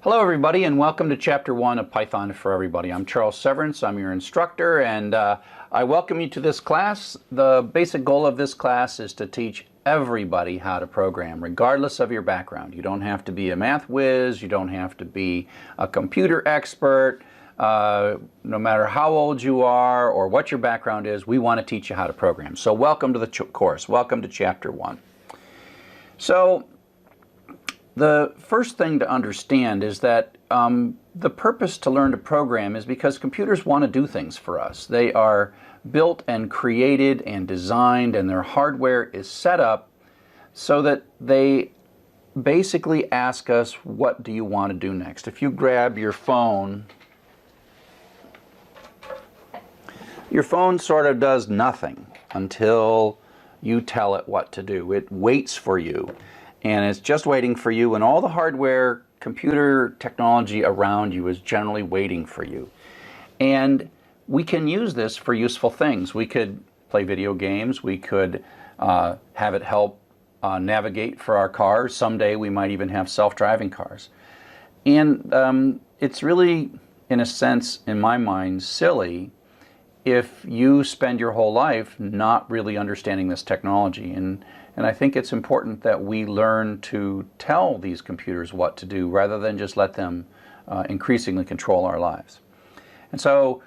Hello everybody and welcome to Chapter 1 of Python for Everybody. I'm Charles Severance, I'm your instructor, and I welcome you to this class. The basic goal of this class is to teach everybody how to program, regardless of your background. You don't have to be a math whiz, you don't have to be a computer expert, no matter how old you are or what your background is, we want to teach you how to program. So welcome to the course, welcome to Chapter 1. So the first thing to understand is that the purpose to learn to program is because computers want to do things for us. They are built and created and designed, and their hardware is set up so that they basically ask us, what do you want to do next? If you grab your phone sort of does nothing until you tell it what to do. It waits for you. And it's just waiting for you, and all the hardware, computer technology around you is generally waiting for you. And we can use this for useful things. We could play video games. We could have it help navigate for our cars. Someday we might even have self-driving cars. And it's really, in a sense, in my mind, silly if you spend your whole life not really understanding this technology. And I think it's important that we learn to tell these computers what to do rather than just let them increasingly control our lives. And so,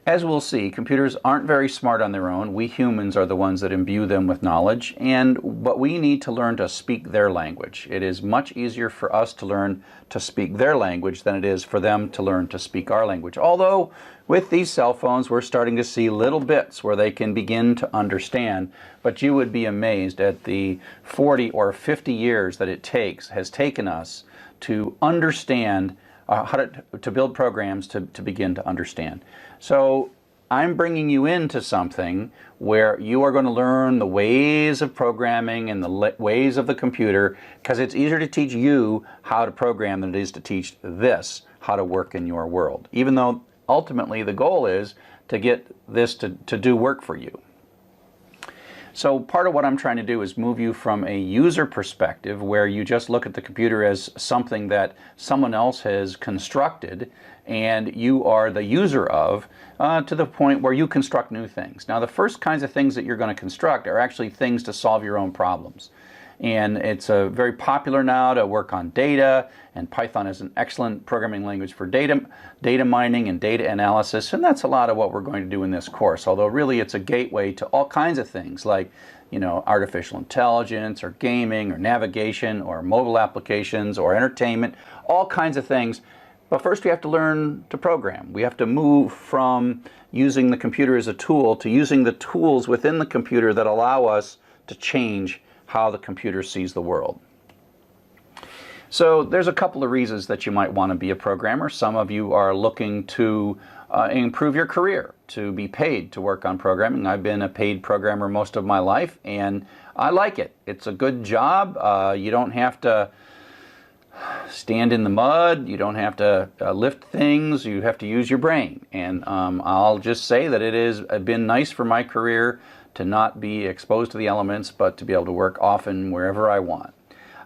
as we'll see, computers aren't very smart on their own. We humans are the ones that imbue them with knowledge, but we need to learn to speak their language. It is much easier for us to learn to speak their language than it is for them to learn to speak our language. Although, with these cell phones, we're starting to see little bits where they can begin to understand, but you would be amazed at the 40 or 50 years that it has taken us to understand how to build programs to begin to understand. So I'm bringing you into something where you are going to learn the ways of programming and the ways of the computer, because it's easier to teach you how to program than it is to teach this how to work in your world, even though ultimately the goal is to get this to do work for you. So part of what I'm trying to do is move you from a user perspective where you just look at the computer as something that someone else has constructed and you are the user of, to the point where you construct new things. Now the first kinds of things that you're going to construct are actually things to solve your own problems. And it's very popular now to work on data, and Python is an excellent programming language for data mining and data analysis, and that's a lot of what we're going to do in this course, although really it's a gateway to all kinds of things like, artificial intelligence or gaming or navigation or mobile applications or entertainment, all kinds of things. But first we have to learn to program. We have to move from using the computer as a tool to using the tools within the computer that allow us to change how the computer sees the world. So there's a couple of reasons that you might want to be a programmer. Some of you are looking to improve your career, to be paid to work on programming. I've been a paid programmer most of my life, and I like it. It's a good job. You don't have to stand in the mud. You don't have to lift things. You have to use your brain. And I'll just say that it has been nice for my career to not be exposed to the elements, but to be able to work often wherever I want.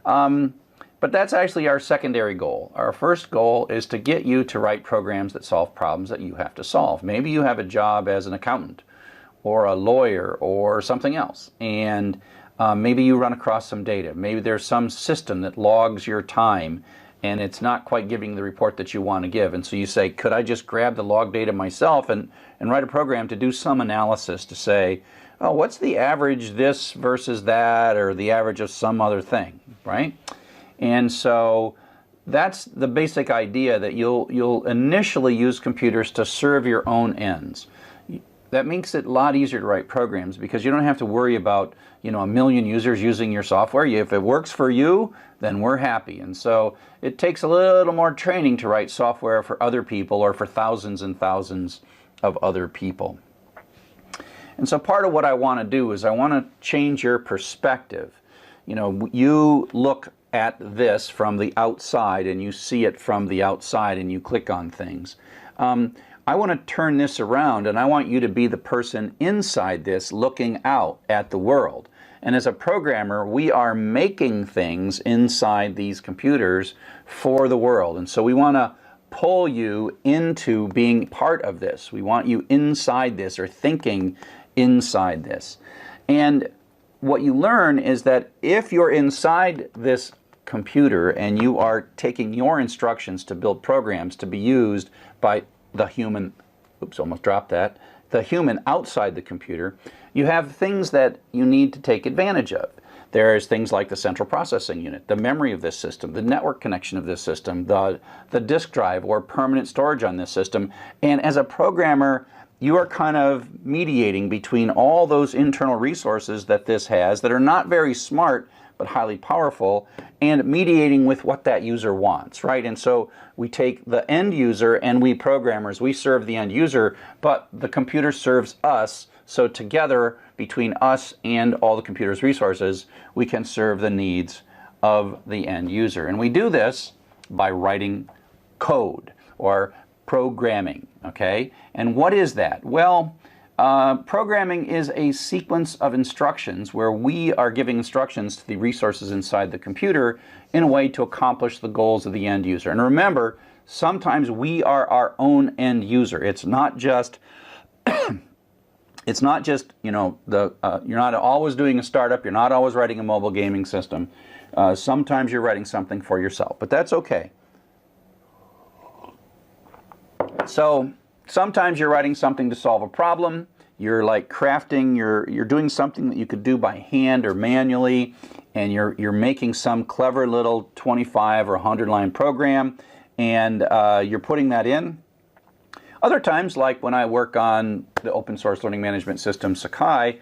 But that's actually our secondary goal. Our first goal is to get you to write programs that solve problems that you have to solve. Maybe you have a job as an accountant or a lawyer or something else, and maybe you run across some data. Maybe there's some system that logs your time and it's not quite giving the report that you want to give. And so you say, could I just grab the log data myself and write a program to do some analysis to say, oh, what's the average this versus that, or the average of some other thing, right? And so that's the basic idea, that you'll initially use computers to serve your own ends. That makes it a lot easier to write programs because you don't have to worry about, a million users using your software. If it works for you, then we're happy. And so it takes a little more training to write software for other people or for thousands and thousands of other people. And so part of what I want to do is I want to change your perspective. You look at this from the outside and you see it from the outside and you click on things. I want to turn this around, and I want you to be the person inside this looking out at the world. And as a programmer, we are making things inside these computers for the world. And so we want to pull you into being part of this. We want you inside this, or thinking inside this. And what you learn is that if you're inside this computer and you are taking your instructions to build programs to be used by the human, oops, almost dropped that, the human outside the computer, you have things that you need to take advantage of. There's things like the central processing unit, the memory of this system, the network connection of this system, the disk drive or permanent storage on this system. And as a programmer, you are kind of mediating between all those internal resources that this has that are not very smart but highly powerful, and mediating with what that user wants, right? And so we take the end user, and we programmers, we serve the end user, but the computer serves us. So together, between us and all the computer's resources, we can serve the needs of the end user. And we do this by writing code or programming, okay? And what is that? Well, programming is a sequence of instructions where we are giving instructions to the resources inside the computer in a way to accomplish the goals of the end user. And remember, sometimes we are our own end user. It's not just you know, you're not always doing a startup, you're not always writing a mobile gaming system. Sometimes you're writing something for yourself, but that's okay. So sometimes you're writing something to solve a problem. You're like crafting, you're doing something that you could do by hand or manually, and you're making some clever little 25 or 100 line program, and you're putting that in. Other times, like when I work on the open source learning management system Sakai,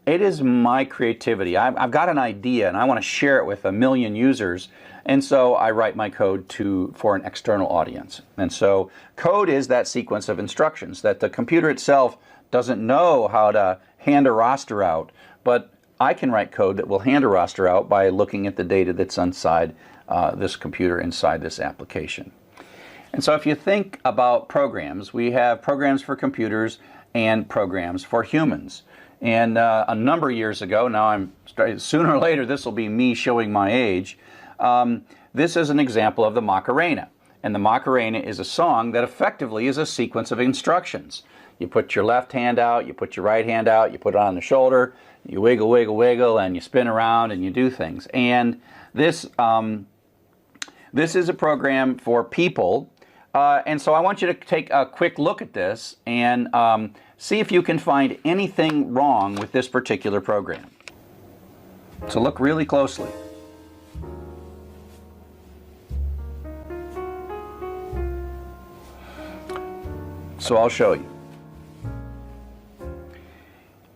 it is my creativity. I've got an idea and I want to share it with 1 million users, and so I write my code for an external audience. And so code is that sequence of instructions that the computer itself doesn't know how to hand a roster out, but I can write code that will hand a roster out by looking at the data that's inside this computer, inside this application. And so if you think about programs, we have programs for computers and programs for humans. And a number of years ago, now sooner or later this will be me showing my age, this is an example of the Macarena. And the Macarena is a song that effectively is a sequence of instructions. You put your left hand out, you put your right hand out, you put it on the shoulder, you wiggle, wiggle, wiggle, and you spin around and you do things. And this is a program for people. And so I want you to take a quick look at this and see if you can find anything wrong with this particular program. So look really closely. So I'll show you.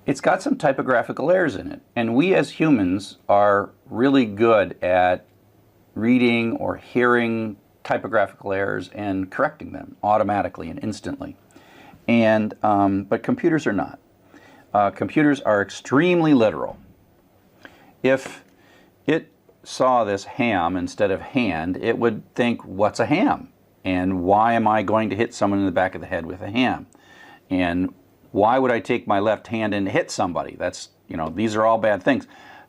It's got some typographical errors in it, and we as humans are really good at reading or hearing typographical errors and correcting them automatically and instantly. And but computers are not. Computers are extremely literal. If it saw this ham instead of hand, it would think, what's a ham? And why am I going to hit someone in the back of the head with a ham? And why would I take my left hand and hit somebody? That's, you know, these are all bad things.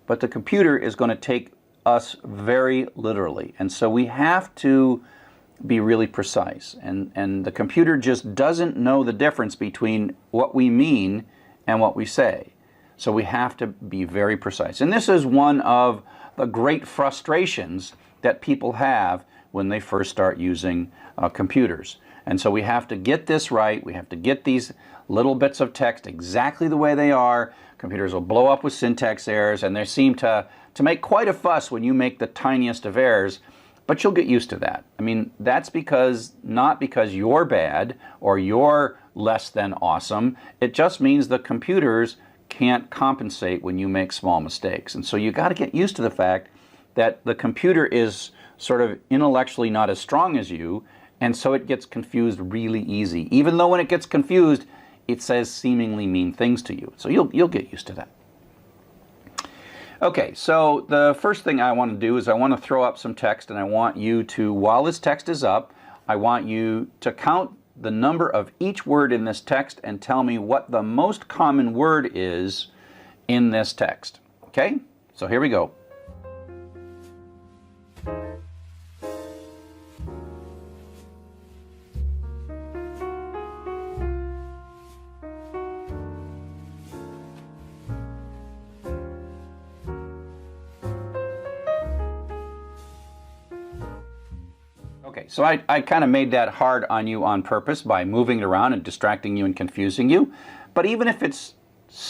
But the computer is going to take us very literally. And so we have to be really precise. And the computer just doesn't know the difference between what we mean and what we say. So we have to be very precise. And this is one of the great frustrations that people have when they first start using computers. And so we have to get this right. We have to get these little bits of text exactly the way they are. Computers will blow up with syntax errors, and they seem to make quite a fuss when you make the tiniest of errors, but you'll get used to that. I mean, that's not because you're bad or you're less than awesome. It just means the computers can't compensate when you make small mistakes. And so you got to get used to the fact that the computer is sort of intellectually not as strong as you, and so it gets confused really easy. Even though when it gets confused, it says seemingly mean things to you. So you'll get used to that. Okay, so the first thing I want to do is I want to throw up some text, and I want you to, while this text is up, I want you to count the number of each word in this text and tell me what the most common word is in this text. Okay, so here we go. Okay, so I kind of made that hard on you on purpose by moving it around and distracting you and confusing you. But even if it's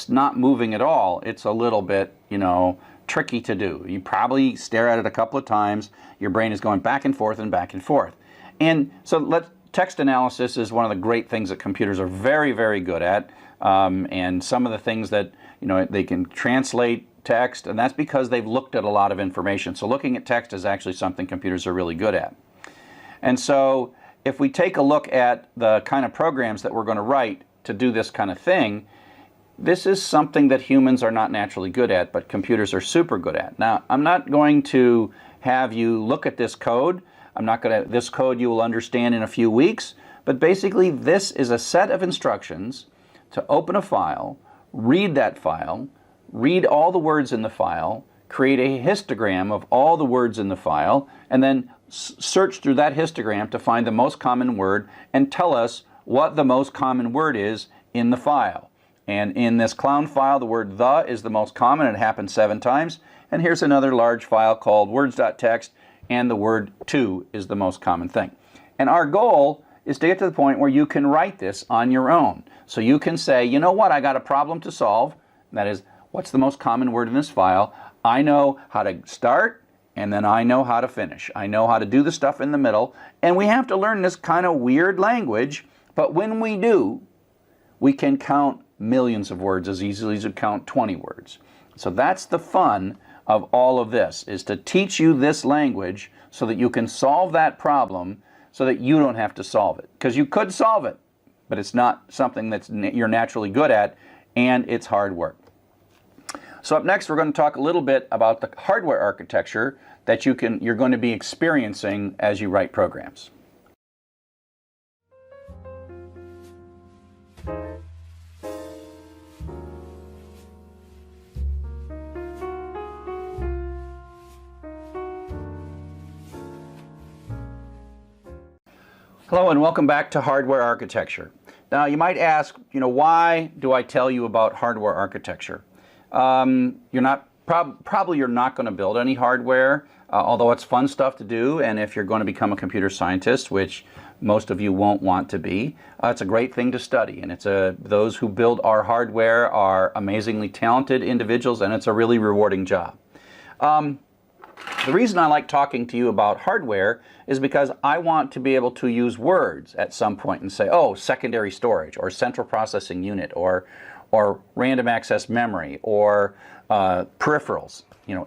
not moving at all, it's a little bit, tricky to do. You probably stare at it a couple of times. Your brain is going back and forth and back and forth. And so text analysis is one of the great things that computers are very, very good at. And some of the things that, they can translate text, and that's because they've looked at a lot of information. So looking at text is actually something computers are really good at. And so if we take a look at the kind of programs that we're going to write to do this kind of thing, this is something that humans are not naturally good at, but computers are super good at. Now, I'm not going to have you look at this code. This code you will understand in a few weeks, but basically this is a set of instructions to open a file, read that file, read all the words in the file, create a histogram of all the words in the file, and then search through that histogram to find the most common word and tell us what the most common word is in the file. And in this clown file, the word the is the most common. It happens 7 times. And here's another large file called words.txt, and the word to is the most common thing. And our goal is to get to the point where you can write this on your own. So you can say, you know what, I got a problem to solve. That is, what's the most common word in this file? I know how to start, and then I know how to finish. I know how to do the stuff in the middle. And we have to learn this kind of weird language, but when we do, we can count millions of words as easily as you count 20 words. So that's the fun of all of this, is to teach you this language so that you can solve that problem so that you don't have to solve it. Because you could solve it, but it's not something that you're naturally good at, and it's hard work. So up next, we're going to talk a little bit about the hardware architecture that you're going to be experiencing as you write programs. Hello and welcome back to Hardware Architecture. Now you might ask, why do I tell you about hardware architecture? Probably you're not going to build any hardware, although it's fun stuff to do, and if you're going to become a computer scientist, which most of you won't want to be, it's a great thing to study, and those who build our hardware are amazingly talented individuals, and it's a really rewarding job. The reason I like talking to you about hardware is because I want to be able to use words at some point and say, oh, secondary storage, or central processing unit, or random access memory, or peripherals,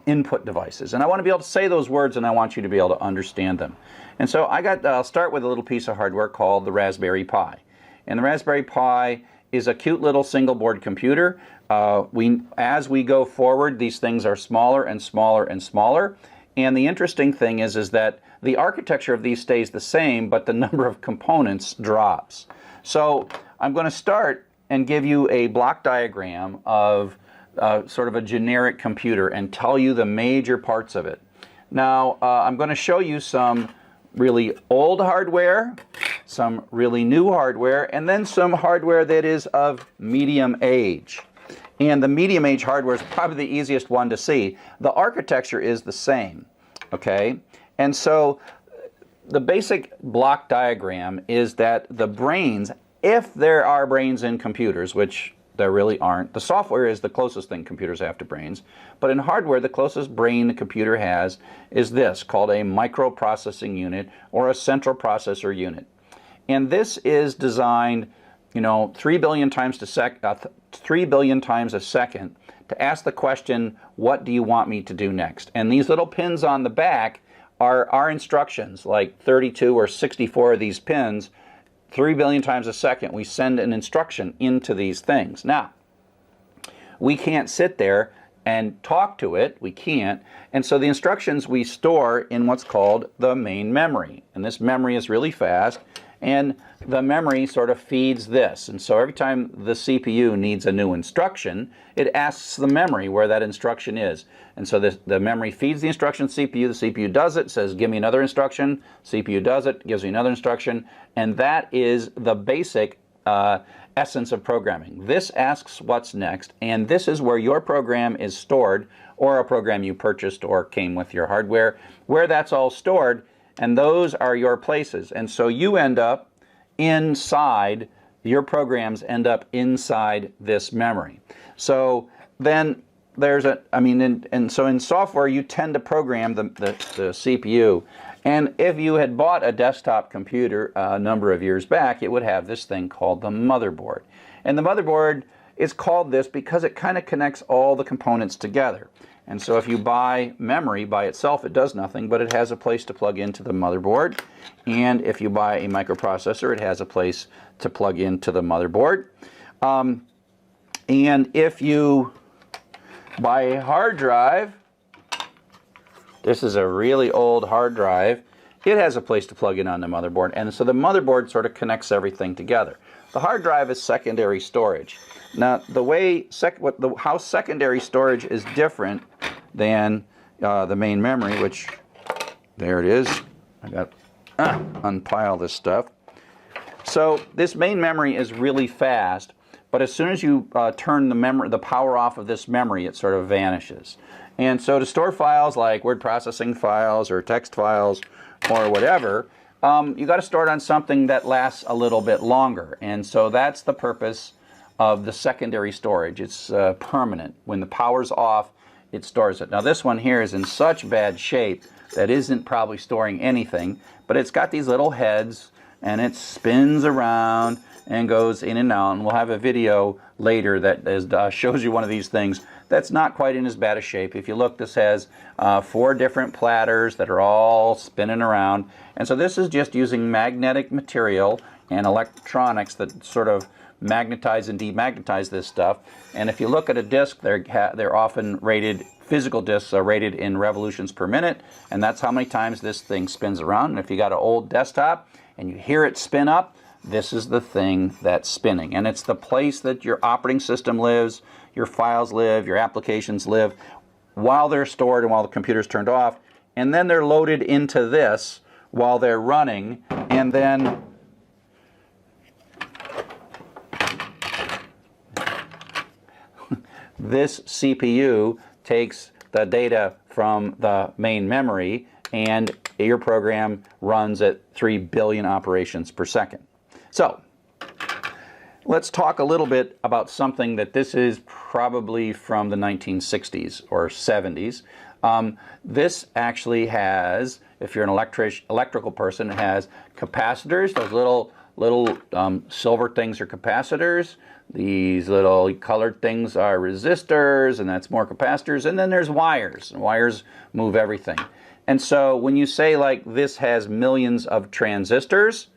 input devices. And I want to be able to say those words, and I want you to be able to understand them. And so I'll start with a little piece of hardware called the Raspberry Pi. And the Raspberry Pi is a cute little single board computer. As we go forward, these things are smaller and smaller and smaller. And the interesting thing is that the architecture of these stays the same, but the number of components drops. So I'm going to start and give you a block diagram of sort of a generic computer and tell you the major parts of it. Now, I'm going to show you some really old hardware, some really new hardware, and then some hardware that is of medium age. And the medium age hardware is probably the easiest one to see. The architecture is the same, okay? And so the basic block diagram is that the brains, if there are brains in computers, which there really aren't, the software is the closest thing computers have to brains, but in hardware, the closest brain the computer has is this, called a microprocessing unit or a central processor unit. And this is designed 3 billion times a second to ask the question, what do you want me to do next? And these little pins on the back are our instructions, like 32 or 64 of these pins. 3 billion times a second, we send an instruction into these things. Now, we can't sit there and talk to it. We can't. And so the instructions we store in what's called the main memory. And this memory is really fast. And the memory sort of feeds this. And so every time the CPU needs a new instruction, it asks the memory where that instruction is. And so the memory feeds the instruction to the CPU does it, says give me another instruction, CPU does it, gives me another instruction, and that is the basic essence of programming. This asks what's next, and this is where your program is stored, or a program you purchased or came with your hardware, where that's all stored, and those are your places. And so you end up inside, your programs end up inside this memory. So then there's so in software you tend to program the CPU. And if you had bought a desktop computer a number of years back, it would have this thing called the motherboard. And the motherboard is called this because it kind of connects all the components together. And so if you buy memory by itself, it does nothing, but it has a place to plug into the motherboard. And if you buy a microprocessor, it has a place to plug into the motherboard. And if you buy a hard drive, this is a really old hard drive, it has a place to plug in on the motherboard. And so the motherboard sort of connects everything together. The hard drive is secondary storage. Now, the way how secondary storage is different than the main memory, which there it is. I got unpile this stuff. So this main memory is really fast, but as soon as you turn the power off of this memory, it sort of vanishes. And so to store files like word processing files or text files or whatever, you got to store it on something that lasts a little bit longer. And so that's the purpose of the secondary storage. It's permanent. When the power's off, it stores it. Now this one here is in such bad shape that isn't probably storing anything, but it's got these little heads and it spins around and goes in and out. And we'll have a video later that shows you one of these things that's not quite in as bad a shape. If you look, this has 4 different platters that are all spinning around. And so this is just using magnetic material and electronics that sort of magnetize and demagnetize this stuff. And if you look at a disk, they're often rated, physical disks are rated in revolutions per minute, and that's how many times this thing spins around. And if you got an old desktop and you hear it spin up, this is the thing that's spinning. And it's the place that your operating system lives, your files live, your applications live, while they're stored and while the computer's turned off. And then they're loaded into this while they're running, and then this CPU takes the data from the main memory, and your program runs at 3 billion operations per second. So let's talk a little bit about something that this is probably from the 1960s or 70s. This actually has, if you're an electrical person, it has capacitors. Those little silver things are capacitors. These little colored things are resistors, and that's more capacitors. And then there's wires. And wires move everything. And so when you say like this has millions of transistors,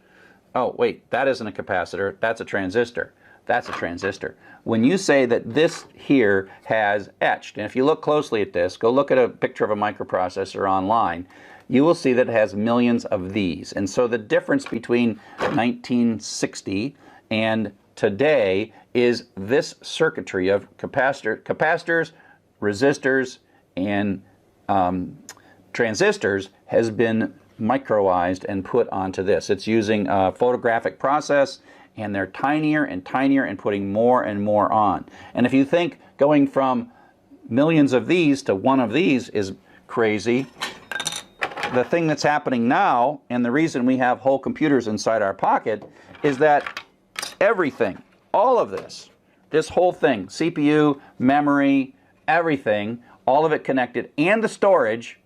oh wait, that isn't a capacitor, that's a transistor. That's a transistor. When you say that this here has etched, and if you look closely at this, go look at a picture of a microprocessor online, you will see that it has millions of these. And so the difference between 1960 and today is this circuitry of capacitors, resistors, and transistors has been microized and put onto this. It's using a photographic process, and they're tinier and tinier and putting more and more on. And if you think going from millions of these to one of these is crazy, the thing that's happening now, and the reason we have whole computers inside our pocket, is that everything, all of this whole thing, CPU, memory, everything, all of it connected, and the storage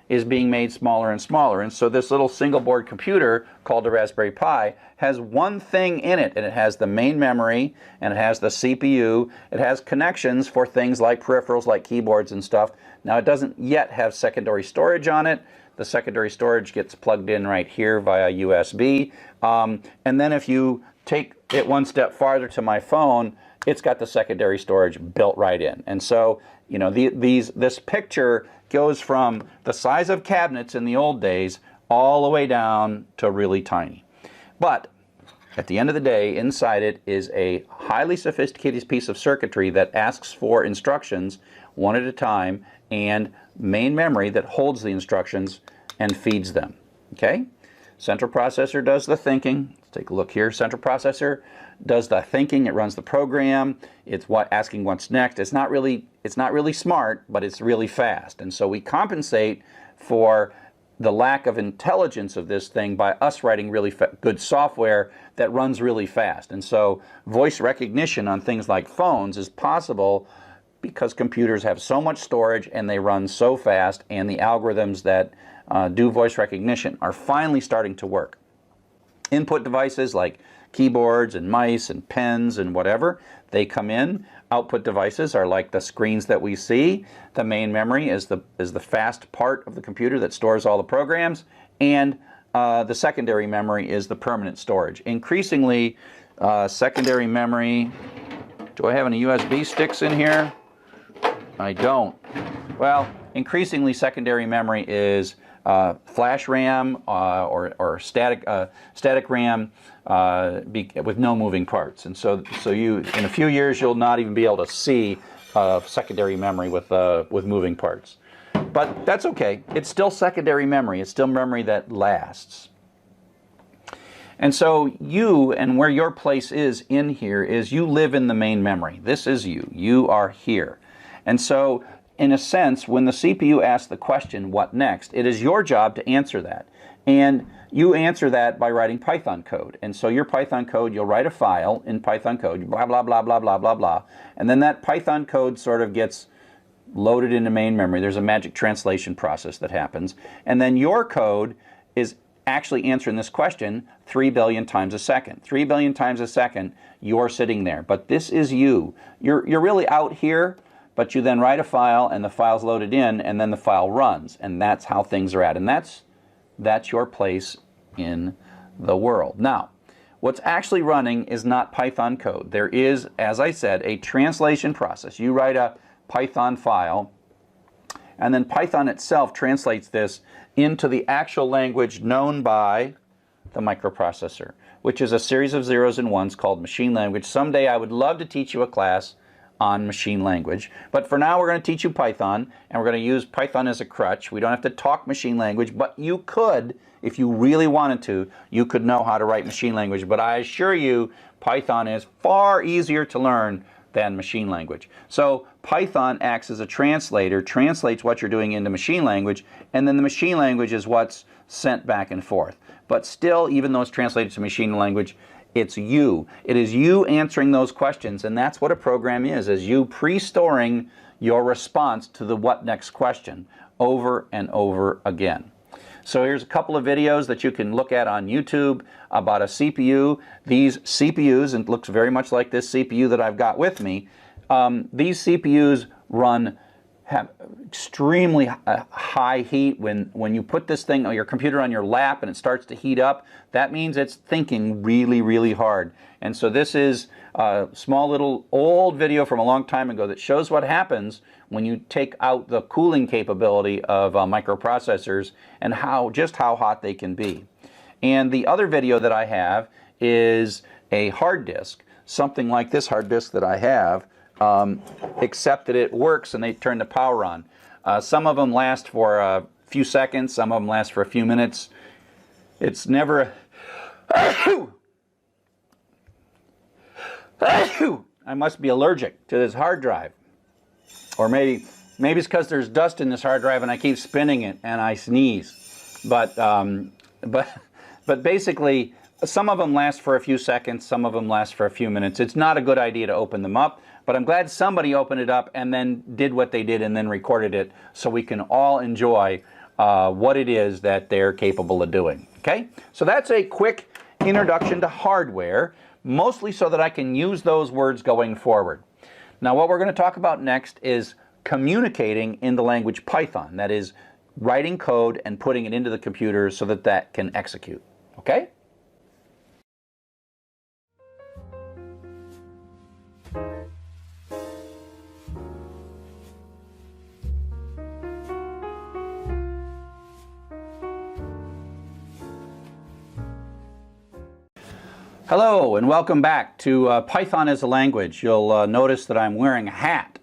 is being made smaller and smaller. And so this little single board computer called a Raspberry Pi has one thing in it, and it has the main memory, and it has the CPU, it has connections for things like peripherals like keyboards and stuff. Now it doesn't yet have secondary storage on it. The secondary storage gets plugged in right here via USB. And then if you take it one step farther to my phone, it's got the secondary storage built right in. And so, you know, this picture goes from the size of cabinets in the old days all the way down to really tiny. But at the end of the day, inside it is a highly sophisticated piece of circuitry that asks for instructions one at a time, and main memory that holds the instructions and feeds them. Okay? Central processor does the thinking. Let's take a look here. Central processor does the thinking. It runs the program. It's asking what's next. It's not really smart, but it's really fast. And so we compensate for the lack of intelligence of this thing by us writing really good software that runs really fast. And so voice recognition on things like phones is possible because computers have so much storage and they run so fast, and the algorithms that do voice recognition are finally starting to work. Input devices like keyboards and mice and pens and whatever, they come in. Output devices are like the screens that we see. The main memory is the fast part of the computer that stores all the programs, and the secondary memory is the permanent storage. Increasingly, secondary memory, do I have any USB sticks in here? I don't. Well, increasingly secondary memory is flash RAM or static RAM with no moving parts, and so you, in a few years, you'll not even be able to see secondary memory with moving parts. But that's okay. It's still secondary memory. It's still memory that lasts. And so you, and where your place is in here, is you live in the main memory. This is you. You are here. And so, in a sense, when the CPU asks the question, what next, it is your job to answer that. And you answer that by writing Python code. And so your Python code, you'll write a file in Python code, blah, blah, blah, blah, blah, blah, blah. And then that Python code sort of gets loaded into main memory. There's a magic translation process that happens. And then your code is actually answering this question 3 billion times a second. 3 billion times a second, you're sitting there. But this is you. You're really out here, but you then write a file, and the file's loaded in, and then the file runs. And that's how things are at. And that's your place in the world. Now, what's actually running is not Python code. There is, as I said, a translation process. You write a Python file, and then Python itself translates this into the actual language known by the microprocessor, which is a series of zeros and ones called machine language. Someday I would love to teach you a class on machine language, but for now we're going to teach you Python, and we're going to use Python as a crutch. We don't have to talk machine language, but you could, if you really wanted to, you could know how to write machine language. But I assure you, Python is far easier to learn than machine language. So Python acts as a translator, translates what you're doing into machine language, and then the machine language is what's sent back and forth. But still, even though it's translated to machine language, it's you. It is you answering those questions, and that's what a program is you pre-storing your response to the what next question over and over again. So here's a couple of videos that you can look at on YouTube about a CPU. These CPUs, and it looks very much like this CPU that I've got with me, these CPUs have extremely high heat. When you put this thing, or your computer, on your lap and it starts to heat up, that means it's thinking really, really hard. And so this is a small little old video from a long time ago that shows what happens when you take out the cooling capability of microprocessors and just how hot they can be. And the other video that I have is a hard disk, something like this hard disk that I have, except that it works and they turn the power on. Some of them last for a few seconds, some of them last for a few minutes. It's never I must be allergic to this hard drive. Or maybe it's because there's dust in this hard drive and I keep spinning it and I sneeze. But basically, some of them last for a few seconds, some of them last for a few minutes. It's not a good idea to open them up, but I'm glad somebody opened it up and then did what they did and then recorded it so we can all enjoy what it is that they're capable of doing. Okay? So that's a quick introduction to hardware, mostly so that I can use those words going forward. Now, what we're going to talk about next is communicating in the language Python. That is, writing code and putting it into the computer so that that can execute. Okay? Hello and welcome back to Python as a Language. You'll notice that I'm wearing a hat.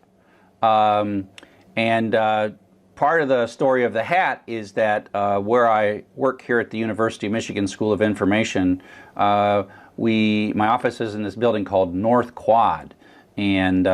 Part of the story of the hat is that where I work here at the University of Michigan School of Information, my office is in this building called North Quad. And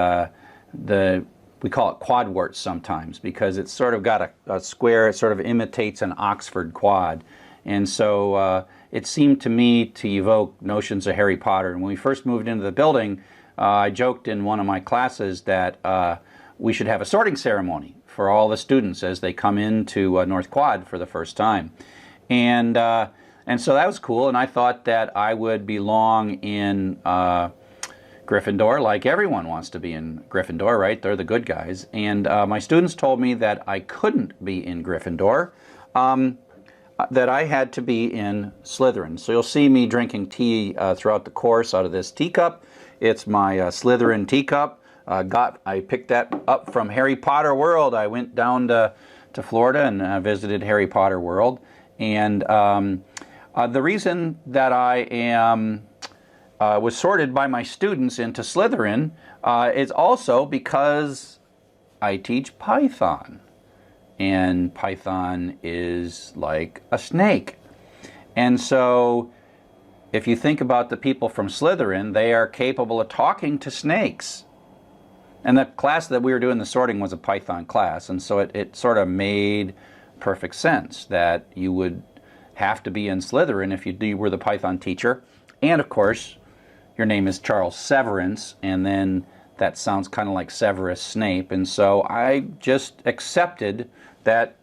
we call it quadwarts sometimes because it's sort of got a square. It sort of imitates an Oxford quad. And so it seemed to me to evoke notions of Harry Potter. And when we first moved into the building, I joked in one of my classes that we should have a sorting ceremony for all the students as they come into North Quad for the first time. And so that was cool, and I thought that I would belong in Gryffindor, like everyone wants to be in Gryffindor, right? They're the good guys. And my students told me that I couldn't be in Gryffindor, that I had to be in Slytherin. So you'll see me drinking tea throughout the course out of this teacup. It's my Slytherin teacup. I picked that up from Harry Potter World. I went down to Florida and visited Harry Potter World. And the reason that I was sorted by my students into Slytherin is also because I teach Python. And Python is like a snake. And so if you think about the people from Slytherin, they are capable of talking to snakes. And the class that we were doing the sorting was a Python class, and so it sort of made perfect sense that you would have to be in Slytherin if you were the Python teacher. And of course, your name is Charles Severance, and then that sounds kind of like Severus Snape, and so I just accepted that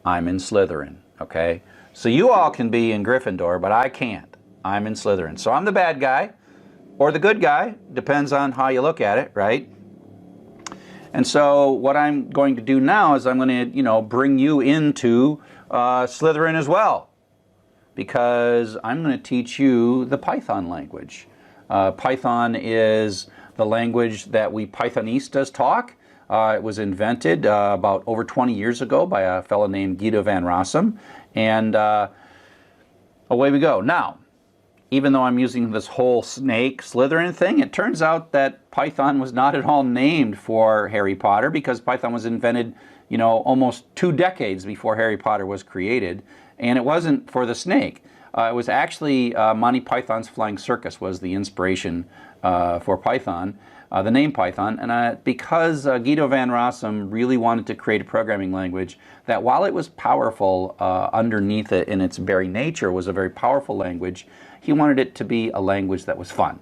I'm in Slytherin, okay? So you all can be in Gryffindor, but I can't. I'm in Slytherin. So I'm the bad guy. Or the good guy, depends on how you look at it, right? And so what I'm going to do now is I'm going to, bring you into Slytherin as well, because I'm going to teach you the Python language. Python is the language that we Pythonistas talk. It was invented about over 20 years ago by a fellow named Guido van Rossum, and away we go. Now, even though I'm using this whole snake Slytherin thing, it turns out that Python was not at all named for Harry Potter, because Python was invented, almost 2 decades before Harry Potter was created, and it wasn't for the snake. It was actually Monty Python's Flying Circus was the inspiration for Python, the name Python, and because Guido van Rossum really wanted to create a programming language that, while it was powerful underneath it in its very nature, was a very powerful language. He wanted it to be a language that was fun,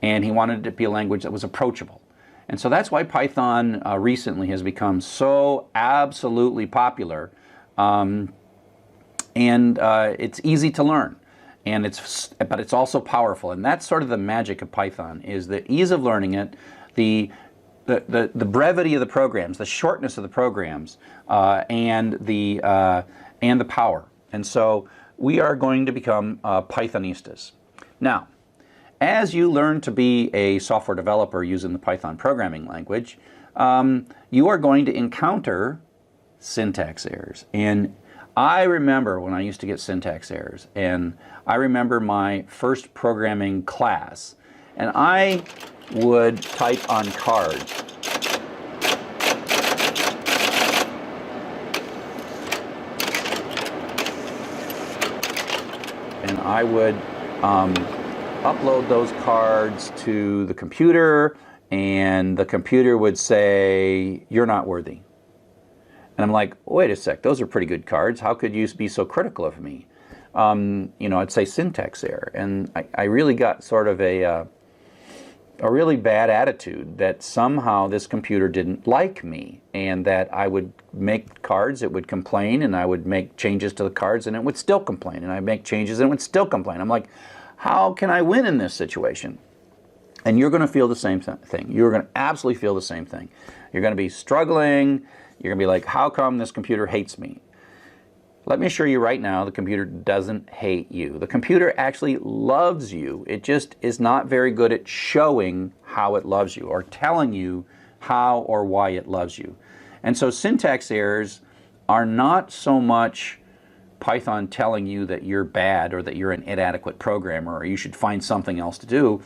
and he wanted it to be a language that was approachable. And so that's why Python recently has become so absolutely popular, and it's easy to learn, and but it's also powerful. And that's sort of the magic of Python, is the ease of learning it, the brevity of the programs, the shortness of the programs, and the power. And so we are going to become Pythonistas. Now, as you learn to be a software developer using the Python programming language, you are going to encounter syntax errors. And I remember when I used to get syntax errors, and I remember my first programming class, and I would type on cards. And I would upload those cards to the computer, and the computer would say, "You're not worthy." And I'm like, wait a sec, those are pretty good cards. How could you be so critical of me? I'd say syntax error. And I really got sort of a really bad attitude that somehow this computer didn't like me, and that I would make cards, it would complain, and I would make changes to the cards, and it would still complain, and I'd make changes, and it would still complain. I'm like, how can I win in this situation? And you're going to feel the same thing. You're going to absolutely feel the same thing. You're going to be struggling. You're going to be like, how come this computer hates me? Let me assure you right now, the computer doesn't hate you. The computer actually loves you. It just is not very good at showing how it loves you, or telling you how or why it loves you. And so syntax errors are not so much Python telling you that you're bad or that you're an inadequate programmer or you should find something else to do.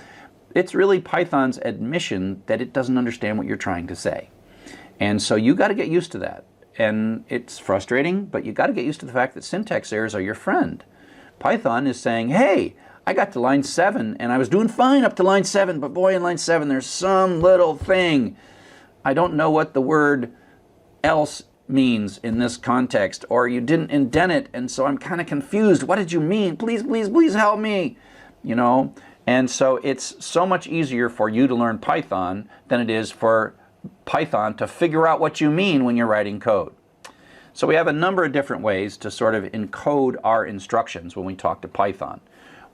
It's really Python's admission that it doesn't understand what you're trying to say. And so you got to get used to that. And it's frustrating, but you got to get used to the fact that syntax errors are your friend. Python is saying, hey, I got to line 7 and I was doing fine up to line 7, but boy, in line 7 there's some little thing. I don't know what the word else means in this context, or you didn't indent it, and so I'm kind of confused. What did you mean? Please, please, please help me. You know, and so it's so much easier for you to learn Python than it is for Python to figure out what you mean when you're writing code. So we have a number of different ways to sort of encode our instructions when we talk to Python.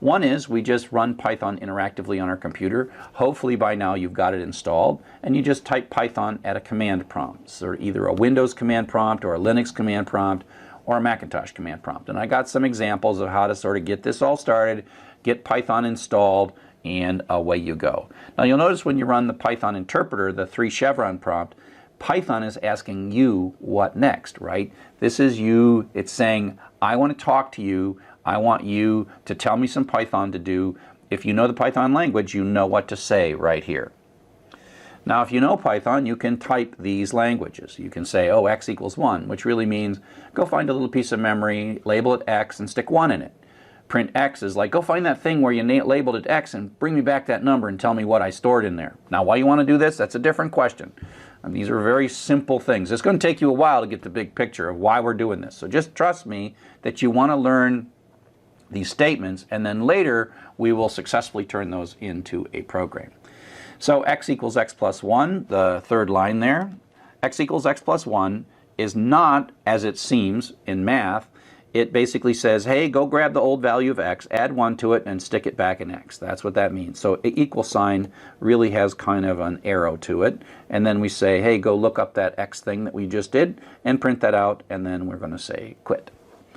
One is we just run Python interactively on our computer. Hopefully by now you've got it installed, and you just type Python at a command prompt. So either a Windows command prompt or a Linux command prompt or a Macintosh command prompt. And I got some examples of how to sort of get this all started, get Python installed, and away you go. Now you'll notice when you run the Python interpreter, the 3 chevron prompt, Python is asking you what next, right? This is you, it's saying, I want to talk to you, I want you to tell me some Python to do. If you know the Python language, you know what to say right here. Now, if you know Python, you can type these languages. You can say, oh, x equals 1, which really means go find a little piece of memory, label it x, and stick 1 in it. Print x is like, go find that thing where you labeled it x and bring me back that number and tell me what I stored in there. Now, why you want to do this, that's a different question. And these are very simple things. It's going to take you a while to get the big picture of why we're doing this. So just trust me that you want to learn these statements, and then later we will successfully turn those into a program. So x equals x plus 1, the third line there. X equals x plus 1 is not as it seems in math. It basically says, hey, go grab the old value of x, add 1 to it, and stick it back in x. That's what that means. So an equal sign really has kind of an arrow to it. And then we say, hey, go look up that x thing that we just did and print that out, and then we're going to say quit.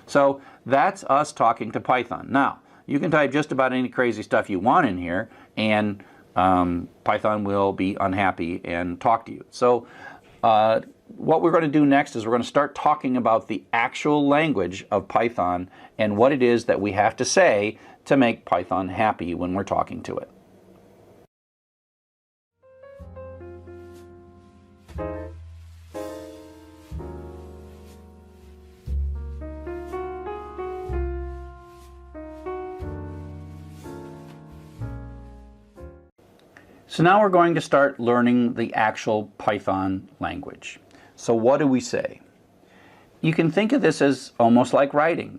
So that's us talking to Python. Now, you can type just about any crazy stuff you want in here, and Python will be unhappy and talk to you. So what we're going to do next is we're going to start talking about the actual language of Python and what it is that we have to say to make Python happy when we're talking to it. So now we're going to start learning the actual Python language. So what do we say? You can think of this as almost like writing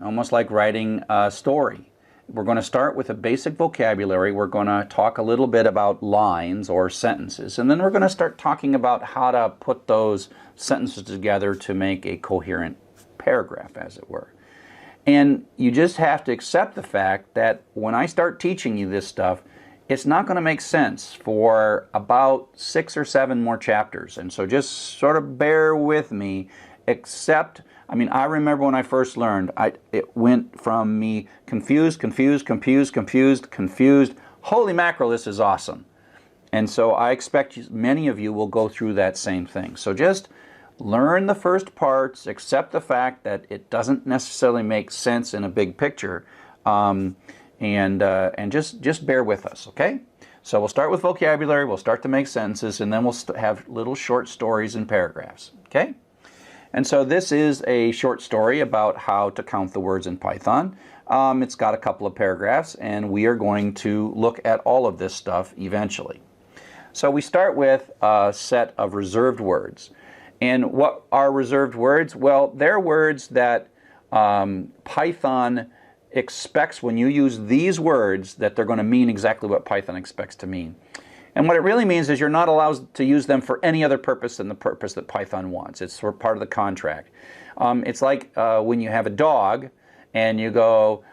a story. We're going to start with a basic vocabulary. We're going to talk a little bit about lines or sentences, and then we're going to start talking about how to put those sentences together to make a coherent paragraph, as it were. And you just have to accept the fact that when I start teaching you this stuff, it's not going to make sense for about 6 or 7 more chapters. And so just sort of bear with me, except, I mean, I remember when I first learned, it went from me confused. Holy mackerel, this is awesome. And so I expect many of you will go through that same thing. So just learn the first parts, accept the fact that it doesn't necessarily make sense in a big picture, and just bear with us, okay? So we'll start with vocabulary, we'll start to make sentences, and then we'll have little short stories and paragraphs, okay? And so this is a short story about how to count the words in Python. It's got a couple of paragraphs, and we are going to look at all of this stuff eventually. So we start with a set of reserved words. And what are reserved words? Well, they're words that Python expects when you use these words that they're going to mean exactly what Python expects to mean. And what it really means is you're not allowed to use them for any other purpose than the purpose that Python wants. It's sort of part of the contract. It's like when you have a dog and you go,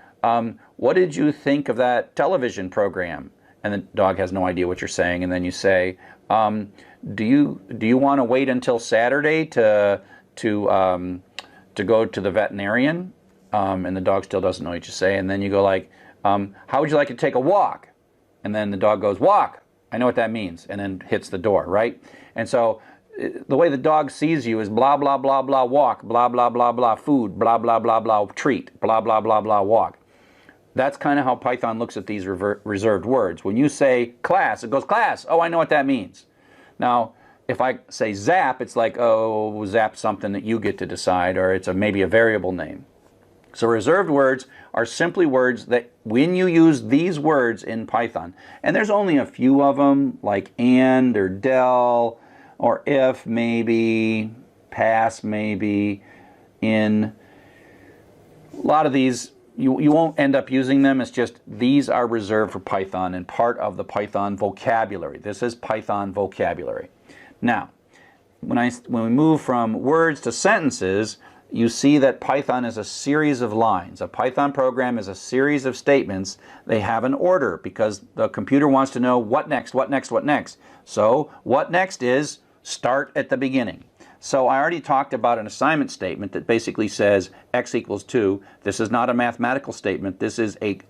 what did you think of that television program? And the dog has no idea what you're saying. And then you say, do you want to wait until Saturday to go to the veterinarian? And the dog still doesn't know what you say. And then you go like, how would you like to take a walk? And then the dog goes, walk. I know what that means. And then hits the door, right? And so the way the dog sees you is blah, blah, blah, blah, walk, blah, blah, blah, blah, food, blah, blah, blah, blah, treat, blah, blah, blah, blah, walk. That's kind of how Python looks at these reserved words. When you say class, it goes class. Oh, I know what that means. Now, if I say zap, it's like, oh, zap something that you get to decide, or it's maybe a variable name. So reserved words are simply words that when you use these words in Python, and there's only a few of them, like and or del, or if maybe, pass maybe, in. A lot of these, you won't end up using them. It's just these are reserved for Python and part of the Python vocabulary. This is Python vocabulary. Now, when we move from words to sentences, you see that Python is a series of lines. A Python program is a series of statements. They have an order because the computer wants to know what next, what next, what next. So what next is start at the beginning. So I already talked about an assignment statement that basically says x equals 2. This is not a mathematical statement. This is a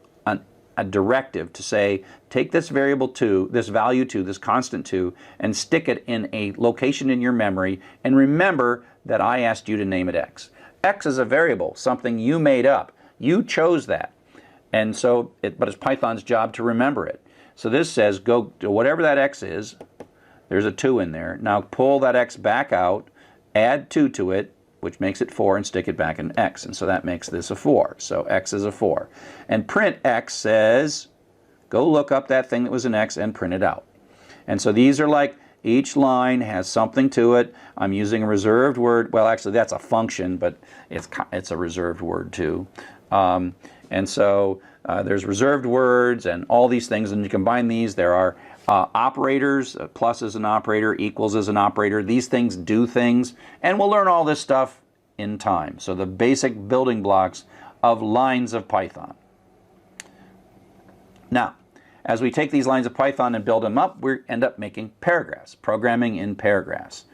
directive to say, take this variable 2, this value 2, this constant 2, and stick it in a location in your memory, and remember that I asked you to name it x. X is a variable, something you made up. You chose that. And so, but it's Python's job to remember it. So this says, go to whatever that x is, there's a 2 in there. Now pull that x back out, add 2 to it, which makes it 4, and stick it back in x. And so that makes this a 4. So x is a 4. And print x says, go look up that thing that was an x and print it out. And so these are like, each line has something to it. I'm using a reserved word. Well, actually, that's a function, but it's a reserved word too. And so there's reserved words and all these things, and you combine these. There are operators. Plus is an operator, equals is an operator. These things do things, and we'll learn all this stuff in time. So the basic building blocks of lines of Python. Now, as we take these lines of Python and build them up, we end up making paragraphs, programming in paragraphs.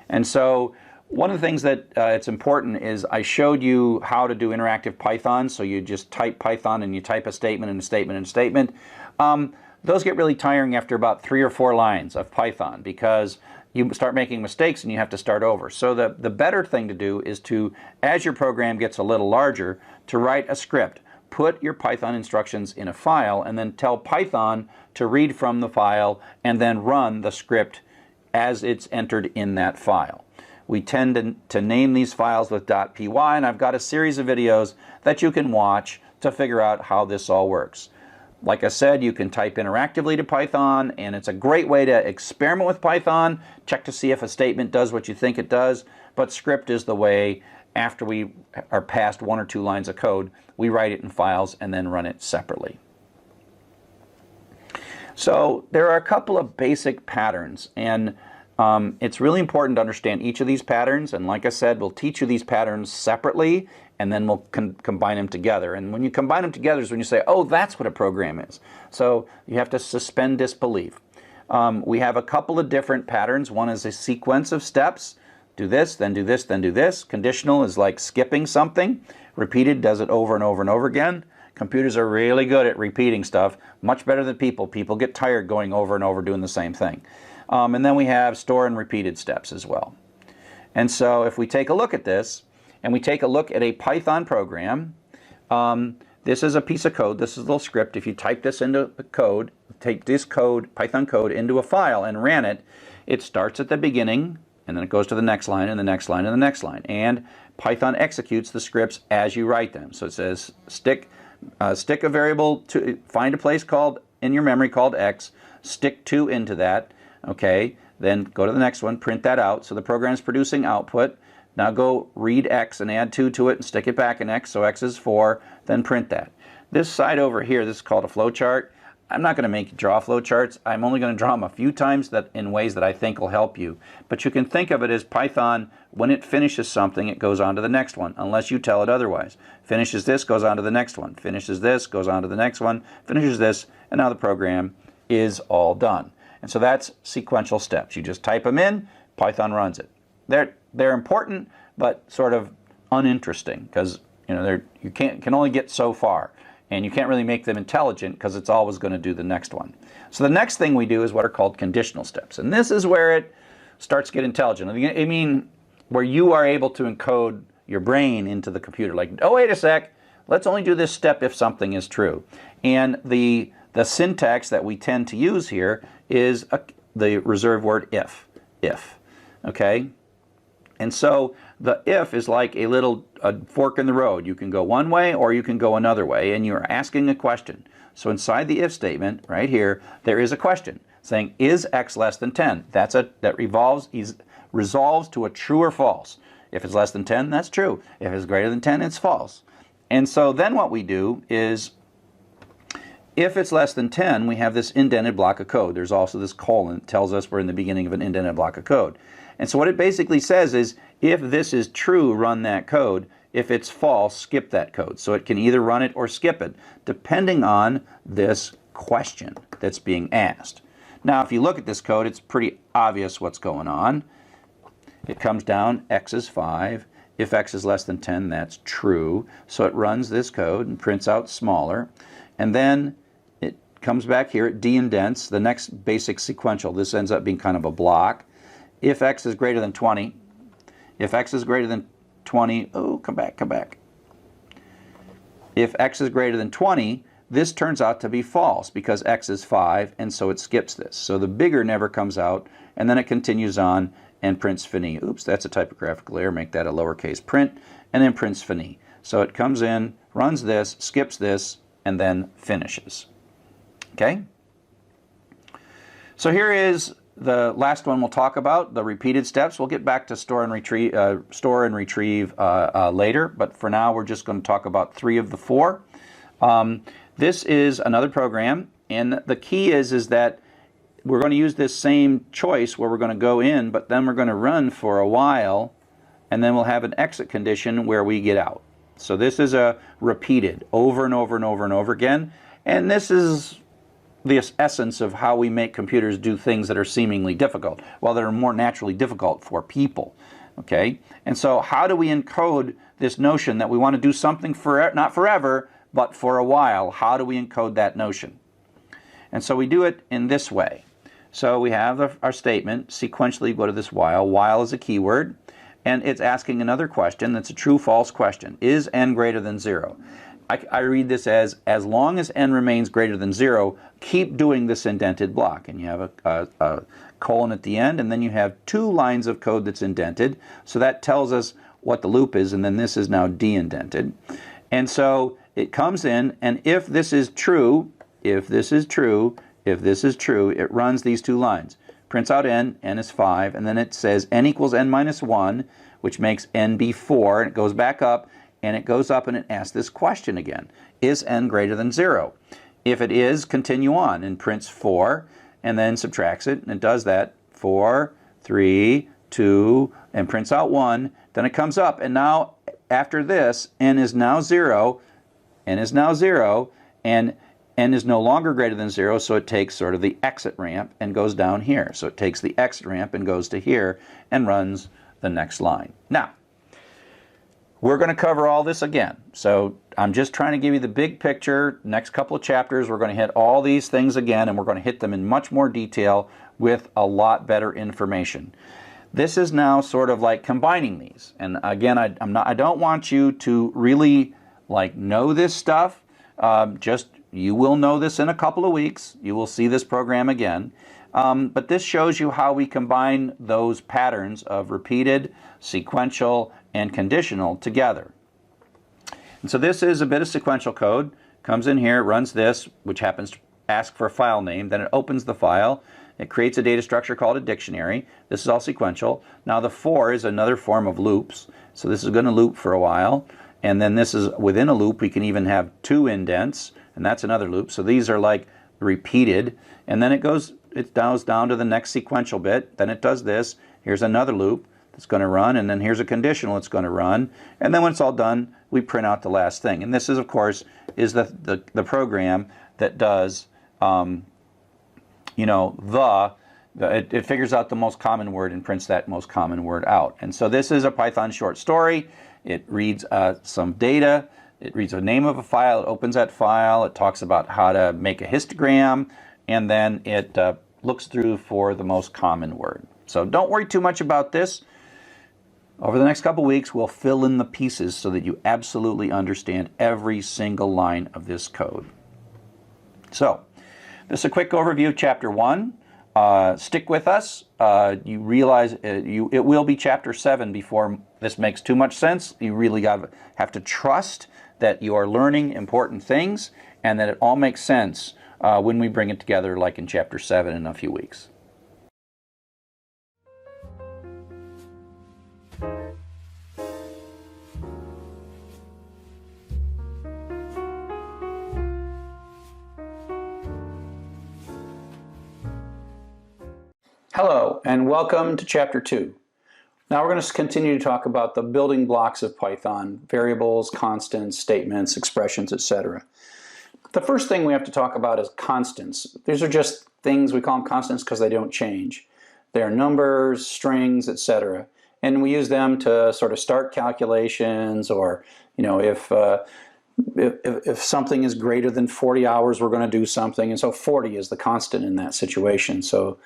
And so one of the things that it's important is I showed you how to do interactive Python. So you just type Python and you type a statement and a statement and a statement. Those get really tiring after about 3 or 4 lines of Python because you start making mistakes and you have to start over. So the better thing to do is to, as your program gets a little larger, to write a script. Put your Python instructions in a file and then tell Python to read from the file and then run the script as it's entered in that file. We tend to name these files with .py, and I've got a series of videos that you can watch to figure out how this all works. Like I said, you can type interactively to Python, and it's a great way to experiment with Python, check to see if a statement does what you think it does, but script is the way. After we are past 1 or 2 lines of code, we write it in files and then run it separately. So there are a couple of basic patterns, and it's really important to understand each of these patterns. And like I said, we'll teach you these patterns separately, and then we'll combine them together. And when you combine them together is when you say, oh, that's what a program is. So you have to suspend disbelief. We have a couple of different patterns. One is a sequence of steps. Do this, then do this, then do this. Conditional is like skipping something. Repeated does it over and over and over again. Computers are really good at repeating stuff, much better than people. People get tired going over and over doing the same thing. And then we have store and repeated steps as well. And so if we take a look at this, and we take a look at a Python program, this is a piece of code. This is a little script. If you type this into the code, take this code, Python code, into a file and ran it, it starts at the beginning, and then it goes to the next line, and the next line, and the next line. And Python executes the scripts as you write them. So it says stick a variable to, find a place called in your memory called x, stick 2 into that, okay, then go to the next one, print that out. So the program is producing output. Now go read x and add 2 to it and stick it back in x, so x is 4, then print that. This side over here, this is called a flowchart. I'm not going to draw flowcharts. I'm only going to draw them a few times in ways that I think will help you. But you can think of it as Python, when it finishes something, it goes on to the next one, unless you tell it otherwise. Finishes this, goes on to the next one. Finishes this, goes on to the next one. Finishes this, and now the program is all done. And so that's sequential steps. You just type them in, Python runs it. They're important, but sort of uninteresting, because you can only get so far. And you can't really make them intelligent because it's always going to do the next one. So the next thing we do is what are called conditional steps. And this is where it starts to get intelligent. I mean, where you are able to encode your brain into the computer. Like, oh, wait a sec, let's only do this step if something is true. And the syntax that we tend to use here is the reserved word if. Okay? And so the if is like a little fork in the road. You can go one way or you can go another way, and you're asking a question. So inside the if statement, right here, there is a question saying, is x less than 10? That resolves to a true or false. If it's less than 10, that's true. If it's greater than 10, it's false. And so then what we do is, if it's less than 10, we have this indented block of code. There's also this colon that tells us we're in the beginning of an indented block of code. And so what it basically says is, if this is true, run that code. If it's false, skip that code. So it can either run it or skip it, depending on this question that's being asked. Now, if you look at this code, it's pretty obvious what's going on. It comes down, x is 5. If x is less than 10, that's true. So it runs this code and prints out smaller. And then it comes back here, it de-indents the next basic sequential. This ends up being kind of a block. If x is greater than 20, if x is greater than 20, oh, come back. If x is greater than 20, this turns out to be false because x is 5, and so it skips this. So the bigger never comes out, and then it continues on and prints fini. Oops, that's a typographical error. Make that a lowercase print, and then prints fini. So it comes in, runs this, skips this, and then finishes. Okay? So here is the last one we'll talk about, the repeated steps. We'll get back to store and retrieve later, but for now we're just going to talk about 3 of the 4. This is another program, and the key is that we're going to use this same choice where we're going to go in, but then we're going to run for a while, and then we'll have an exit condition where we get out. So this is a repeated over and over and over and over again, and this is the essence of how we make computers do things that are seemingly difficult, well, that are more naturally difficult for people. Okay? And so how do we encode this notion that we want to do something for not forever, but for a while? How do we encode that notion? And so we do it in this way. So we have our statement, sequentially go to this while. While is a keyword, and it's asking another question that's a true-false question. Is n greater than 0? I read this as long as n remains greater than 0, keep doing this indented block. And you have a colon at the end, and then you have 2 lines of code that's indented. So that tells us what the loop is, and then this is now de-indented. And so it comes in, and if this is true, it runs these 2 lines. Prints out n is 5, and then it says n equals n minus 1, which makes n be 4, and it goes back up, and it goes up and it asks this question again. Is n greater than 0? If it is, continue on, and prints 4, and then subtracts it, and it does that. 4, 3, 2, and prints out 1. Then it comes up, and now after this, n is now 0, and n is no longer greater than 0, so it takes sort of the exit ramp and goes down here. So it takes the exit ramp and goes to here and runs the next line. Now, we're going to cover all this again. So I'm just trying to give you the big picture. Next couple of chapters, we're going to hit all these things again, and we're going to hit them in much more detail with a lot better information. This is now sort of like combining these. And again, I don't want you to really know this stuff. You will know this in a couple of weeks. You will see this program again. But this shows you how we combine those patterns of repeated, sequential, and conditional together. And so this is a bit of sequential code. Comes in here, runs this, which happens to ask for a file name. Then it opens the file. It creates a data structure called a dictionary. This is all sequential. Now the for is another form of loops. So this is going to loop for a while. And then this is within a loop. We can even have 2 indents, and that's another loop. So these are like repeated. And then it goes down to the next sequential bit. Then it does this. Here's another loop that's going to run, and then here's a conditional it's going to run. And then when it's all done, we print out the last thing. And this is, of course, is the program that does, it figures out the most common word and prints that most common word out. And so this is a Python short story. It reads some data. It reads the name of a file. It opens that file. It talks about how to make a histogram. And then it looks through for the most common word. So don't worry too much about this. Over the next couple weeks, we'll fill in the pieces so that you absolutely understand every single line of this code. So, this is a quick overview of Chapter 1. Stick with us. You realize it will be Chapter 7 before this makes too much sense. You really have to trust that you are learning important things and that it all makes sense when we bring it together, like in Chapter 7 in a few weeks. Hello, and welcome to Chapter 2. Now we're going to continue to talk about the building blocks of Python: variables, constants, statements, expressions, etc. The first thing we have to talk about is constants. These are just things, we call them constants because they don't change. They're numbers, strings, etc. And we use them to sort of start calculations, or if something is greater than 40 hours, we're going to do something. And so 40 is the constant in that situation. So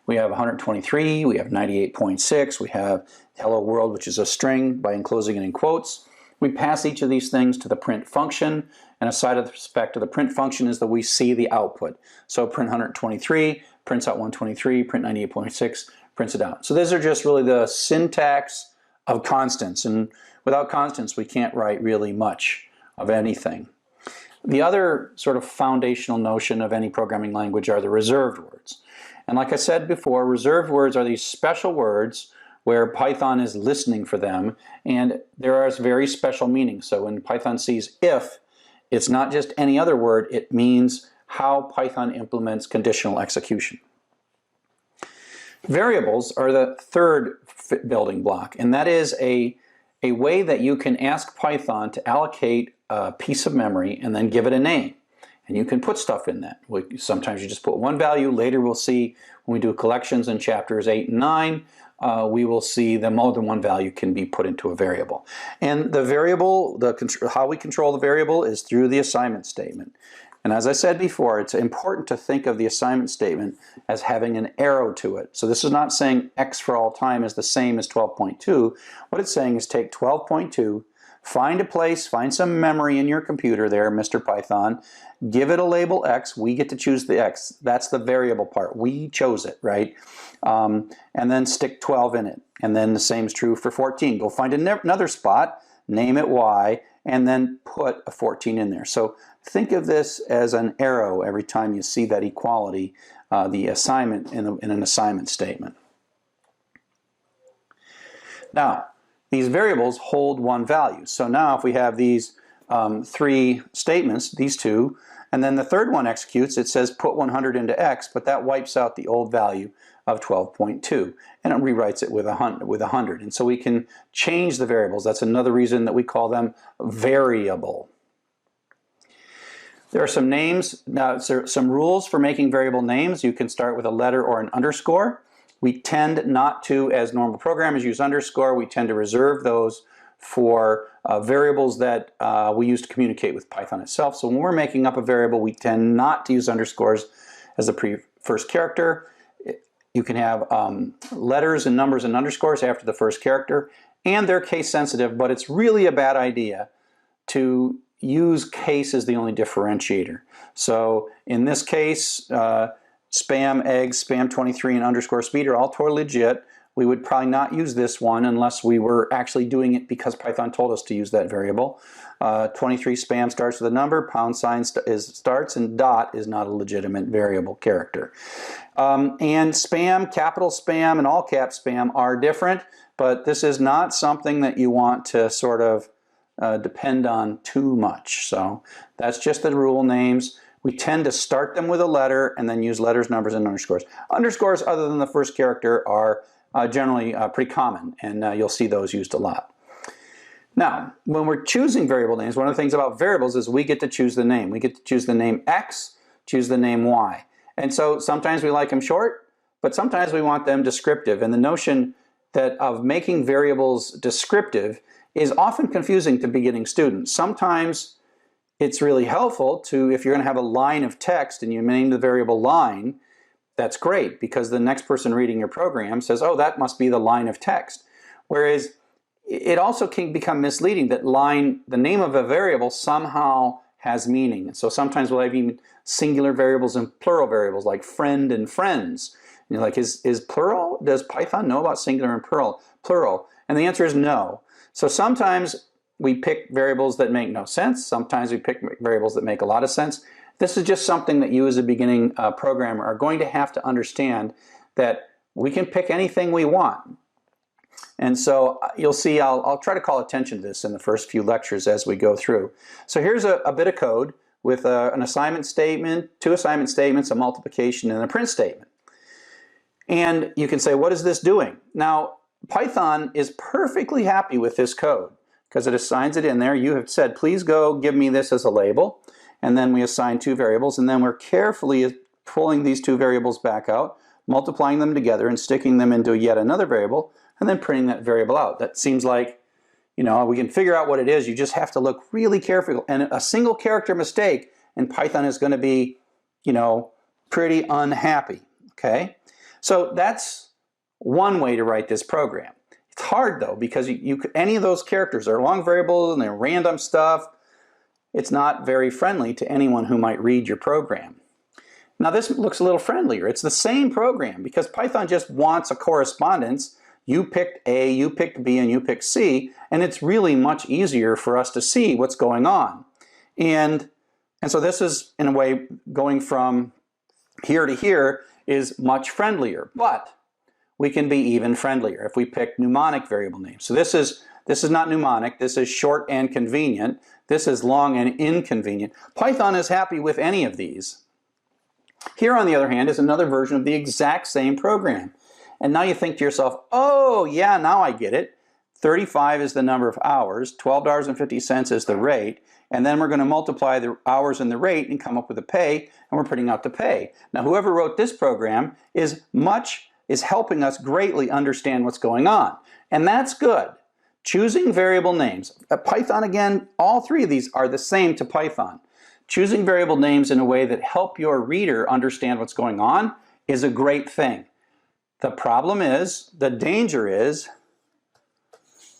we have 123, we have 98.6, we have hello world, which is a string by enclosing it in quotes. We pass each of these things to the print function, and a side effect of the print function is that we see the output. So print 123, prints out 123, print 98.6, prints it out. So these are just really the syntax of constants, and without constants we can't write really much of anything. The other sort of foundational notion of any programming language are the reserved words. And like I said before, reserved words are these special words where Python is listening for them, and there are very special meanings. So when Python sees if, it's not just any other word, it means how Python implements conditional execution. Variables are the third building block, and that is a way that you can ask Python to allocate a piece of memory and then give it a name. And you can put stuff in that. Sometimes you just put one value. Later we'll see when we do collections in chapters 8 and 9, we will see that more than one value can be put into a variable. And the variable, how we control the variable is through the assignment statement. And as I said before, it's important to think of the assignment statement as having an arrow to it. So this is not saying x for all time is the same as 12.2. What it's saying is take 12.2, find a place, find some memory in your computer there, Mr. Python, give it a label x, we get to choose the x. That's the variable part. We chose it, right? And then stick 12 in it. And then the same is true for 14. Go find another spot, name it y, and then put a 14 in there. So think of this as an arrow every time you see that equality, the assignment in an assignment statement. Now, these variables hold one value. So now if we have these three statements, these two, and then the third one executes, it says put 100 into x, but that wipes out the old value of 12.2, and it rewrites it with 100. And so we can change the variables. That's another reason that we call them variable. There are some names, some rules for making variable names. You can start with a letter or an underscore. We tend not to, as normal programmers, use underscore. We tend to reserve those for variables that we use to communicate with Python itself. So when we're making up a variable, we tend not to use underscores as the first character. You can have letters and numbers and underscores after the first character, and they're case sensitive, but it's really a bad idea to use case as the only differentiator. So in this case, spam, eggs, spam23, and underscore speed are all totally legit. We would probably not use this one unless we were actually doing it because Python told us to use that variable. 23 spam starts with a number, pound sign starts, and dot is not a legitimate variable character. And spam, capital spam, and all cap spam are different, but this is not something that you want to sort of depend on too much. So that's just the rule names. We tend to start them with a letter and then use letters, numbers, and underscores. Underscores, other than the first character, are generally pretty common, and you'll see those used a lot. Now, when we're choosing variable names, one of the things about variables is we get to choose the name. We get to choose the name x, choose the name y. And so sometimes we like them short, but sometimes we want them descriptive. And the notion that of making variables descriptive is often confusing to beginning students. Sometimes it's really helpful to, if you're going to have a line of text and you name the variable line, that's great, because the next person reading your program says, oh, that must be the line of text. Whereas it also can become misleading that the name of a variable somehow has meaning. So sometimes we'll have even singular variables and plural variables, like friend and friends. And you're like, is plural? Does Python know about singular and plural? And the answer is no. So sometimes we pick variables that make no sense. Sometimes we pick variables that make a lot of sense. This is just something that you as a beginning programmer are going to have to understand, that we can pick anything we want. And so you'll see, I'll try to call attention to this in the first few lectures as we go through. So here's a bit of code with an assignment statement, 2 assignment statements, a multiplication, and a print statement. And you can say, what is this doing? Now, Python is perfectly happy with this code because it assigns it in there. You have said, please go give me this as a label. And then we assign 2 variables, and then we're carefully pulling these 2 variables back out, multiplying them together and sticking them into yet another variable, and then printing that variable out. That seems like, you know, we can figure out what it is. You just have to look really carefully. And a single character mistake, and Python is going to be, you know, pretty unhappy. Okay? So that's one way to write this program. It's hard though, because any of those characters are long variables and they're random stuff. It's not very friendly to anyone who might read your program. Now this looks a little friendlier. It's the same program, because Python just wants a correspondence. You picked A, you picked B, and you picked C, and it's really much easier for us to see what's going on. And so this is, in a way, going from here to here is much friendlier, but we can be even friendlier if we pick mnemonic variable names. So this is not mnemonic, this is short and convenient. This is long and inconvenient. Python is happy with any of these. Here, on the other hand, is another version of the exact same program. And now you think to yourself, oh yeah, now I get it. 35 is the number of hours, $12.50 is the rate, and then we're going to multiply the hours and the rate and come up with the pay, and we're printing out the pay. Now whoever wrote this program is helping us greatly understand what's going on. And that's good. Choosing variable names. Python, again, all 3 of these are the same to Python. Choosing variable names in a way that help your reader understand what's going on is a great thing. The problem is, the danger is,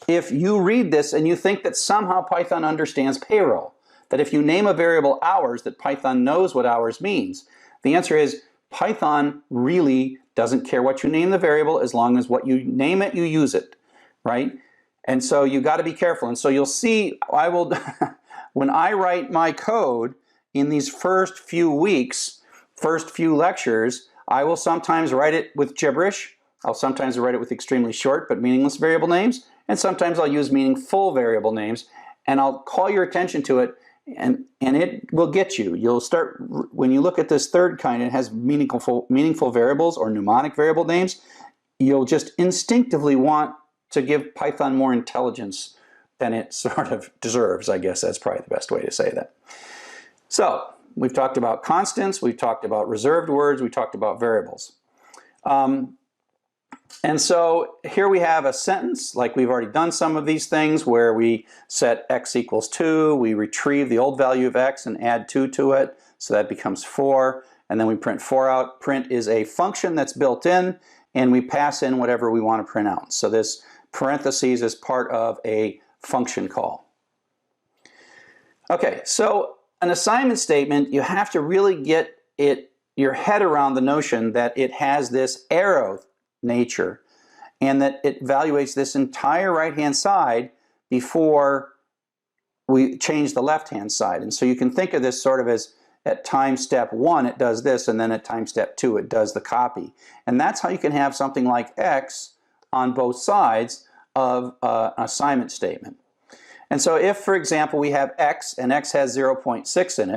if you read this and you think that somehow Python understands payroll, that if you name a variable hours, that Python knows what hours means. The answer is, Python really doesn't care what you name the variable, as long as what you name it, you use it, right? And so you got to be careful. And so you'll see, I will, when I write my code in these first few weeks, first few lectures, I will sometimes write it with gibberish. I'll sometimes write it with extremely short but meaningless variable names. And sometimes I'll use meaningful variable names. And I'll call your attention to it, and it will get you. You'll start, when you look at this third kind, it has meaningful variables or mnemonic variable names. You'll just instinctively want to give Python more intelligence than it sort of deserves. I guess that's probably the best way to say that. So we've talked about constants, we've talked about reserved words, we talked about variables. And so here we have a sentence, like we've already done some of these things, where we set x equals 2, we retrieve the old value of x and add 2 to it, so that becomes 4, and then we print 4 out. Print is a function that's built in, and we pass in whatever we want to print out. So this parentheses is part of a function call. Okay, so an assignment statement, you have to really get your head around the notion that it has this arrow nature, and that it evaluates this entire right-hand side before we change the left-hand side. And so you can think of this sort of as, at time step 1 it does this, and then at time step 2 it does the copy. And that's how you can have something like x on both sides of an assignment statement. And so if, for example, we have x and x has 0.6 in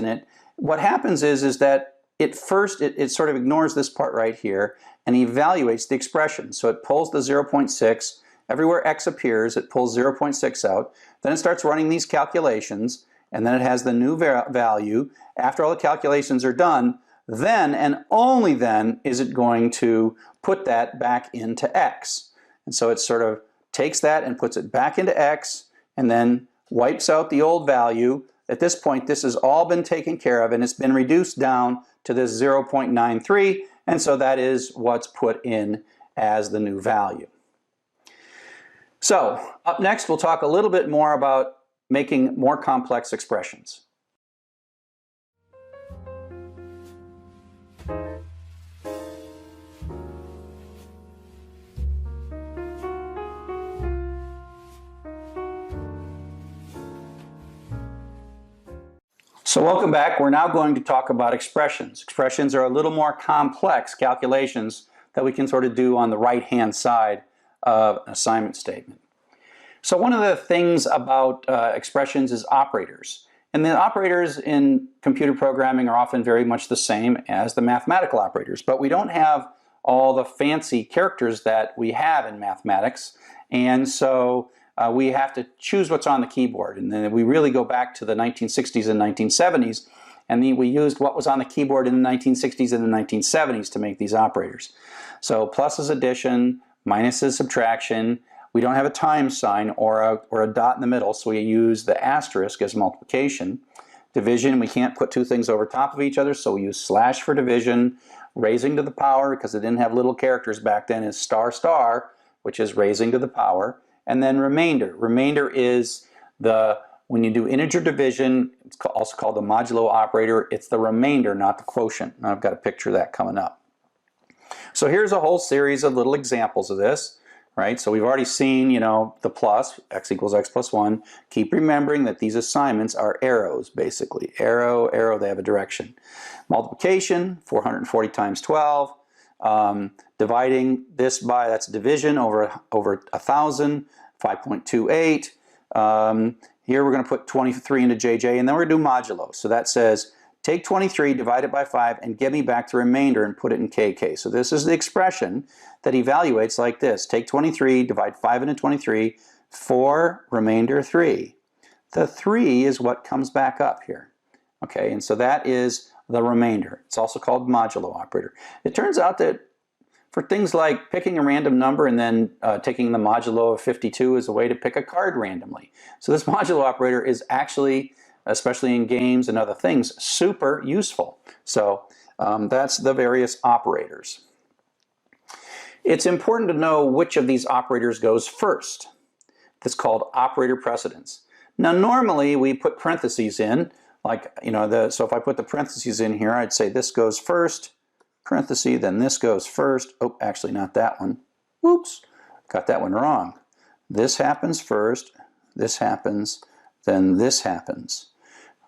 it, what happens is that it sort of ignores this part right here and evaluates the expression. So it pulls the 0.6, everywhere x appears, it pulls 0.6 out, then it starts running these calculations, and then it has the new value. After all the calculations are done, then and only then is it going to put that back into x. And so it sort of takes that and puts it back into x, and then wipes out the old value, at this point, this has all been taken care of, and it's been reduced down to this 0.93, and so that is what's put in as the new value. So up next, we'll talk a little bit more about making more complex expressions. So welcome back. We're now going to talk about expressions. Expressions are a little more complex calculations that we can sort of do on the right-hand side of an assignment statement. So one of the things about expressions is operators. And the operators in computer programming are often very much the same as the mathematical operators, but we don't have all the fancy characters that we have in mathematics, and so we have to choose what's on the keyboard. And then we really go back to the 1960s and 1970s, and we used what was on the keyboard in the 1960s and the 1970s to make these operators. So plus is addition, minus is subtraction. We don't have a times sign or a dot in the middle, so we use the asterisk as multiplication. Division, we can't put two things over top of each other, so we use slash for division. Raising to the power, because it didn't have little characters back then, is star star, which is raising to the power. And then remainder. Remainder is when you do integer division, it's also called the modulo operator, it's the remainder, not the quotient. And I've got a picture of that coming up. So here's a whole series of little examples of this, right? So we've already seen, the plus, x equals x plus 1. Keep remembering that these assignments are arrows, basically. Arrow, arrow, they have a direction. Multiplication, 440 times 12. Dividing this by, that's division over 1,000, 5.28. Here we're going to put 23 into JJ, and then we're going to do modulo. So that says, take 23, divide it by 5, and give me back the remainder and put it in KK. So this is the expression that evaluates like this. Take 23, divide 5 into 23, 4, remainder 3. The 3 is what comes back up here. Okay, and so that is the remainder. It's also called modulo operator. It turns out that for things like picking a random number and then taking the modulo of 52 as a way to pick a card randomly. So this modulo operator is actually, especially in games and other things, super useful. So that's the various operators. It's important to know which of these operators goes first. That's called operator precedence. Now normally we put parentheses in, like, so if I put the parentheses in here, I'd say this goes first, parenthesis, then this goes first. Oh, actually not that one. Oops, got that one wrong. This happens first, this happens, then this happens.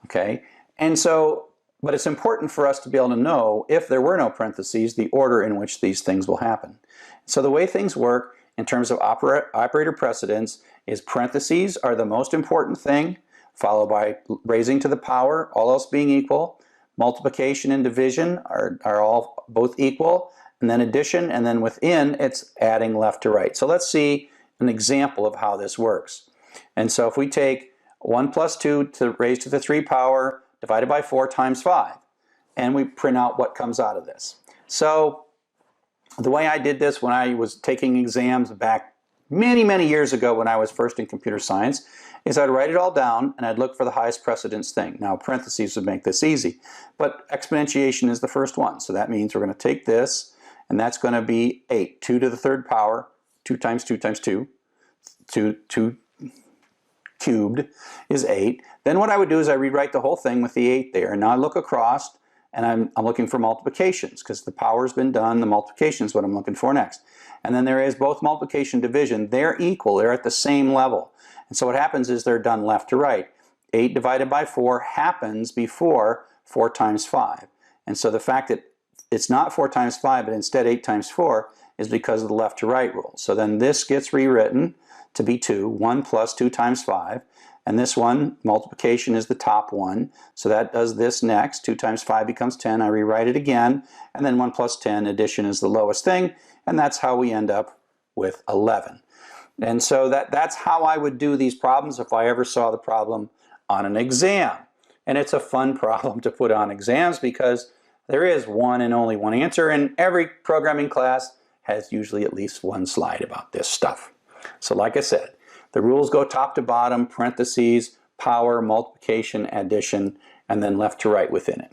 Okay, and so, but it's important for us to be able to know, if there were no parentheses, the order in which these things will happen. So the way things work in terms of operator precedence is parentheses are the most important thing, followed by raising to the power, all else being equal. Multiplication and division are all both equal, and then addition, and then within it's adding left to right. So let's see an example of how this works. And so if we take 1 plus 2 to raise to the 3 power divided by 4 times 5, and we print out what comes out of this. So the way I did this when I was taking exams back many years ago when I was first in computer science is I'd write it all down and I'd look for the highest precedence thing. Now parentheses would make this easy, but exponentiation is the first one. So that means we're going to take this, and that's going to be 8. 2 to the 3rd power, 2 times 2 times 2. 2 cubed is 8. Then what I would do is I rewrite the whole thing with the 8 there. And now I look across and I'm looking for multiplications because the power's been done. The multiplication is what I'm looking for next. And then there is both multiplication and division. They're equal. They're at the same level. And so what happens is they're done left to right. 8 divided by 4 happens before 4 times 5. And so the fact that it's not 4 times 5, but instead 8 times 4 is because of the left to right rule. So then this gets rewritten to be 2. 1 plus 2 times 5. And this one, multiplication, is the top one. So that does this next. 2 times 5 becomes 10. I rewrite it again. And then 1 plus 10, addition, is the lowest thing. And that's how we end up with 11. And so that's how I would do these problems if I ever saw the problem on an exam. And it's a fun problem to put on exams because there is one and only one answer, and every programming class has usually at least one slide about this stuff. So like I said, the rules go top to bottom, parentheses, power, multiplication, addition, and then left to right within it.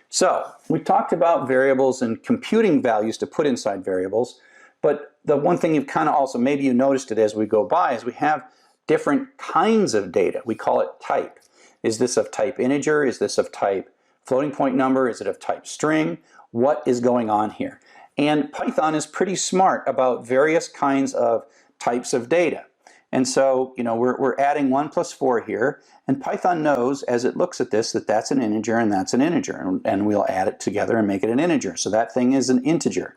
So we talked about variables and computing values to put inside variables, but the one thing you've kind of also, maybe you noticed it as we go by, is we have different kinds of data. We call it type. Is this of type integer? Is this of type floating point number? Is it of type string? What is going on here? And Python is pretty smart about various kinds of types of data. And so, you know, we're adding 1 plus 4 here, and Python knows as it looks at this that that's an integer and that's an integer, and we'll add it together and make it an integer. So that thing is an integer.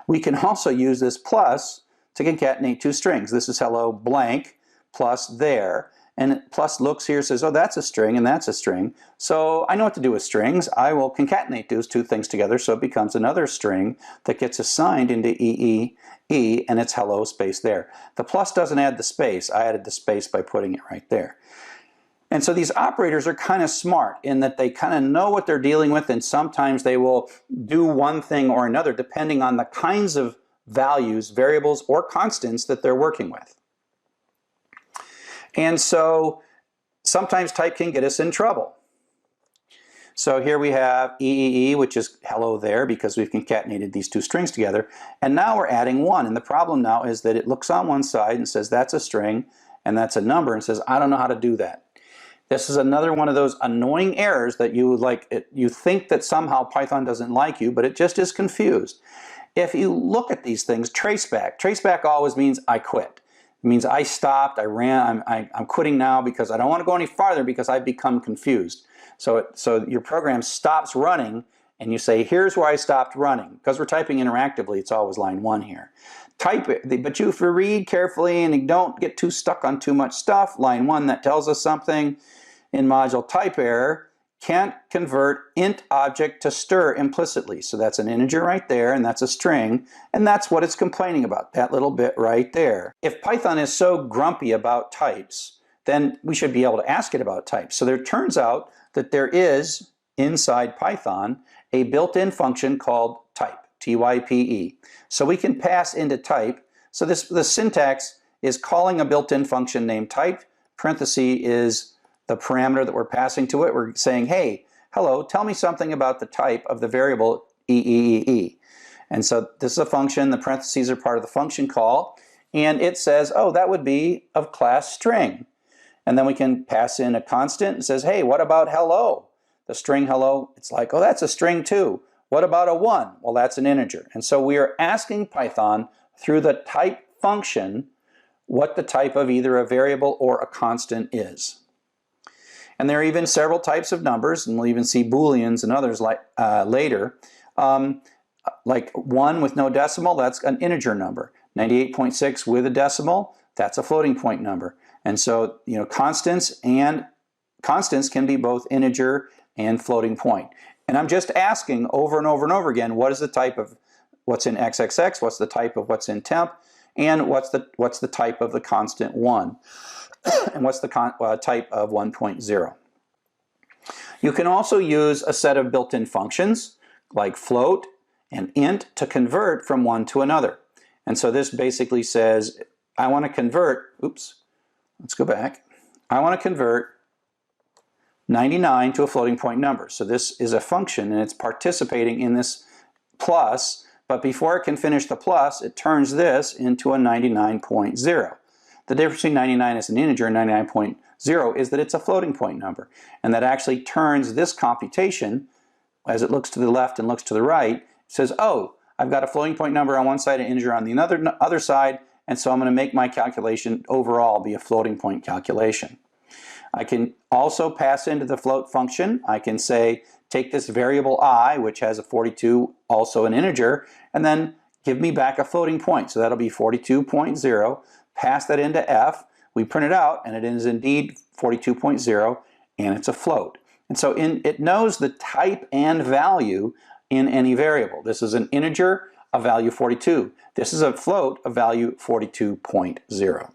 We can also use this plus to concatenate two strings. This is hello blank plus there, and plus looks here, says, oh, that's a string and that's a string. So I know what to do with strings. I will concatenate those two things together so it becomes another string that gets assigned into EE, and it's hello space there. The plus doesn't add the space. I added the space by putting it right there. And so these operators are kind of smart in that they kind of know what they're dealing with, and sometimes they will do one thing or another depending on the kinds of values, variables, or constants that they're working with. And so sometimes type can get us in trouble. So here we have EEE, which is hello there because we've concatenated these two strings together. And now we're adding 1. And the problem now is that it looks on one side and says that's a string and that's a number and says, I don't know how to do that. This is another one of those annoying errors that you think that somehow Python doesn't like you, but it just is confused. If you look at these things, traceback always means I quit. It means I stopped, I ran, I'm quitting now because I don't want to go any farther because I've become confused. So your program stops running and you say, here's where I stopped running. Because we're typing interactively, it's always line 1 here. Type it, but if you read carefully and you don't get too stuck on too much stuff, line 1 that tells us something in module type error, can't convert int object to str implicitly. So that's an integer right there, and that's a string, and that's what it's complaining about, that little bit right there. If Python is so grumpy about types, then we should be able to ask it about types. So there turns out that there is, inside Python, a built-in function called type, T-Y-P-E. So we can pass into type. So the syntax is calling a built-in function named type, parenthesis is the parameter that we're passing to it. We're saying, hey, hello, tell me something about the type of the variable EEEE. And so this is a function, the parentheses are part of the function call, and it says, oh, that would be of class string. And then we can pass in a constant and says, hey, what about hello? The string hello, it's like, oh, that's a string too. What about a 1? Well, that's an integer. And so we are asking Python through the type function what the type of either a variable or a constant is. And there are even several types of numbers, and we'll even see Booleans and others like later. Like 1 with no decimal, that's an integer number. 98.6 with a decimal, that's a floating point number. And so, you know, constants can be both integer and floating point. And I'm just asking over and over and over again, what is the type of what's in XXX, what's the type of what's in temp, and what's the type of the constant 1. And what's the type of 1.0. You can also use a set of built-in functions like float and int to convert from one to another. And so this basically says, I want to convert, oops, let's go back. I want to convert 99 to a floating point number. So this is a function and it's participating in this plus, but before it can finish the plus, it turns this into a 99.0. The difference between 99 as an integer and 99.0 is that it's a floating point number. And that actually turns this computation, as it looks to the left and looks to the right, it says, oh, I've got a floating point number on one side, an integer on the other side, and so I'm going to make my calculation overall be a floating point calculation. I can also pass into the float function. I can say, take this variable I, which has a 42, also an integer, and then give me back a floating point. So that'll be 42.0. Pass that into F, we print it out, and it is indeed 42.0, and it's a float. And so it knows the type and value in any variable. This is an integer, a value 42. This is a float, a value 42.0.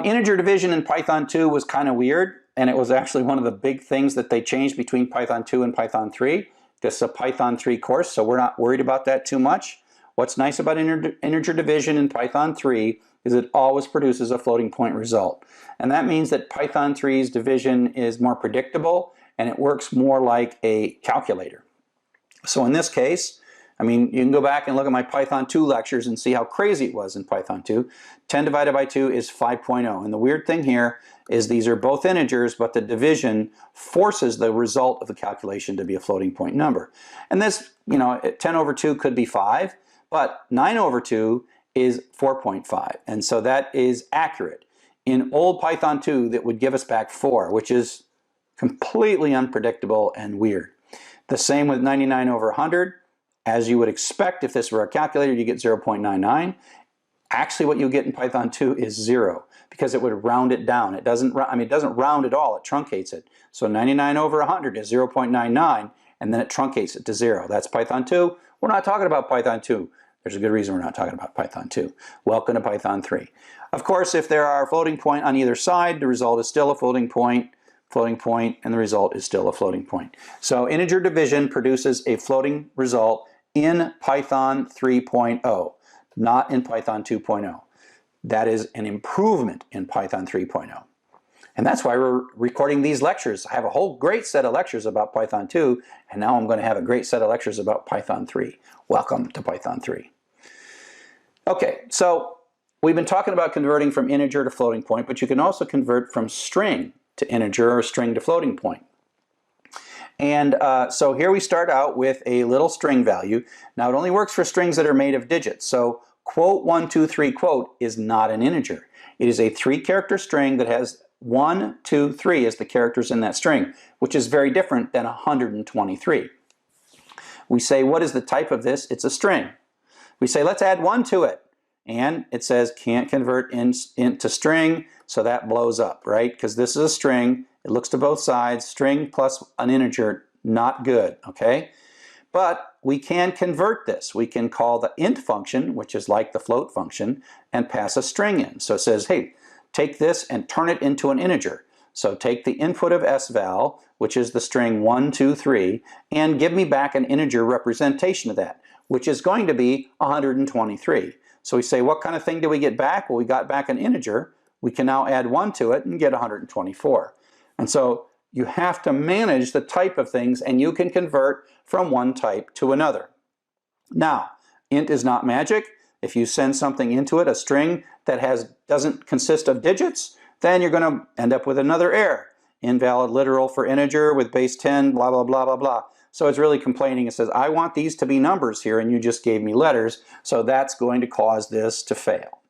Integer division in Python 2 was kind of weird, and it was actually one of the big things that they changed between Python 2 and Python 3. This is a Python 3 course, so we're not worried about that too much. What's nice about integer division in Python 3 is it always produces a floating point result. And that means that Python 3's division is more predictable and it works more like a calculator. So in this case, I mean, you can go back and look at my Python 2 lectures and see how crazy it was in Python 2. 10 divided by 2 is 5.0. And the weird thing here is these are both integers, but the division forces the result of the calculation to be a floating point number. And this, 10 over 2 could be 5, but 9 over 2 is 4.5. And so that is accurate. In old Python 2, that would give us back 4, which is completely unpredictable and weird. The same with 99 over 100. As you would expect, if this were a calculator, you get 0.99. Actually, what you get in Python 2 is 0 because it would round it down. It doesn't round at all. It truncates it. So 99 over 100 is 0.99, and then it truncates it to 0. That's Python 2. We're not talking about Python 2. There's a good reason we're not talking about Python 2. Welcome to Python 3. Of course, if there are a floating point on either side, the result is still a floating point, and the result is still a floating point. So integer division produces a floating result in Python 3.0, not in Python 2.0. That is an improvement in Python 3.0. And that's why we're recording these lectures. I have a whole great set of lectures about Python 2, and now I'm going to have a great set of lectures about Python 3. Welcome to Python 3. Okay, so we've been talking about converting from integer to floating point, but you can also convert from string to integer or string to floating point. And so here we start out with a little string value. Now it only works for strings that are made of digits. So quote 1, 2, 3 quote is not an integer. It is a 3-character string that has 1, 2, 3 as the characters in that string, which is very different than 123. We say, what is the type of this? It's a string. We say, let's add 1 to it. And it says can't convert into string, so that blows up, right? Because this is a string. It looks to both sides. String plus an integer, not good, okay? But we can convert this. We can call the int function, which is like the float function, and pass a string in. So it says, hey, take this and turn it into an integer. So take the input of sval, which is the string 1, 2, 3, and give me back an integer representation of that, which is going to be 123. So we say, what kind of thing do we get back? Well, we got back an integer. We can now add 1 to it and get 124. And so you have to manage the type of things, and you can convert from one type to another. Now, int is not magic. If you send something into it, a string that doesn't consist of digits, then you're going to end up with another error. Invalid literal for integer with base 10, blah, blah, blah, blah, blah. So it's really complaining. It says, I want these to be numbers here, and you just gave me letters, so that's going to cause this to fail.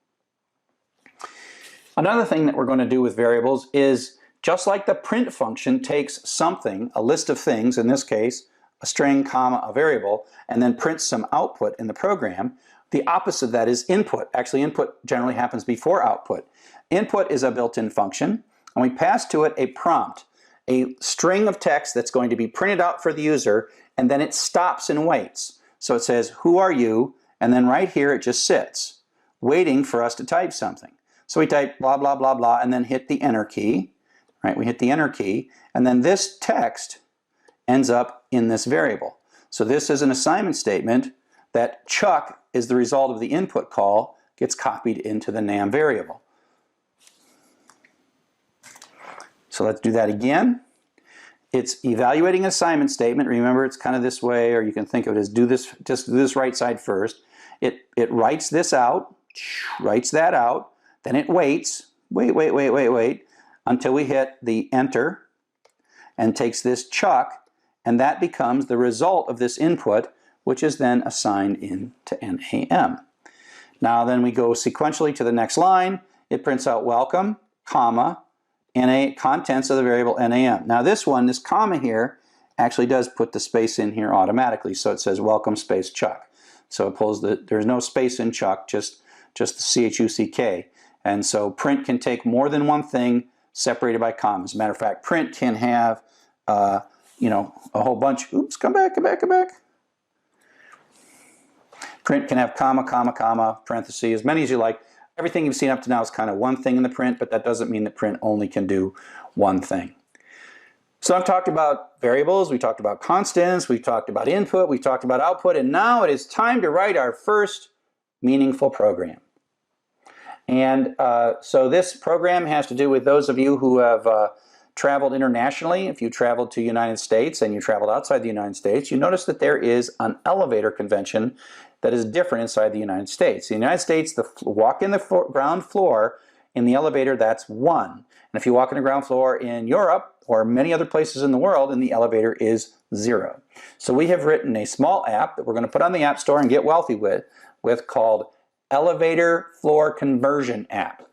Another thing that we're going to do with variables is, just like the print function takes something, a list of things, in this case, a string, comma, a variable, and then prints some output in the program, the opposite of that is input. Actually, input generally happens before output. Input is a built-in function, and we pass to it a prompt, a string of text that's going to be printed out for the user, and then it stops and waits. So it says, who are you? And then right here it just sits, waiting for us to type something. So we type blah, blah, blah, blah, and then hit the enter key. Right? We hit the enter key, and then this text ends up in this variable. So this is an assignment statement that Chuck is the result of the input call, gets copied into the NAM variable. So let's do that again. It's evaluating an assignment statement. Remember, it's kind of this way, or you can think of it as just do this right side first. It writes this out, writes that out, then it waits, wait, until we hit the enter, and takes this Chuck, and that becomes the result of this input, which is then assigned into NAM. Now then we go sequentially to the next line. It prints out welcome, comma, contents of the variable NAM. Now this comma here, actually does put the space in here automatically. So it says welcome space Chuck. So it pulls there's no space in Chuck, just the CHUCK. And so print can take more than one thing separated by commas. As a matter of fact, print can have, a whole bunch. Oops, come back. Print can have comma, comma, comma, parentheses, as many as you like. Everything you've seen up to now is kind of one thing in the print, but that doesn't mean that print only can do one thing. So I've talked about variables, we talked about constants, we've talked about input, we've talked about output, and now it is time to write our first meaningful program. And so this program has to do with those of you who have traveled internationally. If you traveled to the United States and you traveled outside the United States, you notice that there is an elevator convention that is different inside the United States. In the United States, the walk in the ground floor in the elevator, that's 1. And if you walk in the ground floor in Europe or many other places in the world, in the elevator is 0. So we have written a small app that we're going to put on the App Store and get wealthy with called Elevator Floor Conversion App.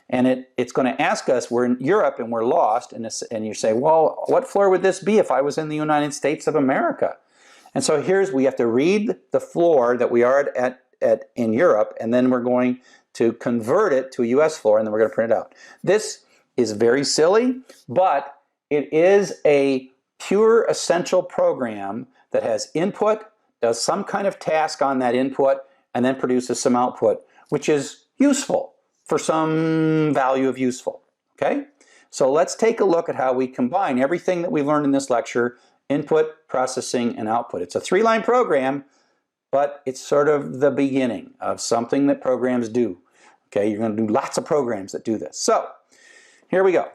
And it's going to ask us, we're in Europe and we're lost, and you say, well, what floor would this be if I was in the United States of America? And so we have to read the floor that we are at in Europe, and then we're going to convert it to a US floor, and then we're going to print it out. This is very silly, but it is a pure essential program that has input, does some kind of task on that input, and then produces some output, which is useful for some value of useful, okay? So let's take a look at how we combine everything that we've learned in this lecture, input, processing, and output. It's a 3-line program, but it's sort of the beginning of something that programs do. Okay, you're going to do lots of programs that do this. So here we go.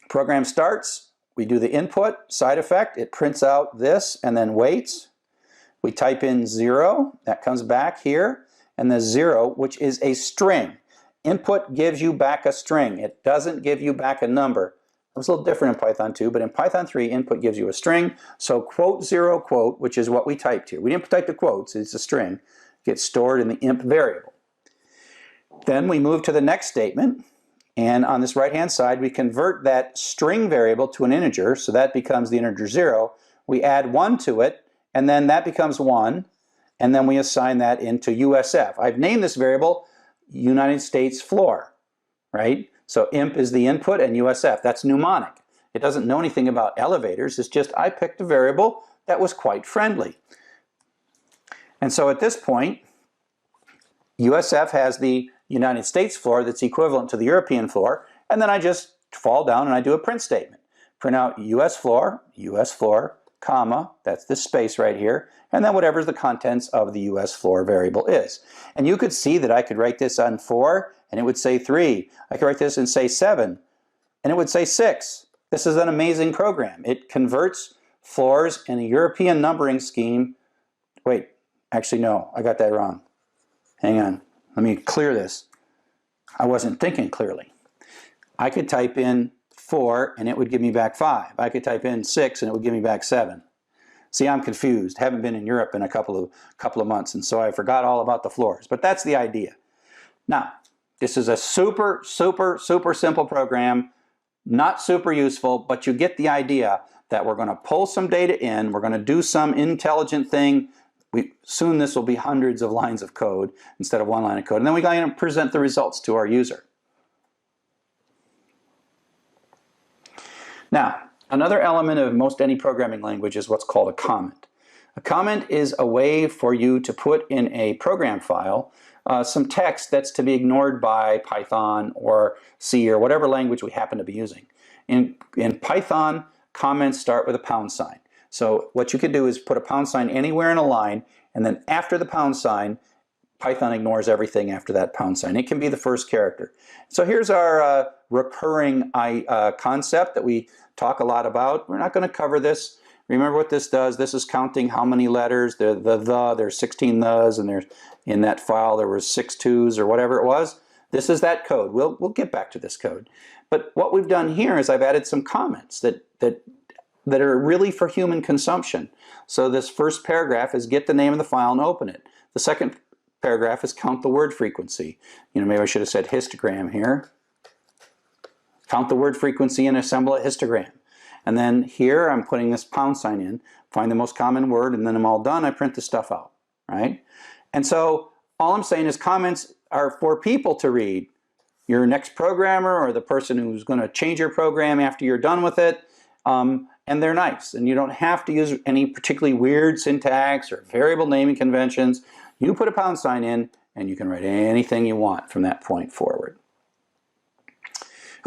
Program starts, we do the input, side effect, it prints out this and then waits. We type in 0, that comes back here, and the 0, which is a string. Input gives you back a string. It doesn't give you back a number. It was a little different in Python 2, but in Python 3, input gives you a string. So quote 0 quote, which is what we typed here. We didn't type the quotes, it's a string, gets stored in the imp variable. Then we move to the next statement, and on this right-hand side, we convert that string variable to an integer, so that becomes the integer 0. We add 1 to it, and then that becomes 1, and then we assign that into USF. I've named this variable United States floor, right? So imp is the input and USF, that's mnemonic. It doesn't know anything about elevators, it's just I picked a variable that was quite friendly. And so at this point, USF has the United States floor that's equivalent to the European floor, and then I just fall down and I do a print statement. Print out US floor, comma, that's this space right here, and then whatever the contents of the US floor variable is. And you could see that I could write this on 4, and it would say 3. I could write this and say 7, and it would say 6. This is an amazing program. It converts floors in a European numbering scheme. Wait, actually no, I got that wrong. Hang on, let me clear this. I wasn't thinking clearly. I could type in 4 and it would give me back 5. I could type in 6 and it would give me back 7. See, I'm confused. Haven't been in Europe in a couple of months, and so I forgot all about the floors. But that's the idea. Now, this is a super simple program, not super useful, but you get the idea that we're going to pull some data in, we're going to do some intelligent thing. Soon this will be hundreds of lines of code instead of 1 line of code, and then we're going to present the results to our user. Now, another element of most any programming language is what's called a comment. A comment is a way for you to put in a program file some text that's to be ignored by Python or C or whatever language we happen to be using. In Python, comments start with a pound sign. So what you could do is put a pound sign anywhere in a line, and then after the pound sign, Python ignores everything after that pound sign. It can be the first character. So here's our recurring concept that we talk a lot about. We're not going to cover this. Remember what this does. This is counting how many letters. There's 16 thes, and there's in that file there was 6 2s or whatever it was. This is that code. We'll get back to this code. But what we've done here is I've added some comments that are really for human consumption. So this first paragraph is get the name of the file and open it. The second paragraph is count the word frequency. You know, maybe I should have said histogram here. Count the word frequency and assemble a histogram. And then here I'm putting this pound sign in, find the most common word, and then I'm all done, I print the stuff out, right? And so all I'm saying is comments are for people to read. Your next programmer or the person who's going to change your program after you're done with it, and they're nice. And you don't have to use any particularly weird syntax or variable naming conventions. You put a pound sign in and you can write anything you want from that point forward.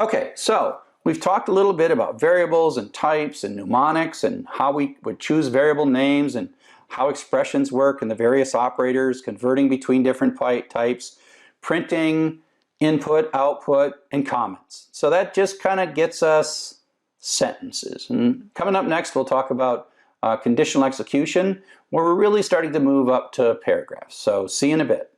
Okay, so We've talked a little bit about variables and types and mnemonics and how we would choose variable names and how expressions work and the various operators, converting between different types, printing, input, output, and comments. So that just kind of gets us sentences. And coming up next, we'll talk about conditional execution, where we're really starting to move up to paragraphs. So see you in a bit.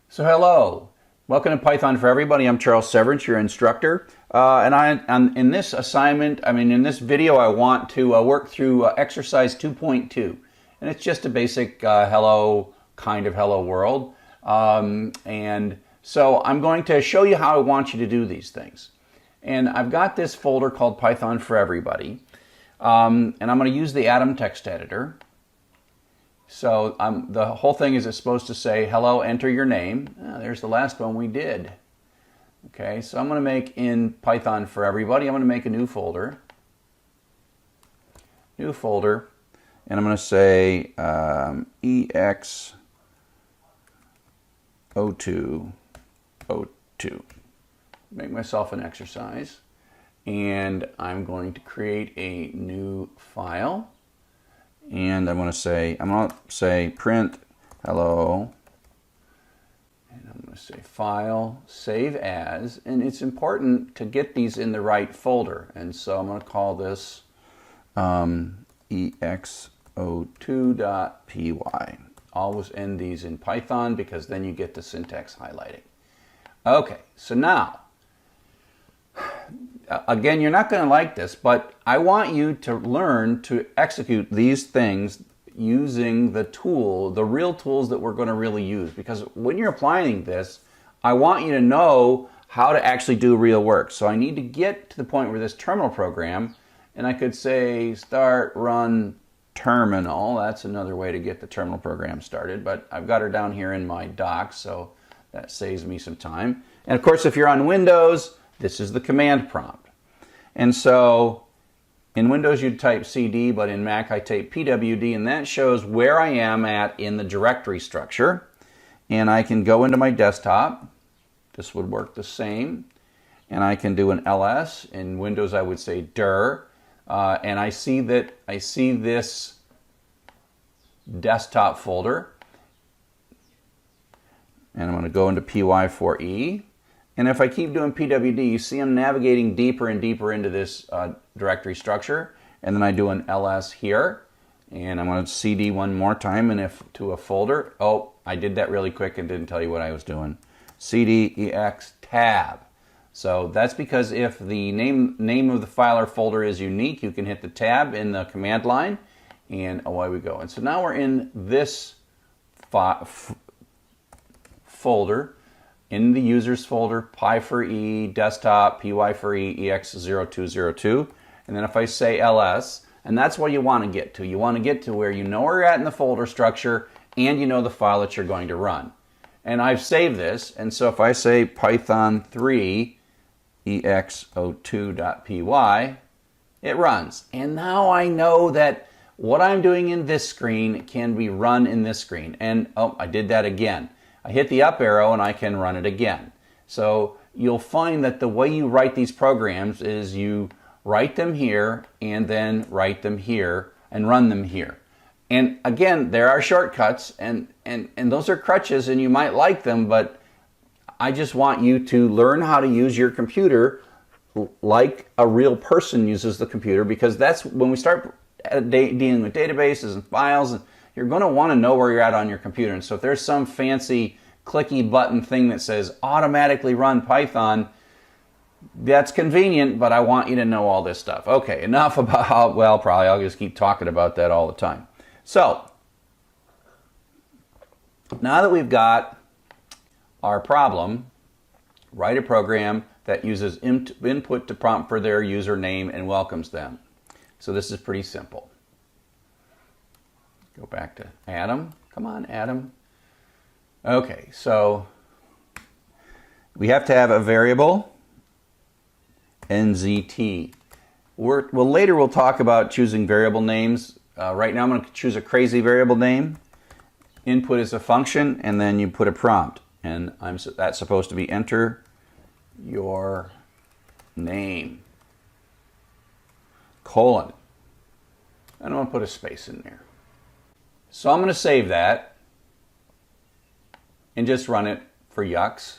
So hello, welcome to Python for Everybody. I'm Charles Severance, your instructor. And in this assignment, in this video, I want to work through exercise 2.2. And it's just a basic hello world. And so I'm going to show you how I want you to do these things. And I've got this folder called Python for Everybody. And I'm going to use the Atom text editor. So the whole thing is it's supposed to say, hello, enter your name. There's the last one we did. Okay, so I'm going to make in Python for Everybody, I'm going to make a new folder. And I'm going to say EX0202. Make myself an exercise. And I'm going to create a new file. And I'm going to say print hello, and I'm going to say file, save as, and it's important to get these in the right folder. And so I'm going to call this ex02.py. Always end these in Python because then you get the syntax highlighting. Okay, so now, again, you're not going to like this, but I want you to learn to execute these things using the real tools that we're going to really use. Because when you're applying this, I want you to know how to actually do real work. So I need to get to the point where this terminal program, and I could say start run terminal. That's another way to get the terminal program started, but I've got her down here in my docs, so that saves me some time. And of course, if you're on Windows, this is the command prompt. And so in Windows you'd type CD, but in Mac I type PWD, and that shows where I am at in the directory structure. And I can go into my desktop. This would work the same. And I can do an ls. In Windows I would say dir. And I see this desktop folder. And I'm going to go into py4e. And if I keep doing PWD, you see I'm navigating deeper and deeper into this directory structure. And then I do an ls here. And I'm going to cd one more time and to a folder. Oh, I did that really quick and didn't tell you what I was doing. cd ex tab. So that's because if the name of the file or folder is unique, you can hit the tab in the command line. And away we go. And so now we're in this folder. In the users folder, py4e, desktop, py4e, ex0202. And then if I say ls, and that's what you want to get to. You want to get to where you know where you're at in the folder structure and you know the file that you're going to run. And I've saved this, and so if I say python3 ex02.py, it runs. And now I know that what I'm doing in this screen can be run in this screen. And oh, I did that again. I hit the up arrow and I can run it again. So you'll find that the way you write these programs is you write them here and then write them here and run them here. And again, there are shortcuts and those are crutches and you might like them, but I just want you to learn how to use your computer like a real person uses the computer, because that's when we start dealing with databases and files, and you're going to want to know where you're at on your computer. And so if there's some fancy clicky button thing that says automatically run Python, that's convenient, but I want you to know all this stuff. Okay, enough about, well, probably I'll just keep talking about that all the time. So, now that we've got our problem, write a program that uses input to prompt for their username and welcomes them. So this is pretty simple. Go back to Atom. Come on, Atom. Okay, so we have to have a variable, NZT Later we'll talk about choosing variable names. Right now I'm going to choose a crazy variable name. Input is a function, and then you put a prompt. And that's supposed to be enter your name, colon. And I'm going to put a space in there. So I'm going to save that and just run it for yucks.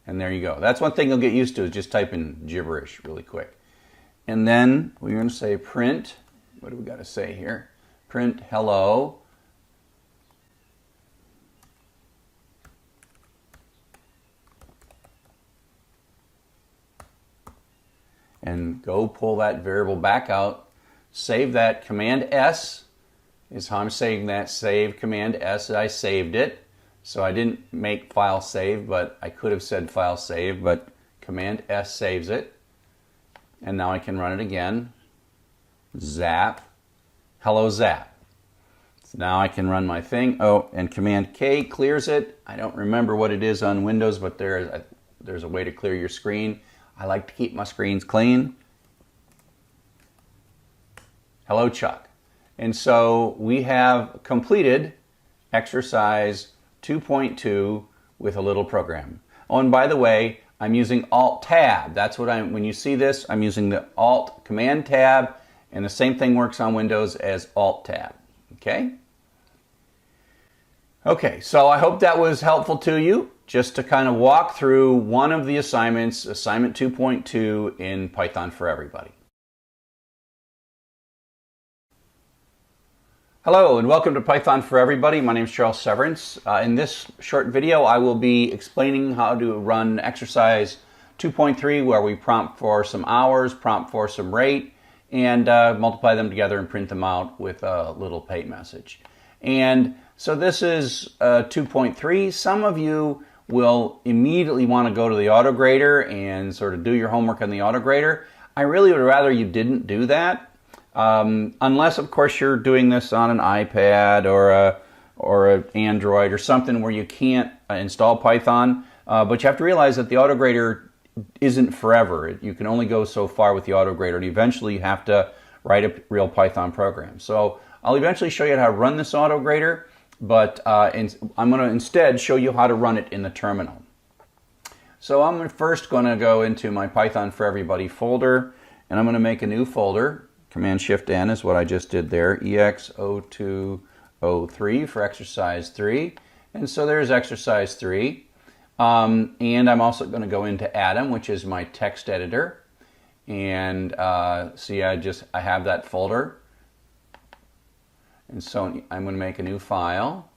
And there you go. That's one thing you'll get used to, is just typing gibberish really quick. And then we're going to say print, what do we got to say here? Print hello. And go pull that variable back out. Save that. Command S is how I'm saying that. Save, Command S. I saved it. So I didn't make file save, but I could have said file save, but Command S saves it. And now I can run it again. Zap. Hello Zap. So now I can run my thing. Oh, and Command K clears it. I don't remember what it is on Windows, but there's a way to clear your screen. I like to keep my screens clean. Hello Chuck. And so we have completed exercise 2.2 with a little program. Oh, and by the way, I'm using Alt-Tab. That's what when you see this, I'm using the Alt Command Tab, and the same thing works on Windows as Alt-Tab. Okay? Okay, so I hope that was helpful to you, just to kind of walk through one of the assignments, assignment 2.2 in Python for Everybody. Hello and welcome to Python for Everybody. My name is Charles Severance. In this short video, I will be explaining how to run exercise 2.3, where we prompt for some hours, prompt for some rate, and multiply them together and print them out with a little pay message. And so this is 2.3. Some of you will immediately want to go to the AutoGrader and sort of do your homework on the AutoGrader. I really would rather you didn't do that. Unless, of course, you're doing this on an iPad or an Android or something where you can't install Python. But you have to realize that the AutoGrader isn't forever. You can only go so far with the AutoGrader, and eventually you have to write a real Python program. So I'll eventually show you how to run this AutoGrader, but I'm going to instead show you how to run it in the terminal. So I'm first going to go into my Python for Everybody folder, and I'm going to make a new folder. Command-Shift-N is what I just did there, EX0203 for exercise 3. And so there's exercise 3. And I'm also going to go into Atom, which is my text editor. And see, I have that folder. And so I'm going to make a new file.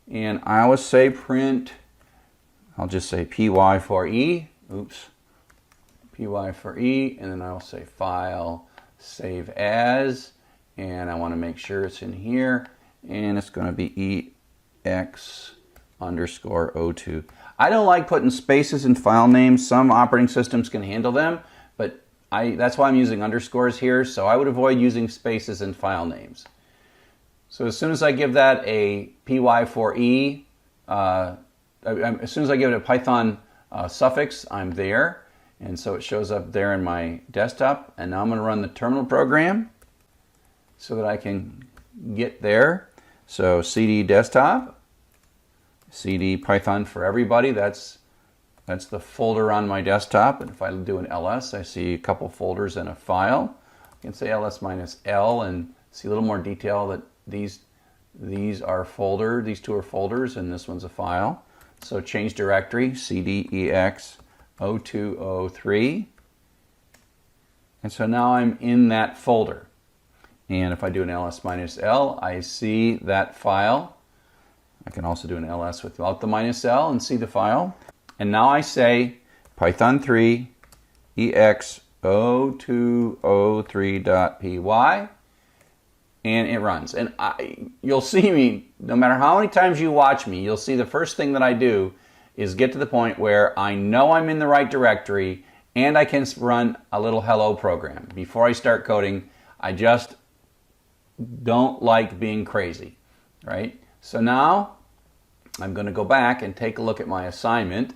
And I always say print, I'll just say PY for E. Oops. PY for E. And then I'll say file. Save as, and I want to make sure it's in here, and it's going to be EX_02. I don't like putting spaces in file names. Some operating systems can handle them, but that's why I'm using underscores here, so I would avoid using spaces in file names. So as soon as I give that a py4e, as soon as I give it a Python suffix, I'm there. And so it shows up there in my desktop. And now I'm going to run the terminal program so that I can get there. So cd desktop, cd Python for Everybody. That's the folder on my desktop. And if I do an ls, I see a couple folders and a file. I can say ls-l and see a little more detail that these are folder. These two are folders, and this one's a file. So change directory, cd EX0203, and so now I'm in that folder. And if I do an ls-l, I see that file. I can also do an ls without the -l and see the file. And now I say Python 3 EX0203.py, and it runs. And you'll see me, no matter how many times you watch me, you'll see the first thing that I do is get to the point where I know I'm in the right directory and I can run a little hello program. Before I start coding, I just don't like being crazy, right? So now I'm going to go back and take a look at my assignment,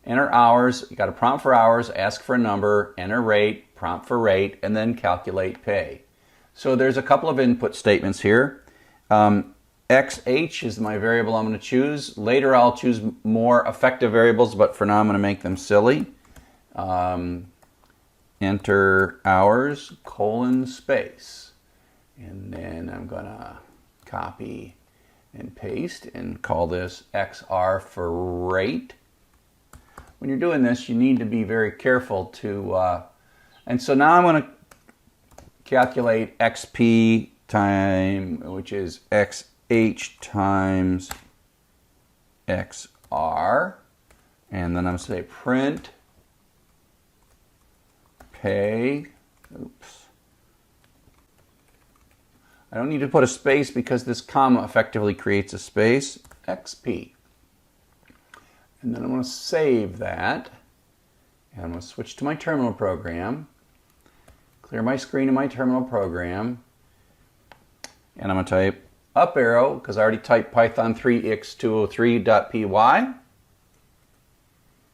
enter hours, you got a prompt for hours, ask for a number, enter rate, prompt for rate, and then calculate pay. So there's a couple of input statements here. XH is my variable I'm going to choose. Later I'll choose more effective variables, but for now I'm going to make them silly. Enter hours, colon, space. And then I'm going to copy and paste and call this XR for rate. When you're doing this, you need to be very careful to, and so now I'm going to calculate XP time, which is XH times XR. And then I'm going to say print pay. Oops. I don't need to put a space because this comma effectively creates a space. XP. And then I'm going to save that. And I'm going to switch to my terminal program. Clear my screen in my terminal program. And I'm going to type up arrow, because I already typed Python 3x203.py.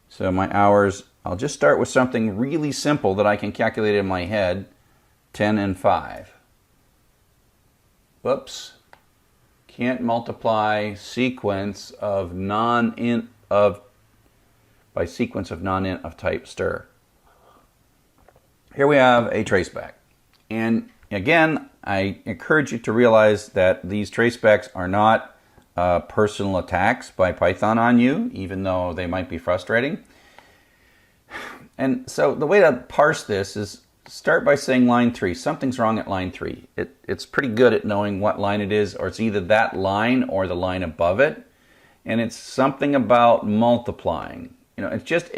So my hours, I'll just start with something really simple that I can calculate in my head. 10 and 5. Whoops. Can't multiply sequence of non-int of by sequence of non-int of type stir. Here we have a traceback. And again, I encourage you to realize that these tracebacks are not personal attacks by Python on you, even though they might be frustrating. And so the way to parse this is start by saying line 3. Something's wrong at line 3. It's pretty good at knowing what line it is, or it's either that line or the line above it. And it's something about multiplying. You know, it's just,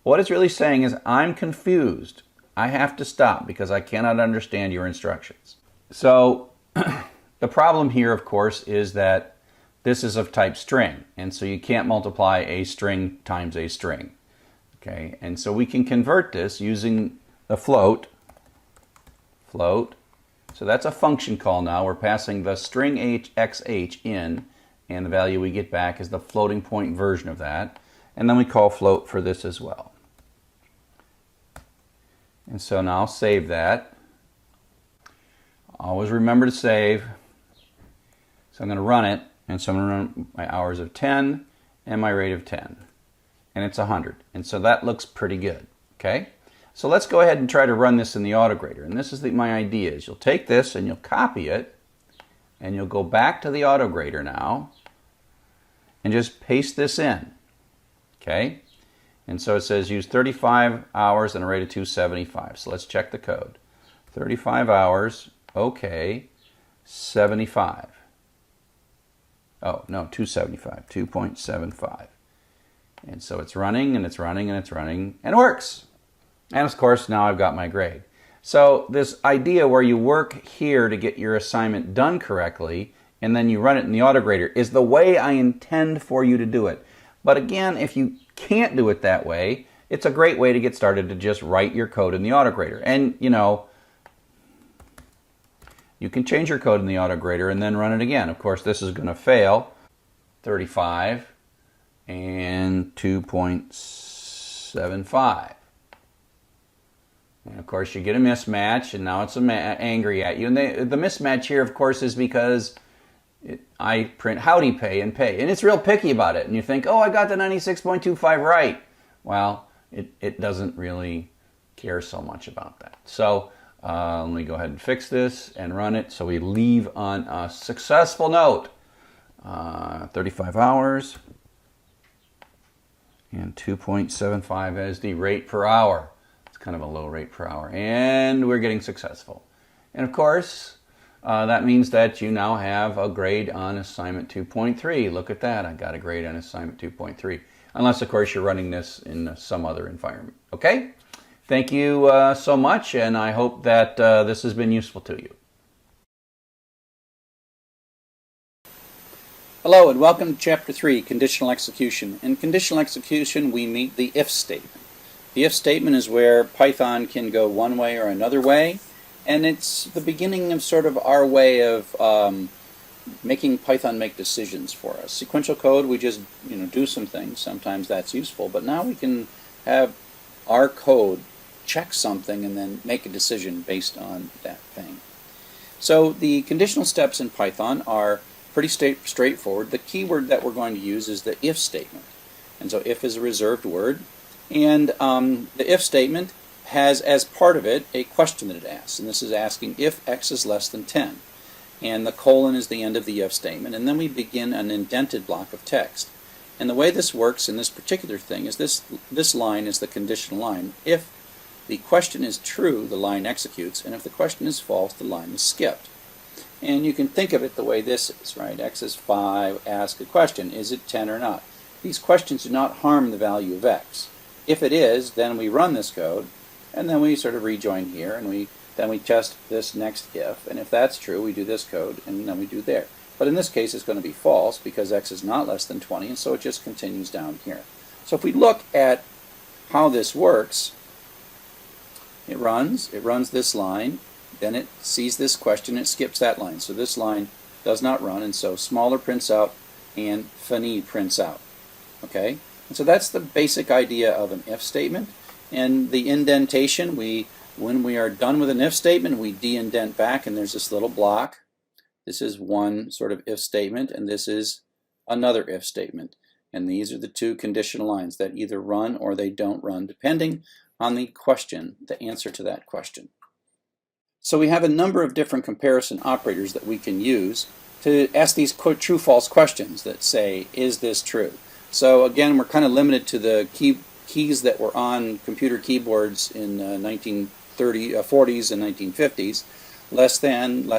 what it's really saying is, I'm confused. I have to stop because I cannot understand your instructions. So the problem here, of course, is that this is of type string. And so you can't multiply a string times a string. Okay, and so we can convert this using the float. So that's a function call now. We're passing the string xh in, and the value we get back is the floating point version of that. And then we call float for this as well. And so now I'll save that. Always remember to save. So I'm going to run it, and so I'm going to run my hours of 10 and my rate of 10. And it's 100. And so that looks pretty good. Okay? So let's go ahead and try to run this in the AutoGrader. And this is my idea is you'll take this and you'll copy it, and you'll go back to the AutoGrader now and just paste this in. Okay? And so it says use 35 hours and a rate of 275. So let's check the code. 35 hours, okay, 75. Oh, no, 275, 2.75. And so it's running, and it's running, and it's running, and it works. And of course, now I've got my grade. So this idea where you work here to get your assignment done correctly, and then you run it in the AutoGrader is the way I intend for you to do it. But again, if you can't do it that way, it's a great way to get started to just write your code in the AutoGrader. And, you know, you can change your code in the AutoGrader and then run it again. Of course, this is going to fail. 35 and 2.75. And of course, you get a mismatch, and now it's angry at you. And the mismatch here, of course, is because I print howdy pay and pay. And it's real picky about it. And you think, oh, I got the 96.25 right. Well, it doesn't really care so much about that. So let me go ahead and fix this and run it so we leave on a successful note. 35 hours and 2.75 as the rate per hour. It's kind of a low rate per hour. And we're getting successful. And of course, that means that you now have a grade on assignment 2.3. Look at that. I got a grade on assignment 2.3. Unless, of course, you're running this in some other environment. Okay? Thank you so much, and I hope that this has been useful to you. Hello, and welcome to Chapter 3, Conditional Execution. In conditional execution, we meet the if statement. The if statement is where Python can go one way or another way, and it's the beginning of sort of our way of making Python make decisions for us. Sequential code, we just do some things. Sometimes that's useful, but now we can have our code check something and then make a decision based on that thing. So the conditional steps in Python are pretty straightforward. The keyword that we're going to use is the if statement. And so if is a reserved word. And the if statement has as part of it a question that it asks. And this is asking if x is less than 10. And the colon is the end of the if statement. And then we begin an indented block of text. And the way this works in this particular thing is this line is the conditional line. If the question is true, the line executes, and if the question is false, the line is skipped. And you can think of it the way this is, right? X is 5, ask a question, is it 10 or not? These questions do not harm the value of x. If it is, then we run this code, and then we sort of rejoin here, and then we test this next if, and if that's true, we do this code, and then we do there. But in this case, it's going to be false because x is not less than 20, and so it just continues down here. So if we look at how this works, it runs this line, then it sees this question, it skips that line. So this line does not run, and so smaller prints out and fini prints out. Okay? And so that's the basic idea of an if statement. And the indentation, when we are done with an if statement, we de-indent back, and there's this little block. This is one sort of if statement, and this is another if statement. And these are the two conditional lines that either run or they don't run, depending on the question, the answer to that question. So we have a number of different comparison operators that we can use to ask these true-false questions that say, is this true? So again, we're kind of limited to the keys that were on computer keyboards in 1940s and 1950s, less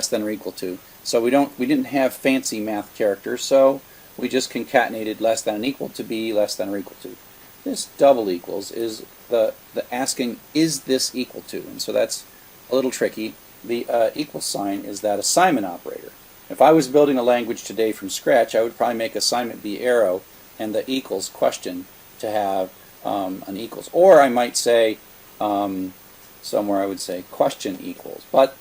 than or equal to. So we didn't have fancy math characters, so we just concatenated less than and equal to be less than or equal to. This double equals is the asking, is this equal to? And so that's a little tricky. The equal sign is that assignment operator. If I was building a language today from scratch, I would probably make assignment be arrow and the equals question to have an equals. Or I might say, somewhere I would say question equals. But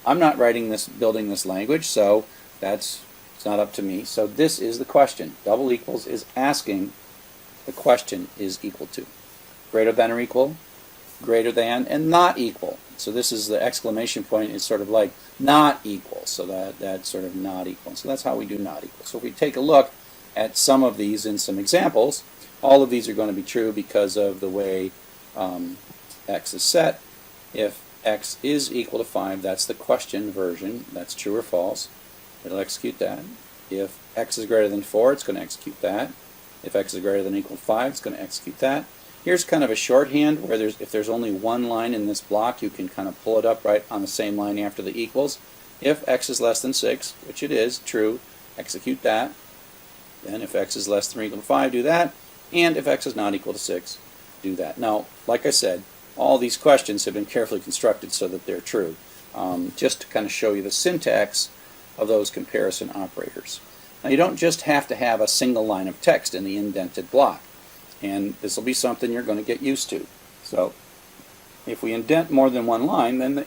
I'm not building this language, so it's not up to me. So this is the question. Double equals is asking the question is equal to. Greater than or equal, greater than, and not equal. So this is the exclamation point is sort of like not equal. So that's sort of not equal. So that's how we do not equal. So if we take a look at some of these in some examples, all of these are going to be true because of the way x is set. If x is equal to 5, that's the question version. That's true or false. It'll execute that. If x is greater than 4, it's going to execute that. If x is greater than or equal to 5, it's going to execute that. Here's kind of a shorthand where if there's only one line in this block, you can kind of pull it up right on the same line after the equals. If x is less than 6, which it is, true, execute that. Then if x is less than or equal to 5, do that. And if x is not equal to 6, do that. Now, like I said, all these questions have been carefully constructed so that they're true, just to kind of show you the syntax of those comparison operators. Now, you don't just have to have a single line of text in the indented block, and this will be something you're going to get used to. So if we indent more than one line, then the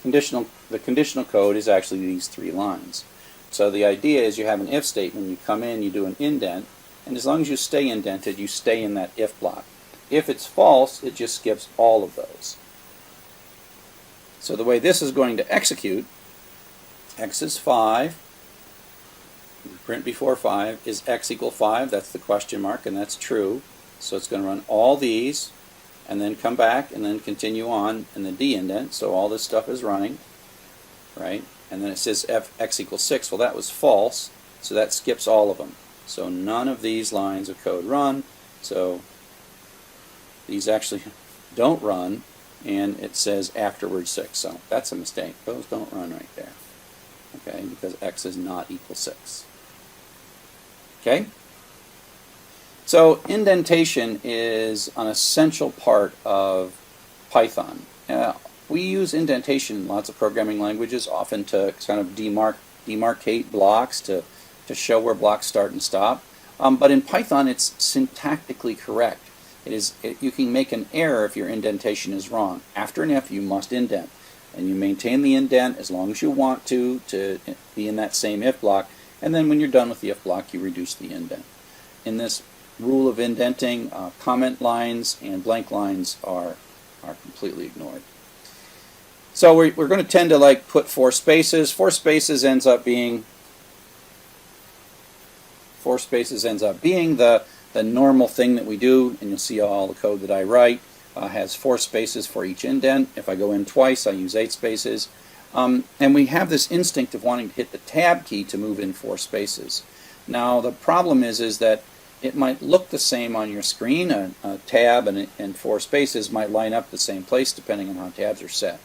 conditional code is actually these 3 lines. So the idea is you have an if statement, you come in, you do an indent, and as long as you stay indented, you stay in that if block. If it's false, it just skips all of those. So the way this is going to execute, x is 5, print before 5, is x equal 5, that's the question mark, and that's true. So it's going to run all these, and then come back, and then continue on in the de-indent, so all this stuff is running, right? And then it says x equals 6, well that was false, so that skips all of them. So none of these lines of code run, so these actually don't run, and it says afterwards 6, so that's a mistake. Those don't run right there, okay, because x is not equal 6. Okay? So indentation is an essential part of Python. We use indentation in lots of programming languages, often to kind of demarcate blocks, to show where blocks start and stop. But in Python, it's syntactically correct. You can make an error if your indentation is wrong. After an if, you must indent. and you maintain the indent as long as you want to be in that same if block, and then when you're done with the if block, you reduce the indent. In this rule of indenting, comment lines and blank lines are completely ignored. So we're going to tend to like put 4 spaces. 4 spaces ends up being the normal thing that we do, and you'll see all the code that I write has 4 spaces for each indent. If I go in twice, I use 8 spaces. And we have this instinct of wanting to hit the tab key to move in 4 spaces. Now the problem is that it might look the same on your screen. A tab and 4 spaces might line up the same place depending on how tabs are set.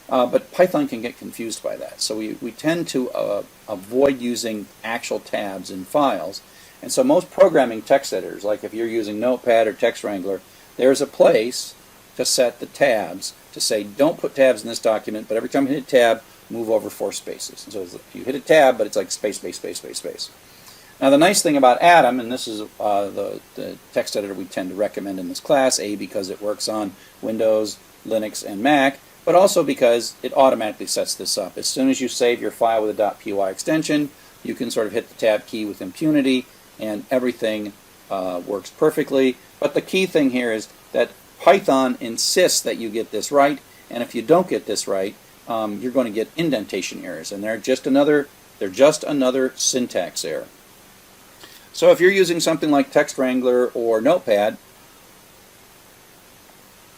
But Python can get confused by that. So we tend to avoid using actual tabs in files. And so most programming text editors, like if you're using Notepad or Text Wrangler, there's a place to set the tabs to say don't put tabs in this document, but every time you hit a tab, move over 4 spaces. And so you hit a tab, but it's like space, space, space, space, space. Now the nice thing about Atom, and this is the text editor we tend to recommend in this class, A, because it works on Windows, Linux, and Mac, but also because it automatically sets this up. As soon as you save your file with a .py extension, you can sort of hit the tab key with impunity, and everything works perfectly. But the key thing here is that Python insists that you get this right, and if you don't get this right, you're going to get indentation errors, and they're just another syntax error. So if you're using something like Text Wrangler or Notepad,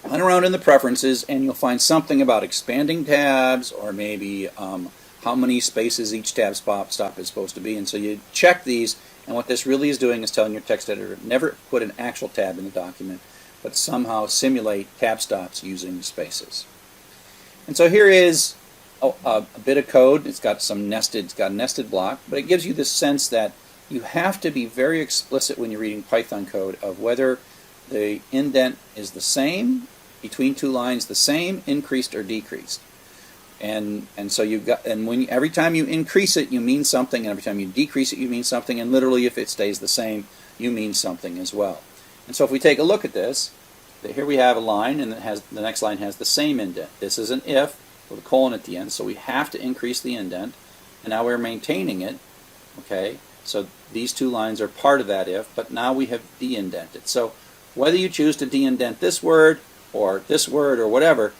hunt around in the preferences and you'll find something about expanding tabs, or maybe how many spaces each tab stop is supposed to be. And so you check these, and what this really is doing is telling your text editor never put an actual tab in the document, but somehow simulate tab stops using spaces. And so here is a bit of code. It's got a nested block, but it gives you this sense that you have to be very explicit when you're reading Python code of whether the indent is the same between 2 lines, the same, increased or decreased. And so every time you increase it, you mean something, and every time you decrease it, you mean something, and literally if it stays the same, you mean something as well. And so if we take a look at this, here we have a line, and the next line has the same indent. This is an if with a colon at the end, so we have to increase the indent, and now we're maintaining it. Okay, so these 2 lines are part of that if, but now we have de-indented. So whether you choose to de-indent this word or whatever,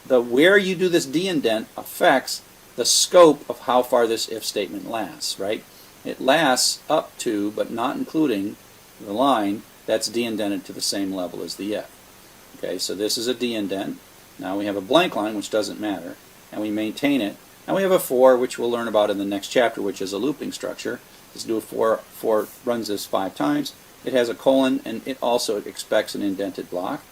where you do this de-indent affects the scope of how far this if statement lasts, right? It lasts up to, but not including, the line that's de-indented to the same level as the if. Okay, so this is a de-indent. Now we have a blank line, which doesn't matter, and we maintain it. Now we have a for, which we'll learn about in the next chapter, which is a looping structure. Let's do a for runs this 5 times. It has a colon, and it also expects an indented block.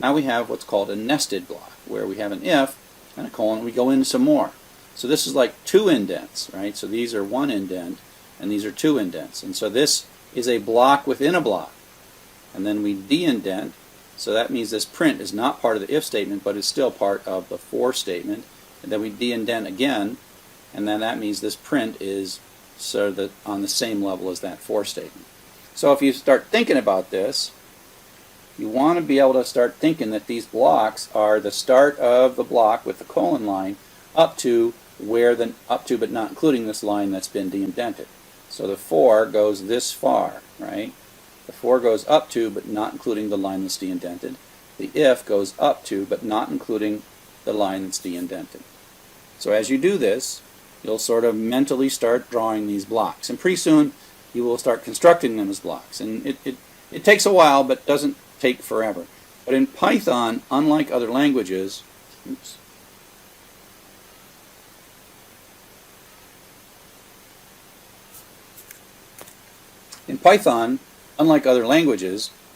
Now we have what's called a nested block, where we have an if and a colon, and we go into some more. So this is like 2 indents, right? So these are 1 indent, and these are 2 indents. And so this is a block within a block. And then we de-indent, so that means this print is not part of the if statement, but is still part of the for statement. And then we de-indent again, and then that means this print is sort of on the same level as that for statement. So if you start thinking about this, you want to be able to start thinking that these blocks are the start of the block with the colon line up to but not including this line that's been de-indented. So the for goes this far, right? The for goes up to but not including the line that's de-indented. The if goes up to but not including the line that's de-indented. So as you do this, you'll sort of mentally start drawing these blocks, and pretty soon you will start constructing them as blocks. And it takes a while, but doesn't take forever. But in Python, unlike other languages,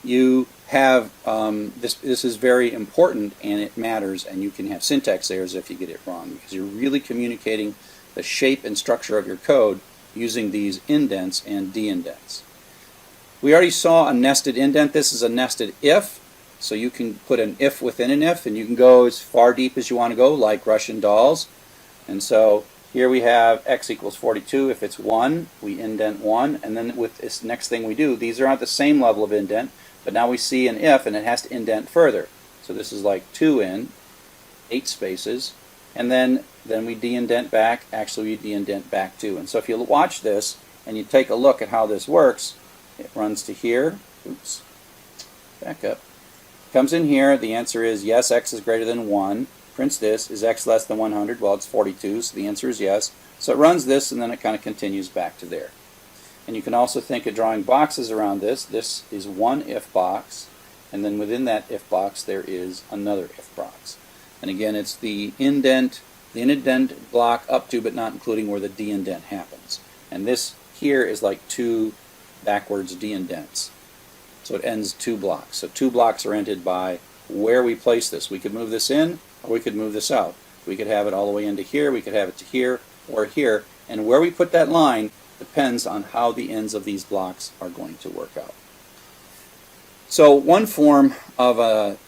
you have this is very important, and it matters, and you can have syntax errors if you get it wrong, because you're really communicating the shape and structure of your code using these indents and de-indents. We already saw a nested indent. This is a nested if, so you can put an if within an if, and you can go as far deep as you want to go, like Russian dolls. And so here we have x equals 42. If it's 1, we indent 1, and then with this next thing we do, these are at the same level of indent, but now we see an if, and it has to indent further. So this is like 2 in, 8 spaces, and then we de-indent back. Actually, we de-indent back too. And so if you watch this and you take a look at how this works, it runs to here. Oops. Back up. Comes in here. The answer is yes, x is greater than 1. Prints this. Is x less than 100? Well, it's 42, so the answer is yes. So it runs this, and then it kind of continues back to there. And you can also think of drawing boxes around this. This is one if box, and then within that if box there is another if box. And again, it's the indent block up to but not including where the de-indent happens. And this here is like two backwards de-indents. So it ends two blocks. So two blocks are ended by where we place this. We could move this in, or we could move this out. We could have it all the way into here, we could have it to here, or here. And where we put that line depends on how the ends of these blocks are going to work out. So one form of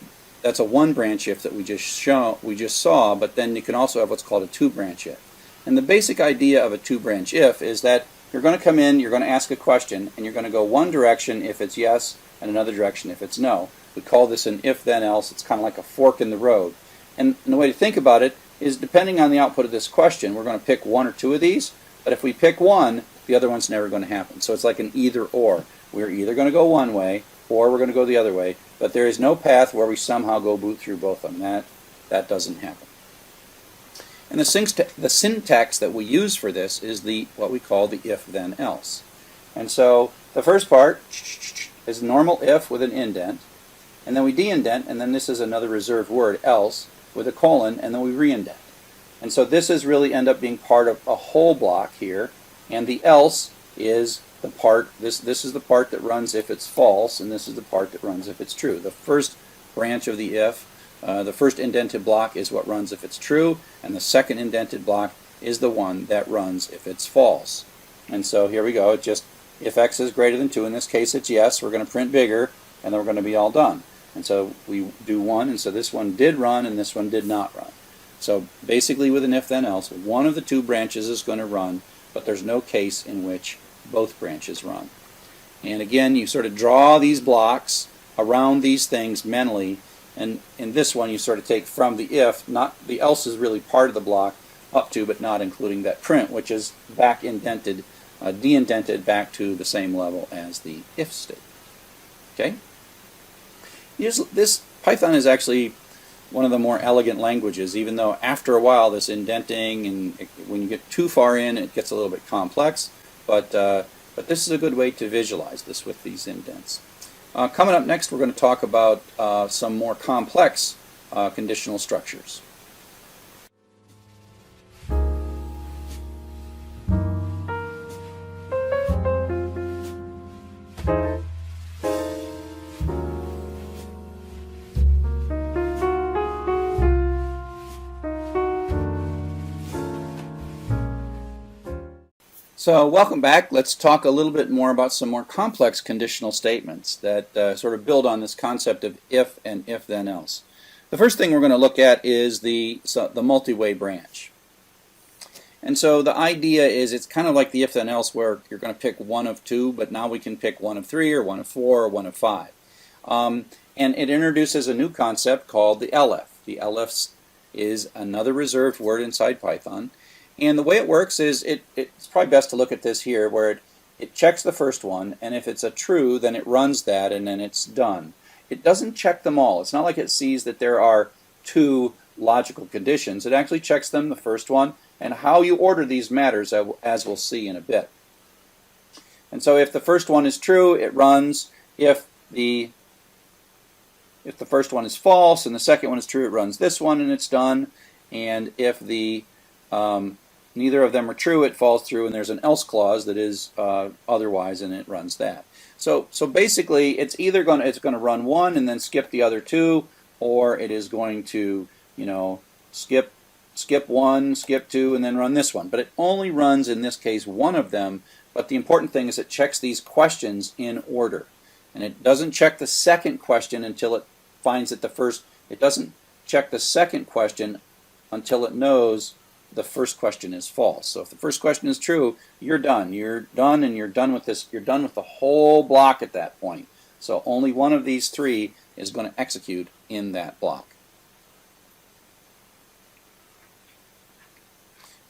that's a one branch if that we just saw, but then you can also have what's called a two branch if. And the basic idea of a two branch if is that you're going to come in, you're going to ask a question, and you're going to go one direction if it's yes, and another direction if it's no. We call this an if then else. It's kind of like a fork in the road. And the way to think about it is, depending on the output of this question, we're going to pick one or two of these, but if we pick one, the other one's never going to happen. So it's like an either or. We're either going to go one way or we're going to go the other way, but there is no path where we somehow go boot through both of them. That doesn't happen. And the syntax that we use for this is what we call the if then else. And so the first part is normal if with an indent, and then we de-indent, and then this is another reserved word, else, with a colon, and then we re-indent. And so this is really end up being part of a whole block here, and the else is the part, this is the part that runs if it's false, and this is the part that runs if it's true. The first branch of the if, the first indented block is what runs if it's true, and the second indented block is the one that runs if it's false. And so here we go. It just, if x is greater than 2, in this case it's yes, we're going to print bigger, and then we're going to be all done. And so we do one, and so this one did run, and this one did not run. So basically with an if then else, one of the two branches is going to run, but there's no case in which both branches run. And again, you sort of draw these blocks around these things mentally, and in this one you sort of take from the if, not the else is really part of the block, up to but not including that print, which is back indented, de-indented back to the same level as the if state. Okay? This Python is actually one of the more elegant languages, even though after a while this indenting, and when you get too far in, it gets a little bit complex. But this is a good way to visualize this with these indents. Coming up next, we're going to talk about some more complex conditional structures. So welcome back. Let's talk a little bit more about some more complex conditional statements that sort of build on this concept of if and if then else. The first thing we're going to look at is the multi-way branch. And so the idea is it's kind of like the if then else, where you're going to pick one of two, but now we can pick one of three or one of four or one of five. And it introduces a new concept called the LF. The LF is another reserved word inside Python. And the way it works is, it's probably best to look at this here, where it checks the first one, and if it's a true, then it runs that, and then it's done. It doesn't check them all. It's not like it sees that there are two logical conditions. It actually checks them, the first one, and how you order these matters, as we'll see in a bit. And so if the first one is true, it runs. If the first one is false and the second one is true, it runs this one, and it's done. And if the neither of them are true, it falls through, and there's an else clause that is otherwise, and it runs that. So basically, it's either going to run one and then skip the other two, or it is going to, skip one, skip two, and then run this one. But it only runs in this case one of them. But the important thing is it checks these questions in order, and it doesn't check the second question until it finds that the first. It doesn't check the second question until it knows the first question is false. So if the first question is true, you're done. You're done, and you're done with this. You're done with the whole block at that point. So only one of these three is going to execute in that block.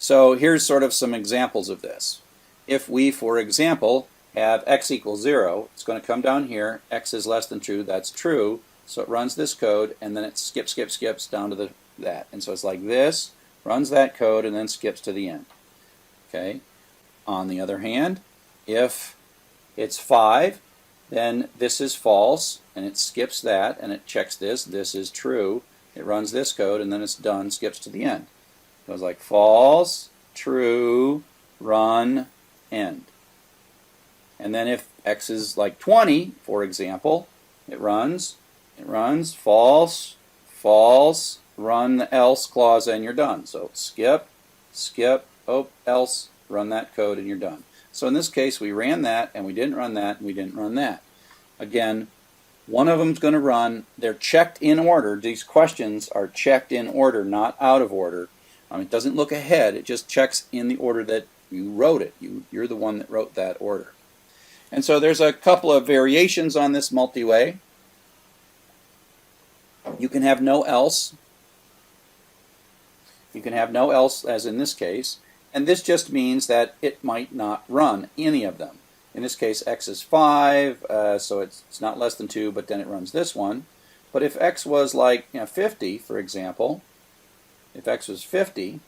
So here's sort of some examples of this. If we, for example, have x equals 0, it's going to come down here, x is less than true, that's true, so it runs this code, and then it skips down to that. And so it's like this, runs that code, and then skips to the end. Okay. On the other hand, if it's 5, then this is false, and it skips that, and it checks this is true, it runs this code, and then it's done, skips to the end. It goes like false, true, run, end. And then if x is like 20, for example, it runs, false, false, run the else clause, and you're done. So skip, oh, else, run that code, and you're done. So in this case, we ran that, and we didn't run that, and we didn't run that. Again, one of them's going to run. They're checked in order. These questions are checked in order, not out of order. It doesn't look ahead. It just checks in the order that you wrote it. You're the one that wrote that order. And so there's a couple of variations on this multi-way. You can have no else. You can have no else, as in this case. And this just means that it might not run any of them. In this case, x is 5, so it's not less than 2, but then it runs this one. But if x was like 50, for example, if x was 50,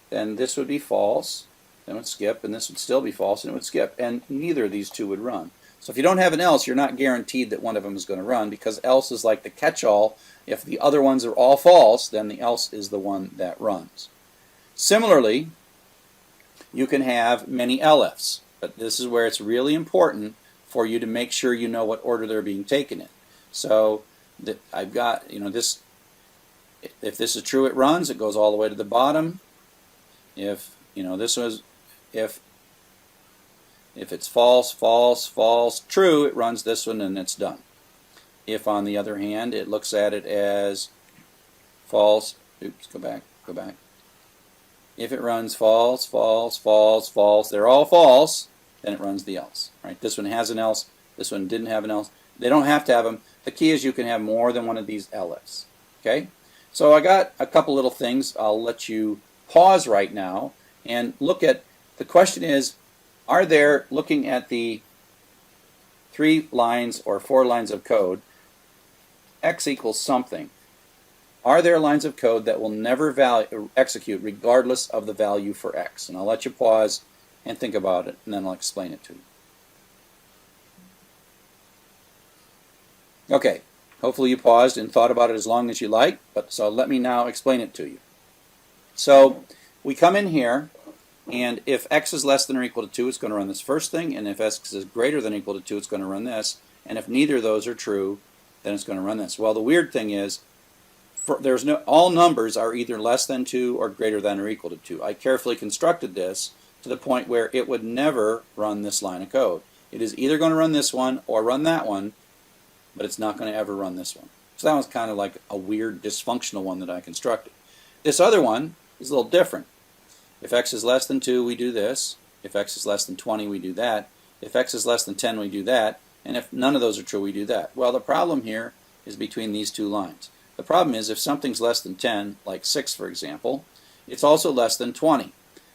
then this would be false, then it would skip, and this would still be false, and it would skip. And neither of these two would run. So if you don't have an else, you're not guaranteed that one of them is going to run, because else is like the catch-all. If the other ones are all false, then the else is the one that runs. Similarly, you can have many elifs, but this is where it's really important for you to make sure you know what order they're being taken in. So I've got, this, if this is true, it runs, it goes all the way to the bottom. If, this was, if it's false, false, false, true, it runs this one and it's done. If, on the other hand, it looks at it as false, oops, go back. If it runs false, false, false, false, they're all false, then it runs the else. Right? This one has an else, this one didn't have an else. They don't have to have them. The key is you can have more than one of these elifs. Okay? So I got a couple little things. I'll let you pause right now and look at, the question is, are there, looking at the 3 lines or 4 lines of code, x equals something. Are there lines of code that will never execute regardless of the value for x? And I'll let you pause and think about it, and then I'll explain it to you. Okay, hopefully you paused and thought about it as long as you like, but so let me now explain it to you. So we come in here, and if x is less than or equal to 2, it's going to run this first thing, and if x is greater than or equal to 2, it's going to run this, and if neither of those are true, then it's going to run this. Well, the weird thing is, all numbers are either less than 2 or greater than or equal to 2. I carefully constructed this to the point where it would never run this line of code. It is either going to run this one or run that one, but it's not going to ever run this one. So that was kind of like a weird dysfunctional one that I constructed. This other one is a little different. If x is less than 2, we do this. If x is less than 20, we do that. If x is less than 10, we do that. And if none of those are true, we do that. Well, the problem here is between these two lines. The problem is if something's less than 10, like 6 for example, it's also less than 20.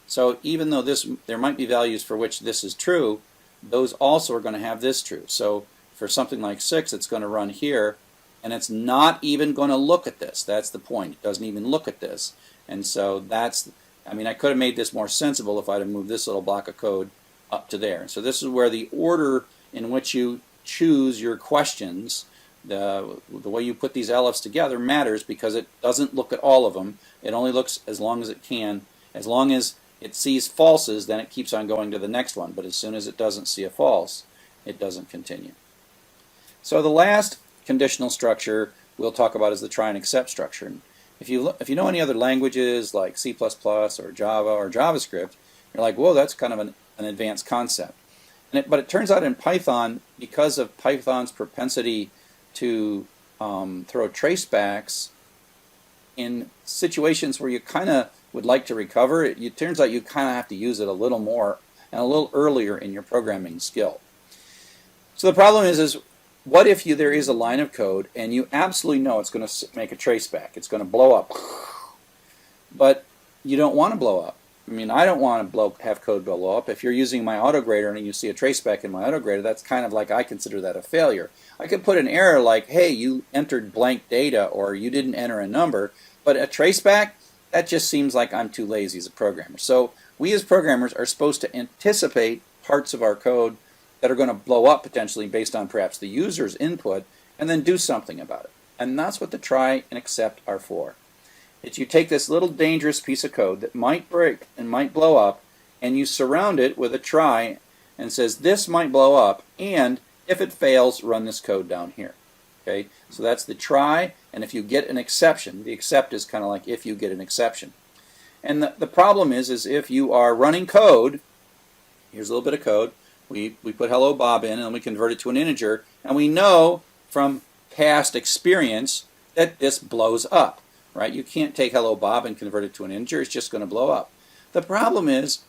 So even though there might be values for which this is true, those also are going to have this true. So for something like 6, it's going to run here, and it's not even going to look at this. That's the point. It doesn't even look at this. And so that's, I could have made this more sensible if I'd have moved this little block of code up to there. So this is where the order in which you choose your questions, the way you put these elifs together matters, because it doesn't look at all of them. It only looks as long as it can. As long as it sees falses, then it keeps on going to the next one. But as soon as it doesn't see a false, it doesn't continue. So the last conditional structure we'll talk about is the try and except structure. And if you know any other languages like C++ or Java or JavaScript, you're like, whoa, that's kind of an advanced concept. But it turns out in Python, because of Python's propensity to throw tracebacks in situations where you kind of would like to recover, it turns out you kind of have to use it a little more and a little earlier in your programming skill. So the problem is what if there is a line of code and you absolutely know it's going to make a traceback, it's going to blow up, but you don't want to blow up. I mean, I don't want to have code blow up. If you're using my AutoGrader and you see a traceback in my AutoGrader, that's kind of like, I consider that a failure. I could put an error like, hey, you entered blank data, or you didn't enter a number, but a traceback, that just seems like I'm too lazy as a programmer. So we as programmers are supposed to anticipate parts of our code that are going to blow up potentially based on perhaps the user's input, and then do something about it. And that's what the try and accept are for. It's you take this little dangerous piece of code that might break and might blow up, and you surround it with a try and says this might blow up, and if it fails, run this code down here. Okay, so that's the try, and if you get an exception, the accept is kind of like if you get an exception. And the problem is if you are running code, here's a little bit of code, we put hello Bob in, and then we convert it to an integer, and we know from past experience that this blows up. Right? You can't take hello Bob and convert it to an integer. It's just going to blow up. The problem is,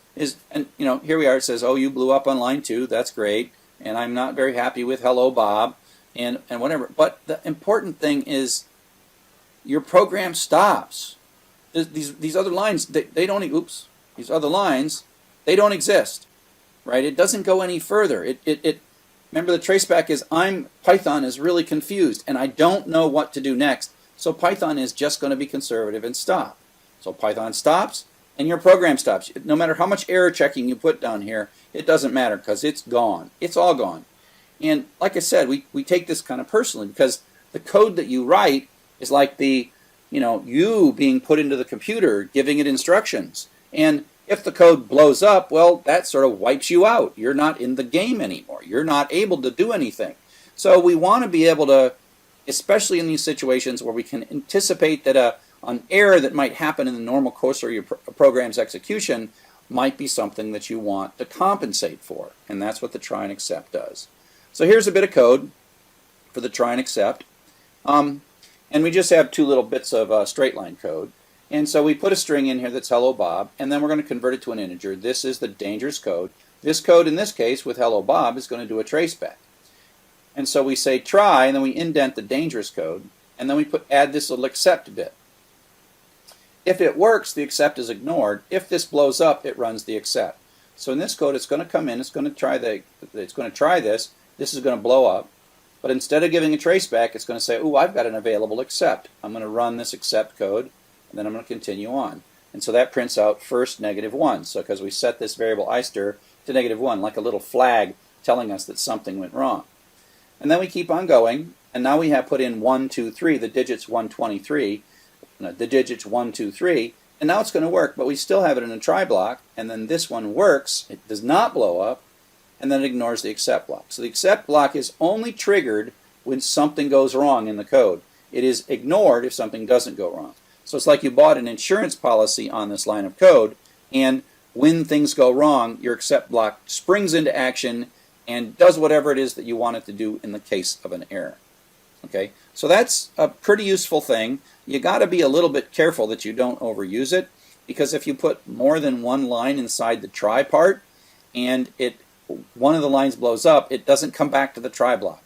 and you know, here we are. It says, oh, you blew up on line 2. That's great. And I'm not very happy with hello Bob and whatever. But the important thing is your program stops. These other lines, they don't, oops, these other lines, they don't exist. Right? It doesn't go any further. Remember the traceback is Python is really confused and I don't know what to do next. So Python is just going to be conservative and stop. So Python stops and your program stops. No matter how much error checking you put down here, it doesn't matter because it's gone. It's all gone. And like I said, we take this kind of personally because the code that you write is like you being put into the computer, giving it instructions. And if the code blows up, well, that sort of wipes you out. You're not in the game anymore. You're not able to do anything. So we want to be able to, especially in these situations where we can anticipate that an error that might happen in the normal course of your program's execution might be something that you want to compensate for. And that's what the try and accept does. So here's a bit of code for the try and accept. And we just have 2 little bits of straight line code. And so we put a string in here that's hello Bob, and then we're going to convert it to an integer. This is the dangerous code. This code in this case with hello Bob is going to do a traceback. And so we say try, and then we indent the dangerous code, and then we add this little accept bit. If it works, the accept is ignored. If this blows up, it runs the accept. So in this code, it's going to come in, it's going to try this. This is going to blow up, but instead of giving a traceback, it's going to say, "Ooh, I've got an available accept. I'm going to run this accept code, and then I'm going to continue on." And so that prints out first -1. So because we set this variable ister to -1, like a little flag telling us that something went wrong. And then we keep on going, and now we have put in 1, 2, 3, the digits 123, the digits 1, 2, 3, and now it's going to work, but we still have it in a try block, and then this one works, it does not blow up, and then it ignores the accept block. So the accept block is only triggered when something goes wrong in the code. It is ignored if something doesn't go wrong. So it's like you bought an insurance policy on this line of code, and when things go wrong, your accept block springs into action and does whatever it is that you want it to do in the case of an error. Okay, so that's a pretty useful thing. You got to be a little bit careful that you don't overuse it, because if you put more than one line inside the try part and one of the lines blows up, it doesn't come back to the try block.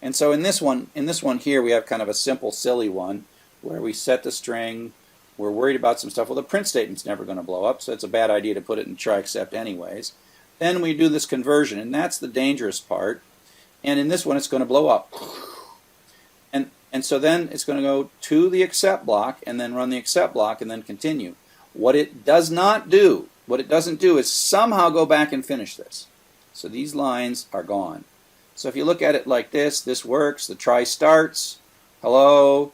And so in this one here, we have kind of a simple, silly one where we set the string. We're worried about some stuff. Well, the print statement's never going to blow up, so it's a bad idea to put it in try except anyways. Then we do this conversion, and that's the dangerous part. And in this one, it's going to blow up. And so then it's going to go to the accept block, and then run the accept block, and then continue. What it doesn't do is somehow go back and finish this. So these lines are gone. So if you look at it like this works. The try starts. Hello.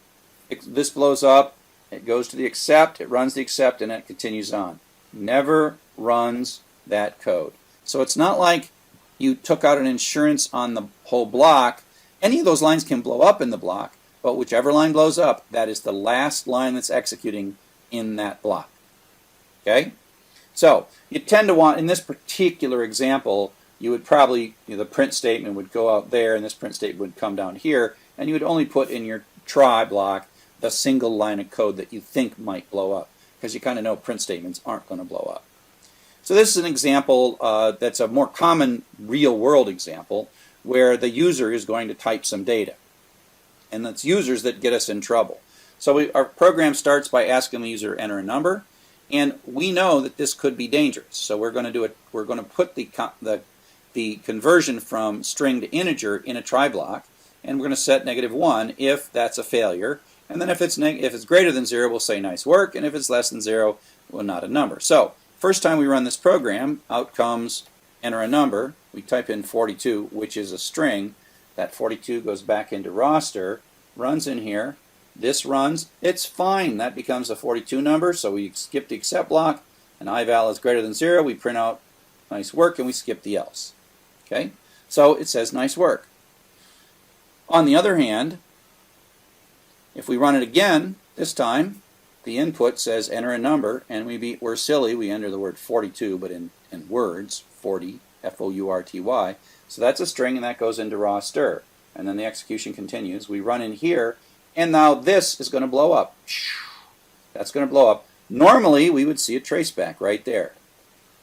This blows up. It goes to the accept. It runs the accept, and it continues on. Never runs that code. So it's not like you took out an insurance on the whole block. Any of those lines can blow up in the block, but whichever line blows up, that is the last line that's executing in that block. Okay? So you tend to want, in this particular example, you would probably, the print statement would go out there, and this print statement would come down here, and you would only put in your try block the single line of code that you think might blow up, because you kind of know print statements aren't going to blow up. So this is an example that's a more common real-world example where the user is going to type some data. And it's users that get us in trouble. So our program starts by asking the user to enter a number, And we know that this could be dangerous, so we're going to do it. We're going to put the conversion from string to integer in a try block, and we're going to set -1 if that's a failure. And then if it's greater than 0, we'll say nice work, and if it's less than 0, well, not a number. So first time we run this program, out comes enter a number. We type in 42, which is a string. That 42 goes back into roster, runs in here. This runs, it's fine. That becomes a 42 number, so we skip the except block, and ival is greater than 0. We print out nice work, and we skip the else. Okay, so it says nice work. On the other hand, if we run it again, this time, the input says enter a number, and we're silly. We enter the word 42, but in words, 40, F-O-U-R-T-Y. So that's a string, and that goes into roster. And then the execution continues. We run in here, and now this is going to blow up. That's going to blow up. Normally, we would see a traceback right there.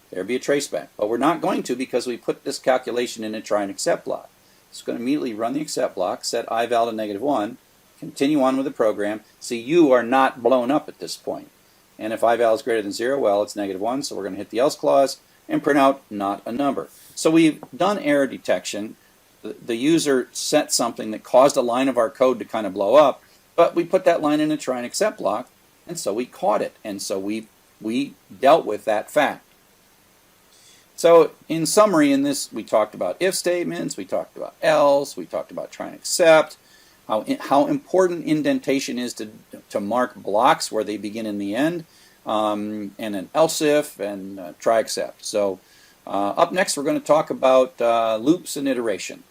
There'd be a traceback. But we're not going to because we put this calculation in a try and accept block. It's going to immediately run the accept block, set ival to -1, continue on with the program. See, you are not blown up at this point. And if ival is greater than 0, well, it's -1, so we're going to hit the else clause and print out not a number. So we've done error detection. The user set something that caused a line of our code to kind of blow up, but we put that line in a try and accept block, and so we caught it, and so we dealt with that fact. So in summary, in this, we talked about if statements, we talked about else, we talked about try and accept, how important indentation is to mark blocks where they begin and the end, and an else if, and try accept. So up next, we're going to talk about loops and iteration.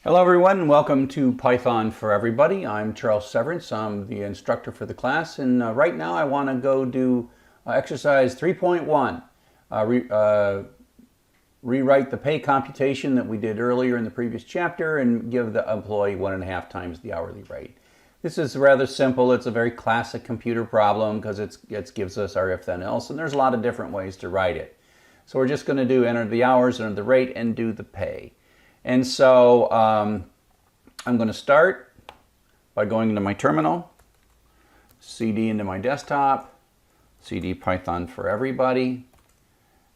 Hello everyone, and welcome to Python for Everybody. I'm Charles Severance. I'm the instructor for the class, and right now I want to go do exercise 3.1. Rewrite the pay computation that we did earlier in the previous chapter and give the employee 1.5 times the hourly rate. This is rather simple. It's a very classic computer problem because it gives us our if then else, and there's a lot of different ways to write it. So we're just going to do enter the hours, enter the rate, and do the pay. And so I'm going to start by going into my terminal, cd into my desktop, cd Python for Everybody.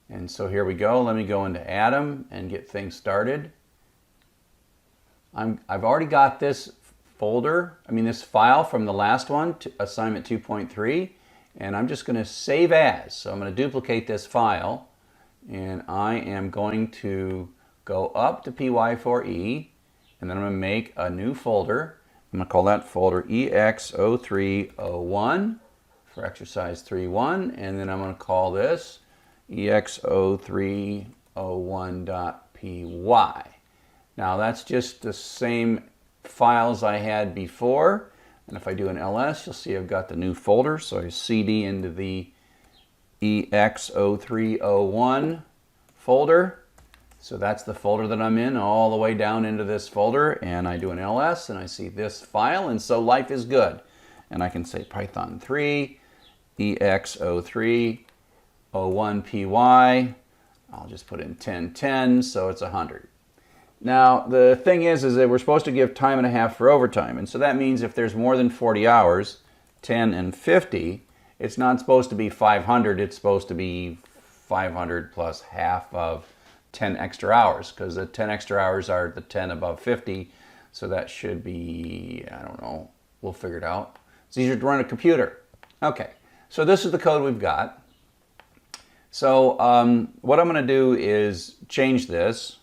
And so here we go. Let me go into Atom and get things started. I've already got this folder, this file from the last one, assignment 2.3, and I'm just going to save as. So I'm going to duplicate this file, and I am going to go up to py4e, and then I'm going to make a new folder. I'm going to call that folder ex0301 for exercise 3.1, and then I'm going to call this ex0301.py. Now that's just the same files I had before, and if I do an ls, you'll see I've got the new folder. So I cd into the ex0301 folder. So that's the folder that I'm in, all the way down into this folder, and I do an ls, and I see this file, and so life is good. And I can say Python 3, ex0301py. I'll just put in 1010, so it's 100. Now, the thing is that we're supposed to give time and a half for overtime, and so that means if there's more than 40 hours, 10 and 50, it's not supposed to be 500, it's supposed to be 500 plus half of 10 extra hours, because the 10 extra hours are the 10 above 50, so that should be, I don't know, we'll figure it out. It's easier to run a computer. Okay, so this is the code we've got. So what I'm going to do is change this.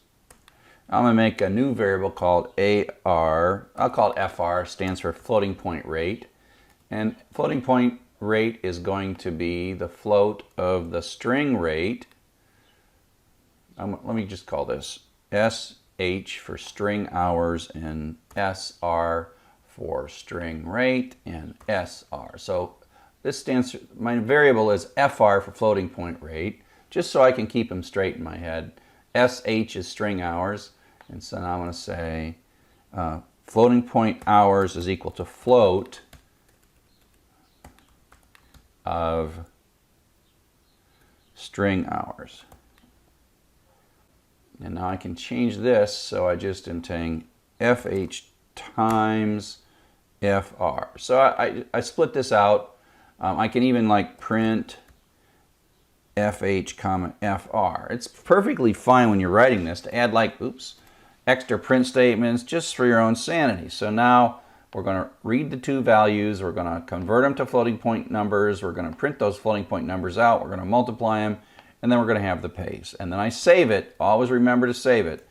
I'm going to make a new variable called AR, I'll call it FR, stands for floating point rate, and floating point rate is going to be the float of the string rate. Let me just call this SH for string hours and SR for string rate and SR. So this stands for, my variable is FR for floating point rate, just so I can keep them straight in my head. SH is string hours, and so now I'm going to say floating point hours is equal to float of string hours. And now I can change this, so I just am saying FH times FR. So I split this out. I can even like print FH comma FR. It's perfectly fine when you're writing this to add like, oops, extra print statements just for your own sanity. So now we're going to read the two values. We're going to convert them to floating point numbers. We're going to print those floating point numbers out. We're going to multiply them, and then we're going to have the pays. And then I save it. Always remember to save it,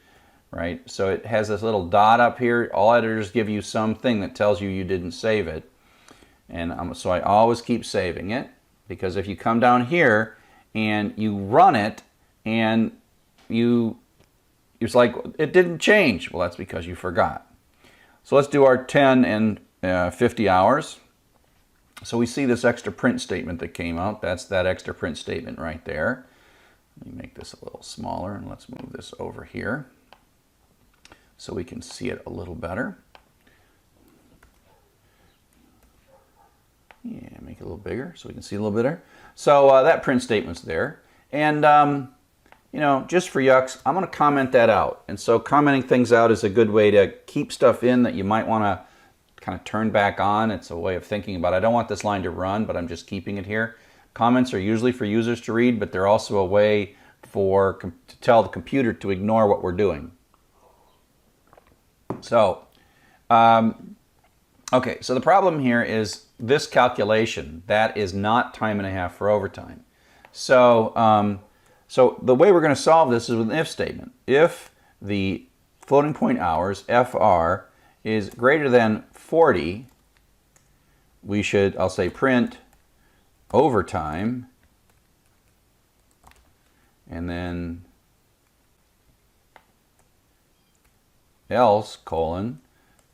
right? So it has this little dot up here. All editors give you something that tells you you didn't save it. And so I always keep saving it, because if you come down here and you run it and it's like it didn't change. Well, that's because you forgot. So let's do our 10 and 50 hours. So we see this extra print statement that came out. That's that extra print statement right there. Let me make this a little smaller, and let's move this over here so we can see it a little better. Yeah, make it a little bigger so we can see a little better. So that print statement's there. And, you know, just for yucks, I'm going to comment that out. And so commenting things out is a good way to keep stuff in that you might want to kind of turn back on. It's a way of thinking about it. I don't want this line to run, but I'm just keeping it here. Comments are usually for users to read, but they're also a way to tell the computer to ignore what we're doing. So, okay, so the problem here is this calculation. That is not time and a half for overtime. So, so the way we're going to solve this is with an if statement. If the floating point hours, FR, is greater than 40, we should, I'll say print overtime, and then else, colon,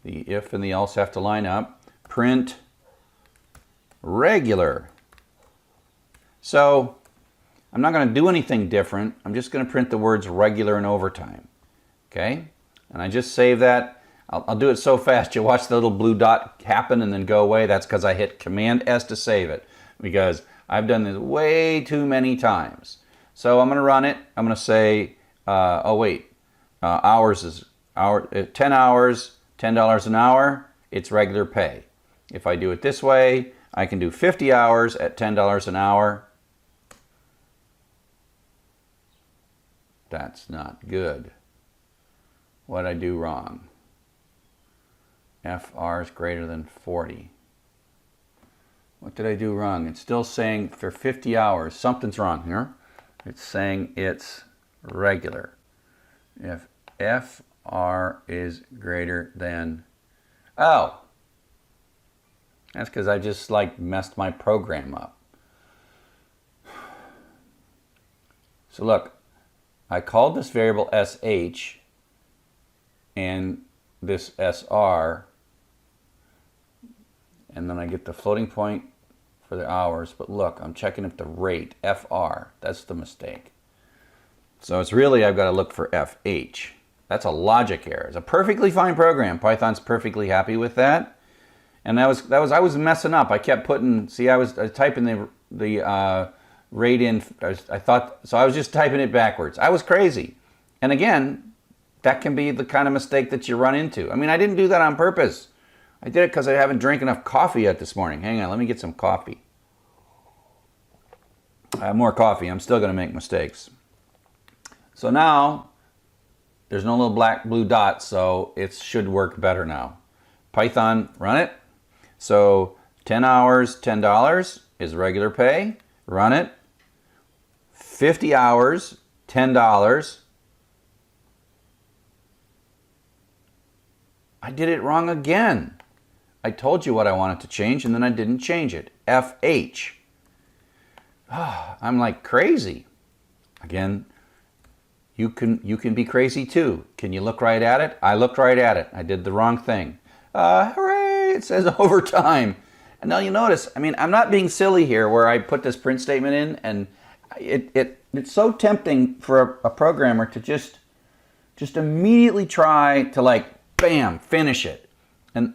the if and the else have to line up, print regular. So I'm not going to do anything different. I'm just going to print the words regular and overtime. Okay? And I just save that. I'll do it so fast you'll watch the little blue dot happen and then go away. That's because I hit Command S to save it, because I've done this way too many times. So I'm going to run it. I'm going to say, hours is 10 hours, $10 an hour. It's regular pay. If I do it this way, I can do 50 hours at $10 an hour. That's not good. What did I do wrong? FR is greater than 40. What did I do wrong? It's still saying for 50 hours. Something's wrong here. It's saying it's regular. If FR is greater than... Oh! That's because I just like messed my program up. So look, I called this variable SH and this SR, and then I get the floating point for the hours. But look, I'm checking if the rate, FR, that's the mistake. So it's really, I've got to look for FH. That's a logic error. It's a perfectly fine program. Python's perfectly happy with that. And I was messing up. I kept putting, see, I was typing the rate in. I was just typing it backwards. I was crazy. And again, that can be the kind of mistake that you run into. I mean, I didn't do that on purpose. I did it because I haven't drank enough coffee yet this morning. Hang on, let me get some coffee. I have more coffee. I'm still going to make mistakes. So now, there's no little blue dot, so it should work better now. Python, run it. So 10 hours, $10 is regular pay. Run it. 50 hours, $10. I did it wrong again. I told you what I wanted to change, and then I didn't change it. FH. Oh, I'm like crazy. Again, you can be crazy too. Can you look right at it? I looked right at it. I did the wrong thing. Hooray! It says overtime. And now you notice, I mean, I'm not being silly here where I put this print statement in, and it's so tempting for a programmer to just immediately try to like, bam, finish it. And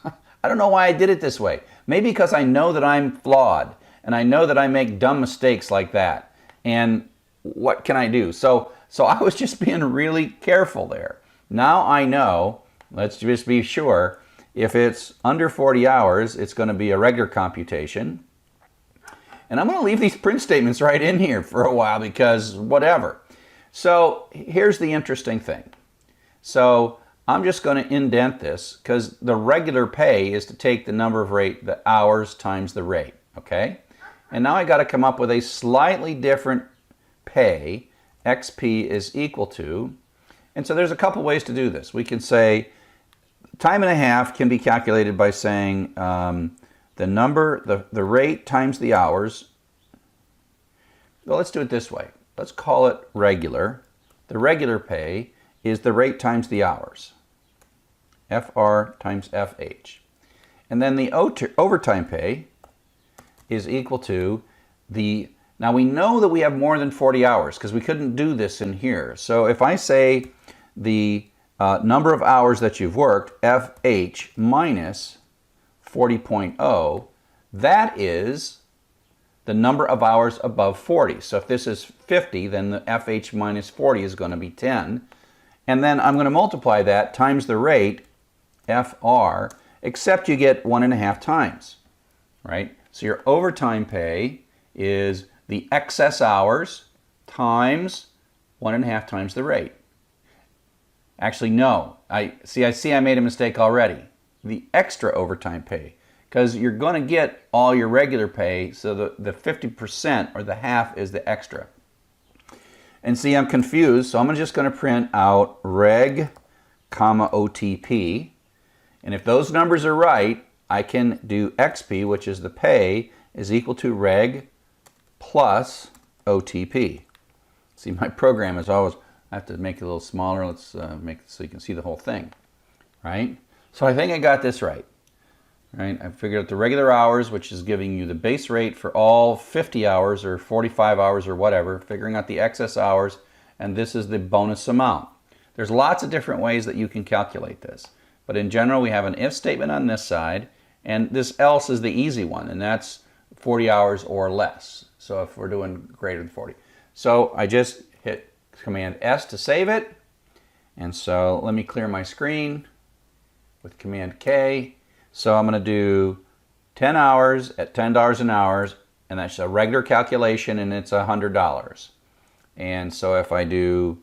I don't know why I did it this way. Maybe because I know that I'm flawed and I know that I make dumb mistakes like that. And what can I do? So I was just being really careful there. Now I know, let's just be sure, if it's under 40 hours, it's going to be a regular computation. And I'm going to leave these print statements right in here for a while because whatever. So here's the interesting thing. So I'm just going to indent this because the regular pay is to take the number of the hours times the rate, okay? And now I got to come up with a slightly different pay. XP is equal to, and so there's a couple ways to do this. We can say time and a half can be calculated by saying the rate times the hours. Well, let's do it this way. Let's call it regular. The regular pay is the rate times the hours. FR times FH. And then the overtime pay is equal to now we know that we have more than 40 hours because we couldn't do this in here. So if I say the number of hours that you've worked, FH minus 40.0, that is the number of hours above 40. So if this is 50, then the FH minus 40 is going to be 10. And then I'm going to multiply that times the rate, FR, except you get 1.5 times, right? So your overtime pay is the excess hours times 1.5 times the rate. Actually, no. I see I made a mistake already. The extra overtime pay, because you're going to get all your regular pay, so the 50% or the half is the extra. And see, I'm confused, so I'm just going to print out reg, comma, OTP. And if those numbers are right, I can do XP, which is the pay, is equal to reg plus OTP. See, my program is always, I have to make it a little smaller. Let's make it so you can see the whole thing, right? So I think I got this right. Right? I figured out the regular hours, which is giving you the base rate for all 50 hours or 45 hours or whatever, figuring out the excess hours, and this is the bonus amount. There's lots of different ways that you can calculate this, but in general we have an if statement on this side, and this else is the easy one, and that's 40 hours or less. So if we're doing greater than 40. So I just hit Command S to save it, and so let me clear my screen with Command K. So I'm going to do 10 hours at $10 an hour, and that's a regular calculation, and it's $100. And so if I do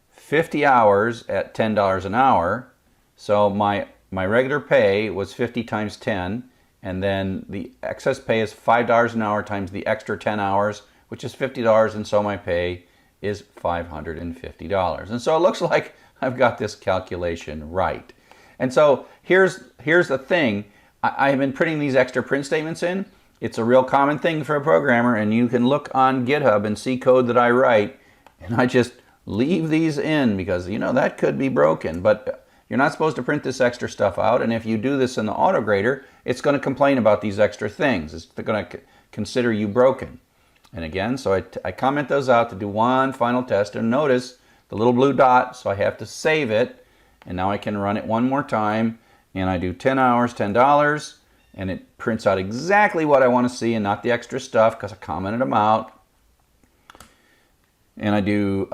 50 hours at $10 an hour, so my regular pay was 50 times 10, and then the excess pay is $5 an hour times the extra 10 hours, which is $50, and so my pay is $550. And so it looks like I've got this calculation right. And so here's the thing. I have been putting these extra print statements in. It's a real common thing for a programmer, and you can look on GitHub and see code that I write, and I just leave these in because, you know, that could be broken. But you're not supposed to print this extra stuff out, and if you do this in the AutoGrader, it's going to complain about these extra things. It's going to consider you broken. And again, so I comment those out to do one final test, and notice the little blue dot, so I have to save it. And now I can run it one more time, and I do 10 hours, $10, and it prints out exactly what I want to see and not the extra stuff because I commented them out. And I do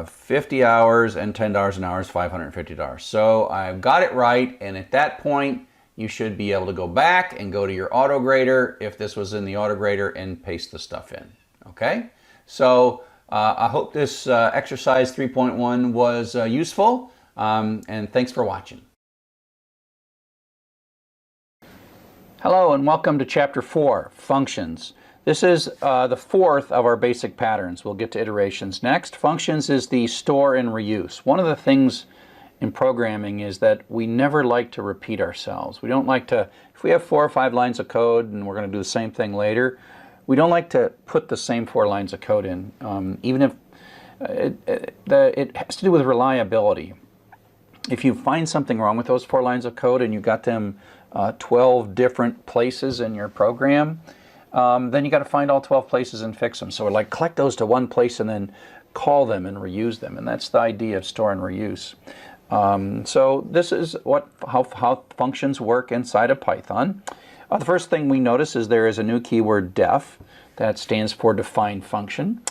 50 hours and $10 an hour is $550. So I've got it right, and at that point, you should be able to go back and go to your AutoGrader, if this was in the AutoGrader, and paste the stuff in. Okay? So I hope this exercise 3.1 was useful. And thanks for watching. Hello and welcome to Chapter 4, Functions. This is the fourth of our basic patterns. We'll get to iterations next. Functions is the store and reuse. One of the things in programming is that we never like to repeat ourselves. We don't like to, if we have 4 or 5 lines of code and we're going to do the same thing later, we don't like to put the same 4 lines of code in, even if it has to do with reliability. If you find something wrong with those 4 lines of code and you got them 12 different places in your program, then you got to find all 12 places and fix them. So like collect those to one place and then call them and reuse them. And that's the idea of store and reuse. So this is how functions work inside of Python. The first thing we notice is there is a new keyword def that stands for define function.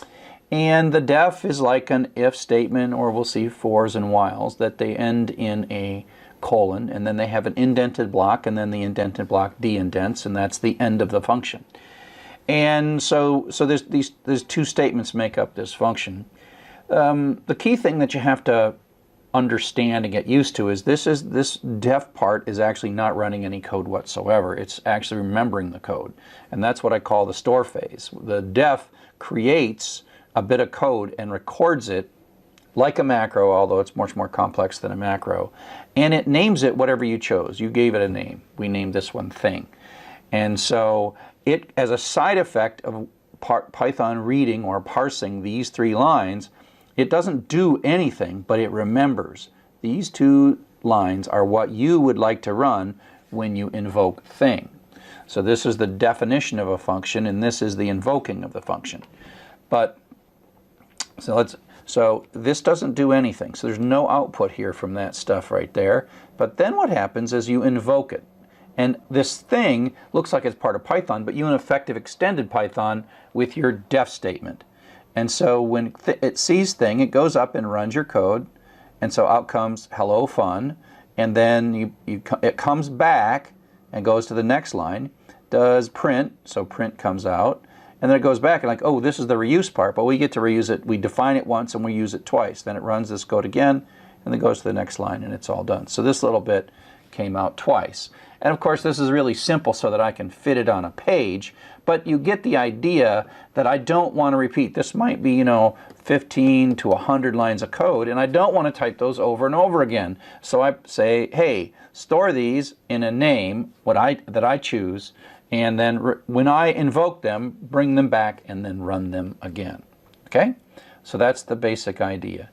And the def is like an if statement, or we'll see fors and whiles, that they end in a colon, and then they have an indented block, and then the indented block de-indents, and that's the end of the function. And so there's two statements make up this function. The key thing that you have to understand and get used to is this def part is actually not running any code whatsoever. It's actually remembering the code, and that's what I call the store phase. The def creates a bit of code and records it like a macro, although it's much more complex than a macro, and it names it whatever you chose. You gave it a name. We named this one thing. And so it, as a side effect of Python reading or parsing these three lines, it doesn't do anything, but it remembers. These two lines are what you would like to run when you invoke thing. So this is the definition of a function, and this is the invoking of the function. But so this doesn't do anything. So there's no output here from that stuff right there. But then what happens is you invoke it. And this thing looks like it's part of Python, but you in effect have extended Python with your def statement. And so when it sees thing, it goes up and runs your code. And so out comes hello fun. And then it comes back and goes to the next line, does print, so print comes out. And then it goes back and like, oh, this is the reuse part, but we get to reuse it. We define it once and we use it twice. Then it runs this code again and then goes to the next line and it's all done. So this little bit came out twice. And of course this is really simple so that I can fit it on a page, but you get the idea that I don't want to repeat. This might be, 15 to 100 lines of code, and I don't want to type those over and over again. So I say, hey, store these in a name that I choose, and then when I invoke them, bring them back and then run them again. Okay? So that's the basic idea.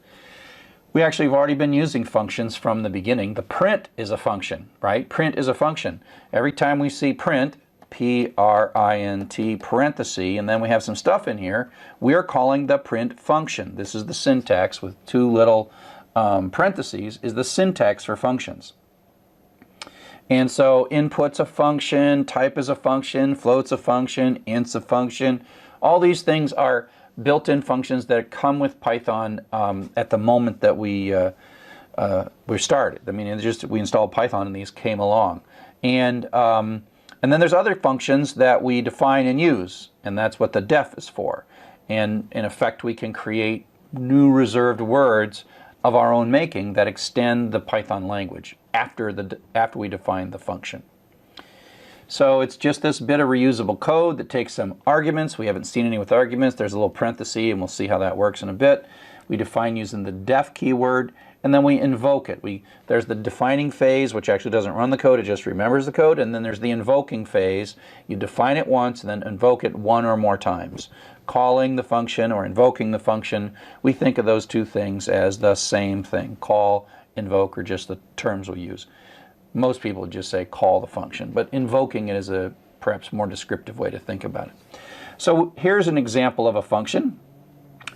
We actually have already been using functions from the beginning. The print is a function, right? Print is a function. Every time we see print, P-R-I-N-T, parenthesis, and then we have some stuff in here, we are calling the print function. This is the syntax with two little parentheses, is the syntax for functions. And so input's a function, type is a function, float's a function, int's a function. All these things are built-in functions that come with Python at the moment that we started. I mean, we installed Python and these came along. And then there's other functions that we define and use, and that's what the def is for. And in effect, we can create new reserved words of our own making that extend the Python language after we define the function. So it's just this bit of reusable code that takes some arguments. We haven't seen any with arguments. There's a little parenthesis, and we'll see how that works in a bit. We define using the def keyword, and then we invoke it. There's the defining phase, which actually doesn't run the code, it just remembers the code, and then there's the invoking phase. You define it once and then invoke it one or more times. Calling the function or invoking the function, we think of those two things as the same thing. Call, invoke, or just the terms we use. Most people just say call the function, but invoking it is a perhaps more descriptive way to think about it. So here's an example of a function.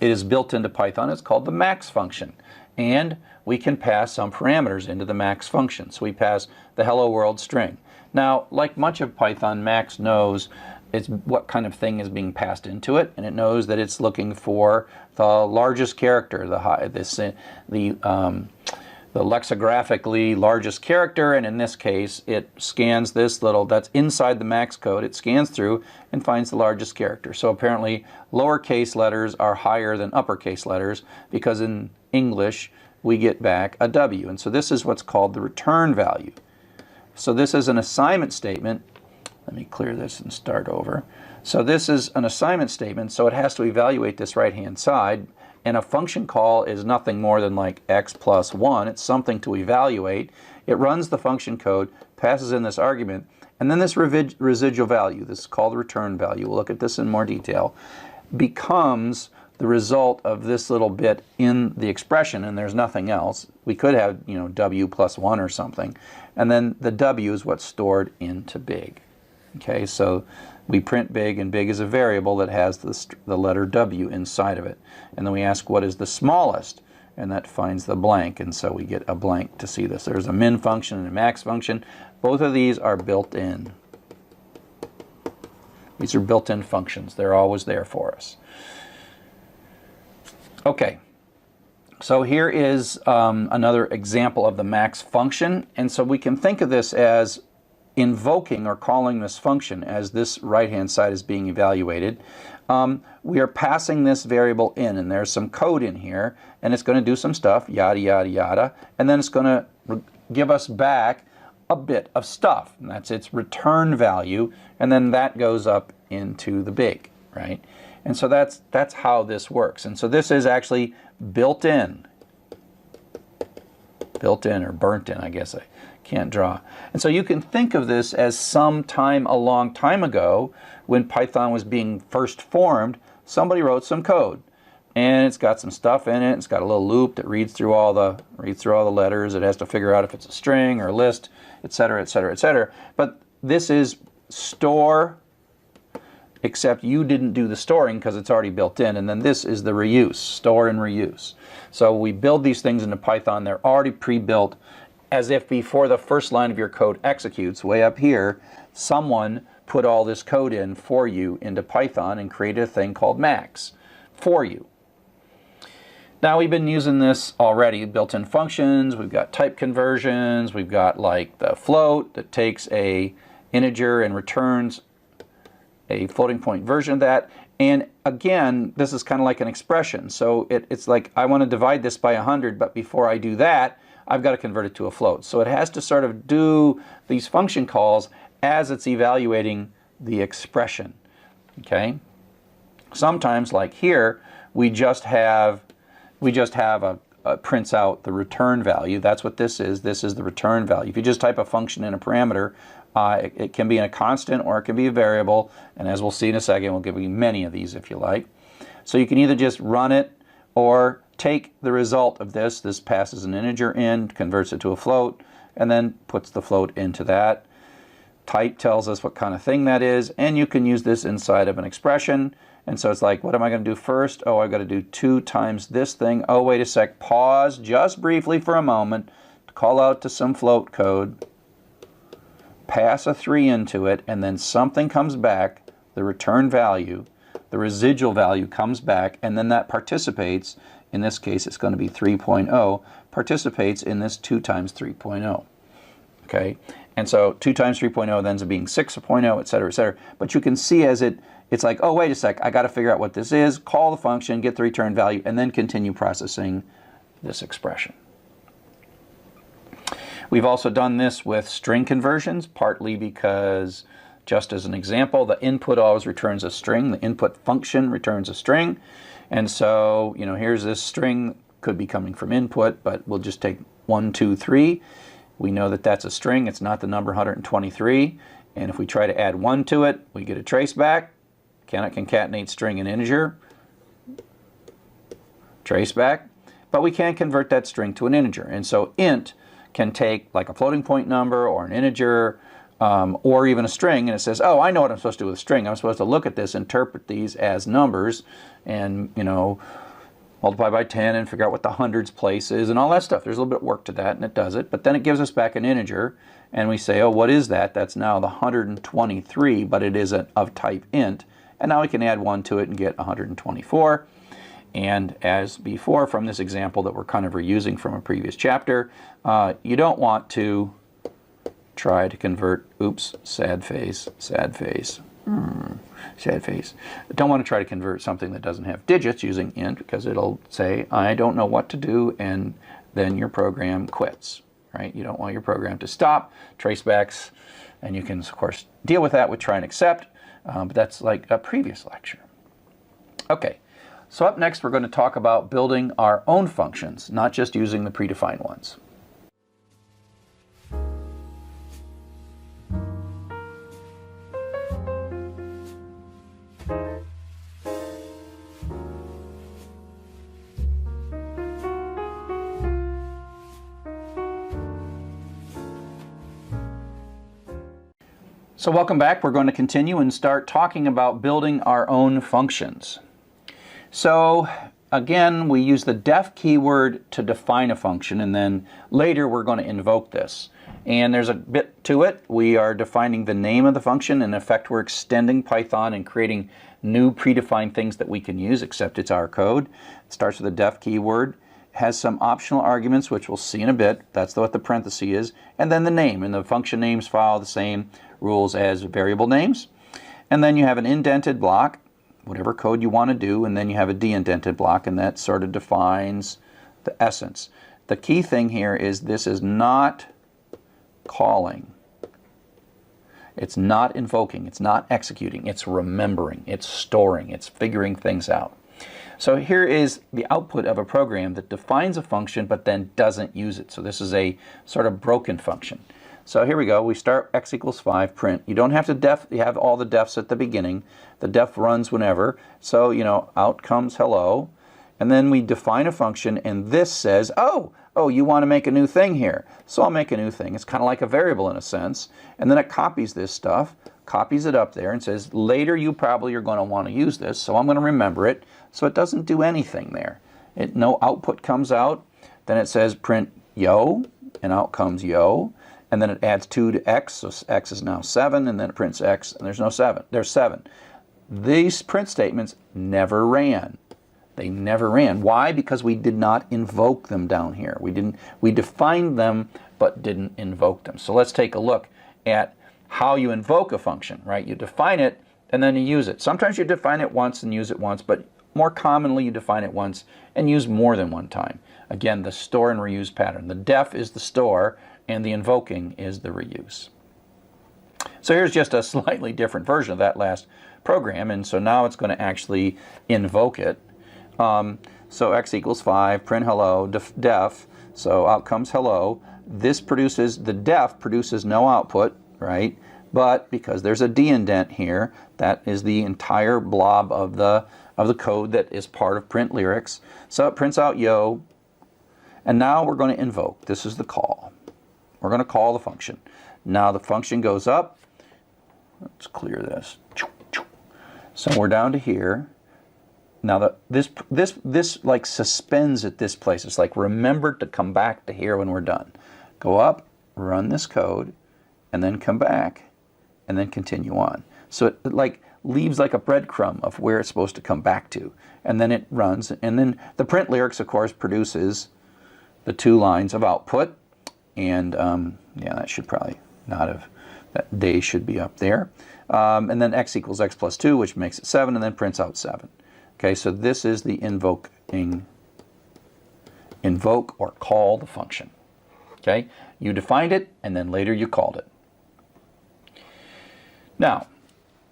It is built into Python. It's called the max function. And we can pass some parameters into the max function. So we pass the hello world string. Now, like much of Python, max knows what kind of thing is being passed into it, and it knows that it's looking for the largest character, the lexicographically largest character, and in this case it scans this little, that's inside the max code, it scans through and finds the largest character. So apparently lowercase letters are higher than uppercase letters because in English we get back a W, and so this is what's called the return value. So this is an assignment statement. Let me clear this and start over. So this is an assignment statement, so it has to evaluate this right hand side. And a function call is nothing more than like x plus 1. It's something to evaluate. It runs the function code, passes in this argument, and then this residual value, this is called the return value, we'll look at this in more detail, becomes the result of this little bit in the expression, and there's nothing else. We could have, w plus 1 or something. And then the w is what's stored into big. Okay, so we print big, and big is a variable that has the letter W inside of it. And then we ask what is the smallest, and that finds the blank, and so we get a blank to see this. There's a min function and a max function. Both of these are built in. These are built-in functions. They're always there for us. Okay, so here is another example of the max function, and so we can think of this as invoking or calling this function as this right-hand side is being evaluated. We are passing this variable in, and there's some code in here, and it's going to do some stuff, yada, yada, yada, and then it's going to give us back a bit of stuff, and that's its return value, and then that goes up into the big, right? And so that's how this works. And so this is actually built in or burnt in, I guess I can't draw. And so you can think of this as sometime a long time ago when Python was being first formed, somebody wrote some code. And it's got some stuff in it. It's got a little loop that reads through all the letters. It has to figure out if it's a string or a list, etc., etc., etc. But this is store, except you didn't do the storing because it's already built in. And then this is the reuse, store and reuse. So we build these things into Python. They're already pre-built, as if before the first line of your code executes, way up here, someone put all this code in for you into Python and created a thing called max for you. Now we've been using this already, built-in functions, we've got type conversions, we've got like the float that takes a integer and returns a floating point version of that. And again, this is kind of like an expression. So it's like I want to divide this by 100, but before I do that, I've got to convert it to a float. So it has to sort of do these function calls as it's evaluating the expression. Okay? Sometimes, like here, we just have a prints out the return value. That's what this is. This is the return value. If you just type a function in a parameter, it can be in a constant or it can be a variable. And as we'll see in a second, we'll give you many of these if you like. So you can either just run it or take the result of this. This passes an integer in, converts it to a float, and then puts the float into that. Type tells us what kind of thing that is, and you can use this inside of an expression. And so it's like, what am I going to do first? Oh, I've got to do 2 times this thing. Oh, wait a sec. Pause just briefly for a moment to call out to some float code. Pass a 3 into it, and then something comes back, the return value, the residual value comes back, and then that participates. In this case, it's going to be 3.0, participates in this 2 times 3.0. Okay? And so 2 times 3.0 then ends up being 6.0, etc., etc. But you can see as it's like, oh, wait a sec, I got to figure out what this is, call the function, get the return value, and then continue processing this expression. We've also done this with string conversions, partly because, just as an example, the input always returns a string. The input function returns a string. And so, here's this string, could be coming from input, but we'll just take 1, 2, 3. We know that that's a string. It's not the number 123. And if we try to add 1 to it, we get a traceback. Cannot concatenate string and integer. Traceback. But we can't convert that string to an integer. And so int can take like a floating point number or an integer or even a string, and it says, oh, I know what I'm supposed to do with a string. I'm supposed to look at this, interpret these as numbers, and multiply by 10 and figure out what the hundreds place is and all that stuff. There's a little bit of work to that, and it does it. But then it gives us back an integer, and we say, oh, what is that? That's now the 123, but it is of type int. And now we can add 1 to it and get 124. And as before from this example that we're kind of reusing from a previous chapter, you don't want to try to convert, oops, sad face, sad face. Sad face. Don't want to try to convert something that doesn't have digits using int, because it'll say, I don't know what to do, and then your program quits, right? You don't want your program to stop, tracebacks, and you can, of course, deal with that with try and accept, but that's like a previous lecture. Okay, so up next we're going to talk about building our own functions, not just using the predefined ones. So welcome back. We're going to continue and start talking about building our own functions. So again, we use the def keyword to define a function, and then later we're going to invoke this. And there's a bit to it. We are defining the name of the function. In effect, we're extending Python and creating new predefined things that we can use, except it's our code. It starts with a def keyword, has some optional arguments, which we'll see in a bit. That's what the parenthesis is. And then the name. And the function names follow the same rules as variable names. And then you have an indented block, whatever code you want to do, and then you have a de-indented block, and that sort of defines the essence. The key thing here is this is not calling. It's not invoking. It's not executing. It's remembering. It's storing. It's figuring things out. So here is the output of a program that defines a function but then doesn't use it. So this is a sort of broken function. So here we go. We start x equals 5, print. You don't have to def, you have all the defs at the beginning. The def runs whenever. So, out comes hello. And then we define a function, and this says, oh, you want to make a new thing here. So I'll make a new thing. It's kind of like a variable in a sense. And then it copies this stuff, copies it up there, and says, later you probably are going to want to use this, so I'm going to remember it. So it doesn't do anything there. No output comes out. Then it says print yo, and out comes yo. And then it adds 2 to x, so x is now 7, and then it prints x, and there's no 7. There's 7. These print statements never ran. They never ran. Why? Because we did not invoke them down here. We defined them, but didn't invoke them. So let's take a look at how you invoke a function, right? You define it, and then you use it. Sometimes you define it once and use it once, but more commonly you define it once and use more than one time. Again, the store and reuse pattern. The def is the store, and the invoking is the reuse. So here's just a slightly different version of that last program, and so now it's going to actually invoke it. So x equals 5, print hello, def, so out comes hello. This produces, the def produces no output, right? But because there's a de-indent here, that is the entire blob of the code that is part of print lyrics. So it prints out yo, and now we're going to invoke. This is the call. We're going to call the function. Now the function goes up. Let's clear this. So we're down to here. Now this like suspends at this place. It's like remember to come back to here when we're done. Go up, run this code, and then come back, and then continue on. So it like leaves like a breadcrumb of where it's supposed to come back to, and then it runs. And then the print lyrics, of course, produces the 2 lines of output. And yeah, that should probably not have. That day should be up there. And then x equals x plus 2, which makes it 7, and then prints out 7. Okay, so this is the invoke or call the function. Okay, you defined it, and then later you called it. Now,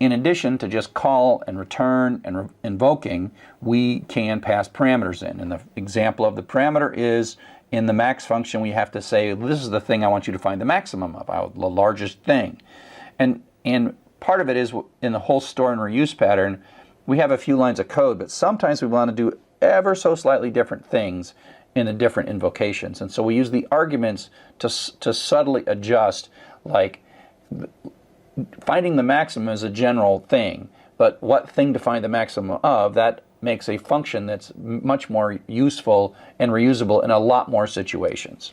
in addition to just call and return and invoking, we can pass parameters in. And the example of the parameter is in the max function, we have to say, this is the thing I want you to find the maximum of, the largest thing. And part of it is in the whole store and reuse pattern, we have a few lines of code, but sometimes we want to do ever so slightly different things in the different invocations. And so we use the arguments to subtly adjust, like finding the maximum is a general thing, but what thing to find the maximum of, that makes a function that's much more useful and reusable in a lot more situations.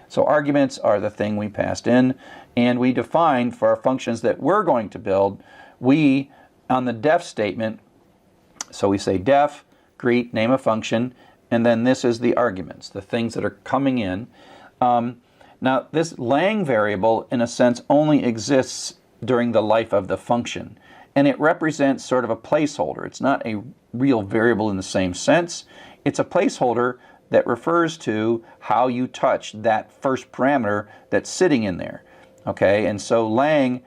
So arguments are the thing we passed in, and we define for our functions that we're going to build, on the def statement, so we say def, greet, name a function, and then this is the arguments, the things that are coming in. Now this lang variable, in a sense, only exists during the life of the function, and it represents sort of a placeholder. It's not a real variable in the same sense. It's a placeholder that refers to how you touch that first parameter that's sitting in there. Okay, and so lang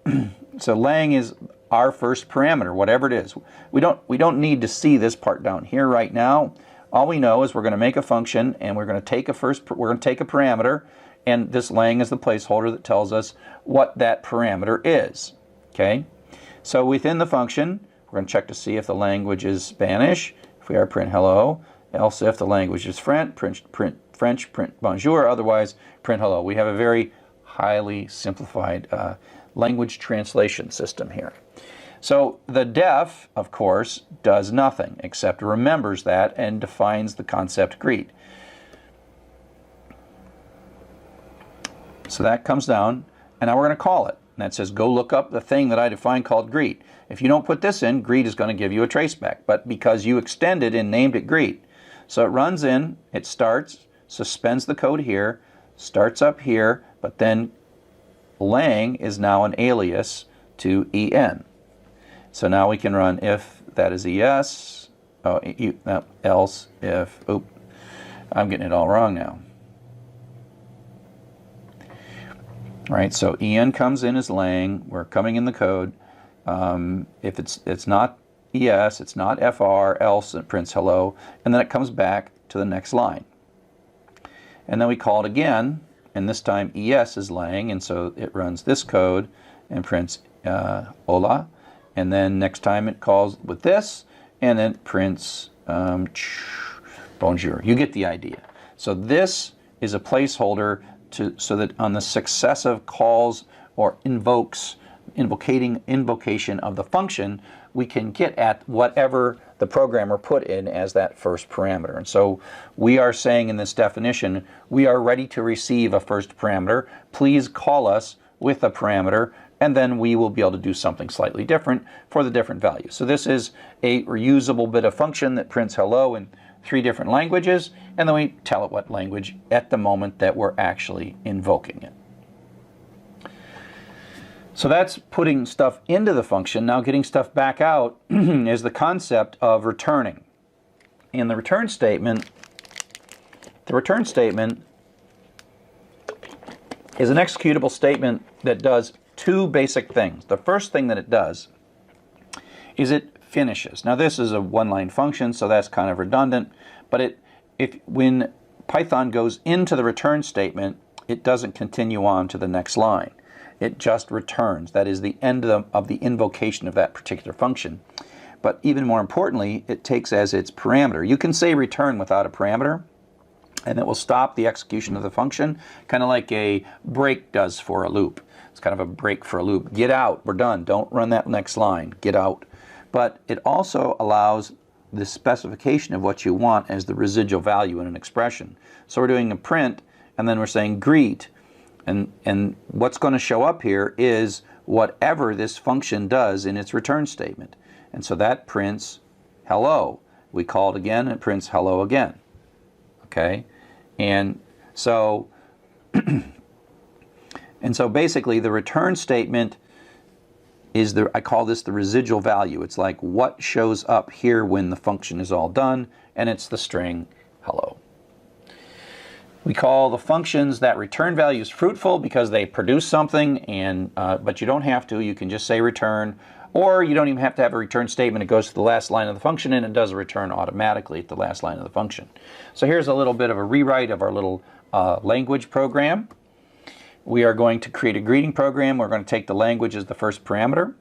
is our first parameter, whatever it is. We don't need to see this part down here right now. All we know is we're going to make a function, and we're going to take a parameter, and this lang is the placeholder that tells us what that parameter is. Okay, so within the function, we're going to check to see if the language is Spanish. If we are, print hello. Else, if the language is French, print bonjour. Otherwise, print hello. We have a very highly simplified language translation system here. So the def, of course, does nothing except remembers that and defines the concept greet. So that comes down, and now we're going to call it. And that says, go look up the thing that I defined called greet. If you don't put this in, greet is going to give you a traceback. But because you extended and named it greet, so it runs in, it starts, suspends the code here, starts up here, but then lang is now an alias to en. So now we can run if that is es, else if, I'm getting it all wrong now. Right, so en comes in as lang, we're coming in the code. If it's not es, it's not fr, else it prints hello, and then it comes back to the next line. And then we call it again, and this time es is lang, and so it runs this code and prints hola. And then next time it calls with this, and then it prints bonjour. You get the idea. So this is a placeholder so that on the successive calls or invocation of the function, we can get at whatever the programmer put in as that first parameter. And so we are saying in this definition, we are ready to receive a first parameter. Please call us with a parameter, and then we will be able to do something slightly different for the different values. So this is a reusable bit of function that prints hello in 3 different languages, and then we tell it what language at the moment that we're actually invoking it. So that's putting stuff into the function. Now getting stuff back out is the concept of returning. In the return statement is an executable statement that does 2 basic things. The first thing that it does is it finishes. Now this is a one-line function, so that's kind of redundant, but when Python goes into the return statement, it doesn't continue on to the next line. It just returns. That is the end of the invocation of that particular function. But even more importantly, it takes as its parameter. You can say return without a parameter, and it will stop the execution of the function, kind of like a break does for a loop. It's kind of a break for a loop. Get out, we're done. Don't run that next line. Get out. But it also allows the specification of what you want as the residual value in an expression. So we're doing a print, and then we're saying greet. And what's going to show up here is whatever this function does in its return statement. And so that prints hello. We call it again, and it prints hello again. Okay? And so basically the return statement is I call this the residual value. It's like what shows up here when the function is all done, and it's the string hello. We call the functions that return values fruitful because they produce something, but you don't have to. You can just say return, or you don't even have to have a return statement. It goes to the last line of the function, and it does a return automatically at the last line of the function. So here's a little bit of a rewrite of our little language program. We are going to create a greeting program. We're going to take the language as the first parameter.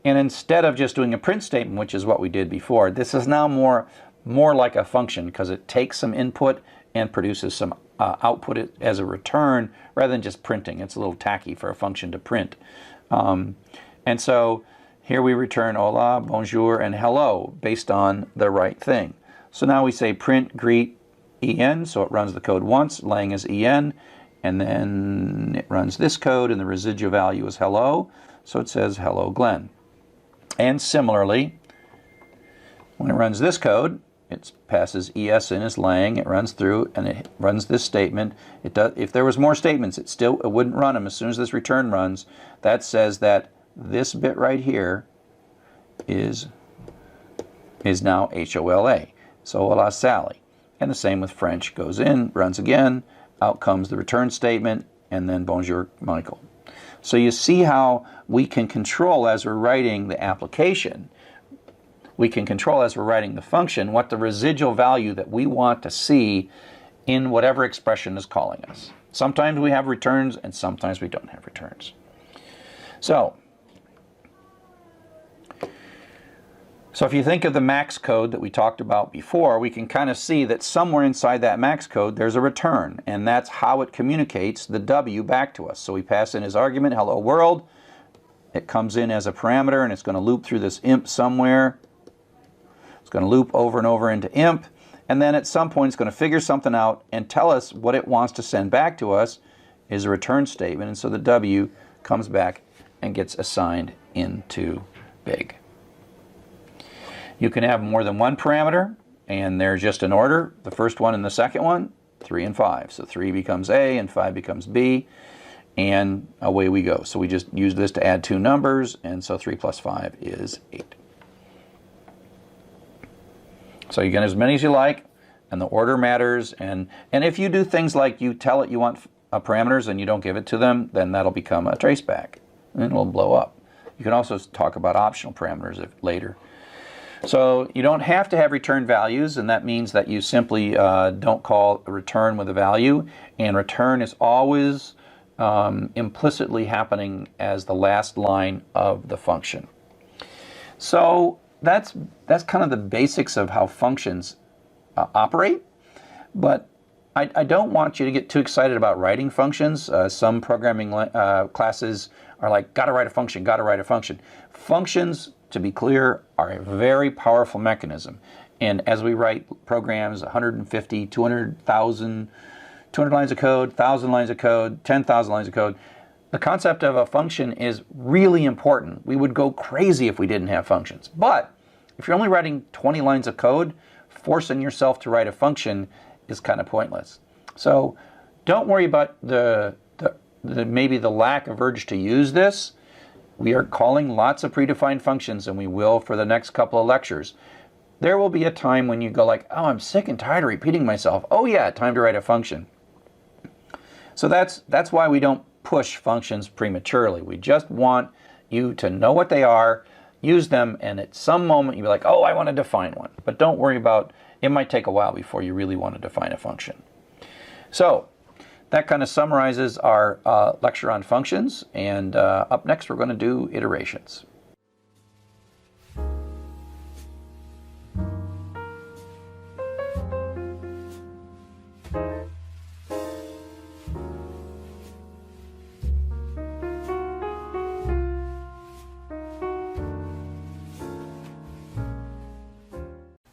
And instead of just doing a print statement, which is what we did before, this is now more like a function because it takes some input and produces some output as a return rather than just printing. It's a little tacky for a function to print. And so here we return hola, bonjour, and hello based on the right thing. So now we say print greet en, so it runs the code once, lang is en, and then it runs this code, and the residual value is hello, so it says hello Glenn. And similarly, when it runs this code, it passes es in as lang, it runs through, and it runs this statement. It does. If there was more statements, it wouldn't run them. As soon as this return runs, that says that this bit right here is now HOLA. So hola Sally. And the same with French. Goes in, runs again, out comes the return statement, and then bonjour Michael. So you see how we can control as we're writing the application. We can control as we're writing the function what the residual value that we want to see in whatever expression is calling us. Sometimes we have returns and sometimes we don't have returns. So if you think of the max code that we talked about before, we can kind of see that somewhere inside that max code there's a return, and that's how it communicates the W back to us. So we pass in as argument hello world, it comes in as a parameter, and it's going to loop through this imp somewhere. It's going to loop over and over into imp, and then at some point it's going to figure something out and tell us what it wants to send back to us is a return statement, and so the W comes back and gets assigned into big. You can have more than one parameter, and they're just in order. The first one and the second one, 3 and 5. So 3 becomes A and 5 becomes B, and away we go. So we just use this to add two numbers, and so 3 plus 5 is 8. So you get as many as you like, and the order matters. And if you do things like you tell it you want parameters and you don't give it to them, then that'll become a traceback, and it'll blow up. You can also talk about optional parameters later. So you don't have to have return values, and that means that you simply don't call a return with a value, and return is always implicitly happening as the last line of the function. So that's kind of the basics of how functions operate, but I don't want you to get too excited about writing functions. Some programming classes are like, gotta write a function, gotta write a function. Functions, to be clear, are a very powerful mechanism. And as we write programs, 150, 200,000, 200 lines of code, 1,000 lines of code, 10,000 lines of code, the concept of a function is really important. We would go crazy if we didn't have functions. But if you're only writing 20 lines of code, forcing yourself to write a function is kind of pointless. So don't worry about maybe the lack of urge to use this. We are calling lots of predefined functions, and we will for the next couple of lectures. There will be a time when you go like, oh, I'm sick and tired of repeating myself. Oh yeah, time to write a function. So that's why we don't push functions prematurely. We just want you to know what they are, use them, and at some moment you'll be like, oh, I want to define one. But don't worry about, it might take a while before you really want to define a function. So that kind of summarizes our lecture on functions, and up next we're going to do iterations.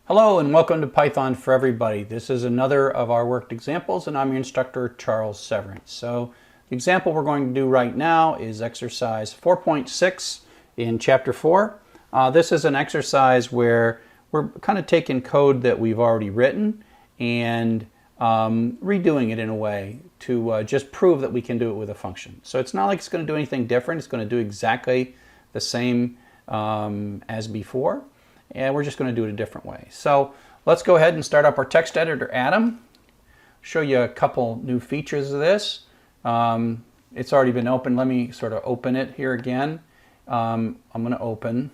Hello and welcome to Python for Everybody. This is another of our worked examples, and I'm your instructor, Charles Severance. So the example we're going to do right now is exercise 4.6 in chapter 4. This is an exercise where we're kind of taking code that we've already written and redoing it in a way to just prove that we can do it with a function. So it's not like it's going to do anything different. It's going to do exactly the same as before. And we're just going to do it a different way. So let's go ahead and start up our text editor, Atom. Show you a couple new features of this. It's already been opened. Let me sort of open it here again. I'm going to open,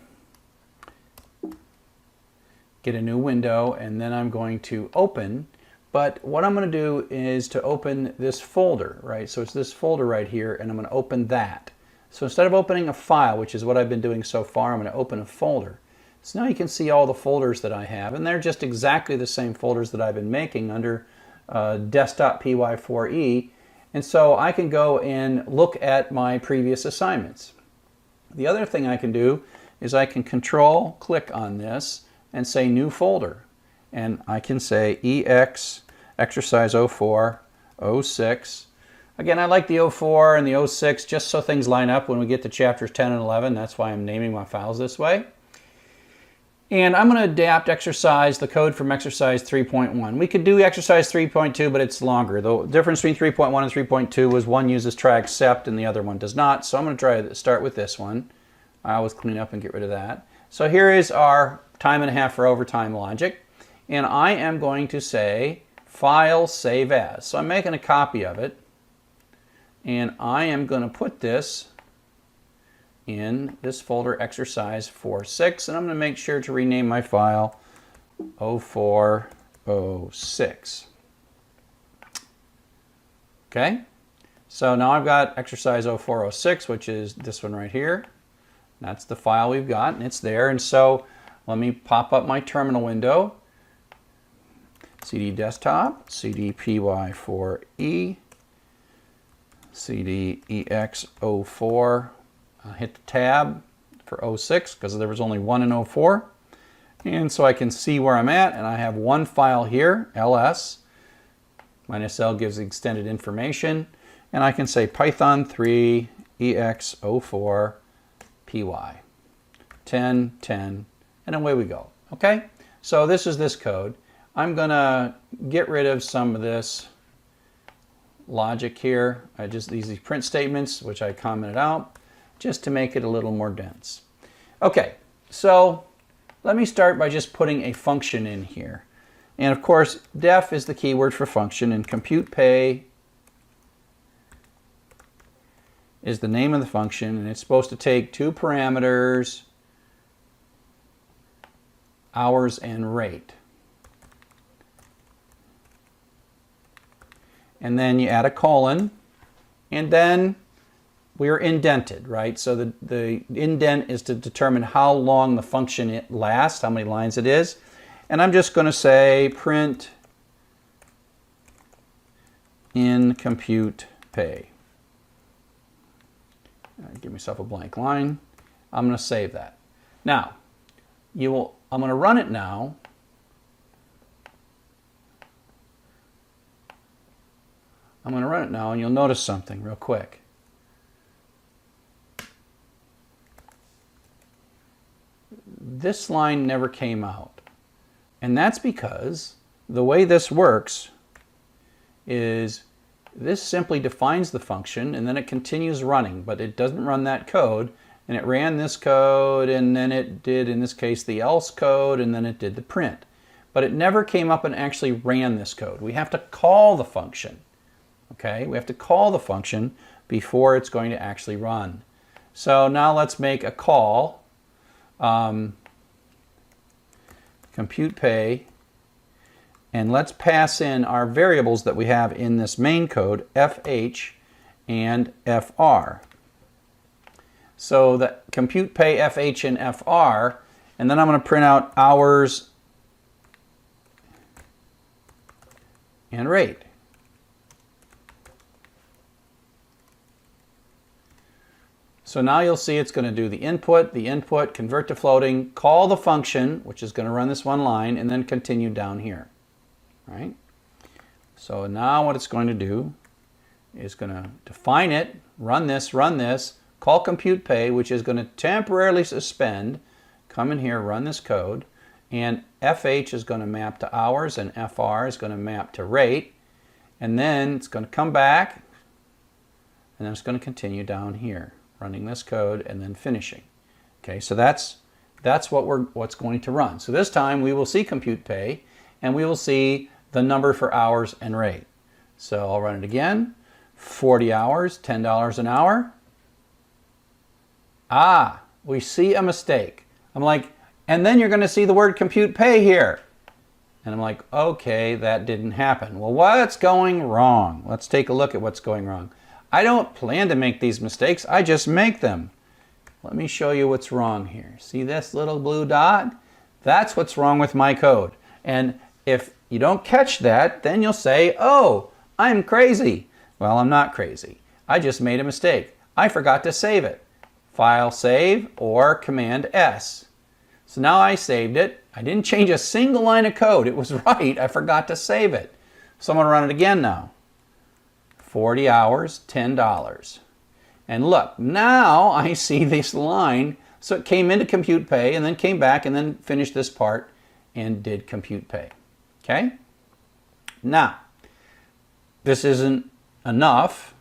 get a new window, and then I'm going to open. But what I'm going to do is to open this folder, right? So it's this folder right here, and I'm going to open that. So instead of opening a file, which is what I've been doing so far, I'm going to open a folder. So now you can see all the folders that I have, and they're just exactly the same folders that I've been making under desktop.py4e, and so I can go and look at my previous assignments. The other thing I can do is I can control-click on this and say New Folder, and I can say EX Exercise 04, 06. Again, I like the 04 and the 06 just so things line up when we get to chapters 10 and 11. That's why I'm naming my files this way. And I'm going to adapt the code from exercise 3.1. We could do exercise 3.2, but it's longer. The difference between 3.1 and 3.2 is one uses try except and the other one does not. So I'm going to try to start with this one. I always clean up and get rid of that. So here is our time and a half for overtime logic. And I am going to say file save as. So I'm making a copy of it. And I am going to put this in this folder exercise 4.6, and I'm going to make sure to rename my file 0406. Okay, so now I've got exercise 0406, which is this one right here. That's the file we've got, and it's there. And so let me pop up my terminal window, cd desktop, cd py4e, cd ex04 I'll hit the tab for 06 because there was only one in 04. And so I can see where I'm at, and I have one file here, ls, minus L gives extended information, and I can say Python 3 ex04 py 10 10, and away we go. Okay, so this is this code. I'm gonna get rid of some of this logic here. These print statements, which I commented out, just to make it a little more dense. Okay, so let me start by just putting a function in here. And of course, def is the keyword for function, and compute pay is the name of the function, and it's supposed to take two parameters, hours and rate. And then you add a colon, and then we're indented, right? So the indent is to determine how long the function it lasts, how many lines it is. And I'm just going to say print in compute pay. Give myself a blank line. I'm going to save that. Now, I'm going to run it now. I'm going to run it now, and you'll notice something real quick. This line never came out. And that's because the way this works is this simply defines the function, and then it continues running, but it doesn't run that code. And it ran this code, and then it did, in this case, the else code, and then it did the print. But it never came up and actually ran this code. We have to call the function. Okay, we have to call the function before it's going to actually run. So now let's make a call. Compute pay, and let's pass in our variables that we have in this main code, fh and fr. So that compute pay fh and fr, and then I'm going to print out hours and rate. So now you'll see it's going to do the input, convert to floating, call the function, which is going to run this one line, and then continue down here. Right? So now what it's going to do is going to define it, run this, call compute pay, which is going to temporarily suspend, come in here, run this code, and fh is going to map to hours, and fr is going to map to rate, and then it's going to come back, and then it's going to continue down here, running this code and then finishing. Okay, so that's what's going to run. So this time we will see compute pay, and we will see the number for hours and rate. So I'll run it again. 40 hours, $10 an hour. Ah, we see a mistake. I'm like, and then you're going to see the word compute pay here. And I'm like, okay, that didn't happen. Well, what's going wrong? Let's take a look at what's going wrong. I don't plan to make these mistakes, I just make them. Let me show you what's wrong here. See this little blue dot? That's what's wrong with my code. And if you don't catch that, then you'll say, oh, I'm crazy. Well, I'm not crazy. I just made a mistake. I forgot to save it. File save or Command S. So now I saved it. I didn't change a single line of code. It was right. I forgot to save it. So I'm going to run it again now. 40 hours, $10. And look, now I see this line. So it came into compute pay and then came back and then finished this part and did compute pay. Okay? Now, this isn't enough.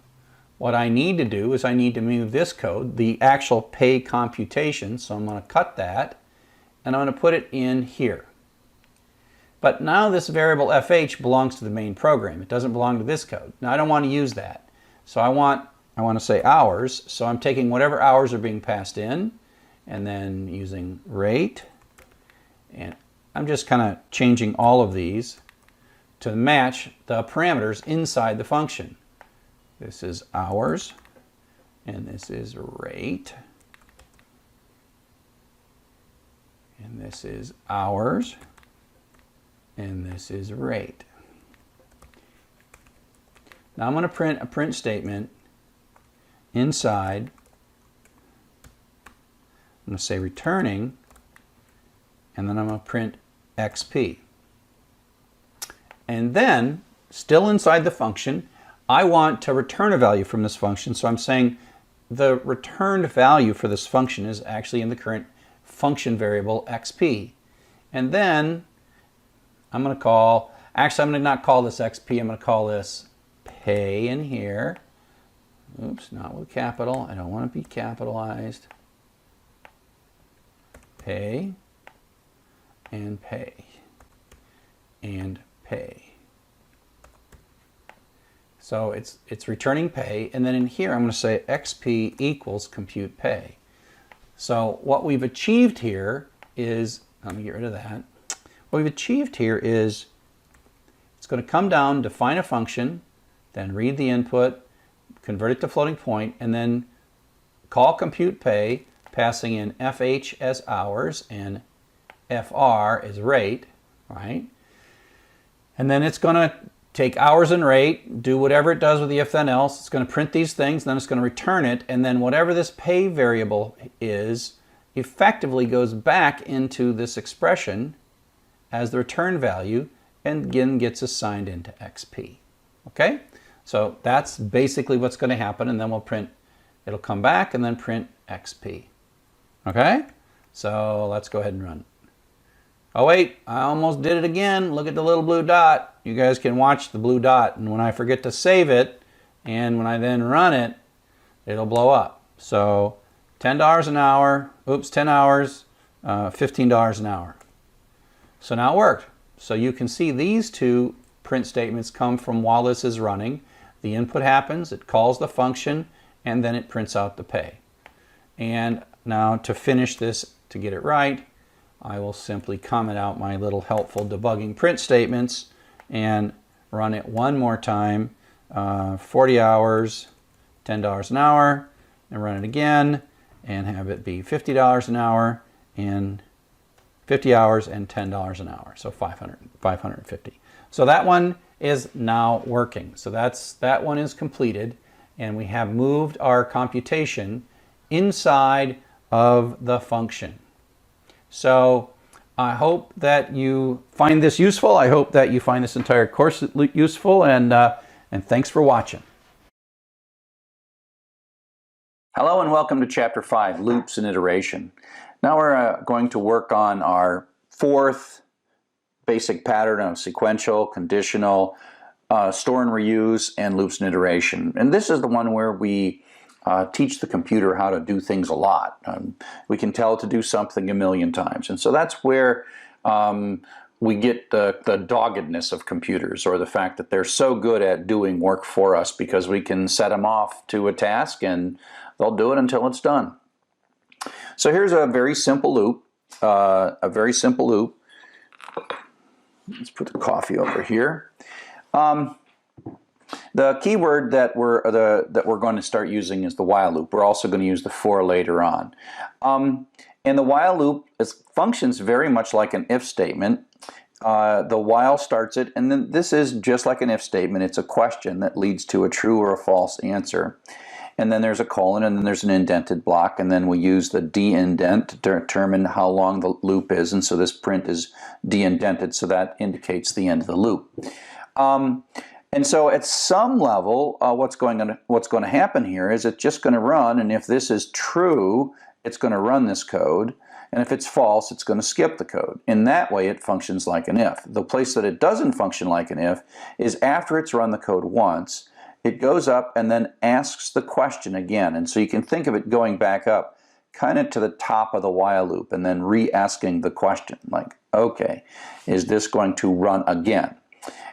What I need to do is I need to move this code, the actual pay computation. So I'm going to cut that and I'm going to put it in here. But now this variable fh belongs to the main program. It doesn't belong to this code. Now I don't want to use that. So I want to say hours. So I'm taking whatever hours are being passed in and then using rate. And I'm just kind of changing all of these to match the parameters inside the function. This is hours and this is rate. And this is hours. And this is rate. Now I'm going to print a print statement inside I'm going to say returning, and then I'm going to print XP. And then, still inside the function, I want to return a value from this function, so I'm saying the returned value for this function is actually in the current function variable XP. And then I'm going to call, actually I'm going to not call this XP, I'm going to call this pay in here. Oops, not with capital, I don't want to be capitalized. Pay, and pay, and pay. So it's returning pay, and then in here I'm going to say XP equals compute pay. So what we've achieved here is, let me get rid of that. What we've achieved here is it's going to come down, define a function, then read the input, convert it to floating point, and then call compute pay, passing in FH as hours and FR as rate, right? And then it's going to take hours and rate, do whatever it does with the if then else. It's going to print these things, then it's going to return it, and then whatever this pay variable is effectively goes back into this expression as the return value and again gets assigned into XP. Okay? So that's basically what's going to happen, and then we'll print, it'll come back and then print XP. Okay? So let's go ahead and run. Oh wait, I almost did it again. Look at the little blue dot. You guys can watch the blue dot, and when I forget to save it, and when I then run it, it'll blow up. So $10 an hour, oops, 10 hours, $15 an hour. So now it worked. So you can see these two print statements come from while this is running. The input happens, it calls the function, and then it prints out the pay. And now to finish this, to get it right, I will simply comment out my little helpful debugging print statements and run it one more time, 40 hours, $10 an hour, and run it again and have it be $50 an hour and 50 hours and $10 an hour, so 550. So that one is now working. So that one is completed, and we have moved our computation inside of the function. So I hope that you find this useful. I hope that you find this entire course useful, and thanks for watching. Hello and welcome to Chapter 5, Loops and Iteration. Now we're going to work on our fourth basic pattern of sequential, conditional, store and reuse, and loops and iteration. And this is the one where we teach the computer how to do things a lot. We can tell it to do something a million times. And so that's where we get the doggedness of computers, or the fact that they're so good at doing work for us because we can set them off to a task and they'll do it until it's done. So here's a very simple loop. Let's put the coffee over here. The keyword that we're going to start using is the while loop. We're also going to use the for later on. And the while loop functions very much like an if statement. The while starts it, and then this is just like an if statement. It's a question that leads to a true or a false answer. And then there's a colon, and then there's an indented block, and then we use the de-indent to determine how long the loop is, and so this print is de-indented, so that indicates the end of the loop. And so at some level, what's going to happen here is it's just going to run, and if this is true, it's going to run this code, and if it's false, it's going to skip the code. In that way, it functions like an if. The place that it doesn't function like an if is after it's run the code once, it goes up and then asks the question again. And so you can think of it going back up kind of to the top of the while loop and then re-asking the question, like, okay, is this going to run again?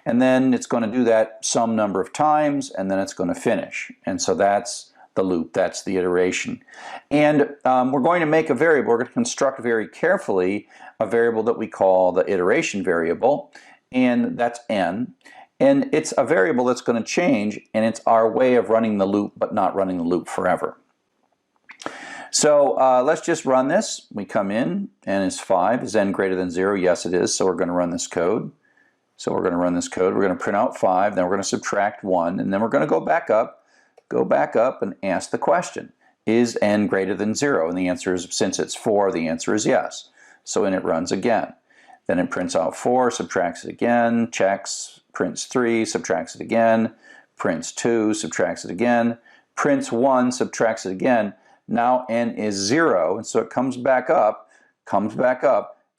And then it's going to do that some number of times, and then it's going to finish. And so that's the loop, that's the iteration. And we're going to make a variable, we're going to construct very carefully a variable that we call the iteration variable, and that's n. And it's a variable that's going to change, and it's our way of running the loop, but not running the loop forever. So let's just run this. We come in, n is 5. Is n greater than 0? Yes, it is. So we're going to run this code. We're going to print out 5, then we're going to subtract 1, and then we're going to go back up and ask the question. is n greater than 0? And the answer is, since it's 4, the answer is yes. So then it runs again. Then it prints out 4, subtracts it again, checks, prints 3, subtracts it again, prints 2, subtracts it again, prints 1, subtracts it again. Now n is 0, and so it comes back up.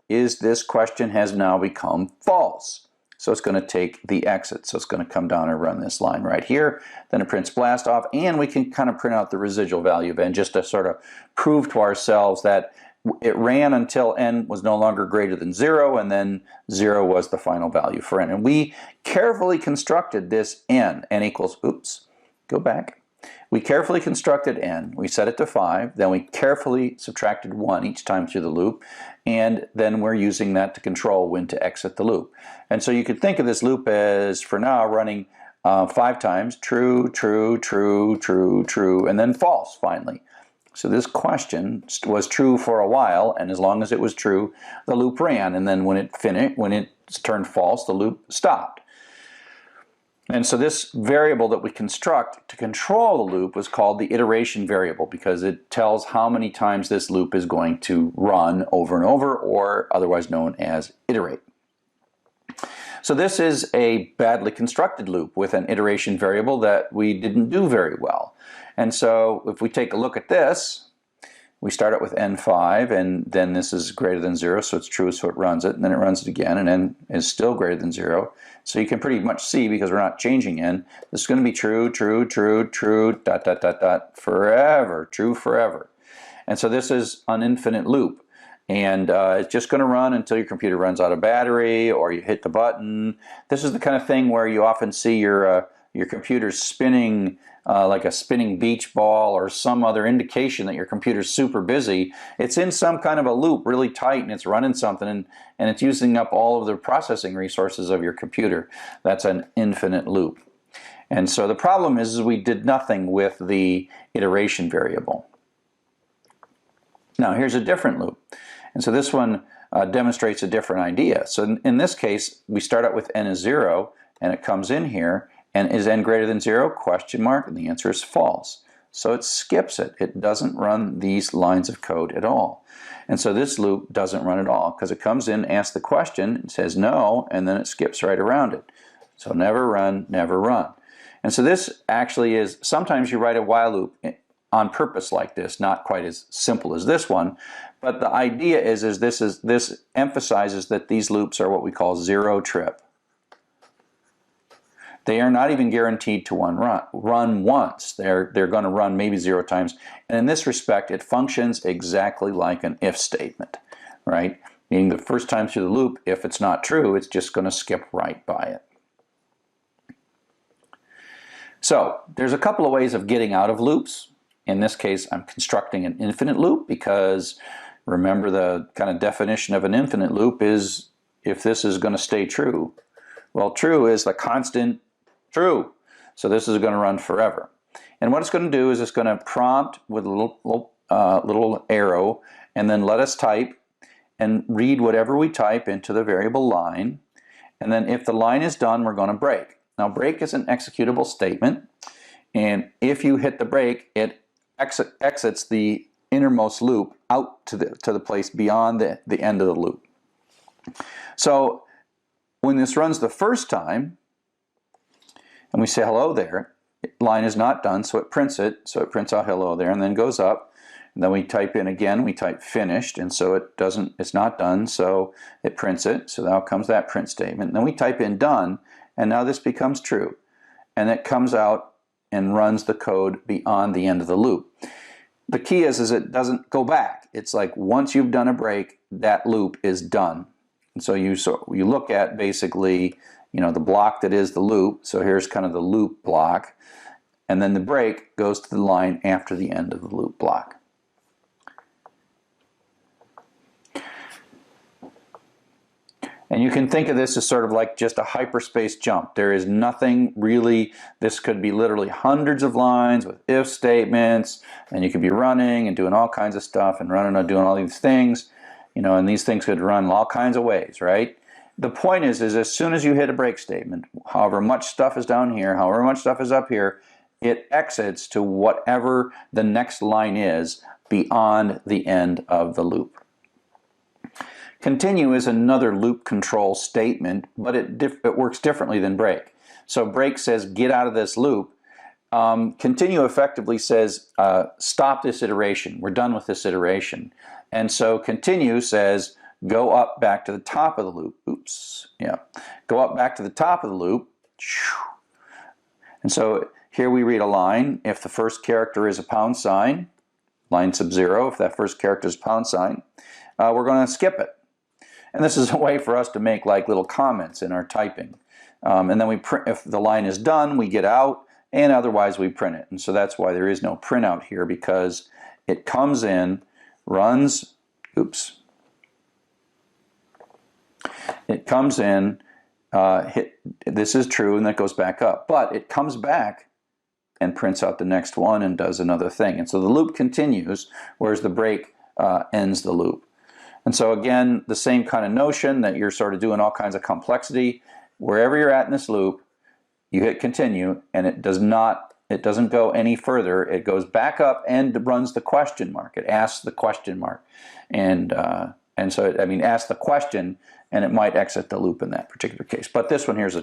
Is this question has now become false? So it's going to take the exit. So it's going to come down and run this line right here. Then it prints blast off, and we can kind of print out the residual value of n just to sort of prove to ourselves that it ran until n was no longer greater than 0, and then 0 was the final value for n. And we carefully constructed this n equals, oops, go back. We carefully constructed n. We set it to 5, then we carefully subtracted 1 each time through the loop, and then we're using that to control when to exit the loop. And so you could think of this loop as, for now, running 5 times, true, true, true, true, true, and then false finally. So this question was true for a while, and as long as it was true, the loop ran, and then when it turned false, the loop stopped. And so this variable that we construct to control the loop was called the iteration variable, because it tells how many times this loop is going to run over and over, or otherwise known as iterate. So this is a badly constructed loop with an iteration variable that we didn't do very well. And so if we take a look at this, we start it with n5, and then this is greater than 0, so it's true, so it runs it, and then it runs it again, and n is still greater than 0. So you can pretty much see, because we're not changing n, this is going to be true, true, true, true, dot, dot, dot, dot, forever, true forever. And so this is an infinite loop. And it's just going to run until your computer runs out of battery, or you hit the button. This is the kind of thing where you often see your computer spinning like a spinning beach ball, or some other indication that your computer's super busy. It's in some kind of a loop, really tight, and it's running something, and it's using up all of the processing resources of your computer. That's an infinite loop. And so the problem is we did nothing with the iteration variable. Now here's a different loop. And so this one demonstrates a different idea. So in this case, we start out with n is 0, and it comes in here, and is n greater than 0? Question mark, and the answer is false. So it skips it. It doesn't run these lines of code at all. And so this loop doesn't run at all, because it comes in, asks the question, it says no, and then it skips right around it. So never run, never run. And so this actually is, sometimes you write a while loop on purpose like this, not quite as simple as this one, but the idea is this emphasizes that these loops are what we call zero trip. They are not even guaranteed to run once. They're going to run maybe 0 times. And in this respect, it functions exactly like an if statement, right? Meaning the first time through the loop, if it's not true, it's just going to skip right by it. So there's a couple of ways of getting out of loops. In this case, I'm constructing an infinite loop, because remember, the kind of definition of an infinite loop is if this is going to stay true. Well, true is the constant true. So this is going to run forever. And what it's going to do is it's going to prompt with a little arrow, and then let us type and read whatever we type into the variable line. And then if the line is done, we're going to break. Now break is an executable statement, and if you hit the break, it exits the innermost loop out to the place beyond the end of the loop. So when this runs the first time, and we say hello there, line is not done, so it prints it. So it prints out hello there, and then goes up. And then we type in again, we type finished, and so it's not done, so it prints it. So now comes that print statement. And then we type in done, and now this becomes true. And it comes out and runs the code beyond the end of the loop. The key is it doesn't go back. It's like once you've done a break, that loop is done. And so you look at basically, the block that is the loop. So here's kind of the loop block, and then the break goes to the line after the end of the loop block. And you can think of this as sort of like just a hyperspace jump. There is nothing really, this could be literally hundreds of lines with if statements, and you could be running and doing all kinds of stuff and running and doing all these things, and these things could run all kinds of ways, right? The point is as soon as you hit a break statement, however much stuff is down here, however much stuff is up here, it exits to whatever the next line is beyond the end of the loop. Continue is another loop control statement, but it works differently than break. So break says get out of this loop. Continue effectively says stop this iteration. We're done with this iteration. And so continue says go up back to the top of the loop. Oops. Yeah. Go up back to the top of the loop. And so here we read a line. If the first character is a pound sign, line sub 0, if that first character is pound sign, we're going to skip it. And this is a way for us to make like little comments in our typing. And then we print, if the line is done, we get out, and otherwise we print it. And so that's why there is no printout here, because it comes in, runs, oops. It comes in, this is true, and that goes back up. But it comes back and prints out the next one and does another thing. And so the loop continues, whereas the break ends the loop. And so again, the same kind of notion that you're sort of doing all kinds of complexity. Wherever you're at in this loop, you hit continue, and it doesn't go any further. It goes back up and runs the question mark. It asks the question mark. And so, asks the question, and it might exit the loop in that particular case. But this one here is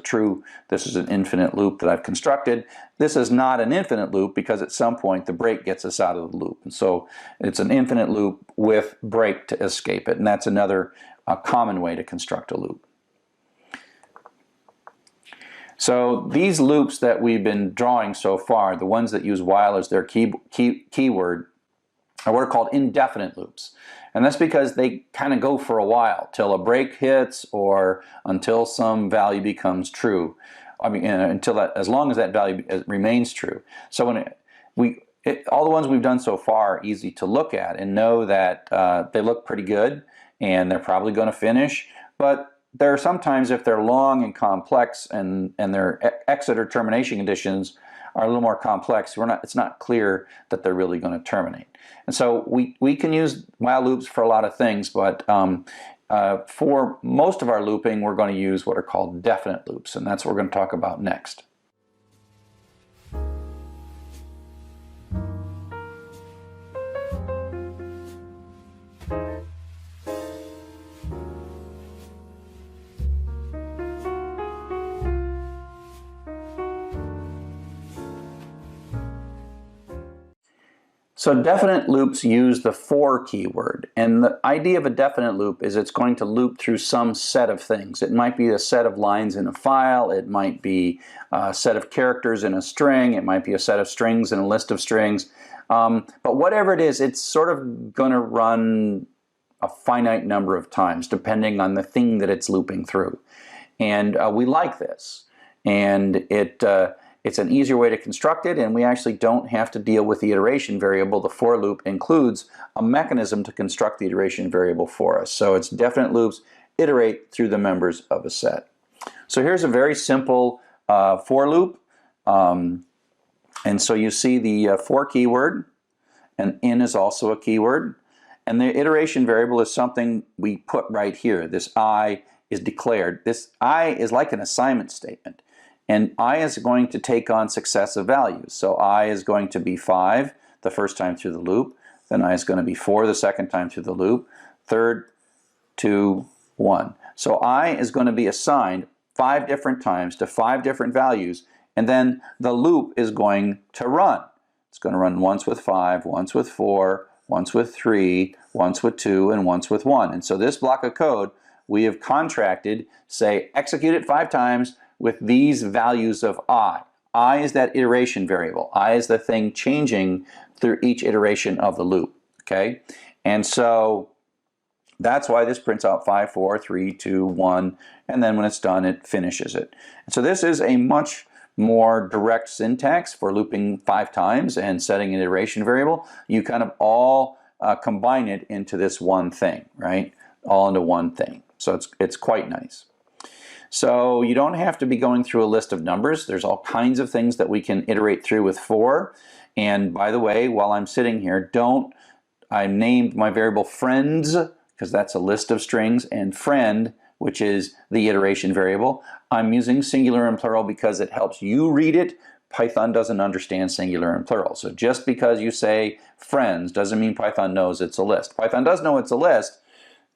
this is an infinite loop that I've constructed. This is not an infinite loop because at some point the break gets us out of the loop. And so it's an infinite loop with break to escape it. And that's another common way to construct a loop. So these loops that we've been drawing so far, the ones that use while as their keyword, are what are called indefinite loops. And that's because they kind of go for a while, till a break hits or until some value becomes true. As long as that value remains true. So all the ones we've done so far are easy to look at and know that they look pretty good and they're probably going to finish. But there are sometimes, if they're long and complex and their exit or termination conditions are a little more complex, it's not clear that they're really going to terminate. And so we can use while loops for a lot of things, but for most of our looping, we're going to use what are called definite loops, and that's what we're going to talk about next. So definite loops use the for keyword, and the idea of a definite loop is it's going to loop through some set of things. It might be a set of lines in a file, it might be a set of characters in a string, it might be a set of strings in a list of strings, but whatever it is, it's sort of going to run a finite number of times depending on the thing that it's looping through. And we like this, and it's an easier way to construct it, and we actually don't have to deal with the iteration variable. The for loop includes a mechanism to construct the iteration variable for us. So it's definite loops iterate through the members of a set. So here's a very simple for loop. And so you see the for keyword, and in is also a keyword. And the iteration variable is something we put right here. This I is declared. This I is like an assignment statement. And I is going to take on successive values. So I is going to be 5 the first time through the loop. Then I is going to be 4 the second time through the loop. 3, 2, 1. So I is going to be assigned 5 different times to 5 different values. And then the loop is going to run. It's going to run once with 5, once with 4, once with 3, once with 2, and once with 1. And so this block of code we have contracted, say, execute it 5 times, with these values of I. I is that iteration variable. I is the thing changing through each iteration of the loop. Okay? And so that's why this prints out 5, 4, 3, 2, 1, and then when it's done, it finishes it. And so this is a much more direct syntax for looping 5 times and setting an iteration variable. You kind of all combine it into this one thing, right? All into one thing. So it's quite nice. So you don't have to be going through a list of numbers. There's all kinds of things that we can iterate through with for. And by the way, while I'm sitting here, I named my variable friends, because that's a list of strings, and friend, which is the iteration variable. I'm using singular and plural because it helps you read it Python doesn't understand singular and plural. So just because you say friends doesn't mean Python knows it's a list. Python does know it's a list,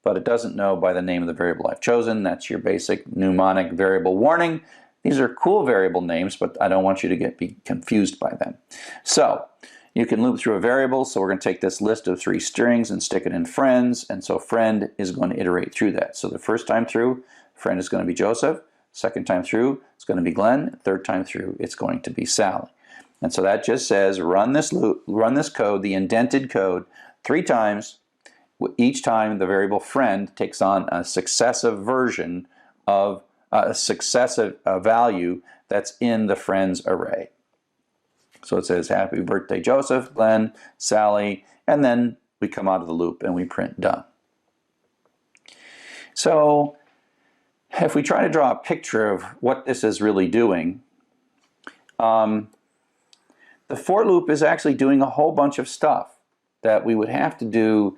but it doesn't know by the name of the variable I've chosen. That's your basic mnemonic variable warning. These are cool variable names, but I don't want you to be confused by them. So you can loop through a variable. So we're going to take this list of 3 strings and stick it in friends. And so friend is going to iterate through that. So the first time through, friend is going to be Joseph. Second time through, it's going to be Glenn. Third time through, it's going to be Sally. And so that just says run this loop, run this code, the indented code, 3 times. Each time the variable friend takes on a successive version of a successive value that's in the friends array. So it says happy birthday Joseph, Glenn, Sally, and then we come out of the loop and we print done. So if we try to draw a picture of what this is really doing, the for loop is actually doing a whole bunch of stuff that we would have to do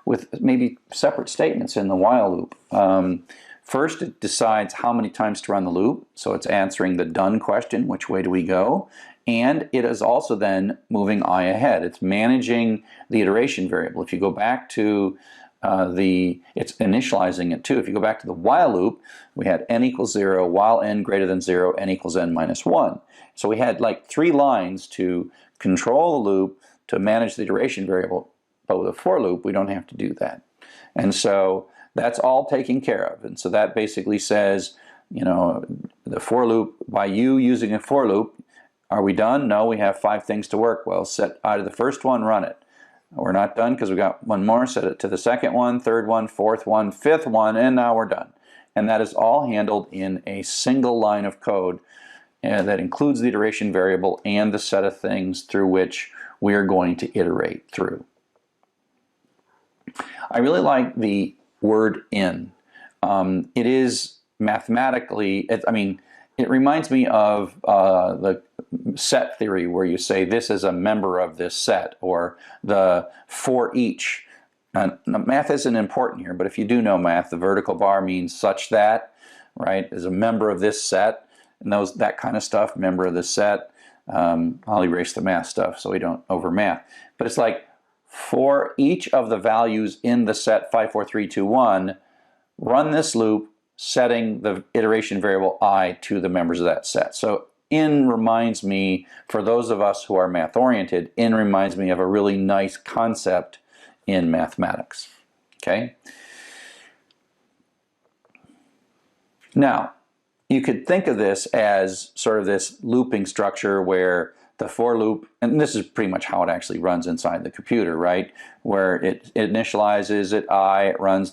with maybe separate statements in the while loop. First, it decides how many times to run the loop, so it's answering the done question, which way do we go? And it is also then moving I ahead. It's managing the iteration variable. If you go back to it's initializing it too. If you go back to the while loop, we had n equals 0, while n greater than 0, n equals n minus 1. So we had like 3 lines to control the loop to manage the iteration variable. But with a for loop, we don't have to do that. And so that's all taken care of. And so that basically says, you know, the for loop, by you using a for loop, are we done? No, we have 5 things to work. Well, set out of the first one, run it. We're not done because we got one more. Set it to the second one, third one, fourth one, fifth one, and now we're done. And that is all handled in a single line of code that includes the iteration variable and the set of things through which we are going to iterate through. I really like the word in. It is mathematically, it reminds me of the set theory where you say this is a member of this set, or the for each. Math isn't important here, but if you do know math, the vertical bar means such that, right, is a member of this set, and that kind of stuff, member of this set. I'll erase the math stuff so we don't over math. But it's like, for each of the values in the set 5, 4, 3, 2, 1, run this loop setting the iteration variable I to the members of that set. So in reminds me, for those of us who are math oriented, in reminds me of a really nice concept in mathematics. Okay? Now, you could think of this as sort of this looping structure where the for loop, and this is pretty much how it actually runs inside the computer, right? Where it initializes it, it runs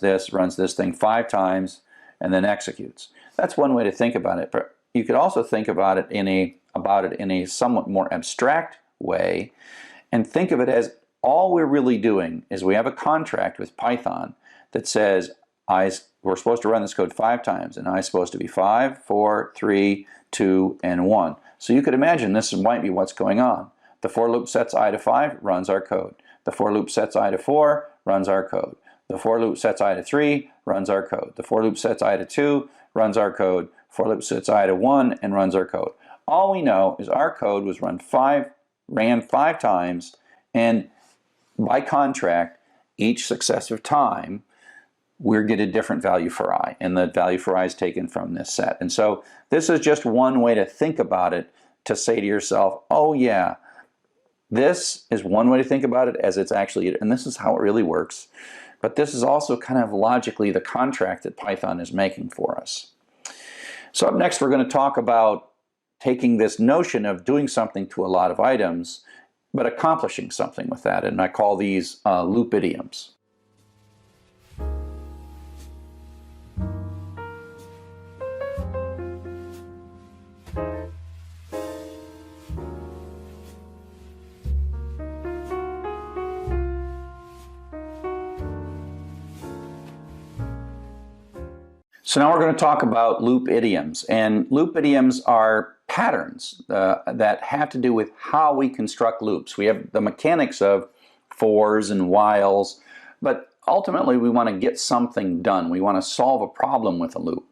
this thing 5 times, and then executes. That's one way to think about it. But you could also think about it in a somewhat more abstract way, and think of it as all we're really doing is we have a contract with Python that says we're supposed to run this code 5 times, and I is supposed to be 5, 4, 3, 2, and 1. So you could imagine this might be what's going on. The for loop sets I to 5, runs our code. The for loop sets I to 4, runs our code. The for loop sets I to 3, runs our code. The for loop sets I to 2, runs our code. For loop sets I to 1, and runs our code. All we know is our code was ran 5 times, and by contract, each successive time, we're get a different value for I, and the value for I is taken from this set. And so this is just one way to think about it, to say to yourself, oh yeah, this is one way to think about it as it's actually, and this is how it really works. But this is also kind of logically the contract that Python is making for us. So up next, we're going to talk about taking this notion of doing something to a lot of items, but accomplishing something with that, and I call these loop idioms. So now we're going to talk about loop idioms, and loop idioms are patterns that have to do with how we construct loops. We have the mechanics of fors and whiles, but ultimately we want to get something done. We want to solve a problem with a loop.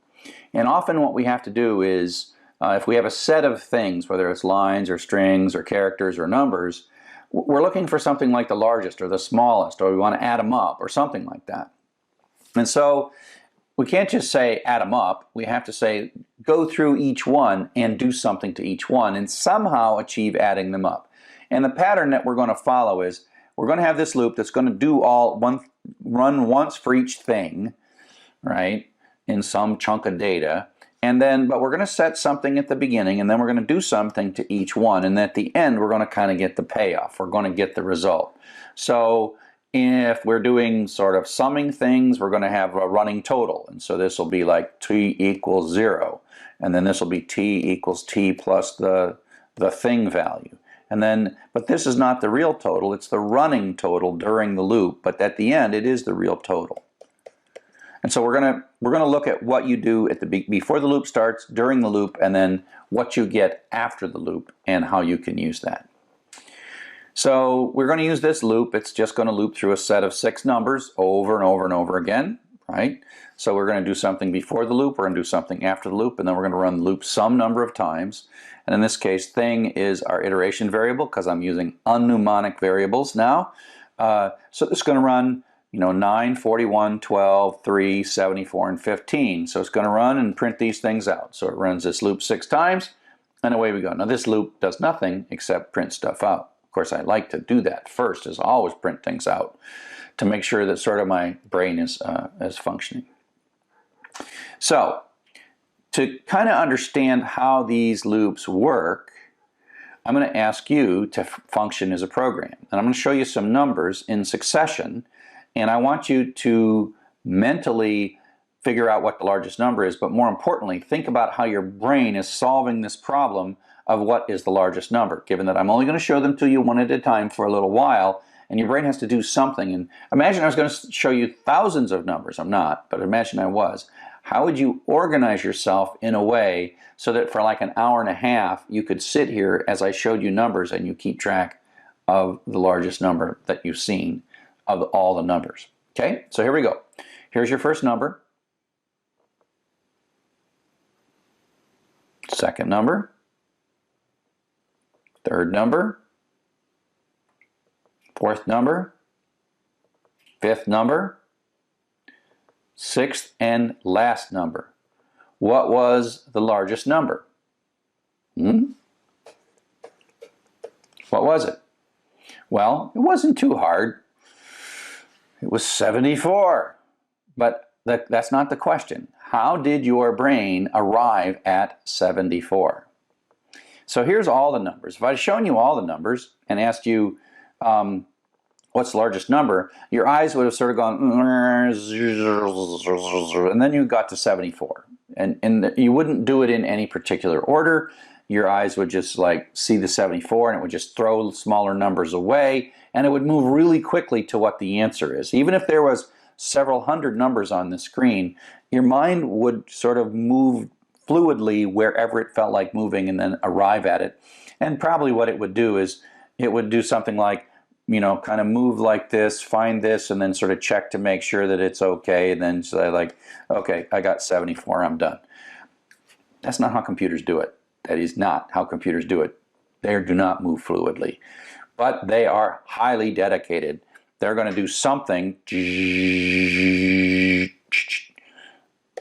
And often what we have to do is if we have a set of things, whether it's lines or strings or characters or numbers, we're looking for something like the largest or the smallest, or we want to add them up or something like that. And so we can't just say add them up. We have to say go through each one and do something to each one and somehow achieve adding them up. And the pattern that we're going to follow is we're going to have this loop that's going to do run once for each thing, right, in some chunk of data. And then, but we're going to set something at the beginning, and then we're going to do something to each one. And at the end, we're going to kind of get the payoff. We're going to get the result. So if we're doing sort of summing things, we're going to have a running total. And so this will be like t equals 0. And then this will be t equals t plus the thing value. And then, but this is not the real total. It's the running total during the loop. But at the end, it is the real total. And so we're gonna look at what you do at before the loop starts, during the loop, and then what you get after the loop and how you can use that. So we're going to use this loop. It's just going to loop through a set of 6 numbers over and over and over again, right? So we're going to do something before the loop, we're going to do something after the loop, and then we're going to run the loop some number of times. And in this case, thing is our iteration variable because I'm using unmnemonic variables now. So this is going to run 9, 41, 12, 3, 74, and 15. So it's going to run and print these things out. So it runs this loop 6 times, and away we go. Now this loop does nothing except print stuff out. Of course, I like to do that first, is always print things out to make sure that sort of my brain is functioning. So to kind of understand how these loops work, I'm going to ask you to function as a program. And I'm going to show you some numbers in succession. And I want you to mentally figure out what the largest number is, but more importantly, think about how your brain is solving this problem of what is the largest number, given that I'm only going to show them to you one at a time for a little while, and your brain has to do something. And imagine I was going to show you thousands of numbers. I'm not, but imagine I was. How would you organize yourself in a way so that for like an hour and a half, you could sit here as I showed you numbers and you keep track of the largest number that you've seen of all the numbers. Okay, so here we go. Here's your first number. Second number. Third number. Fourth number. Fifth number. Sixth and last number. What was the largest number? What was it? Well, it wasn't too hard. It was 74. But that's not the question. How did your brain arrive at 74? So here's all the numbers. If I'd shown you all the numbers and asked you what's the largest number, your eyes would have sort of gone, and then you got to 74. And you wouldn't do it in any particular order. Your eyes would just like see the 74 and it would just throw smaller numbers away, and it would move really quickly to what the answer is. Even if there was several hundred numbers on the screen, your mind would sort of move fluidly wherever it felt like moving and then arrive at it. And probably what it would do is it would do something like, kind of move like this, find this, and then sort of check to make sure that it's okay, and then say like, okay, I got 74, I'm done. That's not how computers do it. That is not how computers do it. They do not move fluidly. But they are highly dedicated. They're going to do something,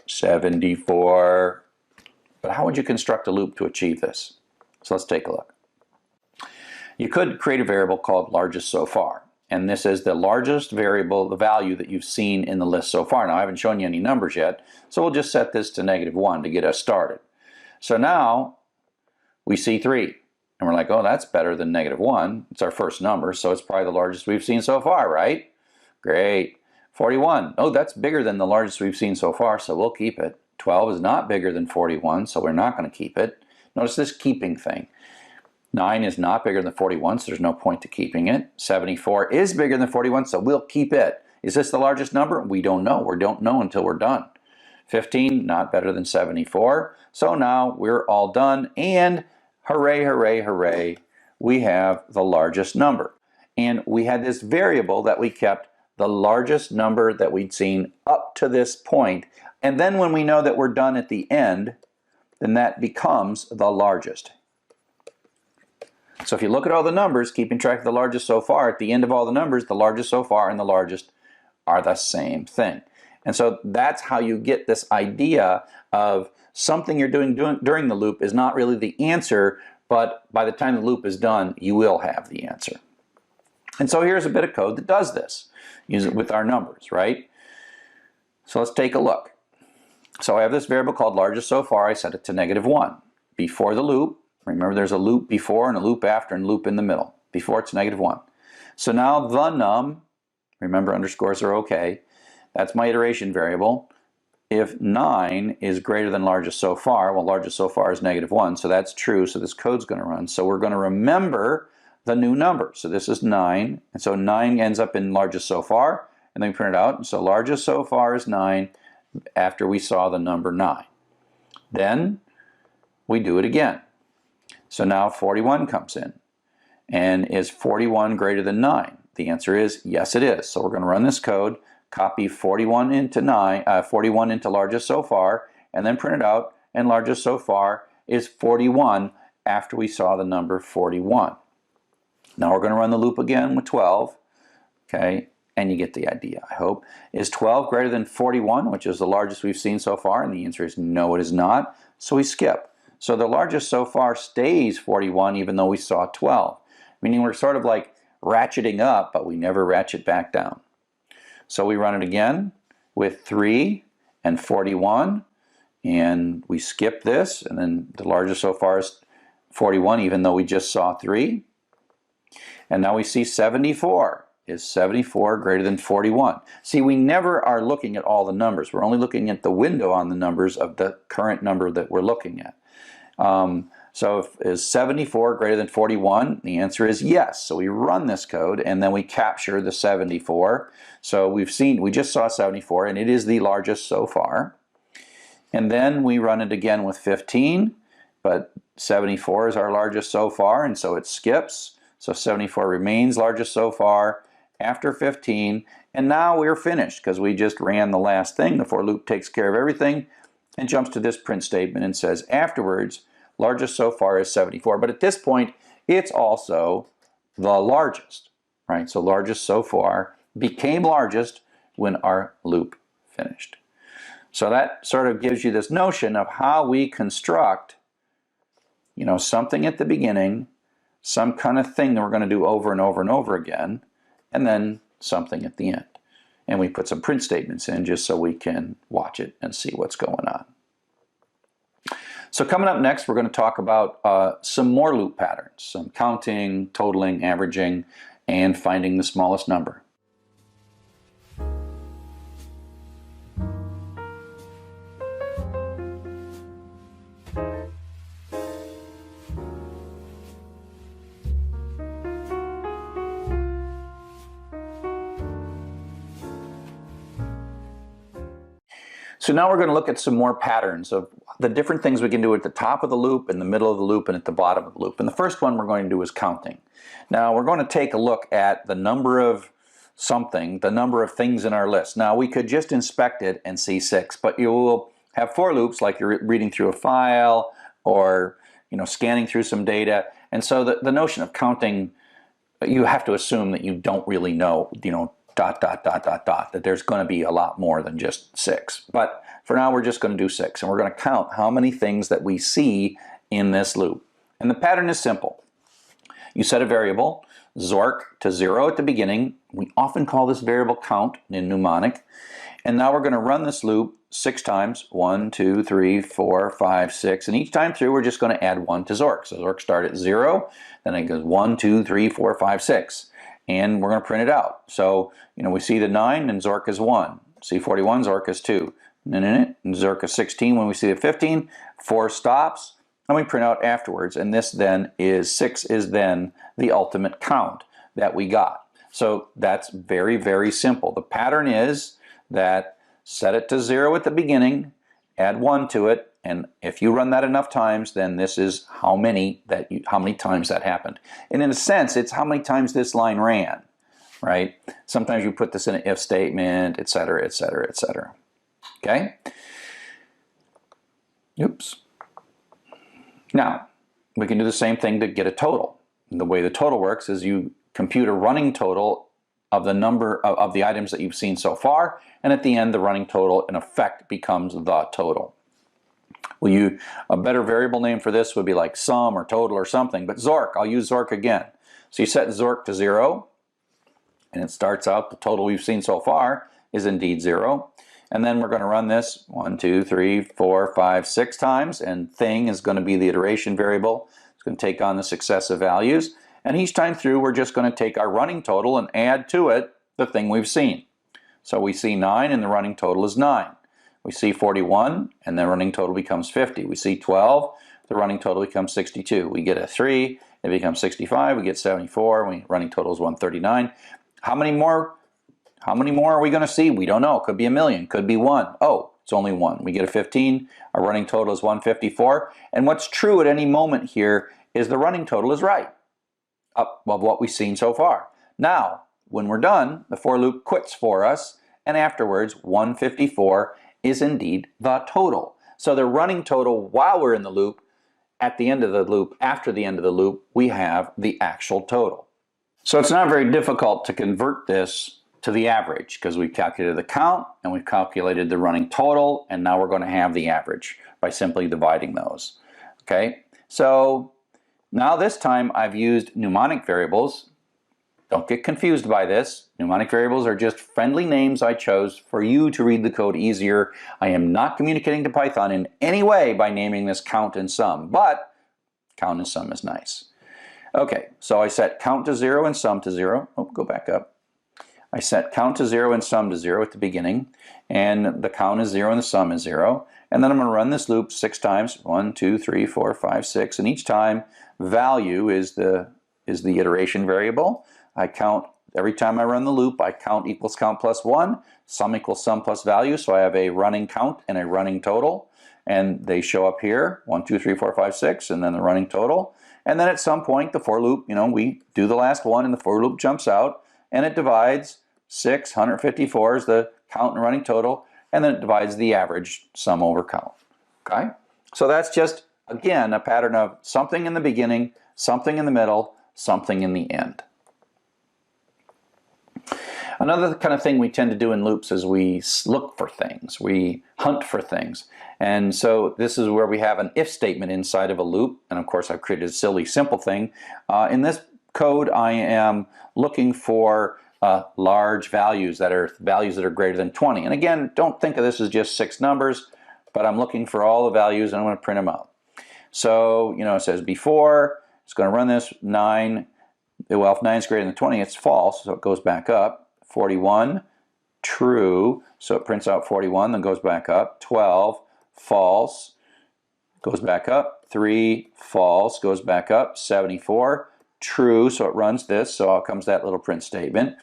74. But how would you construct a loop to achieve this? So let's take a look. You could create a variable called largest so far. And this is the largest variable, the value that you've seen in the list so far. Now, I haven't shown you any numbers yet, so we'll just set this to -1 to get us started. So now we see 3. And we're like, oh, that's better than -1. It's our first number, so it's probably the largest we've seen so far, right? Great. 41. Oh, that's bigger than the largest we've seen so far, so we'll keep it. 12 is not bigger than 41, so we're not going to keep it. Notice this keeping thing. 9 is not bigger than 41, so there's no point to keeping it. 74 is bigger than 41, so we'll keep it. Is this the largest number? We don't know. We don't know until we're done. 15, not better than 74. So now we're all done, and hooray, hooray, hooray, we have the largest number. And we had this variable that we kept the largest number that we'd seen up to this point. And then when we know that we're done at the end, then that becomes the largest. So if you look at all the numbers, keeping track of the largest so far, at the end of all the numbers, the largest so far and the largest are the same thing. And so that's how you get this idea of something you're doing during the loop is not really the answer, but by the time the loop is done, you will have the answer. And so here's a bit of code that does this. Use it with our numbers, right? So let's take a look. So I have this variable called largest so far. I set it to -1. Before the loop, remember there's a loop before and a loop after and a loop in the middle. Before it's -1. So now the num, remember underscores are okay, that's my iteration variable. If 9 is greater than largest so far, well largest so far is -1, so that's true, so this code's going to run. So we're going to remember the new number. So this is 9, and so 9 ends up in largest so far, and then we print it out. And so largest so far is 9 after we saw the number 9. Then we do it again. So now 41 comes in. And is 41 greater than 9? The answer is yes, it is. So we're going to run this code, copy 41 into 41 into largest so far, and then print it out. And largest so far is 41 after we saw the number 41. Now we're going to run the loop again with 12. Okay, and you get the idea, I hope. Is 12 greater than 41, which is the largest we've seen so far? And the answer is no, it is not. So we skip. So the largest so far stays 41 even though we saw 12. Meaning we're sort of like ratcheting up, but we never ratchet back down. So we run it again with 3 and 41, and we skip this, and then the largest so far is 41 even though we just saw 3. And now we see 74. Is 74 greater than 41? See, we never are looking at all the numbers. We're only looking at the window on the numbers of the current number that we're looking at. So is 74 greater than 41? The answer is yes. So we run this code and then we capture the 74. So we just saw 74 and it is the largest so far. And then we run it again with 15, but 74 is our largest so far, and so it skips. So 74 remains largest so far after 15, and now we're finished because we just ran the last thing. The for loop takes care of everything and jumps to this print statement and says afterwards, largest so far is 74. But at this point, it's also the largest, right? So largest so far became largest when our loop finished. So that sort of gives you this notion of how we construct, something at the beginning, some kind of thing that we're going to do over and over and over again, and then something at the end. And we put some print statements in just so we can watch it and see what's going on. So coming up next, we're going to talk about some more loop patterns, some counting, totaling, averaging, and finding the smallest number. So now we're going to look at some more patterns of the different things we can do at the top of the loop, in the middle of the loop, and at the bottom of the loop. And the first one we're going to do is counting. Now we're going to take a look at the number of something, the number of things in our list. Now we could just inspect it and see 6, but you will have for loops like you're reading through a file or scanning through some data. And so the notion of counting, you have to assume that you don't really know, that there's going to be a lot more than just 6. But for now, we're just going to do 6, and we're going to count how many things that we see in this loop. And the pattern is simple. You set a variable, Zork, to 0 at the beginning. We often call this variable count in mnemonic. And now we're going to run this loop 6 times, 1, 2, 3, 4, 5, 6. And each time through, we're just going to add 1 to Zork. So Zork starts at 0, then it goes 1, 2, 3, 4, 5, 6. And we're going to print it out. So, we see the 9 and Zork is 1. See 41, Zork is 2. And Zork is 16 when we see the 15. 4 stops, and we print out afterwards. And this then is 6 is then the ultimate count that we got. So that's very, very simple. The pattern is that set it to 0 at the beginning, add 1 to it, and if you run that enough times, then this is how many times that happened. And in a sense, it's how many times this line ran, right? Sometimes you put this in an if statement, etc., etc., etc. Okay? Oops. Now, we can do the same thing to get a total. And the way the total works is you compute a running total of the number of the items that you've seen so far, and at the end the running total in effect becomes the total. A better variable name for this would be like sum or total or something, but Zork, I'll use Zork again. So you set Zork to 0, and it starts out the total we've seen so far is indeed 0. And then we're going to run this 1, 2, 3, 4, 5, 6 times, and thing is going to be the iteration variable. It's going to take on the successive values, and each time through we're just going to take our running total and add to it the thing we've seen. So we see 9 and the running total is 9. We see 41 and the running total becomes 50. We see 12, the running total becomes 62. We get a 3, it becomes 65, we get 74, running total is 139. How many more are we going to see? We don't know. Could be a million, could be 1. Oh, it's only 1. We get a 15, our running total is 154. And what's true at any moment here is the running total is right of what we've seen so far. Now, when we're done, the for loop quits for us, and afterwards 154 is indeed the total. So the running total while we're in the loop, at the end of the loop, after the end of the loop, we have the actual total. So it's not very difficult to convert this to the average because we've calculated the count and we've calculated the running total, and now we're going to have the average by simply dividing those. Okay, so now this time I've used mnemonic variables. Don't get confused by this. Mnemonic variables are just friendly names I chose for you to read the code easier. I am not communicating to Python in any way by naming this count and sum, but count and sum is nice. Okay, so I set count to 0 and sum to 0. Oh, go back up. I set count to 0 and sum to 0 at the beginning, and the count is 0 and the sum is 0. And then I'm going to run this loop 6 times. 1, 2, 3, 4, 5, 6. And each time value is the iteration variable. I count every time I run the loop. I count equals count plus 1, sum equals sum plus value. So I have a running count and a running total, and they show up here 1, 2, 3, 4, 5, 6, and then the running total. And then at some point the for loop, we do the last one, and the for loop jumps out and it divides 6. 154 is the count and running total, and then it divides the average sum over count. Okay, so that's just again a pattern of something in the beginning, something in the middle, something in the end. Another kind of thing we tend to do in loops is we look for things, we hunt for things. And so this is where we have an if statement inside of a loop. And of course I've created a silly simple thing. In this code I am looking for large values that are greater than 20. And again, don't think of this as just 6 numbers, but I'm looking for all the values and I'm going to print them out. So, it says before, it's going to run this 9. Well, if 9 is greater than 20, it's false, so it goes back up. 41, true, so it prints out 41, then goes back up. 12, false, goes back up. 3, false, goes back up. 74, true, so it runs this, so out comes that little print statement.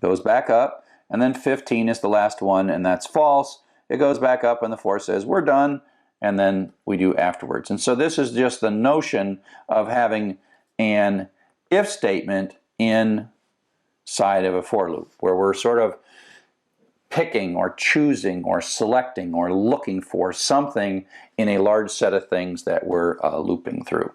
Goes back up, and then 15 is the last one, and that's false. It goes back up, and the 4 says we're done, and then we do afterwards. And so this is just the notion of having an if statement inside of a for loop, where we're sort of picking or choosing or selecting or looking for something in a large set of things that we're looping through.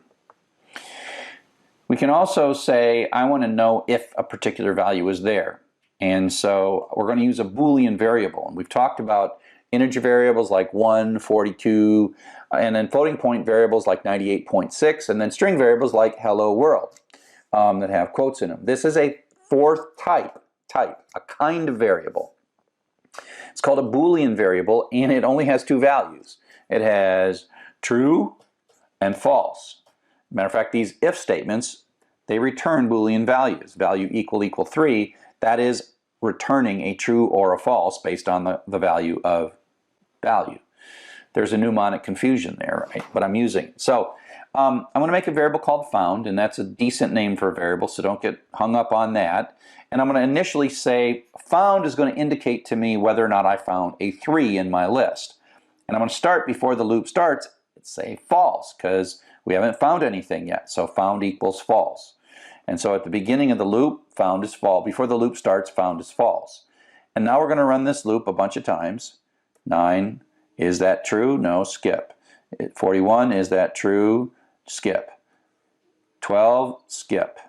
We can also say, I want to know if a particular value is there. And so we're going to use a Boolean variable. And we've talked about integer variables like 1, 42, and then floating point variables like 98.6, and then string variables like hello world that have quotes in them. This is a fourth type, a kind of variable. It's called a Boolean variable, and it only has 2 values. It has true and false. Matter of fact, these if statements, they return Boolean values. Value equal 3, that is returning a true or a false based on the value of value. There's a mnemonic confusion there, right? But I'm using it. So I'm going to make a variable called found, and that's a decent name for a variable, so don't get hung up on that. And I'm going to initially say found is going to indicate to me whether or not I found a 3 in my list. And I'm going to start before the loop starts, say false, because we haven't found anything yet. So found equals false. And so at the beginning of the loop, found is false. Before the loop starts, found is false. And now we're going to run this loop a bunch of times. 9, is that true? No, skip. 41, is that true? skip. 12, skip.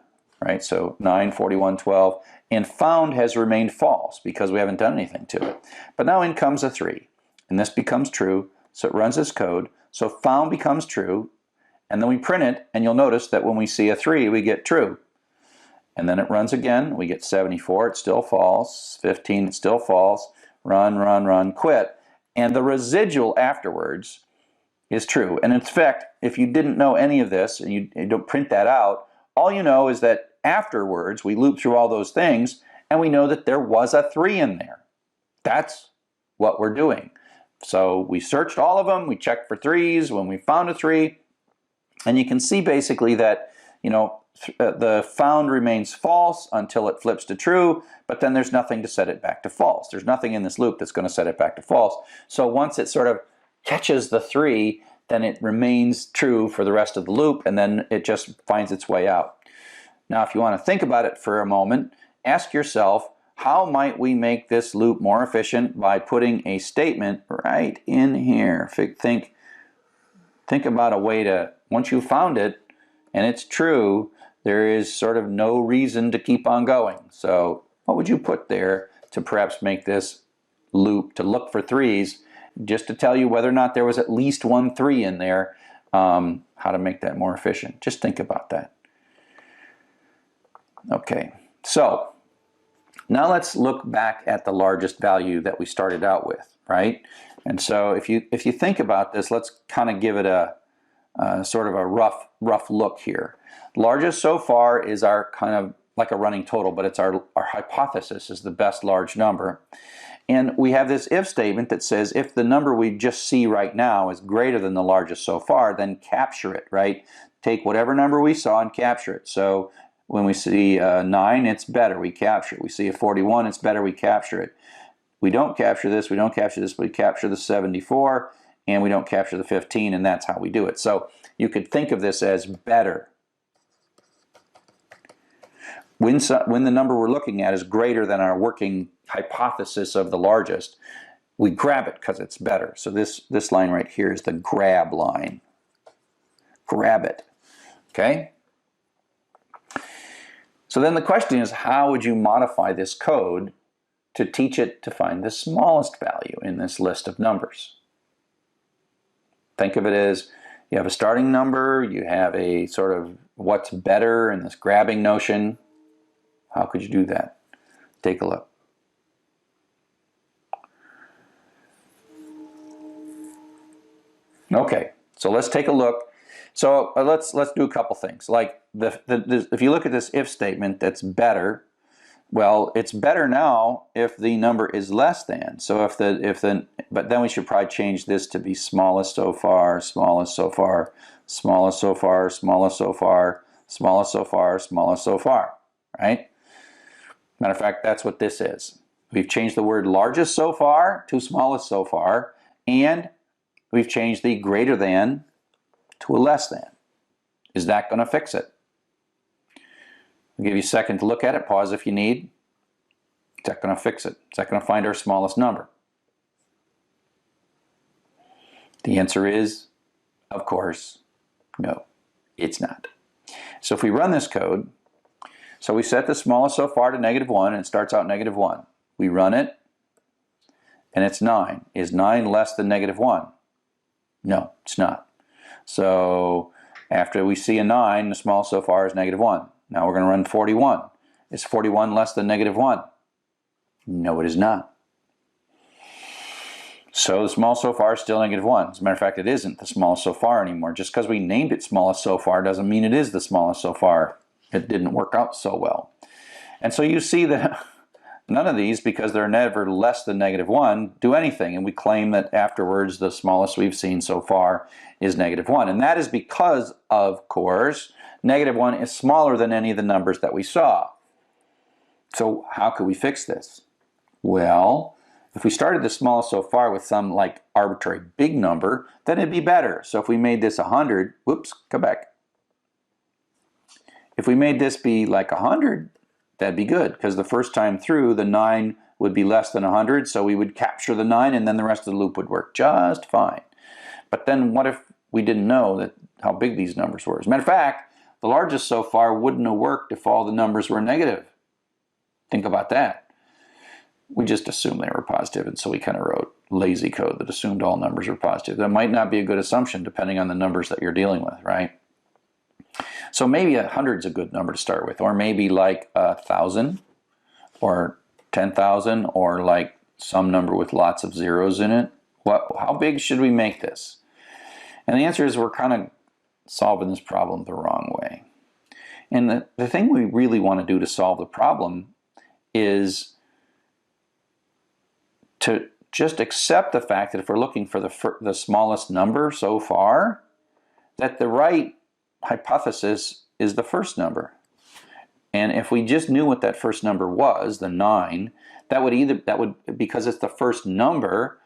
Right? So 9, 41, 12. And found has remained false because we haven't done anything to it. But now in comes a 3. And this becomes true. So it runs this code. So found becomes true. And then we print it. And you'll notice that when we see a 3, we get true. And then it runs again. We get 74. It's still false. 15. It's still false. Run, run, run, quit. And the residual afterwards is true. And in fact, if you didn't know any of this and you don't print that out, all you know is that afterwards we loop through all those things and we know that there was a 3 in there. That's what we're doing. So we searched all of them, we checked for 3s when we found a 3, and you can see basically that, you know, the found remains false until it flips to true, but then there's nothing to set it back to false. There's nothing in this loop that's going to set it back to false. So once it sort of catches the 3, then it remains true for the rest of the loop, and then it just finds its way out. Now, if you want to think about it for a moment, ask yourself, how might we make this loop more efficient by putting a statement right in here? Think about a way to, once you found it and it's true, there is sort of no reason to keep on going. So what would you put there to perhaps make this loop to look for 3s, just to tell you whether or not there was at least one 3 in there, how to make that more efficient? Just think about that. Okay, so now let's look back at the largest value that we started out with, right? And so if you think about this, let's kind of give it a sort of a rough look here. Largest so far is our kind of like a running total, but it's our hypothesis is the best large number. And we have this if statement that says if the number we just see right now is greater than the largest so far, then capture it, right? Take whatever number we saw and capture it. So when we see 9, it's better, we capture it. We see a 41, it's better, we capture it. We don't capture this, we don't capture this, but we capture the 74, and we don't capture the 15, and that's how we do it. So you could think of this as better. When the number we're looking at is greater than our working hypothesis of the largest, we grab it because it's better. So this line right here is the grab line. Grab it. Okay? So then the question is, how would you modify this code to teach it to find the smallest value in this list of numbers? Think of it as you have a starting number, you have a sort of what's better in this grabbing notion. How could you do that? Take a look. Okay, so let's take a look. So let's do a couple things. Like if you look at this if statement, that's better. Well, it's better now if the number is less than. So but then we should probably change this to be smallest so far, smallest so far, smallest so far, smallest so far, smallest so far, smallest so far, right? Matter of fact, that's what this is. We've changed the word largest so far to smallest so far, and we've changed the greater than to a less than. Is that going to fix it? I'll give you a second to look at it. Pause if you need. Is that going to fix it? Is that going to find our smallest number? The answer is, of course, no, it's not. So if we run this code, so we set the smallest so far to -1, and it starts out -1. We run it, and it's 9. Is 9 less than -1? No, it's not. So after we see a 9, the smallest so far is -1. Now we're going to run 41. Is 41 less than -1? No, it is not. So the smallest so far is still -1. As a matter of fact, it isn't the smallest so far anymore. Just because we named it smallest so far doesn't mean it is the smallest so far. It didn't work out so well. And so you see that none of these, because they're never less than -1, do anything. And we claim that afterwards the smallest we've seen so far is -1. And that is because, of course, -1 is smaller than any of the numbers that we saw. So how could we fix this? Well, if we started the smallest so far with some like arbitrary big number, then it'd be better. So if we made this 100, whoops, come back. If we made this be like 100, that'd be good, because the first time through, the 9 would be less than 100, so we would capture the 9, and then the rest of the loop would work just fine. But then what if we didn't know that how big these numbers were. As a matter of fact, the largest so far wouldn't have worked if all the numbers were negative. Think about that. We just assumed they were positive, and so we kind of wrote lazy code that assumed all numbers were positive. That might not be a good assumption depending on the numbers that you're dealing with, right? So maybe 100 is a good number to start with, or maybe like 1,000 or 10,000, or like some number with lots of zeros in it. How big should we make this? And the answer is we're kind of solving this problem the wrong way. And the thing we really want to do to solve the problem is to just accept the fact that if we're looking for the smallest number so far, that the right hypothesis is the first number. And if we just knew what that first number was, the 9, because it's the first number,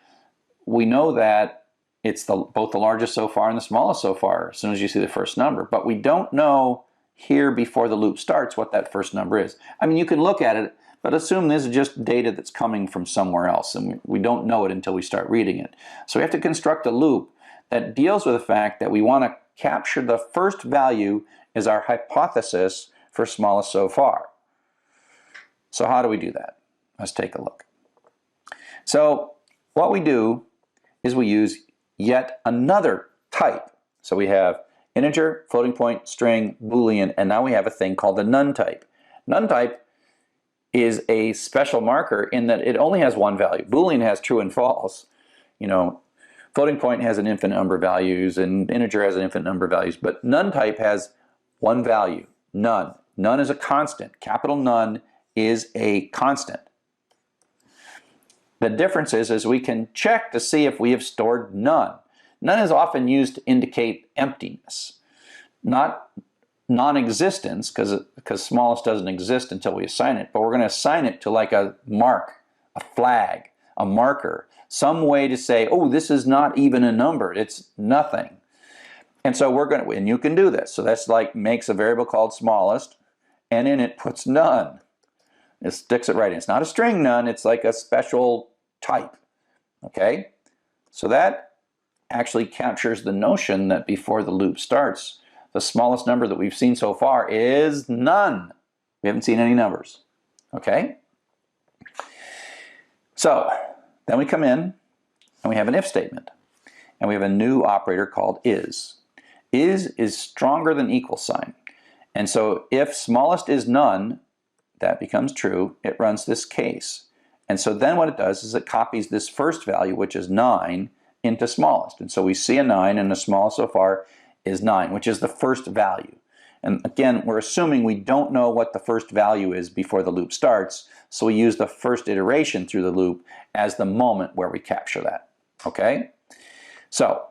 we know that it's both the largest so far and the smallest so far as soon as you see the first number. But we don't know here before the loop starts what that first number is. I mean, you can look at it, but assume this is just data that's coming from somewhere else, and we don't know it until we start reading it. So we have to construct a loop that deals with the fact that we want to capture the first value as our hypothesis for smallest so far. So how do we do that? Let's take a look. So what we do is we use yet another type. So we have integer, floating point, string, Boolean, and now we have a thing called the none type. None type is a special marker in that it only has one value. Boolean has true and false. Floating point has an infinite number of values, and integer has an infinite number of values, but none type has one value, none. None is a constant. Capital none is a constant. The difference is we can check to see if we have stored none. None is often used to indicate emptiness, not non-existence, because smallest doesn't exist until we assign it, but we're going to assign it to like a mark, a flag, a marker, some way to say, oh, this is not even a number, it's nothing. And so we're going to, and you can do this. So that's like makes a variable called smallest, and in it puts none. It sticks it right in. It's not a string none, it's like a special type. Okay? So that actually captures the notion that before the loop starts, the smallest number that we've seen so far is none. We haven't seen any numbers. Okay? So then we come in and we have an if statement. And we have a new operator called is. Is stronger than equal sign. And so if smallest is none, that becomes true. It runs this case. And so then what it does is it copies this first value, which is 9, into smallest. And so we see a 9, and the smallest so far is 9, which is the first value. And again, we're assuming we don't know what the first value is before the loop starts, so we use the first iteration through the loop as the moment where we capture that. Okay? So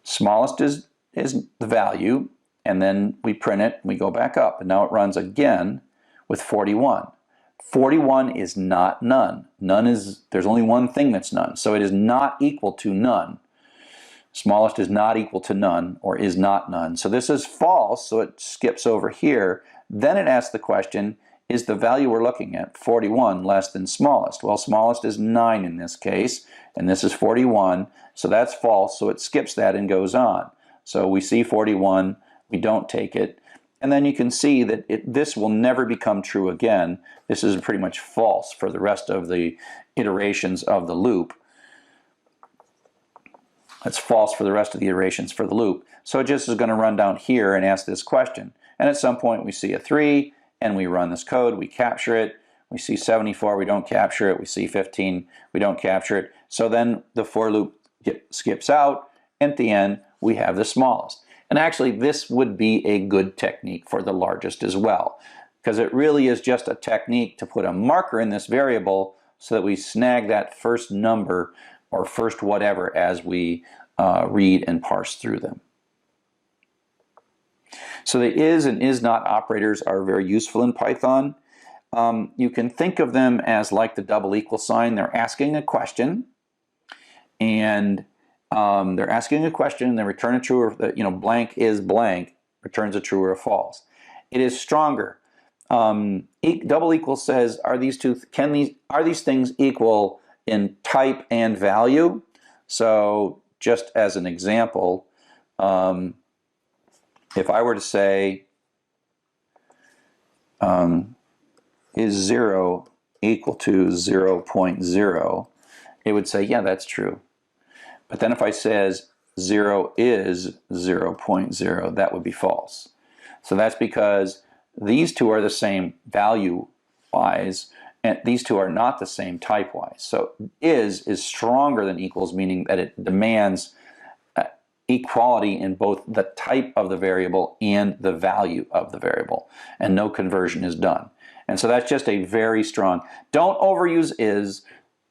smallest is the value, and then we print it, and we go back up, and now it runs again with 41. 41 is not none. There's only one thing that's none, so it is not equal to none. Smallest is not equal to none, or is not none. So this is false, so it skips over here. Then it asks the question, is the value we're looking at, 41, less than smallest? Well, smallest is 9 in this case, and this is 41, so that's false, so it skips that and goes on. So we see 41, we don't take it, and then you can see that this will never become true again. This is pretty much false for the rest of the iterations of the loop. That's false for the rest of the iterations for the loop. So it just is going to run down here and ask this question. And at some point we see a 3, and we run this code, we capture it. We see 74, we don't capture it. We see 15, we don't capture it. So then the for loop skips out. At the end, we have the smallest. And actually, this would be a good technique for the largest as well, because it really is just a technique to put a marker in this variable so that we snag that first number or first whatever as we read and parse through them. So the is and is not operators are very useful in Python. You can think of them as like the double equal sign. They're asking a question, and they return a true or blank is blank returns a true or a false. It is stronger. Double equal says, are these things equal in type and value? So just as an example, if I were to say, is 0 equal to 0.0, it would say, yeah, that's true. But then if I says 0 is 0.0, that would be false. So that's because these two are the same value-wise, and these two are not the same type-wise. So is stronger than equals, meaning that it demands equality in both the type of the variable and the value of the variable, and no conversion is done. And so that's just a very strong. Don't overuse is.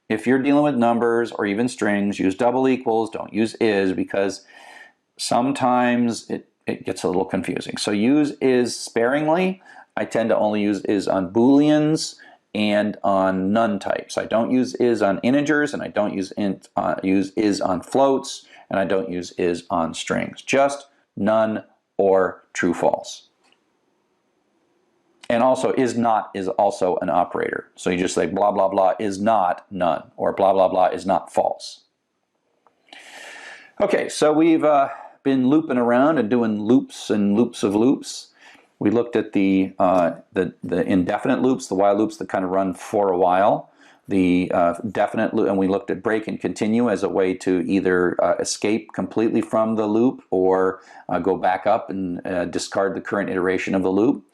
If you're dealing with numbers or even strings, use double equals, don't use is, because sometimes it gets a little confusing. So use is sparingly. I tend to only use is on Booleans and on none types. I don't use is on integers, and I don't use is on floats, and I don't use is on strings. Just none or true false. And also, is not is also an operator. So you just say blah, blah, blah is not none, or blah, blah, blah is not false. Okay, so we've been looping around and doing loops and loops of loops. We looked at the indefinite loops, the while loops that kind of run for a while. The definite loop, and we looked at break and continue as a way to either escape completely from the loop or go back up and discard the current iteration of the loop.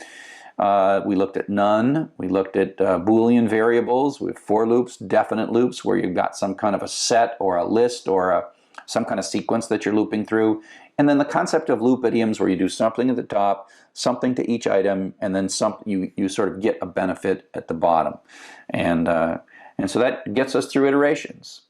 We looked at none. We looked at Boolean variables with for loops, definite loops, where you've got some kind of a set or a list or some kind of sequence that you're looping through. And then the concept of loop idioms, where you do something at the top, something to each item, and then you sort of get a benefit at the bottom. And so that gets us through iterations.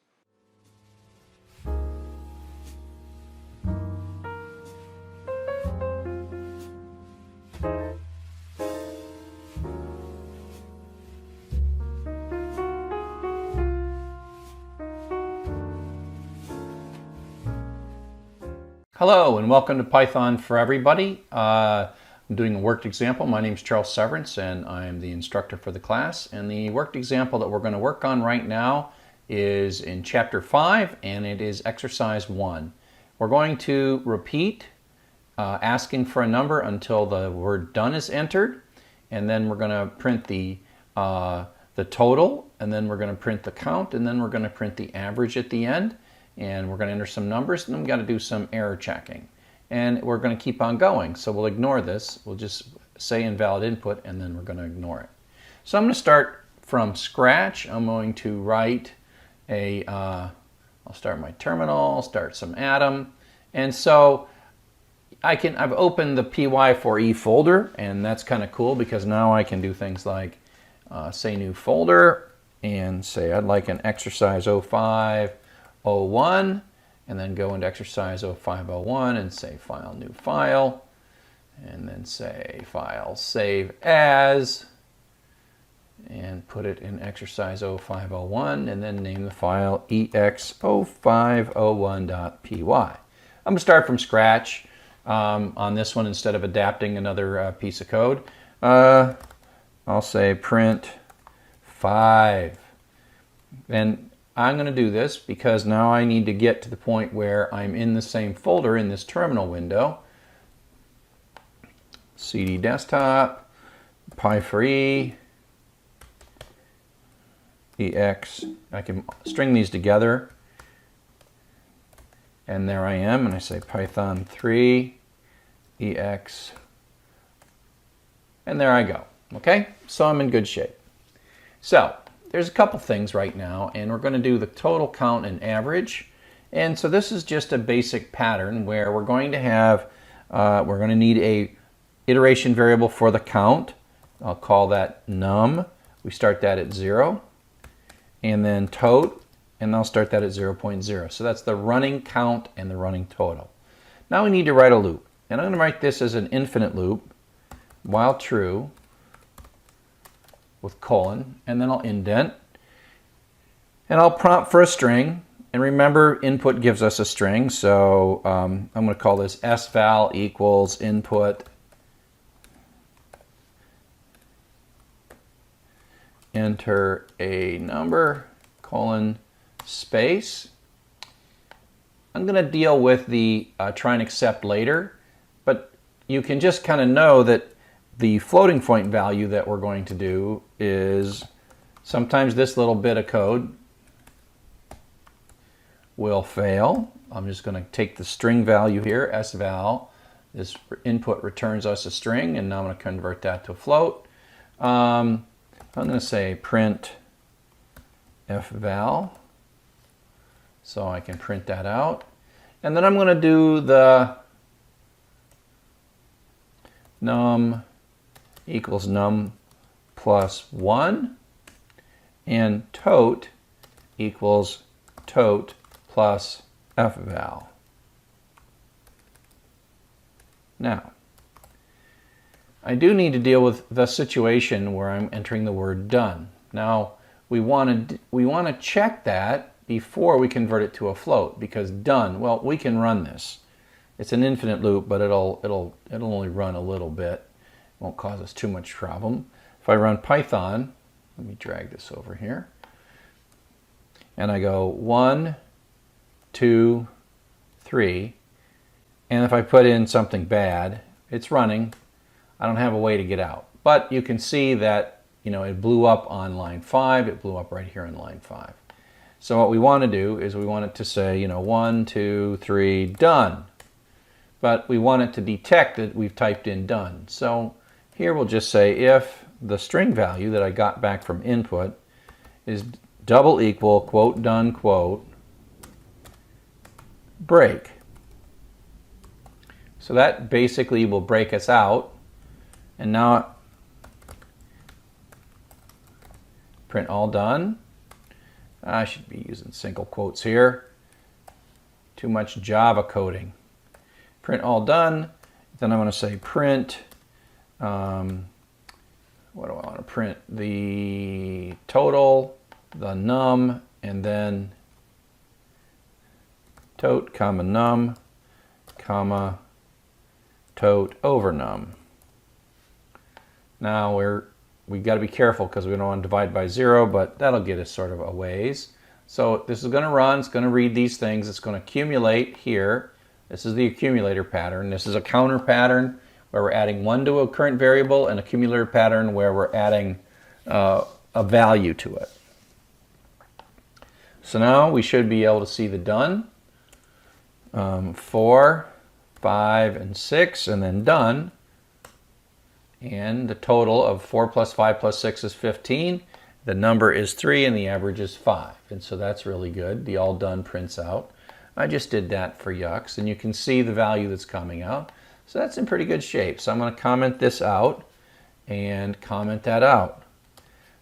Hello and welcome to Python for Everybody. I'm doing a worked example. My name is Charles Severance and I'm the instructor for the class. And the worked example that we're going to work on right now is in Chapter 5 and it is Exercise 1. We're going to repeat asking for a number until the word done is entered, and then we're going to print the total, and then we're going to print the count, and then we're going to print the average at the end. And we're going to enter some numbers, and then we've got to do some error checking. And we're going to keep on going, so we'll ignore this. We'll just say invalid input, and then we're going to ignore it. So I'm going to start from scratch. I'm going to write I'll start my terminal, start some Atom. And so I've opened the py4e folder, and that's kind of cool because now I can do things like say new folder, and say I'd like an exercise 0501, and then go into exercise 0501 and say file, new file, and then say file, save as, and put it in exercise 0501, and then name the file ex0501.py. I'm going to start from scratch on this one instead of adapting another piece of code. I'll say print 5. And I'm going to do this because now I need to get to the point where I'm in the same folder in this terminal window. CD desktop, py4e, ex. I can string these together. And there I am, and I say Python 3, ex, and there I go. Okay, so I'm in good shape. So there's a couple things right now, and we're going to do the total, count, and average. And so this is just a basic pattern where we're going to have, we're going to need a iteration variable for the count. I'll call that num. We start that at 0. And then tot, and I'll start that at 0.0. So that's the running count and the running total. Now we need to write a loop. And I'm going to write this as an infinite loop, while true, with colon, and then I'll indent, and I'll prompt for a string. And remember, input gives us a string, so I'm going to call this sval equals input enter a number, colon, space, I'm going to deal with the try and accept later, but you can just kind of know that the floating point value that we're going to do is sometimes this little bit of code will fail. I'm just going to take the string value here, sval. This input returns us a string, and now I'm going to convert that to a float. I'm going to say print fval, so I can print that out. And then I'm going to do the num equals num plus 1, and tote equals tote plus fval. Now, I do need to deal with the situation where I'm entering the word done. Now, we want to check that before we convert it to a float, because done, well, we can run this. It's an infinite loop, but it'll only run a little bit. It won't cause us too much problem. If I run Python, let me drag this over here, and I go 1, 2, 3, and if I put in something bad, it's running. I don't have a way to get out. But you can see that, you know, it blew up on line 5. It blew up right here on line 5. So what we want to do is we want it to say, you know, 1, 2, 3, done. But we want it to detect that we've typed in done. So here we'll just say if the string value that I got back from input is double equal, quote, done, quote, break. So that basically will break us out. And now print all done. I should be using single quotes here. Too much Java coding. Print all done. Then I'm going to say print, what do I want to print? The total, the num, and then tote, comma num, comma tote over num. Now we've got to be careful because we don't want to divide by 0, but that'll get us sort of a ways. So this is going to run, it's going to read these things, it's going to accumulate here. This is the accumulator pattern. This is a counter pattern where we're adding 1 to a current variable, and accumulator pattern where we're adding a value to it. So now we should be able to see the done. 4, 5, and 6, and then done. And the total of 4 plus 5 plus 6 is 15. The number is 3, and the average is 5. And so that's really good. The all done prints out. I just did that for yucks, and you can see the value that's coming out. So that's in pretty good shape. So I'm going to comment this out and comment that out.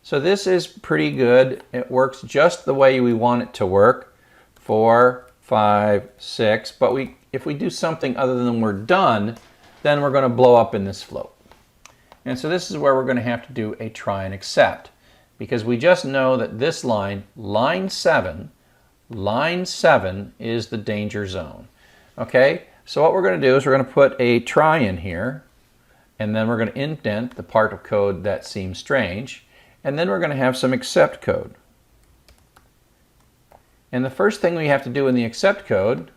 So this is pretty good. It works just the way we want it to work. 4, 5, 6. But if we do something other than we're done, then we're going to blow up in this float. And so this is where we're going to have to do a try and accept, because we just know that this line, line 7 is the danger zone. Okay, so what we're going to do is we're going to put a try in here, and then we're going to indent the part of code that seems strange, and then we're going to have some accept code. And the first thing we have to do in the accept code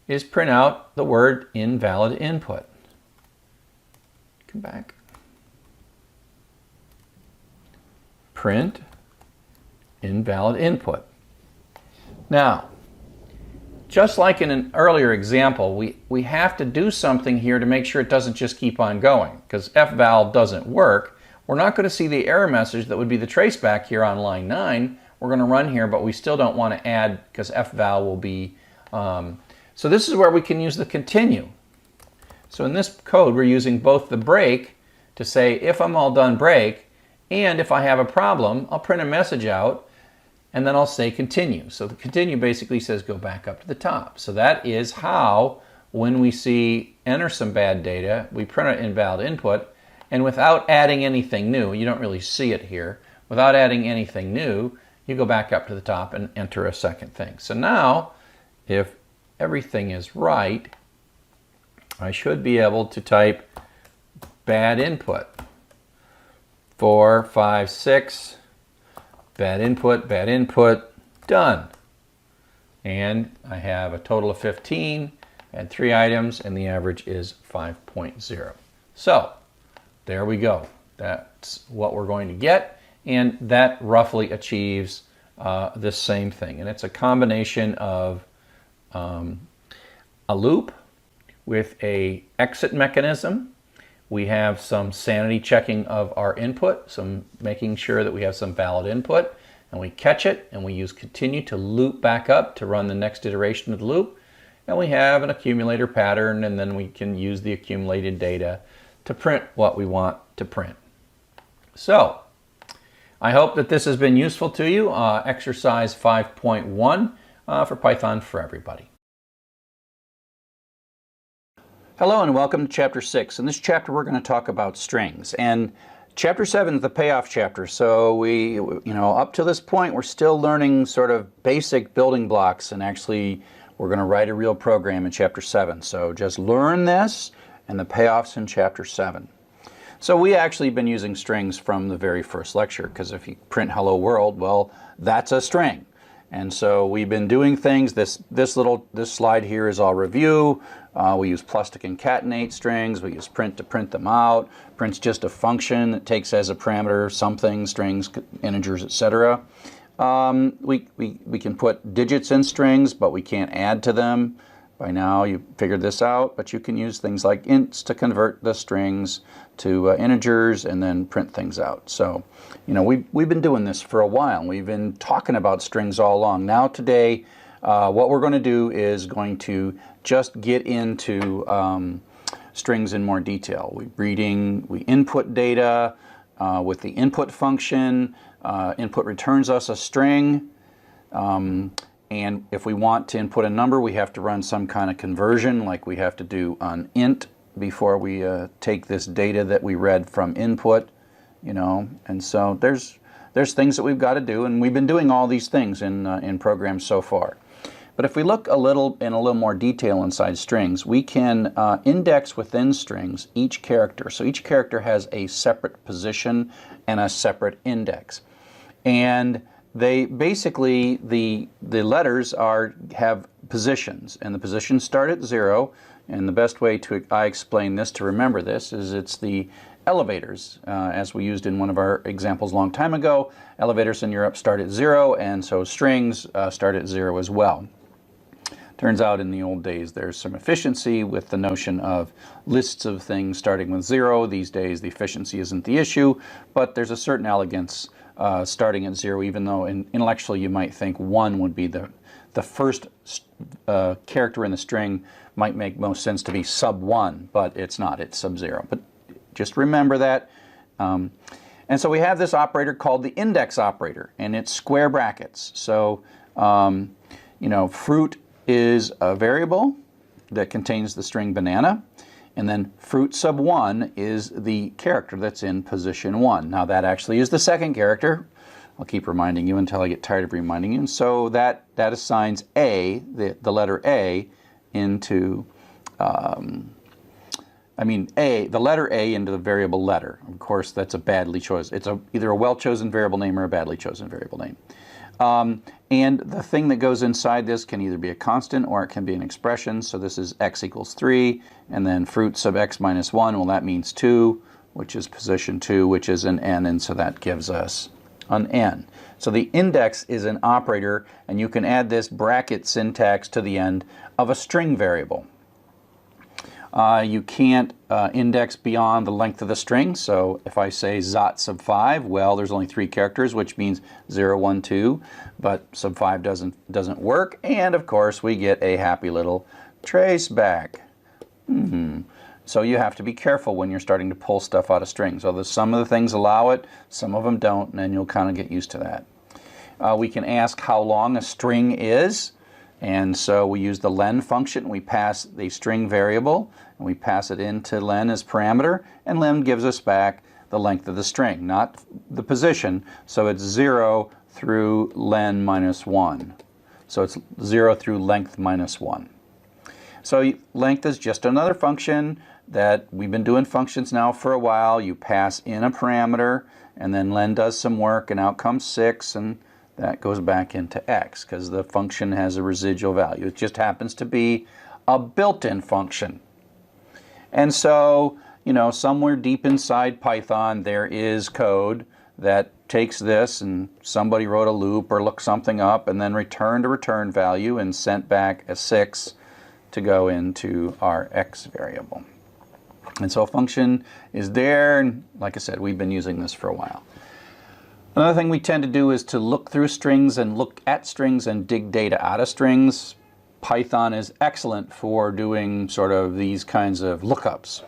is print out the word invalid input. Come back. Print invalid input. Now, just like in an earlier example, we have to do something here to make sure it doesn't just keep on going, because fval doesn't work. We're not going to see the error message that would be the traceback here on line 9. We're going to run here, but we still don't want to add, because fval will be... so this is where we can use the continue. So in this code, we're using both the break to say if I'm all done break, and if I have a problem, I'll print a message out, and then I'll say continue. So the continue basically says go back up to the top. So that is how, when we see enter some bad data, we print an invalid input, and without adding anything new, you don't really see it here, without adding anything new, you go back up to the top and enter a second thing. So now, if everything is right, I should be able to type bad input. 4, 5, 6, bad input, done. And I have a total of 15 and 3 items, and the average is 5.0. So there we go. That's what we're going to get, and that roughly achieves the same thing. And it's a combination of a loop with a exit mechanism. We have some sanity checking of our input, some making sure that we have some valid input, and we catch it, and we use continue to loop back up to run the next iteration of the loop. And we have an accumulator pattern, and then we can use the accumulated data to print what we want to print. So I hope that this has been useful to you. Exercise 5.1 for Python for Everybody. Hello and welcome to Chapter 6. In this chapter we're going to talk about strings. And Chapter 7 is the payoff chapter. So we, up to this point we're still learning sort of basic building blocks, and actually we're going to write a real program in Chapter 7. So just learn this, and the payoff's in Chapter 7. So we actually been using strings from the very first lecture, because if you print hello world, well, that's a string. And so we've been doing things. This slide here is all review. We use plus to concatenate strings. We use print to print them out. Print's just a function that takes as a parameter something, strings, integers, etc. We can put digits in strings, but we can't add to them. By now you figured this out, but you can use things like ints to convert the strings to integers and then print things out. So, we've been doing this for a while. We've been talking about strings all along. Now today, what we're going to do is going to just get into strings in more detail. We input data with the input function. Input returns us a string. And if we want to input a number, we have to run some kind of conversion, like we have to do an int before we take this data that we read from input, And so there's things that we've got to do, and we've been doing all these things in programs so far. But if we look in a little more detail inside strings, we can index within strings each character. So each character has a separate position and a separate index. And they basically, the letters have positions, and the positions start at 0. And the best way I explain this to remember this is it's the elevators, as we used in one of our examples a long time ago. Elevators in Europe start at 0, and so strings start at 0 as well. Turns out in the old days there's some efficiency with the notion of lists of things starting with 0. These days the efficiency isn't the issue, but there's a certain elegance starting at 0, even though intellectually you might think 1 would be the first character in the string. Might make most sense to be sub 1, but it's not, it's sub 0. But just remember that. And so we have this operator called the index operator, and it's square brackets. So, fruit is a variable that contains the string banana, and then fruit sub 1 is the character that's in position 1. Now that actually is the second character. I'll keep reminding you until I get tired of reminding you. And so that assigns A, the letter A, into the letter A into the variable letter. Of course, that's a badly chosen. It's either a well-chosen variable name or a badly chosen variable name. And the thing that goes inside this can either be a constant or it can be an expression. So this is x equals 3, and then fruit sub x minus 1, well, that means 2, which is position 2, which is an n, and so that gives us an n. So the index is an operator, and you can add this bracket syntax to the end of a string variable. You can't index beyond the length of the string, so if I say zot sub 5, well, there's only 3 characters, which means 0, 1, 2, but sub 5 doesn't work, and of course we get a happy little trace back. So you have to be careful when you're starting to pull stuff out of strings. Although some of the things allow it, some of them don't, and then you'll kind of get used to that. We can ask how long a string is, and so we use the len function. We pass the string variable, and we pass it into len as parameter, and len gives us back the length of the string, not the position. So it's 0 through len minus 1. So it's 0 through length minus 1. So length is just another function that we've been doing functions now for a while. You pass in a parameter, and then len does some work, and out comes 6, and that goes back into x because the function has a residual value. It just happens to be a built-in function. And so, you know, somewhere deep inside Python there is code that takes this and somebody wrote a loop or looked something up and then returned a return value and sent back a 6 to go into our x variable. And so a function is there, and like I said, we've been using this for a while. Another thing we tend to do is to look through strings and look at strings and dig data out of strings. Python is excellent for doing sort of these kinds of lookups.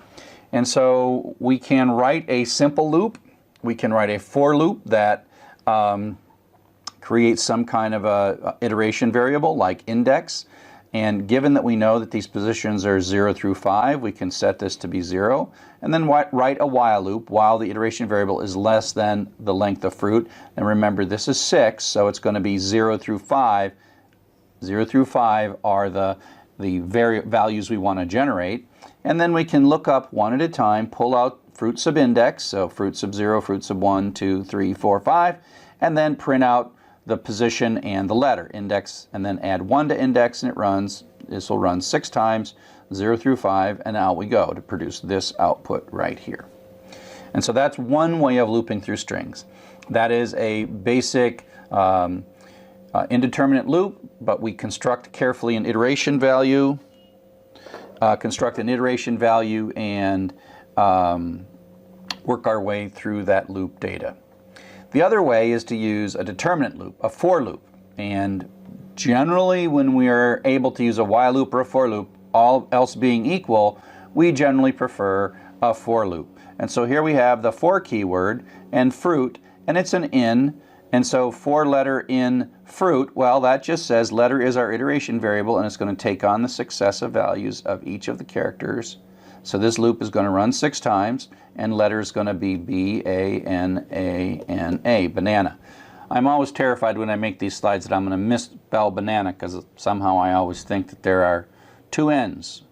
And so we can write a simple loop. We can write a for loop that creates some kind of a iteration variable like index. And given that we know that these positions are 0 through 5, we can set this to be 0. And then write a while loop while the iteration variable is less than the length of fruit. And remember, this is 6, so it's going to be 0 through 5. 0 through 5 are the values we want to generate. And then we can look up one at a time, pull out fruit sub index, so fruit sub 0, fruit sub 1, 2, 3, 4, 5, and then print out the position and the letter index, and then add 1 to index, and it runs. This will run 6 times, 0 through 5, and out we go to produce this output right here. And so that's one way of looping through strings. That is a basic indeterminate loop, but we construct carefully an iteration value, and work our way through that loop data. The other way is to use a determinate loop, a for loop. And generally when we are able to use a while loop or a for loop, all else being equal, we generally prefer a for loop. And so here we have the for keyword and fruit, and it's an in. And so for letter in fruit, well, that just says letter is our iteration variable, and it's going to take on the successive values of each of the characters. So this loop is going to run 6 times, and letter is going to be B-A-N-A-N-A, banana. I'm always terrified when I make these slides that I'm going to misspell banana, because somehow I always think that there are 2 N's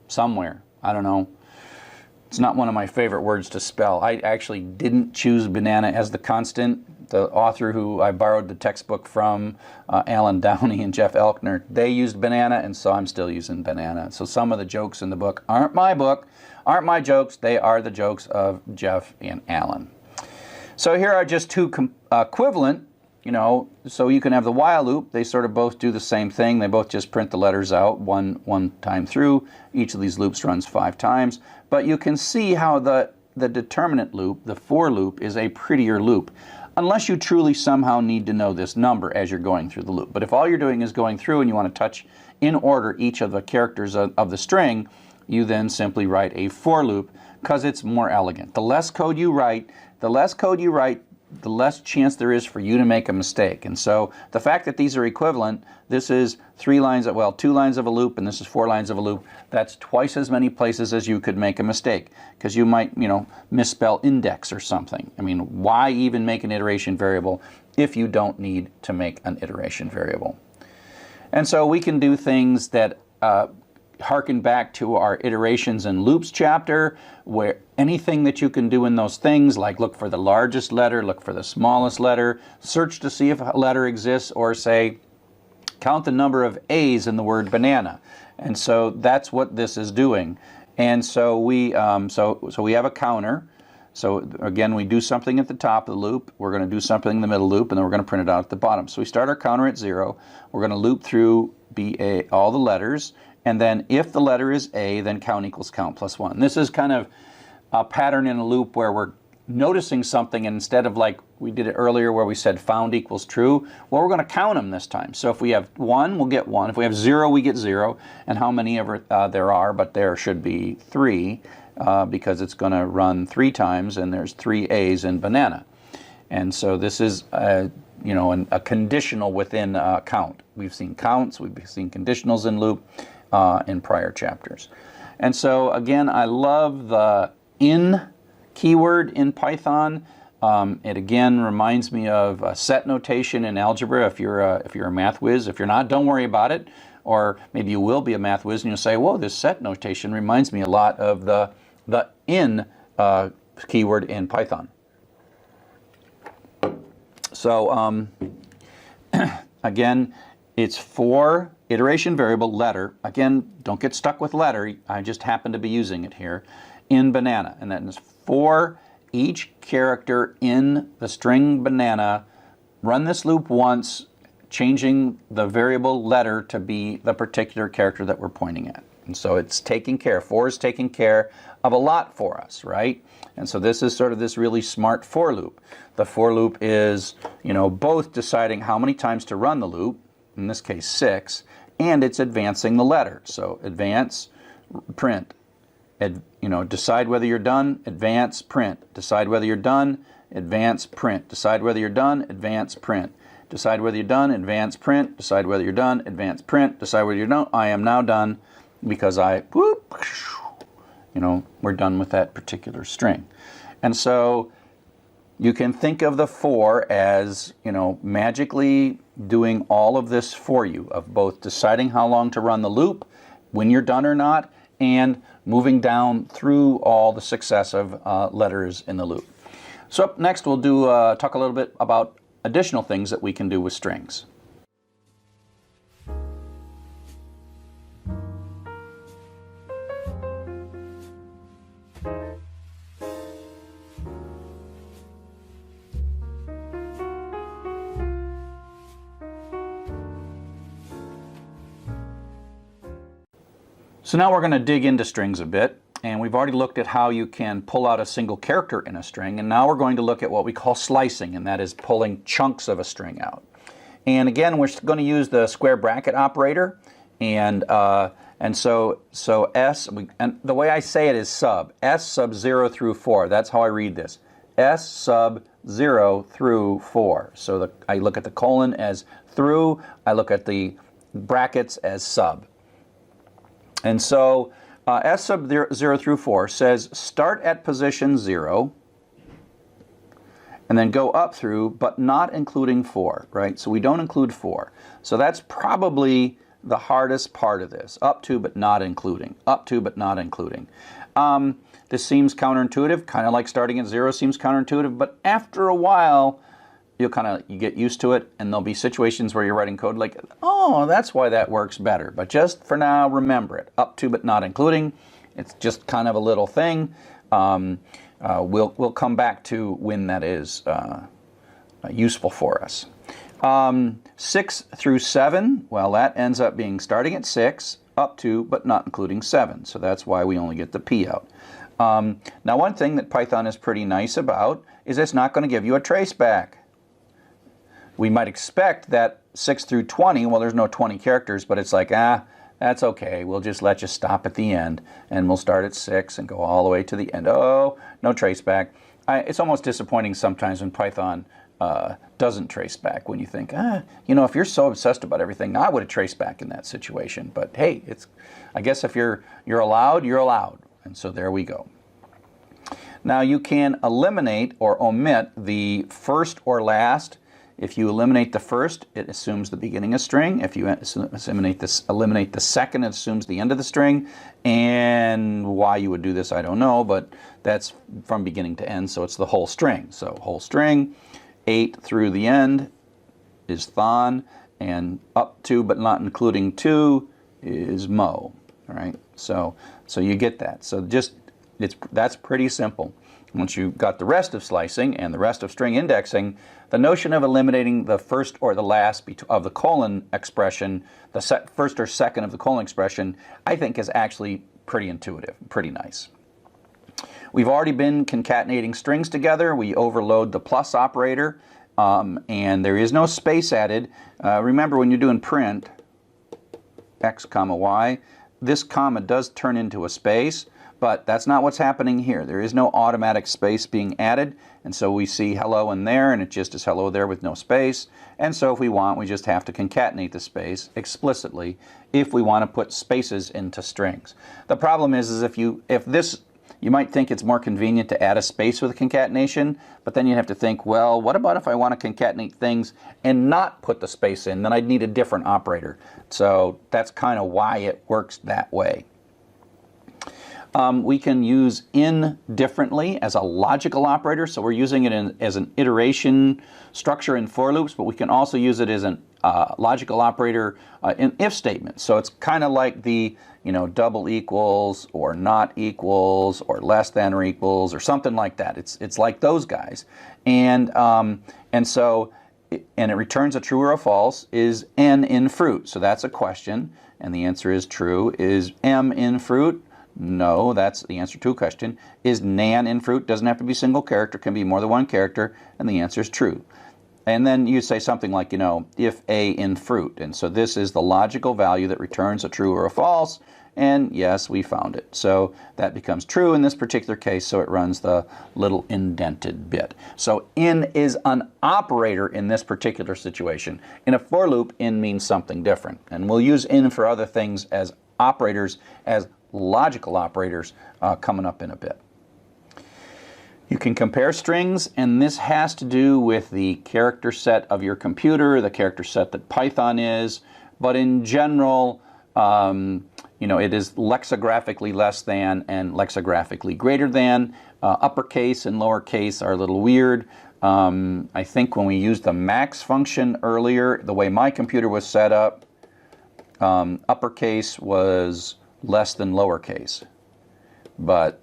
somewhere. I don't know. It's not one of my favorite words to spell. I actually didn't choose banana as the constant. The author who I borrowed the textbook from, Alan Downey and Jeff Elkner, they used banana, and so I'm still using banana. So some of the jokes in the book aren't my jokes. They are the jokes of Jeff and Alan. So here are just 2 equivalent, you know, so you can have the while loop. They sort of both do the same thing. They both just print the letters out one time through. Each of these loops runs 5 times. But you can see how the determinate loop, the for loop, is a prettier loop, unless you truly somehow need to know this number as you're going through the loop. But if all you're doing is going through and you want to touch in order each of the characters of the string, you then simply write a for loop because it's more elegant. The less code you write, the less chance there is for you to make a mistake. And so the fact that these are equivalent, this is 2 lines of a loop, and this is 4 lines of a loop. That's twice as many places as you could make a mistake, because you might, you know, misspell index or something. I mean, why even make an iteration variable if you don't need to make an iteration variable? And so we can do things that harken back to our iterations and loops chapter, where anything that you can do in those things, like look for the largest letter, look for the smallest letter, search to see if a letter exists, or say count the number of A's in the word banana. And so that's what this is doing. And so we we have a counter. So again, we do something at the top of the loop, we're going to do something in the middle loop, and then we're going to print it out at the bottom. So we start our counter at 0, we're going to loop through all the letters, and then if the letter is A, then count equals count plus 1. This is kind of a pattern in a loop where we're noticing something, and instead of like we did it earlier where we said found equals true, well, we're going to count them this time. So if we have 1, we'll get 1. If we have 0, we get 0. And how many ever there are, but there should be 3 because it's going to run 3 times, and there's 3 A's in banana. And so this is a conditional within a count. We've seen counts, we've seen conditionals in loop in prior chapters. And so again, I love the in keyword in Python. It again reminds me of set notation in algebra. If you're a math whiz, if you're not, don't worry about it. Or maybe you will be a math whiz and you'll say, whoa, this set notation reminds me a lot of the in keyword in Python. So Again, it's for iteration variable letter. Again, don't get stuck with letter. I just happen to be using it here in banana. And that is for each character in the string banana. Run this loop once, changing the variable letter to be the particular character that we're pointing at. And so it's taking care, for is taking care of a lot for us, right? And so this is sort of this really smart for loop. The for loop is, both deciding how many times to run the loop, in this case 6, and it's advancing the letter. So advance, print, decide whether you're done, advance, print, decide whether you're done, advance, print, decide whether you're done, advance, print, decide whether you're done, advance, print, decide whether you're done, advance, print, decide whether you're done. I am now done because we're done with that particular string. And so you can think of the for as, magically doing all of this for you, of both deciding how long to run the loop, when you're done or not, and moving down through all the successive letters in the loop. So up next we'll talk a little bit about additional things that we can do with strings. So now we're going to dig into strings a bit, and we've already looked at how you can pull out a single character in a string, and now we're going to look at what we call slicing, and that is pulling chunks of a string out. And again, we're going to use the square bracket operator, and so S, and the way I say it is sub, S sub 0 through 4. That's how I read this. S sub 0 through 4. So I look at the colon as through, I look at the brackets as sub. And so S sub 0 through 4 says start at position 0 and then go up through, but not including 4, right? So we don't include 4. So that's probably the hardest part of this. Up to, but not including. Up to, but not including. This seems counterintuitive, kind of like starting at 0 seems counterintuitive, but after a while, you get used to it, and there'll be situations where you're writing code like, oh, that's why that works better. But just for now, remember it. Up to, but not including. It's just kind of a little thing. We'll come back to when that is useful for us. 6 through 7, well, that ends up being starting at 6, up to, but not including 7. So that's why we only get the P out. Now, one thing that Python is pretty nice about is it's not going to give you a traceback. We might expect that 6 through 20, well, there's no 20 characters, but it's like, that's okay. We'll just let you stop at the end, and we'll start at 6 and go all the way to the end. Oh, no traceback. It's almost disappointing sometimes when Python doesn't trace back, when you think, if you're so obsessed about everything, I would have traced back in that situation. But hey, I guess if you're allowed, you're allowed. And so there we go. Now you can eliminate or omit the first or last. If you eliminate the first, it assumes the beginning of string. If you eliminate the second, it assumes the end of the string. And why you would do this, I don't know, but that's from beginning to end, so it's the whole string. So whole string, 8 through the end is thon, and up to but not including 2 is mo. All right, so you get that. So that's pretty simple. Once you've got the rest of slicing and the rest of string indexing, the notion of eliminating the first or the last of the colon expression, the first or second of the colon expression, I think is actually pretty intuitive, pretty nice. We've already been concatenating strings together. We overload the plus operator, and there is no space added. Remember, when you're doing print, x comma y, this comma does turn into a space, but that's not what's happening here. There is no automatic space being added, and so we see hello in there, and it just is hello there with no space. And so if we want, we just have to concatenate the space explicitly if we want to put spaces into strings. The problem is if this, you might think it's more convenient to add a space with a concatenation, but then you have to think, well, what about if I want to concatenate things and not put the space in? Then I'd need a different operator. So that's kind of why it works that way. We can use in differently as a logical operator, so we're using it as an iteration structure in for loops, but we can also use it as a logical operator in if statements. So it's kind of like the double equals or not equals or less than or equals or something like that. It's like those guys, and so it returns a true or a false. Is N in fruit? So that's a question, and the answer is true. Is M in fruit? No, that's the answer to a question. Is Nan in fruit? Doesn't have to be single character, can be more than one character, and the answer is true. And then you say something like, if A in fruit. And so this is the logical value that returns a true or a false, and yes, we found it. So that becomes true in this particular case, so it runs the little indented bit. So in is an operator in this particular situation. In a for loop, in means something different. And we'll use in for other things as operators, as logical operators, coming up in a bit. You can compare strings, and this has to do with the character set of your computer, the character set that Python is, but in general, it is lexicographically less than and lexicographically greater than. Uppercase and lowercase are a little weird. I think when we used the max function earlier, the way my computer was set up, uppercase was less than lowercase. But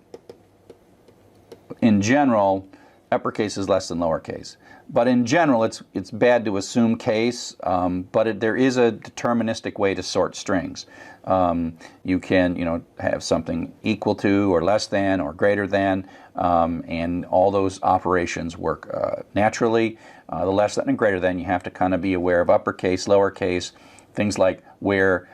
in general, uppercase is less than lowercase. But in general, it's bad to assume case, but there is a deterministic way to sort strings. You can, have something equal to or less than or greater than, and all those operations work naturally. The less than and greater than, you have to kind of be aware of uppercase, lowercase, things like where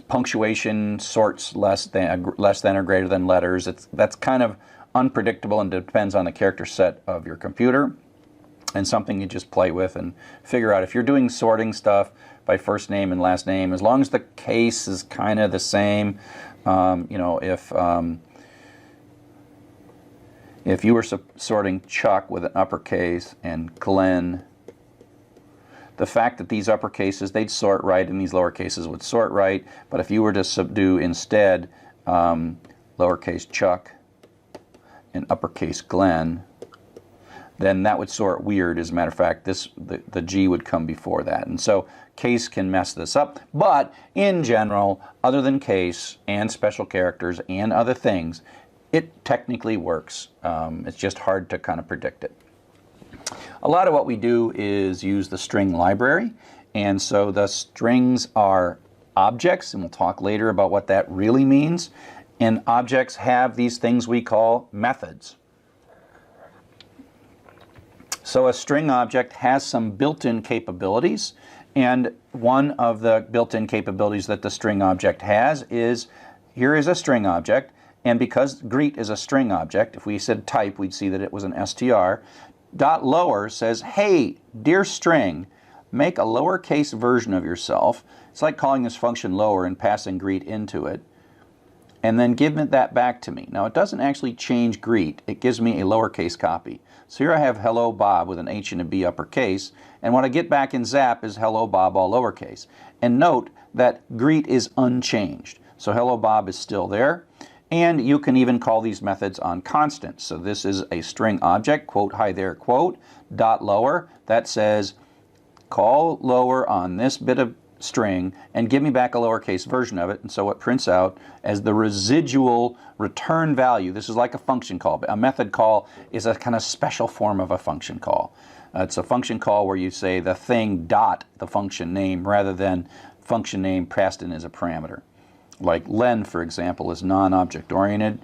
punctuation sorts less than or greater than letters. That's kind of unpredictable and depends on the character set of your computer, and something you just play with and figure out. If you're doing sorting stuff by first name and last name, as long as the case is kind of the same, if you were sorting Chuck with an uppercase and Glenn, the fact that these uppercases, they'd sort right and these lowercases would sort right, but if you were to subdue instead lowercase Chuck and uppercase Glenn, then that would sort weird. As a matter of fact, the G would come before that. And so case can mess this up, but in general, other than case and special characters and other things, it technically works. It's just hard to kind of predict it. A lot of what we do is use the string library, and so the strings are objects, and we'll talk later about what that really means. And objects have these things we call methods. So a string object has some built-in capabilities, and one of the built-in capabilities that the string object has is, here is a string object, and because greet is a string object, if we said type, we'd see that it was an str. Dot lower says, hey, dear string, make a lowercase version of yourself. It's like calling this function lower and passing greet into it, and then give that back to me. Now, it doesn't actually change greet. It gives me a lowercase copy. So here I have hello Bob with an H and a B uppercase, and what I get back in Zap is hello Bob all lowercase. And note that greet is unchanged. So hello Bob is still there. And you can even call these methods on constants. So this is a string object, quote, hi there, quote, dot lower. That says, call lower on this bit of string and give me back a lowercase version of it. And so it prints out as the residual return value. This is like a function call. A method call is a kind of special form of a function call. It's a function call where you say the thing dot the function name rather than function name passed in as a parameter. Like len, for example, is non-object oriented.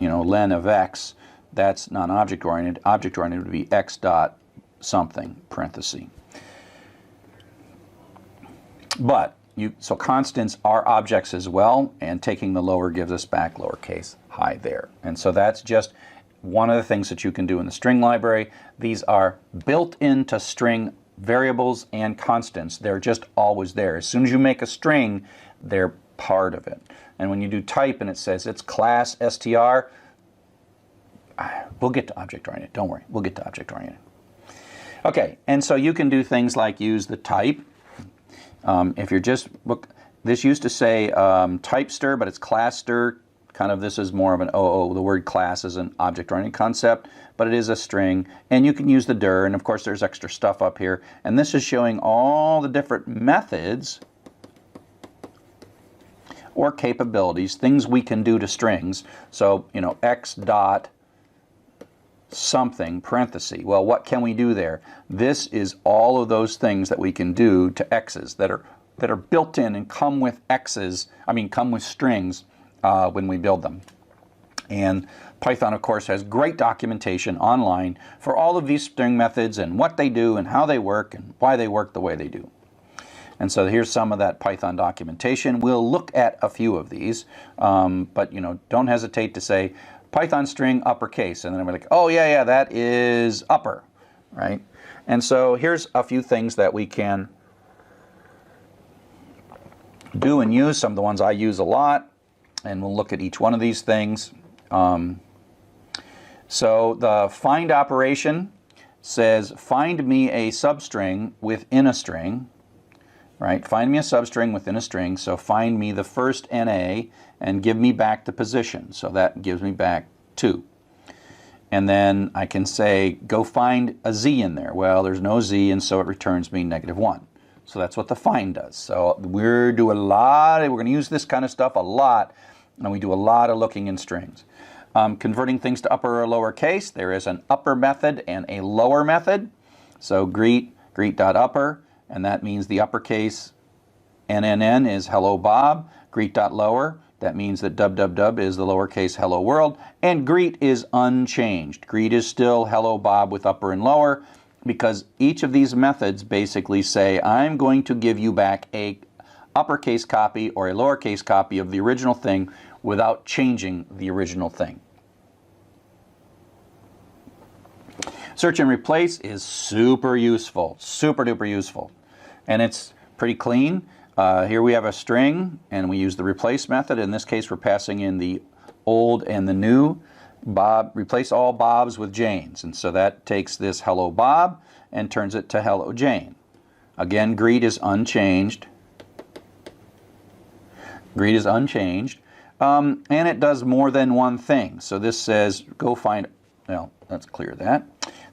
Len of x, that's non-object oriented. Object oriented would be x dot something, parenthesis. But so constants are objects as well, and taking the lower gives us back lowercase hi there. And so that's just one of the things that you can do in the string library. These are built into string variables and constants. They're just always there. As soon as you make a string, they're part of it. And when you do type and it says it's class str, we'll get to object oriented. Don't worry, we'll get to object oriented. Okay, and so you can do things like use the type. If you're just This used to say type stir, but it's class stir. Kind of, this is more of an OO. The word class is an object-oriented concept, but it is a string, and you can use the dir, and of course there's extra stuff up here. And this is showing all the different methods or capabilities, things we can do to strings. So, you know, x dot something, parenthesis. Well, what can we do there? This is all of those things that we can do to x's that are built in and come with x's, come with strings when we build them. And Python, of course, has great documentation online for all of these string methods and what they do and how they work and why they work the way they do. And so here's some of that Python documentation. We'll look at a few of these, but you know, don't hesitate to say Python string uppercase, and then we're like, oh yeah, that is upper, right? And so here's a few things that we can do and use. Some of the ones I use a lot, and we'll look at each one of these things. So the find operation says find me a substring within a string, right? Find me a substring within a string. So find me the first NA and give me back the position. So that gives me back 2. And then I can say go find a Z in there. Well, there's no Z, and so it returns me -1. So that's what the find does. So we're going to use this kind of stuff a lot, and we do a lot of looking in strings. Converting things to upper or lower case, there is an upper method and a lower method. So greet.upper, and that means the uppercase NNN is hello Bob. Greet.lower, that means that www is the lowercase hello world. And greet is unchanged. Greet is still hello Bob with upper and lower, because each of these methods basically say I'm going to give you back a uppercase copy or a lowercase copy of the original thing without changing the original thing. Search and replace is super useful, super duper useful. And it's pretty clean. Here we have a string, and we use the replace method. In this case, we're passing in the old and the new. Bob, replace all Bobs with Janes. And so that takes this hello Bob and turns it to hello Jane. Again, greet is unchanged. Greet is unchanged. And it does more than one thing. So this says go find, well, let's clear that.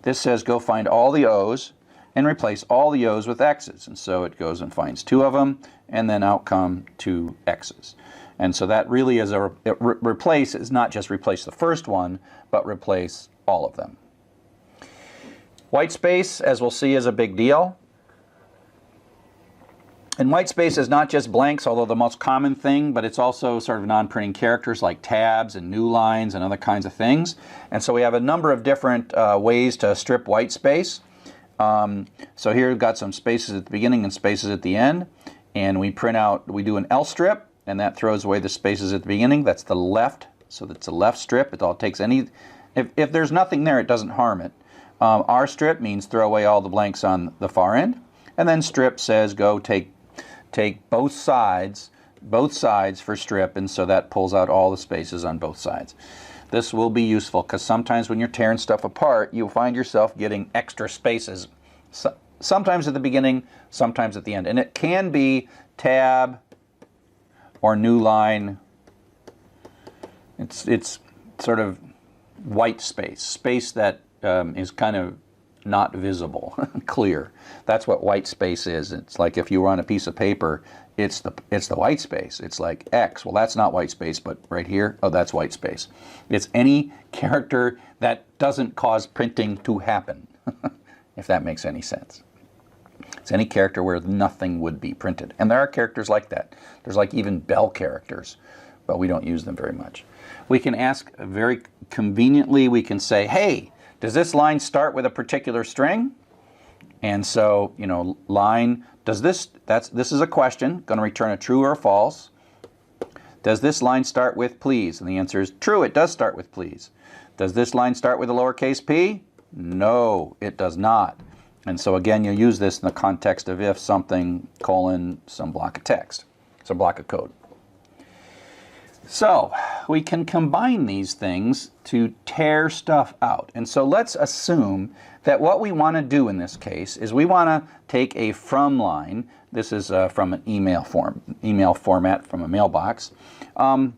This says go find all the O's and replace all the O's with X's. And so it goes and finds 2 of them, and then out come 2 X's. And so that really is replace is not just replace the first one, but replace all of them. White space, as we'll see, is a big deal. And white space is not just blanks, although the most common thing, but it's also sort of non-printing characters like tabs and new lines and other kinds of things. And so we have a number of different ways to strip white space. So here we've got some spaces at the beginning and spaces at the end. And we do an L strip, and that throws away the spaces at the beginning. That's the left, so that's a left strip. It all takes any, if there's nothing there, it doesn't harm it. R strip means throw away all the blanks on the far end. And then strip says go take both sides for strip, and so that pulls out all the spaces on both sides. This will be useful because sometimes when you're tearing stuff apart, you'll find yourself getting extra spaces, sometimes at the beginning, sometimes at the end. And it can be tab or new line. It's sort of white space that is kind of not visible, clear. That's what white space is. It's like if you were on a piece of paper, it's the white space. It's like X. Well, that's not white space, but right here, oh, that's white space. It's any character that doesn't cause printing to happen, if that makes any sense. It's any character where nothing would be printed. And there are characters like that. There's like even bell characters, but we don't use them very much. We can ask very conveniently, we can say, hey, does this line start with a particular string? And so, you know, line, does this is a question, going to return a true or a false. Does this line start with please? And the answer is true, it does start with please. Does this line start with a lowercase p? No, it does not. And so again, you'll use this in the context of if something, colon, some block of text, some block of code. So we can combine these things to tear stuff out. And so let's assume that what we want to do in this case is we want to take a from line. This is from an email format from a mailbox. And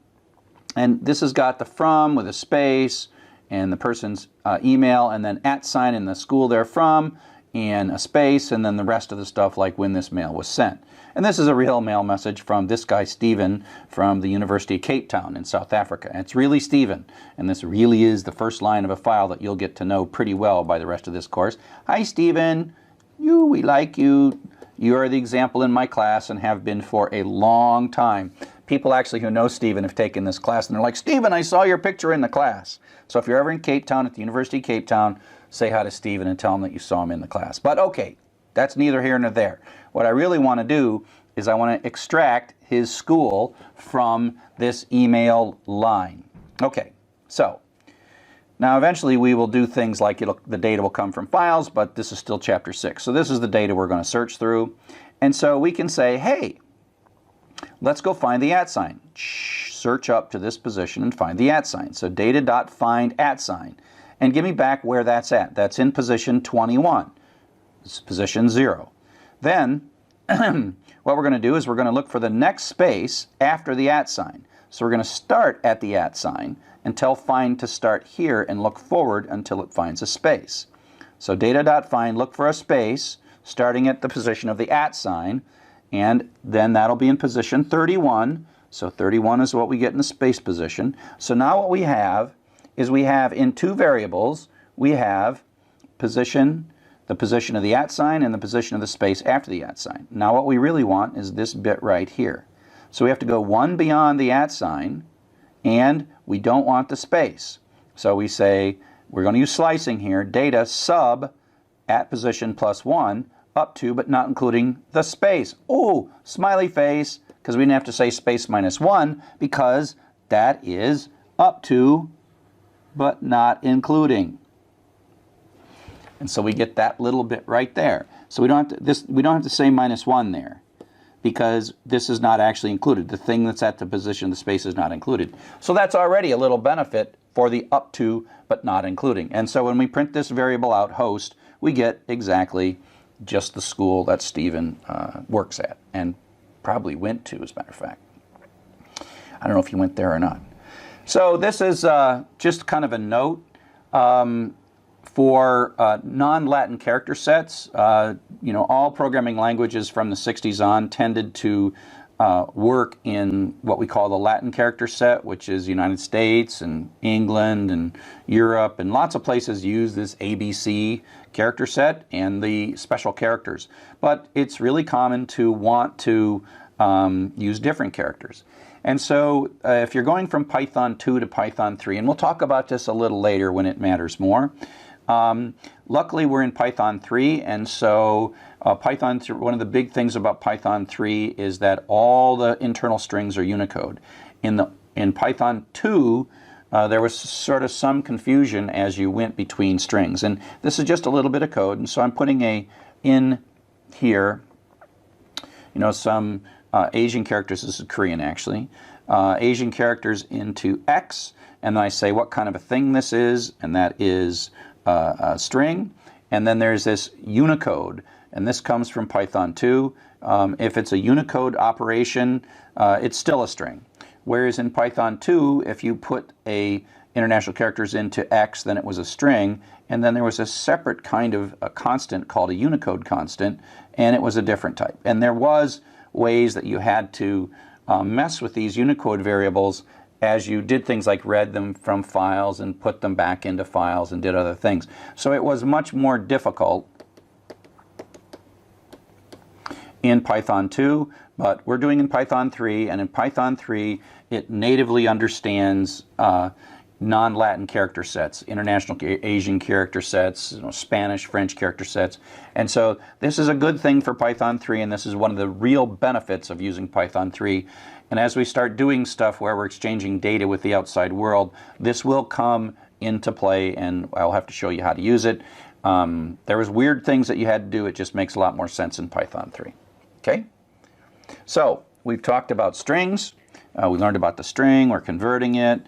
this has got the from with a space and the person's email, and then @ sign in the school they're from, and a space, and then the rest of the stuff like when this mail was sent. And this is a real mail message from this guy Stephen from the University of Cape Town in South Africa. And it's really Stephen, and this really is the first line of a file that you'll get to know pretty well by the rest of this course. Hi Stephen, we like you. You are the example in my class and have been for a long time. People actually who know Stephen have taken this class and they're like, Stephen, I saw your picture in the class. So if you're ever in Cape Town at the University of Cape Town, say hi to Stephen and tell him that you saw him in the class. But okay, that's neither here nor there. What I really want to do is I want to extract his school from this email line. Okay, so now eventually we will do things like the data will come from files, but this is still chapter 6. So this is the data we're going to search through. And so we can say, hey, let's go find the @ sign. Search up to this position and find the @ sign. So data.find @ sign. And give me back where that's at. That's in position 21. This is position 0. Then what we're going to do is we're going to look for the next space after the @ sign. So we're going to start at the @ sign and tell find to start here and look forward until it finds a space. So data.find, look for a space starting at the position of the @ sign, and then that'll be in position 31. So 31 is what we get in the space position. So now what we have is we have in two variables, we have position, the position of the @ sign and the position of the space after the @ sign. Now what we really want is this bit right here. So we have to go one beyond the @ sign, and we don't want the space. So we say, we're going to use slicing here, data sub at position +1 up to but not including the space. Oh, smiley face, because we didn't have to say space -1 because that is up to but not including. And so we get that little bit right there. So we don't have to say -1 there because this is not actually included. The thing that's at the position of the space is not included. So that's already a little benefit for the up to but not including. And so when we print this variable out, host, we get exactly just the school that Stephen works at and probably went to, as a matter of fact. I don't know if he went there or not. So this is just kind of a note for non-Latin character sets. All programming languages from the 60s on tended to work in what we call the Latin character set, which is the United States and England and Europe, and lots of places use this ABC character set and the special characters. But it's really common to want to use different characters. And so if you're going from Python 2 to Python 3, and we'll talk about this a little later when it matters more. Luckily, we're in Python 3, and so one of the big things about Python 3 is that all the internal strings are Unicode. In Python 2, there was sort of some confusion as you went between strings. And this is just a little bit of code, and so I'm putting in here, some Asian characters. This is Korean, actually. Asian characters into X, and then I say what kind of a thing this is, and that is a string. And then there's this Unicode, and this comes from Python 2. If it's a Unicode operation, it's still a string. Whereas in Python 2, if you put international characters into X, then it was a string, and then there was a separate kind of a constant called a Unicode constant, and it was a different type. And there was ways that you had to mess with these Unicode variables as you did things like read them from files and put them back into files and did other things. So it was much more difficult in Python 2, but we're doing in Python 3, and in Python 3 it natively understands non-Latin character sets, international Asian character sets, Spanish, French character sets. And so this is a good thing for Python 3, and this is one of the real benefits of using Python 3. And as we start doing stuff where we're exchanging data with the outside world, this will come into play, and I'll have to show you how to use it. There was weird things that you had to do. It just makes a lot more sense in Python 3. Okay? So we've talked about strings, We learned about the string. We're converting it.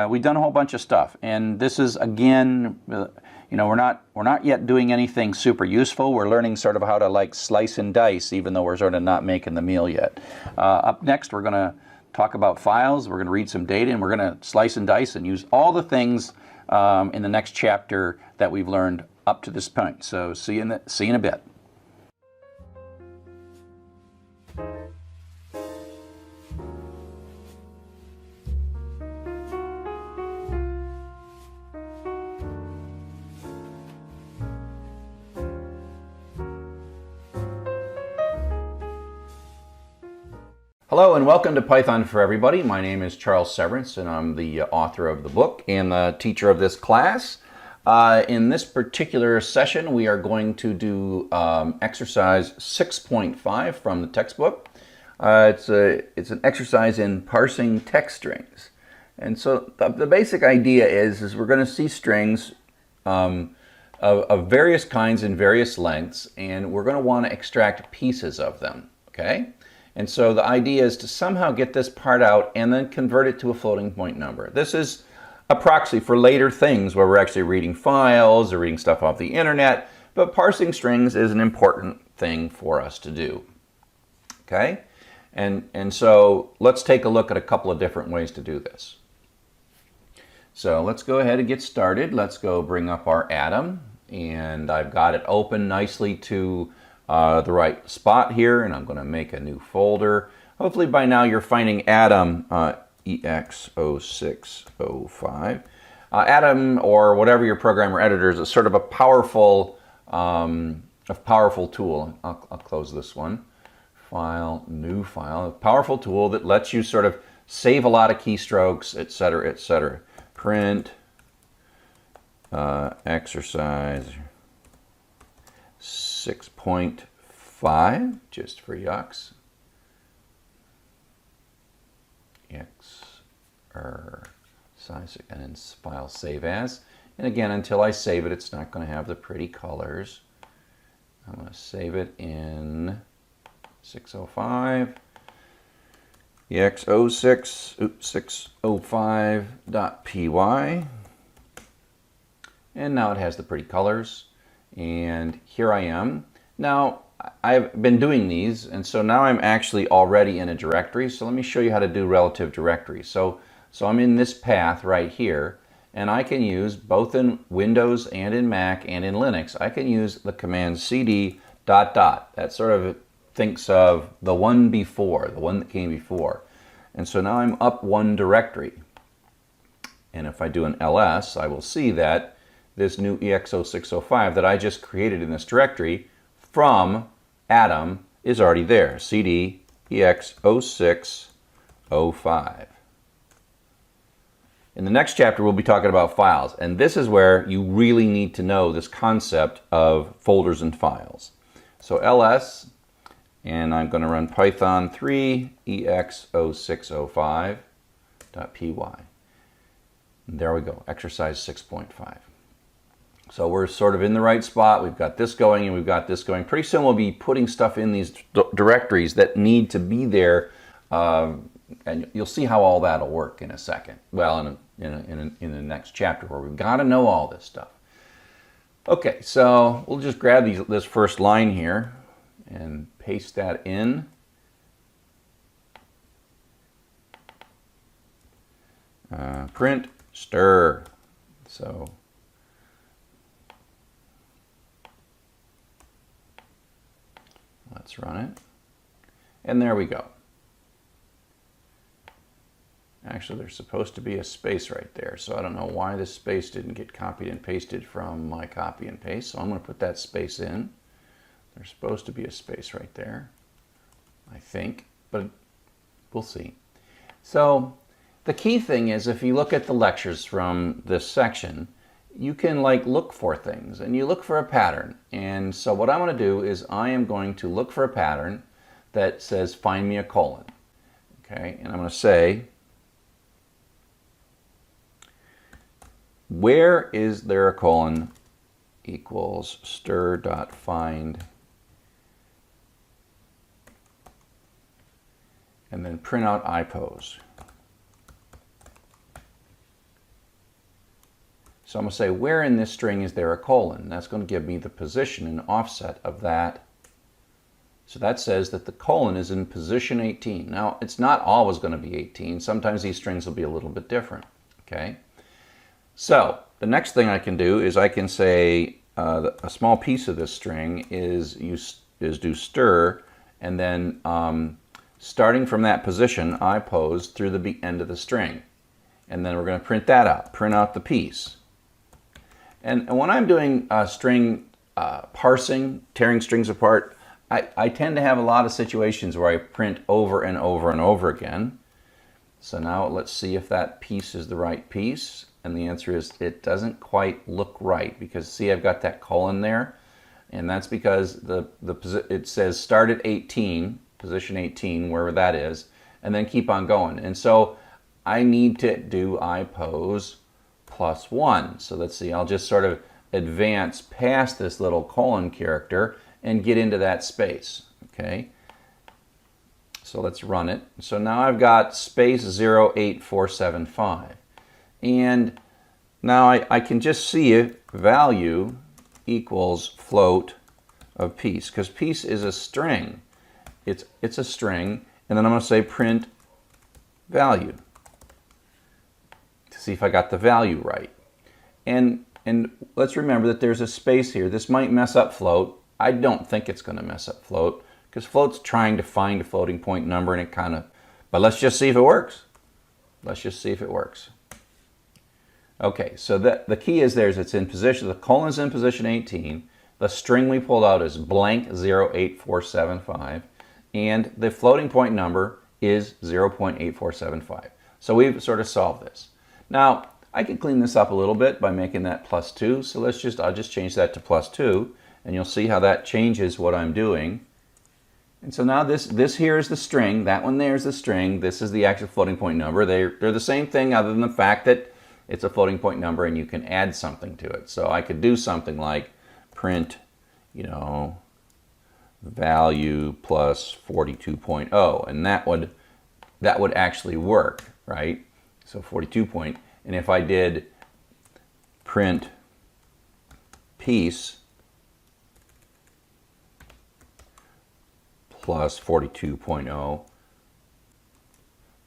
We've done a whole bunch of stuff. And this is, again, we're not yet doing anything super useful. We're learning sort of how to like slice and dice, even though we're sort of not making the meal yet. Up next, we're going to talk about files. We're going to read some data, and we're going to slice and dice and use all the things in the next chapter that we've learned up to this point. So see you in a bit. Hello and welcome to Python for Everybody. My name is Charles Severance and I'm the author of the book and the teacher of this class. In this particular session we are going to do exercise 6.5 from the textbook. It's an exercise in parsing text strings. And so the basic idea is we're going to see strings of various kinds and various lengths, and we're going to want to extract pieces of them, okay? And so the idea is to somehow get this part out and then convert it to a floating point number. This is a proxy for later things where we're actually reading files or reading stuff off the internet, but parsing strings is an important thing for us to do. Okay? And so let's take a look at a couple of different ways to do this. So let's go ahead and get started. Let's go bring up our Atom, and I've got it open nicely to the right spot here, and I'm going to make a new folder. Hopefully by now you're finding Atom EX0605. Atom, or whatever your programmer editor is sort of a powerful tool. I'll close this one. File, new file. A powerful tool that lets you sort of save a lot of keystrokes, etc., etc. Print exercise 6.5, just for yucks. Size, and then file save as. And again, until I save it, it's not going to have the pretty colors. I'm going to save it in 605. ex0605.py. And now it has the pretty colors. And here I am. Now, I've been doing these, and so now I'm actually already in a directory. So let me show you how to do relative directories. So I'm in this path right here, and I can use, both in Windows and in Mac and in Linux, I can use the command cd ... That sort of thinks of the one before, the one that came before. And so now I'm up one directory. And if I do an ls, I will see that this new EX0605 that I just created in this directory from Atom is already there. cd EX0605. In the next chapter, we'll be talking about files. And this is where you really need to know this concept of folders and files. So ls, and I'm going to run Python 3 ex0605.py. There we go, exercise 6.5. So we're sort of in the right spot. We've got this going and we've got this going. Pretty soon we'll be putting stuff in these directories that need to be there, and you'll see how all that'll work in a second. Well, in the next chapter, where we've got to know all this stuff. Okay, so we'll just grab this first line here and paste that in. Print stir. So let's run it. And there we go. Actually, there's supposed to be a space right there, so I don't know why this space didn't get copied and pasted from my copy and paste, so I'm going to put that space in. There's supposed to be a space right there, I think, but we'll see. So the key thing is, if you look at the lectures from this section, you can look for things, and you look for a pattern. And so what I'm going to do is I am going to look for a pattern that says find me a colon. Okay, and I'm going to say, where is there a colon equals stir.find and then print out IPOS. So I'm going to say, where in this string is there a colon? That's going to give me the position and offset of that. So that says that the colon is in position 18. Now, it's not always going to be 18. Sometimes these strings will be a little bit different. Okay. So the next thing I can do is I can say a small piece of this string is do stir, and then starting from that position, IPOS through the end of the string. And then we're going to print that out, print out the piece. And when I'm doing string parsing, tearing strings apart, I tend to have a lot of situations where I print over and over and over again. So now let's see if that piece is the right piece. And the answer is it doesn't quite look right, because see, I've got that colon there. And that's because it says start at 18, position 18, wherever that is, and then keep on going. And so I need to do IPOS +1. So let's see, I'll just sort of advance past this little colon character and get into that space. Okay. So let's run it. So now I've got space 08475. And now I can just see it, value equals float of piece, because piece is a string. It's a string, and then I'm going to say print value to see if I got the value right. And let's remember that there's a space here. This might mess up float. I don't think it's going to mess up float, because float's trying to find a floating point number, and it kind of, but let's just see if it works. Let's just see if it works. Okay, so the key is it's in position, the colon is in position 18, the string we pulled out is blank 08475, and the floating point number is 0.8475. So we've sort of solved this. Now, I can clean this up a little bit by making that +2, so I'll just change that to +2, and you'll see how that changes what I'm doing. And so now this here is the string, that one there is the string, this is the actual floating point number. They're the same thing, other than the fact that it's a floating point number and you can add something to it. So I could do something like print, value plus 42.0, and that would actually work, right? So 42 point, and if I did print piece plus 42.0,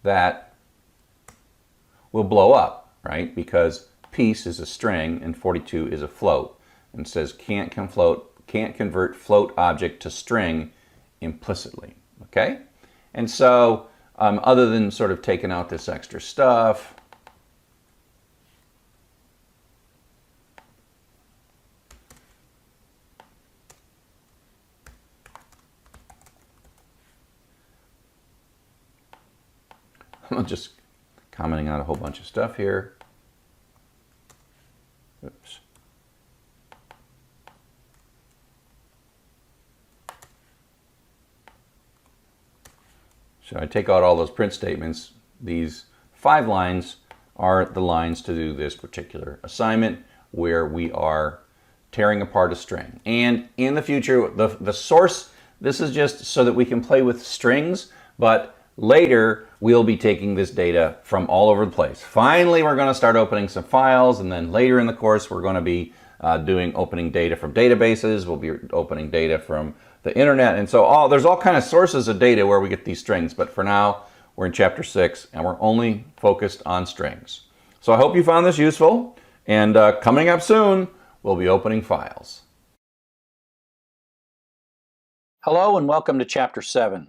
that will blow up, right? Because piece is a string and 42 is a float, and says can't convert float object to string implicitly. Okay, and so other than sort of taking out this extra stuff, I'm just commenting on a whole bunch of stuff here. Oops. So I take out all those print statements. These 5 lines are the lines to do this particular assignment, where we are tearing apart a string. And in the future, the source, this is just so that we can play with strings, but later we'll be taking this data from all over the place. Finally, we're going to start opening some files, and then later in the course we're going to be opening data from databases. We'll be opening data from the internet, and so there's all kind of sources of data where we get these strings. But for now, we're in chapter 6, and we're only focused on strings. So I hope you found this useful, and coming up soon, we'll be opening files. Hello and welcome to Chapter 7.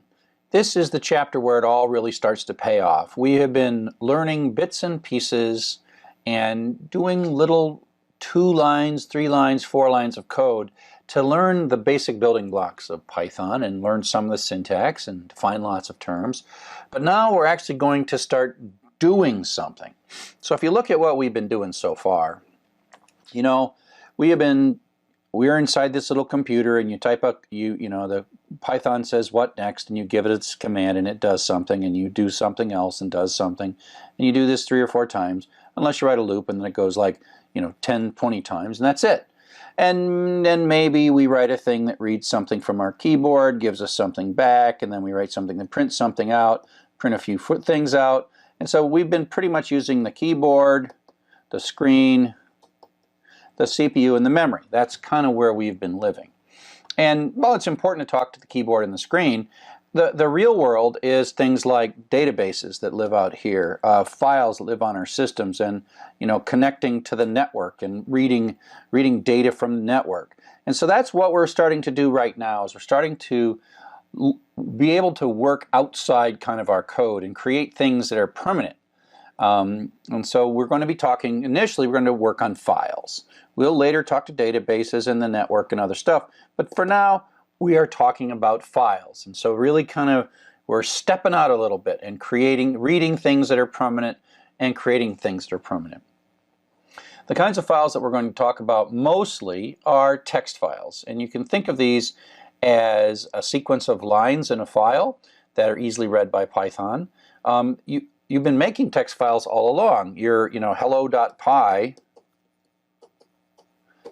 This is the chapter where it all really starts to pay off. We have been learning bits and pieces and doing little 2 lines, 3 lines, 4 lines of code to learn the basic building blocks of Python and learn some of the syntax and define lots of terms. But now we're actually going to start doing something. So if you look at what we've been doing so far, we're inside this little computer, and you type up, the Python says what next, and you give it its command and it does something, and you do something else and does something, and you do this 3 or 4 times, unless you write a loop, and then it goes like 10, 20 times, and that's it. And then maybe we write a thing that reads something from our keyboard, gives us something back, and then we write something that prints something out. print a few things out. And so we've been pretty much using the keyboard, the screen, the CPU, and the memory. That's kind of where we've been living. And while it's important to talk to the keyboard and the screen, the real world is things like databases that live out here, files that live on our systems, and connecting to the network and reading data from the network. And so that's what we're starting to do right now, is we're starting to be able to work outside kind of our code and create things that are permanent. And so we're going to be talking, initially we're going to work on files. We'll later talk to databases and the network and other stuff, but for now we are talking about files. And so really kind of we're stepping out a little bit and reading things that are permanent and creating things that are permanent. The kinds of files that we're going to talk about mostly are text files, and you can think of these as a sequence of lines in a file that are easily read by Python. You've been making text files all along. Your hello.py,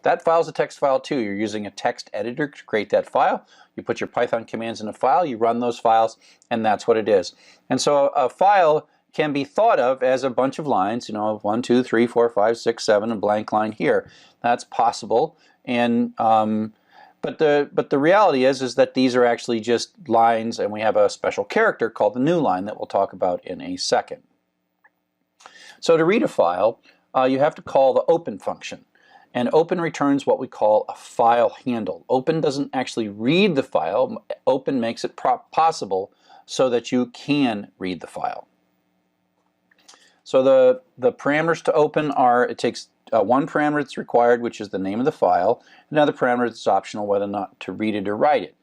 that file's a text file too. You're using a text editor to create that file. You put your Python commands in a file, you run those files, and that's what it is. And so a file can be thought of as a bunch of lines, 1, 2, 3, 4, 5, 6, 7, a blank line here. That's possible. And but the reality is that these are actually just lines, and we have a special character called the new line that we'll talk about in a second. So to read a file, you have to call the open function. And open returns what we call a file handle. Open doesn't actually read the file. Open makes it possible so that you can read the file. So the parameters to open are, it takes one parameter that's required, which is the name of the file. Another parameter that's optional, whether or not to read it or write it.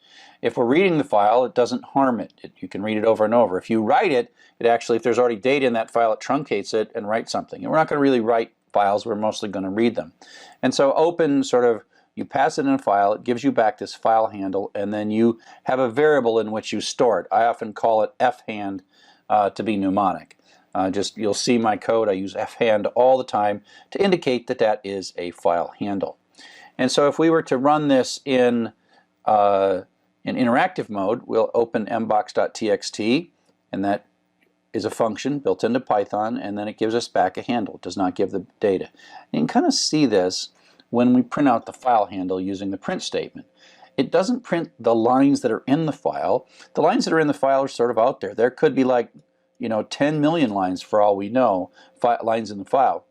If we're reading the file, it doesn't harm it. You can read it over and over. If you write it, it actually, if there's already data in that file, it truncates it and writes something. And we're not going to really write files, we're mostly going to read them. And so open sort of, you pass it in a file, it gives you back this file handle, and then you have a variable in which you store it. I often call it fhand to be mnemonic. You'll see my code, I use fhand all the time to indicate that that is a file handle. And so if we were to run this in interactive mode, we'll open mbox.txt, and that is a function built into Python, and then it gives us back a handle. It does not give the data. You can kind of see this when we print out the file handle using the print statement. It doesn't print the lines that are in the file. The lines that are in the file are sort of out there. There could be like 10 million lines for all we know, lines in the file.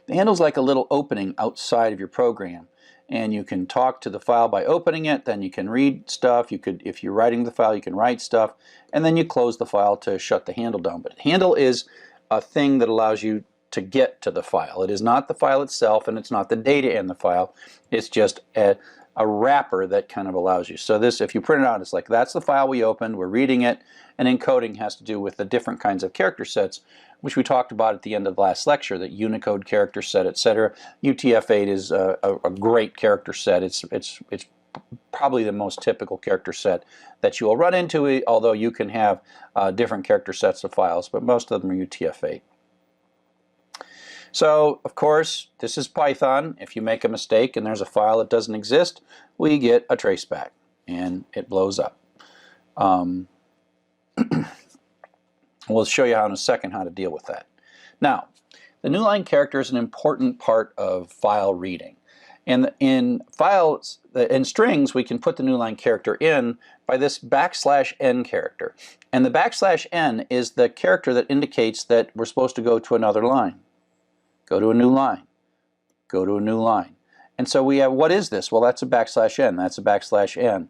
The handle's like a little opening outside of your program, and you can talk to the file by opening it. Then you can read stuff. You could, if you're writing the file, you can write stuff, and then you close the file to shut the handle down. But handle is a thing that allows you to get to the file. It is not the file itself, and it's not the data in the file. It's just a wrapper that kind of allows you. So this, if you print it out, it's like that's the file we opened, we're reading it, and encoding has to do with the different kinds of character sets, which we talked about at the end of the last lecture, that Unicode character set, etc. UTF-8 is a great character set. It's probably the most typical character set that you will run into, although you can have different character sets of files, but most of them are UTF-8. So, of course, this is Python. If you make a mistake and there's a file that doesn't exist, we get a traceback, and it blows up. We'll show you in a second how to deal with that. Now, the new line character is an important part of file reading. And in files, in strings, we can put the new line character in by this \n character. And the \n is the character that indicates that we're supposed to go to another line. Go to a new line. Go to a new line. And so we have, what is this? Well, that's a \n. That's a \n.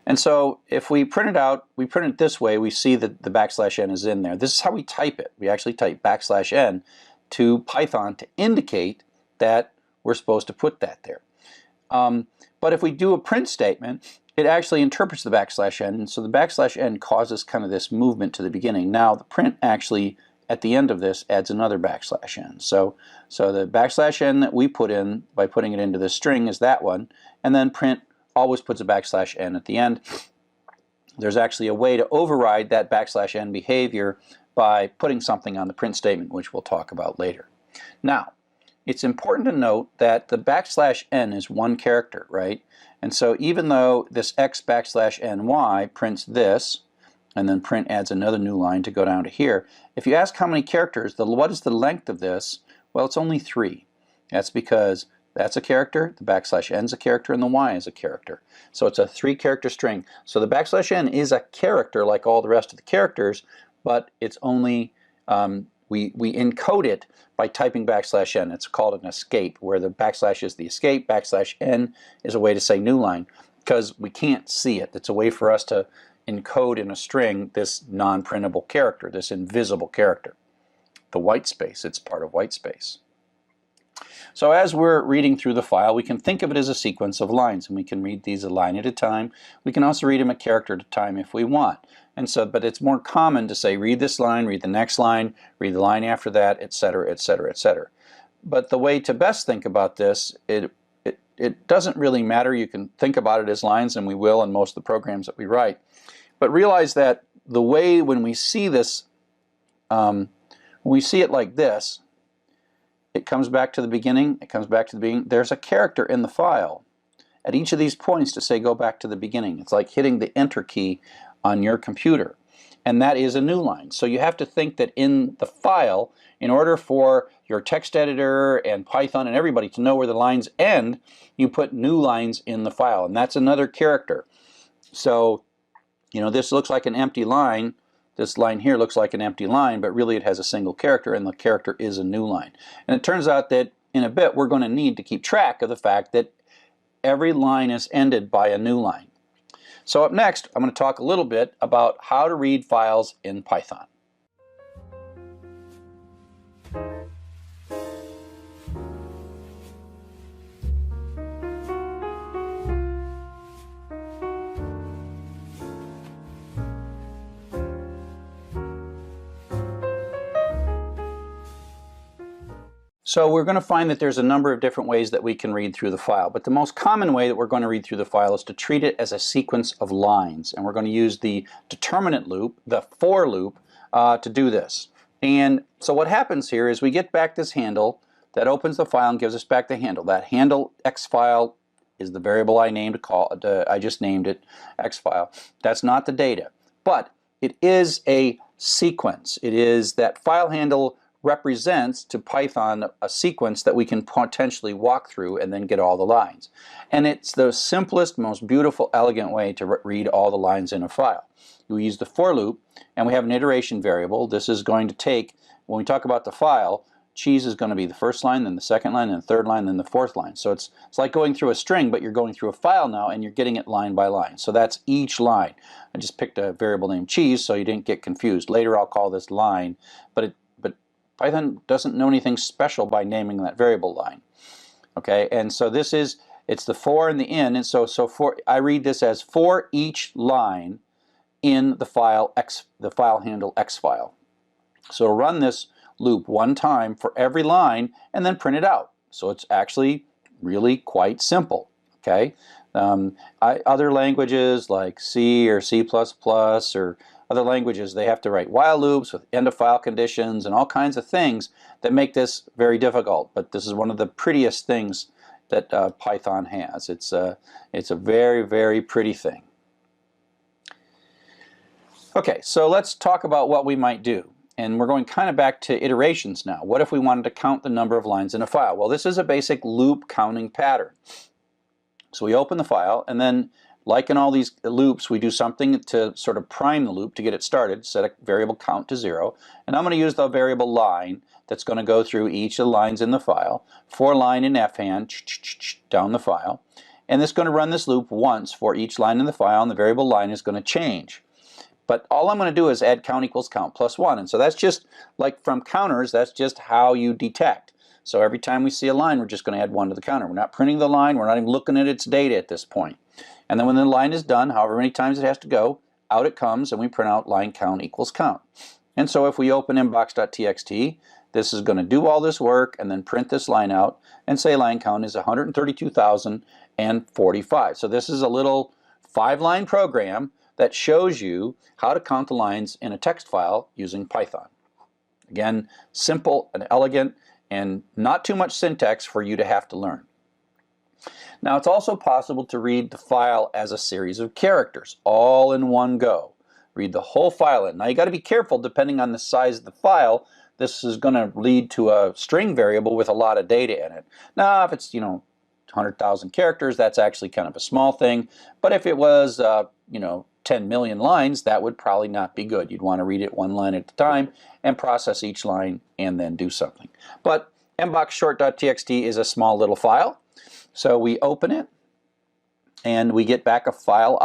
And so if we print it out, we print it this way, we see that the \n is in there. This is how we type it. We actually type \n to Python to indicate that we're supposed to put that there. But if we do a print statement, it actually interprets the \n, and so the \n causes kind of this movement to the beginning. Now the print actually, at the end of this, adds another \n. So the \n that we put in by putting it into this string is that one, and then print always puts a \n at the end. There's actually a way to override that \n behavior by putting something on the print statement, which we'll talk about later. Now, it's important to note that the \n is one character, right? And so even though this x \ny prints this, and then print adds another new line to go down to here. If you ask how many characters, what is the length of this? Well, it's only 3. That's because that's a character, the \n is a character, and the y is a character. So it's a 3-character string. So the \n is a character like all the rest of the characters, but it's only, we encode it by typing \n. It's called an escape, where the \ is the escape, \n is a way to say new line, because we can't see it. It's a way for us to encode in a string this non-printable character, this invisible character. The white space, it's part of white space. So as we're reading through the file, we can think of it as a sequence of lines, and we can read these a line at a time. We can also read them a character at a time if we want. And so, but it's more common to say read this line, read the next line, read the line after that, etc., etc., etc. But the way to best think about this, it doesn't really matter. You can think about it as lines, and we will in most of the programs that we write. But realize that the way when we see this, when we see it like this, it comes back to the beginning, it comes back to the beginning. There's a character in the file at each of these points to say go back to the beginning. It's like hitting the enter key on your computer. And that is a new line. So you have to think that in the file, in order for your text editor and Python and everybody to know where the lines end, you put new lines in the file. And that's another character. So, you know, this looks like an empty line. This line here looks like an empty line, but really it has a single character, and the character is a new line. And it turns out that in a bit we're going to need to keep track of the fact that every line is ended by a new line. So up next, I'm going to talk a little bit about how to read files in Python. So we're going to find that there's a number of different ways that we can read through the file, but the most common way that we're going to read through the file is to treat it as a sequence of lines, and we're going to use the determinant loop, the for loop, to do this. And so what happens here is we get back this handle that opens the file and gives us back the handle. That handle x file is the variable I just named it x file. That's not the data, but it is a sequence. It is that file handle represents to Python a sequence that we can potentially walk through and then get all the lines. And it's the simplest, most beautiful, elegant way to read all the lines in a file. We use the for loop, and we have an iteration variable. This is going to take, when we talk about the file, cheese is going to be the first line, then the second line, then the third line, then the fourth line. So it's like going through a string, but you're going through a file now, and you're getting it line by line. So that's each line. I just picked a variable named cheese so you didn't get confused. Later I'll call this line, but Python doesn't know anything special by naming that variable line. Okay, and so this is, it's the for and the in, and so for, I read this as for each line in the file x, the file handle x file. So run this loop one time for every line and then print it out. So it's actually really quite simple. Okay, other languages like C or C++ or other languages, they have to write while loops with end of file conditions and all kinds of things that make this very difficult. But this is one of the prettiest things that Python has. It's a very, very pretty thing. Okay, so let's talk about what we might do. And we're going kind of back to iterations now. What if we wanted to count the number of lines in a file? Well, this is a basic loop counting pattern. So we open the file, and then like in all these loops, we do something to sort of prime the loop to get it started, set a variable count to 0. And I'm going to use the variable line that's going to go through each of the lines in the file, for line in fhand, down the file. And it's going to run this loop once for each line in the file, and the variable line is going to change. But all I'm going to do is add count equals count plus 1. And so that's just like from counters, that's just how you detect. So every time we see a line, we're just going to add 1 to the counter. We're not printing the line, we're not even looking at its data at this point. And then when the line is done, however many times it has to go, out it comes, and we print out line count equals count. And so if we open inbox.txt, this is going to do all this work and then print this line out and say line count is 132,045. So this is a little 5-line program that shows you how to count the lines in a text file using Python. Again, simple and elegant and not too much syntax for you to have to learn. Now it's also possible to read the file as a series of characters all in one go. read the whole file in. Now you got to be careful depending on the size of the file. This is going to lead to a string variable with a lot of data in it. Now if it's 100,000 characters, that's actually kind of a small thing. But if it was 10 million lines, that would probably not be good. You'd want to read it one line at a time and process each line and then do something. But mboxshort.txt is a small little file. So we open it and we get back a file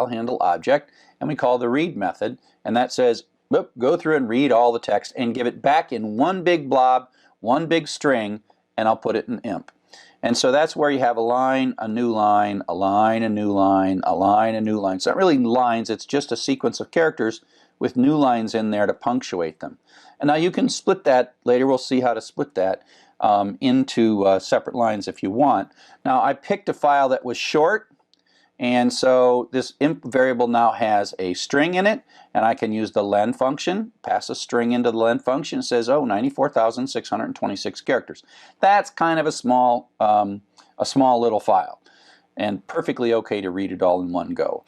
handle object, and we call the read method, and that says, go through and read all the text and give it back in one big blob, one big string, and I'll put it in IMP. And so that's where you have a line, a new line, a line, a new line, a line, a new line. It's not really lines, it's just a sequence of characters with new lines in there to punctuate them. And now you can split that, later we'll see how to split that into separate lines if you want. Now I picked a file that was short, and so this imp variable now has a string in it, and I can use the len function, pass a string into the len function. It says, 94,626 characters. That's kind of a small little file, and perfectly okay to read it all in one go.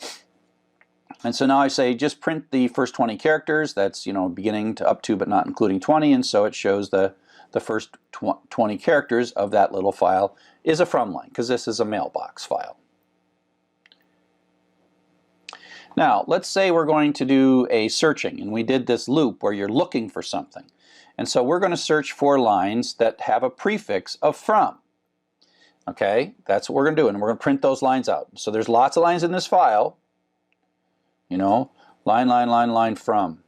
And so now I say just print the first 20 characters. That's beginning to up to but not including 20, and so it shows the first 20 characters of that little file is a from line, because this is a mailbox file. Now, let's say we're going to do a searching, and we did this loop where you're looking for something. And so we're going to search for lines that have a prefix of from. Okay, that's what we're going to do, and we're going to print those lines out. So there's lots of lines in this file. Line, line, line, line, from.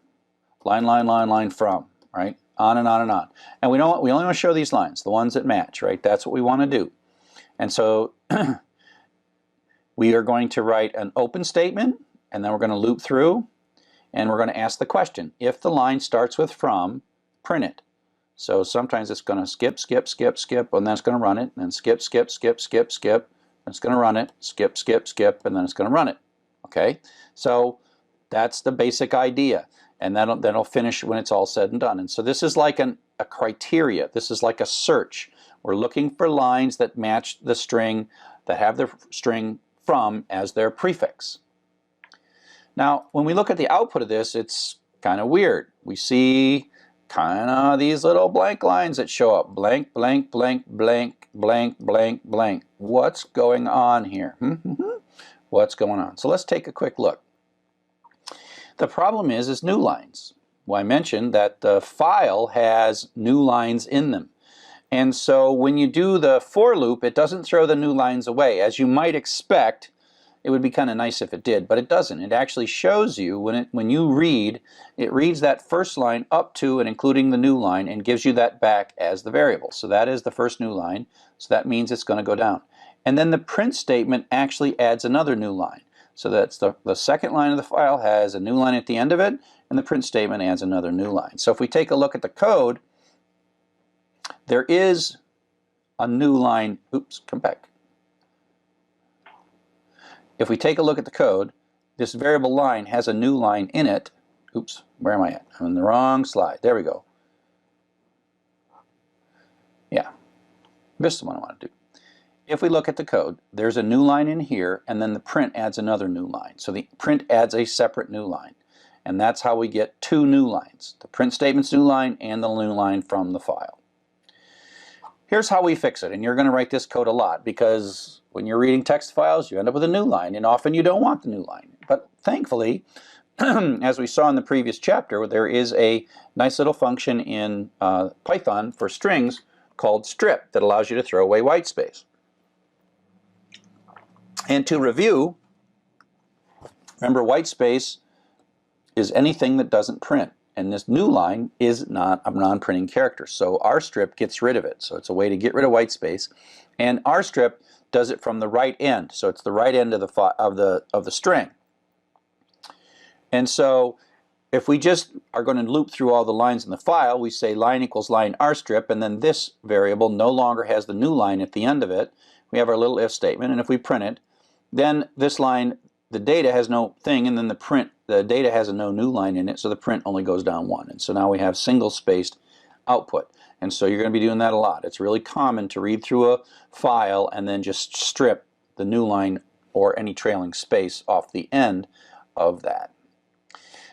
Line, line, line, line, from, right? On and on and on. And we only want to show these lines, the ones that match, right? That's what we want to do. And so we are going to write an open statement, and then we're going to loop through, and we're going to ask the question, if the line starts with from, print it. So sometimes it's going to skip, skip, skip, skip, and then it's going to run it, and then skip, skip, skip, skip, skip, and it's going to run it, skip, skip, skip, and then it's going to run it. Okay, so that's the basic idea, and then it'll finish when it's all said and done. And so this is like a criteria. This is like a search. We're looking for lines that match the string, that have the string from as their prefix. Now, when we look at the output of this, it's kind of weird. We see kind of these little blank lines that show up. Blank, blank, blank, blank, blank, blank, blank. What's going on here? What's going on? So let's take a quick look. The problem is new lines. Well, I mentioned that the file has new lines in them. And so when you do the for loop, it doesn't throw the new lines away. As you might expect, it would be kind of nice if it did, but it doesn't. It actually shows you when you read, it reads that first line up to and including the new line and gives you that back as the variable. So that is the first new line, so that means it's going to go down. And then the print statement actually adds another new line. So that's the second line of the file has a new line at the end of it, and the print statement adds another new line. So if we take a look at the code, there is a new line. Oops, come back. If we take a look at the code, this variable line has a new line in it. Oops, where am I at? I'm in the wrong slide. There we go. Yeah, this is the one I want to do. If we look at the code, there's a new line in here, and then the print adds another new line. So the print adds a separate new line. And that's how we get two new lines. The print statement's new line and the new line from the file. Here's how we fix it, and you're going to write this code a lot because when you're reading text files, you end up with a new line, and often you don't want the new line. But thankfully, as we saw in the previous chapter, there is a nice little function in Python for strings called strip that allows you to throw away white space. And to review, remember white space is anything that doesn't print. And this new line is not a non-printing character. So rstrip gets rid of it. So it's a way to get rid of white space. And rstrip does it from the right end. So it's the right end of the string. And so if we just are going to loop through all the lines in the file, we say line equals line rstrip, and then this variable no longer has the new line at the end of it. We have our little if statement, and if we print it, then this line, the data has no thing, and then the data has no new line in it, so the print only goes down one. And so now we have single-spaced output. And so you're going to be doing that a lot. It's really common to read through a file and then just strip the new line or any trailing space off the end of that.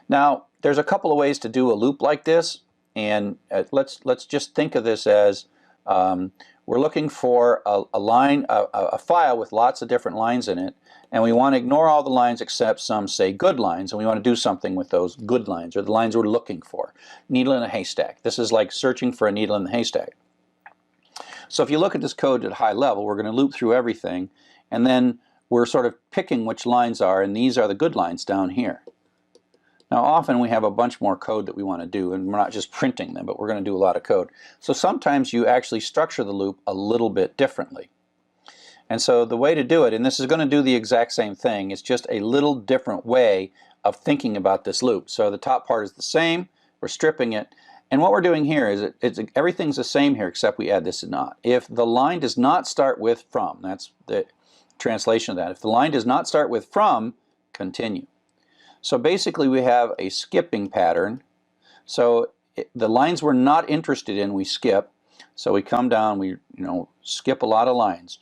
Now, there's a couple of ways to do a loop like this, and let's just think of this as we're looking for a line, a file with lots of different lines in it, and we want to ignore all the lines except some, say, good lines, and we want to do something with those good lines, or the lines we're looking for. Needle in a haystack. This is like searching for a needle in the haystack. So if you look at this code at high level, we're going to loop through everything, and then we're sort of picking which lines are, and these are the good lines down here. Now often we have a bunch more code that we want to do, and we're not just printing them, but we're going to do a lot of code. So sometimes you actually structure the loop a little bit differently. And so the way to do it, and this is going to do the exact same thing, it's just a little different way of thinking about this loop. So the top part is the same, we're stripping it, and what we're doing here is everything's the same here except we add this not. If the line does not start with from, that's the translation of that. If the line does not start with from, continue. So basically we have a skipping pattern. So the lines we're not interested in, we skip. So we come down, we skip a lot of lines.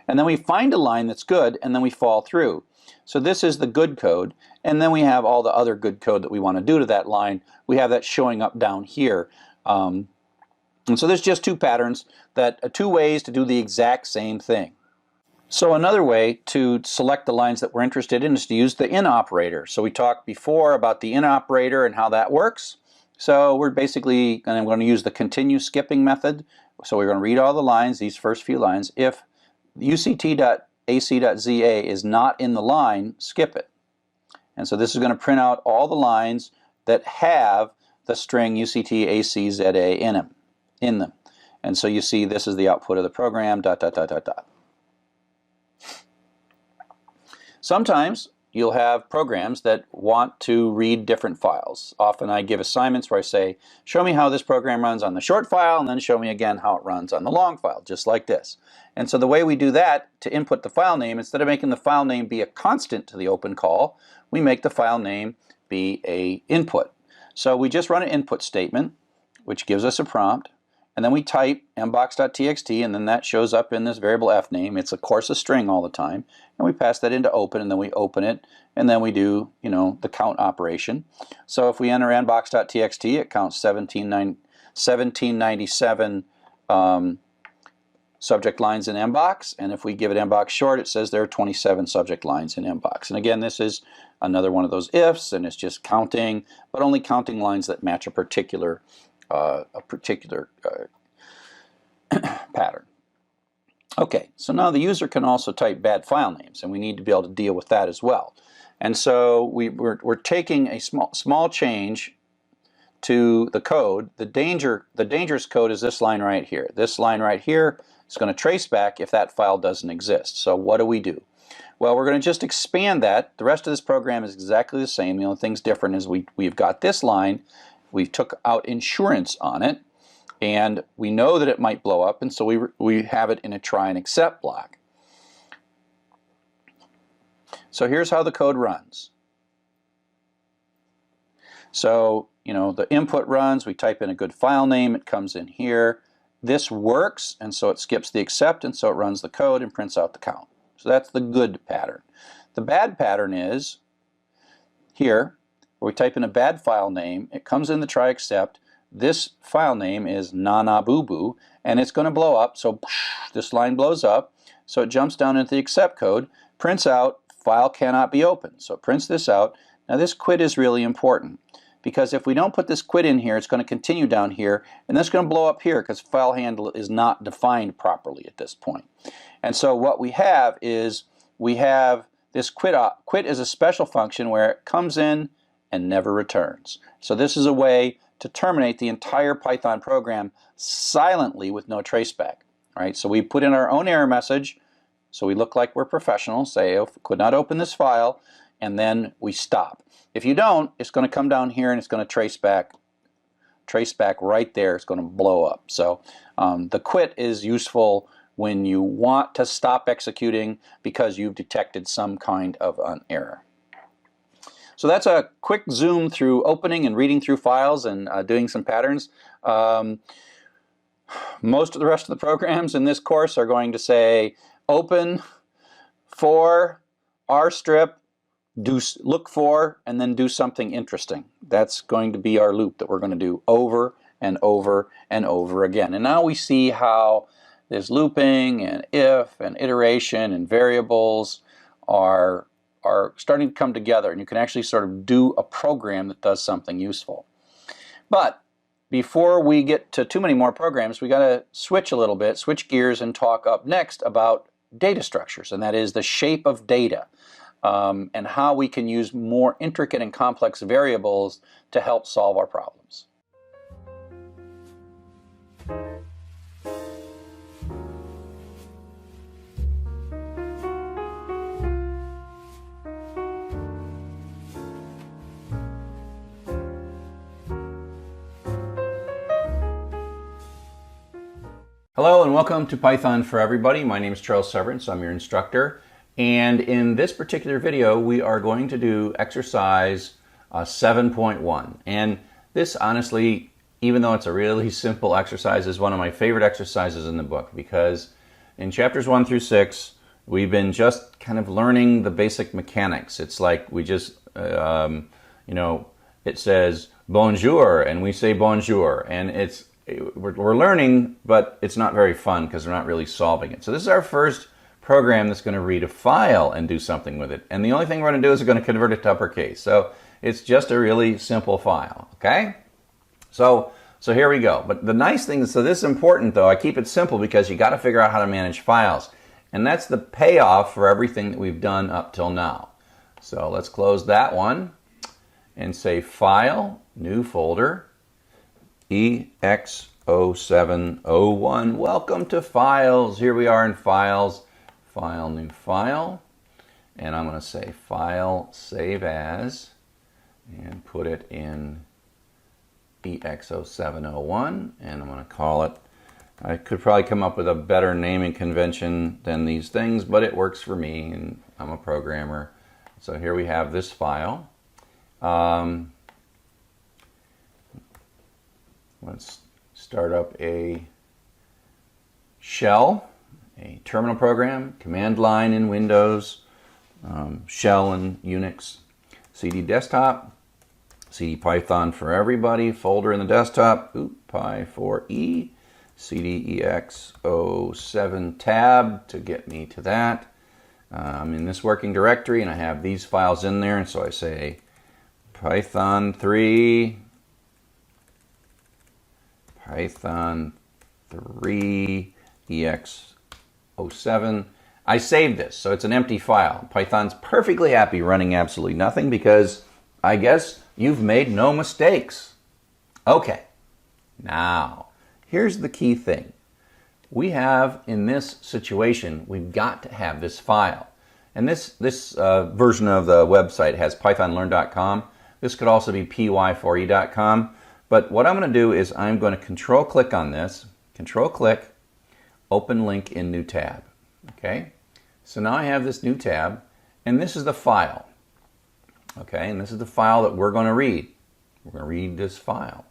And then we find a line that's good, and then we fall through. So this is the good code, and then we have all the other good code that we want to do to that line. We have that showing up down here. And so there's just two patterns, two ways to do the exact same thing. So another way to select the lines that we're interested in is to use the in operator. So we talked before about the in operator and how that works. So we're basically going to use the continue skipping method. So we're going to read all the lines, these first few lines. If uct.ac.za is not in the line, skip it. And so this is going to print out all the lines that have the string uct.ac.za in them. And so you see this is the output of the program, ... Sometimes you'll have programs that want to read different files. Often I give assignments where I say, show me how this program runs on the short file, and then show me again how it runs on the long file, just like this. And so the way we do that, to input the file name, instead of making the file name be a constant to the open call, we make the file name be a input. So we just run an input statement, which gives us a prompt, and then we type mbox.txt, and then that shows up in this variable f name. It's of course a string all the time, and we pass that into open, and then we open it, and then we do the count operation. So if we enter mbox.txt, it counts 1797 subject lines in mbox, and if we give it mbox short, it says there are 27 subject lines in mbox. And again, this is another one of those ifs, and it's just counting, but only counting lines that match a particular pattern. Okay, so now the user can also type bad file names, and we need to be able to deal with that as well. And so we're taking a small change to the code. The dangerous code is this line right here. This line right here is going to trace back if that file doesn't exist. So what do? Well, we're going to just expand that. The rest of this program is exactly the same. The only thing's different is we've got this line. We took out insurance on it, and we know that it might blow up, and so we have it in a try and except block. So here's how the code runs. So, the input runs, we type in a good file name, it comes in here. This works, and so it skips the except, and so it runs the code and prints out the count. So that's the good pattern. The bad pattern is here, where we type in a bad file name, it comes in the try except, this file name is nanaboo, and it's going to blow up, so this line blows up, so it jumps down into the except code, prints out, file cannot be opened, so it prints this out. Now this quit is really important, because if we don't put this quit in here, it's going to continue down here, and that's going to blow up here because file handle is not defined properly at this point. And so what we have is, we have this quit is a special function where it comes in and never returns. So this is a way to terminate the entire Python program silently with no traceback. All right, so we put in our own error message, so we look like we're professional, say, oh, could not open this file, and then we stop. If you don't, it's going to come down here and it's going to trace back right there. It's going to blow up. So the quit is useful when you want to stop executing because you've detected some kind of an error. So that's a quick zoom through opening and reading through files and doing some patterns. Most of the rest of the programs in this course are going to say open for rstrip look for, and then do something interesting. That's going to be our loop that we're going to do over and over and over again. And now we see how this looping and if and iteration and variables are starting to come together, and you can actually sort of do a program that does something useful. But before we get to too many more programs, we got to switch a little bit, switch gears, and talk up next about data structures, and that is the shape of data. And how we can use more intricate and complex variables to help solve our problems. Hello and welcome to Python for Everybody. My name is Charles Severance. I'm your instructor. And in this particular video, we are going to do exercise 7.1. And this, honestly, even though it's a really simple exercise, is one of my favorite exercises in the book, because in chapters 1 through 6, we've been just kind of learning the basic mechanics. It's like we just, it says bonjour, and we say bonjour, and we're learning, but it's not very fun because we're not really solving it. So this is our first program that's going to read a file and do something with it. And the only thing we're going to do is we're going to convert it to uppercase. So it's just a really simple file, okay? So here we go. But the nice thing is, so this is important though, I keep it simple because you got to figure out how to manage files. And that's the payoff for everything that we've done up till now. So let's close that one and say File, New Folder, EX0701. Welcome to Files. Here we are in Files. File, New File. And I'm going to say File, Save As, and put it in EX0701. And I'm going to call it, I could probably come up with a better naming convention than these things, but it works for me, and I'm a programmer. So here we have this file. Let's start up a shell, a terminal program, command line in Windows, shell in Unix, CD desktop, CD Python for Everybody, folder in the desktop, Py4E, CD EX07 tab to get me to that. I'm in this working directory and I have these files in there, and so I say Python 3, Python 3 EX07. I saved this, so it's an empty file. Python's perfectly happy running absolutely nothing because I guess you've made no mistakes. Okay, now here's the key thing. We have, in this situation, we've got to have this file. And this version of the website has pythonlearn.com. This could also be py4e.com. But what I'm going to do is I'm going to control click on this, control click, open link in new tab. Okay, so now I have this new tab, and this is the file. Okay, and this is the file that we're going to read. We're going to read this file.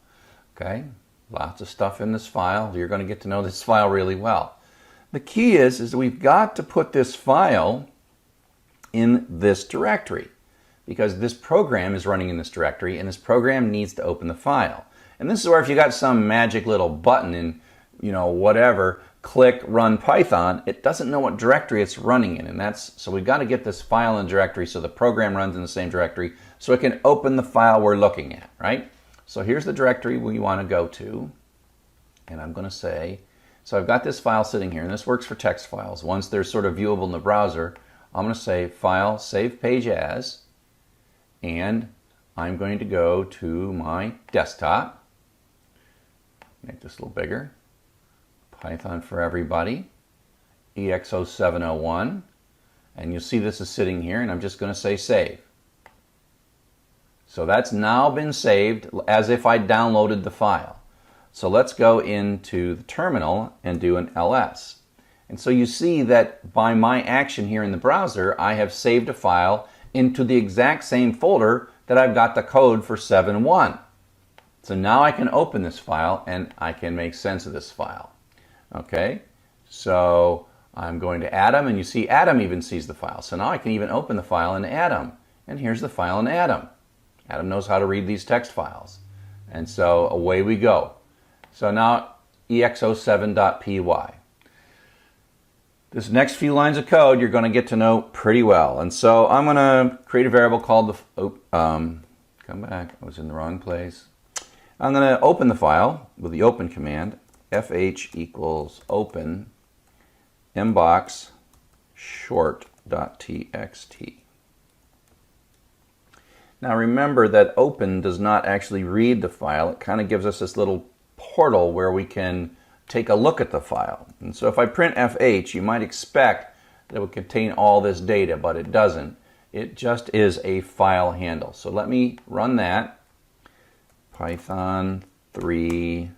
Okay, lots of stuff in this file. You're going to get to know this file really well. The key is we've got to put this file in this directory, because this program is running in this directory, and this program needs to open the file. And this is where if you got some magic little button in, whatever, click run Python, it doesn't know what directory it's running in. And so we've got to get this file in directory so the program runs in the same directory so it can open the file we're looking at, right? So here's the directory we want to go to. And I'm going to say, so I've got this file sitting here, and this works for text files. Once they're sort of viewable in the browser, I'm going to say File, Save Page As, and I'm going to go to my desktop. Make this a little bigger. Python for Everybody, EX0701, and you'll see this is sitting here, and I'm just going to say Save. So that's now been saved as if I downloaded the file. So let's go into the terminal and do an ls. And so you see that by my action here in the browser, I have saved a file into the exact same folder that I've got the code for 7.1. So now I can open this file and I can make sense of this file. Okay, so I'm going to Atom, and you see Atom even sees the file. So now I can even open the file in Atom And here's the file in Atom. Atom knows how to read these text files. And so away we go. So now exo7.py. This next few lines of code you're going to get to know pretty well. And so I'm going to create a variable called the, come back, I was in the wrong place. I'm going to open the file with the open command, fh equals open mbox short.txt. Now remember that open does not actually read the file. It kind of gives us this little portal where we can take a look at the file. And so if I print fh, you might expect that it would contain all this data, but it doesn't. It just is a file handle. So let me run that. Python 3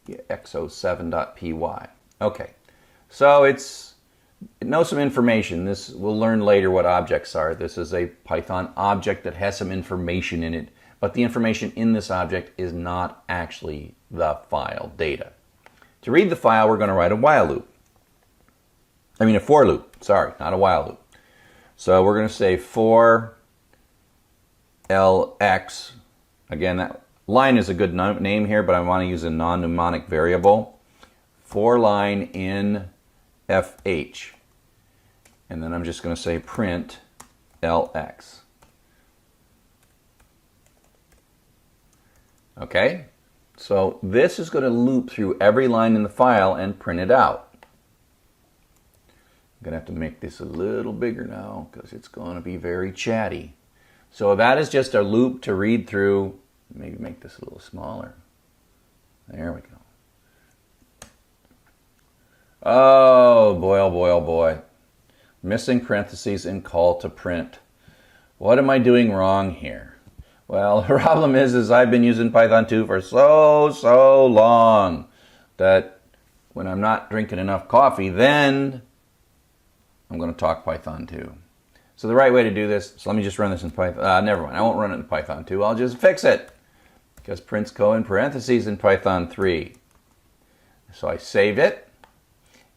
exo7.py. Okay, so it knows some information. We'll learn later what objects are. This is a Python object that has some information in it, but the information in this object is not actually the file data. To read the file, we're going to write a while loop. I mean a for loop, sorry, not a while loop. So we're going to say for lx, again, that line is a good name here, but I want to use a non-mnemonic variable. For line in fh. And then I'm just going to say print lx. Okay? So this is going to loop through every line in the file and print it out. I'm going to have to make this a little bigger now because it's going to be very chatty. So that is just a loop to read through. Maybe make this a little smaller. There we go. Oh boy, oh boy, oh boy. Missing parentheses in call to print. What am I doing wrong here? Well, the problem is I've been using Python 2 for so long that when I'm not drinking enough coffee, then I'm going to talk Python 2. So the right way to do this, so let me just run this in Python. Never mind, I won't run it in Python 2. I'll just fix it because print's colon parentheses in Python 3. So I saved it,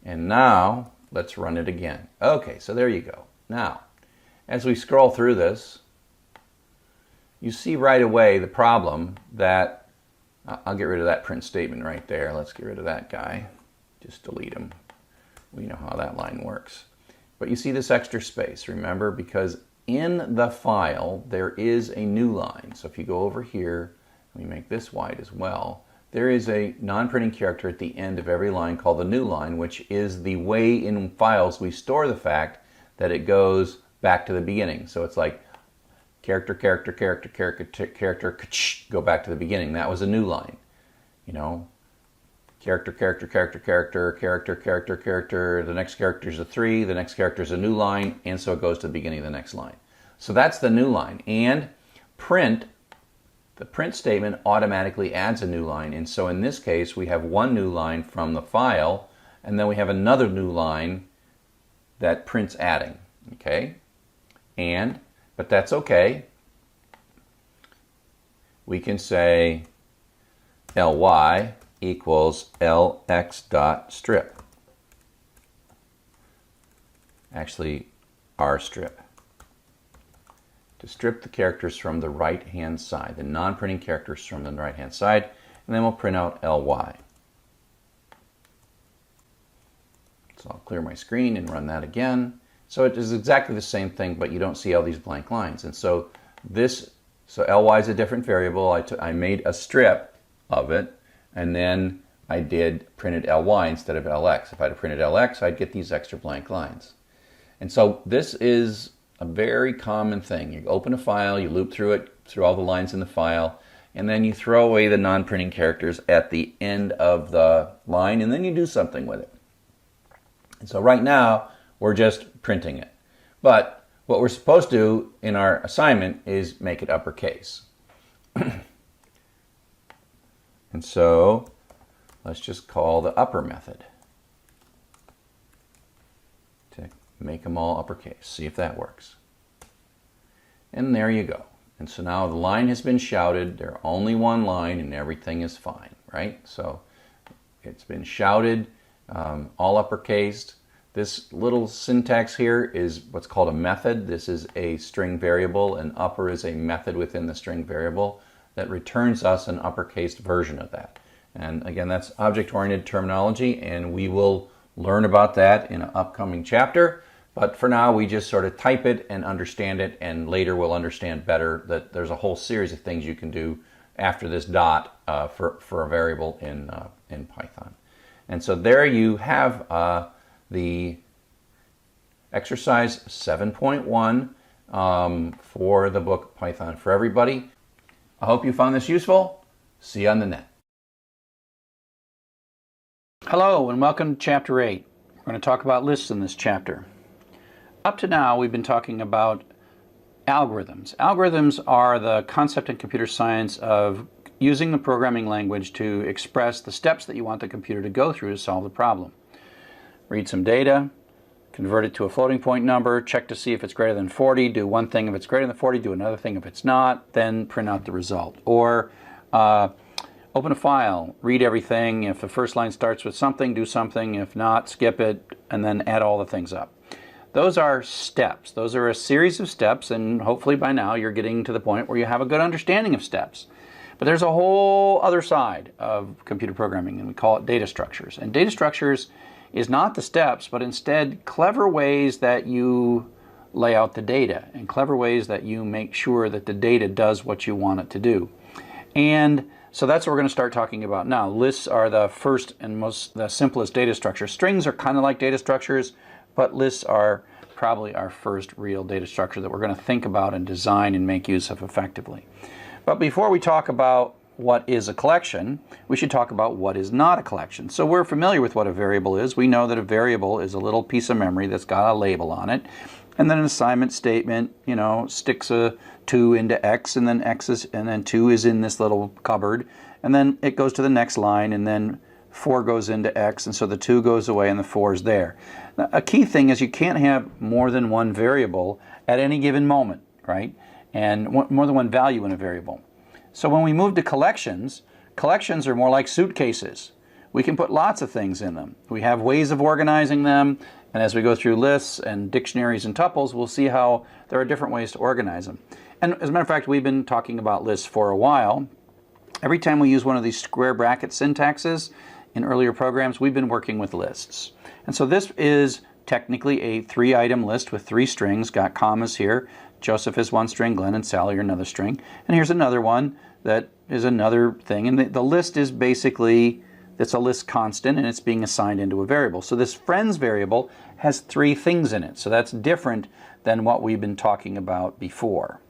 and now let's run it again. Okay, so there you go. Now, as we scroll through this, you see right away the problem that, I'll get rid of that print statement right there. Let's get rid of that guy. Just delete him. We know how that line works. But you see this extra space, remember, because in the file there is a new line. So if you go over here, we make this wide as well, there is a non-printing character at the end of every line called the new line, which is the way in files we store the fact that it goes back to the beginning. So it's like character, character, character, character, character, go back to the beginning. That was a new line. You know, character, character, character, character, character, character, character, the next character is a 3, the next character is a new line, and so it goes to the beginning of the next line. So that's the new line. And print, the print statement automatically adds a new line. And so in this case, we have one new line from the file, and then we have another new line that print's adding. Okay? But that's okay. We can say ly equals lx.strip. Actually, rstrip. To strip the characters from the right-hand side, the non-printing characters from the right-hand side, and then we'll print out ly. So I'll clear my screen and run that again. So it is exactly the same thing, but you don't see all these blank lines. And so ly is a different variable. I made a strip of it, and then I printed ly instead of lx. If I had printed lx, I'd get these extra blank lines. And so this is a very common thing. You open a file, you loop through it, through all the lines in the file, and then you throw away the non-printing characters at the end of the line, and then you do something with it. And so right now, we're just printing it. But what we're supposed to do in our assignment is make it uppercase. And so let's just call the upper method to make them all uppercase. See if that works. And there you go. And so now the line has been shouted. There's only one line and everything is fine, right? So it's been shouted, all uppercased. This little syntax here is what's called a method. This is a string variable, and upper is a method within the string variable that returns us an uppercase version of that. And again, that's object-oriented terminology, and we will learn about that in an upcoming chapter. But for now, we just sort of type it and understand it, and later we'll understand better that there's a whole series of things you can do after this dot for a variable in Python. And so there you have the exercise 7.1 for the book Python for Everybody. I hope you found this useful. See you on the net. Hello and welcome to Chapter 8. We're going to talk about lists in this chapter. Up to now, we've been talking about algorithms. Algorithms are the concept in computer science of using the programming language to express the steps that you want the computer to go through to solve the problem. Read some data, convert it to a floating point number, check to see if it's greater than 40, do one thing if it's greater than 40, do another thing if it's not, then print out the result. Or open a file, read everything. If the first line starts with something, do something. If not, skip it, and then add all the things up. Those are steps. Those are a series of steps, and hopefully by now you're getting to the point where you have a good understanding of steps. But there's a whole other side of computer programming, and we call it data structures. And data structures is not the steps, but instead clever ways that you lay out the data, and clever ways that you make sure that the data does what you want it to do. And so that's what we're going to start talking about now. Lists are the first and the simplest data structure. Strings are kind of like data structures, but lists are probably our first real data structure that we're going to think about and design and make use of effectively. But before we talk about what is a collection, we should talk about what is not a collection. So we're familiar with what a variable is. We know that a variable is a little piece of memory that's got a label on it. And then an assignment statement, sticks a 2 into X, and then and then 2 is in this little cupboard. And then it goes to the next line, and then 4 goes into X, and so the 2 goes away and the 4 is there. Now, a key thing is you can't have more than one variable at any given moment, right? And more than one value in a variable. So when we move to collections, collections are more like suitcases. We can put lots of things in them. We have ways of organizing them, and as we go through lists and dictionaries and tuples, we'll see how there are different ways to organize them. And as a matter of fact, we've been talking about lists for a while. Every time we use one of these square bracket syntaxes in earlier programs, we've been working with lists. And so this is technically a 3-item list with 3 strings, got commas here. Joseph is one string, Glenn and Sally are another string. And here's another one that is another thing. And the list is basically, it's a list constant, and it's being assigned into a variable. So this friends variable has 3 things in it. So that's different than what we've been talking about before.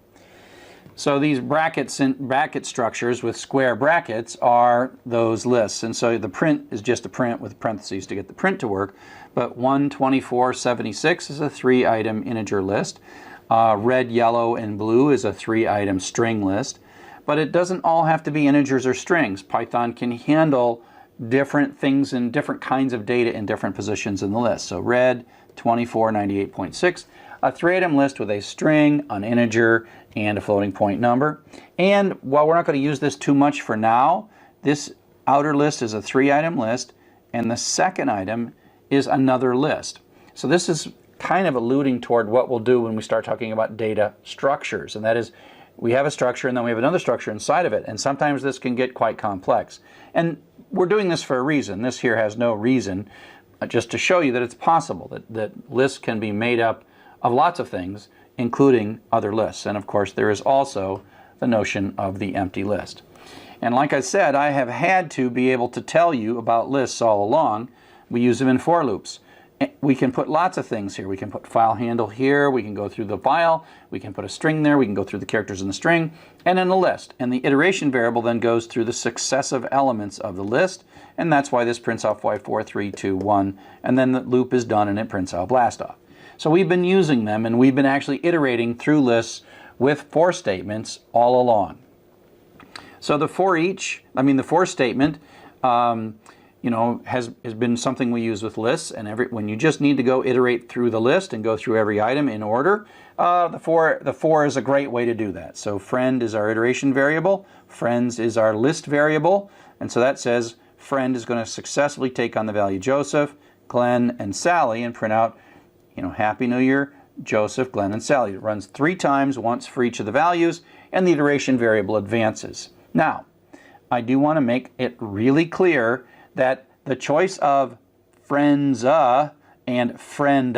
So these bracket structures with square brackets are those lists. And so the print is just a print with parentheses to get the print to work. But 12476 is a 3-item integer list. Red, yellow, and blue is a 3-item string list. But it doesn't all have to be integers or strings. Python can handle different things and different kinds of data in different positions in the list. So red, 2498.6, a 3-item list with a string, an integer, and a floating point number. And while we're not going to use this too much for now, this outer list is a 3-item list, and the second item is another list. So this is kind of alluding toward what we'll do when we start talking about data structures, and that is we have a structure and then we have another structure inside of it, and sometimes this can get quite complex. And we're doing this for a reason. This here has no reason, just to show you that it's possible that lists can be made up of lots of things, including other lists. And of course there is also the notion of the empty list. And like I said, I have had to be able to tell you about lists all along. We use them in for loops. We can put lots of things here. We can put file handle here, we can go through the file, we can put a string there, we can go through the characters in the string, and in a list. And the iteration variable then goes through the successive elements of the list, and that's why this prints off y4, 3, 2, 1, and then the loop is done and it prints out blast off. So we've been using them, and we've been actually iterating through lists with for statements all along. So the for statement has been something we use with lists, and when you just need to go iterate through the list and go through every item in order, the for is a great way to do that. So friend is our iteration variable, friends is our list variable, and so that says friend is going to successfully take on the value Joseph, Glenn, and Sally, and print out, Happy New Year, Joseph, Glenn, and Sally. It runs 3 times, once for each of the values, and the iteration variable advances. Now, I do want to make it really clear that the choice of friends and friend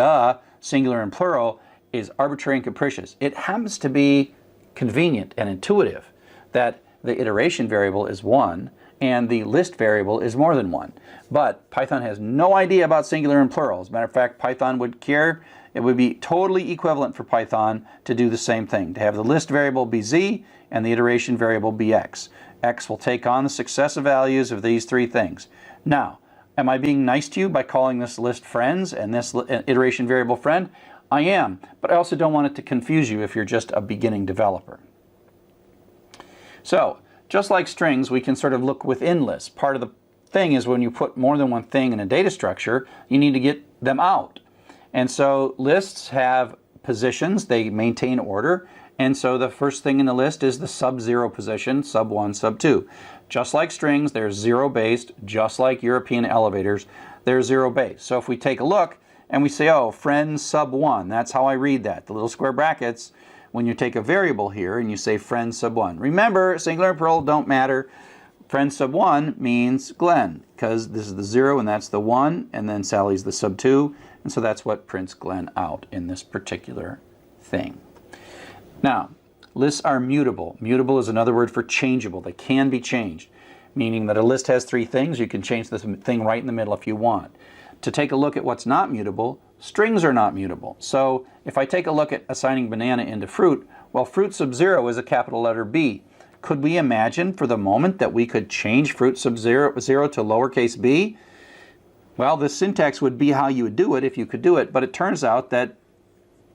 singular and plural, is arbitrary and capricious. It happens to be convenient and intuitive that the iteration variable is 1 and the list variable is more than 1. But Python has no idea about singular and plural. As a matter of fact, Python would care. It would be totally equivalent for Python to do the same thing, to have the list variable be z and the iteration variable be x. X will take on the successive values of these 3 things. Now, am I being nice to you by calling this list friends and this iteration variable friend? I am, but I also don't want it to confuse you if you're just a beginning developer. So, just like strings, we can sort of look within lists. Part of the thing is when you put more than one thing in a data structure, you need to get them out. And so lists have positions, they maintain order, and so the first thing in the list is the sub-0 position, sub-1, sub-2. Just like strings, they're zero-based, just like European elevators, they're zero-based. So if we take a look and we say, oh, friend sub-1, that's how I read that, the little square brackets, when you take a variable here and you say friend sub-1. Remember, singular and plural don't matter. Friend sub-1 means Glenn, because this is the 0 and that's the 1, and then Sally's the sub-2, and so that's what prints Glenn out in this particular thing. Now, lists are mutable. Mutable is another word for changeable. They can be changed, meaning that a list has 3 things. You can change this thing right in the middle if you want. To take a look at what's not mutable, strings are not mutable. So if I take a look at assigning banana into fruit, well, fruit sub-0 is a capital letter B. Could we imagine for the moment that we could change fruit sub-0 to lowercase b? Well, the syntax would be how you would do it if you could do it, but it turns out that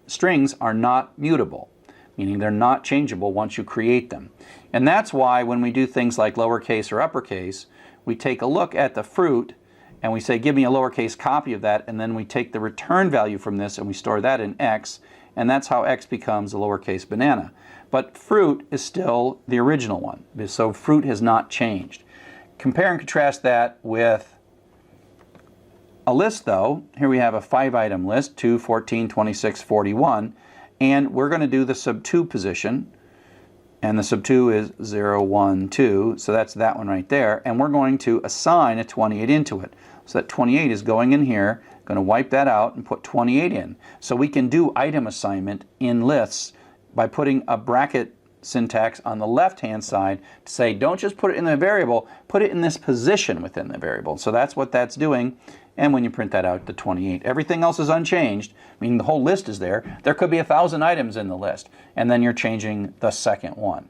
strings are not mutable, meaning they're not changeable once you create them. And that's why when we do things like lowercase or uppercase, we take a look at the fruit and we say, give me a lowercase copy of that, and then we take the return value from this and we store that in x, and that's how x becomes a lowercase banana. But fruit is still the original one, so fruit has not changed. Compare and contrast that with a list, though. Here we have a 5-item list, 2, 14, 26, 41, and we're going to do the sub-2 position, and the sub-2 is 0, 1, 2, so that's that one right there, and we're going to assign a 28 into it. So that 28 is going in here, going to wipe that out and put 28 in. So we can do item assignment in lists by putting a bracket syntax on the left-hand side to say, don't just put it in the variable, put it in this position within the variable. So that's what that's doing. And when you print that out, the 28. Everything else is unchanged, meaning the whole list is there. There could be 1,000 items in the list, and then you're changing the second one.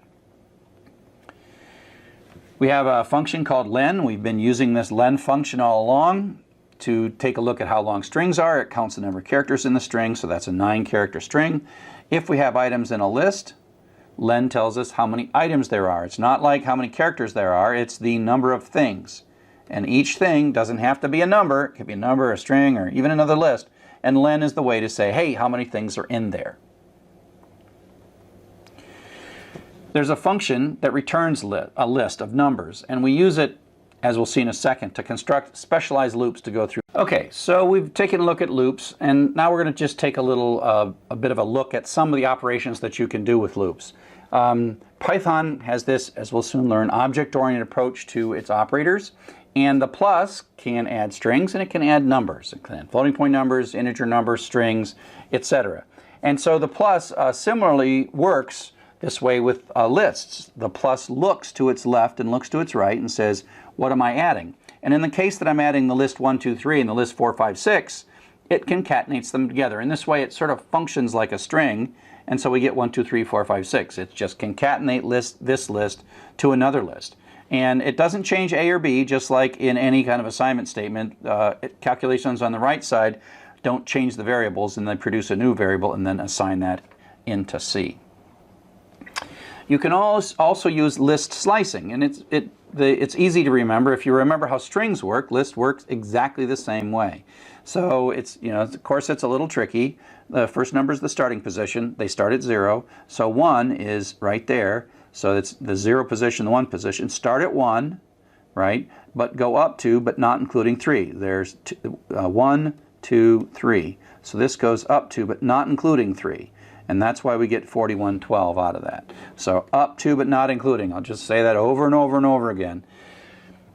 We have a function called len. We've been using this len function all along to take a look at how long strings are. It counts the number of characters in the string, so that's a 9-character string. If we have items in a list, len tells us how many items there are. It's not like how many characters there are, it's the number of things. And each thing doesn't have to be a number. It could be a number, a string, or even another list. And len is the way to say, hey, how many things are in there? There's a function that returns a list of numbers, and we use it, as we'll see in a second, to construct specialized loops to go through. Okay, so we've taken a look at loops, and now we're going to just take a bit of a look at some of the operations that you can do with loops. Python has this, as we'll soon learn, object-oriented approach to its operators, and the plus can add strings and it can add numbers. It can add floating point numbers, integer numbers, strings, etc. And so the plus similarly works this way with lists. The plus looks to its left and looks to its right and says, what am I adding? And in the case that I'm adding the list 1, 2, 3 and the list 4, 5, 6, it concatenates them together. In this way, it sort of functions like a string, and so we get 1, 2, 3, 4, 5, 6. It's just concatenate this list to another list. And it doesn't change A or B, just like in any kind of assignment statement. Calculations on the right side don't change the variables, and they produce a new variable and then assign that into C. You can also use list slicing, and it's easy to remember. If you remember how strings work, list works exactly the same way. So it's, of course it's a little tricky. The first number is the starting position. They start at 0. So 1 is right there. So it's the 0 position, the 1 position. Start at 1, right? but go up to, but not including 3. There's 1, 2, 3. So this goes up to, but not including 3. And that's why we get 4112 out of that. So up to, but not including. I'll just say that over and over and over again.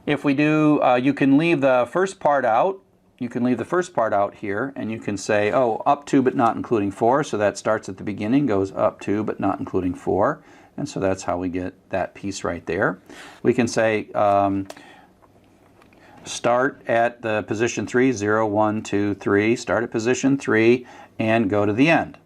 If we do, you can leave the first part out. You can leave the first part out here, and you can say, oh, up to, but not including 4. So that starts at the beginning, goes up to, but not including 4. And so that's how we get that piece right there. We can say, start at the position 3, 0, 1, 2, 3. Start at position 3 and go to the end.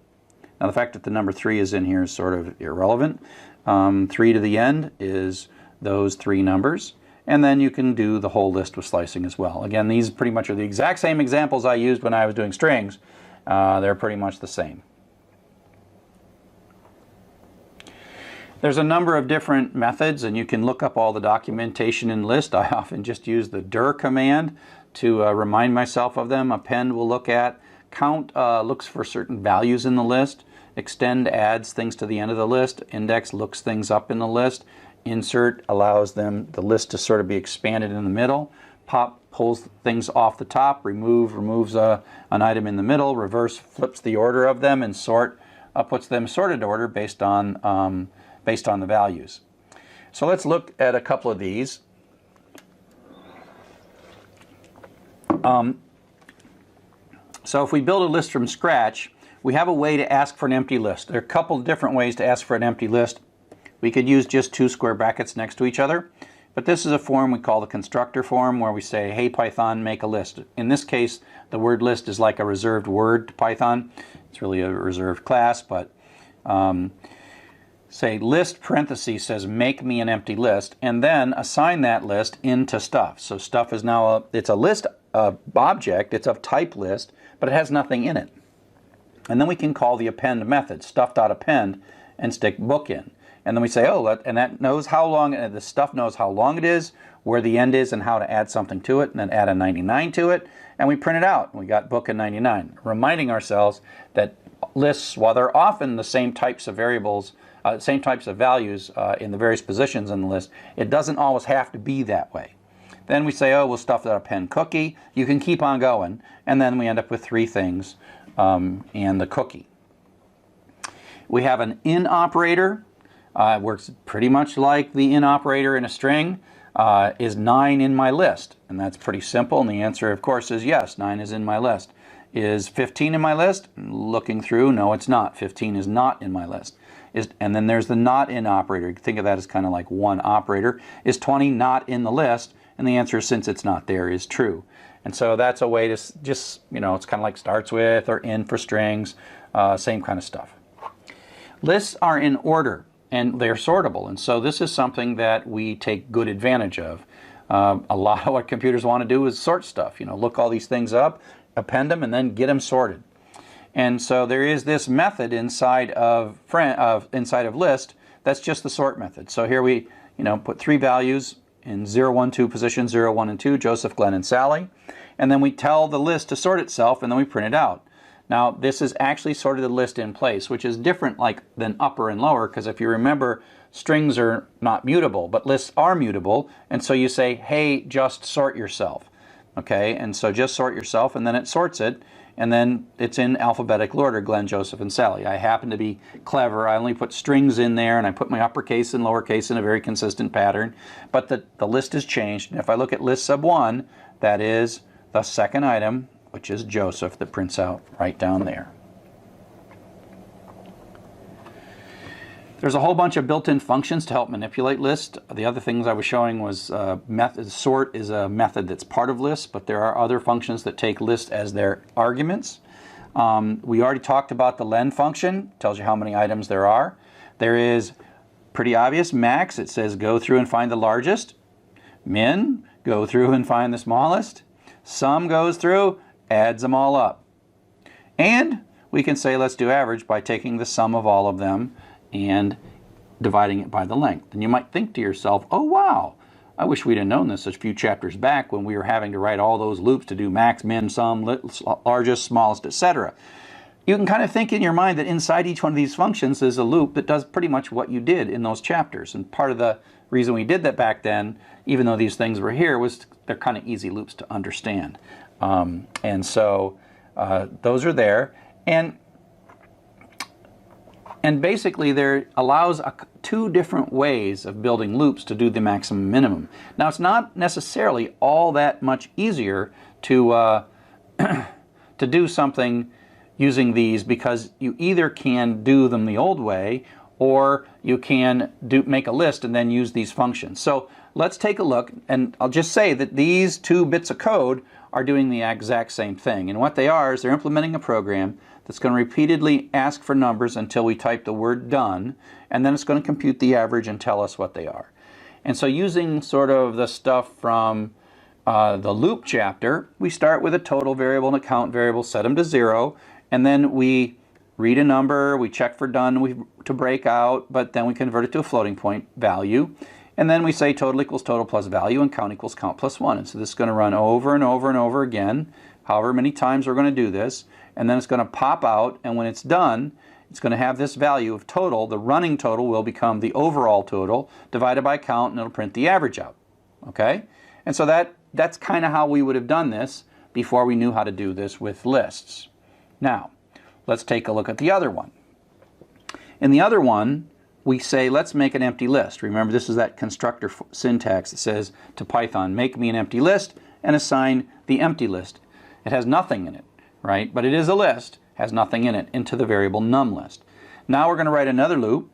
Now the fact that the number 3 is in here is sort of irrelevant. 3 to the end is those 3 numbers. And then you can do the whole list with slicing as well. Again, these pretty much are the exact same examples I used when I was doing strings. They're pretty much the same. There's a number of different methods, and you can look up all the documentation in list. I often just use the dir command to remind myself of them. Append will look at. Count looks for certain values in the list. Extend adds things to the end of the list. Index looks things up in the list. Insert allows the list to sort of be expanded in the middle. Pop pulls things off the top. Remove removes an item in the middle. Reverse flips the order of them, and sort puts them sorted order based on the values. So let's look at a couple of these. So if we build a list from scratch, we have a way to ask for an empty list. There are a couple of different ways to ask for an empty list. We could use just 2 square brackets next to each other, but this is a form we call the constructor form, where we say, hey Python, make a list. In this case, the word list is like a reserved word to Python. It's really a reserved class, but say list parentheses says make me an empty list, and then assign that list into stuff. So stuff is now it's a list object, it's of type list, but it has nothing in it. And then we can call the append method, stuff.append, and stick book in. And then we say, oh, and that knows how long, the stuff knows how long it is, where the end is, and how to add something to it, and then add a 99 to it, and we print it out, and we got book and 99, reminding ourselves that lists, while they're often the same types of variables, same types of values in the various positions in the list, it doesn't always have to be that way. Then we say, oh, we'll stuff that append cookie. You can keep on going, and then we end up with 3 things and the cookie. We have an in operator. It works pretty much like the in operator in a string. Is 9 in my list? And that's pretty simple, and the answer, of course, is yes, 9 is in my list. Is 15 in my list? Looking through, no, it's not. 15 is not in my list. And then there's the not in operator. You can think of that as kind of like one operator. Is 20 not in the list? And the answer, since it's not there, is true. And so that's a way to just, it's kind of like starts with or in for strings, same kind of stuff. Lists are in order, and they're sortable. And so this is something that we take good advantage of. A lot of what computers want to do is sort stuff. Look all these things up, append them, and then get them sorted. And so there is this method inside of list that's just the sort method. So here we put 3 values in 0, 1, 2 position, 0, 1, and 2, Joseph, Glenn, and Sally. And then we tell the list to sort itself, and then we print it out. Now, this is actually sorted the list in place, which is different than upper and lower, because if you remember, strings are not mutable, but lists are mutable. And so you say, hey, just sort yourself. Okay, and so just sort yourself, and then it sorts it, and then it's in alphabetical order, Glenn, Joseph, and Sally. I happen to be clever. I only put strings in there, and I put my uppercase and lowercase in a very consistent pattern, but the list has changed. And if I look at list sub 1, that is the second item, which is Joseph, that prints out right down there. There's a whole bunch of built-in functions to help manipulate lists. The other things I was showing was sort is a method that's part of lists, but there are other functions that take lists as their arguments. We already talked about the len function, tells you how many items there are. There is, pretty obvious, max. It says go through and find the largest. Min, go through and find the smallest. Sum goes through, adds them all up. And we can say let's do average by taking the sum of all of them and dividing it by the length. And you might think to yourself, oh wow, I wish we'd have known this a few chapters back when we were having to write all those loops to do max, min, sum, largest, smallest, etc. You can kind of think in your mind that inside each one of these functions is a loop that does pretty much what you did in those chapters. And part of the reason we did that back then, even though these things were here, was they're kind of easy loops to understand. And so those are there. And basically there allows two different ways of building loops to do the maximum minimum. Now it's not necessarily all that much easier to to do something using these, because you either can do them the old way or you can make a list and then use these functions. So let's take a look, and I'll just say that these 2 bits of code are doing the exact same thing. And what they are is they're implementing a program that's going to repeatedly ask for numbers until we type the word done, and then it's going to compute the average and tell us what they are. And so using sort of the stuff from the loop chapter, we start with a total variable and a count variable, set them to 0, and then we read a number, we check for done to break out, but then we convert it to a floating point value. And then we say total equals total plus value and count equals count plus 1. And so this is going to run over and over and over again, however many times we're going to do this. And then it's going to pop out, and when it's done, it's going to have this value of total. The running total will become the overall total divided by count, and it'll print the average out. Okay? And so that's kind of how we would have done this before we knew how to do this with lists. Now, let's take a look at the other one. In the other one, we say, let's make an empty list. Remember, this is that constructor syntax that says to Python, make me an empty list and assign the empty list. It has nothing in it, right? But it is a list, has nothing in it, into the variable num list. Now we're going to write another loop.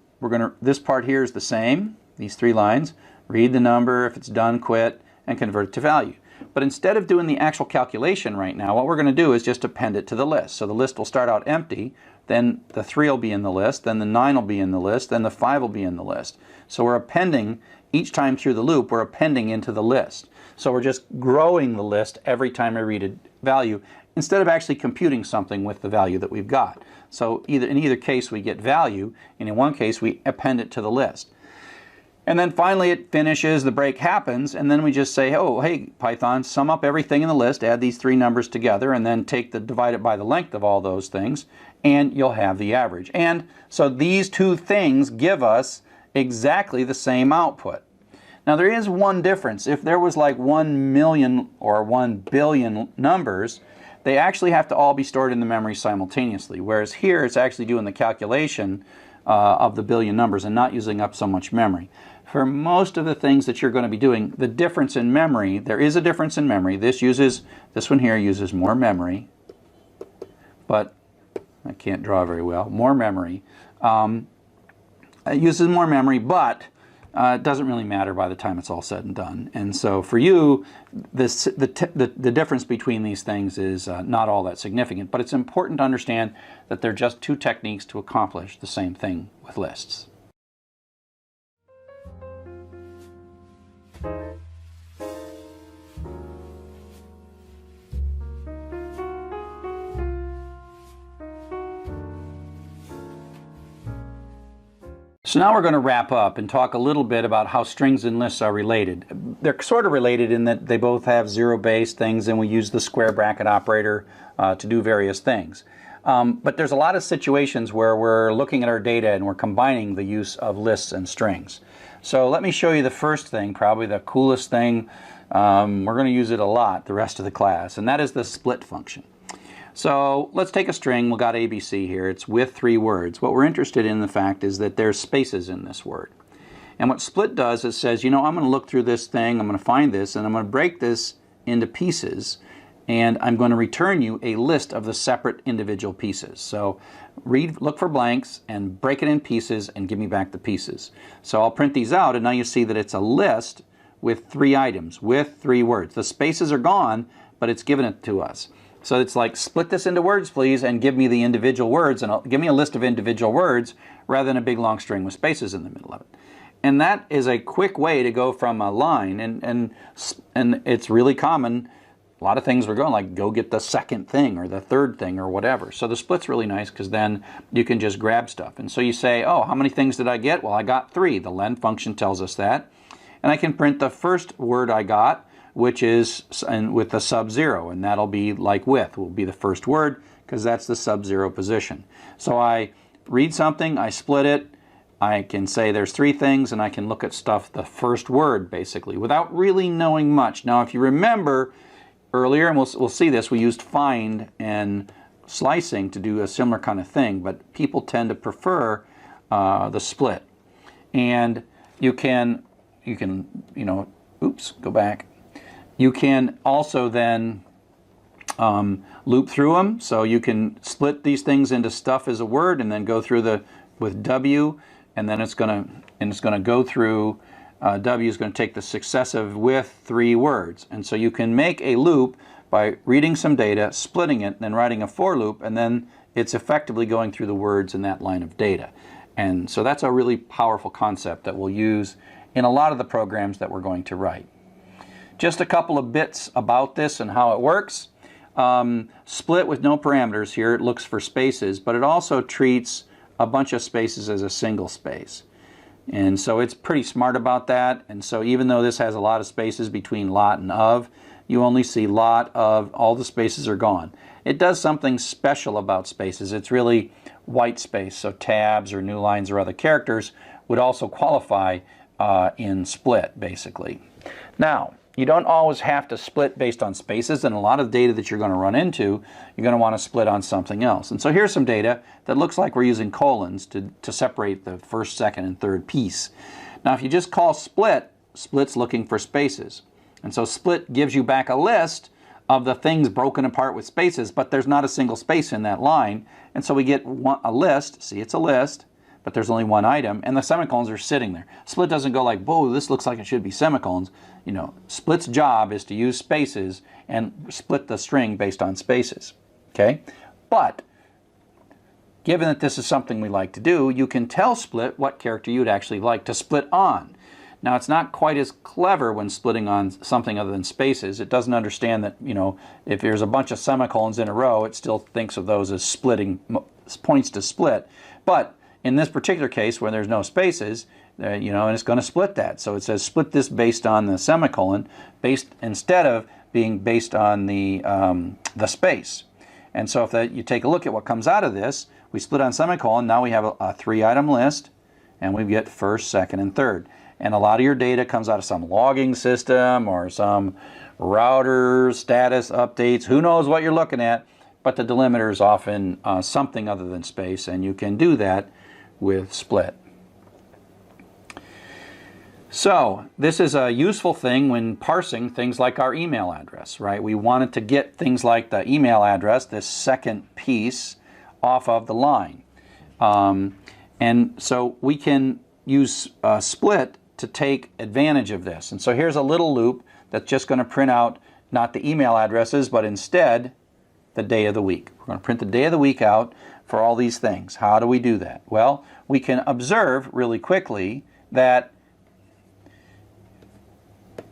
This part here is the same, these 3 lines. Read the number, if it's done, quit, and convert it to value. But instead of doing the actual calculation right now, what we're going to do is just append it to the list. So the list will start out empty, then the 3 will be in the list, then the 9 will be in the list, then the 5 will be in the list. So we're appending, each time through the loop, we're appending into the list. So we're just growing the list every time I read a value, instead of actually computing something with the value that we've got. So in either case we get value, and in one case we append it to the list. And then finally it finishes, the break happens, and then we just say, oh, hey, Python, sum up everything in the list, add these 3 numbers together, and then divide it by the length of all those things, and you'll have the average. And so these 2 things give us exactly the same output. Now there is one difference. If there was like 1 million or 1 billion numbers, they actually have to all be stored in the memory simultaneously, whereas here it's actually doing the calculation of the billion numbers and not using up so much memory. For most of the things that you're going to be doing, the difference in memory, there is a difference in memory. This one here uses more memory, but I can't draw very well. More memory. It uses more memory, but it doesn't really matter by the time it's all said and done. And so for you, the difference between these things is not all that significant, but it's important to understand that they're just 2 techniques to accomplish the same thing with lists. So now we're going to wrap up and talk a little bit about how strings and lists are related. They're sort of related in that they both have zero-based things, and we use the square bracket operator to do various things. But there's a lot of situations where we're looking at our data and we're combining the use of lists and strings. So let me show you the first thing, probably the coolest thing. We're going to use it a lot the rest of the class, and that is the split function. So let's take a string. We've got ABC here. It's with 3 words. What we're interested in, the fact, is that there's spaces in this word. And what split does is says, you know, I'm going to look through this thing, I'm going to find this, and I'm going to break this into pieces, and I'm going to return you a list of the separate individual pieces. So look for blanks and break it in pieces and give me back the pieces. So I'll print these out, and now you see that it's a list with 3 items, with 3 words. The spaces are gone, but it's given it to us. So it's like, split this into words, please, and give me the individual words, and give me a list of individual words rather than a big long string with spaces in the middle of it. And that is a quick way to go from a line, and it's really common. A lot of things we're going like, go get the second thing or the third thing or whatever. So the split's really nice because then you can just grab stuff. And so you say, oh, how many things did I get? Well, I got 3. The len function tells us that. And I can print the first word I got, which is with the sub-0, and that'll be like with, will be the first word because that's the sub-0 position. So I read something, I split it, I can say there's three things, and I can look at stuff, the first word, basically, without really knowing much. Now, if you remember earlier, and we'll see this, we used find and slicing to do a similar kind of thing, but people tend to prefer the split. And you can, oops, go back. You can also then loop through them, so you can split these things into stuff as a word, and then go through with W, and then it's going to go through. W is going to take the successive with three words, and so you can make a loop by reading some data, splitting it, then writing a for loop, and then it's effectively going through the words in that line of data. And so that's a really powerful concept that we'll use in a lot of the programs that we're going to write. Just a couple of bits about this and how it works. Split with no parameters here, it looks for spaces, but it also treats a bunch of spaces as a single space. And so it's pretty smart about that. And so even though this has a lot of spaces between lot and of, you only see lot of, all the spaces are gone. It does something special about spaces. It's really white space, so tabs or new lines or other characters would also qualify in split, basically. Now, you don't always have to split based on spaces, and a lot of data that you're going to run into, you're going to want to split on something else. And so here's some data that looks like we're using colons to separate the first, second, and third piece. Now, if you just call split, split's looking for spaces. And so split gives you back a list of the things broken apart with spaces, but there's not a single space in that line. And so we get a list, see it's a list, but there's only one item, and the semicolons are sitting there. Split doesn't go like, whoa, this looks like it should be semicolons. You know, split's job is to use spaces and split the string based on spaces, okay? But given that this is something we like to do, you can tell split what character you'd actually like to split on. Now, it's not quite as clever when splitting on something other than spaces. It doesn't understand that, you know, if there's a bunch of semicolons in a row, it still thinks of those as splitting points to split. But in this particular case, where there's no spaces, you know, and it's going to split that. So it says split this based on the semicolon, instead of being based on the space. And so if you take a look at what comes out of this, we split on semicolon. Now we have a three-item list, and we get first, second, and third. And a lot of your data comes out of some logging system or some router status updates. Who knows what you're looking at? But the delimiter is often something other than space, and you can do that with split. So this is a useful thing when parsing things like our email address, right? We wanted to get things like the email address, this second piece, off of the line. And so we can use split to take advantage of this. And so here's a little loop that's just going to print out not the email addresses, but instead the day of the week. We're going to print the day of the week out for all these things. How do we do that? Well, we can observe really quickly that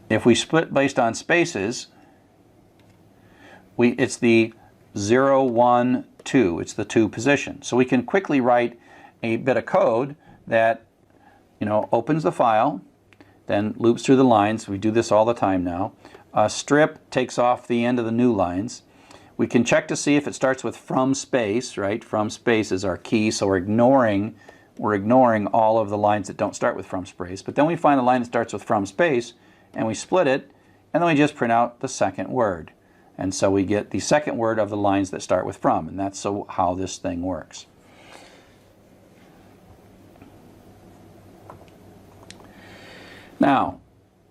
if we split based on spaces, it's the 0, 1, 2. It's the 2 position. So we can quickly write a bit of code that, you know, opens the file, then loops through the lines. We do this all the time now. Strip takes off the end of the new lines. We can check to see if it starts with from space, right? From space is our key, so we're ignoring all of the lines that don't start with from space. But then we find a line that starts with from space, and we split it, and then we just print out the second word. And so we get the second word of the lines that start with from, and that's how this thing works. Now,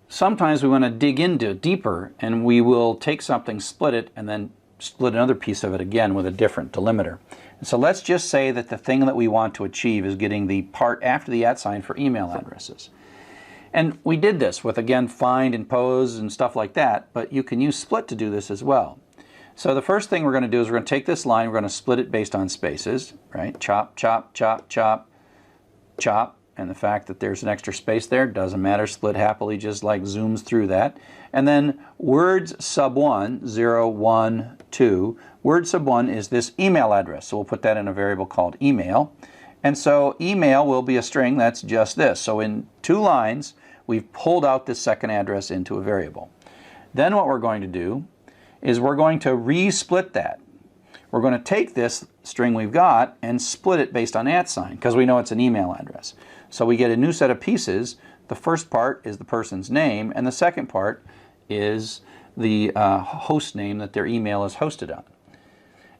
sometimes we want to dig into it deeper, and we will take something, split it, and then split another piece of it again with a different delimiter. And so let's just say that the thing that we want to achieve is getting the part after the @ sign for email addresses. And we did this with, again, find and pose and stuff like that, but you can use split to do this as well. So the first thing we're going to do is we're going to take this line, we're going to split it based on spaces, right? Chop, chop, chop, chop, chop. And the fact that there's an extra space there doesn't matter. Split happily just like zooms through that. And then words sub 1, 0, 1, 2. Word sub 1 is this email address. So we'll put that in a variable called email. And so email will be a string that's just this. So in 2 lines, we've pulled out this second address into a variable. Then what we're going to do is we're going to re-split that. we're going to take this string we've got and split it based on @ because we know it's an email address. So we get a new set of pieces. The first part is the person's name, and the second part is the host name that their email is hosted on.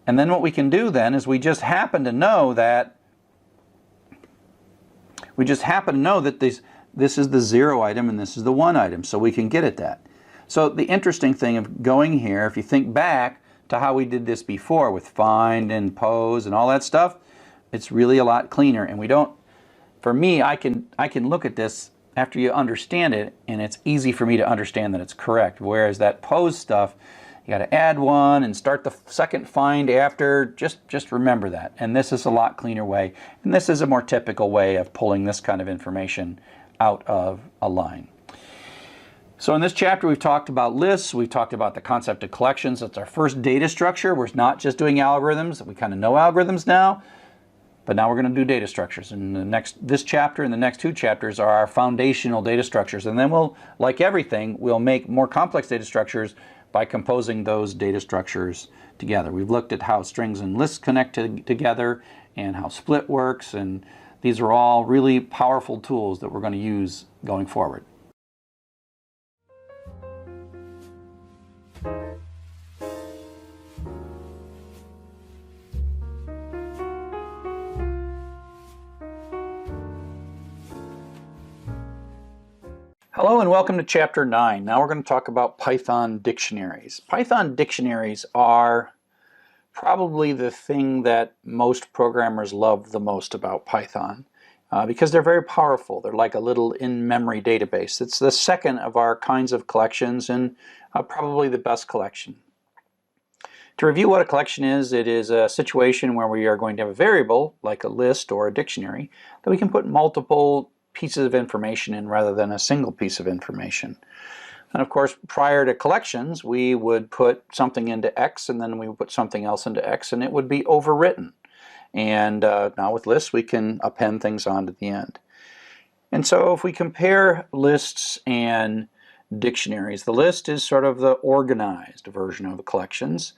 And then what we can do then is we just happen to know that this is the 0 item and this is the 1 item, so we can get at that. So the interesting thing of going here, if you think back to how we did this before with find and pose and all that stuff, it's really a lot cleaner. And we don't, for me, I can look at this after you understand it, and it's easy for me to understand that it's correct. Whereas that pose stuff, you got to add one and start the second find after. Just remember that. And this is a lot cleaner way. And this is a more typical way of pulling this kind of information out of a line. So in this chapter, we've talked about lists. We've talked about the concept of collections. That's our first data structure. We're not just doing algorithms. We kind of know algorithms now, but now we're going to do data structures. And this chapter and the next 2 chapters are our foundational data structures. And then we'll, like everything, we'll make more complex data structures by composing those data structures together. We've looked at how strings and lists connect together and how split works. And these are all really powerful tools that we're going to use going forward. Hello and welcome to Chapter 9. Now we're going to talk about Python dictionaries. Python dictionaries are probably the thing that most programmers love the most about Python because they're very powerful. They're like a little in-memory database. It's the second of our kinds of collections and probably the best collection. To review what a collection is, it is a situation where we are going to have a variable, like a list or a dictionary, that we can put multiple pieces of information in rather than a single piece of information. And of course, prior to collections, we would put something into X and then we would put something else into X and it would be overwritten. And now with lists, we can append things onto the end. And so if we compare lists and dictionaries, the list is sort of the organized version of the collections.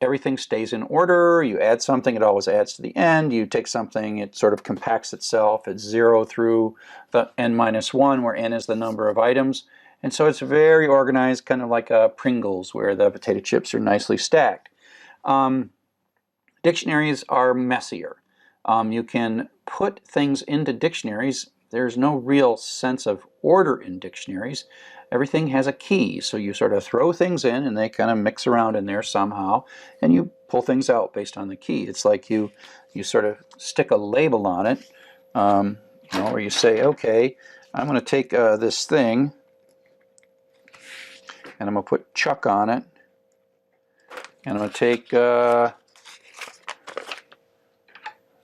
Everything stays in order. You add something, it always adds to the end. You take something, it sort of compacts itself. It's 0 through the n-1, where n is the number of items. And so it's very organized, kind of like a Pringles, where the potato chips are nicely stacked. Dictionaries are messier. You can put things into dictionaries. There's no real sense of order in dictionaries. Everything has a key, so you sort of throw things in and they kind of mix around in there somehow, and you pull things out based on the key. It's like you sort of stick a label on it, where you say, okay, I'm going to take this thing and I'm going to put Chuck on it, and I'm going to take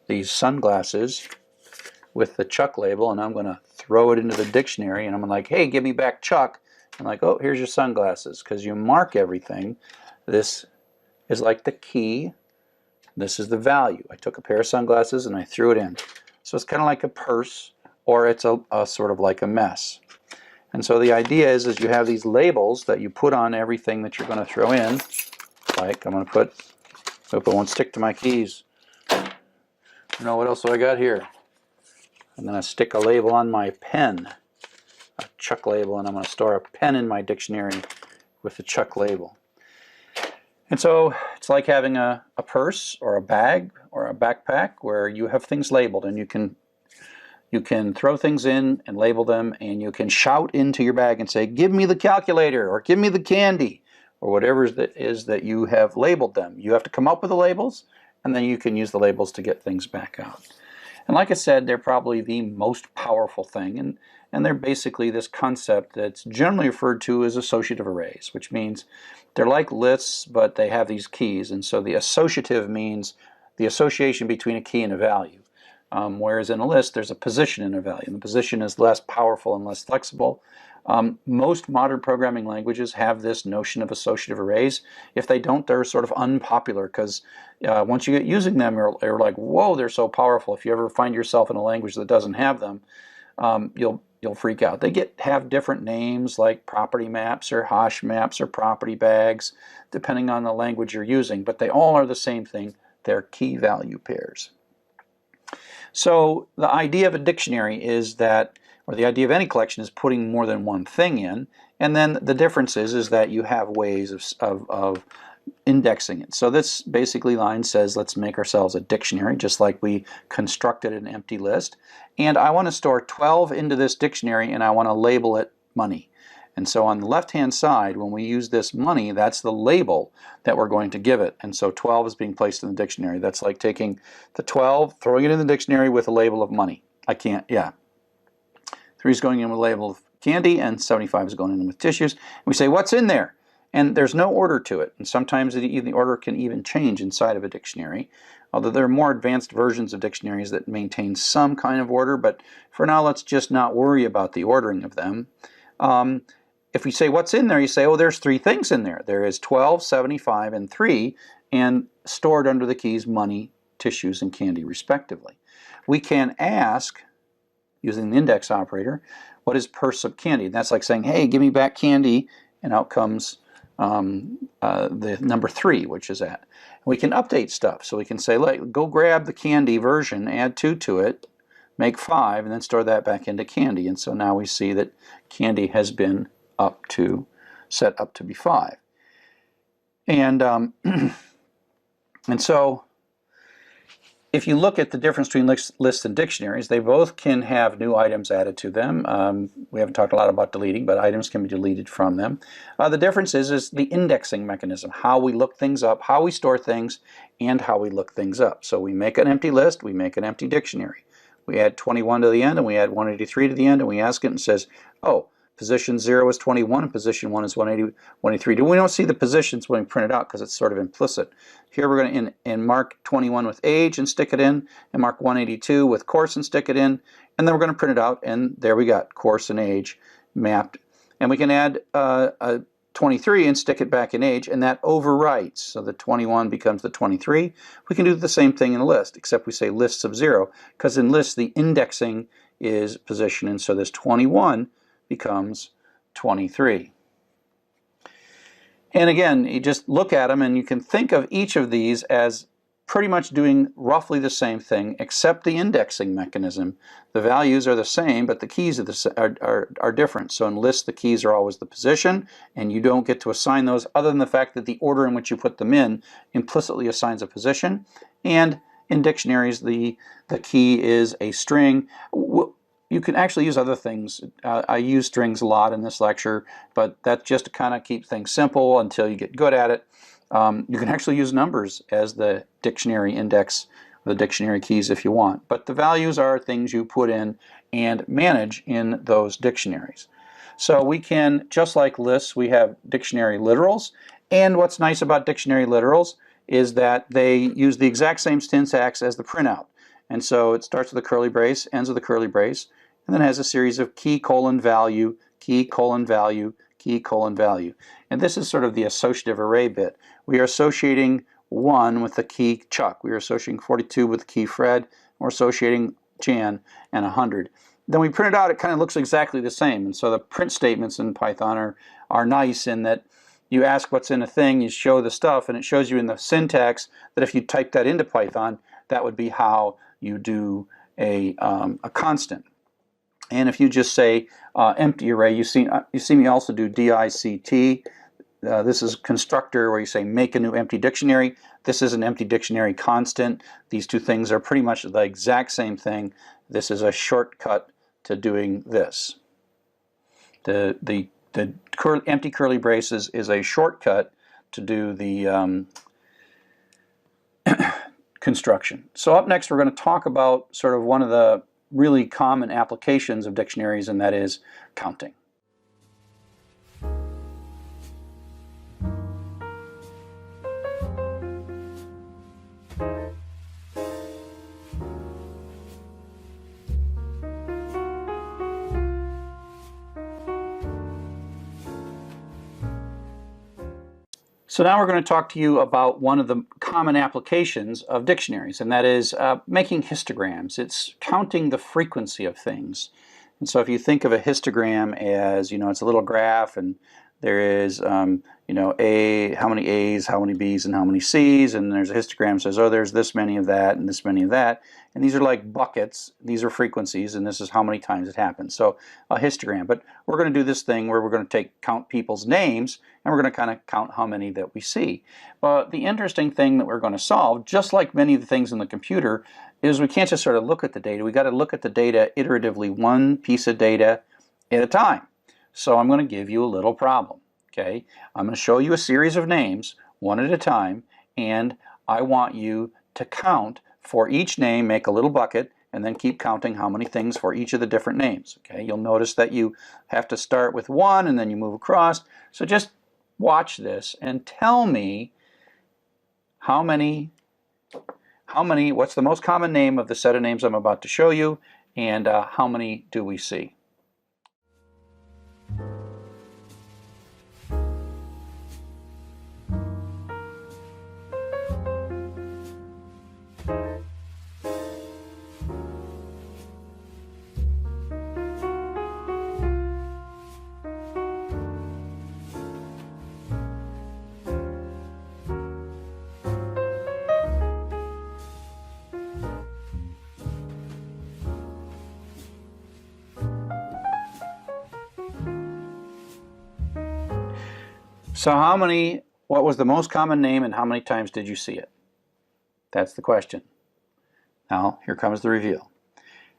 these sunglasses with the Chuck label, and I'm going to throw it into the dictionary, and I'm like, hey, give me back Chuck. I'm like, oh, here's your sunglasses, because you mark everything. This is like the key. This is the value. I took a pair of sunglasses and I threw it in. So it's kind of like a purse, or it's a sort of like a mess. And so the idea is you have these labels that you put on everything that you're going to throw in. Like I'm going to put, hope it won't stick to my keys. What else do I got here? I'm going to stick a label on my pen, a Chuck label, and I'm going to store a pen in my dictionary with the Chuck label. And so it's like having a purse or a bag or a backpack where you have things labeled, and you can throw things in and label them, and you can shout into your bag and say, give me the calculator, or give me the candy, or whatever it is that you have labeled them. You have to come up with the labels, and then you can use the labels to get things back out. And like I said, they're probably the most powerful thing, and they're basically this concept that's generally referred to as associative arrays, which means they're like lists, but they have these keys. And so the associative means the association between a key and a value. Whereas in a list, there's a position in a value, and the position is less powerful and less flexible. Most modern programming languages have this notion of associative arrays. If they don't, they're sort of unpopular, because once you get using them, you're like, whoa, they're so powerful. If you ever find yourself in a language that doesn't have them, you'll you'll freak out. They have different names like property maps or hash maps or property bags, depending on the language you're using, but they all are the same thing. They're key value pairs. So the idea of a dictionary is that, or the idea of any collection is putting more than one thing in, and then the difference is that you have ways of indexing it. So this basically line says, let's make ourselves a dictionary, just like we constructed an empty list. And I want to store 12 into this dictionary, and I want to label it money. And so on the left-hand side, when we use this money, that's the label that we're going to give it. And so 12 is being placed in the dictionary. That's like taking the 12, throwing it in the dictionary with a label of money. 3 is going in with a label of candy, and 75 is going in with tissues. And we say, what's in there? And there's no order to it. And sometimes the order can even change inside of a dictionary. Although there are more advanced versions of dictionaries that maintain some kind of order, but for now let's just not worry about the ordering of them. If we say what's in there, you say, oh, there's 3 things in there. There is 12, 75, and 3, and stored under the keys money, tissues, and candy, respectively. We can ask, using the index operator, what is per sub candy? And that's like saying, hey, give me back candy, and out comes the number 3, which is that. We can update stuff. So we can say, like, go grab the candy version, add 2 to it, make 5, and then store that back into candy. And so now we see that candy has been set up to be 5. And and so if you look at the difference between lists and dictionaries, they both can have new items added to them. We haven't talked a lot about deleting, but items can be deleted from them. The difference is the indexing mechanism, how we look things up, how we store things, and how we look things up. So we make an empty list, we make an empty dictionary. We add 21 to the end, and we add 183 to the end, and we ask it and says, oh, position 0 is 21 and position 1 is 183. We don't see the positions when we print it out because it's sort of implicit. Here we're going to mark 21 with age and stick it in, and mark 182 with course and stick it in, and then we're going to print it out, and there we got course and age mapped. And we can add a 23 and stick it back in age, and that overwrites. So the 21 becomes the 23. We can do the same thing in a list, except we say lists of 0, because in lists the indexing is position, and so this 21 becomes 23. And again, you just look at them and you can think of each of these as pretty much doing roughly the same thing except the indexing mechanism. The values are the same, but the keys are different. So in lists the keys are always the position, and you don't get to assign those other than the fact that the order in which you put them in implicitly assigns a position. And in dictionaries the key is a string. You can actually use other things. I use strings a lot in this lecture, but that's just to kind of keep things simple until you get good at it. You can actually use numbers as the dictionary index, the dictionary keys if you want. But the values are things you put in and manage in those dictionaries. So we can, just like lists, we have dictionary literals. And what's nice about dictionary literals is that they use the exact same syntax as the printout. And so it starts with a curly brace, ends with a curly brace, and then has a series of key colon value, key colon value, key colon value. And this is sort of the associative array bit. We are associating 1 with the key Chuck. We are associating 42 with the key Fred. We're associating Jan and 100. Then we print it out, it kind of looks exactly the same. And so the print statements in Python are nice in that you ask what's in a thing, you show the stuff, and it shows you in the syntax that if you type that into Python, that would be how you do a constant. And if you just say empty array, you see me also do DICT. This is constructor where you say make a new empty dictionary. This is an empty dictionary constant. These two things are pretty much the exact same thing. This is a shortcut to doing this. The empty curly braces is a shortcut to do the construction. So up next we're going to talk about sort of one of the really common applications of dictionaries, and that is counting. So now we're going to talk to you about one of the common applications of dictionaries, and that is making histograms. It's counting the frequency of things. And so if you think of a histogram as, it's a little graph, and there is, how many A's, how many B's, and how many C's, and there's a histogram that says, oh, there's this many of that and this many of that. And these are like buckets. These are frequencies, and this is how many times it happens. So a histogram. But we're going to do this thing where we're going to count people's names, and we're going to kind of count how many that we see. But the interesting thing that we're going to solve, just like many of the things in the computer, is we can't just sort of look at the data. We got to look at the data iteratively, one piece of data at a time. So I'm going to give you a little problem. Okay, I'm going to show you a series of names, one at a time, and I want you to count for each name, make a little bucket, and then keep counting how many things for each of the different names. Okay, you'll notice that you have to start with one and then you move across. So just watch this and tell me what's the most common name of the set of names I'm about to show you, and how many do we see? So what was the most common name and how many times did you see it? That's the question. Now, here comes the reveal.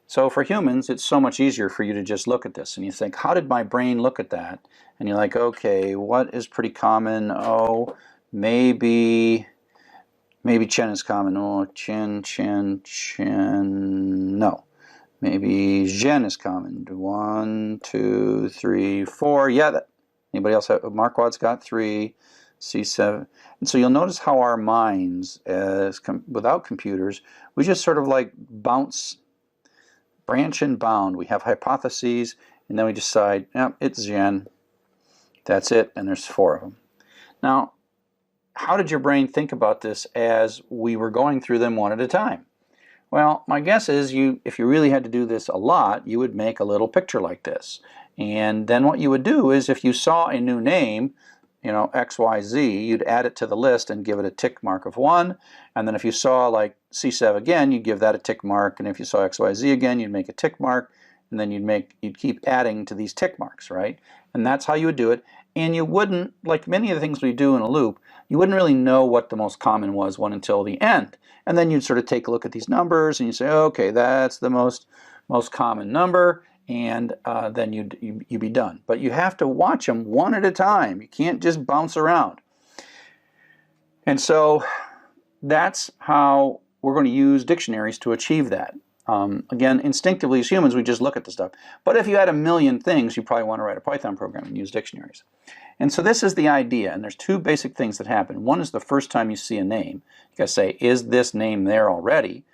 So for humans, it's so much easier for you to just look at this and you think, how did my brain look at that? And you're like, okay, what is pretty common? Oh, maybe Chen is common. Oh, Chen, no. Maybe Zhen is common. 1, 2, 3, 4. Yeah, anybody else have? Marquard's got 3, C7. And so you'll notice how our minds, without computers, we just sort of like bounce, branch and bound. We have hypotheses, and then we decide, yep, it's Zhen. That's it, and there's 4 of them. Now, how did your brain think about this as we were going through them one at a time? Well, my guess is if you really had to do this a lot, you would make a little picture like this. And then what you would do is if you saw a new name, XYZ, you'd add it to the list and give it a tick mark of 1. And then if you saw like C7 again, you'd give that a tick mark. And if you saw XYZ again, you'd make a tick mark. And then you'd keep adding to these tick marks, right? And that's how you would do it. And you wouldn't, like many of the things we do in a loop, you wouldn't really know what the most common was until the end. And then you'd sort of take a look at these numbers and you say, okay, that's the most common number. And then you'd be done. But you have to watch them one at a time. You can't just bounce around. And so that's how we're going to use dictionaries to achieve that. Again, instinctively as humans, we just look at the stuff. But if you had a million things, you probably want to write a Python program and use dictionaries. And so this is the idea. And there's 2 basic things that happen. One is the first time you see a name, you got to say, is this name there already?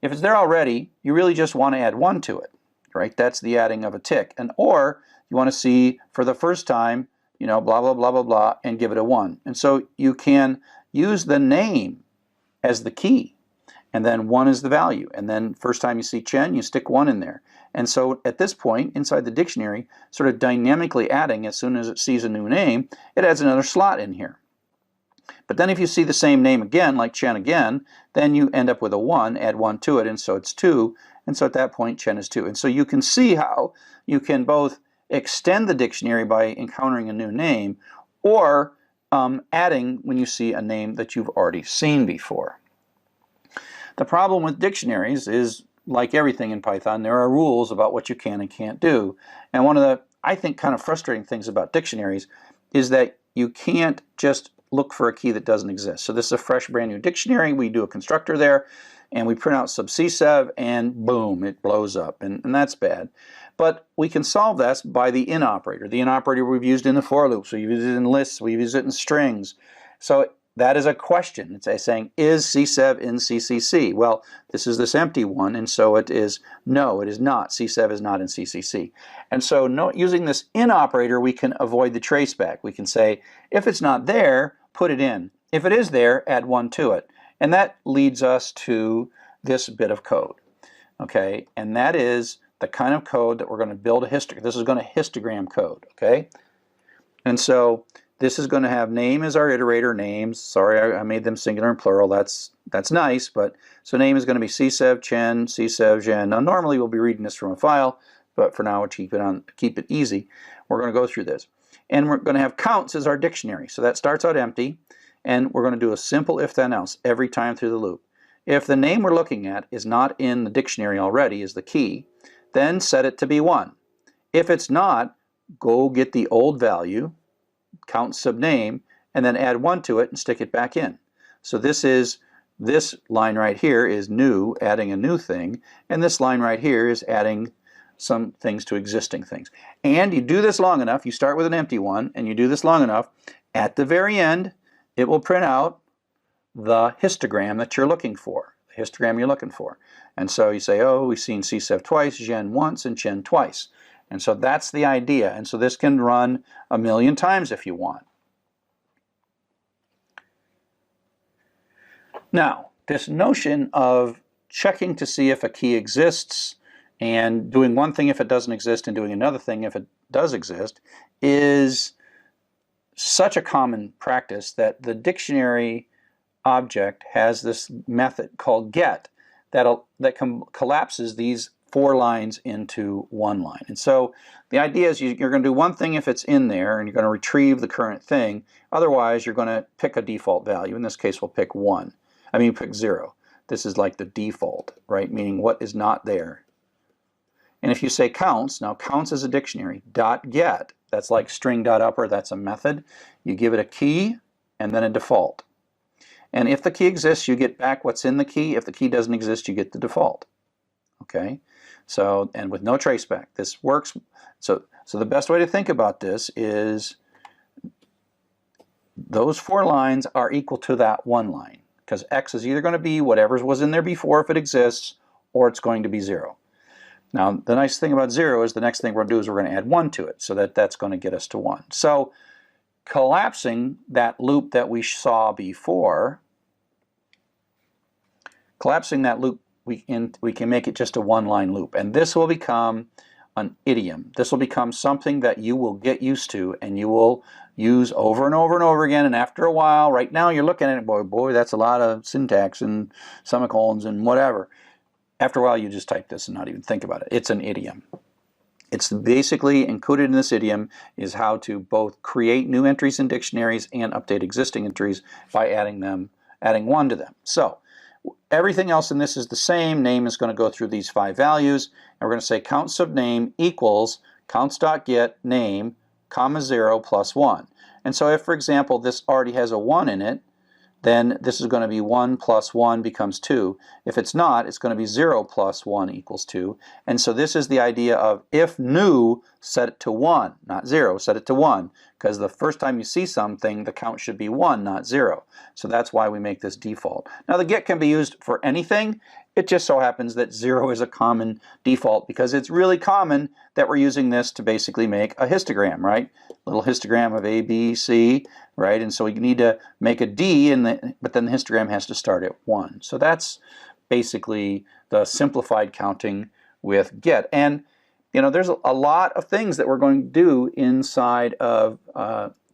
If it's there already, you really just want to add 1 to it. Right? That's the adding of a tick. Or you want to see for the first time, blah, blah, blah, blah, blah, and give it a 1. And so you can use the name as the key, and then 1 is the value. And then first time you see Chen, you stick 1 in there. And so at this point, inside the dictionary, sort of dynamically adding, as soon as it sees a new name, it adds another slot in here. But then if you see the same name again, like Chen again, then you end up with a 1, add 1 to it, and so it's 2. And so at that point, Chen is 2. And so you can see how you can both extend the dictionary by encountering a new name, or adding when you see a name that you've already seen before. The problem with dictionaries is, like everything in Python, there are rules about what you can and can't do. And one of the, I think, kind of frustrating things about dictionaries is that you can't just look for a key that doesn't exist. So this is a fresh, brand new dictionary. We do a constructor there, and we print out sub C7, and boom, it blows up, and that's bad. But we can solve this by the in operator. The in operator we've used in the for loops, we've used it in lists, we've used it in strings. So that is a question. It's saying, is C7 in CCC? Well, this is this empty one, and so it is, no, it is not. C7 is not in CCC. And so using this in operator, we can avoid the traceback. We can say, if it's not there, put it in. If it is there, add 1 to it. And that leads us to this bit of code, okay? And that is the kind of code that we're going to build a histogram. This is going to histogram code, okay? And so this is going to have name as our iterator, names. Sorry, I made them singular and plural. That's nice, but so name is going to be CSEV, Chen, CSEV, Zhen. Now normally we'll be reading this from a file, but for now we'll keep it easy. We're going to go through this. And we're going to have counts as our dictionary. So that starts out empty, and we're going to do a simple if-then else every time through the loop. If the name we're looking at is not in the dictionary already, is the key, then set it to be 1. If it's not, go get the old value, count subname, and then add 1 to it and stick it back in. So this line right here is new, adding a new thing, and this line right here is adding some things to existing things. And you do this long enough, you start with an empty one, and you do this long enough, at the very end, it will print out the histogram that you're looking for, the histogram you're looking for. And so you say, oh, we've seen CSEV twice, Zhen once, and Chen twice. And so that's the idea. And so this can run 1,000,000 times if you want. Now, this notion of checking to see if a key exists and doing one thing if it doesn't exist and doing another thing if it does exist is such a common practice that the dictionary object has this method called get that collapses these 4 lines into 1 line. And so the idea is you're going to do one thing if it's in there and you're going to retrieve the current thing. Otherwise, you're going to pick a default value. In this case, we'll pick 1. I mean, pick 0. This is like the default, right? Meaning what is not there. And if you say counts, now counts is a dictionary, .get, that's like string.upper, that's a method. You give it a key and then a default. And if the key exists, you get back what's in the key. If the key doesn't exist, you get the default. Okay? So, and with no traceback, this works. So the best way to think about this is those 4 lines are equal to that 1 line, because X is either going to be whatever was in there before if it exists, or it's going to be 0. Now, the nice thing about 0 is the next thing we're going to do is we're going to add 1 to it, so that's going to get us to 1. So collapsing that loop that we saw before, we can make it just a 1-line loop. And this will become an idiom. This will become something that you will get used to and you will use over and over and over again. And after a while, right now you're looking at it, boy, that's a lot of syntax and semicolons and whatever. After a while, you just type this and not even think about it. It's an idiom. It's basically included in this idiom is how to both create new entries in dictionaries and update existing entries by adding 1 to them. So everything else in this is the same. Name is going to go through these 5 values, and we're going to say count subname equals counts.get name, comma 0 plus 1. And so if, for example, this already has a 1 in it, then this is going to be 1 plus 1 becomes 2. If it's not, it's going to be 0 plus 1 equals 2. And so this is the idea of if new, set it to 1, not 0, set it to 1. Because the first time you see something, the count should be 1, not 0. So that's why we make this default. Now the get can be used for anything. It just so happens that 0 is a common default because it's really common that we're using this to basically make a histogram, right? Little histogram of A, B, C, right? And so we need to make a D, but then the histogram has to start at 1. So that's basically the simplified counting with get. And you know, there's a lot of things that we're going to do inside of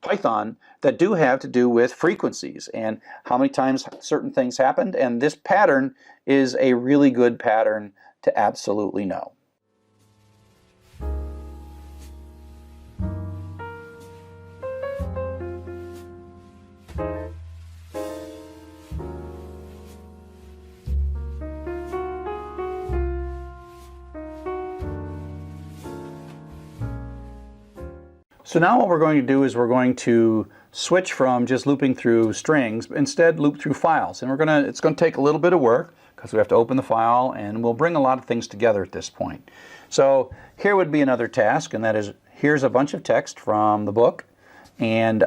Python that do have to do with frequencies and how many times certain things happened. And this pattern is a really good pattern to absolutely know. So now what we're going to do is we're going to switch from just looping through strings, but instead loop through files. And it's going to take a little bit of work because we have to open the file, and we'll bring a lot of things together at this point. So here would be another task, and that is here's a bunch of text from the book, and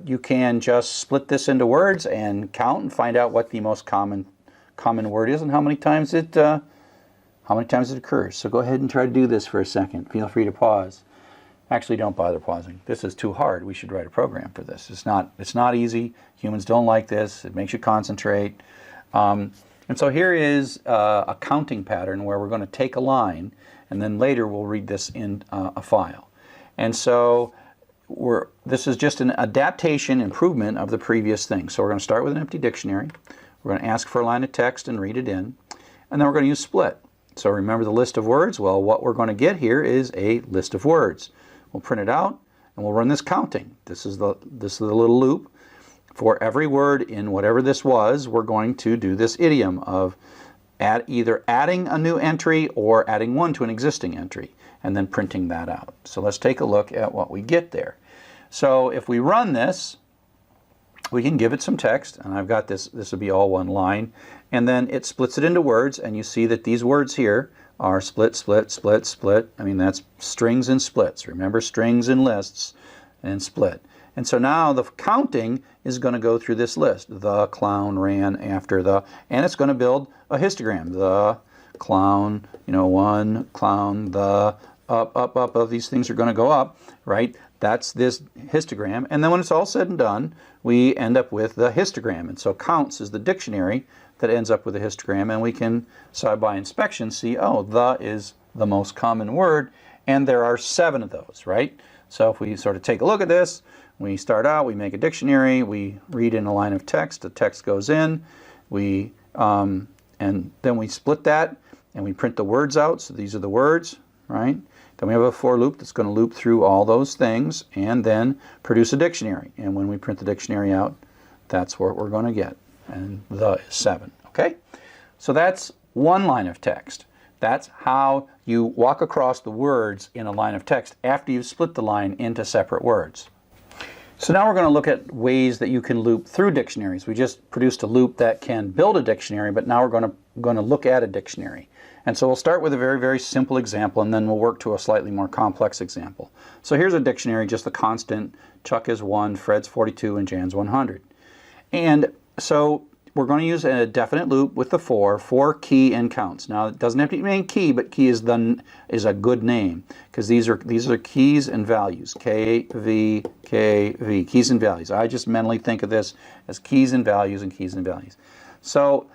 you can just split this into words and count and find out what the most common word is and how many times it occurs. So go ahead and try to do this for a second. Feel free to pause. Actually, don't bother pausing. This is too hard. We should write a program for this. It's not easy. Humans don't like this. It makes you concentrate. And so here is a counting pattern where we're going to take a line and then later we'll read this in a file. And so this is just an adaptation, improvement of the previous thing. So we're going to start with an empty dictionary. We're going to ask for a line of text and read it in. And then we're going to use split. So remember the list of words? Well, what we're going to get here is a list of words. We'll print it out and we'll run this counting. This is the little loop. For every word in whatever this was, we're going to do this idiom of either adding a new entry or adding one to an existing entry, and then printing that out. So let's take a look at what we get there. So if we run this, we can give it some text, and I've got this will be all one line, and then it splits it into words, and you see that these words here are split, split, split, split. I mean, that's strings and splits. Remember, strings and lists and split. And so now the counting is going to go through this list. The clown ran after the, and it's going to build a histogram. The clown, one clown, the up, up, up, of these things are going to go up, right? That's this histogram. And then when it's all said and done, we end up with the histogram. And so counts is the dictionary that ends up with a histogram. And we can, by inspection, see, oh, the is the most common word. And there are 7 of those, right? So if we sort of take a look at this, we start out, we make a dictionary, we read in a line of text, the text goes in, and then we split that and we print the words out. So these are the words, right? Then we have a for loop that's going to loop through all those things and then produce a dictionary. And when we print the dictionary out, that's what we're going to get. And the is 7, okay? So that's one line of text. That's how you walk across the words in a line of text after you've split the line into separate words. So now we're going to look at ways that you can loop through dictionaries. We just produced a loop that can build a dictionary, but now we're going to look at a dictionary. And so we'll start with a very, very simple example, and then we'll work to a slightly more complex example. So here's a dictionary, just the constant. Chuck is 1, Fred's 42, and Jan's 100. And so we're going to use a definite loop with the for key and counts. Now it doesn't have to mean key, but key is a good name because these are keys and values. K, V, keys and values. I just mentally think of this as keys and values and keys and values. So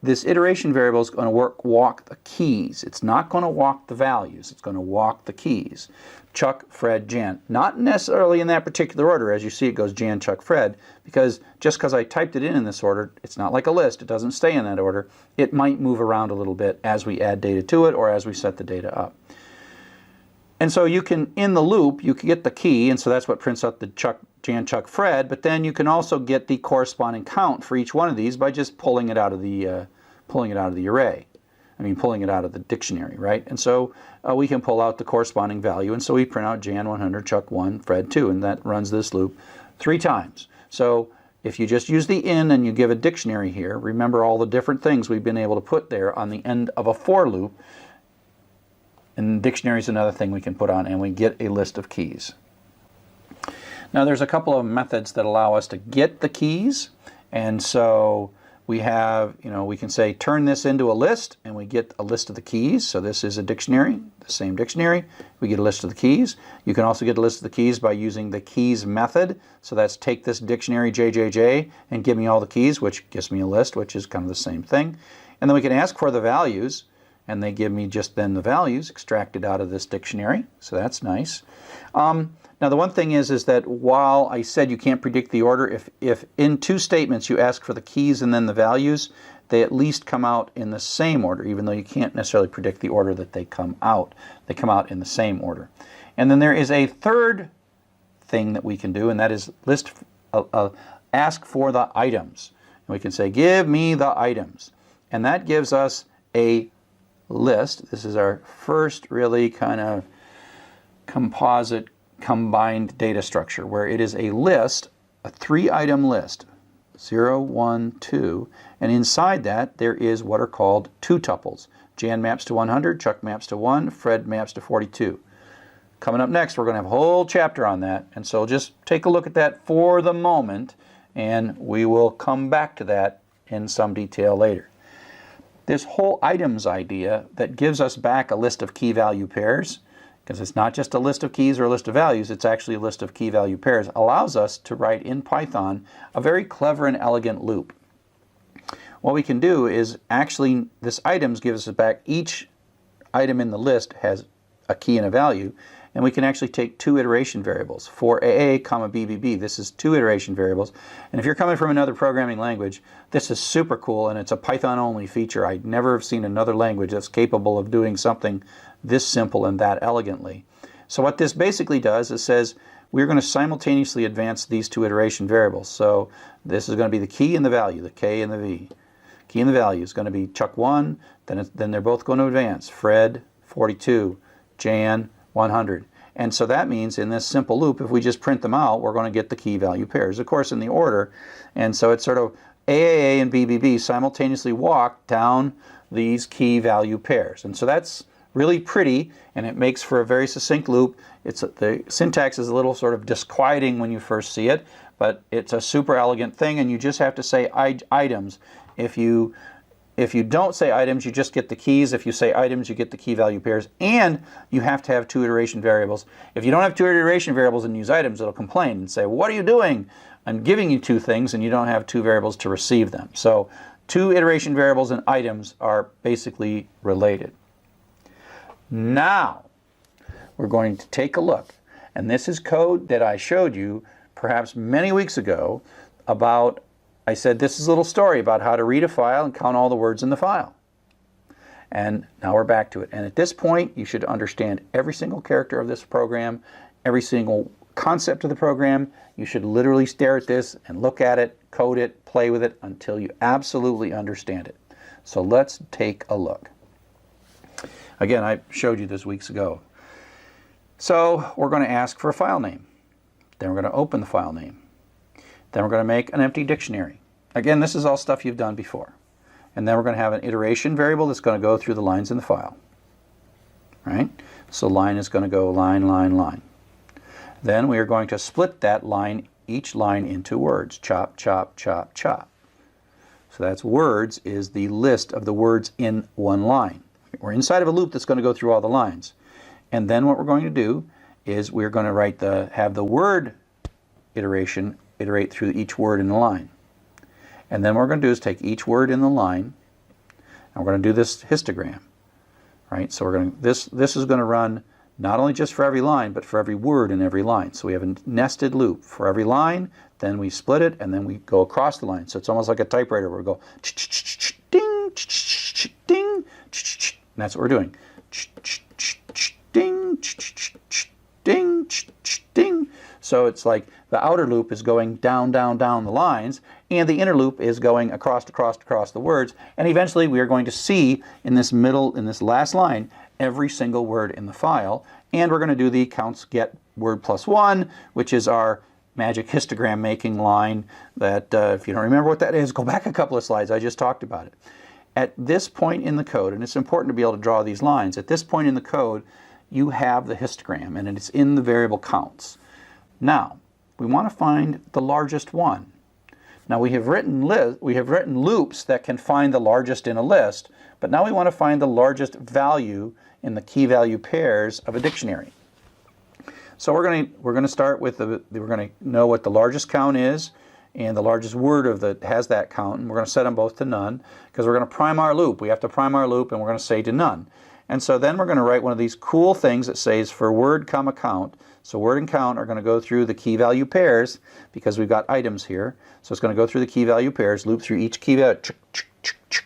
this iteration variable is going to walk the keys. It's not going to walk the values. It's going to walk the keys. Chuck, Fred, Jan. Not necessarily in that particular order. As you see, it goes Jan, Chuck, Fred, because just because I typed it in this order, it's not like a list. It doesn't stay in that order. It might move around a little bit as we add data to it or as we set the data up. And so you can, in the loop, you can get the key, and so that's what prints out the Chuck, Jan, Chuck, Fred, but then you can also get the corresponding count for each one of these by just pulling it out of the array. Pulling it out of the dictionary, right? And so we can pull out the corresponding value, and so we print out Jan 100, Chuck 1, Fred 2, and that runs this loop 3 times. So if you just use the in and you give a dictionary here, remember all the different things we've been able to put there on the end of a for loop, and dictionary is another thing we can put on, and we get a list of keys. Now there's a couple of methods that allow us to get the keys, and so we have, we can say turn this into a list, and we get a list of the keys. So this is a dictionary, the same dictionary. We get a list of the keys. You can also get a list of the keys by using the keys method. So that's take this dictionary JJJ and give me all the keys, which gives me a list, which is kind of the same thing. And then we can ask for the values, and they give me just then the values extracted out of this dictionary. So that's nice. Now the one thing is that while I said you can't predict the order, if in 2 statements you ask for the keys and then the values, they at least come out in the same order, even though you can't necessarily predict the order that they come out. They come out in the same order. And then there is a third thing that we can do, and that is ask for the items. And we can say, give me the items. And that gives us a list. This is our first really kind of composite combined data structure where it is a list, a 3-item list, 0, 1, 2, and inside that there is what are called 2 tuples. Jan maps to 100, Chuck maps to 1, Fred maps to 42. Coming up next, we're going to have a whole chapter on that, and so just take a look at that for the moment, and we will come back to that in some detail later. This whole items idea that gives us back a list of key value pairs, because it's not just a list of keys or a list of values, it's actually a list of key value pairs, allows us to write in Python a very clever and elegant loop. What we can do is actually, this items gives us back each item in the list has a key and a value, and we can actually take two iteration variables. For AA, comma BBB, this is two iteration variables. And if you're coming from another programming language, this is super cool, and it's a Python-only feature. I'd never have seen another language that's capable of doing something this simple and that elegantly. So what this basically does is says we're going to simultaneously advance these two iteration variables. So this is going to be the key and the value, the K and the V. Key and the value is going to be Chuck 1, then they're both going to advance. Fred, 42, Jan, 100. And so that means in this simple loop, if we just print them out, we're going to get the key value pairs, of course, in the order. And so it's sort of AAA and BBB simultaneously walk down these key value pairs. And so that's really pretty, and it makes for a very succinct loop. The syntax is a little sort of disquieting when you first see it, but it's a super elegant thing, and you just have to say items. If you don't say items, you just get the keys. If you say items, you get the key value pairs. And you have to have two iteration variables. If you don't have two iteration variables and use items, it'll complain and say, what are you doing? I'm giving you two things and you don't have two variables to receive them. So two iteration variables and items are basically related. Now, we're going to take a look. And this is code that I showed you perhaps many weeks ago about, I said this is a little story about how to read a file and count all the words in the file. And now we're back to it. And at this point, you should understand every single character of this program, every single concept of the program. You should literally stare at this and look at it, code it, play with it until you absolutely understand it. So let's take a look. Again, I showed you this weeks ago. So we're going to ask for a file name. Then we're going to open the file name. Then we're going to make an empty dictionary. Again, this is all stuff you've done before. And then we're going to have an iteration variable that's going to go through the lines in the file. Right? So line is going to go line, line, line. Then we are going to split that line, each line into words. Chop, chop, chop, chop. So that's words is the list of the words in one line. We're inside of a loop that's going to go through all the lines. And then what we're going to do is we're going to have the word iteration iterate through each word in the line. And then what we're going to do is take each word in the line, and we're going to do this histogram. Right? So we're going to, this is going to run not only just for every line, but for every word in every line. So we have a nested loop for every line, then we split it, and then we go across the line. So it's almost like a typewriter where we go ding, ding, and that's what we're doing. Ding, ding, ding. So it's like the outer loop is going down, down, down the lines, and the inner loop is going across the words. And eventually we are going to see in this last line, every single word in the file. And we're going to do the counts get word plus one, which is our magic histogram making line that if you don't remember what that is, go back a couple of slides. I just talked about it. At this point in the code, and it's important to be able to draw these lines, at this point in the code, you have the histogram, and it's in the variable counts. Now, we want to find the largest one. Now, we have written loops that can find the largest in a list, but now we want to find the largest value in the key value pairs of a dictionary. So we're going to start with we're going to know what the largest count is, and the largest word has that count, and we're going to set them both to none, because we're going to prime our loop. We have to prime our loop, and we're going to say to none. And so then we're going to write one of these cool things that says for word, comma, count. So word and count are going to go through the key value pairs, because we've got items here. So it's going to go through the key value pairs, loop through each key value,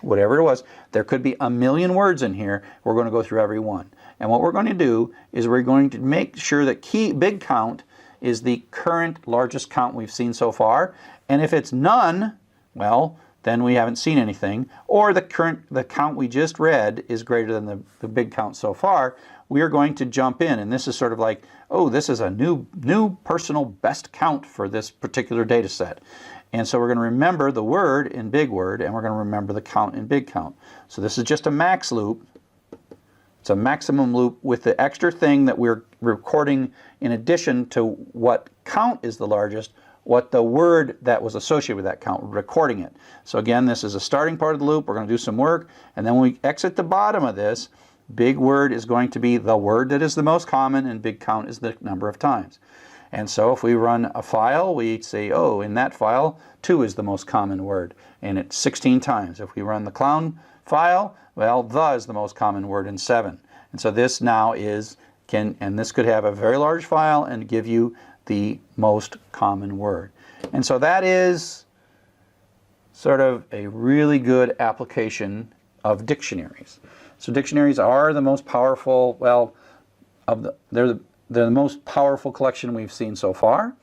whatever it was. There could be a million words in here. We're going to go through every one. And what we're going to do is we're going to make sure that big count is the current largest count we've seen so far. And if it's none, well, then we haven't seen anything. Or the count we just read is greater than the big count so far, we are going to jump in. And this is sort of like, oh, this is a new personal best count for this particular data set. And so we're going to remember the word in big word, and we're going to remember the count in big count. So this is just a max loop. It's a maximum loop with the extra thing that we're recording in addition to what count is the largest, what the word that was associated with that count, recording it. So again, this is a starting part of the loop. We're going to do some work, and then when we exit the bottom of this, big word is going to be the word that is the most common, and big count is the number of times. And so if we run a file, we say, oh, in that file, 2 is the most common word, and it's 16 times. If we run the clown file, well, the is the most common word in 7. And so this now and this could have a very large file and give you the most common word. And so that is sort of a really good application of dictionaries. So dictionaries are the most powerful, well, they're the most powerful collection we've seen so far.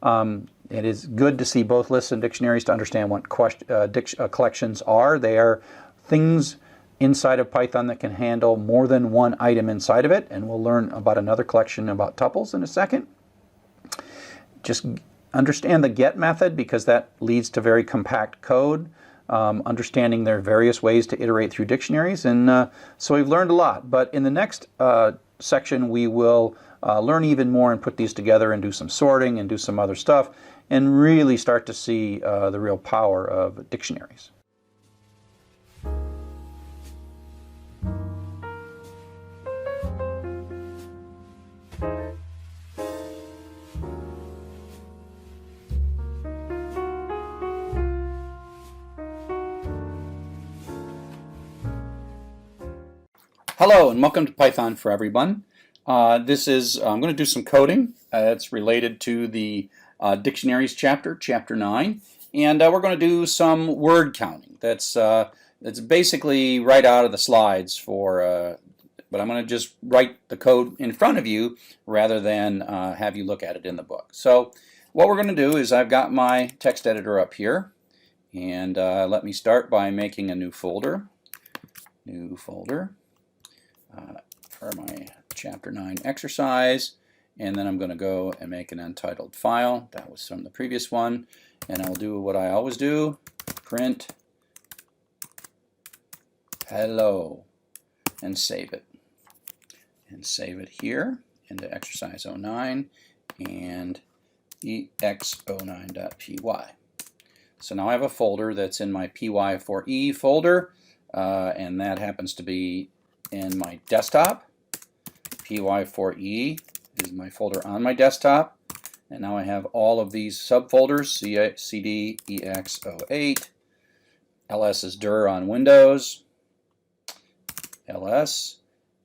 It is good to see both lists and dictionaries to understand what collections are. They are things inside of Python that can handle more than one item inside of it, and we'll learn about another collection about tuples in a second. Just understand the get method, because that leads to very compact code. Understanding there are various ways to iterate through dictionaries, and so we've learned a lot. But in the next section we will learn even more and put these together and do some sorting and do some other stuff and really start to see the real power of dictionaries. Hello and welcome to Python for Everyone. I'm going to do some coding. It's related to the dictionaries chapter, chapter 9, and we're going to do some word counting. That's basically right out of the slides but I'm going to just write the code in front of you rather than have you look at it in the book. So what we're going to do is I've got my text editor up here, and let me start by making a new folder. For my chapter 9 exercise, and then I'm going to go and make an untitled file. That was from the previous one, and I'll do what I always do, print hello, and save it. And save it here into exercise 09 and ex09.py. So now I have a folder that's in my py4e folder, and that happens to be in my desktop. py4e is my folder on my desktop, and now I have all of these subfolders: cd, ex08, ls is dir on Windows, ls,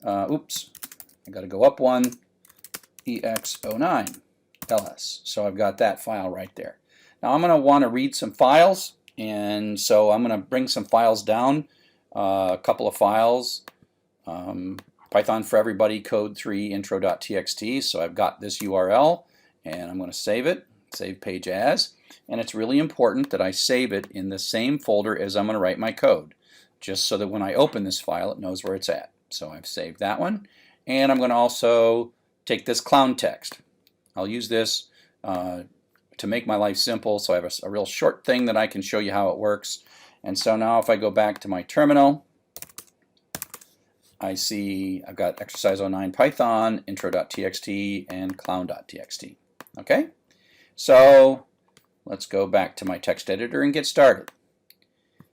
oops, I got to go up one, ex09, ls. So I've got that file right there. Now I'm going to want to read some files, and so I'm going to bring some files down, a couple of files. Python for Everybody code 3 intro.txt. So I've got this URL, and I'm going to save it, save page as, and it's really important that I save it in the same folder as I'm going to write my code, just so that when I open this file it knows where it's at. So I've saved that one, and I'm going to also take this clown text. I'll use this to make my life simple, so I have a real short thing that I can show you how it works. And so now if I go back to my terminal, I see I've got exercise 09 Python, intro.txt, and clown.txt. Okay, so let's go back to my text editor and get started.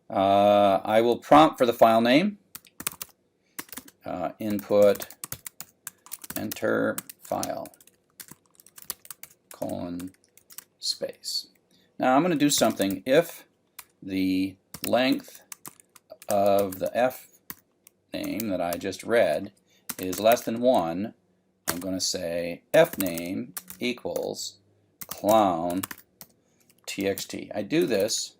I will prompt for the file name, input, enter file, colon, space. Now I'm going to do something. If the length of the f name that I just read is less than 1, I'm going to say fname equals clown txt. I do this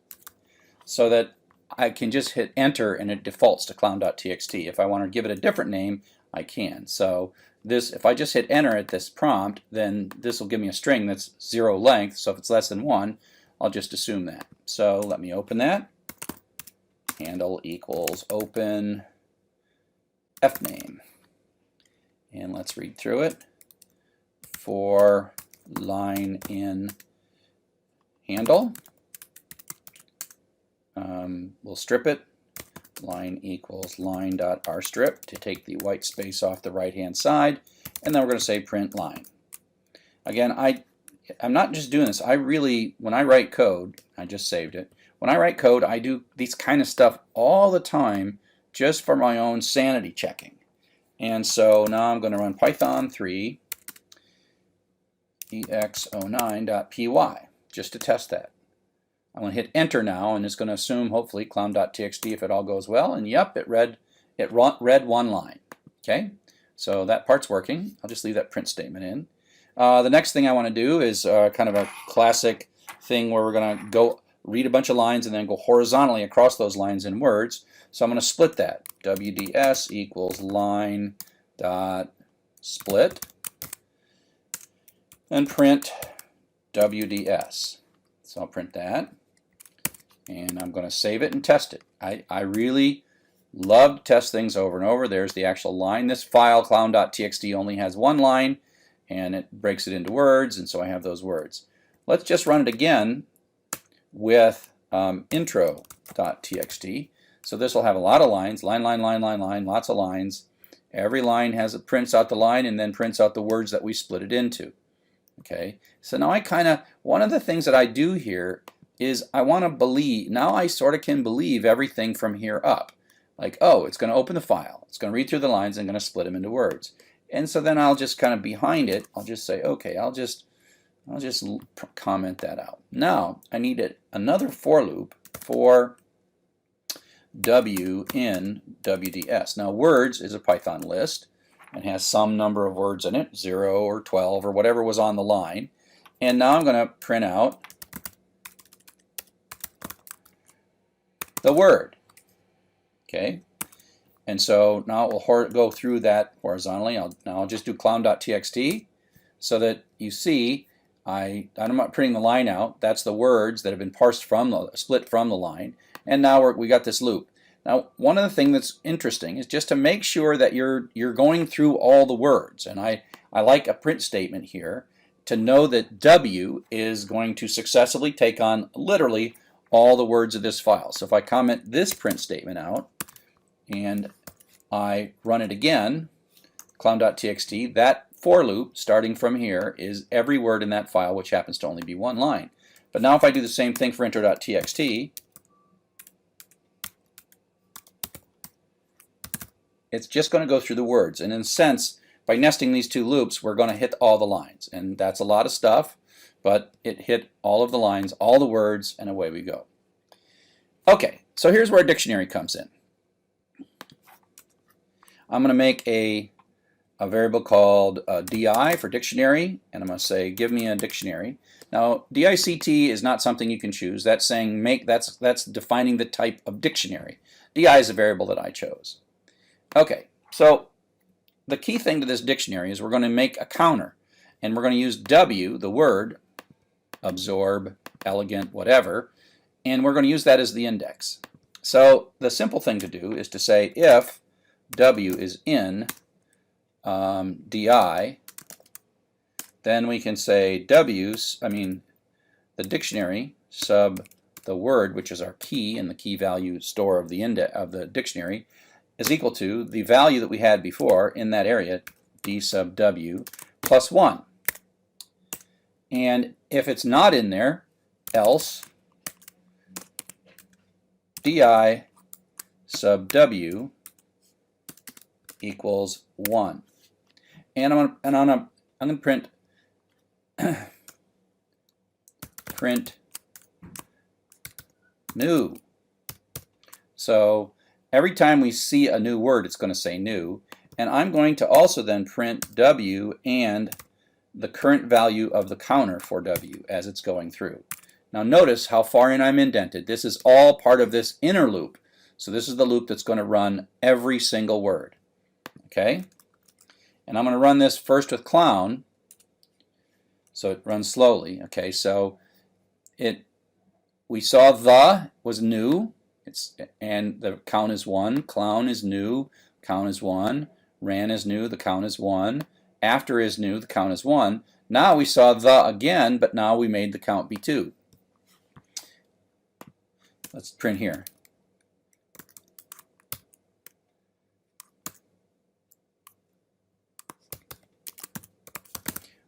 so that I can just hit enter and it defaults to clown.txt. If I want to give it a different name, I can. So this, if I just hit enter at this prompt, then this will give me a string that's 0 length. So if it's less than 1, I'll just assume that. So let me open that. Handle equals open fname, and let's read through it. For line in handle, we'll strip it. Line equals line.rstrip to take the white space off the right hand side, and then we're going to say print line. Again, I'm not just doing this. When I write code, I just saved it. When I write code, I do these kind of stuff all the time, just for my own sanity checking. And so now I'm going to run Python 3 ex09.py just to test that. I'm going to hit enter now, and it's going to assume hopefully clown.txt if it all goes well, and yep, it read one line. Okay, So that part's working. I'll just leave that print statement in. The next thing I want to do is kind of a classic thing where we're going to go read a bunch of lines and then go horizontally across those lines in words. So I'm going to split that. WDS equals line dot split and print WDS. So I'll print that and I'm going to save it and test it. I really love to test things over and over. There's the actual line. This file, clown.txt, only has one line and it breaks it into words, and so I have those words. Let's just run it again with intro.txt. So this will have a lot of lines, line, lots of lines. Every line prints out the line and then prints out the words that we split it into. Okay, so now one of the things that I do here is I want to believe, now I sort of can believe everything from here up. Like, oh, it's going to open the file, it's going to read through the lines and going to split them into words. And so then I'll just kind of behind it, I'll just say, okay, I'll just comment that out. Now I need another for loop for W in WDS. Now words is a Python list and has some number of words in it, 0 or 12 or whatever was on the line. And now I'm going to print out the word. Okay, and so now it will go through that horizontally. Now I'll just do clown.txt so that you see I'm not printing the line out. That's the words that have been parsed split from the line. And now we got this loop. Now one of the things that's interesting is just to make sure that you're going through all the words. And I like a print statement here to know that W is going to successively take on literally all the words of this file. So if I comment this print statement out and I run it again, clown.txt, that for loop starting from here is every word in that file, which happens to only be one line. But now if I do the same thing for intro.txt, it's just going to go through the words. And in a sense, by nesting these two loops, we're going to hit all the lines. And that's a lot of stuff, but it hit all of the lines, all the words, and away we go. Okay, so here's where a dictionary comes in. I'm going to make a variable called di for dictionary, and I'm going to say give me a dictionary. Now dict is not something you can choose. That's saying that's defining the type of dictionary. Di is a variable that I chose. Okay, so the key thing to this dictionary is we're going to make a counter, and we're going to use W, the word, absorb, elegant, whatever, and we're going to use that as the index. So the simple thing to do is to say if W is in di, then we can say the dictionary sub the word, which is our key and the key value store of the dictionary, is equal to the value that we had before in that area, d sub W plus 1. And if it's not in there, else di sub W equals 1. And I'm going to print print new. So every time we see a new word, it's going to say new. And I'm going to also then print W and the current value of the counter for W as it's going through. Now notice how far in I'm indented. This is all part of this inner loop. So this is the loop that's going to run every single word. Okay? And I'm going to run this first with clown, so it runs slowly. Okay, so we saw the was new, and the count is 1. Clown is new, count is 1. Ran is new, the count is 1. After is new, the count is 1. Now we saw the again, but now we made the count be 2. Let's print here.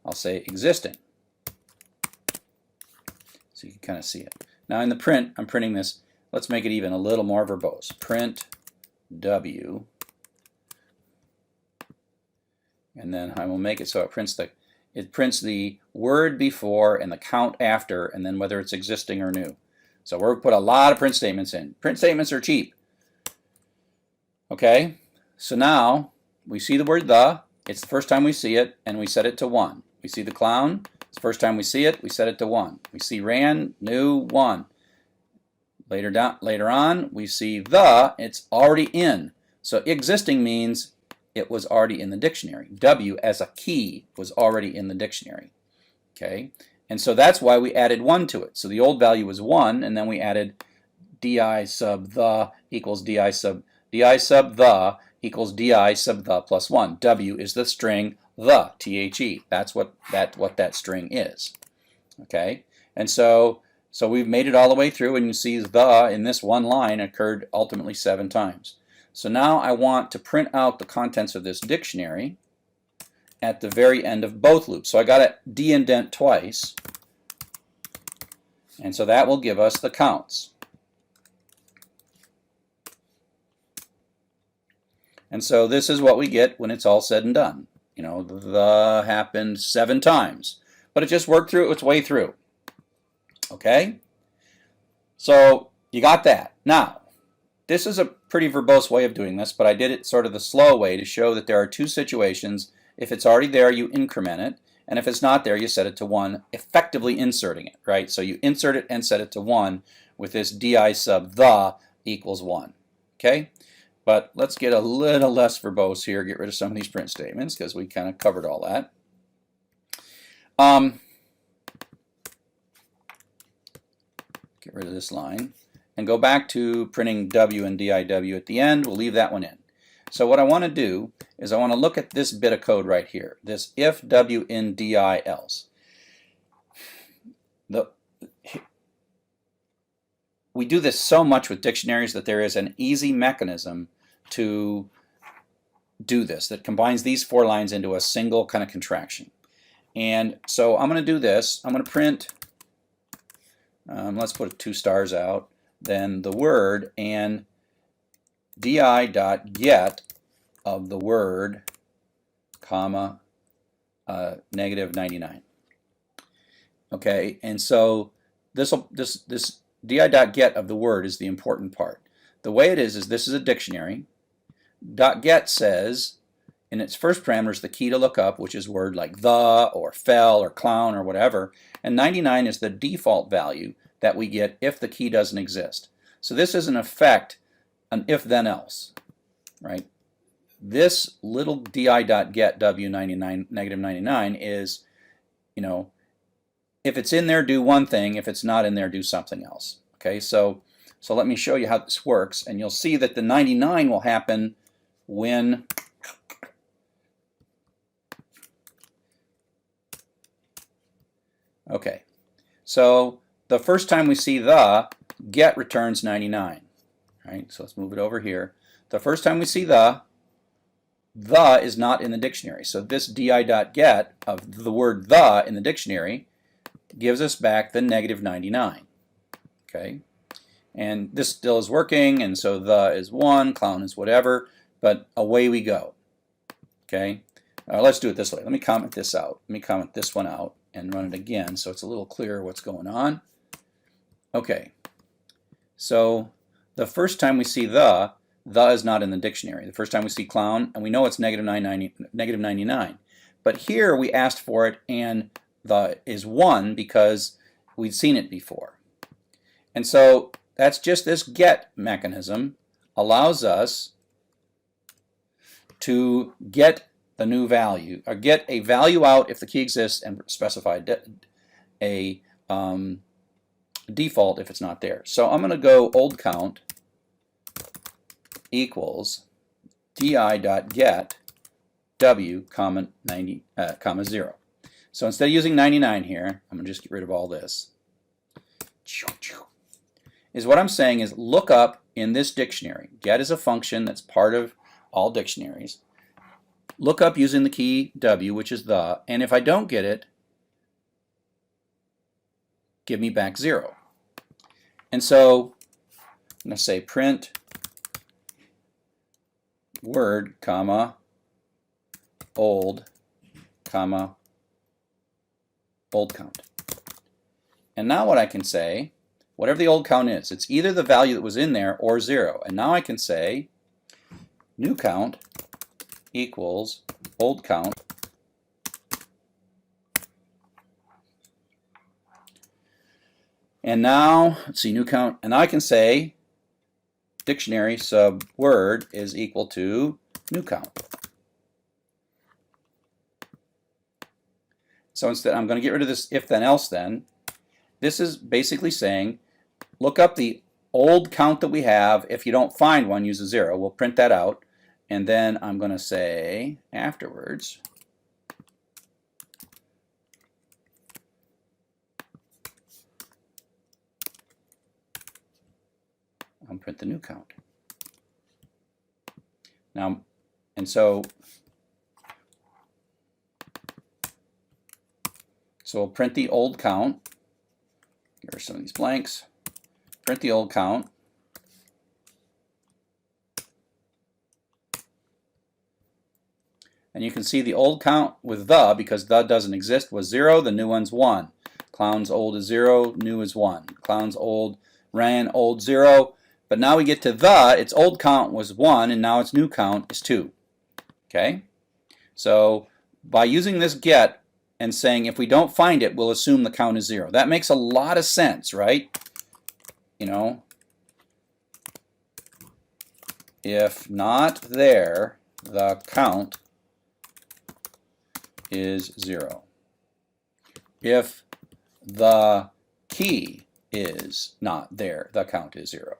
I'll say existing, so you can kind of see it. Now in the print, I'm printing this. Let's make it even a little more verbose. Print W, and then I will make it so it prints the word before and the count after, and then whether it's existing or new. So we're put a lot of print statements in. Print statements are cheap. Okay, so now we see the word the, it's the first time we see it, and we set it to 1. We see the clown, it's the first time we see it, we set it to 1. We see ran, new, 1. Later on, we see the, it's already in. So existing means it was already in the dictionary. W as a key was already in the dictionary. Okay, and so that's why we added 1 to it. So the old value was 1, and then we added di sub the equals di sub the equals di sub the plus 1. W is the string the, T-H-E. That's what that string is. Okay, and so we've made it all the way through, and you see the in this one line occurred ultimately 7 times. So now I want to print out the contents of this dictionary at the very end of both loops. So I got to de-indent twice, and so that will give us the counts. And so this is what we get when it's all said and done. You know, the happened 7 times, but it just worked through its way through. Okay? So you got that. Now, this is a pretty verbose way of doing this, but I did it sort of the slow way to show that there are 2 situations. If it's already there, you increment it, and if it's not there, you set it to 1, effectively inserting it, right? So you insert it and set it to 1 with this di sub the equals 1. Okay? But let's get a little less verbose here, get rid of some of these print statements because we kind of covered all that. Get rid of this line and go back to printing W and DIW at the end. We'll leave that one in. So what I want to do is I want to look at this bit of code right here, this if W in DI else. We do this so much with dictionaries that there is an easy mechanism to do this that combines these 4 lines into a single kind of contraction. And so I'm going to do this. I'm going to print, let's put 2 stars out, then the word and di.get of the word, comma, negative 99. Okay, and so this di.get of the word is the important part. The way it is this is a dictionary. .get says in its first parameter is the key to look up, which is word like the or fell or clown or whatever, and 99 is the default value that we get if the key doesn't exist. So this is in effect an if then else, right? This little di.get w99 negative 99 is, you know, if it's in there, do one thing. If it's not in there, do something else. Okay, so let me show you how this works, and you'll see that the 99 will happen when okay. So the first time we see the, get returns 99. Right? So let's move it over here. The first time we see the is not in the dictionary. So this di.get of the word the in the dictionary gives us back the negative 99. Okay, and this still is working, and so the is 1, clown is whatever, but away we go. Okay, let's do it this way. Let me comment this out. Let me comment this one out and run it again so it's a little clearer what's going on. Okay, so the first time we see the is not in the dictionary. The first time we see clown, and we know it's negative 99. But here we asked for it, and the is 1 because we'd seen it before. And so that's just this get mechanism allows us to get the new value, or get a value out if the key exists and specify a default if it's not there. So I'm going to go old count equals di.get w comma 90 comma 0. So instead of using 99 here, I'm going to just get rid of all this. Is what I'm saying is look up in this dictionary. Get is a function that's part of all dictionaries. Look up using the key W, which is the, and if I don't get it, give me back 0. And so I'm going to say print word, comma, old, comma, old count. And now what I can say, whatever the old count is, it's either the value that was in there or 0. And now I can say new count equals old count and now let's see, new count, and I can say dictionary sub word is equal to new count. So instead I'm going to get rid of this if then else then. This is basically saying look up the old count that we have. If you don't find one, use a 0. We'll print that out. And then I'm going to say afterwards, I'll print the new count. Now, and so we'll print the old count. Here are some of these blanks. Print the old count. And you can see the old count with the, because the doesn't exist, was 0. The new one's 1. Clown's old is 0. New is 1. Clown's old ran, old 0. But now we get to the, its old count was 1, and now its new count is 2. Okay? So by using this get and saying if we don't find it, we'll assume the count is 0. That makes a lot of sense, right? You know, if not there, the count is 0. If the key is not there, the count is 0.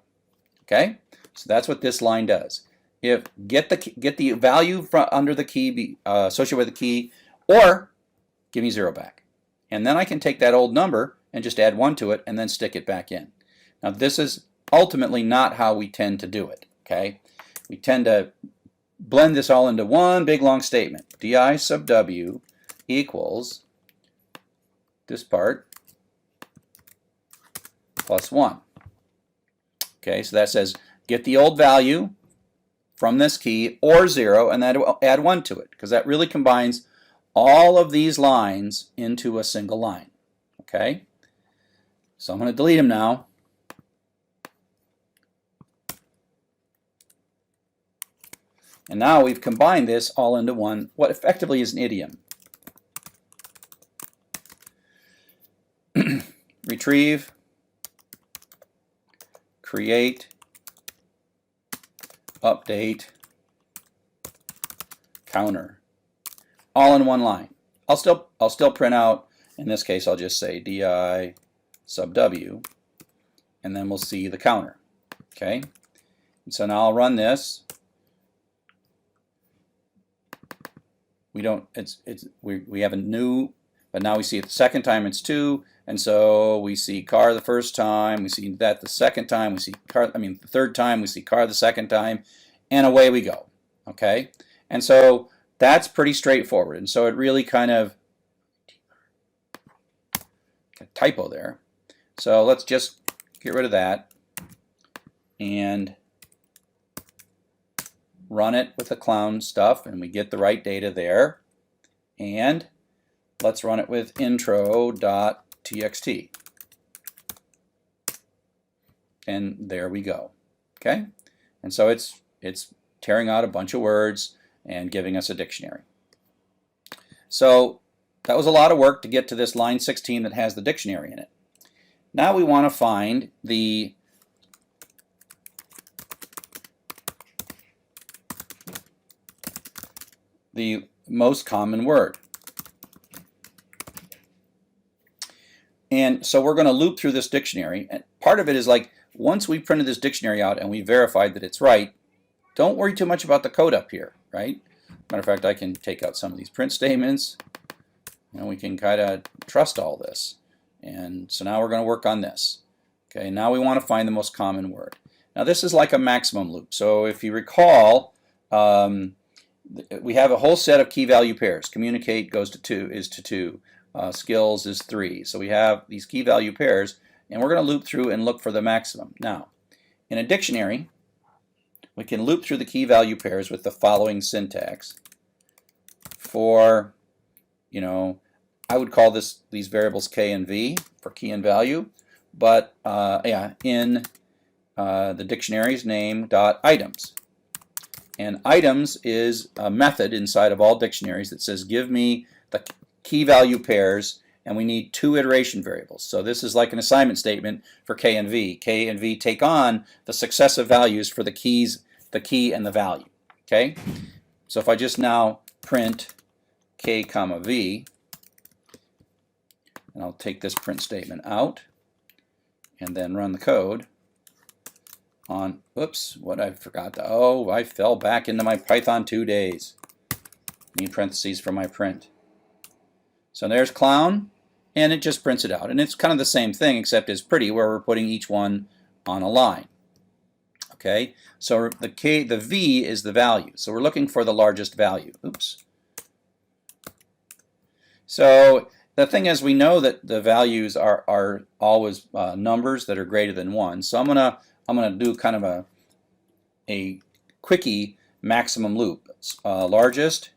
Okay, so that's what this line does. If get the value from under the key associated with the key, or give me 0 back, and then I can take that old number and just add 1 to it and then stick it back in. Now this is ultimately not how we tend to do it. Okay, we tend to blend this all into one big long statement. Di sub w equals this part plus 1. Okay, so that says get the old value from this key or 0 and then add 1 to it, because that really combines all of these lines into a single line. Okay, so I'm going to delete them now. And now we've combined this all into one, what effectively is an idiom. Retrieve, create, update, counter, all in one line. I'll still print out, in this case I'll just say di sub w, and then we'll see the counter. Okay, and so now I'll run this. We don't, we have a new, but now we see it the second time it's 2, and so we see car the first time, we see that the second time, we see car, the third time, we see car the second time, and away we go. Okay, and so that's pretty straightforward, and so it really kind of, a typo there, so let's just get rid of that and run it with the clown stuff, and we get the right data there. And let's run it with intro.txt. And there we go. Okay? And so it's tearing out a bunch of words and giving us a dictionary. So that was a lot of work to get to this line 16 that has the dictionary in it. Now we want to find the most common word. And so we're going to loop through this dictionary, and part of it is like, once we've printed this dictionary out and we verified that it's right, don't worry too much about the code up here, right? Matter of fact, I can take out some of these print statements, and we can kind of trust all this. And so now we're going to work on this. Okay, now we want to find the most common word. Now this is like a maximum loop. So if you recall, we have a whole set of key value pairs. Communicate goes to 2, is to 2. Skills is 3. So we have these key value pairs, and we're going to loop through and look for the maximum. Now, in a dictionary, we can loop through the key value pairs with the following syntax. For, I would call these variables k and v for key and value, but in the dictionary's name dot items. And items is a method inside of all dictionaries that says give me the key value pairs, and we need 2 iteration variables. So this is like an assignment statement for K and V. K and V take on the successive values for the keys, the key and the value. Okay? So if I just now print K comma V, and I'll take this print statement out and then run the code on, oops, what I forgot to, oh, I fell back into my Python 2 days. Need parentheses for my print. So there's clown, and it just prints it out. And it's kind of the same thing, except it's pretty, where we're putting each one on a line. Okay, so the V is the value. So we're looking for the largest value. Oops. So the thing is, we know that the values are always numbers that are greater than 1. So I'm gonna do kind of a quickie maximum loop. Largest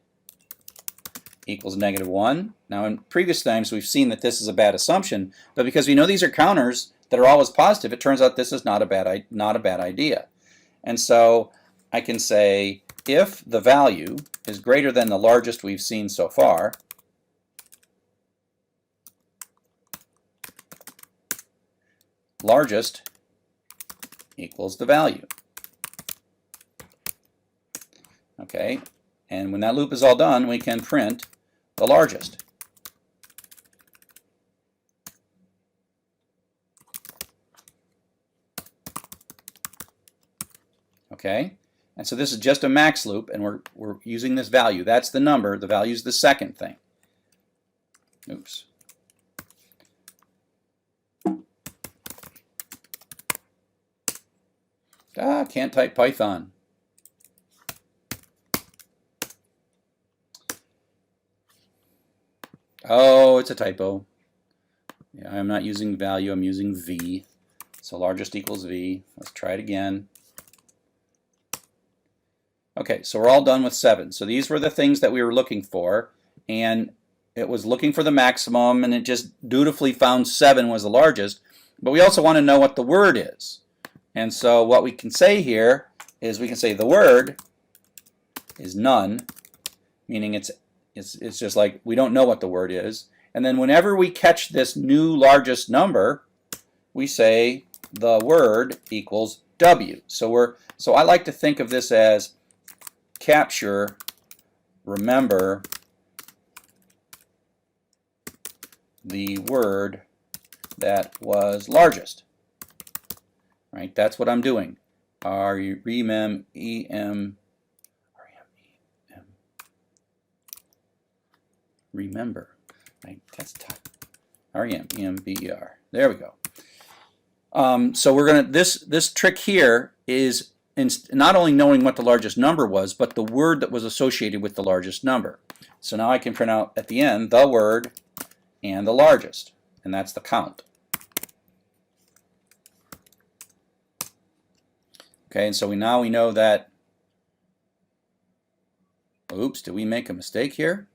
equals -1. Now in previous times we've seen that this is a bad assumption, but because we know these are counters that are always positive, it turns out this is not a bad idea. And so I can say if the value is greater than the largest we've seen so far, largest equals the value. Okay, and when that loop is all done, we can print the largest. Okay, and so this is just a max loop, and we're using this value. That's the number. The value is the second thing. Oops. Can't type Python. Oh, it's a typo. Yeah, I'm not using value, I'm using V. So largest equals V. Let's try it again. Okay, so we're all done with 7. So these were the things that we were looking for, and it was looking for the maximum, and it just dutifully found 7 was the largest. But we also want to know what the word is. And so what we can say here is we can say the word is none, meaning it's just like we don't know what the word is. And then whenever we catch this new largest number, we say the word equals W. So I like to think of this as capture, remember the word that was largest. Right, that's what I'm doing. Remember. Right, that's tough. R-E-M-E-M-B-E-R. There we go. So we're gonna this trick here is not only knowing what the largest number was, but the word that was associated with the largest number. So now I can print out at the end the word and the largest, and that's the count. Okay, and so now we know that, oops, did we make a mistake here?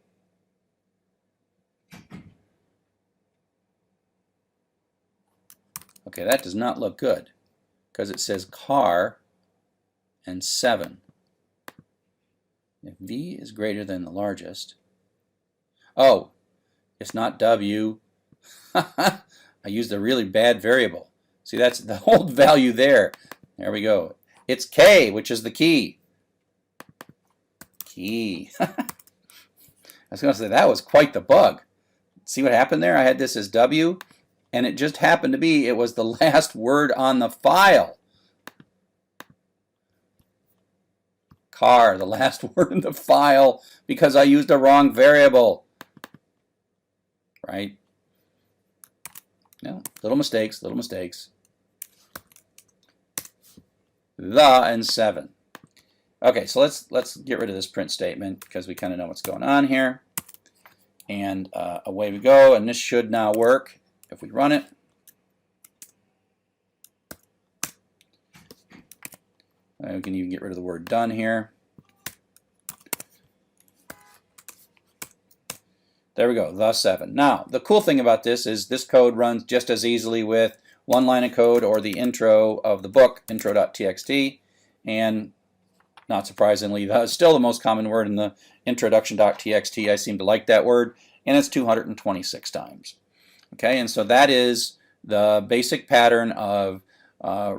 Okay, that does not look good because it says car and 7. If V is greater than the largest, oh, it's not W. I used a really bad variable. See, that's the whole value there. There we go. It's K, which is the key. Key. I was going to say, that was quite the bug. See what happened there? I had this as W, and it just happened to be, it was the last word on the file. Car, the last word in the file, because I used a wrong variable. Right? No, little mistakes, little mistakes. The and 7. Okay, so let's get rid of this print statement because we kind of know what's going on here. And away we go, and this should now work if we run it. We can even get rid of the word done here. There we go, the 7. Now, the cool thing about this is this code runs just as easily with one line of code or the intro of the book, intro.txt, and not surprisingly, still the most common word in the introduction.txt. I seem to like that word, and it's 226 times. Okay, and so that is the basic pattern of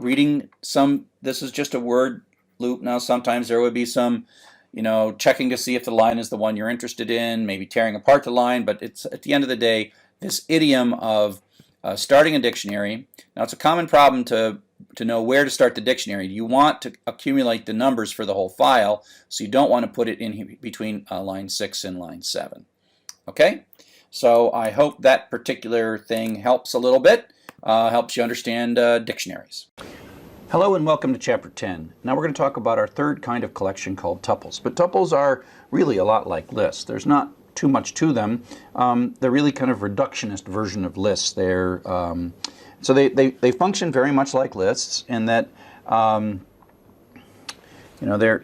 reading some. This is just a word loop. Now sometimes there would be some, checking to see if the line is the one you're interested in, maybe tearing apart the line, but it's at the end of the day, this idiom of starting a dictionary. Now it's a common problem to know where to start the dictionary. You want to accumulate the numbers for the whole file, so you don't want to put it in between line 6 and line 7. Okay, so I hope that particular thing helps a little bit, helps you understand dictionaries. Hello and welcome to Chapter 10. Now we're going to talk about our third kind of collection called tuples. But tuples are really a lot like lists. There's not too much to them. They're really kind of reductionist version of lists. So they function very much like lists in that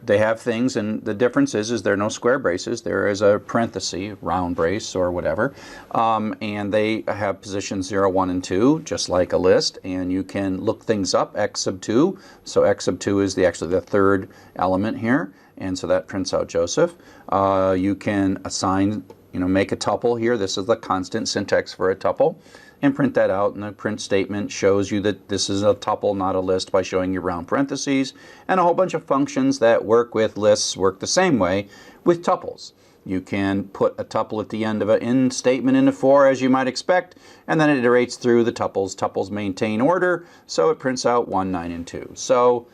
they have things, and the difference is there are no square braces. There is a parenthesis, round brace or whatever, and they have positions 0, 1, and 2, just like a list. And you can look things up, x sub 2. So x sub 2 is actually the third element here, and so that prints out Joseph. You can assign, make a tuple here. This is the constant syntax for a tuple, and print that out, and the print statement shows you that this is a tuple, not a list, by showing you round parentheses. And a whole bunch of functions that work with lists work the same way with tuples. You can put a tuple at the end of an in statement in a for, as you might expect, and then it iterates through the tuples. Tuples maintain order, so it prints out 1, 9, and 2. So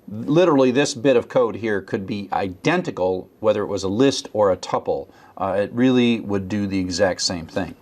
literally this bit of code here could be identical whether it was a list or a tuple. It really would do the exact same thing.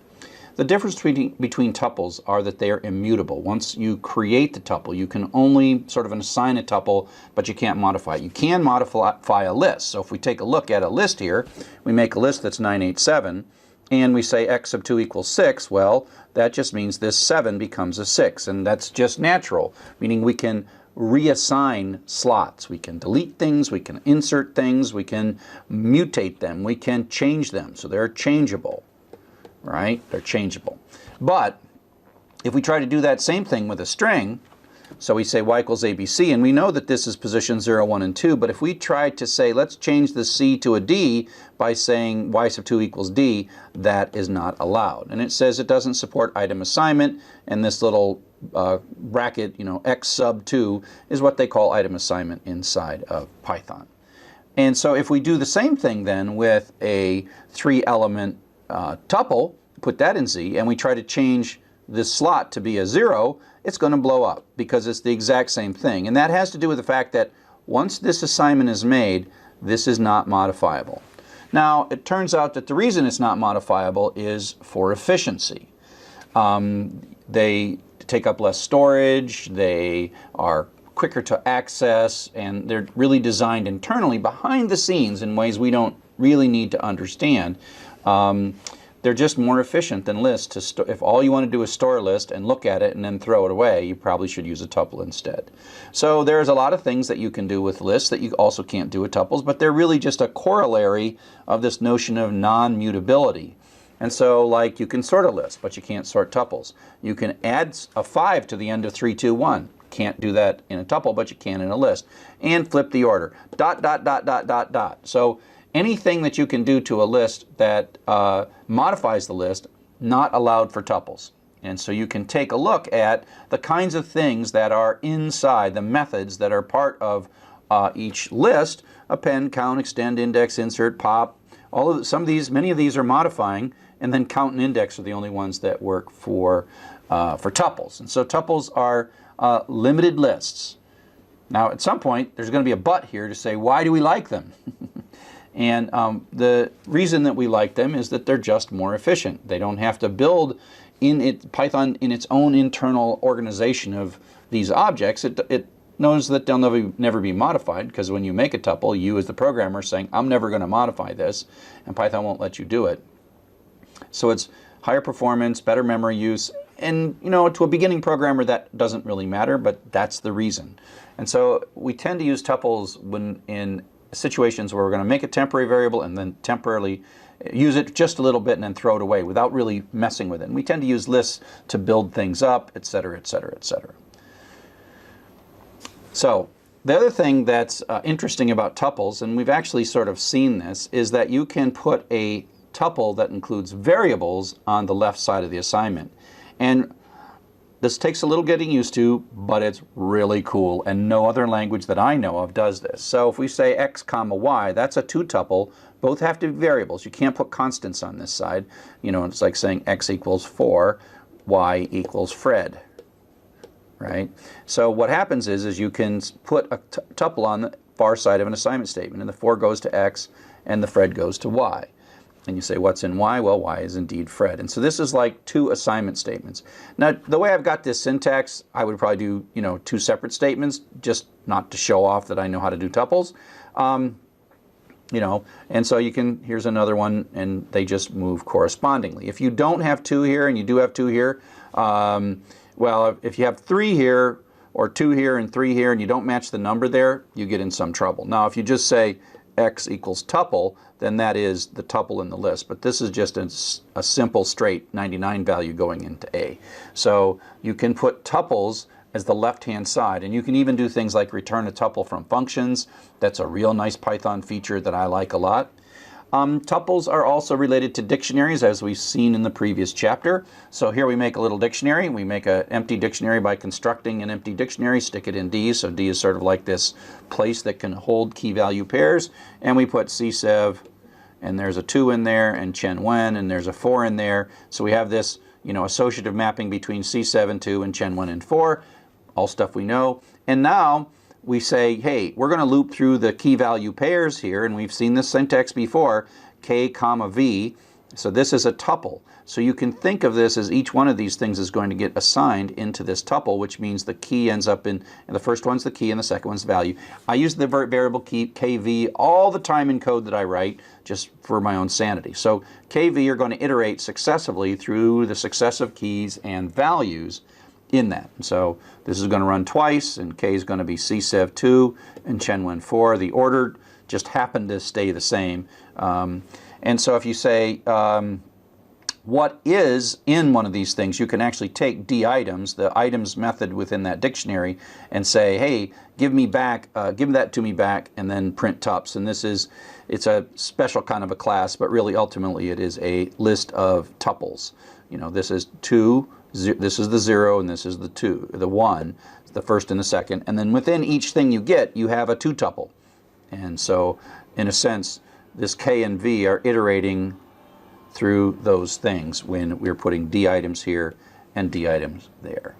The difference between tuples are that they are immutable. Once you create the tuple, you can only sort of assign a tuple, but you can't modify it. You can modify a list. So if we take a look at a list here, we make a list that's 987, and we say x sub 2 equals 6, well, that just means this 7 becomes a 6, and that's just natural, meaning we can reassign slots. We can delete things, we can insert things, we can mutate them, we can change them, so they're changeable. Right? They're changeable. But if we try to do that same thing with a string, so we say y equals ABC, and we know that this is position 0, 1, and 2, but if we try to say, let's change the C to a D by saying y sub 2 equals D, that is not allowed. And it says it doesn't support item assignment, and this little bracket, x sub 2, is what they call item assignment inside of Python. And so if we do the same thing then with a 3-element tuple, put that in Z, and we try to change this slot to be a 0, it's going to blow up because it's the exact same thing. And that has to do with the fact that once this assignment is made, this is not modifiable. Now, it turns out that the reason it's not modifiable is for efficiency. They take up less storage, they are quicker to access, and they're really designed internally behind the scenes in ways we don't really need to understand. They're just more efficient than lists. If all you want to do is store a list and look at it and then throw it away, you probably should use a tuple instead. So there's a lot of things that you can do with lists that you also can't do with tuples, but they're really just a corollary of this notion of non-mutability. And so, like, you can sort a list, but you can't sort tuples. You can add a 5 to the end of 3, 2, 1. Can't do that in a tuple, but you can in a list. And flip the order. ... So anything that you can do to a list that modifies the list, not allowed for tuples. And so you can take a look at the kinds of things that are inside, the methods that are part of each list: append, count, extend, index, insert, pop. Many of these are modifying, and then count and index are the only ones that work for tuples. And so tuples are limited lists. Now, at some point, there's going to be a but here to say, why do we like them? And the reason that we like them is that they're just more efficient. They don't have to build Python in its own internal organization of these objects. It knows that they'll never be modified, because when you make a tuple, you as the programmer are saying, I'm never going to modify this, and Python won't let you do it. So it's higher performance, better memory use, and to a beginning programmer that doesn't really matter, but that's the reason. And so we tend to use tuples when in situations where we're going to make a temporary variable and then temporarily use it just a little bit and then throw it away without really messing with it. And we tend to use lists to build things up, etc., etc., etc. So The other thing that's interesting about tuples, and we've actually sort of seen this, is that you can put a tuple that includes variables on the left side of the assignment. And this takes a little getting used to, but it's really cool, and no other language that I know of does this. So if we say x comma y, that's a two-tuple. Both have to be variables. You can't put constants on this side. You know, it's like saying x equals 4, y equals Fred. Right? So what happens is you can put a tuple on the far side of an assignment statement, and the 4 goes to x, and the Fred goes to y. And you say, what's in y? Well, y is indeed Fred. And so this is like two assignment statements. Now, the way I've got this syntax, I would probably do, you know, two separate statements, just not to show off that I know how to do tuples. You know, and so you can, here's another one, and they just move correspondingly. If you don't have 2 here, and you do have 2 here, well, if you have 3 here, or 2 here and 3 here, and you don't match the number there, you get in some trouble. Now, if you just say x equals tuple, then that is the tuple in the list. But this is just a simple, straight 99 value going into A. So you can put tuples as the left-hand side, and you can even do things like return a tuple from functions. That's a real nice Python feature that I like a lot. Tuples are also related to dictionaries, as we've seen in the previous chapter. So here we make a little dictionary. We make an empty dictionary by constructing an empty dictionary, stick it in D. So D is sort of like this place that can hold key value pairs. And we put CSEV, and there's a 2 in there, and Chen Wen, and there's a 4 in there. So we have this, you know, associative mapping between CSEV and 2 and Chen Wen and 4, all stuff we know. And now we say, hey, we're going to loop through the key value pairs here, and we've seen this syntax before, k comma v. So this is a tuple. So you can think of this as each one of these things is going to get assigned into this tuple, which means the key ends up in, and the first one's the key and the second one's value. I use the variable key kv all the time in code that I write, just for my own sanity. So kv are going to iterate successively through the successive keys and values in that. So this is going to run twice, and k is going to be CSEV 2 and Chen Wen 4. The order just happened to stay the same. And so if you say what is in one of these things, you can actually take d items, the items method within that dictionary, and say, hey, give me back, give that to me back, and then print tups. And this is, it's a special kind of a class, but really ultimately it is a list of tuples. You know, this is 2. This is the 0, and this is the 2, the 1, the first and the second. And then within each thing you get, you have a 2-tuple. And so, in a sense, this k and v are iterating through those things when we're putting d items here and d items there.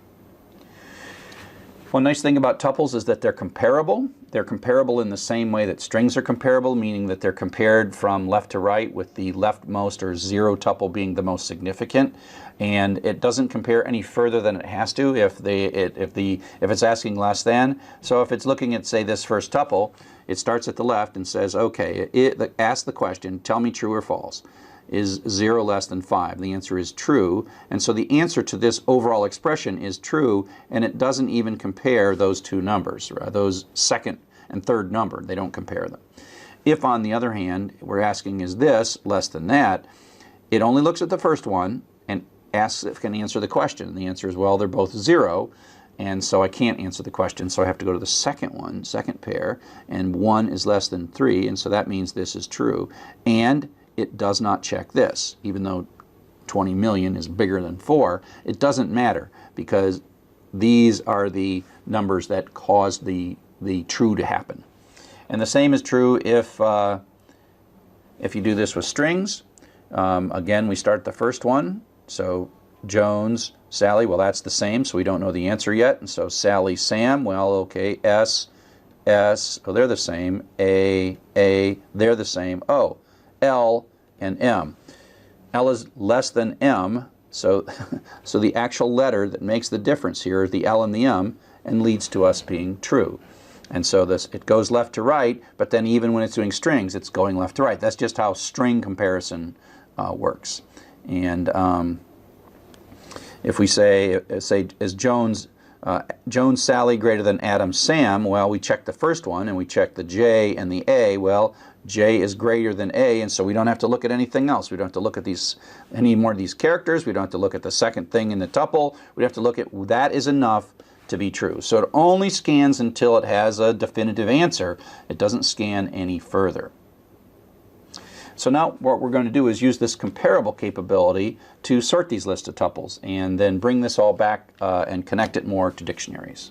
One nice thing about tuples is that they're comparable. They're comparable in the same way that strings are comparable, meaning that they're compared from left to right, with the leftmost or 0 tuple being the most significant. And it doesn't compare any further than it has to if it's asking less than. So if it's looking at, say, this first tuple, it starts at the left and says, okay, ask the question, tell me true or false. Is 0 less than 5? The answer is true. And so the answer to this overall expression is true, and it doesn't even compare those two numbers, those second and third number. They don't compare them. If, on the other hand, we're asking is this less than that, it only looks at the first one and asks if it can answer the question. And the answer is, well, they're both 0. And so I can't answer the question, so I have to go to the second one, second pair, and 1 is less than 3, and so that means this is true. And it does not check this. Even though 20 million is bigger than 4, it doesn't matter, because these are the numbers that cause the true to happen. And the same is true if you do this with strings. Again, we start the first one, so Jones, Sally, well, that's the same, so we don't know the answer yet. And so Sally, Sam, well, okay, S, oh, they're the same. A, they're the same. O, L, and M. L is less than M, so, so the actual letter that makes the difference here is the L and the M, and leads to us being true. And so it goes left to right, but then even when it's doing strings, it's going left to right. That's just how string comparison works. And if we say is Jones, Jones Sally greater than Adam Sam, well, we check the first one, and we check the J and the A. Well, J is greater than A, and so we don't have to look at anything else. We don't have to look at any more of these characters. We don't have to look at the second thing in the tuple. We have to look at that is enough to be true. So it only scans until it has a definitive answer. It doesn't scan any further. So now what we're going to do is use this comparable capability to sort these lists of tuples and then bring this all back and connect it more to dictionaries.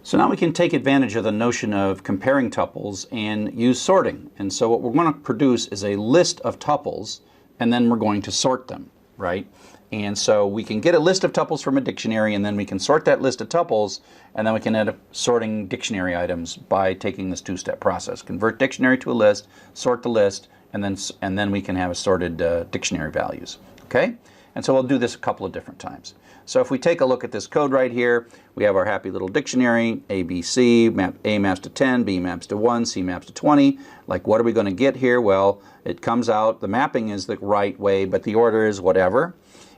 So now we can take advantage of the notion of comparing tuples and use sorting. And so what we're going to produce is a list of tuples, and then we're going to sort them, right? And so we can get a list of tuples from a dictionary, and then we can sort that list of tuples, and then we can end up sorting dictionary items by taking this two-step process. Convert dictionary to a list, sort the list, and then we can have assorted dictionary values, okay? And so we'll do this a couple of different times. So if we take a look at this code right here, we have our happy little dictionary, A, B, C, A maps to 10, B maps to 1, C maps to 20. Like, what are we going to get here? Well, it comes out, the mapping is the right way, but the order is whatever.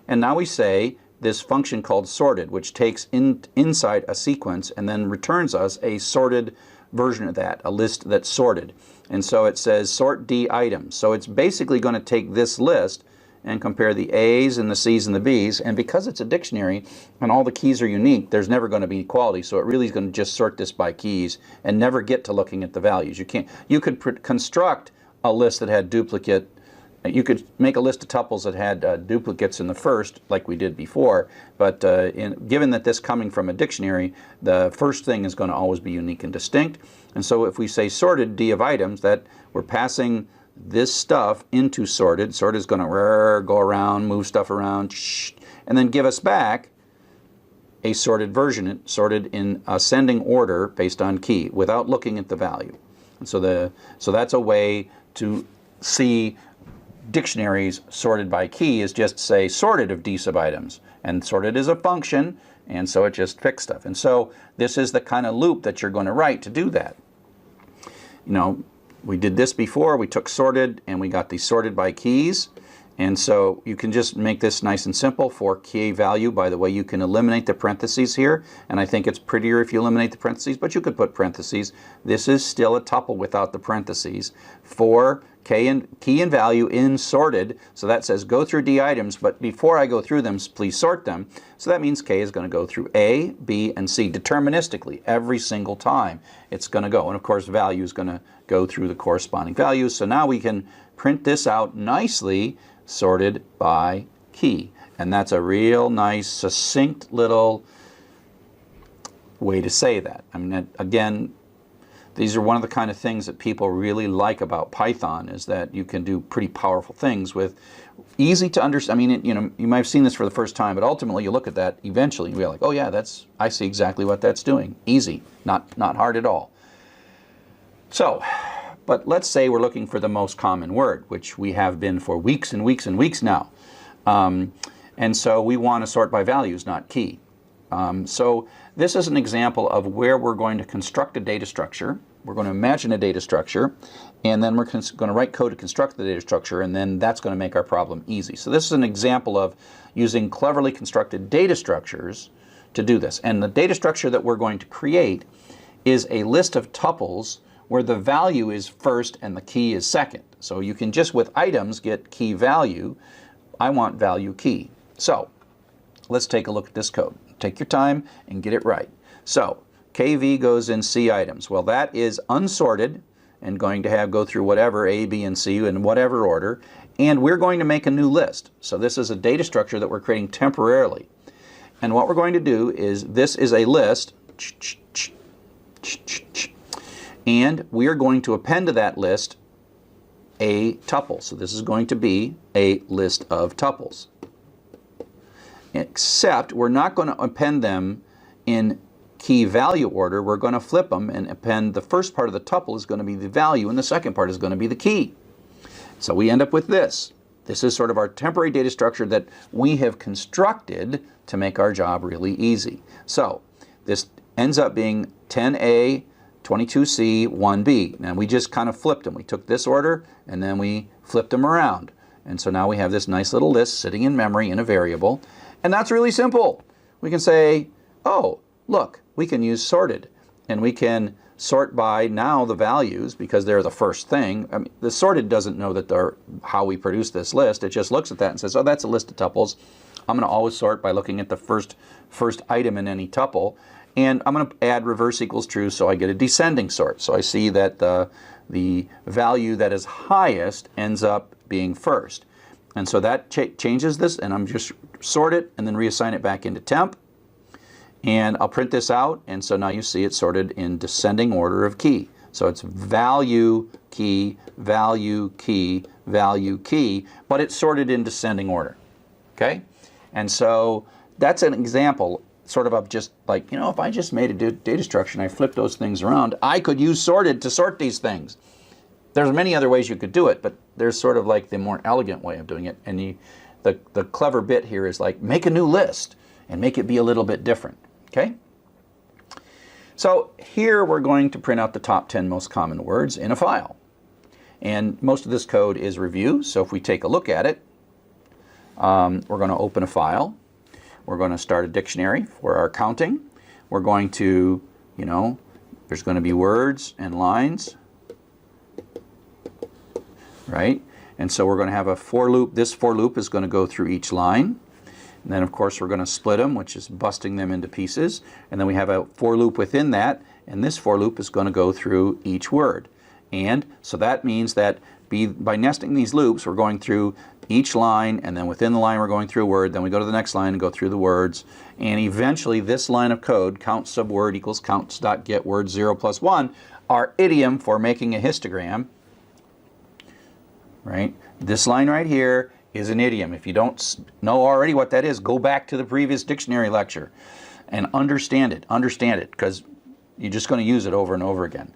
And now we say this function called sorted, which takes inside a sequence and then returns us a sorted version of that, a list that's sorted. And so it says sort D items. So it's basically going to take this list and compare the A's and the C's and the B's, and because it's a dictionary and all the keys are unique, there's never going to be equality, so it really is going to just sort this by keys and never get to looking at the values. You could construct a list that had duplicate, you could make a list of tuples that had duplicates in the first, like we did before, but given that this coming from a dictionary, the first thing is going to always be unique and distinct. And so if we say sorted D of items, that we're passing this stuff into sorted. Sorted is going to go around, move stuff around, and then give us back a sorted version, sorted in ascending order based on key, without looking at the value. And so that's a way to see dictionaries sorted by key, is just say sorted of D sub items. And sorted is a function, and so it just fixed stuff. And so this is the kind of loop that you're going to write to do that. You know, we did this before. We took sorted and we got these sorted by keys. And so you can just make this nice and simple for key value. By the way, you can eliminate the parentheses here, and I think it's prettier if you eliminate the parentheses, but you could put parentheses. This is still a tuple without the parentheses. For key and value in sorted, so that says go through D items, but before I go through them, please sort them. So that means K is going to go through A, B, and C deterministically every single time it's going to go. And of course, value is going to go through the corresponding values. So now we can print this out nicely, sorted by key. And that's a real nice, succinct little way to say that. I mean, again, these are one of the kind of things that people really like about Python, is that you can do pretty powerful things with easy to understand. I mean, you might have seen this for the first time, but ultimately you look at that eventually and you'll be like, oh yeah, I see exactly what that's doing. Easy, not hard at all. So, but let's say we're looking for the most common word, which we have been for weeks and weeks and weeks now. And so we want to sort by values, not key. So this is an example of where we're going to construct a data structure. We're going to imagine a data structure, and then we're going to write code to construct the data structure, and then that's going to make our problem easy. So this is an example of using cleverly constructed data structures to do this. And the data structure that we're going to create is a list of tuples where the value is first and the key is second. So you can just with items get key value. I want value key. So let's take a look at this code. Take your time and get it right. So KV goes in C items. Well, that is unsorted and going to go through whatever A, B, and C in whatever order. And we're going to make a new list. So this is a data structure that we're creating temporarily. And what we're going to do is, this is a list, and we are going to append to that list a tuple. So this is going to be a list of tuples. Except we're not going to append them in key value order. We're going to flip them and append the first part of the tuple is going to be the value and the second part is going to be the key. So we end up with this. This is sort of our temporary data structure that we have constructed to make our job really easy. So this ends up being 10A, 22C, 1B. Now we just kind of flipped them. We took this order and then we flipped them around. And so now we have this nice little list sitting in memory in a variable. And that's really simple. We can say, oh, look, we can use sorted. And we can sort by now the values because they're the first thing. I mean, the sorted doesn't know that they're how we produce this list. It just looks at that and says, oh, that's a list of tuples. I'm going to always sort by looking at the first item in any tuple. And I'm going to add reverse equals true so I get a descending sort. So I see that the value that is highest ends up being first. And so that changes this, and I'm just sort it and then reassign it back into temp. And I'll print this out, and so now you see it sorted in descending order of key. So it's value, key, value, key, value, key, but it's sorted in descending order. Okay? And so that's an example sort of just like, you know, if I just made a data structure and I flipped those things around, I could use sorted to sort these things. There's many other ways you could do it, but there's sort of like the more elegant way of doing it. And the clever bit here is like make a new list and make it be a little bit different. Okay? So here we're going to print out the top 10 most common words in a file. And most of this code is review, so if we take a look at it, we're going to open a file. We're going to start a dictionary for our counting. We're going to, you know, there's going to be words and lines, right? And so we're going to have a for loop. This for loop is going to go through each line. And then, of course, we're going to split them, which is busting them into pieces. And then we have a for loop within that, and this for loop is going to go through each word. And so that means that by nesting these loops, we're going through each line, and then within the line we're going through a word. Then we go to the next line and go through the words. And eventually this line of code, count subword equals counts.get word 0 plus 1, our idiom for making a histogram, right? This line right here is an idiom. If you don't know already what that is, go back to the previous dictionary lecture and understand it, because you're just going to use it over and over again.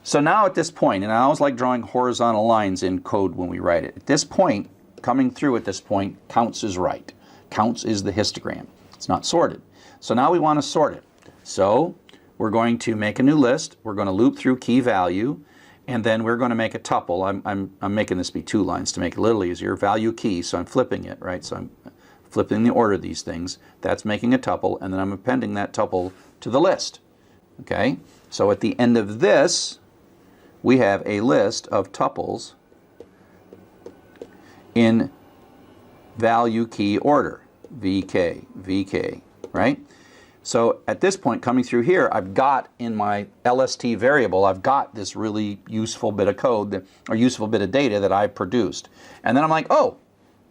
So now at this point, and I always like drawing horizontal lines in code when we write it, at this point, coming through at this point, counts is right. Counts is the histogram. It's not sorted. So now we want to sort it. So we're going to make a new list. We're going to loop through key value, and then we're going to make a tuple. I'm making this be 2 lines to make it a little easier. Value key, so I'm flipping it, right? So I'm flipping the order of these things. That's making a tuple, and then I'm appending that tuple to the list. Okay? So at the end of this, we have a list of tuples in value key order, VK, VK, right? So at this point, coming through here, I've got in my LST variable, I've got this really useful bit of code or useful bit of data that I've produced. And then I'm like, oh,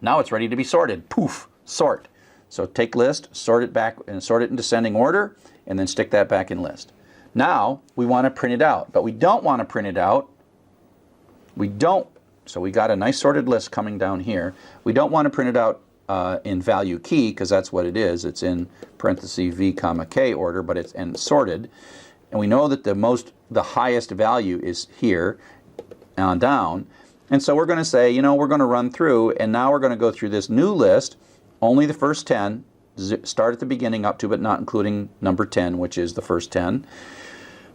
now it's ready to be sorted. Poof, sort. So take list, sort it back, and sort it in descending order, and then stick that back in list. Now we want to print it out, but we don't want to print it out. So we got a nice sorted list coming down here. We don't want to print it out in value key, because that's what it is. It's in parentheses v comma k order, but it's sorted. And we know that the highest value is here on down. And so we're going to say, you know, we're going to run through, and now we're going to go through this new list, only the first 10, start at the beginning up to, but not including number 10, which is the first 10.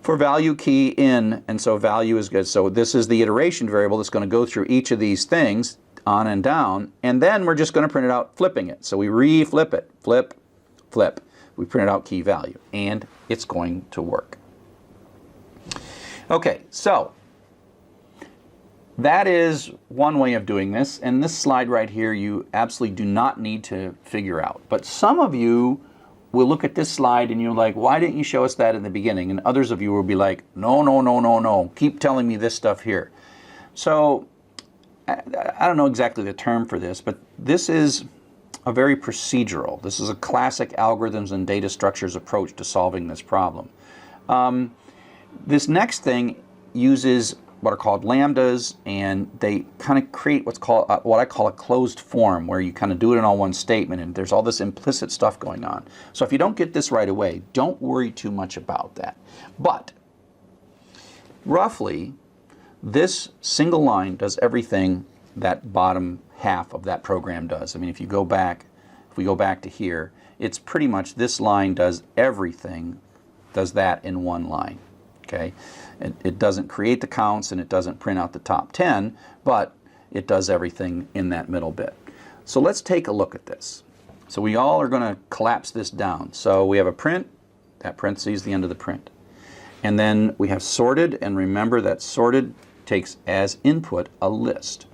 For value key in, and so value is good. So this is the iteration variable that's going to go through each of these things on and down, and then we're just going to print it out flipping it. So we re-flip it, flip, flip. We print it out key value, and it's going to work. Okay, so that is one way of doing this, and this slide right here you absolutely do not need to figure out. But some of you will look at this slide and you're like, why didn't you show us that in the beginning? And others of you will be like, no, keep telling me this stuff here. So I don't know exactly the term for this, but this is a very procedural. This is a classic algorithms and data structures approach to solving this problem. This next thing uses what are called lambdas, and they kind of create what's called what I call a closed form, where you kind of do it in all one statement, and there's all this implicit stuff going on. So if you don't get this right away, don't worry too much about that. But roughly, this single line does everything that bottom half of that program does. I mean, if we go back to here, it's pretty much this line does everything, does that in one line. Okay, it doesn't create the counts and it doesn't print out the top 10, but it does everything in that middle bit. So let's take a look at this. So we all are going to collapse this down. So we have a print, that parentheses the end of the print. And then we have sorted, and remember that sorted takes as input a list.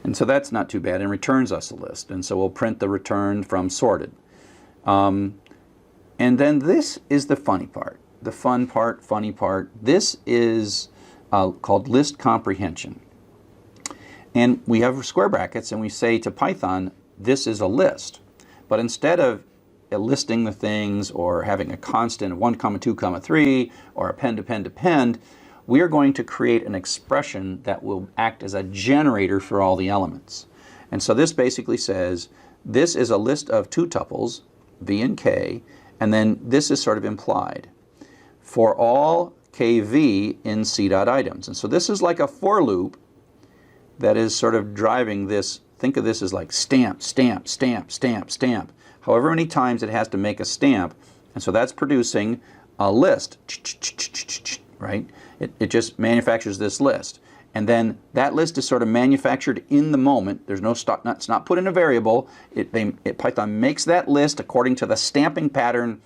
And so that's not too bad and returns us a list. And so we'll print the return from sorted. And then this is the funny part. The fun part, funny part. This is called list comprehension. And we have square brackets and we say to Python, this is a list. But instead of listing the things or having a constant of 1, 2, 3 or append, append, append, we are going to create an expression that will act as a generator for all the elements. And so this basically says this is a list of two tuples, v and k, and then this is sort of implied. For all kv in c.items. And so this is like a for loop that is sort of driving this. Think of this as like stamp, stamp, stamp, stamp, stamp. However many times it has to make a stamp. And so that's producing a list, right? It just manufactures this list. And then that list is sort of manufactured in the moment. There's no stop, it's not put in a variable. Python makes that list according to the stamping pattern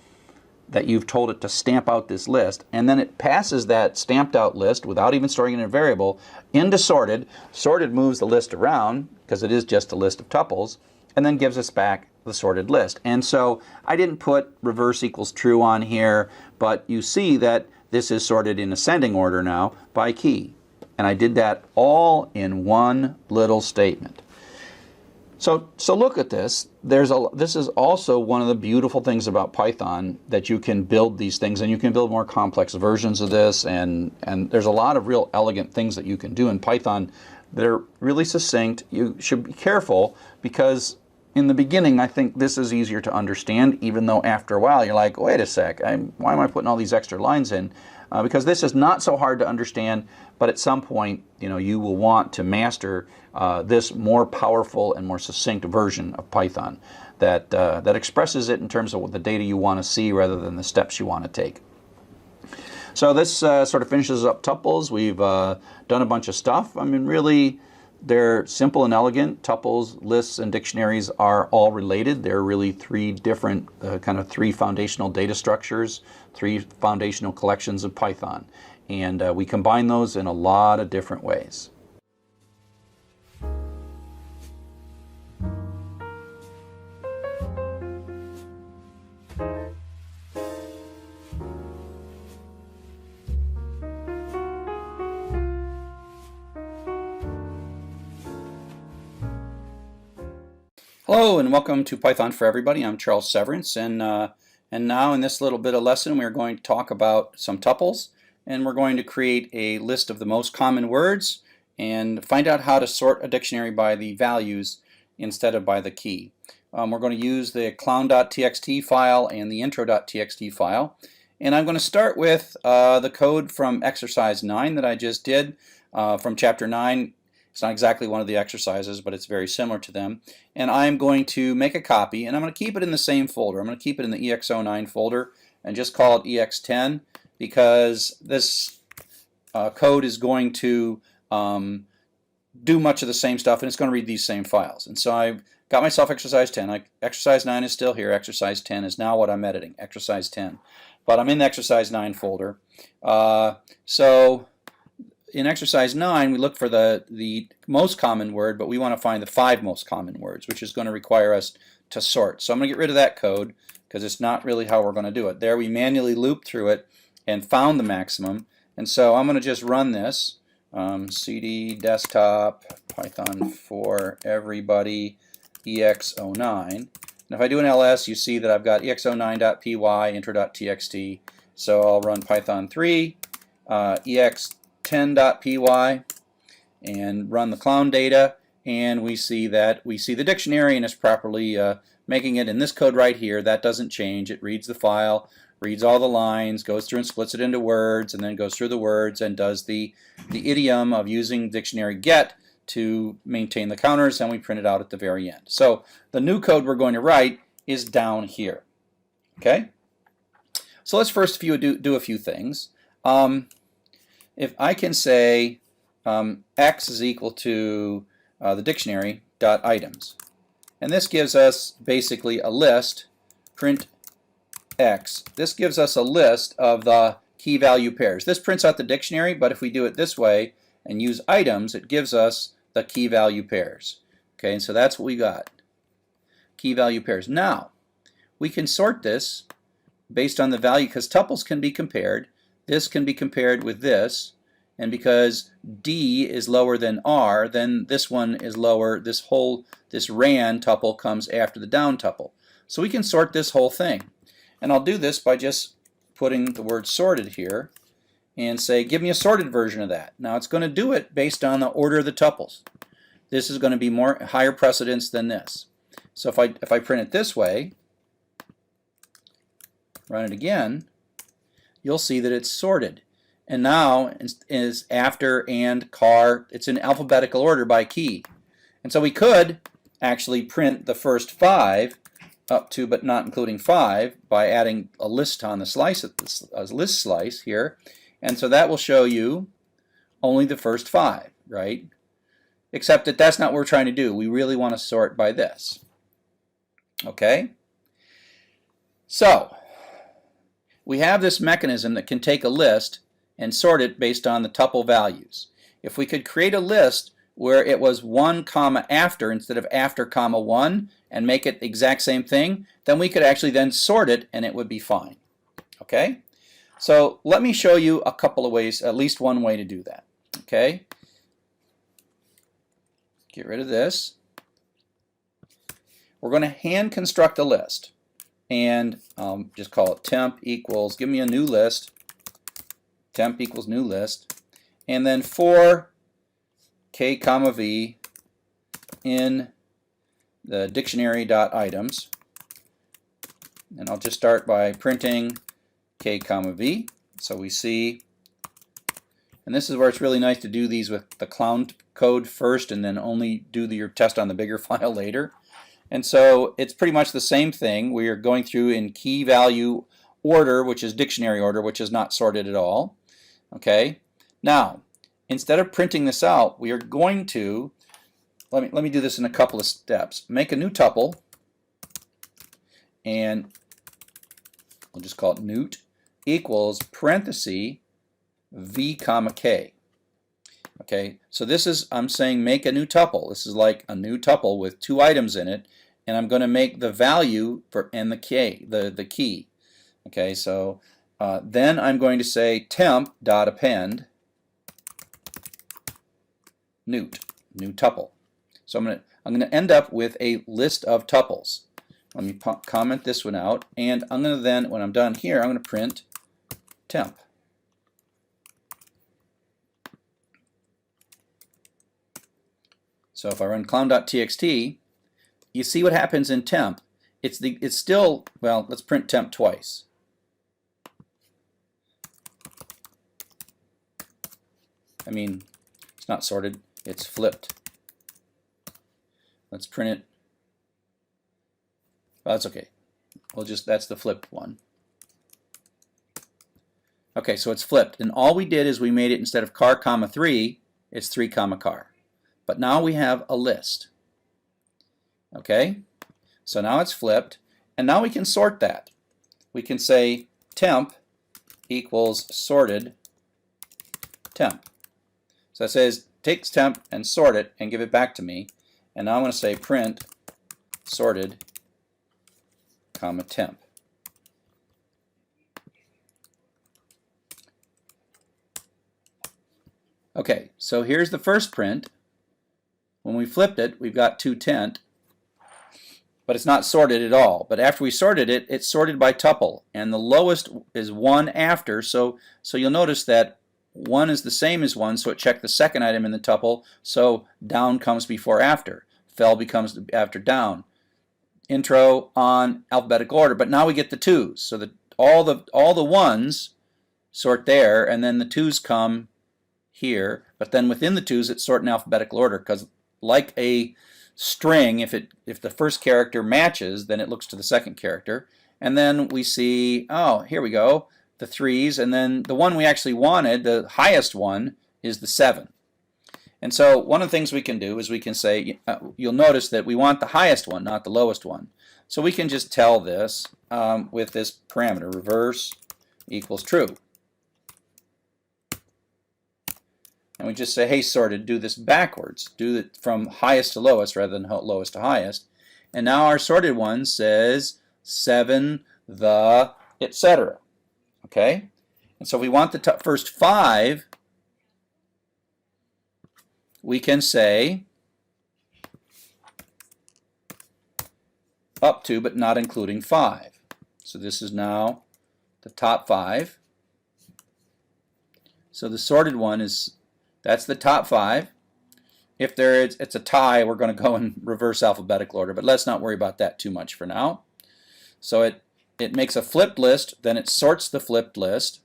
that you've told it to stamp out this list, and then it passes that stamped out list without even storing it in a variable into sorted. Sorted moves the list around because it is just a list of tuples, and then gives us back the sorted list. And so I didn't put reverse equals true on here, but you see that this is sorted in ascending order now by key. And I did that all in one little statement. So look at this. This is also one of the beautiful things about Python, that you can build these things and you can build more complex versions of this, and there's a lot of real elegant things that you can do in Python. They're really succinct. You should be careful because in the beginning I think this is easier to understand, even though after a while you're like, wait a sec, why am I putting all these extra lines in? Because this is not so hard to understand, but at some point, you will want to master this more powerful and more succinct version of Python that expresses it in terms of what the data you want to see rather than the steps you want to take. So this sort of finishes up tuples. We've done a bunch of stuff. I mean, really, they're simple and elegant. Tuples, lists, and dictionaries are all related. They're really three different, three foundational data structures, three foundational collections of Python. And we combine those in a lot of different ways. Hello and welcome to Python for Everybody. I'm Charles Severance, and now in this little bit of lesson we're going to talk about some tuples, and we're going to create a list of the most common words and find out how to sort a dictionary by the values instead of by the key. We're going to use the clown.txt file and the intro.txt file, and I'm going to start with the code from exercise 9 that I just did from chapter 9. It's not exactly one of the exercises, but it's very similar to them. And I'm going to make a copy, and I'm going to keep it in the same folder. I'm going to keep it in the EX09 folder and just call it EX10, because this code is going to do much of the same stuff, and it's going to read these same files. And so I've got myself exercise 10. Exercise 9 is still here. Exercise 10 is now what I'm editing, exercise 10. But I'm in the exercise 9 folder. So in exercise 9, we look for the most common word, but we want to find the 5 most common words, which is going to require us to sort. So I'm going to get rid of that code because it's not really how we're going to do it. There we manually looped through it and found the maximum. And so I'm going to just run this. cd desktop Python for everybody ex09. And if I do an ls, you see that I've got ex09.py, intro.txt. So I'll run Python 3, ex10.py, and run the clown data, and we see the dictionary, and it's properly making it in this code right here. That doesn't change. It reads the file, reads all the lines, goes through and splits it into words, and then goes through the words and does the idiom of using dictionary get to maintain the counters, and we print it out at the very end. So the new code we're going to write is down here. Okay? So let's first do a few things. If I can say x is equal to the dictionary dot items, And this gives us basically a list, print X. This gives us a list of the key value pairs. This prints out the dictionary, but if we do it this way and use items, it gives us the key value pairs. Okay, and so that's what we got. Key value pairs. Now, we can sort this based on the value, because tuples can be compared. This can be compared with this, and because D is lower than R, then this one is lower. This ran tuple comes after the down tuple. So we can sort this whole thing. And I'll do this by just putting the word sorted here and say, give me a sorted version of that. Now it's going to do it based on the order of the tuples. This is going to be higher precedence than this. So if I print it this way, run it again, you'll see that it's sorted. And now is after and car, it's in alphabetical order by key. And so we could actually print the first 5 up to but not including 5 by adding a list on the slice, a list slice here. And so that will show you only the first 5, right? Except that that's not what we're trying to do. We really want to sort by this. Okay? So, we have this mechanism that can take a list and sort it based on the tuple values. If we could create a list where it was 1 comma after instead of after comma 1 and make it the exact same thing, then we could actually then sort it and it would be fine. Okay? So let me show you a couple of ways, at least one way to do that. Okay? Get rid of this. We're going to hand construct a list. And just call it temp equals, give me a new list. Temp equals new list. And then for k comma v in the dictionary.items. And I'll just start by printing k comma v. So we see, and this is where it's really nice to do these with the clown code first and then only do your test on the bigger file later. And so it's pretty much the same thing. We are going through in key value order, which is dictionary order, which is not sorted at all. Okay. Now, instead of printing this out, we are going to, let me do this in a couple of steps. Make a new tuple, and we'll just call it newt equals parenthesis v comma k. Okay, so this is, I'm saying make a new tuple. This is like a new tuple with 2 items in it, and I'm going to make the value for and the key. Okay, so then I'm going to say temp dot append newt, new tuple. So I'm going to end up with a list of tuples. Let me comment this one out, and I'm going to then, when I'm done here, I'm going to print temp. So if I run clown.txt, you see what happens in temp. It's still, well, let's print temp twice. I mean, it's not sorted, it's flipped. Let's print it. Well, that's okay. That's the flipped one. Okay, so it's flipped. And all we did is we made it, instead of car comma 3, it's 3 comma car. But now we have a list. Okay? So now it's flipped, and now we can sort that. We can say temp equals sorted temp. So it says takes temp and sort it and give it back to me. And now I'm going to say print sorted comma temp. Okay, so here's the first print. When we flipped it, we've got 210, but it's not sorted at all. But after we sorted it, it's sorted by tuple, and the lowest is 1 after, so you'll notice that 1 is the same as 1, so it checked the second item in the tuple, so down comes before after. Fell becomes after down. Intro, on, alphabetical order, but now we get the 2s, so that all the 1s sort there, and then the 2s come here, but then within the 2s it's sorted in alphabetical order, because like a string, if the first character matches, then it looks to the second character. And then we see, oh, here we go, the 3s, and then the one we actually wanted, the highest one, is the 7. And so one of the things we can do is we can say, you'll notice that we want the highest one, not the lowest one. So we can just tell this with this parameter, reverse equals true. And we just say, hey, sorted, do this backwards. Do it from highest to lowest rather than lowest to highest. And now our sorted one says 7, the, etc. Okay? And so if we want the first 5, we can say up to but not including 5. So this is now the top 5. So the sorted one is, that's the top 5. If it's a tie, we're going to go in reverse alphabetical order, but let's not worry about that too much for now. So it makes a flipped list, then it sorts the flipped list.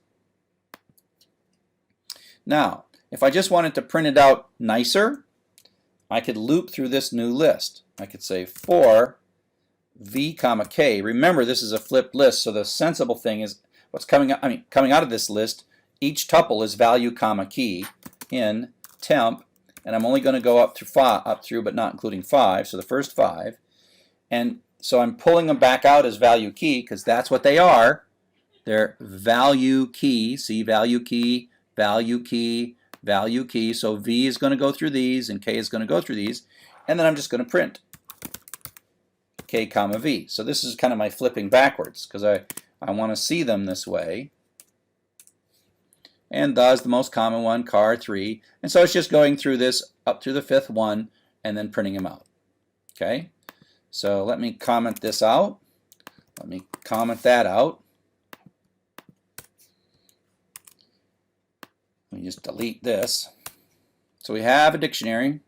Now, if I just wanted to print it out nicer, I could loop through this new list. I could say for v comma k. Remember, this is a flipped list, so the sensible thing is what's coming out of this list. Each tuple is value comma key in temp, and I'm only going to go up through but not including 5. So the first 5, and so I'm pulling them back out as value key because that's what they are. They're value key. See, value key, value key, value key. So V is going to go through these and K is going to go through these, and then I'm just going to print K comma V. So this is kind of my flipping backwards because I want to see them this way. And the is the most common one, car 3. And so it's just going through this up through the 5th one and then printing them out. Okay? So let me comment this out. Let me comment that out. Let me just delete this. So we have a dictionary.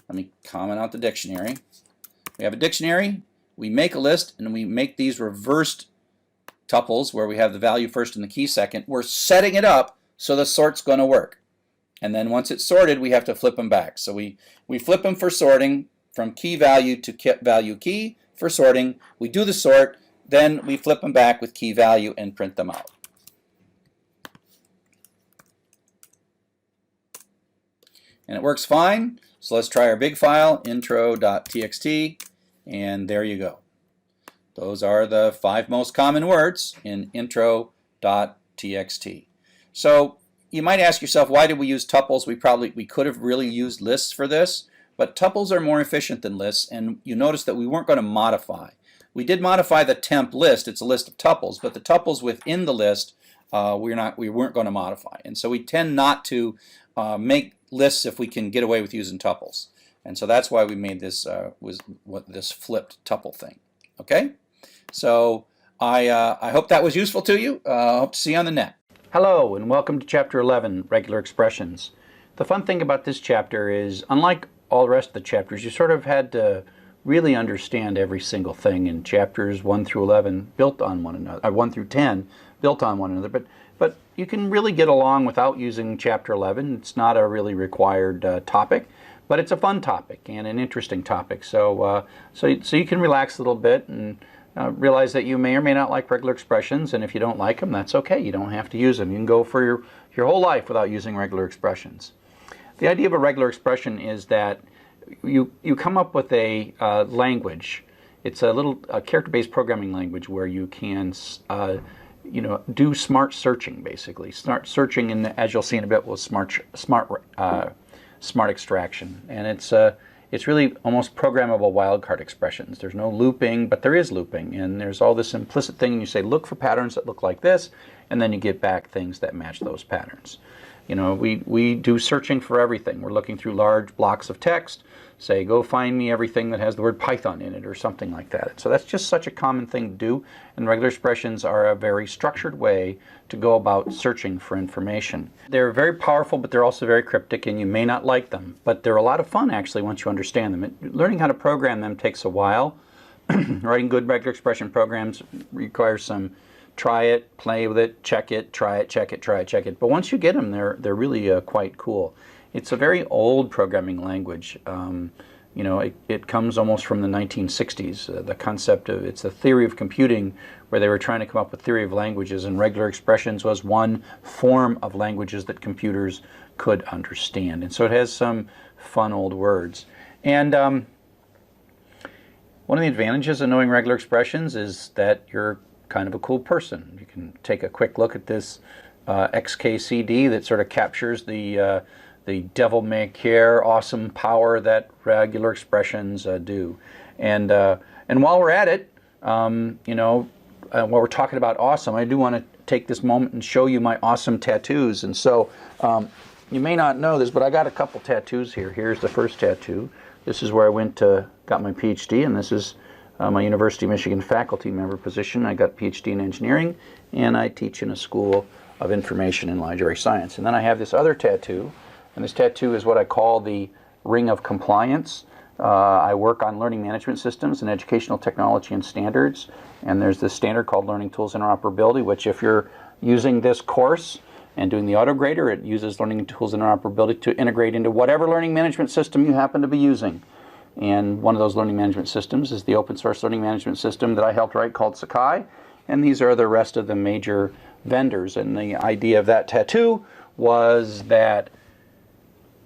Let me comment out the dictionary. We have a dictionary. We make a list and we make these reversed tuples where we have the value first and the key second. We're setting it up so the sort's going to work. And then once it's sorted, we have to flip them back. So we flip them for sorting from key value to value key for sorting. We do the sort, then we flip them back with key value and print them out. And it works fine. So let's try our big file, intro.txt, and there you go. Those are the 5 most common words in intro.txt. So you might ask yourself, why did we use tuples? We could have really used lists for this, but tuples are more efficient than lists, and you notice that we weren't going to modify. We did modify the temp list. It's a list of tuples, but the tuples within the list we weren't going to modify. And so we tend not to make lists if we can get away with using tuples. And so that's why we made this this flipped tuple thing. Okay? So I hope that was useful to you. Hope to see you on the net. Hello and welcome to Chapter 11, Regular Expressions. The fun thing about this chapter is, unlike all the rest of the chapters, you sort of had to really understand every single thing in chapters 1 through 11 built on one another, 1 through 10 built on one another, but you can really get along without using Chapter 11. It's not a really required topic, but it's a fun topic and an interesting topic. So you can relax a little bit and realize that you may or may not like regular expressions, and if you don't like them, that's okay. You don't have to use them. You can go for your whole life without using regular expressions. The idea of a regular expression is that you come up with a language. It's a little character-based programming language where you can do smart searching, basically. Smart searching, and as you'll see in a bit, was smart extraction, and it's really almost programmable wildcard expressions. There's no looping, but there is looping, and there's all this implicit thing, and you say, look for patterns that look like this, and then you get back things that match those patterns. You know, we do searching for everything. We're looking through large blocks of text, say, go find me everything that has the word Python in it or something like that. So that's just such a common thing to do, and regular expressions are a very structured way to go about searching for information. They're very powerful, but they're also very cryptic, and you may not like them, but they're a lot of fun actually once you understand them. Learning how to program them takes a while. Writing good regular expression programs requires some try it, play with it, check it, try it, check it, try it, check it. But once you get them, they're really quite cool. It's a very old programming language. You know, it comes almost from the 1960s. The concept of, it's a theory of computing where they were trying to come up with theory of languages, and regular expressions was one form of languages that computers could understand. And so it has some fun old words. And one of the advantages of knowing regular expressions is that you're kind of a cool person. You can take a quick look at this XKCD that sort of captures the devil may care awesome power that regular expressions do. And while we're at it, you know, while we're talking about awesome, I do want to take this moment and show you my awesome tattoos. And so you may not know this, but I got a couple tattoos here. Here's the first tattoo. This is where I went to got my PhD, and this is my University of Michigan faculty member position. I got PhD in engineering, and I teach in a school of information and library science. And then I have this other tattoo, and this tattoo is what I call the Ring of Compliance. I work on learning management systems and educational technology and standards, and there's this standard called Learning Tools Interoperability, which if you're using this course and doing the AutoGrader, it uses Learning Tools Interoperability to integrate into whatever learning management system you happen to be using. And one of those learning management systems is the open source learning management system that I helped write called Sakai, and these are the rest of the major vendors. And the idea of that tattoo was that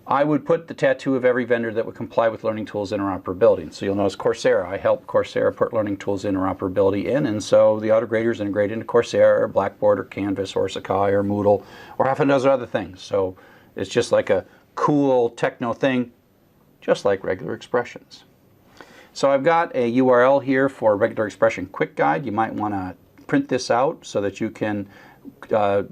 I would put the tattoo of every vendor that would comply with Learning Tools Interoperability. And so you'll notice Coursera. I helped Coursera put Learning Tools Interoperability in, and so the AutoGraders integrate into Coursera or Blackboard or Canvas or Sakai or Moodle or half a dozen other things. So it's just like a cool techno thing, just like regular expressions. So I've got a URL here for Regular Expression Quick Guide. You might want to print this out so that you can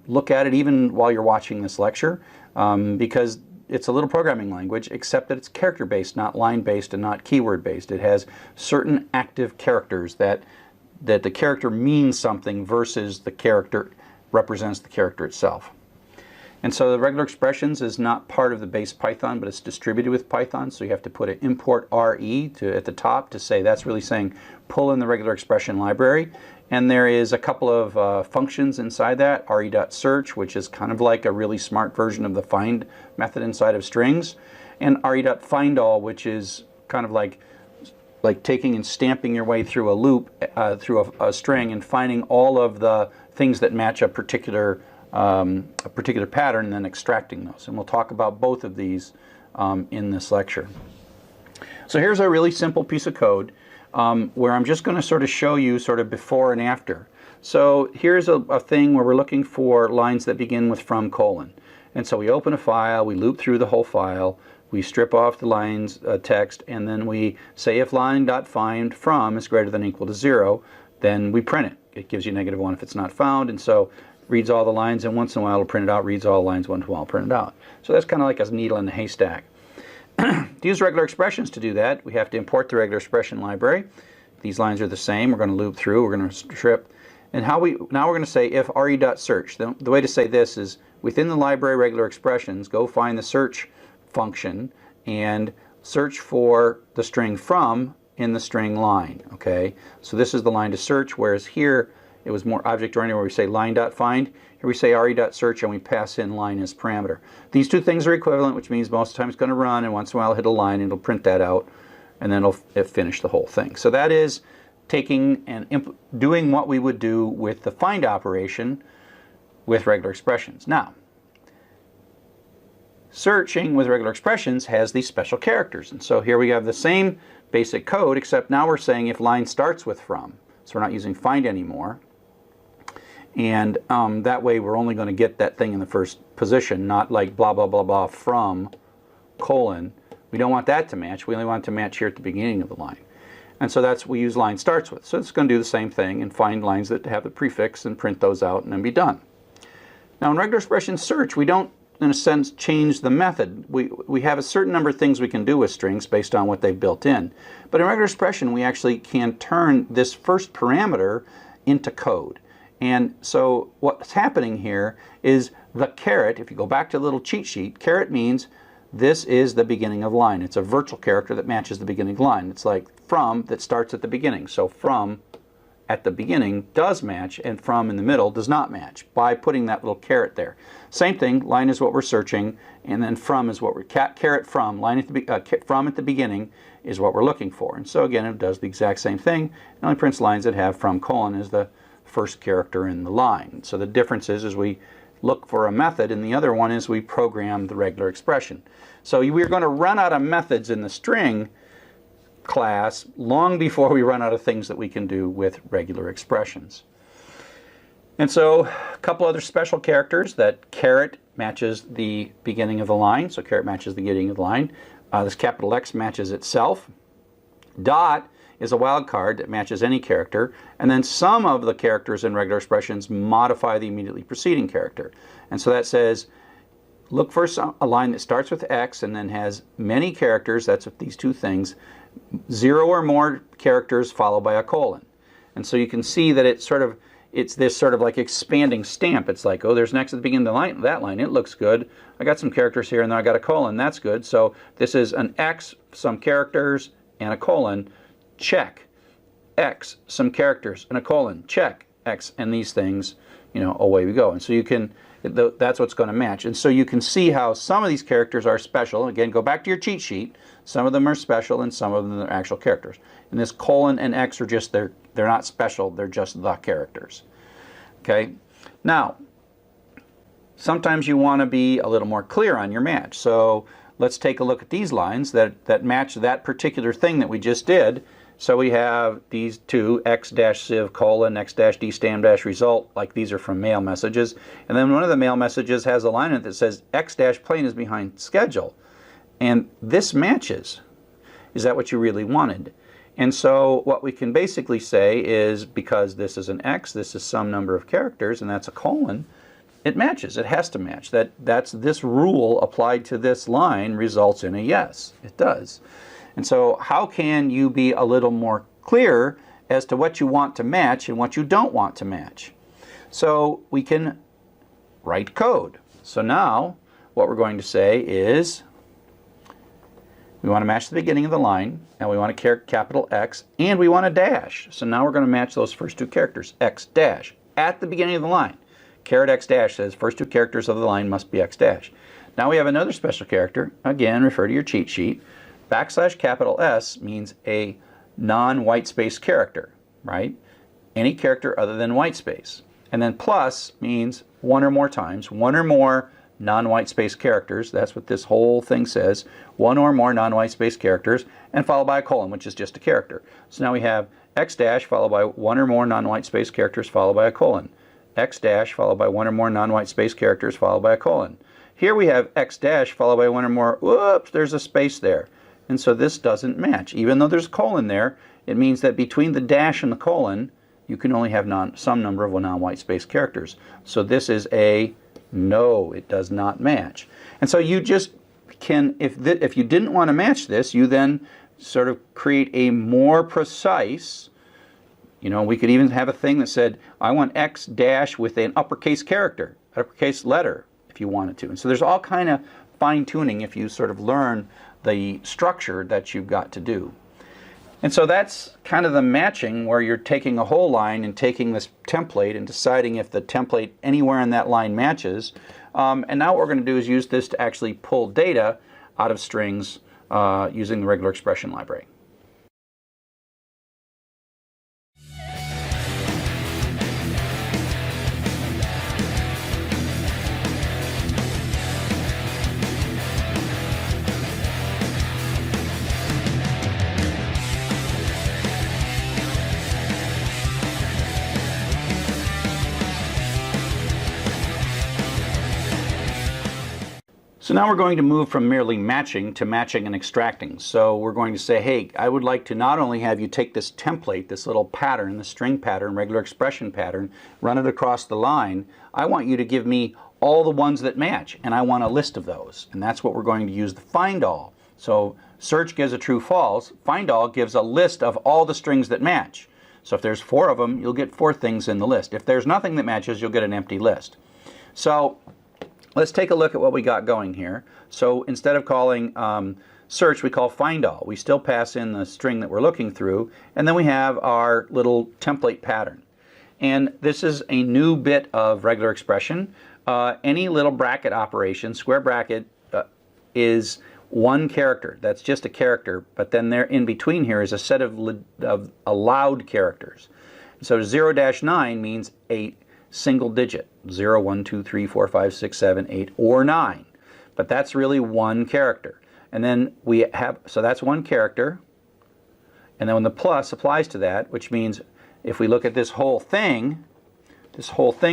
look at it even while you're watching this lecture, because it's a little programming language, except that it's character-based, not line-based, and not keyword-based. It has certain active characters that the character means something versus the character represents the character itself. And so the regular expressions is not part of the base Python, but it's distributed with Python, so you have to put an import RE at the top to say that's really saying pull in the regular expression library. And there is a couple of functions inside that, re.search, which is kind of like a really smart version of the find method inside of strings, and re.findAll, which is kind of like taking and stamping your way through a loop, through a string, and finding all of the things that match a particular pattern and then extracting those. And we'll talk about both of these in this lecture. So here's a really simple piece of code where I'm just going to sort of show you sort of before and after. So here's a thing where we're looking for lines that begin with from : and so we open a file, we loop through the whole file, we strip off the lines text, and then we say if line.find from is greater than or equal to 0, then we print it. It gives you -1 if it's not found, and so reads all the lines, and once in a while it'll print it out, reads all the lines, once in a while print it out. So that's kind of like a needle in a haystack. To use regular expressions to do that, we have to import the regular expression library. These lines are the same. We're going to loop through, we're going to strip. And now we're going to say if re.search. The way to say this is within the library regular expressions, go find the search function and search for the string from in the string line. Okay, so this is the line to search, whereas here it was more object-oriented where we say line.find. Here we say re.search and we pass in line as parameter. These two things are equivalent, which means most of the time it's going to run, and once in a while it'll hit a line and it'll print that out, and then it'll finish the whole thing. So that is taking and doing what we would do with the find operation with regular expressions. Now, searching with regular expressions has these special characters, and so here we have the same basic code, except now we're saying if line starts with from. So we're not using find anymore. And that way we're only going to get that thing in the first position, not like blah, blah, blah, blah from : We don't want that to match. We only want it to match here at the beginning of the line. And so that's what we use line starts with. So it's going to do the same thing and find lines that have the prefix and print those out and then be done. Now in regular expression search, we don't, in a sense, change the method. We have a certain number of things we can do with strings based on what they've built in. But in regular expression, we actually can turn this first parameter into code. And so what's happening here is the caret, if you go back to the little cheat sheet, caret means this is the beginning of line. It's a virtual character that matches the beginning of line. It's like from that starts at the beginning. So from at the beginning does match and from in the middle does not match by putting that little caret there. Same thing, line is what we're searching, and then from is what we're, caret from, line at the, from at the beginning is what we're looking for. And so again, it does the exact same thing. It only prints lines that have from colon as the first character in the line. So the difference is we look for a method, and the other one is we program the regular expression. So we're going to run out of methods in the string class long before we run out of things that we can do with regular expressions. And so a couple other special characters, that caret matches the beginning of the line, so caret matches the beginning of the line. This capital X matches itself. Dot is a wildcard that matches any character, and then some of the characters in regular expressions modify the immediately preceding character. And so that says, look for a line that starts with X and then has many characters, that's with these two things, 0 or more characters followed by a colon. And so you can see that it's this sort of like expanding stamp. It's like, oh, there's an X at the beginning of the line, that line, it looks good. I got some characters here and then I got a colon, that's good. So this is an X, some characters, and a colon, check. X, some characters, and a colon, check. X, and these things, you know, away we go. And so you can, that's what's going to match. And so you can see how some of these characters are special. Again, go back to your cheat sheet. Some of them are special and some of them are actual characters. And this colon and X are just, they're not special, they're just the characters. Okay? Now, sometimes you want to be a little more clear on your match. So let's take a look at these lines that match that particular thing that we just did. So we have these two, x-civ colon, x-d stam dash result, like these are from mail messages. And then one of the mail messages has a line in it that says x-plane is behind schedule. And this matches. Is that what you really wanted? And so what we can basically say is, because this is an X, this is some number of characters, and that's a colon, it matches. It has to match. That's this rule applied to this line results in a yes. It does. And so how can you be a little more clear as to what you want to match and what you don't want to match? So we can write code. So now what we're going to say is, we want to match the beginning of the line, and we want to capital X, and we want a dash. So now we're going to match those first two characters, X dash, at the beginning of the line. Caret X dash says first two characters of the line must be X dash. Now we have another special character. Again, refer to your cheat sheet. Backslash capital S means a non-white space character, right? Any character other than white space. And then plus means one or more times, one or more non-white space characters. That's what this whole thing says. One or more non-white space characters, and followed by a colon, which is just a character. So now we have X dash followed by one or more non-white space characters followed by a colon. X dash followed by one or more non-white space characters followed by a colon. Here we have X dash followed by one or more, whoops, there's a space there. And so this doesn't match. Even though there's a colon there, it means that between the dash and the colon, you can only have some number of non-white space characters. So this is a no, it does not match. And so you just can, if you didn't want to match this, you then sort of create a more precise, you know, we could even have a thing that said, I want X dash with an uppercase character, uppercase letter, if you wanted to. And so there's all kind of fine tuning if you sort of learn the structure that you've got to do. And so that's kind of the matching, where you're taking a whole line and taking this template and deciding if the template anywhere in that line matches. And now what we're going to do is use this to actually pull data out of strings using the regular expression library. So now we're going to move from merely matching to matching and extracting. So we're going to say, hey, I would like to not only have you take this template, this little pattern, the string pattern, regular expression pattern, run it across the line. I want you to give me all the ones that match, and I want a list of those. And that's what we're going to use the find all. So search gives a true false. Find all gives a list of all the strings that match. So if there's 4 of them, you'll get 4 things in the list. If there's nothing that matches, you'll get an empty list. So let's take a look at what we got going here. So instead of calling search we call find all. We still pass in the string that we're looking through, and then we have our little template pattern. And this is a new bit of regular expression. Any little bracket operation, square bracket, is one character. That's just a character, but then there in between here is a set of allowed characters. So 0-9 means a single digit, 0, 1, 2, 3, 4, 5, 6, 7, 8, or 9. But that's really one character. And then we have, so that's one character. And then when the plus applies to that, which means if we look at this whole thing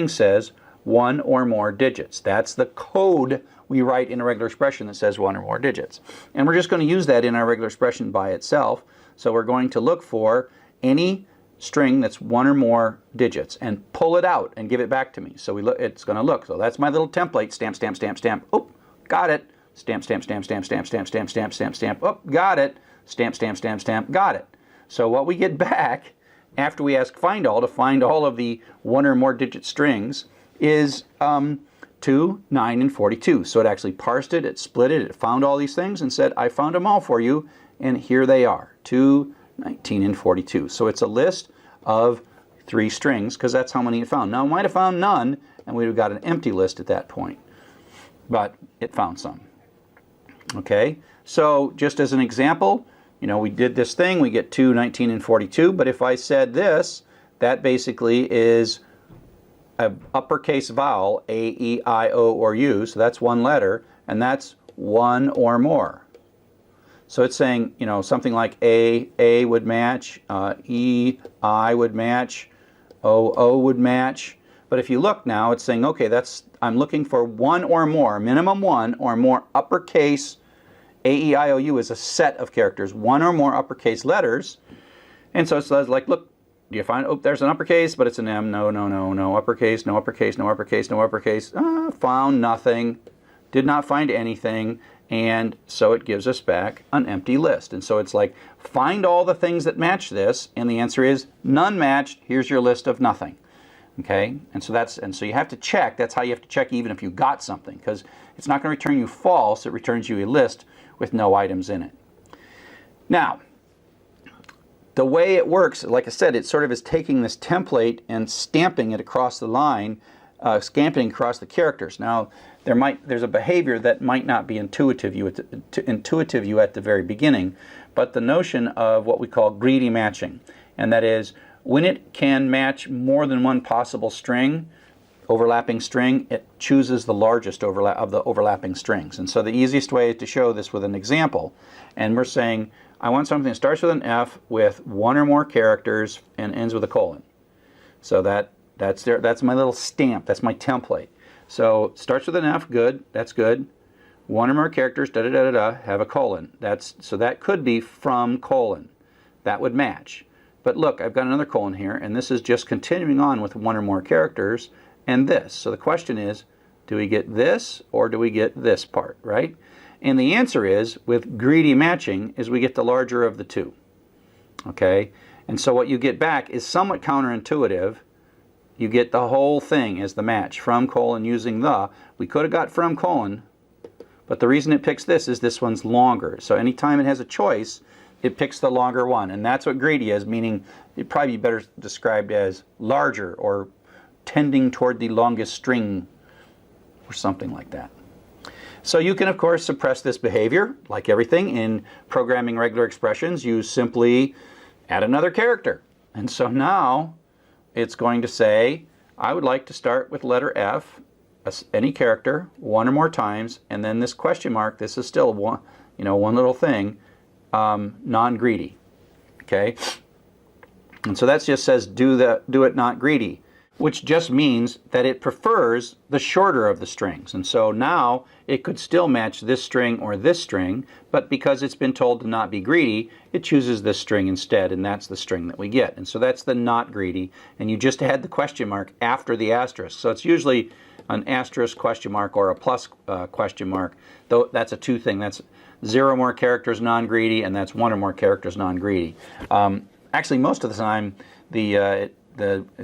says one or more digits. That's the code we write in a regular expression that says one or more digits. And we're just going to use that in our regular expression by itself. So we're going to look for any string that's one or more digits and pull it out and give it back to me. So it's going to look. So that's my little template. Stamp, stamp, stamp, stamp. Oh, got it. Stamp, stamp, stamp, stamp, stamp, stamp, stamp, stamp, stamp, stamp. Oh, got it. Stamp, stamp, stamp, stamp. Got it. So what we get back after we ask find all to find all of the one or more digit strings is 2, 9, and 42. So it actually parsed it, it split it, it found all these things and said, I found them all for you, and here they are, 2, 19, and 42. So it's a list of 3 strings because that's how many it found. Now it might have found none, and we would have got an empty list at that point, but it found some. Okay, so just as an example, you know, we did this thing, we get 2, 19, and 42, but if I said this, that basically is an uppercase vowel, A, E, I, O, or U, so that's one letter, and that's one or more. So it's saying, you know, something like A would match, E, I would match, O would match. But if you look now, it's saying, okay, I'm looking for one or more, minimum one or more uppercase. A, E, I, O, U is a set of characters, one or more uppercase letters. And so it's like, look, do you find, oh, there's an uppercase, but it's an M. No, no, no, no uppercase, no uppercase, no uppercase, no uppercase. Found nothing, did not find anything, and so it gives us back an empty list. And so it's like, find all the things that match this, and the answer is none matched. Here's your list of nothing. Okay, and so you have to check. That's how you have to check even if you got something, because it's not going to return you false. It returns you a list with no items in it. Now, the way it works, like I said, it sort of is taking this template and stamping it across the line, stamping across the characters. Now, there's a behavior that might not be intuitive you at the very beginning, but the notion of what we call greedy matching, and that is when it can match more than one possible string, overlapping string, it chooses the largest overlap of the overlapping strings. And so the easiest way is to show this with an example. And we're saying, I want something that starts with an F with one or more characters and ends with a colon. So that's my little stamp, that's my template. So starts with an F, good, that's good. One or more characters, da da da da da, have a colon. So that could be from colon. That would match. But look, I've got another colon here, and this is just continuing on with one or more characters and this. So the question is, do we get this or do we get this part, right? And the answer is, with greedy matching, is we get the larger of the two. Okay? And so what you get back is somewhat counterintuitive. You get the whole thing as the match, from colon using the. We could have got from colon, but the reason it picks this is this one's longer. So anytime it has a choice, it picks the longer one. And that's what greedy is, meaning it'd probably be better described as larger or tending toward the longest string or something like that. So you can, of course, suppress this behavior. Like everything in programming regular expressions, you simply add another character. And so now it's going to say, I would like to start with letter F, any character, one or more times, and then this question mark, this is still one little thing, non-greedy. Okay? And so that just says do it not greedy, which just means that it prefers the shorter of the strings. And so now it could still match this string or this string, but because it's been told to not be greedy, it chooses this string instead, and that's the string that we get. And so that's the not greedy, and you just add the question mark after the asterisk. So it's usually an asterisk question mark or a plus question mark, though that's a two thing. That's 0 or more characters non-greedy, and that's 1 or more characters non-greedy. Actually, most of the time, it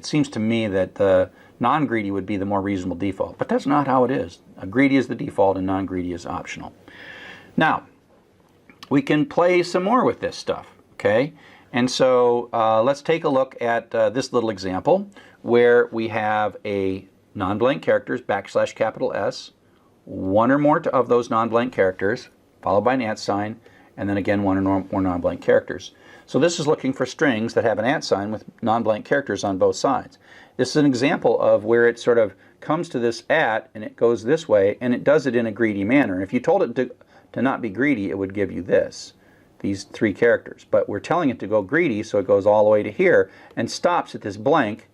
seems to me that the non-greedy would be the more reasonable default, but that's not how it is. Greedy is the default and non-greedy is optional. Now, we can play some more with this stuff, okay? And so let's take a look at this little example where we have a non-blank characters, \S, one or more of those non-blank characters, followed by an @ sign, and then again one or more non-blank characters. So this is looking for strings that have an @ sign with non-blank characters on both sides. This is an example of where it sort of comes to this @ and it goes this way, and it does it in a greedy manner. If you told it to not be greedy, it would give you these 3 characters. But we're telling it to go greedy, so it goes all the way to here and stops at this blank,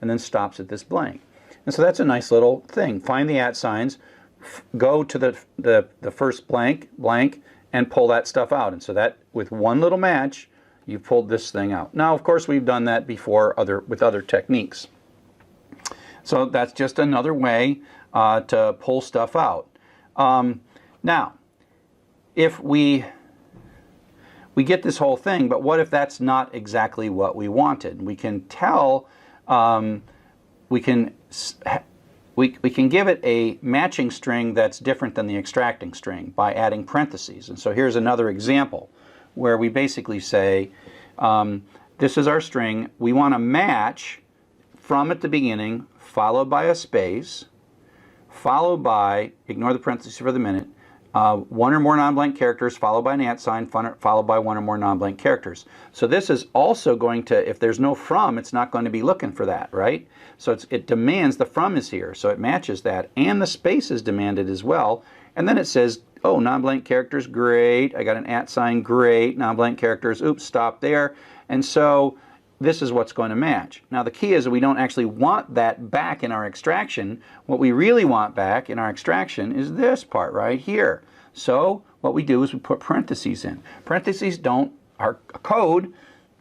and then stops at this blank. And so that's a nice little thing. Find the @ signs, go to the first blank, and pull that stuff out. And so that, with one little match, you pulled this thing out. Now, of course, we've done that before with other techniques. So that's just another way to pull stuff out. Now, if we get this whole thing, but what if that's not exactly what we wanted? We can tell, we can give it a matching string that's different than the extracting string by adding parentheses. And so here's another example where we basically say, this is our string. We want to match from at the beginning, followed by a space, followed by, ignore the parentheses for the minute, one or more non-blank characters, followed by an @ sign, followed by one or more non-blank characters. So this is also going to, if there's no from, it's not going to be looking for that, right? So it demands the from is here, so it matches that, and the space is demanded as well. And then it says, oh, non-blank characters, great. I got an @ sign, great. Non-blank characters, oops, stop there. And so this is what's going to match. Now the key is that we don't actually want that back in our extraction. What we really want back in our extraction is this part right here. So what we do is we put parentheses in. Parentheses are code,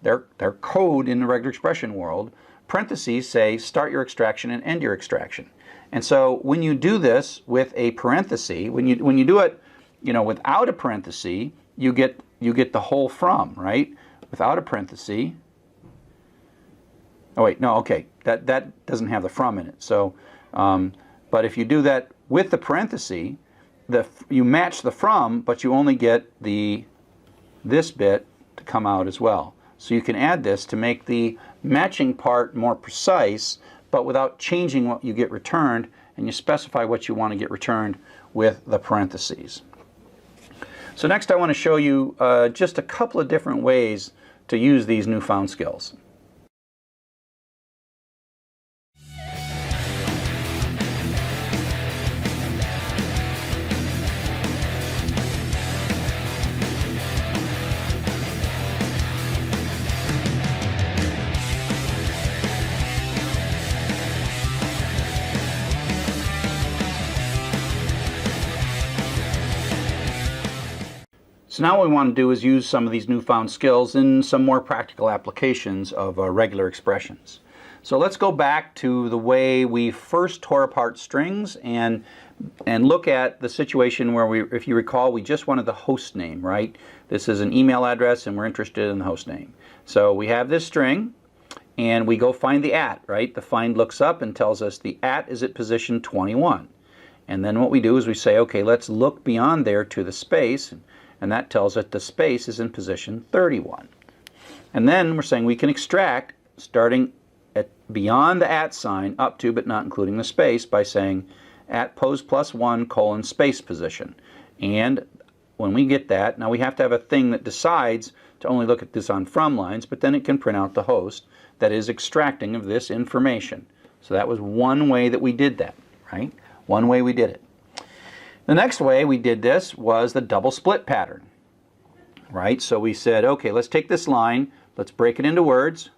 they're code in the regular expression world. Parentheses say start your extraction and end your extraction. And so when you do this with a parenthesis, when you do it, without a parenthesis, you get the whole from, right? Without a parenthesis. Oh wait, no, okay, that doesn't have the from in it. So, but if you do that with the parenthesis, you match the from, but you only get this bit to come out as well. So you can add this to make the matching part more precise, but without changing what you get returned, and you specify what you want to get returned with the parentheses. So next I want to show you just a couple of different ways to use these newfound skills. So now what we want to do is use some of these newfound skills in some more practical applications of regular expressions. So let's go back to the way we first tore apart strings and look at the situation where if you recall, we just wanted the host name, right? This is an email address and we're interested in the host name. So we have this string and we go find the @ right? The find looks up and tells us the @ is at position 21. And then what we do is we say, okay, let's look beyond there to the space. And that tells us the space is in position 31. And then we're saying we can extract starting at beyond the @ sign up to but not including the space by saying @pose +1 : space position. And when we get that, now we have to have a thing that decides to only look at this on from lines, but then it can print out the host that is extracting of this information. So that was one way that we did that, right? One way we did it. The next way we did this was the double split pattern, right? So we said, okay, let's take this line, let's break it into words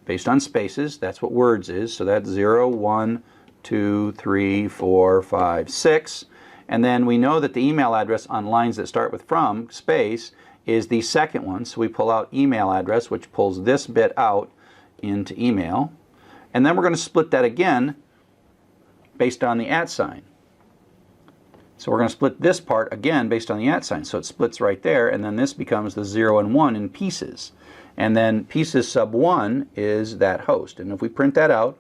based on spaces. That's what words is. So that's 0, 1, 2, 3, 4, 5, 6. And then we know that the email address on lines that start with from, space, is the second one. So we pull out email address, which pulls this bit out into email. And then we're going to split that again based on the @ sign. So we're going to split this part again based on the @ sign. So it splits right there, and then this becomes the 0 and 1 in pieces. And then pieces sub 1 is that host. And if we print that out,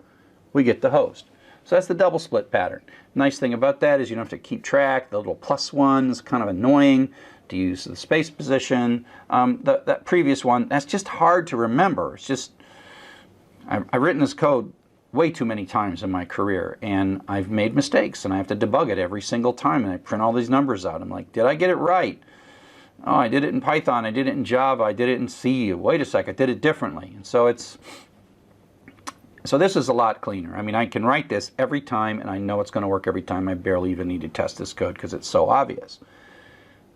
we get the host. So that's the double split pattern. Nice thing about that is you don't have to keep track. The little +1 is kind of annoying. to use the space position. That previous one, that's just hard to remember. It's just, I've written this code way too many times in my career, and I've made mistakes, and I have to debug it every single time, and I print all these numbers out. I'm like, did I get it right? Oh, I did it in Python, I did it in Java, I did it in C. Wait a sec, I did it differently. And so this is a lot cleaner. I mean, I can write this every time, and I know it's going to work every time. I barely even need to test this code because it's so obvious.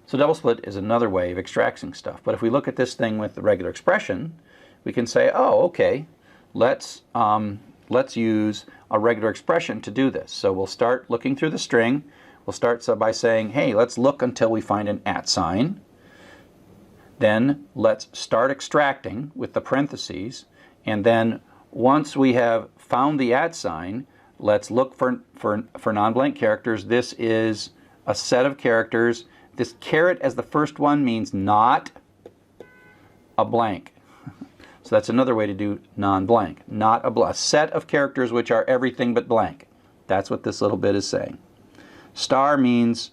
So double split is another way of extracting stuff. But if we look at this thing with the regular expression, we can say, oh, okay, let's use a regular expression to do this. So we'll start looking through the string. We'll start by saying, hey, let's look until we find an @ sign. Then let's start extracting with the parentheses. And then once we have found the @ sign, let's look for non-blank characters. This is a set of characters. This caret as the first one means not a blank. So that's another way to do non-blank. Not a set of characters which are everything but blank. That's what this little bit is saying. Star means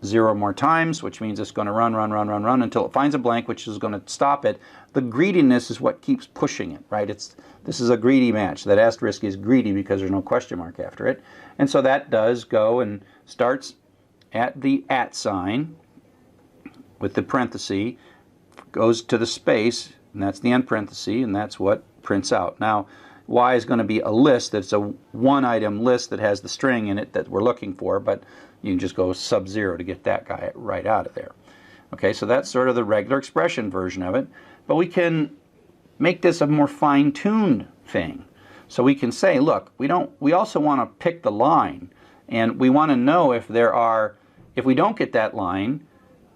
0 more times, which means it's going to run until it finds a blank, which is going to stop it. The greediness is what keeps pushing it, right? This is a greedy match. That asterisk is greedy because there's no question mark after it. And so that does go and starts at the @ sign with the parenthesis, goes to the space, and that's the end parenthesis, and that's what prints out. Now, Y is going to be a list that's a one-item list that has the string in it that we're looking for, but you can just go sub-0 to get that guy right out of there. Okay, so that's sort of the regular expression version of it, but we can make this a more fine-tuned thing. So we can say, look, we also want to pick the line, and we want to know if we don't get that line,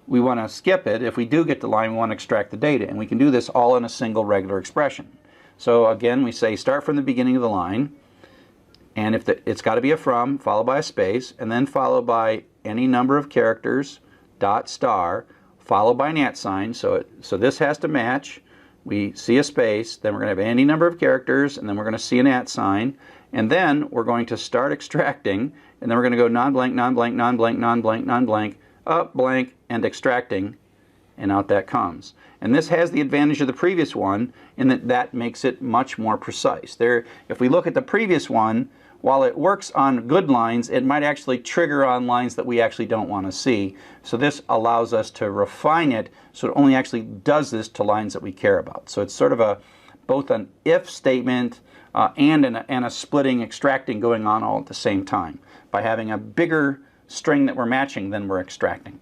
we want to skip it. If we do get the line, we want to extract the data, and we can do this all in a single regular expression. So again, we say start from the beginning of the line, and it's got to be a from, followed by a space, and then followed by any number of characters, dot star, followed by an @ sign. So this has to match. We see a space, then we're going to have any number of characters, and then we're going to see an @ sign, and then we're going to start extracting, and then we're going to go non-blank, non-blank, non-blank, non-blank, non-blank, up, blank, and extracting, and out that comes. And this has the advantage of the previous one in that makes it much more precise. If we look at the previous one, while it works on good lines, it might actually trigger on lines that we actually don't want to see. So this allows us to refine it so it only actually does this to lines that we care about. So it's sort of both an if statement and a splitting, extracting going on all at the same time by having a bigger string that we're matching than we're extracting.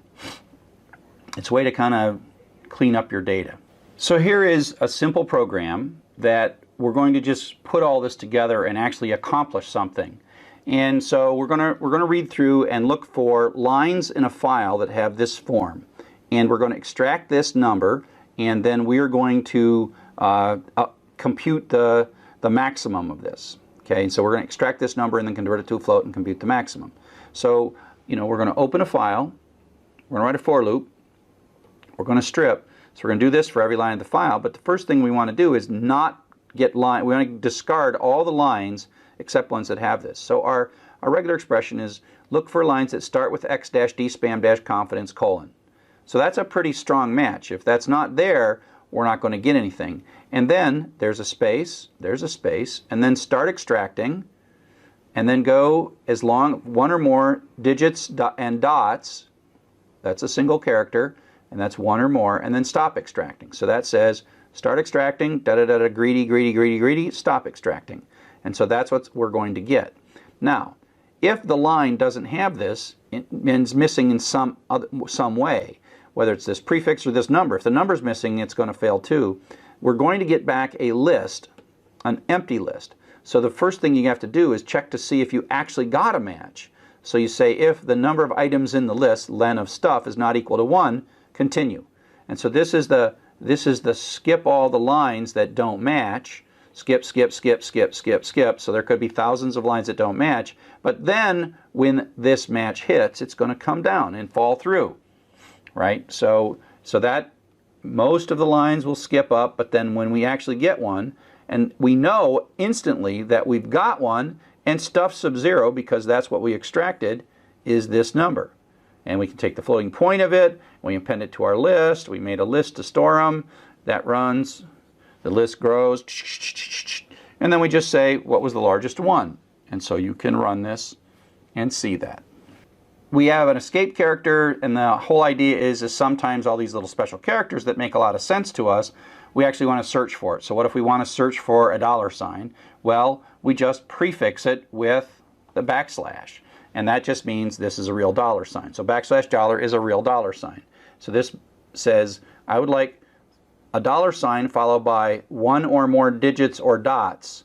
It's a way to kind of clean up your data. So here is a simple program that we're going to just put all this together and actually accomplish something. And so we're going to read through and look for lines in a file that have this form. And we're going to extract this number, and then we're going to compute the maximum of this. Okay, and so we're going to extract this number and then convert it to a float and compute the maximum. So, we're going to open a file, we're going to write a for loop, we're going to strip. So we're going to do this for every line of the file, but the first thing we want to do is not get line. We want to discard all the lines except ones that have this. So our regular expression is look for lines that start with x-d spam-confidence : So that's a pretty strong match. If that's not there, we're not going to get anything. And then there's a space, and then start extracting, and then go as long, one or more digits and dots, that's a single character, and that's one or more, and then stop extracting. So that says start extracting, greedy, stop extracting. And so that's what we're going to get. Now, if the line doesn't have this, it's missing in some way, whether it's this prefix or this number. If the number's missing, it's going to fail too. We're going to get back a list, an empty list. So the first thing you have to do is check to see if you actually got a match. So you say if the number of items in the list, len of stuff, is not equal to 1, continue. And so this is the skip all the lines that don't match. Skip. So there could be thousands of lines that don't match. But then when this match hits, it's going to come down and fall through, right? So that most of the lines will skip up, but then when we actually get one, and we know instantly that we've got one, and stuff sub-0, because that's what we extracted, is this number. And we can take the floating point of it, we append it to our list. We made a list to store them. That runs, the list grows, and then we just say what was the largest one. And so you can run this and see that. We have an escape character, and the whole idea is sometimes all these little special characters that make a lot of sense to us, we actually want to search for it. So what if we want to search for a $? Well, we just prefix it with the backslash. And that just means this is a real $. So $$ is a real $. So this says, I would like a $, followed by one or more digits or dots.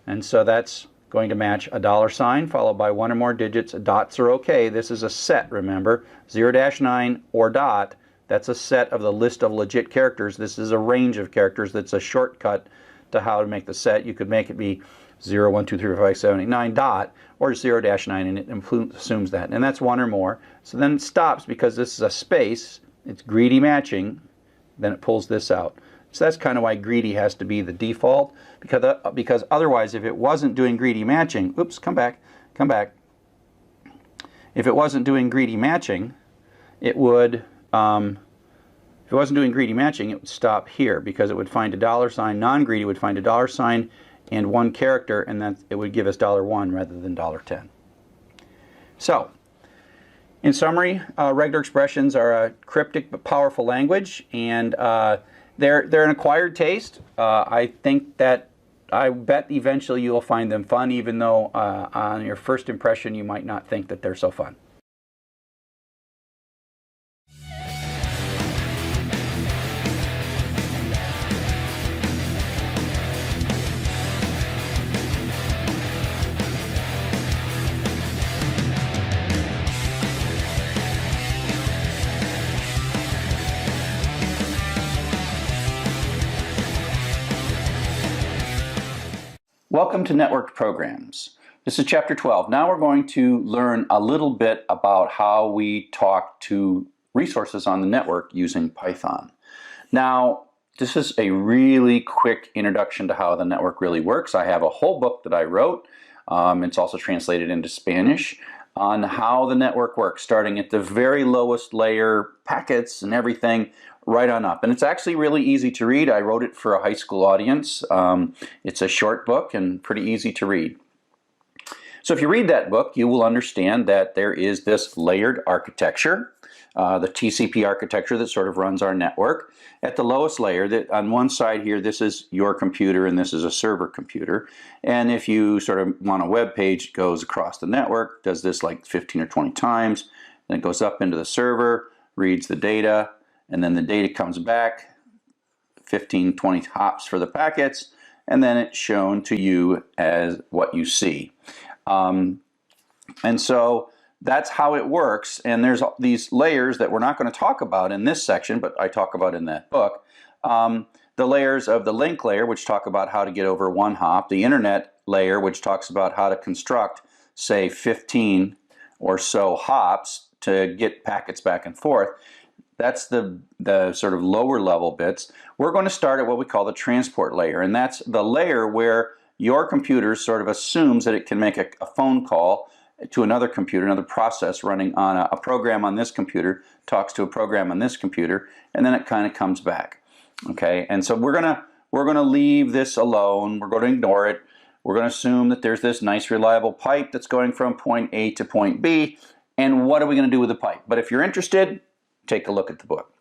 And so that's going to match a $, followed by one or more digits. Dots are okay. This is a set, remember. 0-9 or dot, that's a set of the list of legit characters. This is a range of characters that's a shortcut to how to make the set. You could make it be 0, 1, 2, 3, 4, 5, 7, 8, 9 dot, or 0-9, and it assumes that. And that's one or more. So then it stops because this is a space. It's greedy matching. Then it pulls this out. So that's kind of why greedy has to be the default, because otherwise, if it wasn't doing greedy matching, oops, come back. If it wasn't doing greedy matching, it would, if it wasn't doing greedy matching, it would stop here, because it would find a $. Non-greedy would find a $, and one character, and then it would give us $1 rather than $10. So, in summary, regular expressions are a cryptic but powerful language, and they're an acquired taste. I bet eventually you'll find them fun, even though on your first impression you might not think that they're so fun. Welcome to Networked Programs. This is Chapter 12. Now we're going to learn a little bit about how we talk to resources on the network using Python. Now, this is a really quick introduction to how the network really works. I have a whole book that I wrote. It's also translated into Spanish on how the network works, starting at the very lowest layer, packets and everything, right on up. And it's actually really easy to read. I wrote it for a high school audience. It's a short book and pretty easy to read. So if you read that book, you will understand that there is this layered architecture, the TCP architecture that sort of runs our network. At the lowest layer, that on one side here, this is your computer and this is a server computer. And if you sort of want a web page, it goes across the network, does this like 15 or 20 times, then it goes up into the server, reads the data, and then the data comes back, 15, 20 hops for the packets, and then it's shown to you as what you see. And so that's how it works, and there's these layers that we're not going to talk about in this section, but I talk about in that book. The layers of the link layer, which talk about how to get over one hop, the internet layer, which talks about how to construct, say, 15 or so hops to get packets back and forth. That's the sort of lower level bits. We're going to start at what we call the transport layer, and that's the layer where your computer sort of assumes that it can make a phone call to another computer, another process running on a program on this computer, talks to a program on this computer, and then it kind of comes back. Okay, and so we're gonna leave this alone. We're going to ignore it. We're going to assume that there's this nice reliable pipe that's going from point A to point B, and what are we going to do with the pipe? But if you're interested, take a look at the book.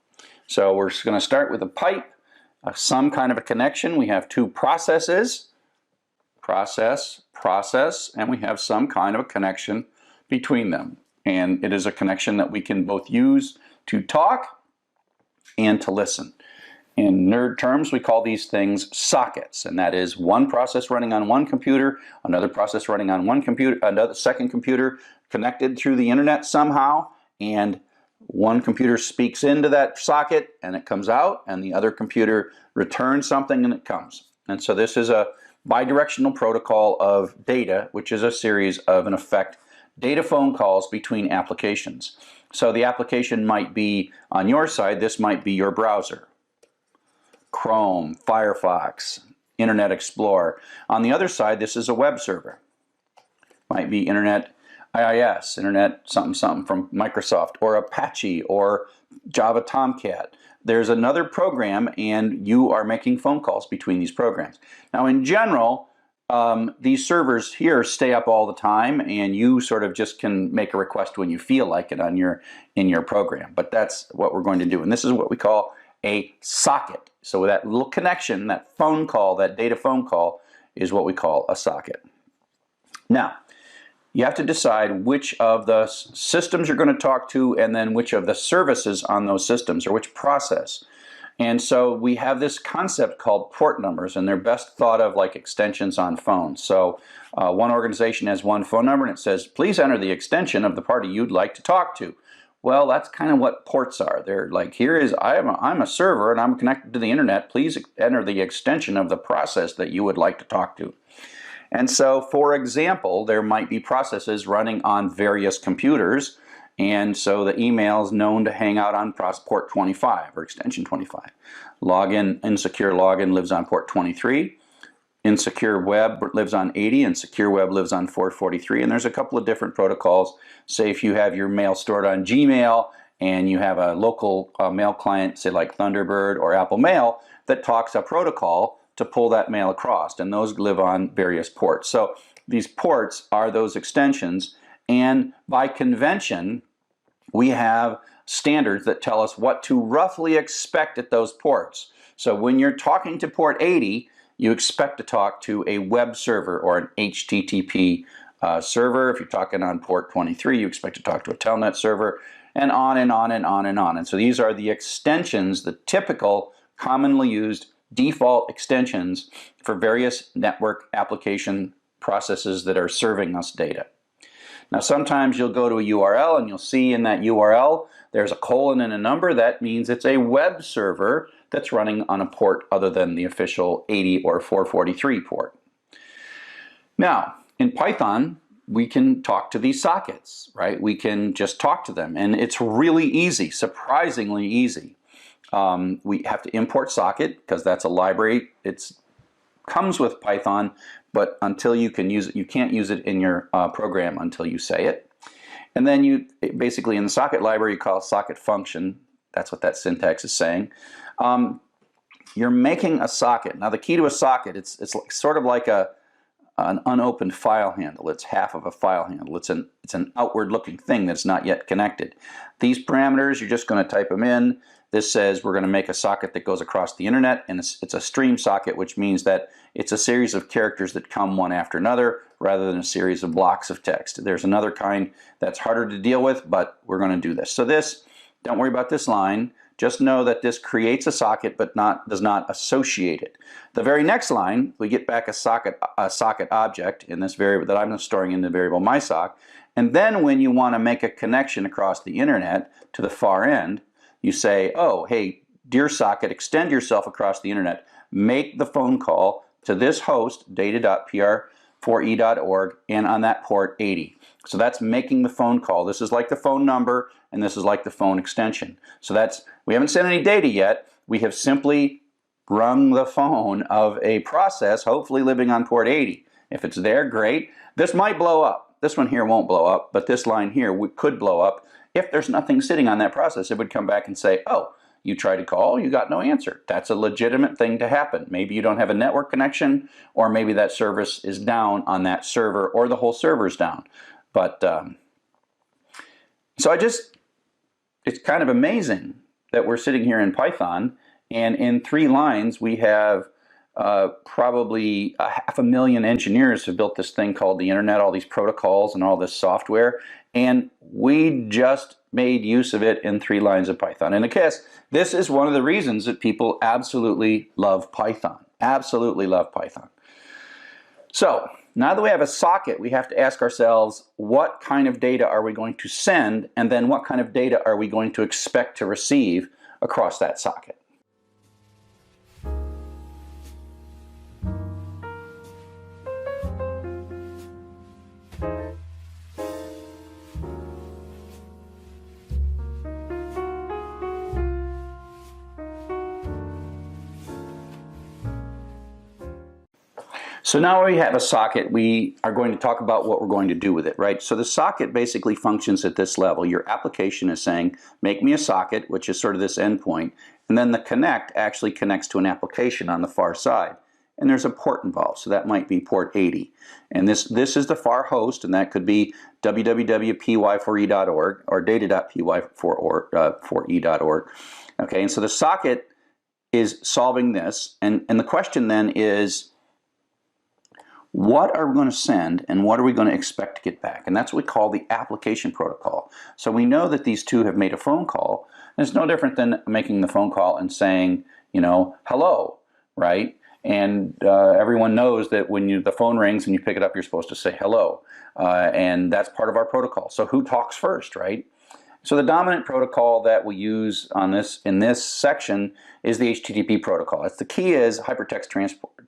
So we're going to start with a pipe, some kind of a connection. We have two processes, process, and we have some kind of a connection between them. And it is a connection that we can both use to talk and to listen. In nerd terms, we call these things sockets, and that is one process running on one computer, another process running on one computer, another second computer connected through the internet somehow, and one computer speaks into that socket and it comes out, and the other computer returns something and it comes. And so this is a bidirectional protocol of data, which is a series of, in effect, data phone calls between applications. So the application might be on your side, this might be your browser, Chrome, Firefox, Internet Explorer. On the other side, this is a web server. Might be Internet IIS, Internet something something from Microsoft, or Apache, or Java Tomcat. There's another program, and you are making phone calls between these programs. Now, in general, these servers here stay up all the time, and you sort of just can make a request when you feel like it on in your program. But that's what we're going to do, and this is what we call a socket. So that little connection, that phone call, that data phone call, is what we call a socket. Now, you have to decide which of the systems you're going to talk to, and then which of the services on those systems, or which process. And so we have this concept called port numbers, and they're best thought of like extensions on phones. So one organization has one phone number, and it says, please enter the extension of the party you'd like to talk to. Well, that's kind of what ports are. They're like, here is, I'm a server, and I'm connected to the internet. Please enter the extension of the process that you would like to talk to. And so, for example, there might be processes running on various computers, and so the email is known to hang out on port 25 or extension 25. Login, insecure login lives on port 23. Insecure web lives on 80, and secure web lives on 443. And there's a couple of different protocols. Say if you have your mail stored on Gmail and you have a local mail client, say like Thunderbird or Apple Mail, that talks a protocol to pull that mail across, and those live on various ports. So these ports are those extensions, and by convention, we have standards that tell us what to roughly expect at those ports. So when you're talking to port 80, you expect to talk to a web server or an HTTP server. If you're talking on port 23, you expect to talk to a telnet server, and on and on and on and on. And so these are the extensions, the typical, commonly used default extensions for various network application processes that are serving us data. Now, sometimes you'll go to a URL and you'll see in that URL there's a colon and a number. That means it's a web server that's running on a port other than the official 80 or 443 port. Now, in Python, we can talk to these sockets, right? We can just talk to them, and it's really easy, surprisingly easy. We have to import socket because that's a library. It comes with Python, but until you can use it, you can't use it in your program until you say it. And then you basically in the socket library you call socket function. That's what that syntax is saying. You're making a socket. Now the key to a socket, it's sort of like an unopened file handle. It's half of a file handle. It's an outward looking thing that's not yet connected. These parameters, you're just going to type them in. This says we're going to make a socket that goes across the internet, and it's a stream socket, which means that it's a series of characters that come one after another rather than a series of blocks of text. There's another kind that's harder to deal with, but we're going to do this. So this, don't worry about this line. Just know that this creates a socket but does not associate it. The very next line, we get back a socket object in this variable that I'm storing in the variable mysock. And then when you want to make a connection across the internet to the far end, you say, oh, hey, dear socket, extend yourself across the internet. Make the phone call to this host, data.pr4e.org, and on that port 80. So that's making the phone call. This is like the phone number, and this is like the phone extension. So we haven't sent any data yet. We have simply rung the phone of a process, hopefully living on port 80. If it's there, great. This might blow up. This one here won't blow up, but this line here could blow up. If there's nothing sitting on that process, it would come back and say, oh, you tried to call, you got no answer. That's a legitimate thing to happen. Maybe you don't have a network connection, or maybe that service is down on that server, or the whole server's down. But so it's kind of amazing that we're sitting here in Python, and in 3 lines we have probably 500,000 engineers have built this thing called the internet, all these protocols and all this software, and we just made use of it in 3 lines of Python. And I guess this is one of the reasons that people absolutely love Python. Absolutely love Python. So now that we have a socket, we have to ask ourselves, what kind of data are we going to send, and then what kind of data are we going to expect to receive across that socket? So now we have a socket. We are going to talk about what we're going to do with it, right? So the socket basically functions at this level. Your application is saying, make me a socket, which is sort of this endpoint, and then the connect actually connects to an application on the far side. And there's a port involved, so that might be port 80. And this is the far host, and that could be www.py4e.org or data.py4e.org. Okay, and so the socket is solving this, and the question then is, what are we going to send and what are we going to expect to get back? And that's what we call the application protocol. So we know that these two have made a phone call. And it's no different than making the phone call and saying, you know, hello, right? And everyone knows that when the phone rings and you pick it up, you're supposed to say hello. And that's part of our protocol. So who talks first, right? So the dominant protocol that we use in this section is the HTTP protocol. The key is hypertext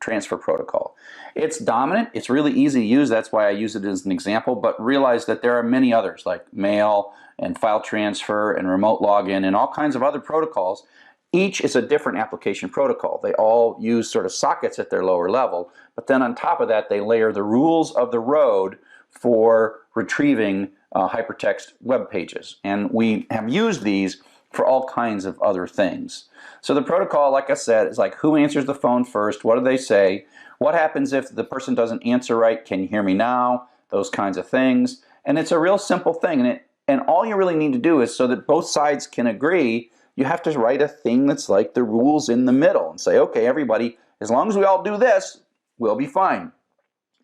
transfer protocol. It's dominant. It's really easy to use. That's why I use it as an example. But realize that there are many others like mail and file transfer and remote login and all kinds of other protocols. Each is a different application protocol. They all use sort of sockets at their lower level. But then on top of that, they layer the rules of the road for retrieving hypertext web pages. And we have used these for all kinds of other things. So the protocol, like I said, is like who answers the phone first, what do they say, what happens if the person doesn't answer right, can you hear me now, those kinds of things. And it's a real simple thing, and all you really need to do is so that both sides can agree, you have to write a thing that's like the rules in the middle and say, okay, everybody, as long as we all do this, we'll be fine.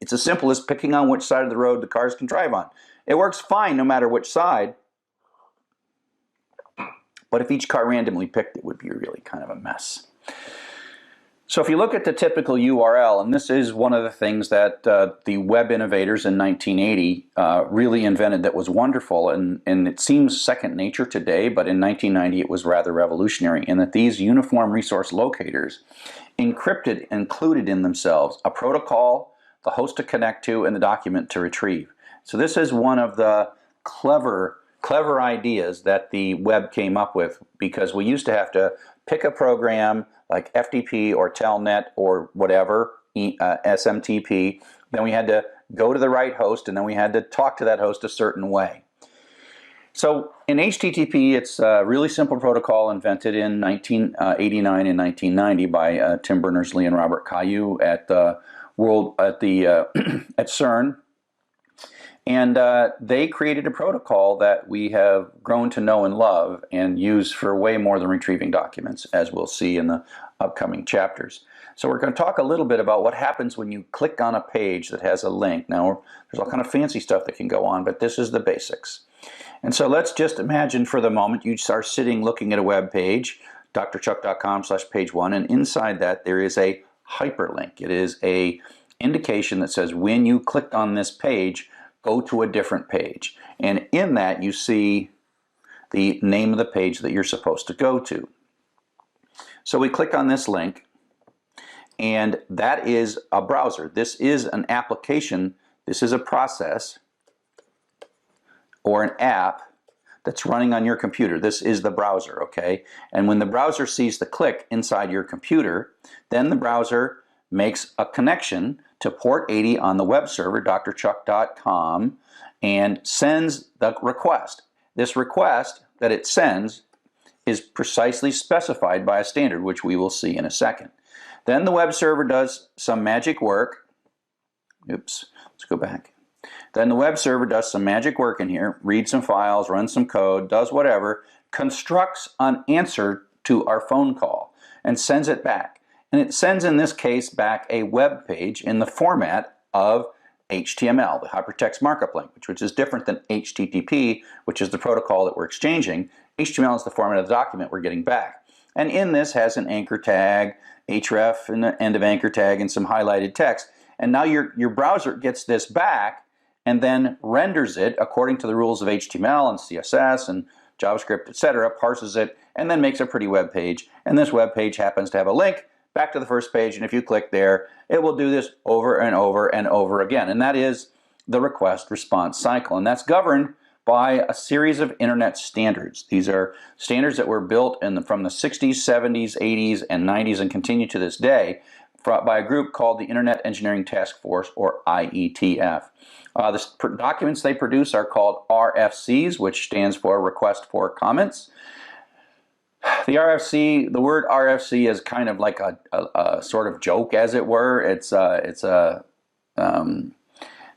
It's as simple as picking on which side of the road the cars can drive on. It works fine no matter which side, but if each car randomly picked, it would be really kind of a mess. So if you look at the typical URL, and this is one of the things that the web innovators in 1980 really invented that was wonderful, and it seems second nature today, but in 1990 it was rather revolutionary in that these uniform resource locators included in themselves a protocol, the host to connect to, and the document to retrieve. So this is one of the clever ideas that the web came up with, because we used to have to pick a program like FTP or Telnet or whatever, SMTP, then we had to go to the right host, and then we had to talk to that host a certain way. So in HTTP, it's a really simple protocol invented in 1989 and 1990 by Tim Berners-Lee and Robert Cailliau at CERN. And they created a protocol that we have grown to know and love and use for way more than retrieving documents, as we'll see in the upcoming chapters. So we're going to talk a little bit about what happens when you click on a page that has a link. Now, there's all kind of fancy stuff that can go on, but this is the basics. And so let's just imagine for the moment you are sitting looking at a web page, drchuck.com/page1, and inside that there is a hyperlink. It is a indication that says when you clicked on this page, go to a different page. And in that you see the name of the page that you're supposed to go to. So we click on this link, and that is a browser. This is an application, this is a process or an app that's running on your computer. This is the browser, okay? And when the browser sees the click inside your computer, then the browser makes a connection to port 80 on the web server, drchuck.com, and sends the request. This request that it sends is precisely specified by a standard, which we will see in a second. Then the web server does some magic work. Oops, let's go back. Then the web server does some magic work in here, reads some files, runs some code, does whatever, constructs an answer to our phone call, and sends it back. And it sends, in this case, back a web page in the format of HTML, the hypertext markup language, which is different than HTTP, which is the protocol that we're exchanging. HTML is the format of the document we're getting back. And in this has an anchor tag, href, and the end of anchor tag, and some highlighted text. And now your browser gets this back and then renders it according to the rules of HTML and CSS and JavaScript, etc., parses it, and then makes a pretty web page. And this web page happens to have a link back to the first page, and if you click there, it will do this over and over and over again. And that is the request response cycle. And that's governed by a series of internet standards. These are standards that were built from the 60s, 70s, 80s, and 90s and continue to this day by a group called the Internet Engineering Task Force, or IETF. The documents they produce are called RFCs, which stands for Request for Comments. The RFC, the word RFC is kind of like a sort of joke, as it were.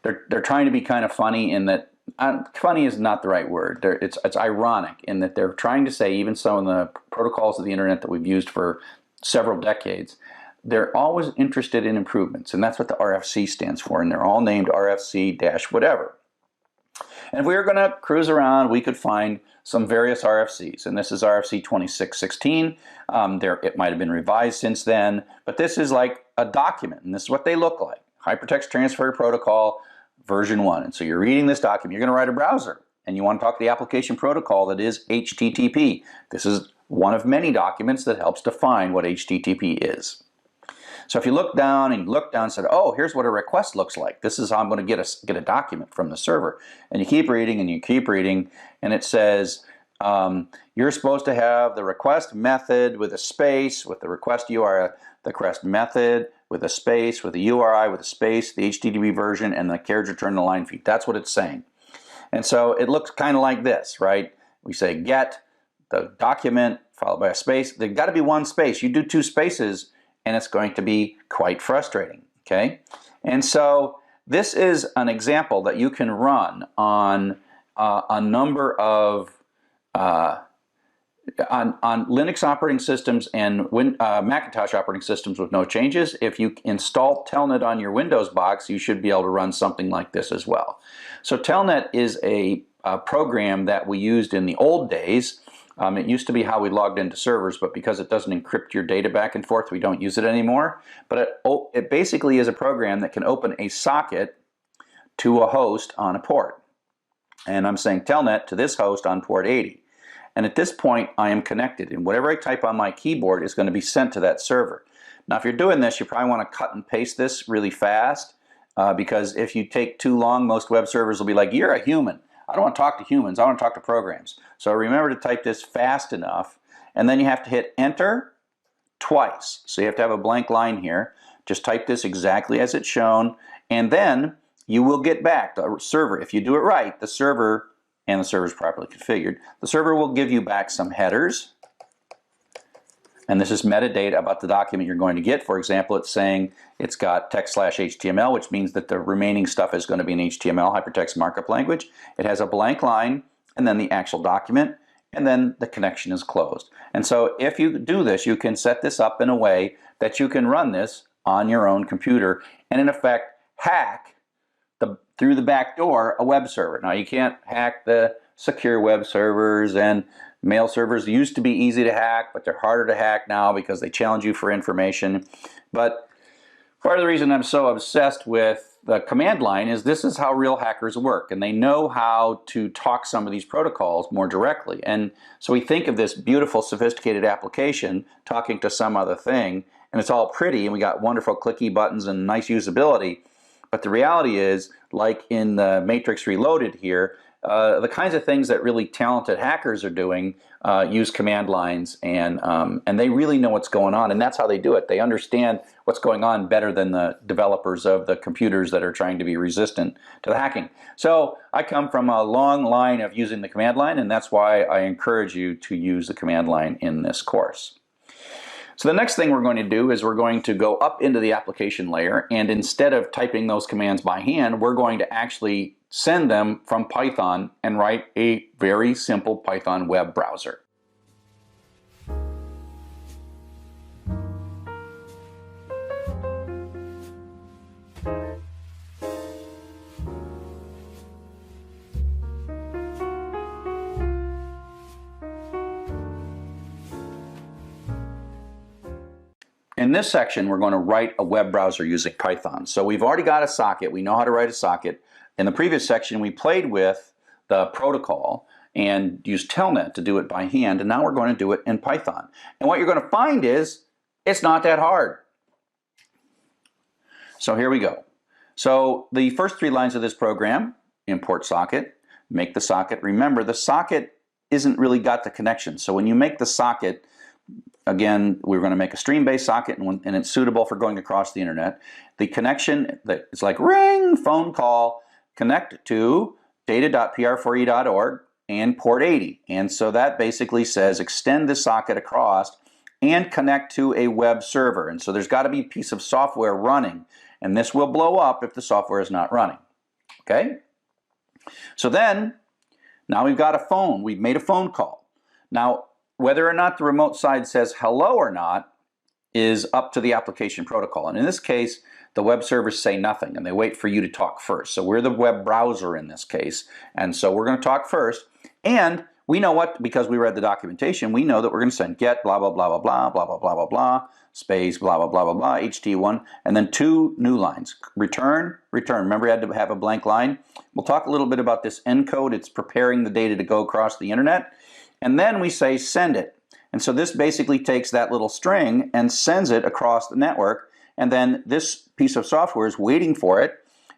They're trying to be kind of funny in that. Funny is not the right word. It's ironic in that they're trying to say, even some of the protocols of the internet that we've used for several decades, they're always interested in improvements, and that's what the RFC stands for, and they're all named RFC-whatever. And if we were going to cruise around, we could find some various RFCs, and this is RFC 2616. It might have been revised since then, but this is like a document, and this is what they look like. Hypertext Transfer Protocol version 1. And so you're reading this document, you're going to write a browser, and you want to talk to the application protocol that is HTTP. This is one of many documents that helps define what HTTP is. So if you look down and said, oh, here's what a request looks like. This is how I'm going to get a document from the server. And you keep reading and you keep reading, and it says you're supposed to have the request method with a space, with the request URI, the request method with a space, with a URI with a space, the HTTP version, and the carriage return the line feed. That's what it's saying. And so it looks kind of like this, right? We say get the document followed by a space. There's got to be one space. You do two spaces, and it's going to be quite frustrating, okay? And so this is an example that you can run on a number of on Linux operating systems and Macintosh operating systems with no changes. If you install Telnet on your Windows box, you should be able to run something like this as well. So Telnet is a program that we used in the old days. It used to be how we logged into servers, but because it doesn't encrypt your data back and forth, we don't use it anymore. But it basically is a program that can open a socket to a host on a port. And I'm saying Telnet to this host on port 80. And at this point, I am connected, and whatever I type on my keyboard is going to be sent to that server. Now, if you're doing this, you probably want to cut and paste this really fast, because if you take too long, most web servers will be like, you're a human. I don't want to talk to humans. I want to talk to programs. So remember to type this fast enough, and then you have to hit Enter twice. So you have to have a blank line here. Just type this exactly as it's shown, and then you will get back the server. If you do it right, the server, and the server is properly configured, the server will give you back some headers. And this is metadata about the document you're going to get. For example, it's saying it's got text/HTML, which means that the remaining stuff is going to be in HTML, hypertext markup language. It has a blank line, and then the actual document, and then the connection is closed. And so if you do this, you can set this up in a way that you can run this on your own computer and in effect hack through the back door a web server. Now, you can't hack the secure web servers, and mail servers used to be easy to hack, but they're harder to hack now because they challenge you for information. But part of the reason I'm so obsessed with the command line is this is how real hackers work, and they know how to talk some of these protocols more directly. And so we think of this beautiful, sophisticated application talking to some other thing, and it's all pretty, and we got wonderful clicky buttons and nice usability. But the reality is, like in the Matrix Reloaded here, the kinds of things that really talented hackers are doing use command lines, and they really know what's going on, and that's how they do it. They understand what's going on better than the developers of the computers that are trying to be resistant to the hacking. So I come from a long line of using the command line, and that's why I encourage you to use the command line in this course. So the next thing we're going to do is we're going to go up into the application layer, and instead of typing those commands by hand, we're going to actually send them from Python and write a very simple Python web browser. In this section, we're going to write a web browser using Python. So we've already got a socket. We know how to write a socket. In the previous section, we played with the protocol and used Telnet to do it by hand, and now we're going to do it in Python. And what you're going to find is it's not that hard. So here we go. So the first three lines of this program, import socket, make the socket. Remember, the socket isn't really got the connection. So when you make the socket, again, we're going to make a stream-based socket, and it's suitable for going across the internet. The connection, it's like ring, phone call, connect to data.pr4e.org and port 80. And so that basically says extend the socket across and connect to a web server. And so there's got to be a piece of software running, and this will blow up if the software is not running. Okay? So then, now we've got a phone. We've made a phone call. Now, whether or not the remote side says hello or not is up to the application protocol. And in this case, the web servers say nothing, and they wait for you to talk first. So we're the web browser in this case, and so we're going to talk first. And we know what, because we read the documentation, we know that we're going to send get blah, blah, blah, blah, blah, blah, blah, blah, blah, blah, space, blah, blah, blah, blah, blah, HT1, and then 2 new lines. Return, return. Remember, you had to have a blank line. We'll talk a little bit about this encode. It's preparing the data to go across the internet. And then we say send it. And so this basically takes that little string and sends it across the network. And then this piece of software is waiting for it.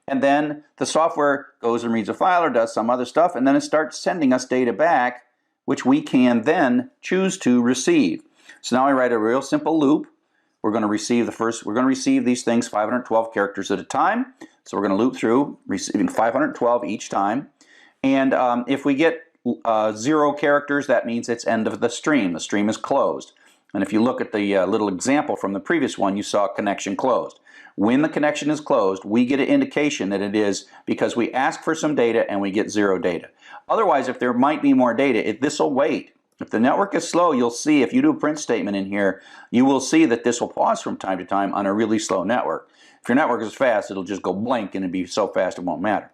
And then the software goes and reads a file or does some other stuff. And then it starts sending us data back, which we can then choose to receive. So now I write a real simple loop. We're going to receive these things 512 characters at a time. So we're going to loop through, receiving 512 each time. And if we get 0 characters, that means it's end of the stream. The stream is closed. And if you look at the little example from the previous one, you saw connection closed. When the connection is closed, we get an indication that it is because we ask for some data and we get 0 data. Otherwise, if there might be more data, this will wait. If the network is slow, you'll see, if you do a print statement in here, you will see that this will pause from time to time on a really slow network. If your network is fast, it'll just go blank and it'll be so fast it won't matter.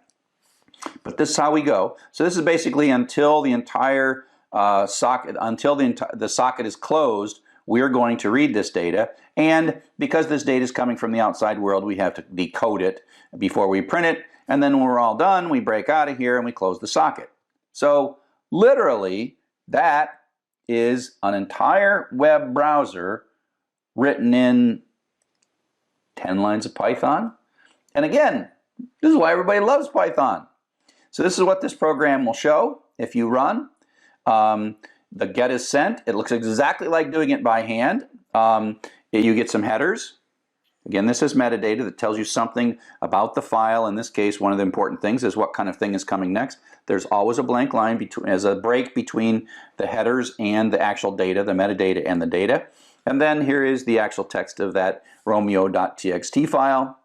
But this is how we go. So this is basically until the entire socket, until the socket is closed, we're going to read this data. And because this data is coming from the outside world, we have to decode it before we print it. And then when we're all done, we break out of here and we close the socket. So literally, that is an entire web browser written in 10 lines of Python. And again, this is why everybody loves Python. So this is what this program will show if you run. The get is sent. It looks exactly like doing it by hand. You get some headers. Again, this is metadata that tells you something about the file. In this case, one of the important things is what kind of thing is coming next. There's always a blank line as a break between the headers and the actual data, the metadata and the data. And then here is the actual text of that romeo.txt file.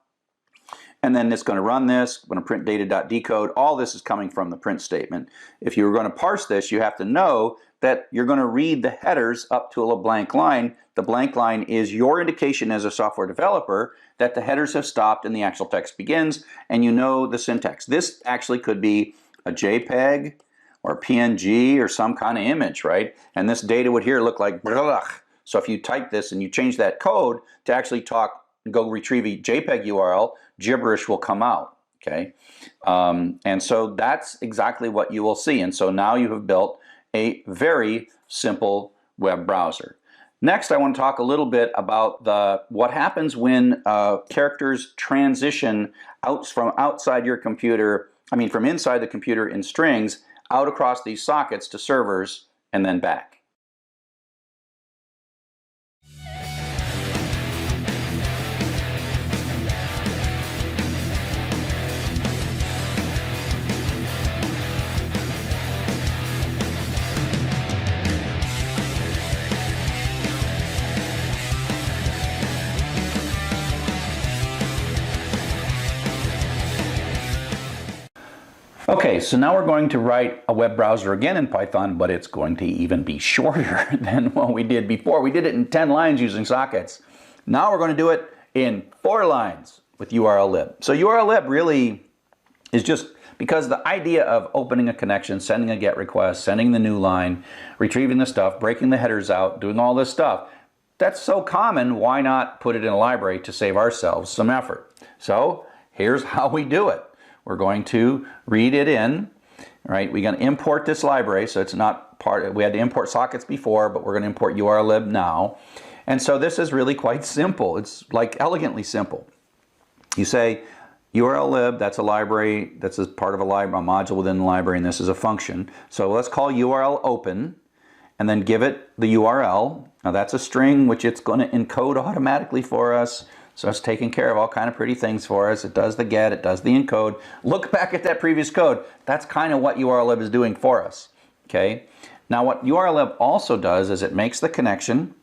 And then it's going to run this, going to print data.decode. All this is coming from the print statement. If you were going to parse this, you have to know that you're going to read the headers up to a blank line. The blank line is your indication as a software developer that the headers have stopped and the actual text begins, and you know the syntax. This actually could be a JPEG or PNG or some kind of image, right? And this data would here look like blah. So if you type this and you change that code to actually go retrieve a JPEG URL, gibberish will come out, okay? And so that's exactly what you will see. And so now you have built a very simple web browser. Next, I want to talk a little bit about what happens when characters transition from outside your computer, from inside the computer in strings, out across these sockets to servers and then back. Okay, so now we're going to write a web browser again in Python, but it's going to even be shorter than what we did before. We did it in 10 lines using sockets. Now we're going to do it in 4 lines with URLlib. So URLlib really is just because the idea of opening a connection, sending a GET request, sending the new line, retrieving the stuff, breaking the headers out, doing all this stuff, that's so common, why not put it in a library to save ourselves some effort? So here's how we do it. We're going to read it in, right? We're going to import this library, so it's not we had to import sockets before, but we're going to import URLlib now. And so this is really quite simple. It's like elegantly simple. You say URLlib, that's a library, that's a part of a module within the library, and this is a function. So let's call URL open, and then give it the URL. Now that's a string which it's going to encode automatically for us. So it's taking care of all kind of pretty things for us. It does the get, it does the encode. Look back at that previous code. That's kind of what URLlib is doing for us. Okay. Now what URLlib also does is it makes the connection,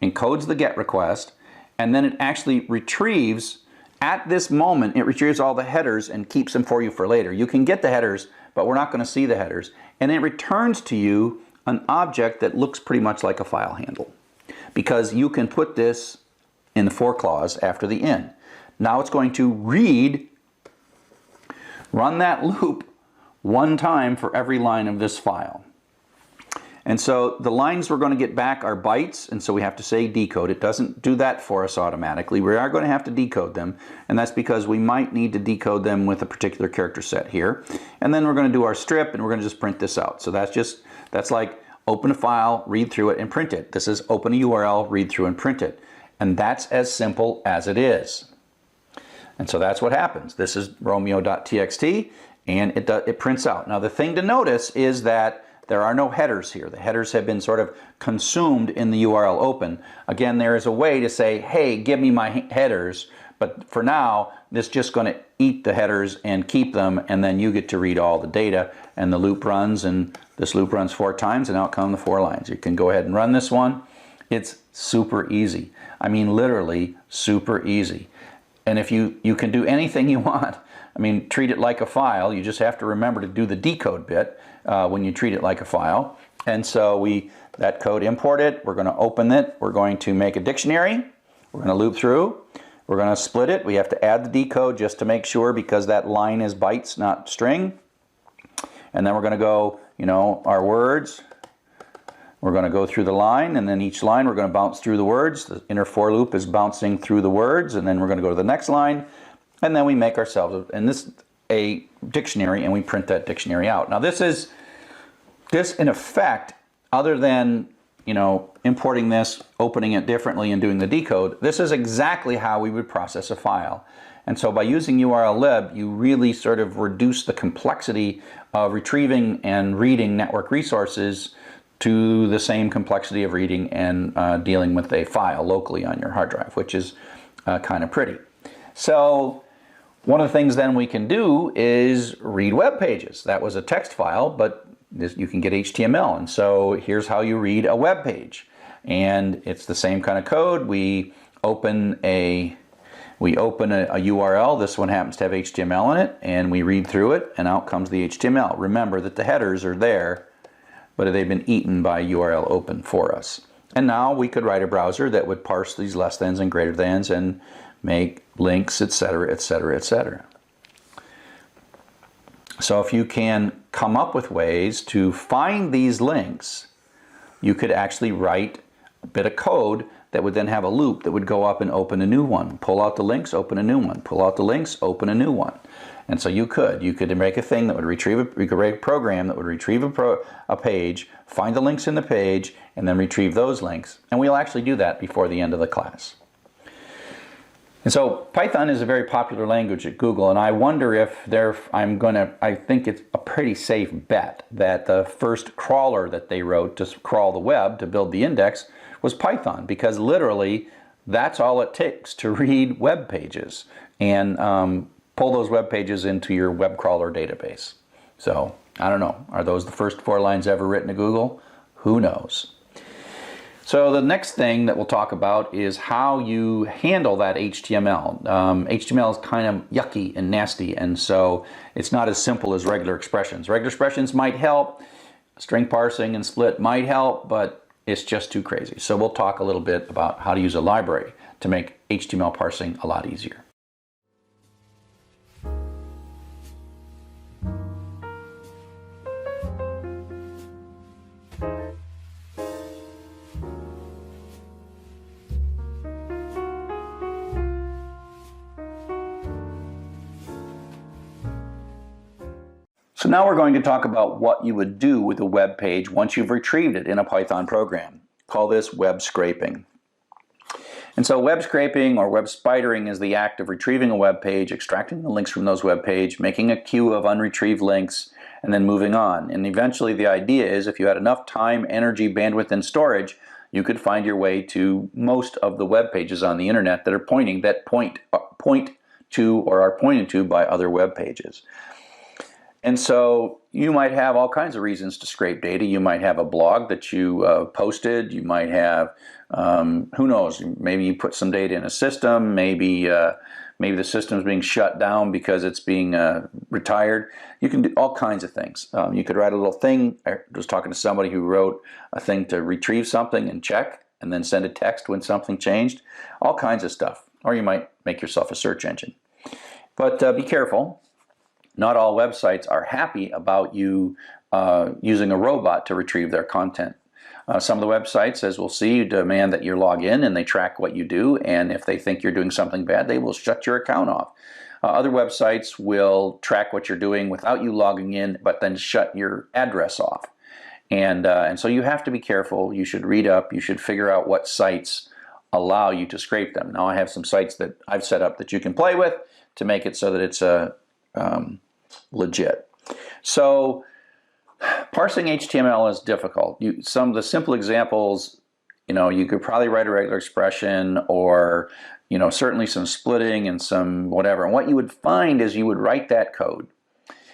encodes the get request, and then it actually retrieves, at this moment, it retrieves all the headers and keeps them for you for later. You can get the headers, but we're not going to see the headers. And it returns to you an object that looks pretty much like a file handle, because you can put this in the for clause after the in. Now it's going to run that loop one time for every line of this file. And so the lines we're going to get back are bytes, and so we have to say decode. It doesn't do that for us automatically. We are going to have to decode them, and that's because we might need to decode them with a particular character set here. And then we're going to do our strip, and we're going to just print this out. So that's like open a file, read through it, and print it. This is open a URL, read through, and print it. And that's as simple as it is. And so that's what happens. This is romeo.txt, and it prints out. Now the thing to notice is that there are no headers here. The headers have been sort of consumed in the URL open. Again, there is a way to say, hey, give me my headers, but for now, this is just going to eat the headers and keep them, and then you get to read all the data, and the loop runs, and this loop runs 4 times, and out come the 4 lines. You can go ahead and run this one. It's super easy. I mean, literally super easy. And if you can do anything you want. I mean, treat it like a file. You just have to remember to do the decode bit when you treat it like a file. And so that code import it. We're going to open it. We're going to make a dictionary. We're going to loop through. We're going to split it. We have to add the decode just to make sure, because that line is bytes, not string. And then we're going to go, our words. We're going to go through the line, and then each line we're going to bounce through the words. The inner for loop is bouncing through the words, and then we're going to go to the next line, and then we make ourselves a dictionary, and we print that dictionary out. Now this in effect, other than importing this, opening it differently, and doing the decode, this is exactly how we would process a file. And so by using URLlib, you really sort of reduce the complexity of retrieving and reading network resources to the same complexity of reading and dealing with a file locally on your hard drive, which is kind of pretty. So one of the things then we can do is read web pages. That was a text file, but you can get HTML. And so here's how you read a web page. And it's the same kind of code. We open a URL. This one happens to have HTML in it, and we read through it, and out comes the HTML. Remember that the headers are there, but they've been eaten by URL open for us. And now we could write a browser that would parse these less thans and greater thans and make links, etc., etc., etc. So if you can come up with ways to find these links, you could actually write a bit of code that would then have a loop that would go up and open a new one. Pull out the links, open a new one. Pull out the links, open a new one. And so you could make a thing that would retrieve you could write a program that would retrieve a page, find the links in the page, and then retrieve those links. And we'll actually do that before the end of the class. And so Python is a very popular language at Google, and I wonder if I think it's a pretty safe bet that the first crawler that they wrote to crawl the web, to build the index, was Python, because literally that's all it takes to read web pages and pull those web pages into your web crawler database. So I don't know, are those the first 4 lines ever written to Google? Who knows? So the next thing that we'll talk about is how you handle that HTML. HTML is kind of yucky and nasty, and so it's not as simple as regular expressions. Regular expressions might help, string parsing and split might help, but it's just too crazy. So we'll talk a little bit about how to use a library to make HTML parsing a lot easier. So now we're going to talk about what you would do with a web page once you've retrieved it in a Python program. Call this web scraping. And so web scraping or web spidering is the act of retrieving a web page, extracting the links from those web pages, making a queue of unretrieved links, and then moving on. And eventually the idea is if you had enough time, energy, bandwidth, and storage, you could find your way to most of the web pages on the internet that are point to or are pointed to by other web pages. And so you might have all kinds of reasons to scrape data. You might have a blog that you posted. You might have, who knows, maybe you put some data in a system. Maybe the system's being shut down because it's being retired. You can do all kinds of things. You could write a little thing. I was talking to somebody who wrote a thing to retrieve something and check, and then send a text when something changed. All kinds of stuff. Or you might make yourself a search engine. But be careful. Not all websites are happy about you using a robot to retrieve their content. Some of the websites, as we'll see, demand that you log in and they track what you do, and if they think you're doing something bad, they will shut your account off. Other websites will track what you're doing without you logging in, but then shut your address off. And so you have to be careful. You should read up. You should figure out what sites allow you to scrape them. Now I have some sites that I've set up that you can play with to make it so that it's legit. So parsing HTML is difficult. Some of the simple examples, you could probably write a regular expression, or certainly some splitting and some whatever. And what you would find is you would write that code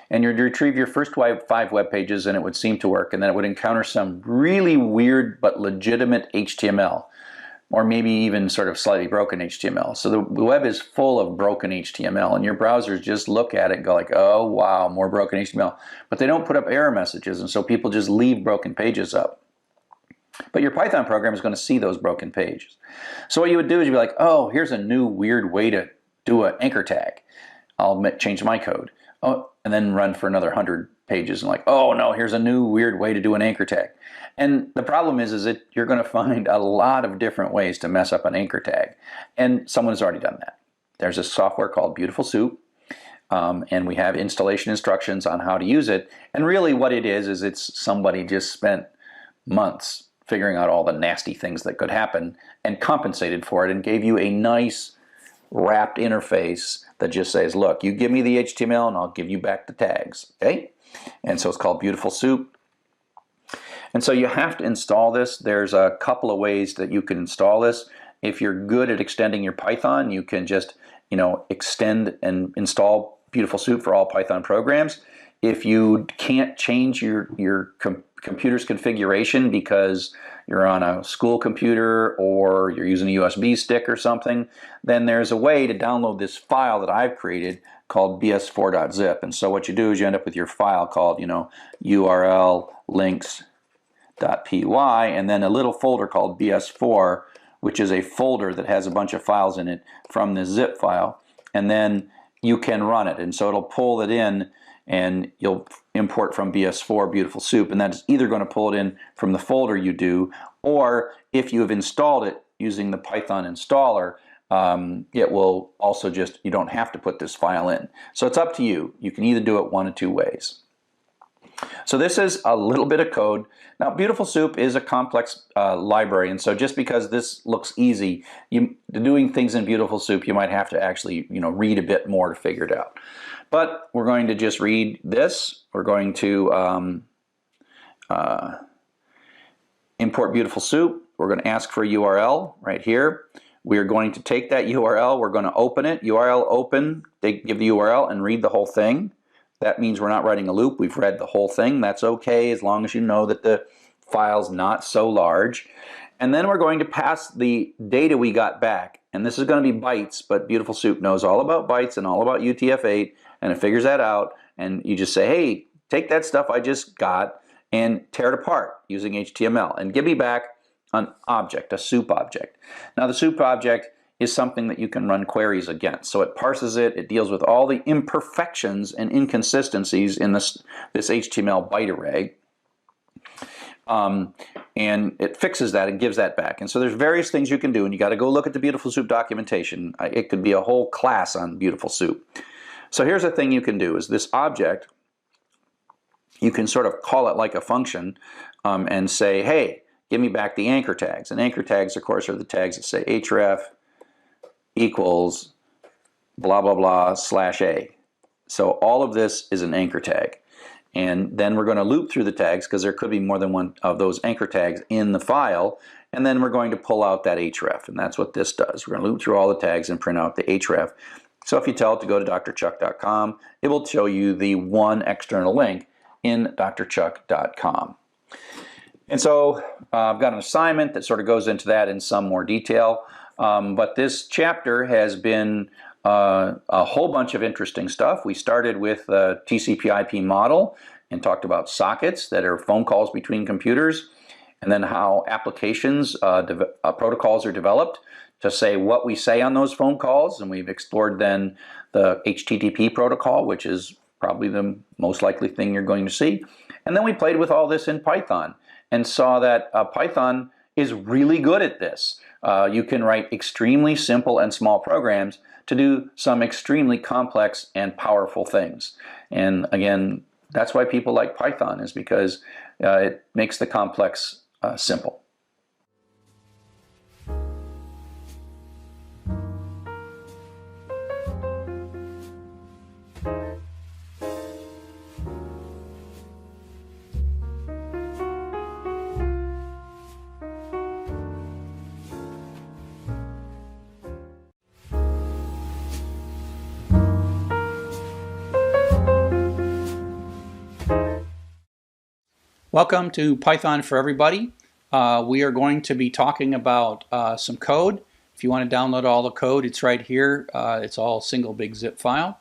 and you'd retrieve your first 5 web pages and it would seem to work, and then it would encounter some really weird but legitimate HTML, or maybe even sort of slightly broken HTML. So the web is full of broken HTML, and your browsers just look at it and go like, oh wow, more broken HTML. But they don't put up error messages, and so people just leave broken pages up. But your Python program is going to see those broken pages. So what you would do is you'd be like, oh, here's a new weird way to do an anchor tag. I'll change my code. Oh, and then run for another 100 pages and like, oh no, here's a new weird way to do an anchor tag. And the problem is that you're going to find a lot of different ways to mess up an anchor tag. And someone has already done that. There's a software called Beautiful Soup, and we have installation instructions on how to use it. And really what it is it's somebody just spent months figuring out all the nasty things that could happen and compensated for it and gave you a nice wrapped interface that just says, look, you give me the HTML and I'll give you back the tags, okay? And so it's called Beautiful Soup. And so you have to install this. There's a couple of ways that you can install this. If you're good at extending your Python, you can just, extend and install Beautiful Soup for all Python programs. If you can't change your computer's configuration because you're on a school computer or you're using a USB stick or something, then there's a way to download this file that I've created called bs4.zip. And so what you do is you end up with your file called, URL links.py, and then a little folder called bs4, which is a folder that has a bunch of files in it from this zip file. And then you can run it. And so it'll pull it in, and you'll import from BS4 Beautiful Soup, and that's either going to pull it in from the folder you do, or if you have installed it using the Python installer, it will also you don't have to put this file in. So it's up to you. You can either do it one of 2 ways. So this is a little bit of code. Now Beautiful Soup is a complex library, and so just because this looks easy, doing things in Beautiful Soup, you might have to actually read a bit more to figure it out. But we're going to just read this. We're going to import Beautiful Soup. We're going to ask for a URL right here. We're going to take that URL. We're going to open it. URL open. They give the URL and read the whole thing. That means we're not writing a loop. We've read the whole thing. That's okay as long as you know that the file's not so large. And then we're going to pass the data we got back. And this is going to be bytes, but Beautiful Soup knows all about bytes and all about UTF-8, and it figures that out. And you just say, hey, take that stuff I just got and tear it apart using HTML and give me back an object, a soup object. Now the soup object is something that you can run queries against. So it parses it, it deals with all the imperfections and inconsistencies in this HTML byte array. And it fixes that and gives that back. And so there's various things you can do, and you got to go look at the Beautiful Soup documentation. It could be a whole class on Beautiful Soup. So here's a thing you can do is this object, you can sort of call it like a function and say, hey, give me back the anchor tags. And anchor tags, of course, are the tags that say href equals blah, blah, blah /a. So all of this is an anchor tag. And then we're going to loop through the tags because there could be more than one of those anchor tags in the file. And then we're going to pull out that href. And that's what this does. We're going to loop through all the tags and print out the href. So if you tell it to go to drchuck.com, it will show you the one external link in drchuck.com. And so I've got an assignment that sort of goes into that in some more detail. But this chapter has been a whole bunch of interesting stuff. We started with the TCP/IP model and talked about sockets that are phone calls between computers, and then how applications protocols are developed to say what we say on those phone calls. And we've explored then the HTTP protocol, which is probably the most likely thing you're going to see. And then we played with all this in Python and saw that Python is really good at this. You can write extremely simple and small programs to do some extremely complex and powerful things. And again, that's why people like Python, is because it makes the complex simple. Welcome to Python for Everybody. We are going to be talking about some code. If you want to download all the code, it's right here. It's all single big zip file.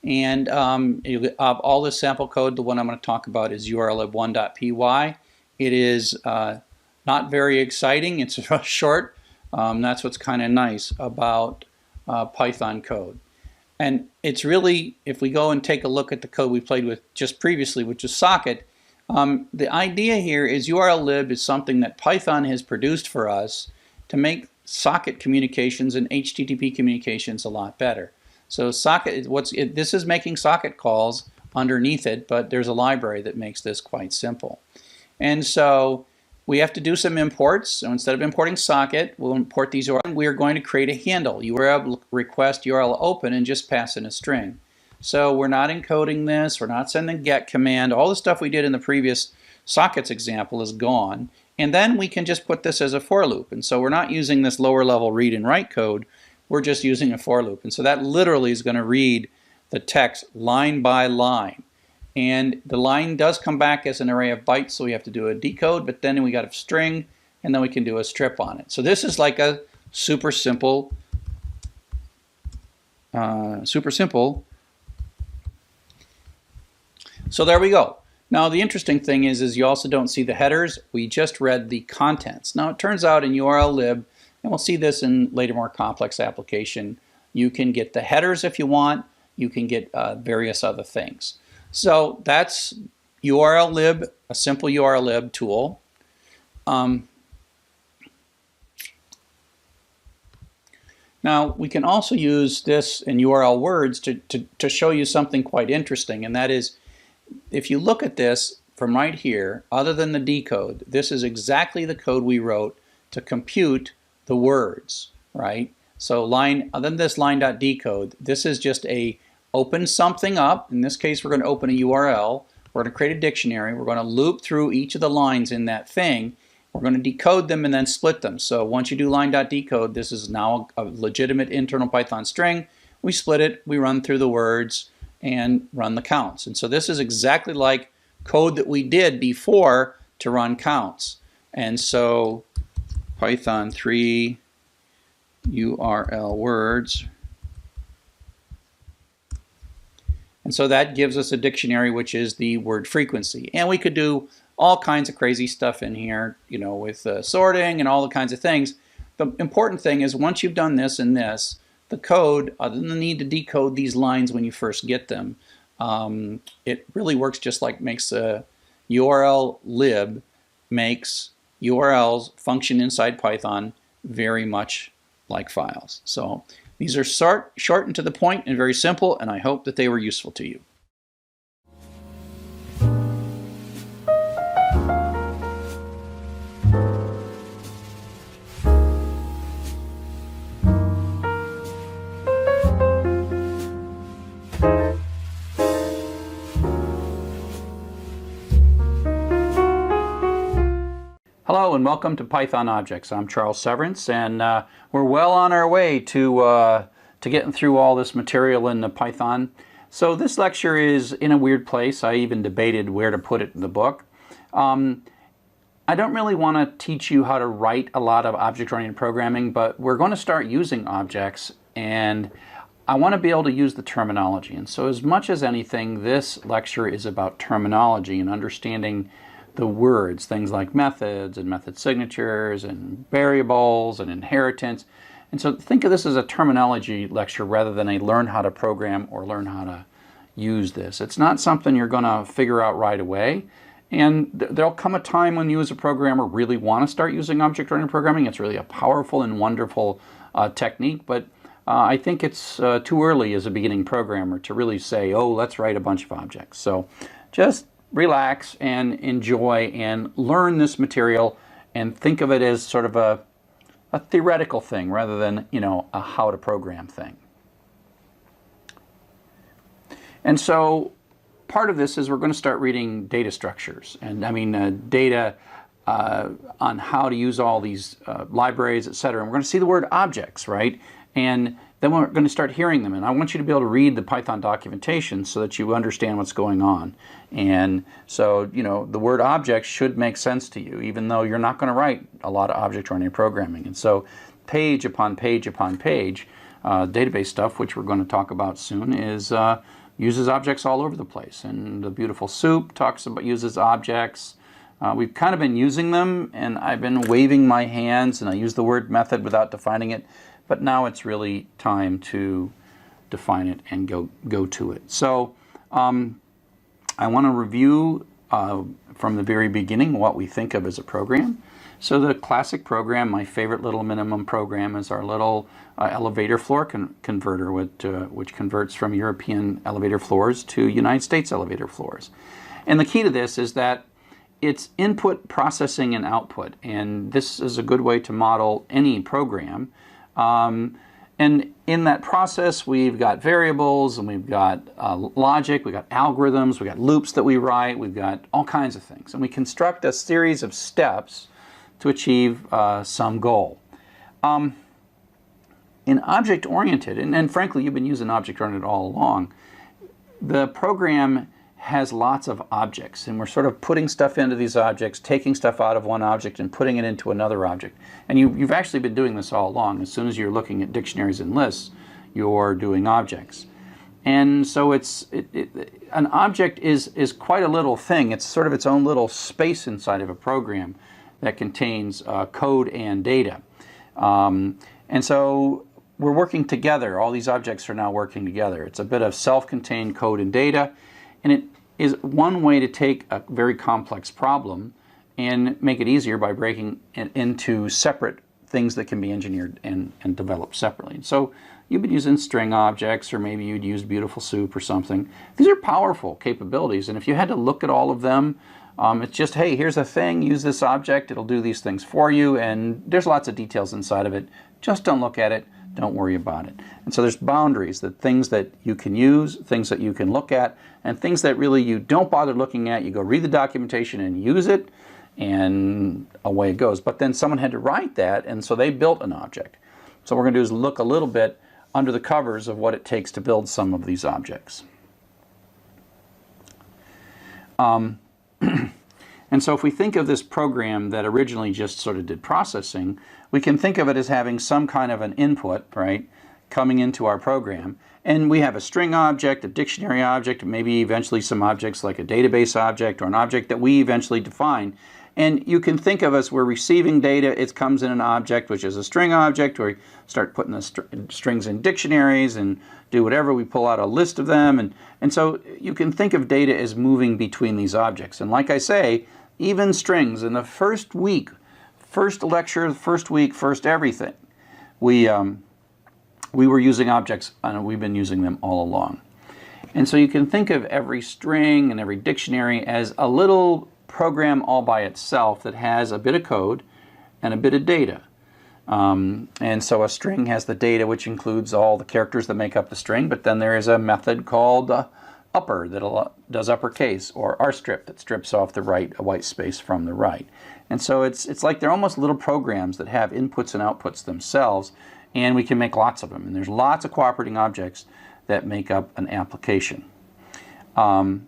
And all this sample code, the one I'm going to talk about is urllib1.py. It is not very exciting. It's short. That's what's kind of nice about Python code. And it's really, if we go and take a look at the code we played with just previously, which is socket, the idea here is urllib is something that Python has produced for us to make socket communications and HTTP communications a lot better. So socket, this is making socket calls underneath it, but there's a library that makes this quite simple. And so we have to do some imports. So instead of importing socket, we'll import these URLs. We are going to create a handle, URL request URL open, and just pass in a string. So we're not encoding this, we're not sending get command. All the stuff we did in the previous sockets example is gone. And then we can just put this as a for loop. And so we're not using this lower level read and write code, we're just using a for loop. And so that literally is going to read the text line by line. And the line does come back as an array of bytes, so we have to do a decode, but then we got a string, and then we can do a strip on it. So this is like a super simple So there we go. Now the interesting thing is you also don't see the headers. We just read the contents. Now it turns out in urllib, and we'll see this in later more complex application, you can get the headers if you want. You can get various other things. So that's urllib, a simple urllib tool. Now we can also use this in URL words to show you something quite interesting, and that is, if you look at this from right here, other than the decode, this is exactly the code we wrote to compute the words, right? So other than this line.decode, this is just a open something up. In this case, we're going to open a URL. We're going to create a dictionary. We're going to loop through each of the lines in that thing. We're going to decode them and then split them. So once you do line.decode, this is now a legitimate internal Python string. We split it, we run through the words, and run the counts. And so this is exactly like code that we did before to run counts. And so Python 3 URL words. And so that gives us a dictionary, which is the word frequency. And we could do all kinds of crazy stuff in here, you know, with sorting and all the kinds of things. The important thing is once you've done this and this, the code, other than the need to decode these lines when you first get them, it really works just like makes a urllib makes URLs function inside Python very much like files. So these are short and to the point and very simple, and I hope that they were useful to you. Hello and welcome to Python Objects. I'm Charles Severance, and we're well on our way to getting through all this material in the Python. So this lecture is in a weird place. I even debated where to put it in the book. I don't really want to teach you how to write a lot of object-oriented programming, but we're going to start using objects, and I want to be able to use the terminology. And so as much as anything, this lecture is about terminology and understanding the words, things like methods and method signatures and variables and inheritance. And so think of this as a terminology lecture rather than a learn how to program or learn how to use this. It's not something you're going to figure out right away. And there'll come a time when you as a programmer really want to start using object-oriented programming. It's really a powerful and wonderful technique, but I think it's too early as a beginning programmer to really say, oh, let's write a bunch of objects. So just relax and enjoy and learn this material and think of it as sort of a theoretical thing rather than, you know, a how to program thing. And so part of this is we're going to start reading data structures, and I mean data on how to use all these libraries, etc. And we're going to see the word objects, right? And then we're going to start hearing them. And I want you to be able to read the Python documentation so that you understand what's going on. And so, you know, the word object should make sense to you, even though you're not going to write a lot of object-oriented programming. And so page upon page upon page, database stuff, which we're going to talk about soon, is uses objects all over the place. And the beautiful soup uses objects. We've kind of been using them, and I've been waving my hands, and I use the word method without defining it. But now it's really time to define it and go to it. So I want to review from the very beginning what we think of as a program. So the classic program, my favorite little minimum program, is our little elevator floor converter, which converts from European elevator floors to United States elevator floors. And the key to this is that it's input, processing, and output. And this is a good way to model any program. And in that process, we've got variables, and we've got logic, we've got algorithms, we've got loops that we write, we've got all kinds of things. And we construct a series of steps to achieve some goal. In object-oriented, and frankly, you've been using object-oriented all along, the program has lots of objects, and we're sort of putting stuff into these objects, taking stuff out of one object and putting it into another object. And you've actually been doing this all along. As soon as you're looking at dictionaries and lists, you're doing objects. And so an object is quite a little thing. It's sort of its own little space inside of a program that contains code and data. And so we're working together. All these objects are now working together. It's a bit of self-contained code and data. And it is one way to take a very complex problem and make it easier by breaking it into separate things that can be engineered and developed separately. So you've been using string objects, or maybe you'd use Beautiful Soup or something. These are powerful capabilities, and if you had to look at all of them, it's just, hey, here's a thing, use this object, it'll do these things for you, and there's lots of details inside of it. Just don't look at it. Don't worry about it. And so there's boundaries, that things that you can use, things that you can look at, and things that really you don't bother looking at. You go read the documentation and use it, and away it goes. But then someone had to write that, and so they built an object. So what we're going to do is look a little bit under the covers of what it takes to build some of these objects. And so if we think of this program that originally just sort of did processing, we can think of it as having some kind of an input, right, coming into our program. And we have a string object, a dictionary object, maybe eventually some objects like a database object or an object that we eventually define. And you can think of as we're receiving data, it comes in an object, which is a string object, where we start putting the strings in dictionaries and do whatever. We pull out a list of them. And so you can think of data as moving between these objects. And like I say, even strings in the first week, first lecture, first week, first everything, we were using objects, and we've been using them all along. And so you can think of every string and every dictionary as a little program all by itself that has a bit of code and a bit of data. And so a string has the data, which includes all the characters that make up the string, but then there is a method called upper that does uppercase, or rstrip that strips off the right a white space from the right. And so it's like they're almost little programs that have inputs and outputs themselves, and we can make lots of them. And there's lots of cooperating objects that make up an application. And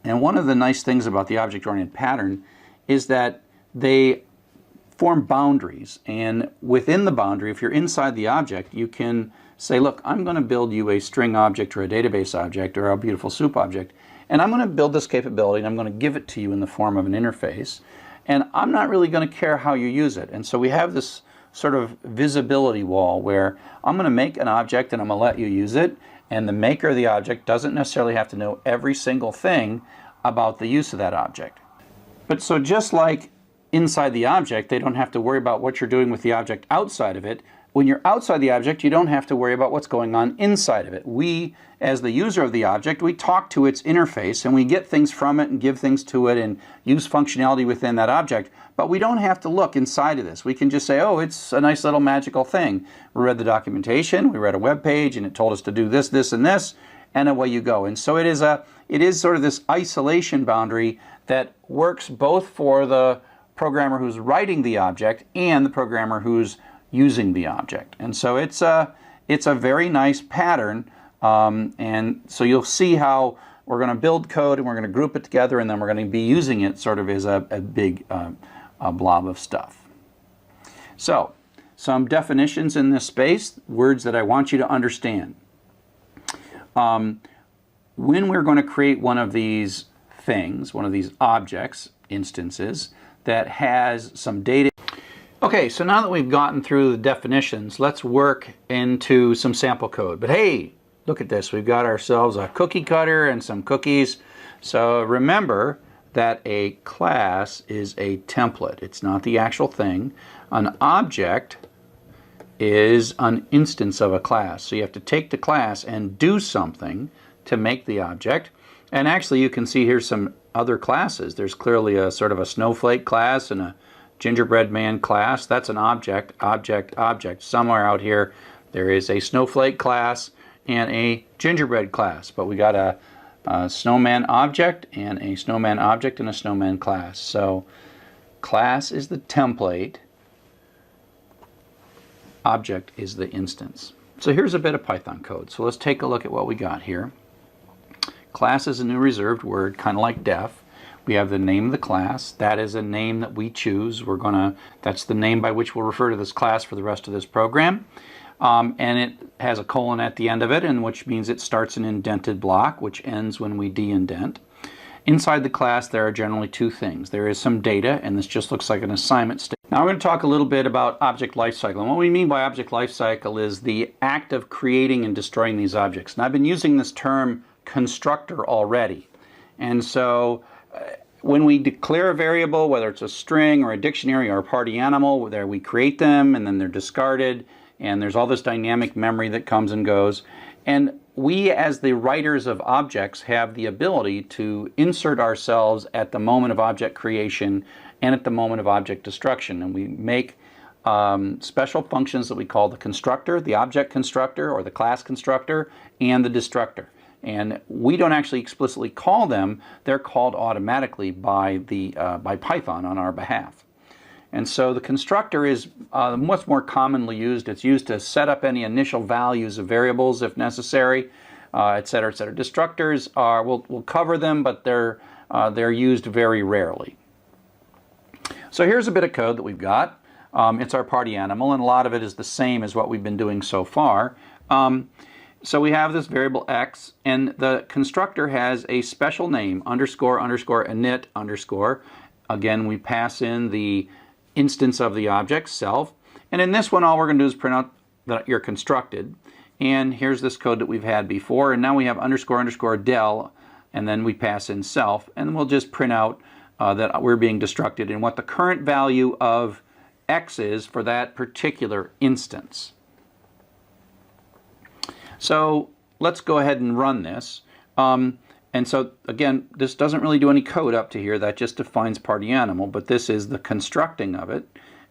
one of the nice things about the object-oriented pattern is that they form boundaries, and within the boundary, if you're inside the object, you can say, look, I'm going to build you a string object or a database object or a beautiful soup object, and I'm going to build this capability and I'm going to give it to you in the form of an interface, and I'm not really going to care how you use it. And so we have this sort of visibility wall where I'm going to make an object and I'm going to let you use it, and the maker of the object doesn't necessarily have to know every single thing about the use of that object. But so just like inside the object, they don't have to worry about what you're doing with the object outside of it. When you're outside the object, you don't have to worry about what's going on inside of it. We, as the user of the object, we talk to its interface and we get things from it and give things to it and use functionality within that object, but we don't have to look inside of this. We can just say, oh, it's a nice little magical thing. We read the documentation, we read a web page, and it told us to do this, this, and this, and away you go. And so it is sort of this isolation boundary that works both for the programmer who's writing the object and the programmer who's using the object. And so it's a very nice pattern, and so you'll see how we're going to build code and we're going to group it together, and then we're going to be using it sort of as a big blob of stuff. So some definitions in this space, words that I want you to understand. When we're going to create one of these things, one of these objects, instances, that has some data. Okay, so now that we've gotten through the definitions, let's work into some sample code. But hey, look at this. We've got ourselves a cookie cutter and some cookies. So remember that a class is a template. It's not the actual thing. An object is an instance of a class. So you have to take the class and do something to make the object. And actually you can see here's some other classes. There's clearly a sort of a snowflake class and a gingerbread man class. That's an object, object, object. Somewhere out here there is a snowflake class and a gingerbread class, but we got a snowman object and a snowman object and a snowman class. So class is the template, object is the instance. So here's a bit of Python code. So let's take a look at what we got here. Class is a new reserved word, kind of like def. We have the name of the class. That is a name that we choose. That's the name by which we'll refer to this class for the rest of this program. And it has a colon at the end of it, and which means it starts an indented block, which ends when we de-indent. Inside the class, there are generally two things. There is some data, and this just looks like an assignment statement. Now we're going to talk a little bit about object lifecycle. And what we mean by object lifecycle is the act of creating and destroying these objects. And I've been using this term constructor already. And so when we declare a variable, whether it's a string or a dictionary or a party animal, there we create them and then they're discarded, and there's all this dynamic memory that comes and goes. And we, as the writers of objects, have the ability to insert ourselves at the moment of object creation and at the moment of object destruction. And we make special functions that we call the constructor, the object constructor, or the class constructor, and the destructor. And we don't actually explicitly call them, they're called automatically by Python on our behalf. And so the constructor is what's more commonly used. It's used to set up any initial values of variables if necessary, et cetera, et cetera. Destructors we'll cover them, but they're used very rarely. So here's a bit of code that we've got. It's our party animal, and a lot of it is the same as what we've been doing so far. So we have this variable x, and the constructor has a special name, underscore, underscore, init, underscore. Again, we pass in the instance of the object, self. And in this one, all we're going to do is print out that you're constructed. And here's this code that we've had before. And now we have underscore, underscore, del, and then we pass in self. And we'll just print out that we're being destructed and what the current value of x is for that particular instance. So let's go ahead and run this. And so again, this doesn't really do any code up to here. That just defines party animal, but this is the constructing of it.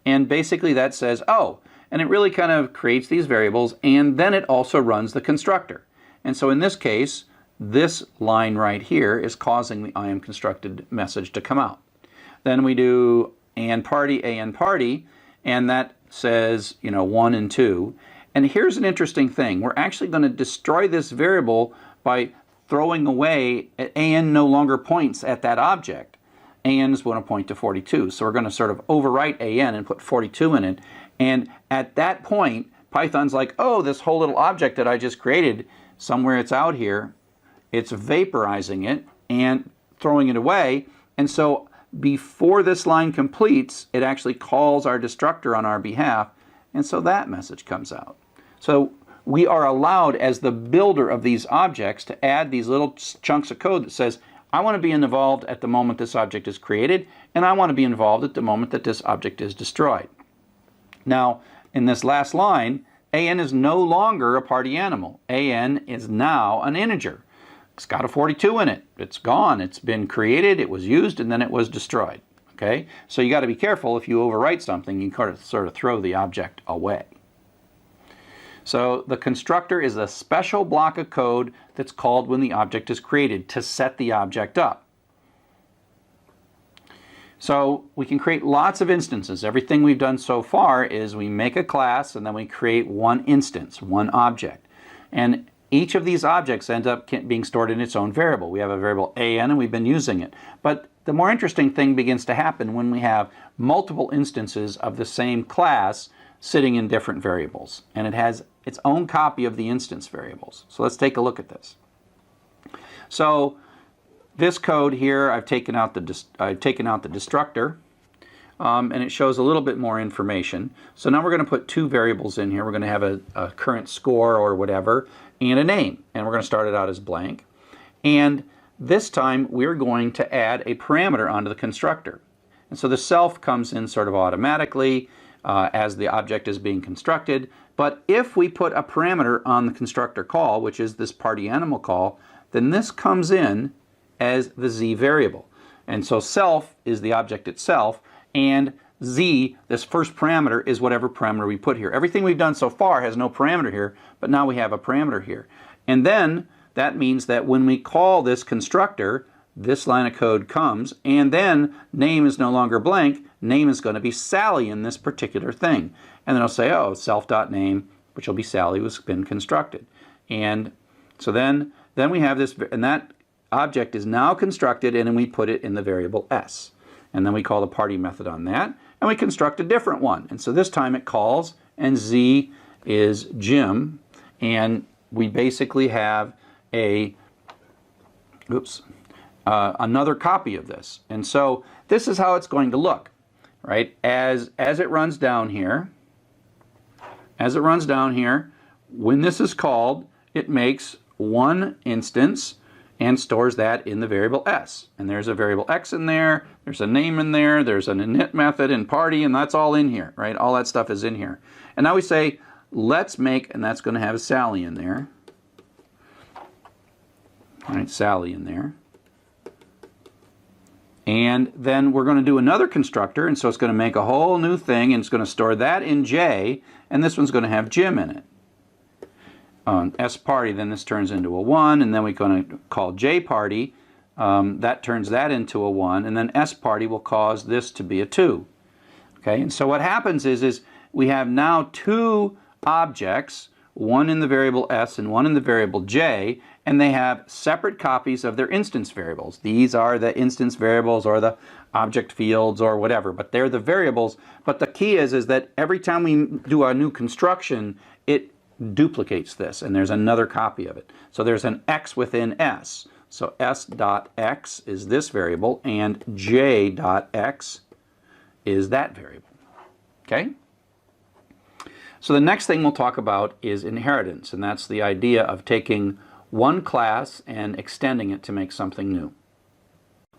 And basically that says, oh, and it really kind of creates these variables, and then it also runs the constructor. And so in this case, this line right here is causing the IAmConstructed message to come out. Then we do AN party, and that says, 1 and 2. And here's an interesting thing. We're actually going to destroy this variable by throwing away, AN no longer points at that object. AN is going to point to 42. So we're going to sort of overwrite AN and put 42 in it. And at that point, Python's like, oh, this whole little object that I just created, somewhere it's out here, it's vaporizing it and throwing it away. And so before this line completes, it actually calls our destructor on our behalf, and so that message comes out. So we are allowed, as the builder of these objects, to add these little chunks of code that says, I want to be involved at the moment this object is created, and I want to be involved at the moment that this object is destroyed. Now, in this last line, AN is no longer a party animal. AN is now an integer. It's got a 42 in it. It's gone. It's been created, it was used, and then it was destroyed. Okay? So you got to be careful. If you overwrite something, you can sort of throw the object away. So the constructor is a special block of code that's called when the object is created to set the object up. So we can create lots of instances. Everything we've done so far is we make a class and then we create one instance, one object. And each of these objects ends up being stored in its own variable. We have a variable AN and we've been using it. But the more interesting thing begins to happen when we have multiple instances of the same class sitting in different variables. And it has its own copy of the instance variables. So let's take a look at this. So this code here, I've taken out the destructor, and it shows a little bit more information. So now we're going to put two variables in here. We're going to have a current score or whatever, and a name. And we're going to start it out as blank. And this time we're going to add a parameter onto the constructor. And so the self comes in sort of automatically as the object is being constructed. But if we put a parameter on the constructor call, which is this party animal call, then this comes in as the Z variable. And so self is the object itself, and Z, this first parameter, is whatever parameter we put here. Everything we've done so far has no parameter here, but now we have a parameter here. And then that means that when we call this constructor, this line of code comes, and then name is no longer blank, name is going to be Sally in this particular thing. And then I'll say, oh, self.name, which will be Sally, has been constructed. And so then we have this, and that object is now constructed, and then we put it in the variable S. And then we call the party method on that, and we construct a different one. And so this time it calls, and Z is Jim, and we basically have another copy of this. And so this is how it's going to look, right? As it runs down here, when this is called, it makes one instance and stores that in the variable S. And there's a variable X in there, there's a name in there, there's an init method and party, and that's all in here, right? All that stuff is in here. And now we say, let's make, and that's going to have Sally in there. All right, Sally in there. And then we're going to do another constructor, and so it's going to make a whole new thing, and it's going to store that in J, and this one's going to have Jim in it. S party, then this turns into a 1, and then we're going to call J party. That turns that into a 1, and then S party will cause this to be a 2. Okay, and so what happens is we have now two objects, one in the variable S and one in the variable J, and they have separate copies of their instance variables. These are the instance variables or the object fields or whatever, but they're the variables. But the key is that every time we do a new construction, it duplicates this, and there's another copy of it. So there's an X within S. So S.X is this variable, and J.X is that variable. Okay? So the next thing we'll talk about is inheritance, and that's the idea of taking one class and extending it to make something new.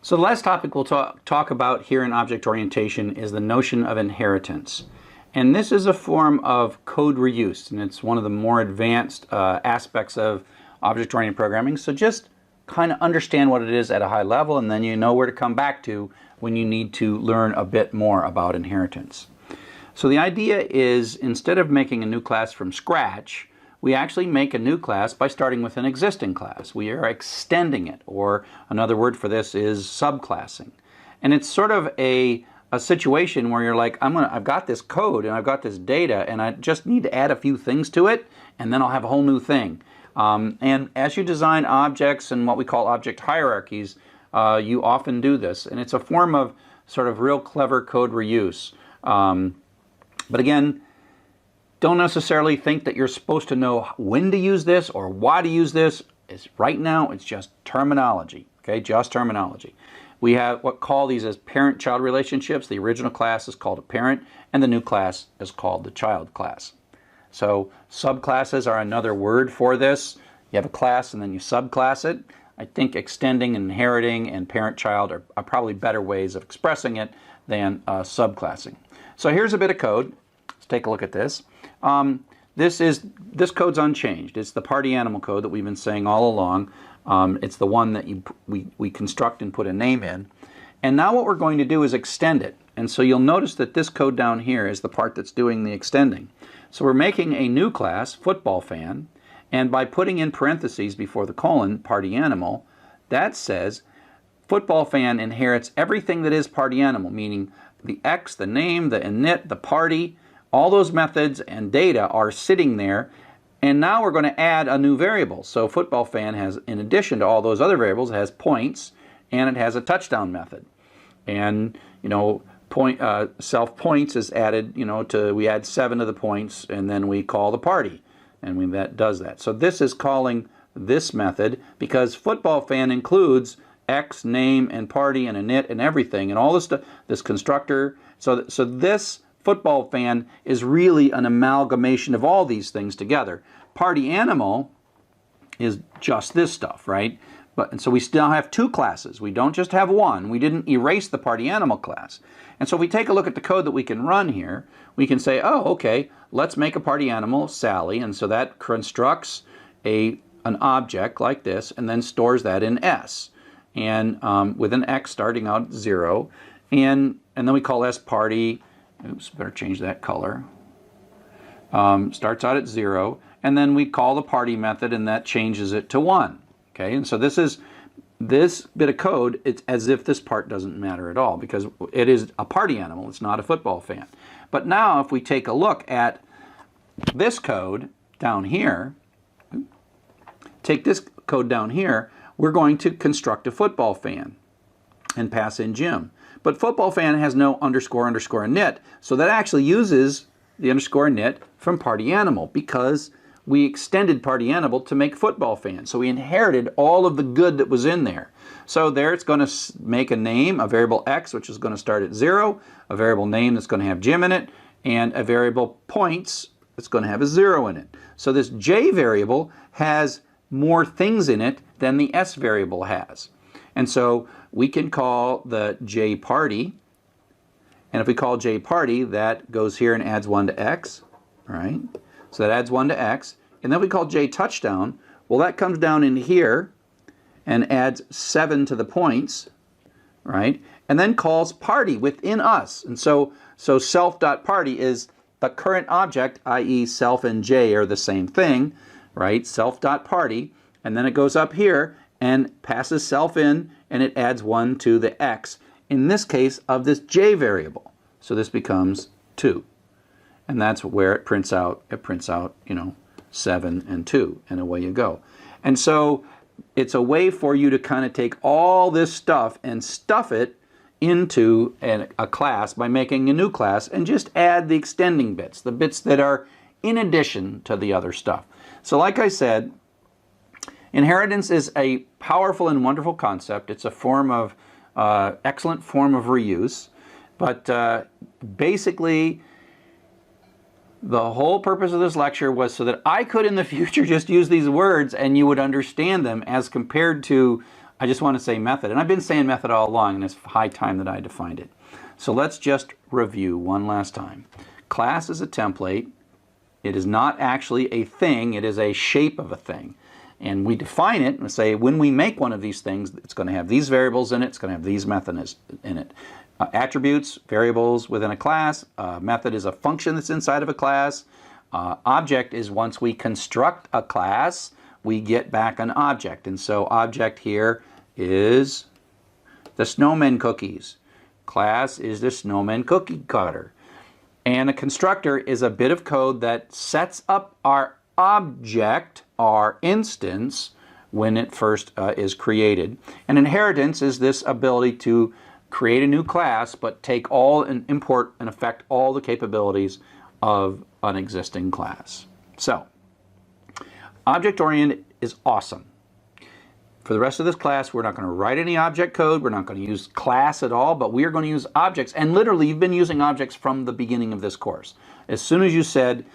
So the last topic we'll talk about here in object orientation is the notion of inheritance. And this is a form of code reuse, and it's one of the more advanced aspects of object-oriented programming. So just kind of understand what it is at a high level, and then you know where to come back to when you need to learn a bit more about inheritance. So the idea is, instead of making a new class from scratch, we actually make a new class by starting with an existing class. We are extending it, or another word for this is subclassing. And it's sort of a situation where you're like, I've got this code and I've got this data and I just need to add a few things to it and then I'll have a whole new thing. And as you design objects and what we call object hierarchies, you often do this. And it's a form of sort of real clever code reuse. But again, don't necessarily think that you're supposed to know when to use this or why to use this. Right now, it's just terminology, okay? Just terminology. We have what call these as parent-child relationships. The original class is called a parent, and the new class is called the child class. So subclasses are another word for this. You have a class and then you subclass it. I think extending, inheriting, and parent-child are probably better ways of expressing it than subclassing. So here's a bit of code. Let's take a look at this. This code's unchanged. It's the party animal code that we've been saying all along. It's the one that we construct and put a name in. And now what we're going to do is extend it. And so you'll notice that this code down here is the part that's doing the extending. So we're making a new class, football fan, and by putting in parentheses before the colon, party animal, that says football fan inherits everything that is party animal, meaning the X, the name, the init, the party, all those methods and data are sitting there. And now we're going to add a new variable. So football fan has, in addition to all those other variables, it has points and it has a touchdown method. And self points is added, we add 7 to the points and then we call the party, and that does that. So this is calling this method because football fan includes X, name, and party, and init, and everything, and all this stuff. This constructor. So this football fan is really an amalgamation of all these things together. Party animal is just this stuff, right? And so we still have 2 classes. We don't just have one. We didn't erase the party animal class. And so if we take a look at the code that we can run here, we can say, oh, okay, let's make a party animal, Sally. And so that constructs an object like this and then stores that in S. And with an X starting out 0. And then we call S party. Oops, better change that color. Starts out at 0, and then we call the party method, and that changes it to 1. Okay, and so this bit of code, it's as if this part doesn't matter at all because it is a party animal. It's not a football fan. But now, if we take a look at this code down here, take this code down here, we're going to construct a football fan and pass in Jim. But football fan has no underscore init, so that actually uses the underscore init from party animal because we extended party animal to make football fan. So we inherited all of the good that was in there. So there it's going to make a name, a variable X, which is going to start at 0, a variable name that's going to have Jim in it, and a variable points that's going to have a 0 in it. So this J variable has more things in it than the S variable has. And so we can call the J party, and if we call J party, that goes here and adds 1 to X, right? So that adds 1 to X, and then we call J touchdown. Well, that comes down in here and adds 7 to the points, right? And then calls party within us. And so self.party is the current object, i.e. self and J are the same thing, right? Self.party, and then it goes up here and passes self in, and it adds 1 to the X, in this case of this J variable. So this becomes 2. And that's where it prints out, 7 and 2, and away you go. And so it's a way for you to kind of take all this stuff and stuff it into a class by making a new class and just add the extending bits, the bits that are in addition to the other stuff. So like I said, inheritance is a powerful and wonderful concept. It's a form of excellent form of reuse, but basically the whole purpose of this lecture was so that I could in the future just use these words and you would understand them as compared to, I just want to say method. And I've been saying method all along, and it's high time that I defined it. So let's just review one last time. Class is a template. It is not actually a thing, it is a shape of a thing. And we define it and say when we make one of these things, it's going to have these variables in it, it's going to have these methods in it. Attributes, variables within a class. Method is a function that's inside of a class. Object is once we construct a class, we get back an object. And so object here is the snowman cookies. Class is the snowman cookie cutter. And a constructor is a bit of code that sets up our object, our instance, when it first is created. An inheritance is this ability to create a new class, but take all and import and affect all the capabilities of an existing class. So, object-oriented is awesome. For the rest of this class, we're not going to write any object code. We're not going to use class at all, but we are going to use objects. And literally, you've been using objects from the beginning of this course. As soon as you said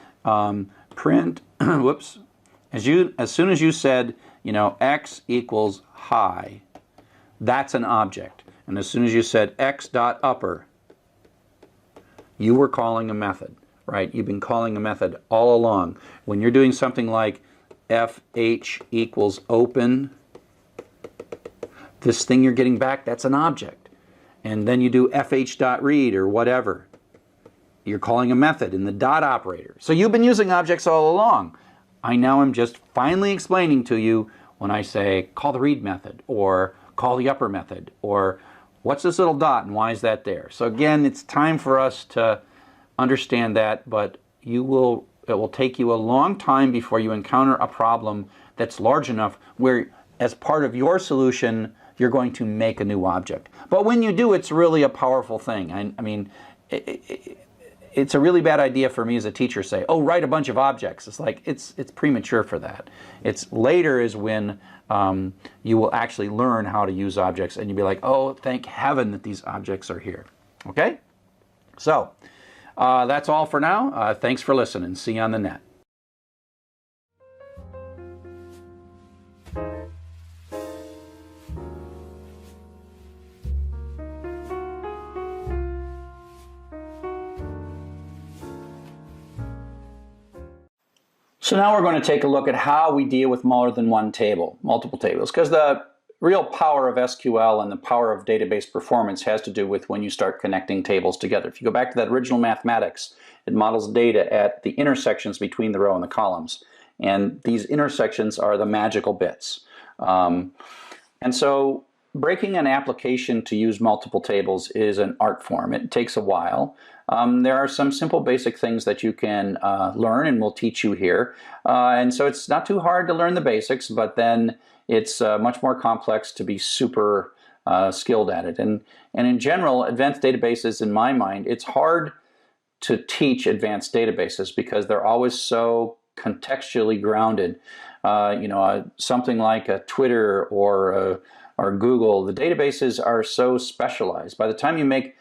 print, whoops, as soon as you said, you know, x equals high, that's an object. And as soon as you said x dot upper, you were calling a method, right? You've been calling a method all along. When you're doing something like fh equals open, this thing you're getting back, that's an object. And then you do fh.read or whatever. You're calling a method in the dot operator. So you've been using objects all along. I now am just finally explaining to you when I say call the read method or call the upper method or what's this little dot and why is that there? So again, it's time for us to understand that, but it will take you a long time before you encounter a problem that's large enough where as part of your solution, you're going to make a new object. But when you do, it's really a powerful thing. I mean, it's a really bad idea for me as a teacher to say, oh, write a bunch of objects. It's like, it's premature for that. It's later is when you will actually learn how to use objects and you'll be like, oh, thank heaven that these objects are here. Okay? So, that's all for now. Thanks for listening. See you on the net. So now we're going to take a look at how we deal with more than one table, multiple tables, because the real power of SQL and the power of database performance has to do with when you start connecting tables together. If you go back to that original mathematics, it models data at the intersections between the row and the columns. And these intersections are the magical bits. And so breaking an application to use multiple tables is an art form. It takes a while. There are some simple basic things that you can learn and we'll teach you here. And so it's not too hard to learn the basics, but then it's much more complex to be super skilled at it. And in general, advanced databases, in my mind, it's hard to teach advanced databases because they're always so contextually grounded. Something like a Twitter or Google, the databases are so specialized. By the time you make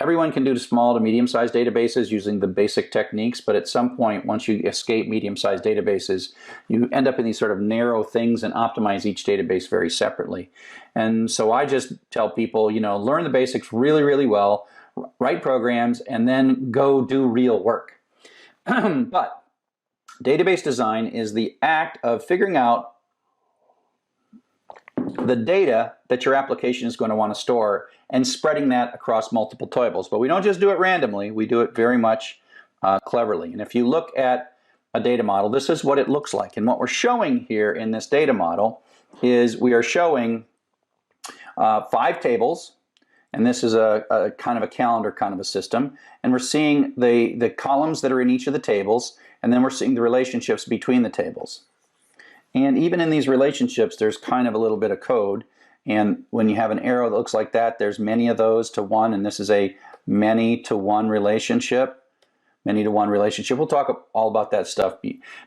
everyone can do small to medium-sized databases using the basic techniques, but at some point, once you escape medium-sized databases, you end up in these sort of narrow things and optimize each database very separately. And so I just tell people, learn the basics really, really well, write programs, and then go do real work. But database design is the act of figuring out the data that your application is going to want to store and spreading that across multiple tables. But we don't just do it randomly, we do it very much cleverly. And if you look at a data model, this is what it looks like. And what we're showing here in this data model is we are showing 5 tables, and this is a kind of a calendar kind of a system. And we're seeing the columns that are in each of the tables, and then we're seeing the relationships between the tables. And even in these relationships, there's kind of a little bit of code. And when you have an arrow that looks like that, there's many of those to one, and this is a many-to-one relationship. Many-to-one relationship. We'll talk all about that stuff.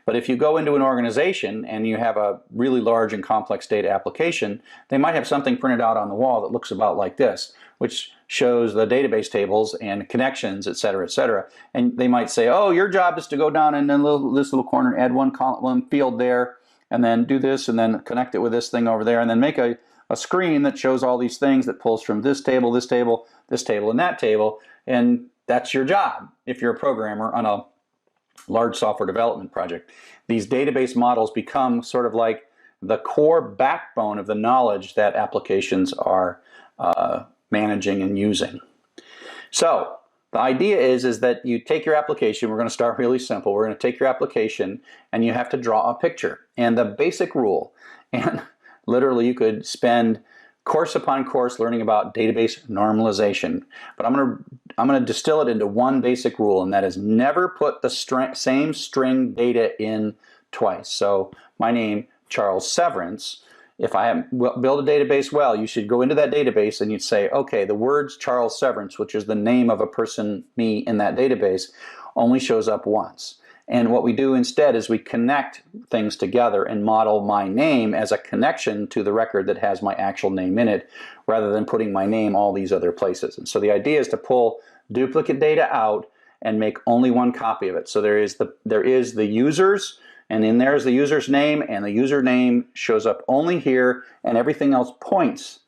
But if you go into an organization and you have a really large and complex data application, they might have something printed out on the wall that looks about like this, which shows the database tables and connections, et cetera, et cetera. And they might say, oh, your job is to go down in this little corner, add one field there, and then do this, and then connect it with this thing over there, and then make a screen that shows all these things that pulls from this table, this table, this table, and that table, and that's your job if you're a programmer on a large software development project. These database models become sort of like the core backbone of the knowledge that applications are managing and using. So The idea is that you take your application. We're going to start really simple. We're going to take your application and you have to draw a picture. And the basic rule, and literally you could spend course upon course learning about database normalization, but I'm going to distill it into one basic rule, and that is never put the same string data in twice. So my name, Charles Severance. If I build a database well, you should go into that database and you'd say, okay, the words Charles Severance, which is the name of a person, me, in that database, only shows up once. And what we do instead is we connect things together and model my name as a connection to the record that has my actual name in it, rather than putting my name all these other places. And so the idea is to pull duplicate data out and make only one copy of it. So there is the users, and in there is the user's name, and the username shows up only here, and everything else points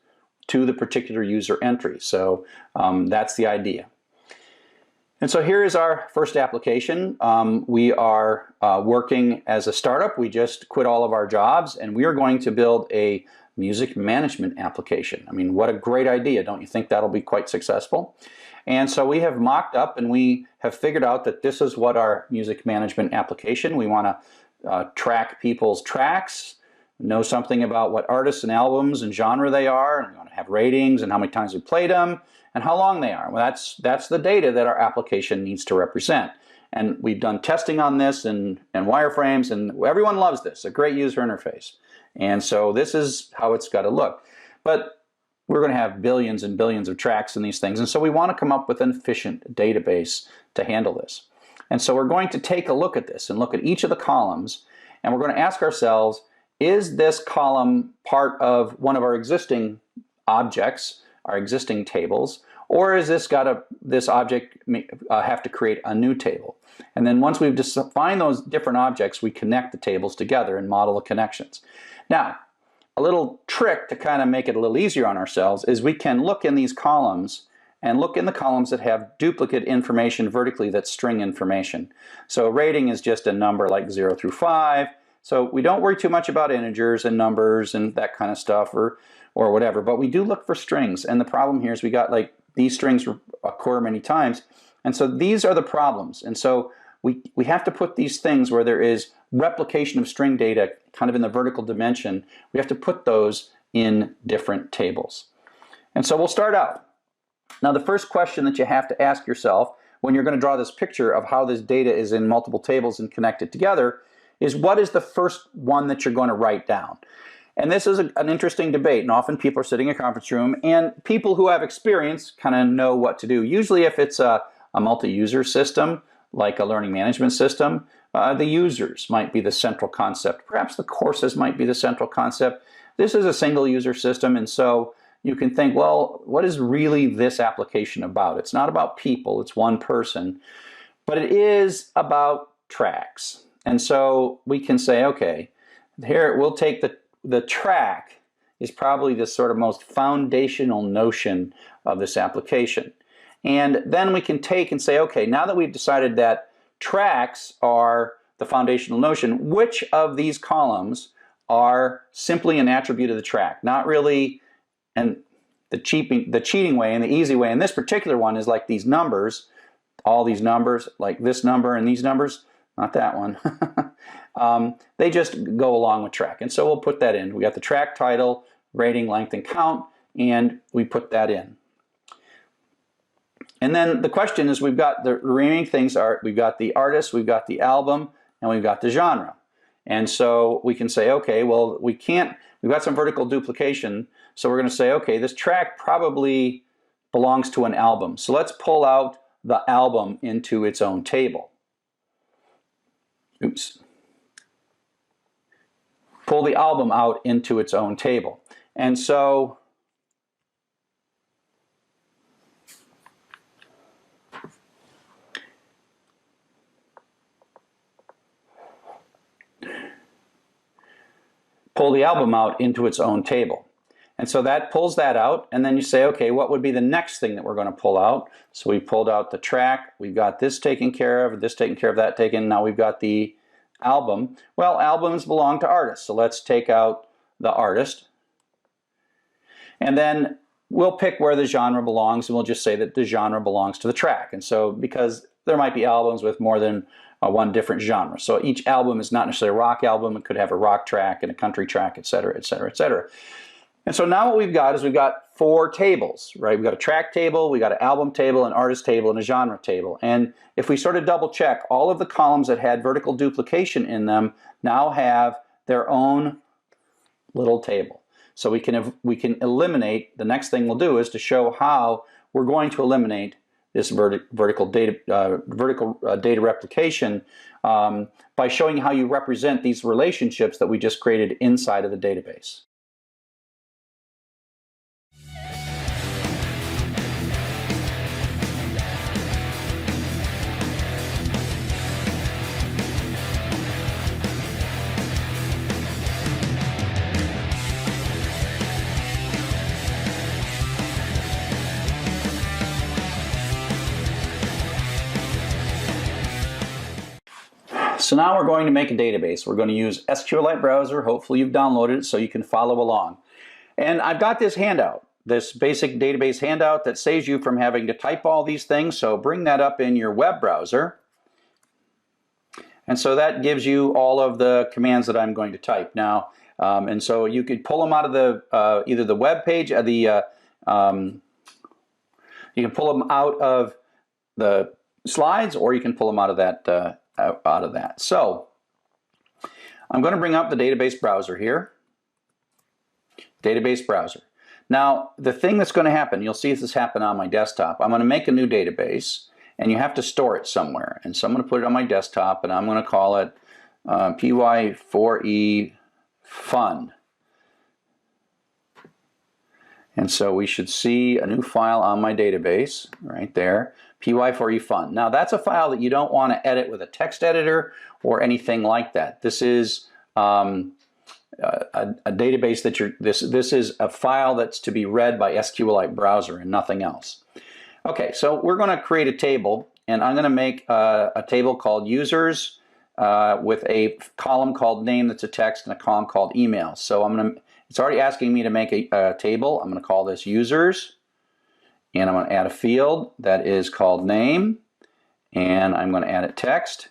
to the particular user entry. So that's the idea. And so here is our first application. We are working as a startup. We just quit all of our jobs, and we are going to build a music management application. I mean, what a great idea. Don't you think that'll be quite successful? And so we have mocked up and we have figured out that this is what our music management application. We want to track people's tracks, know something about what artists and albums and genre they are, and we want to have ratings and how many times we played them and how long they are. Well, that's the data that our application needs to represent. And we've done testing on this and wireframes, and everyone loves this. A great user interface. And so this is how it's got to look. But we're going to have billions and billions of tracks in these things, and so we want to come up with an efficient database to handle this. And so we're going to take a look at this and look at each of the columns, and we're going to ask ourselves, is this column part of one of our existing objects, our existing tables, or is this object have to create a new table? And then once we've defined those different objects, we connect the tables together and model the connections. Now, a little trick to kind of make it a little easier on ourselves is we can look in these columns and look in the columns that have duplicate information vertically, that's string information. So rating is just a number like 0 through 5. So we don't worry too much about integers and numbers and that kind of stuff or whatever, but we do look for strings. And the problem here is we got like these strings occur many times. And so these are the problems. And so we have to put these things where there is replication of string data kind of in the vertical dimension. We have to put those in different tables. And so we'll start out. Now, the first question that you have to ask yourself when you're going to draw this picture of how this data is in multiple tables and connected together is, what is the first one that you're going to write down? And this is an interesting debate, and often people are sitting in a conference room, and people who have experience kind of know what to do. Usually if it's a multi-user system, like a learning management system, the users might be the central concept. Perhaps the courses might be the central concept. This is a single user system, and so you can think, well, what is really this application about? It's not about people, it's one person, but it is about tracks. And so we can say, okay, here we'll take the track is probably the sort of most foundational notion of this application. And then we can take and say, okay, now that we've decided that tracks are the foundational notion, which of these columns are simply an attribute of the track? Not really, and the cheating way and the easy way in this particular one is like these numbers, all these numbers, like this number and these numbers, not that one. They just go along with track. And so we'll put that in. We got the track title, rating, length, and count, and we put that in. And then the question is, we've got the remaining things are, we've got the artist, we've got the album, and we've got the genre. And so we can say, okay, well, we've got some vertical duplication, so we're going to say, okay, this track probably belongs to an album. So let's pull out the album into its own table. Oops. Pull the album out into its own table. And so pull the album out into its own table. And so that pulls that out, and then you say, okay, what would be the next thing that we're going to pull out? So we pulled out the track, we've got this taken care of, this taken care of, that taken, now we've got the album. Well, albums belong to artists, so let's take out the artist. And then we'll pick where the genre belongs, and we'll just say that the genre belongs to the track. And so, because there might be albums with more than one different genre. So each album is not necessarily a rock album. It could have a rock track and a country track, et cetera, et cetera, et cetera. And so now what we've got is we've got 4 tables, right? We've got a track table, we've got an album table, an artist table, and a genre table. And if we sort of double check, all of the columns that had vertical duplication in them now have their own little table. So we can eliminate, the next thing we'll do is to show how we're going to eliminate this vertical data replication by showing how you represent these relationships that we just created inside of the database. So now we're going to make a database. We're going to use SQLite Browser. Hopefully you've downloaded it so you can follow along. And I've got this handout, this basic database handout that saves you from having to type all these things. So bring that up in your web browser. And so that gives you all of the commands that I'm going to type now. And so you could pull them out of the either the web page or you can pull them out of the slides, or you can pull them out of that So I'm going to bring up the database browser here. Database browser. Now the thing that's going to happen, you'll see this happen on my desktop. I'm going to make a new database, and you have to store it somewhere. And so I'm going to put it on my desktop, and I'm going to call it py4e fun. And so we should see a new file on my database right there, py4e fun. Now that's a file that you don't want to edit with a text editor or anything like that. This is a database that this is a file that's to be read by SQLite Browser and nothing else. Okay, so we're going to create a table, and I'm going to make a table called users with a column called name that's a text and a column called email. So it's already asking me to make a table. I'm going to call this users, and I'm going to add a field that is called name, and I'm going to add a text,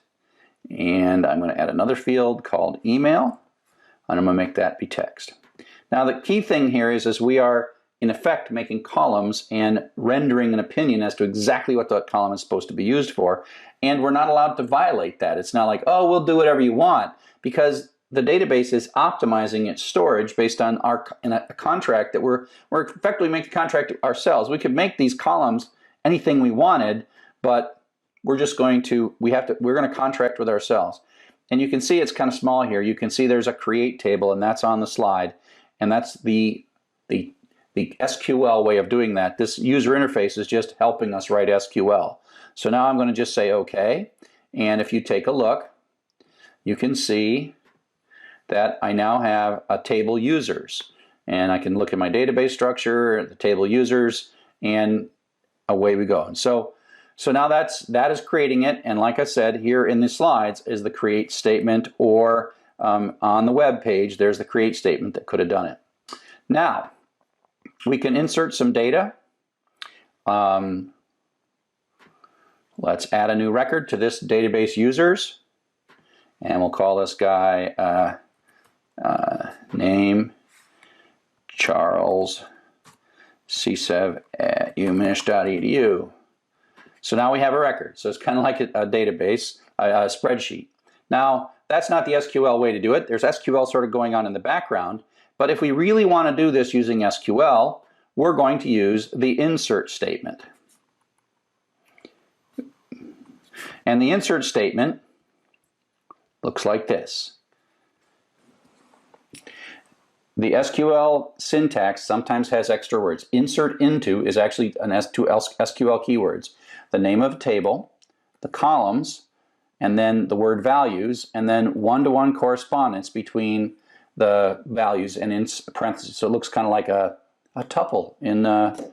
and I'm going to add another field called email, and I'm going to make that be text. Now the key thing here is we are in effect making columns and rendering an opinion as to exactly what that column is supposed to be used for, and we're not allowed to violate that. It's not like, oh, we'll do whatever you want, because the database is optimizing its storage based on a contract that we're effectively making a contract ourselves. We could make these columns anything we wanted, but we're just going to we're going to contract with ourselves. And you can see it's kind of small here. You can see there's a create table, and that's on the slide, and that's the SQL way of doing that. This user interface is just helping us write SQL. So now I'm going to just say OK, and if you take a look, you can see that I now have a table users, and I can look at my database structure, the table users, and away we go. And so now that is creating it, and like I said, here in the slides is the create statement, or on the web page there's the create statement that could have done it. Now we can insert some data. Let's add a new record to this database users, and we'll call this guy name Charles CSEV at umich.edu. So now we have a record. So it's kind of like a database, a spreadsheet. Now that's not the SQL way to do it. There's SQL sort of going on in the background. But if we really want to do this using SQL, we're going to use the insert statement. And the insert statement looks like this. The SQL syntax sometimes has extra words. Insert into is actually two SQL keywords. The name of a table, the columns, and then the word values, and then one-to-one correspondence between the values and in parentheses. So it looks kind of like a tuple in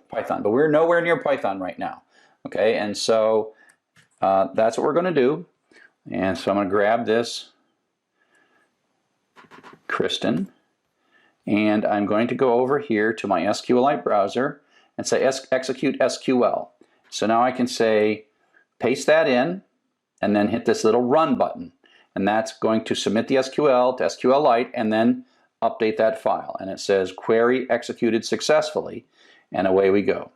Python, but we're nowhere near Python right now. Okay, and so that's what we're going to do. And so I'm going to grab this Kristen, and I'm going to go over here to my SQLite browser, and say execute SQL. So now I can say paste that in and then hit this little run button. And that's going to submit the SQL to SQLite and then update that file. And it says query executed successfully, and away we go.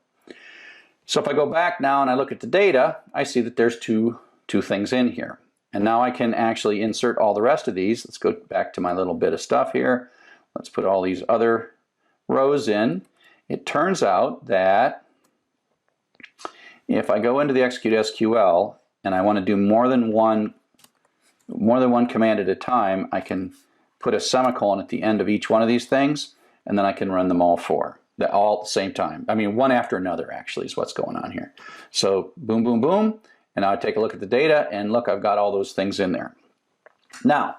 So if I go back now and I look at the data, I see that there's two things in here. And now I can actually insert all the rest of these. Let's go back to my little bit of stuff here. Let's put all these other rows in. It turns out that if I go into the execute SQL and I want to do more than one command at a time, I can put a semicolon at the end of each one of these things, and then I can run them all at the same time. I mean, one after another actually is what's going on here. So boom, boom, boom, and now I take a look at the data, and look, I've got all those things in there. Now,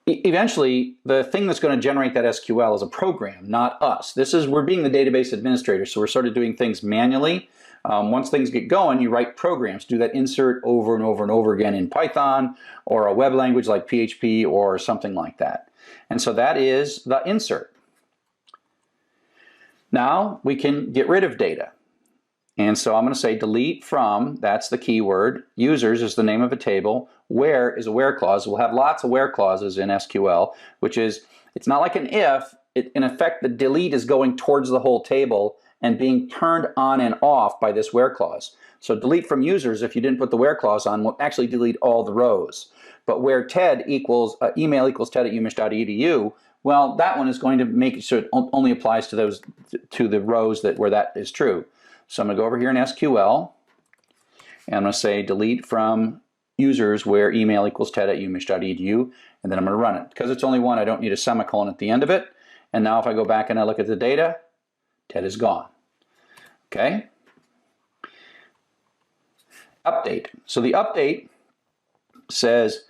eventually, the thing that's going to generate that SQL is a program, not us. We're being the database administrator, so we're sort of doing things manually. Once things get going, you write programs, do that insert over and over and over again in Python or a web language like PHP or something like that. And so that is the insert. Now we can get rid of data. And so I'm going to say delete from, that's the keyword, users is the name of a table, where is a where clause. We'll have lots of where clauses in SQL, which is, it's not like an if, in effect the delete is going towards the whole table and being turned on and off by this where clause. So delete from users, if you didn't put the where clause on, will actually delete all the rows. But where ted equals, email equals ted@umich.edu, well, that one is going to make it so it only applies to the rows where that is true. So I'm going to go over here in SQL, and I'm going to say delete from users where email equals ted@umich.edu, and then I'm going to run it. Because it's only one, I don't need a semicolon at the end of it. And now if I go back and I look at the data, Ted is gone. Okay? Update. So the update says,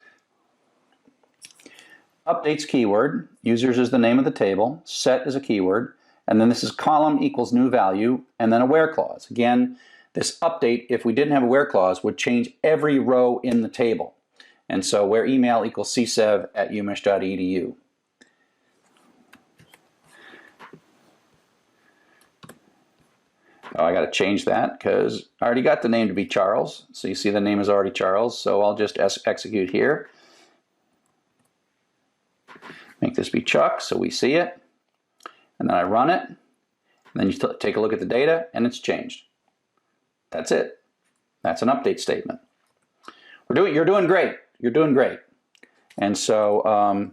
updates keyword, users is the name of the table, set is a keyword, and then this is column equals new value, and then a where clause. Again, this update, if we didn't have a where clause, would change every row in the table. And so where email equals csev@umich.edu. Oh, I got to change that because I already got the name to be Charles. So you see the name is already Charles. So I'll just execute here. Make this be Chuck so we see it. And then I run it. And then you take a look at the data and it's changed. That's it. That's an update statement. You're doing great. You're doing great. And so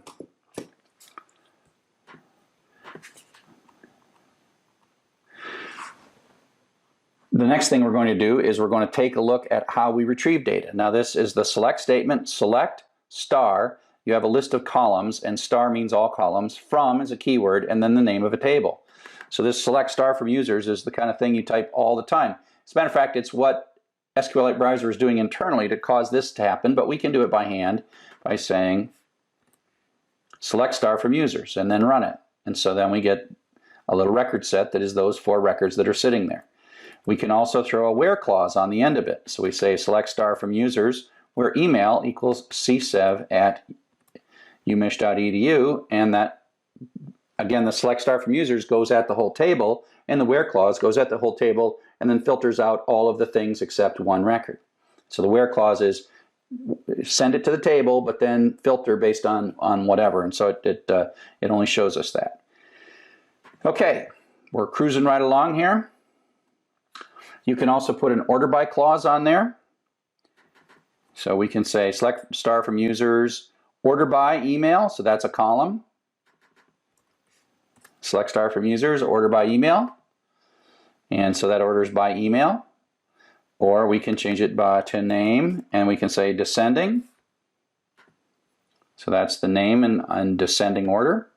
the next thing we're going to do is we're going to take a look at how we retrieve data. Now this is the select statement, select star. You have a list of columns, and star means all columns. From is a keyword, and then the name of a table. So this select star from users is the kind of thing you type all the time. As a matter of fact, it's what SQLite Browser is doing internally to cause this to happen, but we can do it by hand by saying select star from users and then run it. And so then we get a little record set that is those 4 records that are sitting there. We can also throw a where clause on the end of it. So we say select star from users where email equals csev@umich.edu, and that, again, the select star from users goes at the whole table, and the where clause goes at the whole table and then filters out all of the things except one record. So the where clause is send it to the table, but then filter based on whatever, and so it only shows us that. Okay, we're cruising right along here. You can also put an order by clause on there. So we can say select star from users, order by email, so that's a column. Select star from users, order by email. And so that orders by email. Or we can change it to name, and we can say descending. So that's the name in descending order.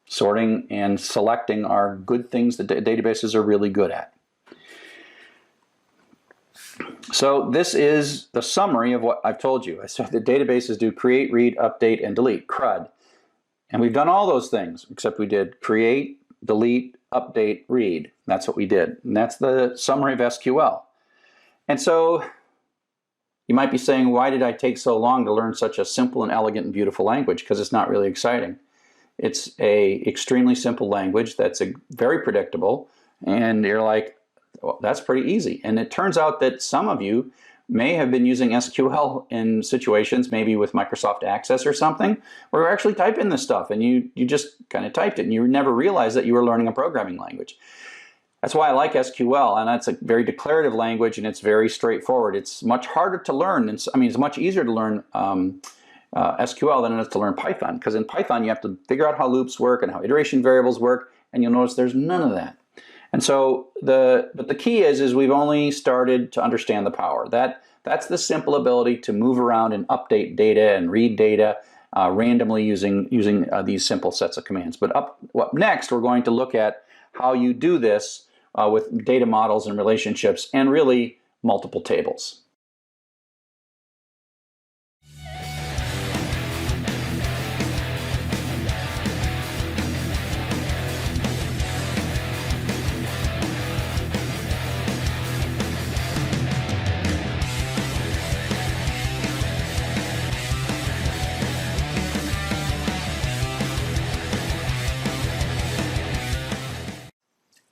Sorting and selecting are good things that databases are really good at. So this is the summary of what I've told you. I said the databases do create, read, update, and delete, CRUD. And we've done all those things, except we did create, delete, update, read. That's what we did. And that's the summary of SQL. And so you might be saying, why did I take so long to learn such a simple and elegant and beautiful language? Because it's not really exciting. It's a extremely simple language that's very predictable. And you're like, well, that's pretty easy. And it turns out that some of you may have been using SQL in situations, maybe with Microsoft Access or something, where you're actually typing this stuff and you just kind of typed it and you never realized that you were learning a programming language. That's why I like SQL, and that's a very declarative language and it's very straightforward. It's much harder to learn. It's much easier to learn SQL than it is to learn Python, because in Python you have to figure out how loops work and how iteration variables work, and you'll notice there's none of that. And so but the key is we've only started to understand the power. That's the simple ability to move around and update data and read data randomly using these simple sets of commands. But up next, we're going to look at how you do this with data models and relationships and really multiple tables.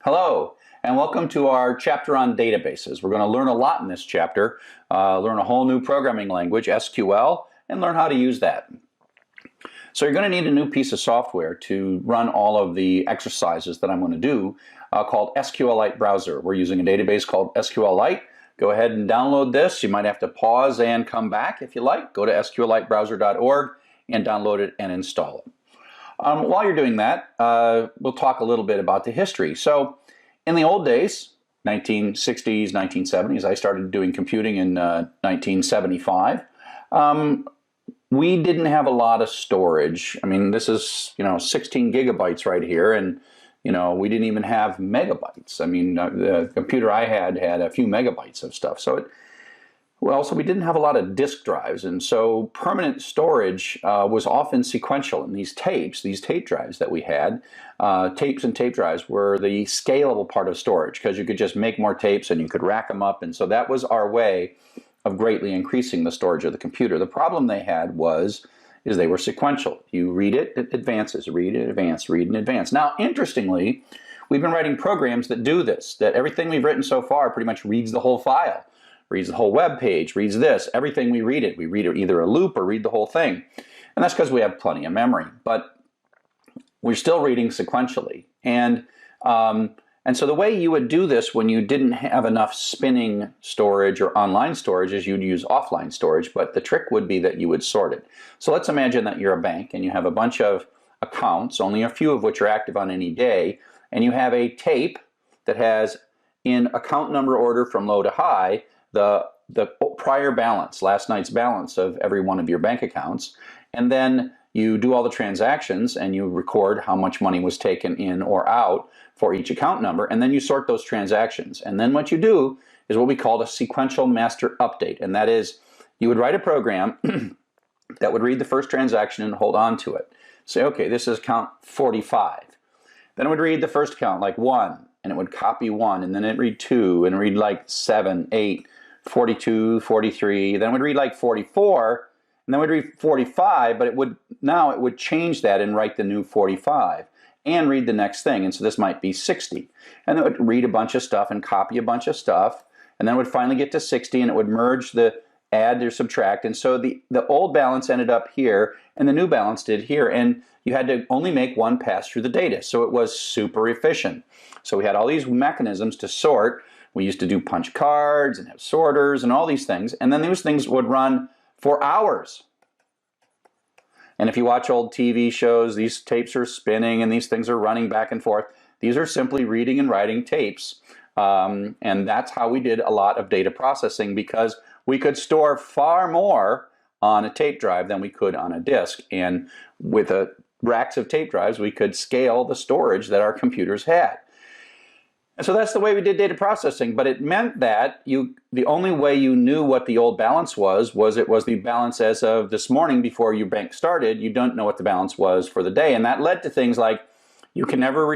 Hello, and welcome to our chapter on databases. We're going to learn a lot in this chapter, learn a whole new programming language, SQL, and learn how to use that. So you're going to need a new piece of software to run all of the exercises that I'm going to do called SQLite Browser. We're using a database called SQLite. Go ahead and download this. You might have to pause and come back if you like. Go to sqlitebrowser.org and download it and install it. While you're doing that, we'll talk a little bit about the history. So in the old days, 1960s, 1970s, I started doing computing in 1975. We didn't have a lot of storage. I mean, this is, 16 gigabytes right here, and, we didn't even have megabytes. I mean, the computer I had a few megabytes of stuff. So we didn't have a lot of disk drives, and so permanent storage was often sequential. And these tape drives that we had, tapes and tape drives were the scalable part of storage, because you could just make more tapes and you could rack them up, and so that was our way of greatly increasing the storage of the computer. The problem they had is they were sequential. You read it advances, read it, advance, read and advance. Now, interestingly, we've been writing programs that do this, that everything we've written so far pretty much reads the whole file. Reads the whole web page, reads this, everything we read it either a loop or read the whole thing. And that's because we have plenty of memory, but we're still reading sequentially. And so the way you would do this when you didn't have enough spinning storage or online storage is you'd use offline storage, but the trick would be that you would sort it. So let's imagine that you're a bank and you have a bunch of accounts, only a few of which are active on any day, and you have a tape that has, in account number order from low to high, the prior balance, last night's balance of every one of your bank accounts, and then you do all the transactions and you record how much money was taken in or out for each account number, and then you sort those transactions. And then what you do is what we call a sequential master update, and that is you would write a program that would read the first transaction and hold on to it. Say, okay, this is account 45. Then it would read the first account, like 1, and it would copy 1, and then it'd read 2, and read like 7, 8, 42, 43, then it would read like 44, and then it would read 45, but it would change that and write the new 45 and read the next thing. And so this might be 60. And then it would read a bunch of stuff and copy a bunch of stuff, and then it would finally get to 60, and it would merge the add or subtract. And so the old balance ended up here, and the new balance did here, and you had to only make one pass through the data. So it was super efficient. So we had all these mechanisms to sort. We used to do punch cards and have sorters and all these things, and then those things would run for hours. And if you watch old TV shows, these tapes are spinning and these things are running back and forth. These are simply reading and writing tapes, and that's how we did a lot of data processing, because we could store far more on a tape drive than we could on a disk. And with racks of tape drives, we could scale the storage that our computers had. And so that's the way we did data processing, but it meant that the only way you knew what the old balance was it was the balance as of this morning before your bank started. You don't know what the balance was for the day, and that led to things like you can never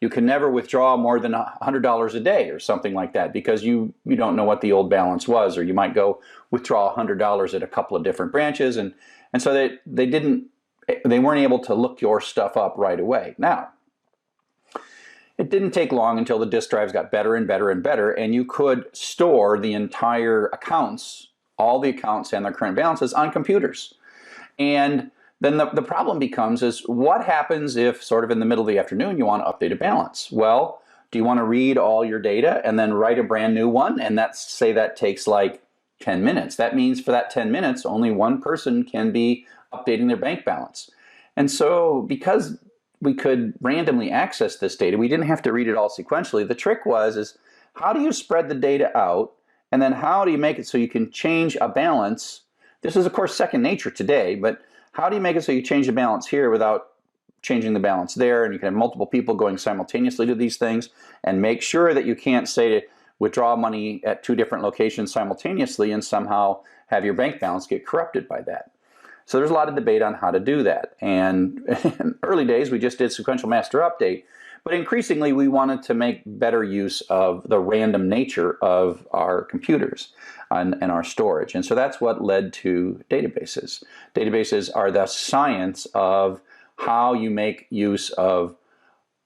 you can never withdraw more than $100 a day or something like that, because you don't know what the old balance was, or you might go withdraw $100 at a couple of different branches, and so they weren't able to look your stuff up right away. Now, it didn't take long until the disk drives got better and better and better, and you could store the entire accounts, all the accounts and their current balances on computers. And then the problem becomes is what happens if sort of in the middle of the afternoon you want to update a balance? Well, do you want to read all your data and then write a brand new one? And say that takes like 10 minutes. That means for that 10 minutes, only one person can be updating their bank balance. And so because we could randomly access this data, we didn't have to read it all sequentially. The trick is how do you spread the data out? And then how do you make it so you can change a balance? This is, of course, second nature today, but how do you make it so you change the balance here without changing the balance there? And you can have multiple people going simultaneously to these things, and make sure that you can't say to withdraw money at 2 different locations simultaneously and somehow have your bank balance get corrupted by that. So there's a lot of debate on how to do that. And in early days, we just did sequential master update. But increasingly, we wanted to make better use of the random nature of our computers and our storage. And so that's what led to databases. Databases are the science of how you make use of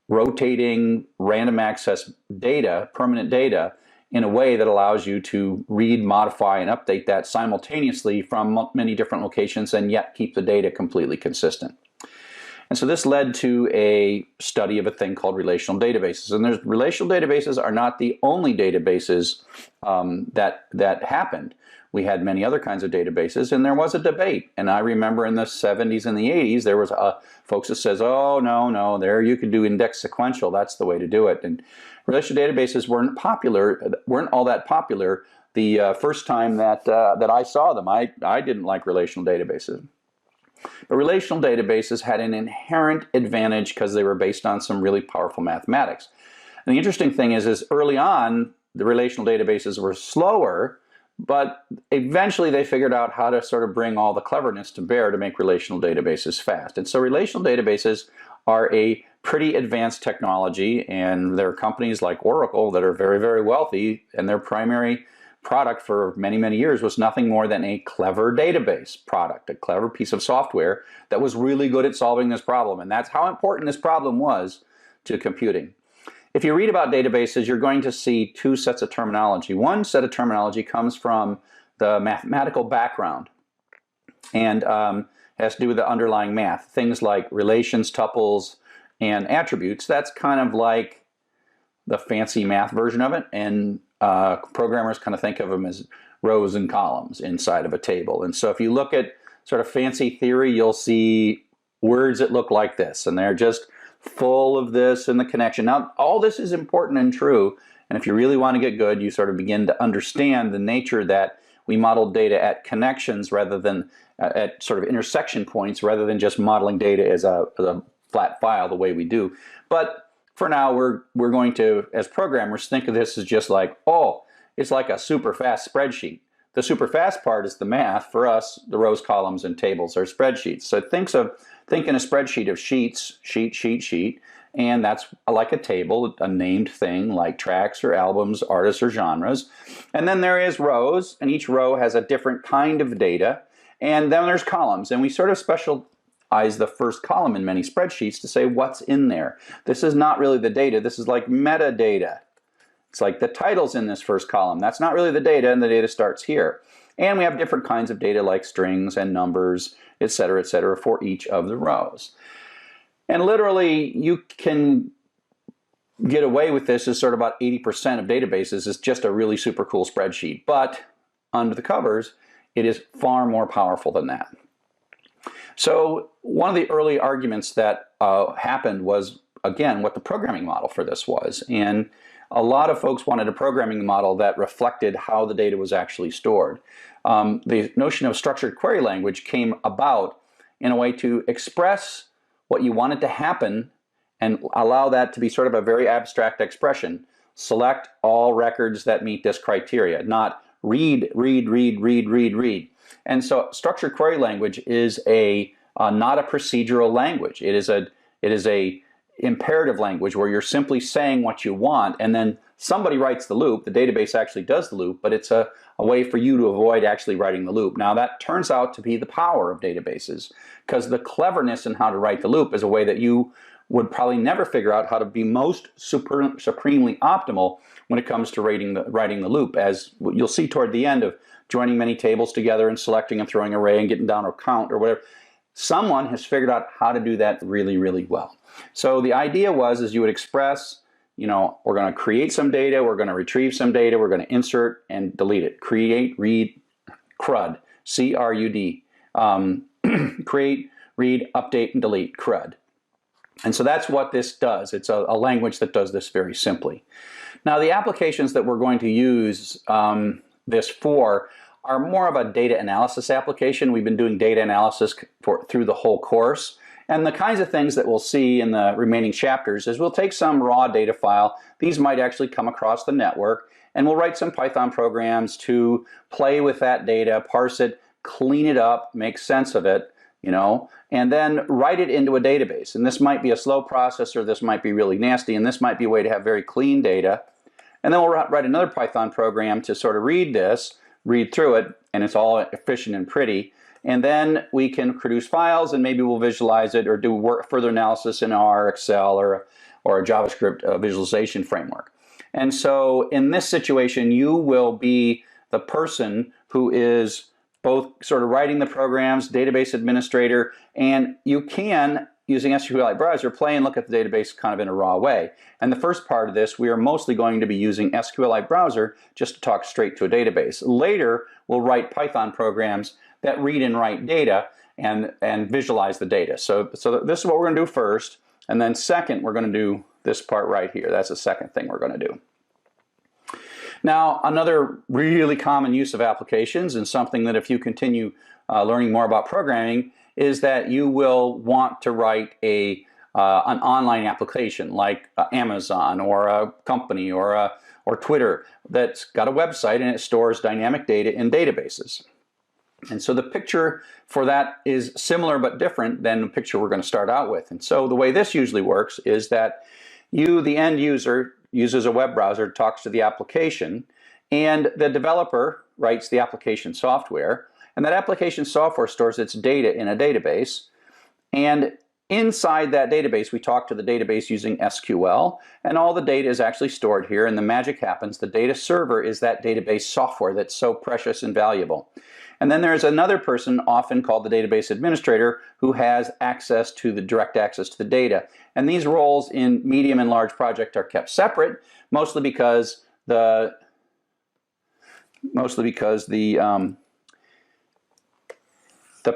rotating random access data, permanent data, in a way that allows you to read, modify, and update that simultaneously from many different locations and yet keep the data completely consistent. And so this led to a study of a thing called relational databases. And relational databases are not the only databases that happened. We had many other kinds of databases, and there was a debate. And I remember in the 70s and the 80s, there was folks that says, oh, no, there you could do index sequential. That's the way to do it. And relational databases weren't all that popular the first time that I saw them. I didn't like relational databases. But relational databases had an inherent advantage because they were based on some really powerful mathematics. And the interesting thing is early on, the relational databases were slower, but eventually they figured out how to sort of bring all the cleverness to bear to make relational databases fast. And so relational databases are a pretty advanced technology, and there are companies like Oracle that are very, very wealthy, and their primary product for many, many years was nothing more than a clever database product, a clever piece of software that was really good at solving this problem. And that's how important this problem was to computing. If you read about databases, you're going to see 2 sets of terminology. One set of terminology comes from the mathematical background and has to do with the underlying math. Things like relations, tuples, and attributes. That's kind of like the fancy math version of it. And programmers kind of think of them as rows and columns inside of a table. And so if you look at sort of fancy theory, you'll see words that look like this, and they're just full of this and the connection. Now, all this is important and true, and if you really want to get good, you sort of begin to understand the nature that we model data at connections rather than at sort of intersection points, rather than just modeling data as a flat file the way we do. But for now, we're going to, as programmers, think of this as just like, oh, it's like a super fast spreadsheet. The super fast part is the math. For us, the rows, columns, and tables are spreadsheets. So think in a spreadsheet of sheets, sheet, and that's like a table, a named thing like tracks or albums, artists or genres. And then there is rows, and each row has a different kind of data. And then there's columns, and we sort of specialize the first column in many spreadsheets to say what's in there. This is not really the data. This is like metadata. It's like the title's in this first column. That's not really the data, and the data starts here. And we have different kinds of data like strings and numbers, et cetera, for each of the rows. And literally, you can get away with this as sort of about 80% of databases is just a really super cool spreadsheet. But under the covers, it is far more powerful than that. So one of the early arguments that happened was, again, what the programming model for this was. And a lot of folks wanted a programming model that reflected how the data was actually stored. The notion of structured query language came about in a way to express what you wanted to happen and allow that to be sort of a very abstract expression. Select all records that meet this criteria, not read. And so structured query language is not a procedural language. It is a imperative language where you're simply saying what you want, and then somebody writes the loop. The database actually does the loop, but it's a way for you to avoid actually writing the loop. Now that turns out to be the power of databases, because the cleverness in how to write the loop is a way that you would probably never figure out how to be most supremely optimal when it comes to writing the loop, as you'll see toward the end of joining many tables together and selecting and throwing array and getting down a count or whatever. Someone has figured out how to do that really, really well. So the idea was, is you would express, you know, we're going to create some data, we're going to retrieve some data, we're going to insert and delete it. Create, read, CRUD, C-R-U-D. Create, read, update, and delete, CRUD. And so that's what this does. It's a language that does this very simply. Now, the applications that we're going to use this for are more of a data analysis application. We've been doing data analysis through the whole course. And the kinds of things that we'll see in the remaining chapters is we'll take some raw data file. These might actually come across the network, and we'll write some Python programs to play with that data, parse it, clean it up, make sense of it, you know, and then write it into a database. And this might be a slow process, or this might be really nasty, and this might be a way to have very clean data. And then we'll write another Python program to sort of read this, read through it, and it's all efficient and pretty. And then we can produce files, and maybe we'll visualize it or do further analysis in R, Excel, or a JavaScript visualization framework. And so in this situation, you will be the person who is both sort of writing the programs, database administrator, and you can, using SQLite Browser, play and look at the database kind of in a raw way. And the first part of this, we are mostly going to be using SQLite Browser just to talk straight to a database. Later, we'll write Python programs that read and write data and visualize the data. So this is what we're going to do first, and then second, we're going to do this part right here. That's the second thing we're going to do. Now, another really common use of applications, and something that if you continue learning more about programming, is that you will want to write an online application like Amazon or a company or Twitter that's got a website and it stores dynamic data in databases. And so the picture for that is similar but different than the picture we're going to start out with. And so the way this usually works is that you, the end user, uses a web browser, talks to the application, and the developer writes the application software, and that application software stores its data in a database, and inside that database we talk to the database using SQL, and all the data is actually stored here, and the magic happens. The data server is that database software that's so precious and valuable. And then there's another person, often called the database administrator, who has access to the direct access to the data. And these roles in medium and large projects are kept separate, mostly because the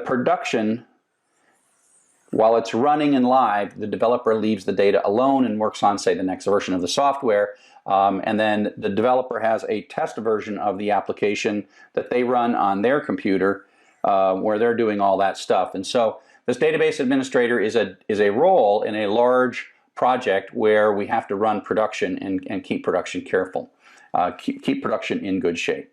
production, while it's running and live, the developer leaves the data alone and works on, say, the next version of the software. And then the developer has a test version of the application that they run on their computer where they're doing all that stuff. And so this database administrator is a role in a large project where we have to run production and keep production careful, keep production in good shape.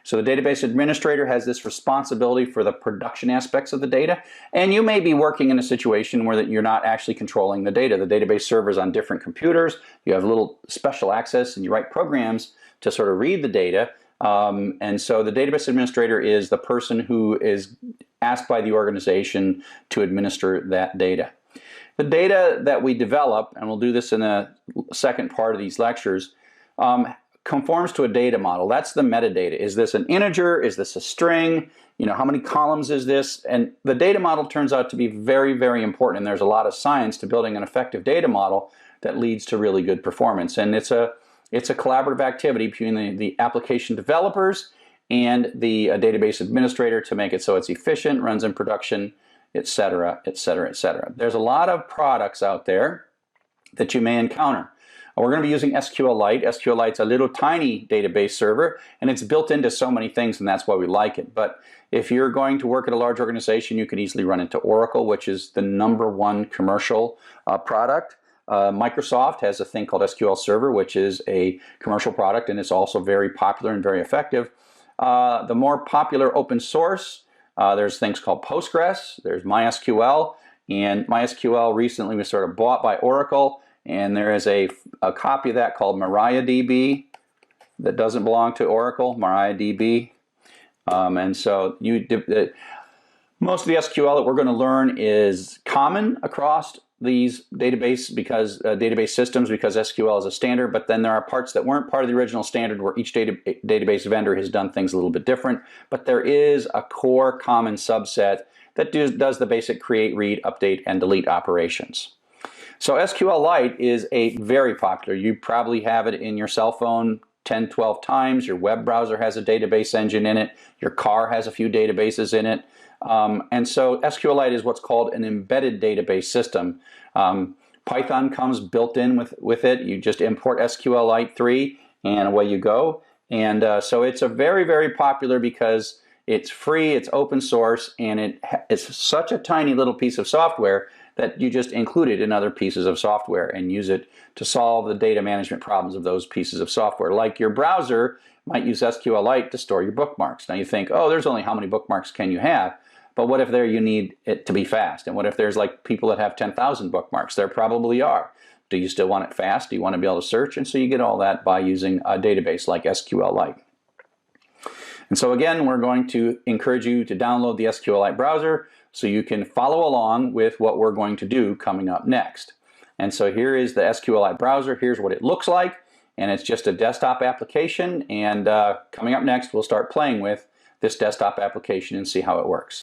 So the database administrator has this responsibility for the production aspects of the data, and you may be working in a situation where you're not actually controlling the data. The database server is on different computers, you have little special access, and you write programs to sort of read the data, and so the database administrator is the person who is asked by the organization to administer that data. The data that we develop, and we'll do this in the second part of these lectures, conforms to a data model. That's the metadata. Is this an integer? Is this a string? You know, how many columns is this? And the data model turns out to be very, very important, and there's a lot of science to building an effective data model that leads to really good performance. And it's a collaborative activity between the application developers and the database administrator to make it so it's efficient, runs in production, etc., etc., etc. There's a lot of products out there that you may encounter. We're going to be using SQLite. SQLite's a little tiny database server, and it's built into so many things, and that's why we like it. But if you're going to work at a large organization, you could easily run into Oracle, which is the #1 commercial product. Microsoft has a thing called SQL Server, which is a commercial product, and it's also very popular and very effective. The more popular open source, there's things called Postgres, there's MySQL, and MySQL recently was sort of bought by Oracle, and there is a copy of that called MariaDB that doesn't belong to Oracle, MariaDB. And so most of the SQL that we're going to learn is common across these database systems because SQL is a standard, but then there are parts that weren't part of the original standard where each database vendor has done things a little bit different. But there is a core common subset that does the basic create, read, update, and delete operations. So SQLite is a very popular. You probably have it in your cell phone 10, 12 times. Your web browser has a database engine in it. Your car has a few databases in it. And so SQLite is what's called an embedded database system. Python comes built in with it. You just import SQLite 3 and away you go. And so it's a very, very popular because it's free, it's open source, and it's such a tiny little piece of software that you just include it in other pieces of software and use it to solve the data management problems of those pieces of software. Like your browser might use SQLite to store your bookmarks. Now you think, oh, there's only how many bookmarks can you have? But what if you need it to be fast? And what if there's like people that have 10,000 bookmarks? There probably are. Do you still want it fast? Do you want to be able to search? And so you get all that by using a database like SQLite. And so again, we're going to encourage you to download the SQLite browser so you can follow along with what we're going to do coming up next. And so here is the SQLite browser. Here's what it looks like. And it's just a desktop application. And coming up next, we'll start playing with this desktop application and see how it works.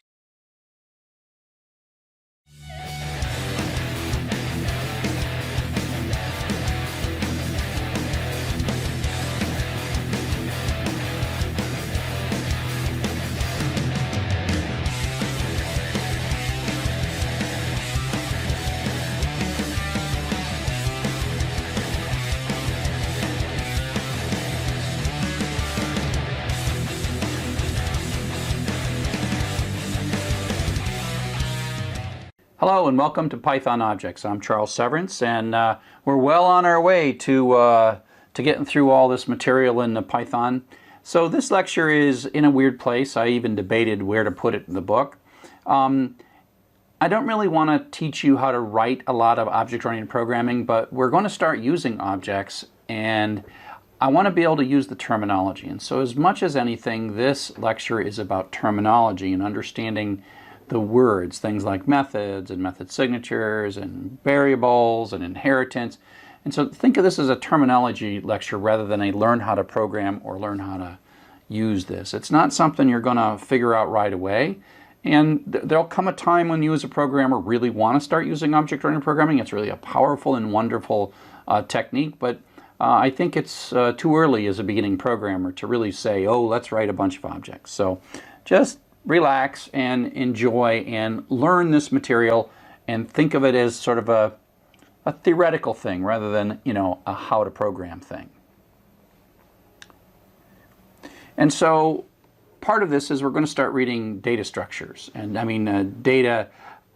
Hello and welcome to Python Objects. I'm Charles Severance, and we're well on our way to getting through all this material in Python. So this lecture is in a weird place. I even debated where to put it in the book. I don't really want to teach you how to write a lot of object-oriented programming, but we're going to start using objects, and I want to be able to use the terminology. And so as much as anything, this lecture is about terminology and understanding the words, things like methods and method signatures and variables and inheritance. And so think of this as a terminology lecture rather than a learn how to program or learn how to use this. It's not something you're going to figure out right away. And there'll come a time when you as a programmer really want to start using object-oriented programming. It's really a powerful and wonderful technique, but I think it's too early as a beginning programmer to really say, oh, let's write a bunch of objects. So just relax and enjoy and learn this material and think of it as sort of a theoretical thing rather than, a how to program thing. And so part of this is we're going to start reading data structures and data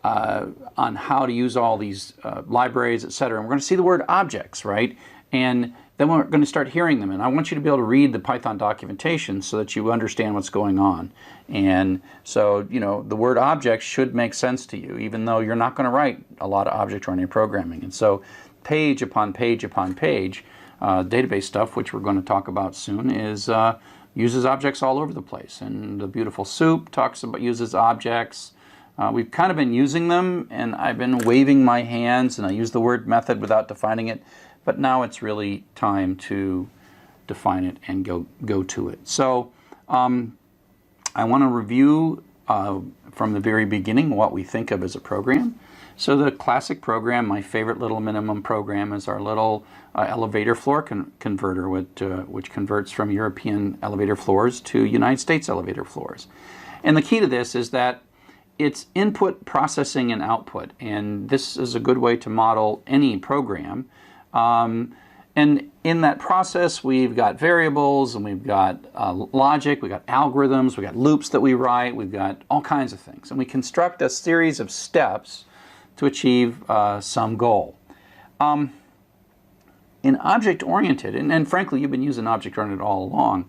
on how to use all these libraries, etc. And we're going to see the word objects, right? And then we're going to start hearing them. And I want you to be able to read the Python documentation so that you understand what's going on. And so, the word object should make sense to you, even though you're not going to write a lot of object-oriented programming. And so page upon page upon page, database stuff, which we're going to talk about soon, is uses objects all over the place. And the beautiful soup uses objects. We've kind of been using them, and I've been waving my hands, and I use the word method without defining it. But now it's really time to define it and go to it. So I want to review from the very beginning what we think of as a program. So the classic program, my favorite little minimum program, is our little elevator floor converter, which converts from European elevator floors to United States elevator floors. And the key to this is that it's input, processing, and output. And this is a good way to model any program. And in that process, we've got variables, and we've got logic, we've got algorithms, we've got loops that we write, we've got all kinds of things. And we construct a series of steps to achieve some goal. In object-oriented, and frankly, you've been using object-oriented all along,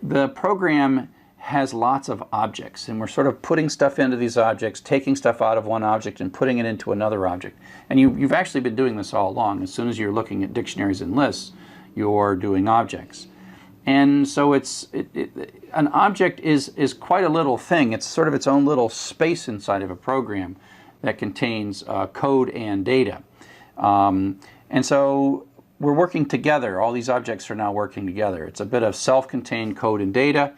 the program has lots of objects, and we're sort of putting stuff into these objects, taking stuff out of one object and putting it into another object. And you've actually been doing this all along. As soon as you're looking at dictionaries and lists, you're doing objects. And so an object is quite a little thing. It's sort of its own little space inside of a program that contains code and data. And so we're working together. All these objects are now working together. It's a bit of self-contained code and data,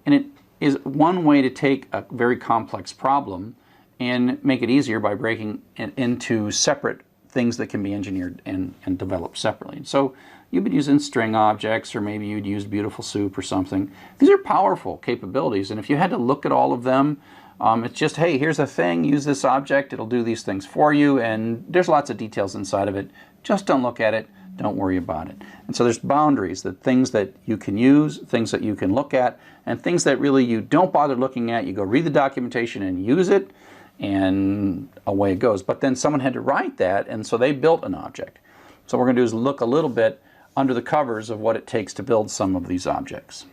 and it is one way to take a very complex problem and make it easier by breaking it into separate things that can be engineered and developed separately. So you've been using string objects, or maybe you'd use Beautiful Soup or something. These are powerful capabilities, and if you had to look at all of them, it's just, hey, here's a thing, use this object, it'll do these things for you, and there's lots of details inside of it. Just don't look at it, don't worry about it. And so there's boundaries, the things that you can use, things that you can look at, and things that really you don't bother looking at. You go read the documentation and use it, and away it goes. But then someone had to write that, and so they built an object. So what we're going to do is look a little bit under the covers of what it takes to build some of these objects.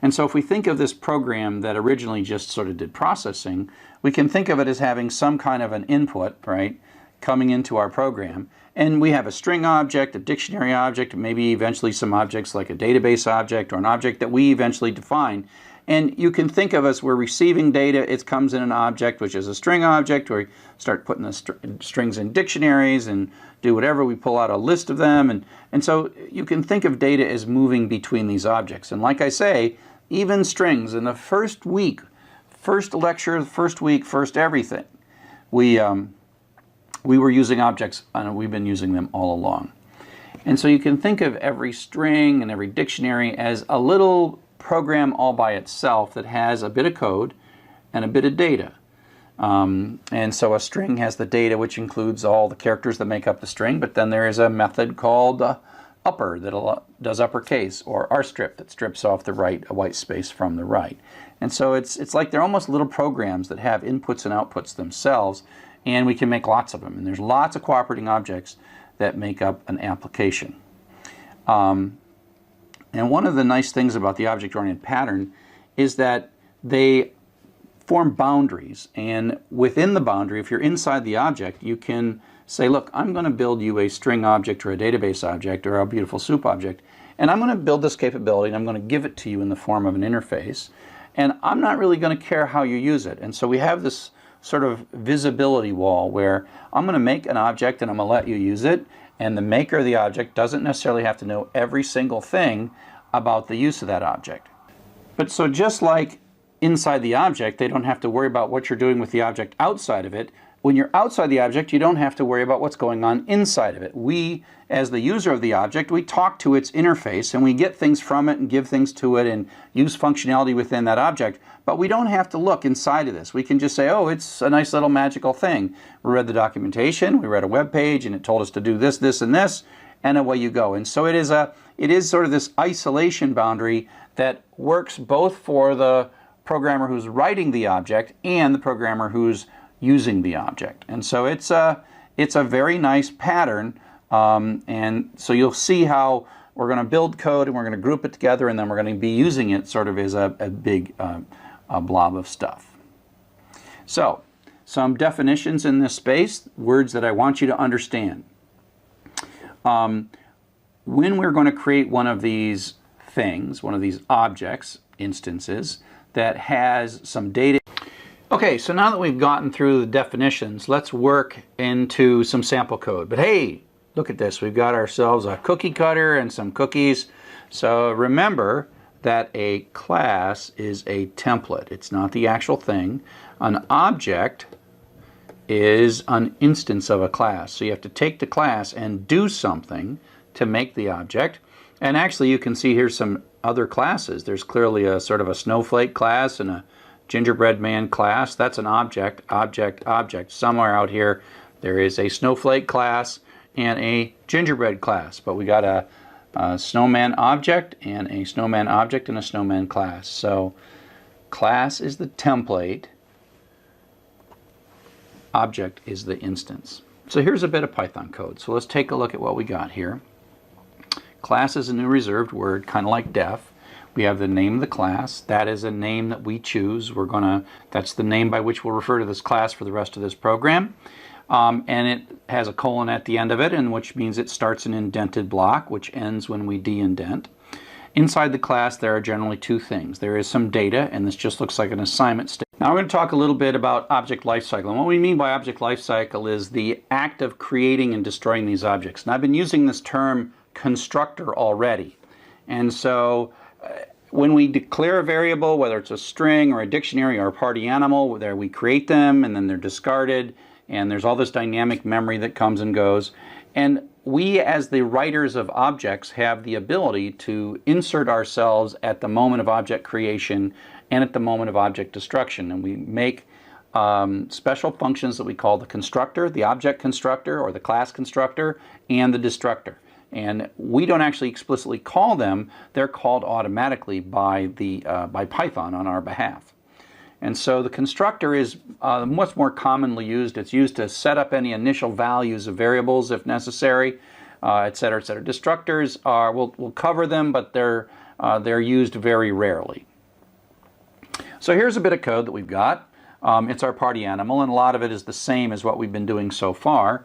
And so if we think of this program that originally just sort of did processing, we can think of it as having some kind of an input, right, coming into our program. And we have a string object, a dictionary object, maybe eventually some objects like a database object or an object that we eventually define. And you can think of as we're receiving data, it comes in an object, which is a string object, where we start putting the strings in dictionaries and do whatever. We pull out a list of them. And so you can think of data as moving between these objects. And like I say, even strings in the first week, first lecture, first week, first everything, we were using objects, and we've been using them all along. And so you can think of every string and every dictionary as a little program all by itself that has a bit of code and a bit of data. And so a string has the data, which includes all the characters that make up the string, but then there is a method called upper that does uppercase, or rstrip that strips off the right, a white space from the right. And so it's like they're almost little programs that have inputs and outputs themselves, and we can make lots of them. And there's lots of cooperating objects that make up an application. And one of the nice things about the object-oriented pattern is that they form boundaries, and within the boundary, if you're inside the object, you can say, look, I'm going to build you a string object or a database object or a Beautiful Soup object, and I'm going to build this capability, and I'm going to give it to you in the form of an interface, and I'm not really going to care how you use it. And so we have this sort of visibility wall where I'm going to make an object and I'm going to let you use it, and the maker of the object doesn't necessarily have to know every single thing about the use of that object. But so just like inside the object, they don't have to worry about what you're doing with the object outside of it. When you're outside the object, you don't have to worry about what's going on inside of it. We, as the user of the object, we talk to its interface and we get things from it and give things to it and use functionality within that object. But we don't have to look inside of this. We can just say, oh, it's a nice little magical thing. We read the documentation, we read a web page, and it told us to do this, this, and this, and away you go. And so it is sort of this isolation boundary that works both for the programmer who's writing the object and the programmer who's using the object. And so it's a very nice pattern, and so you'll see how we're going to build code and we're going to group it together, and then we're going to be using it sort of as a big blob of stuff. So some definitions in this space, words that I want you to understand. When we're going to create one of these things, one of these objects, instances, that has some data. Okay, so now that we've gotten through the definitions, let's work into some sample code. But hey, look at this. We've got ourselves a cookie cutter and some cookies. So remember that a class is a template. It's not the actual thing. An object is an instance of a class. So you have to take the class and do something to make the object. And actually you can see here's some other classes. There's clearly a sort of a snowflake class and a gingerbread man class. That's an object, object, object. Somewhere out here there is a snowflake class and a gingerbread class. But we got a snowman object and a snowman object and a snowman class. So class is the template, object is the instance. So here's a bit of Python code. So let's take a look at what we got here. Class is a new reserved word, kind of like def. We have the name of the class. That is a name that we choose. That's the name by which we'll refer to this class for the rest of this program. And it has a colon at the end of it, and which means it starts an indented block, which ends when we de-indent. Inside the class, there are generally two things. There is some data, and this just looks like an assignment statement. Now we're going to talk a little bit about object lifecycle. And what we mean by object lifecycle is the act of creating and destroying these objects. And I've been using this term constructor already. And so when we declare a variable, whether it's a string or a dictionary or a party animal, there we create them and then they're discarded, and there's all this dynamic memory that comes and goes. And we, as the writers of objects, have the ability to insert ourselves at the moment of object creation and at the moment of object destruction. And we make special functions that we call the constructor, the object constructor, or the class constructor, and the destructor. And we don't actually explicitly call them, they're called automatically by Python on our behalf. And so the constructor is much more commonly used. It's used to set up any initial values of variables if necessary, et cetera, et cetera. Destructors are, we'll cover them, but they're used very rarely. So here's a bit of code that we've got. It's our party animal, and a lot of it is the same as what we've been doing so far.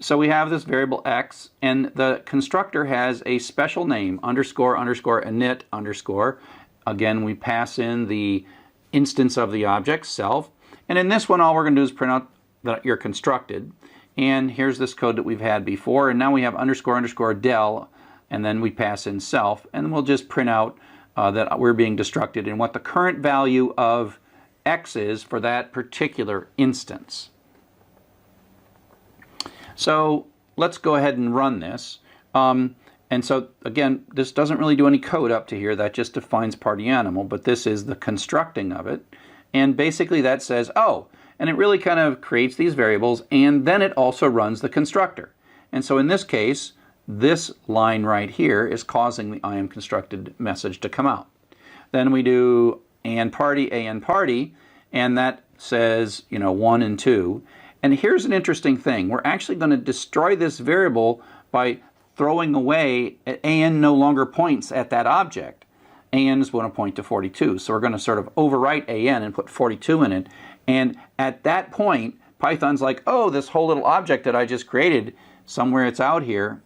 So we have this variable x, and the constructor has a special name, underscore, underscore, init, underscore. Again, we pass in the instance of the object, self. And in this one, all we're going to do is print out that you're constructed. And here's this code that we've had before. And now we have underscore, underscore, del, and then we pass in self. And we'll just print out that we're being destructed and what the current value of x is for that particular instance. So let's go ahead and run this. And so again, this doesn't really do any code up to here. That just defines party animal, but this is the constructing of it. And basically that says, oh, and it really kind of creates these variables, and then it also runs the constructor. And so in this case, this line right here is causing the I am constructed message to come out. Then we do and party, and that says, 1 and 2. And here's an interesting thing. We're actually going to destroy this variable by throwing away, an no longer points at that object. An is going to point to 42. So we're going to sort of overwrite an and put 42 in it. And at that point, Python's like, oh, this whole little object that I just created, somewhere it's out here,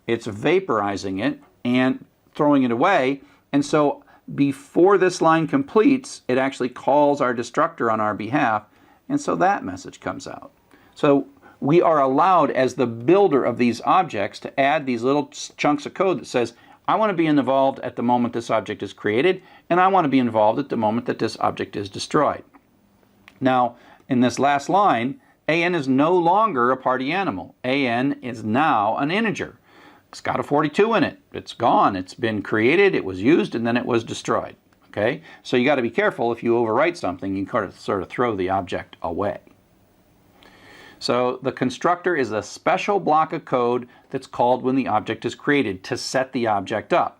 it's vaporizing it and throwing it away. And so before this line completes, it actually calls our destructor on our behalf. And so that message comes out. So we are allowed, as the builder of these objects, to add these little chunks of code that says, I want to be involved at the moment this object is created, and I want to be involved at the moment that this object is destroyed. Now, in this last line, an is no longer a party animal. An is now an integer. It's got a 42 in it. It's gone. It's been created, it was used, and then it was destroyed. Okay? So you got to be careful. If you overwrite something, you can sort of throw the object away. So the constructor is a special block of code that's called when the object is created to set the object up.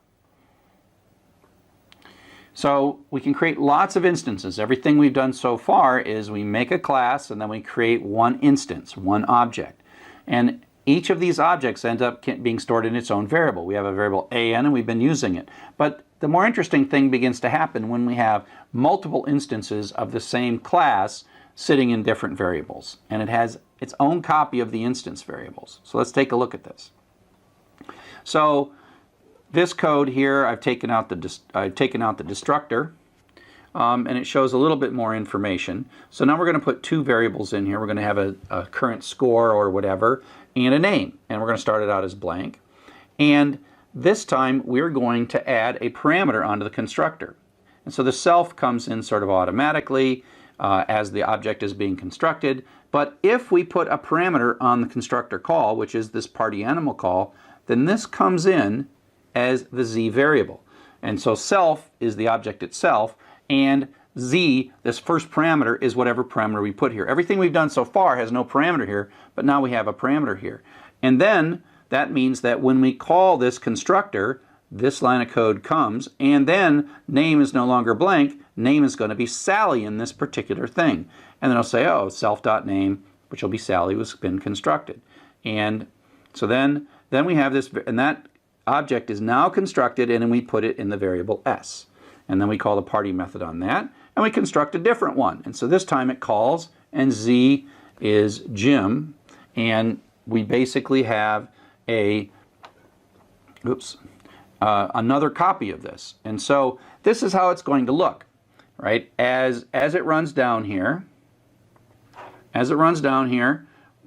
So we can create lots of instances. Everything we've done so far is we make a class and then we create one instance, one object. And each of these objects ends up being stored in its own variable. We have a variable an and we've been using it. But the more interesting thing begins to happen when we have multiple instances of the same class sitting in different variables. And it has its own copy of the instance variables. So let's take a look at this. So this code here, I've taken out the destructor, and it shows a little bit more information. So now we're going to put two variables in here. We're going to have a current score or whatever, and a name. And we're going to start it out as blank. And this time we're going to add a parameter onto the constructor. And so the self comes in sort of automatically as the object is being constructed. But if we put a parameter on the constructor call, which is this party animal call, then this comes in as the z variable. And so self is the object itself, and z, this first parameter, is whatever parameter we put here. Everything we've done so far has no parameter here, but now we have a parameter here. And then that means that when we call this constructor, this line of code comes, and then name is no longer blank, name is going to be Sally in this particular thing. And then I'll say, oh, self.name, which will be Sally, has been constructed. And so then we have this, and that object is now constructed, and then we put it in the variable s. And then we call the party method on that, and we construct a different one. And so this time it calls, and z is Jim, and we basically have a another copy of this. And so this is how it's going to look, right? As it runs down here,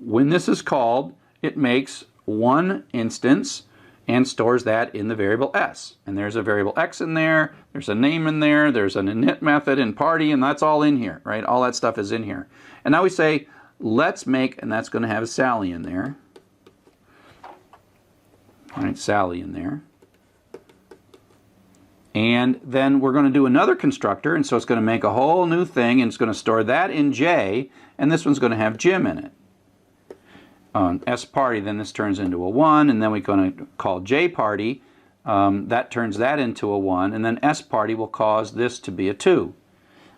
when this is called, it makes one instance and stores that in the variable s. And there's a variable x in there, there's a name in there, there's an init method in party, and that's all in here, right? All that stuff is in here. And now we say, let's make, and that's going to have Sally in there. All right, Sally in there. And then we're going to do another constructor, and so it's going to make a whole new thing, and it's going to store that in J, and this one's going to have Jim in it. On S party, then this turns into a 1, and then we're going to call J party. That turns that into a 1, and then S party will cause this to be a 2.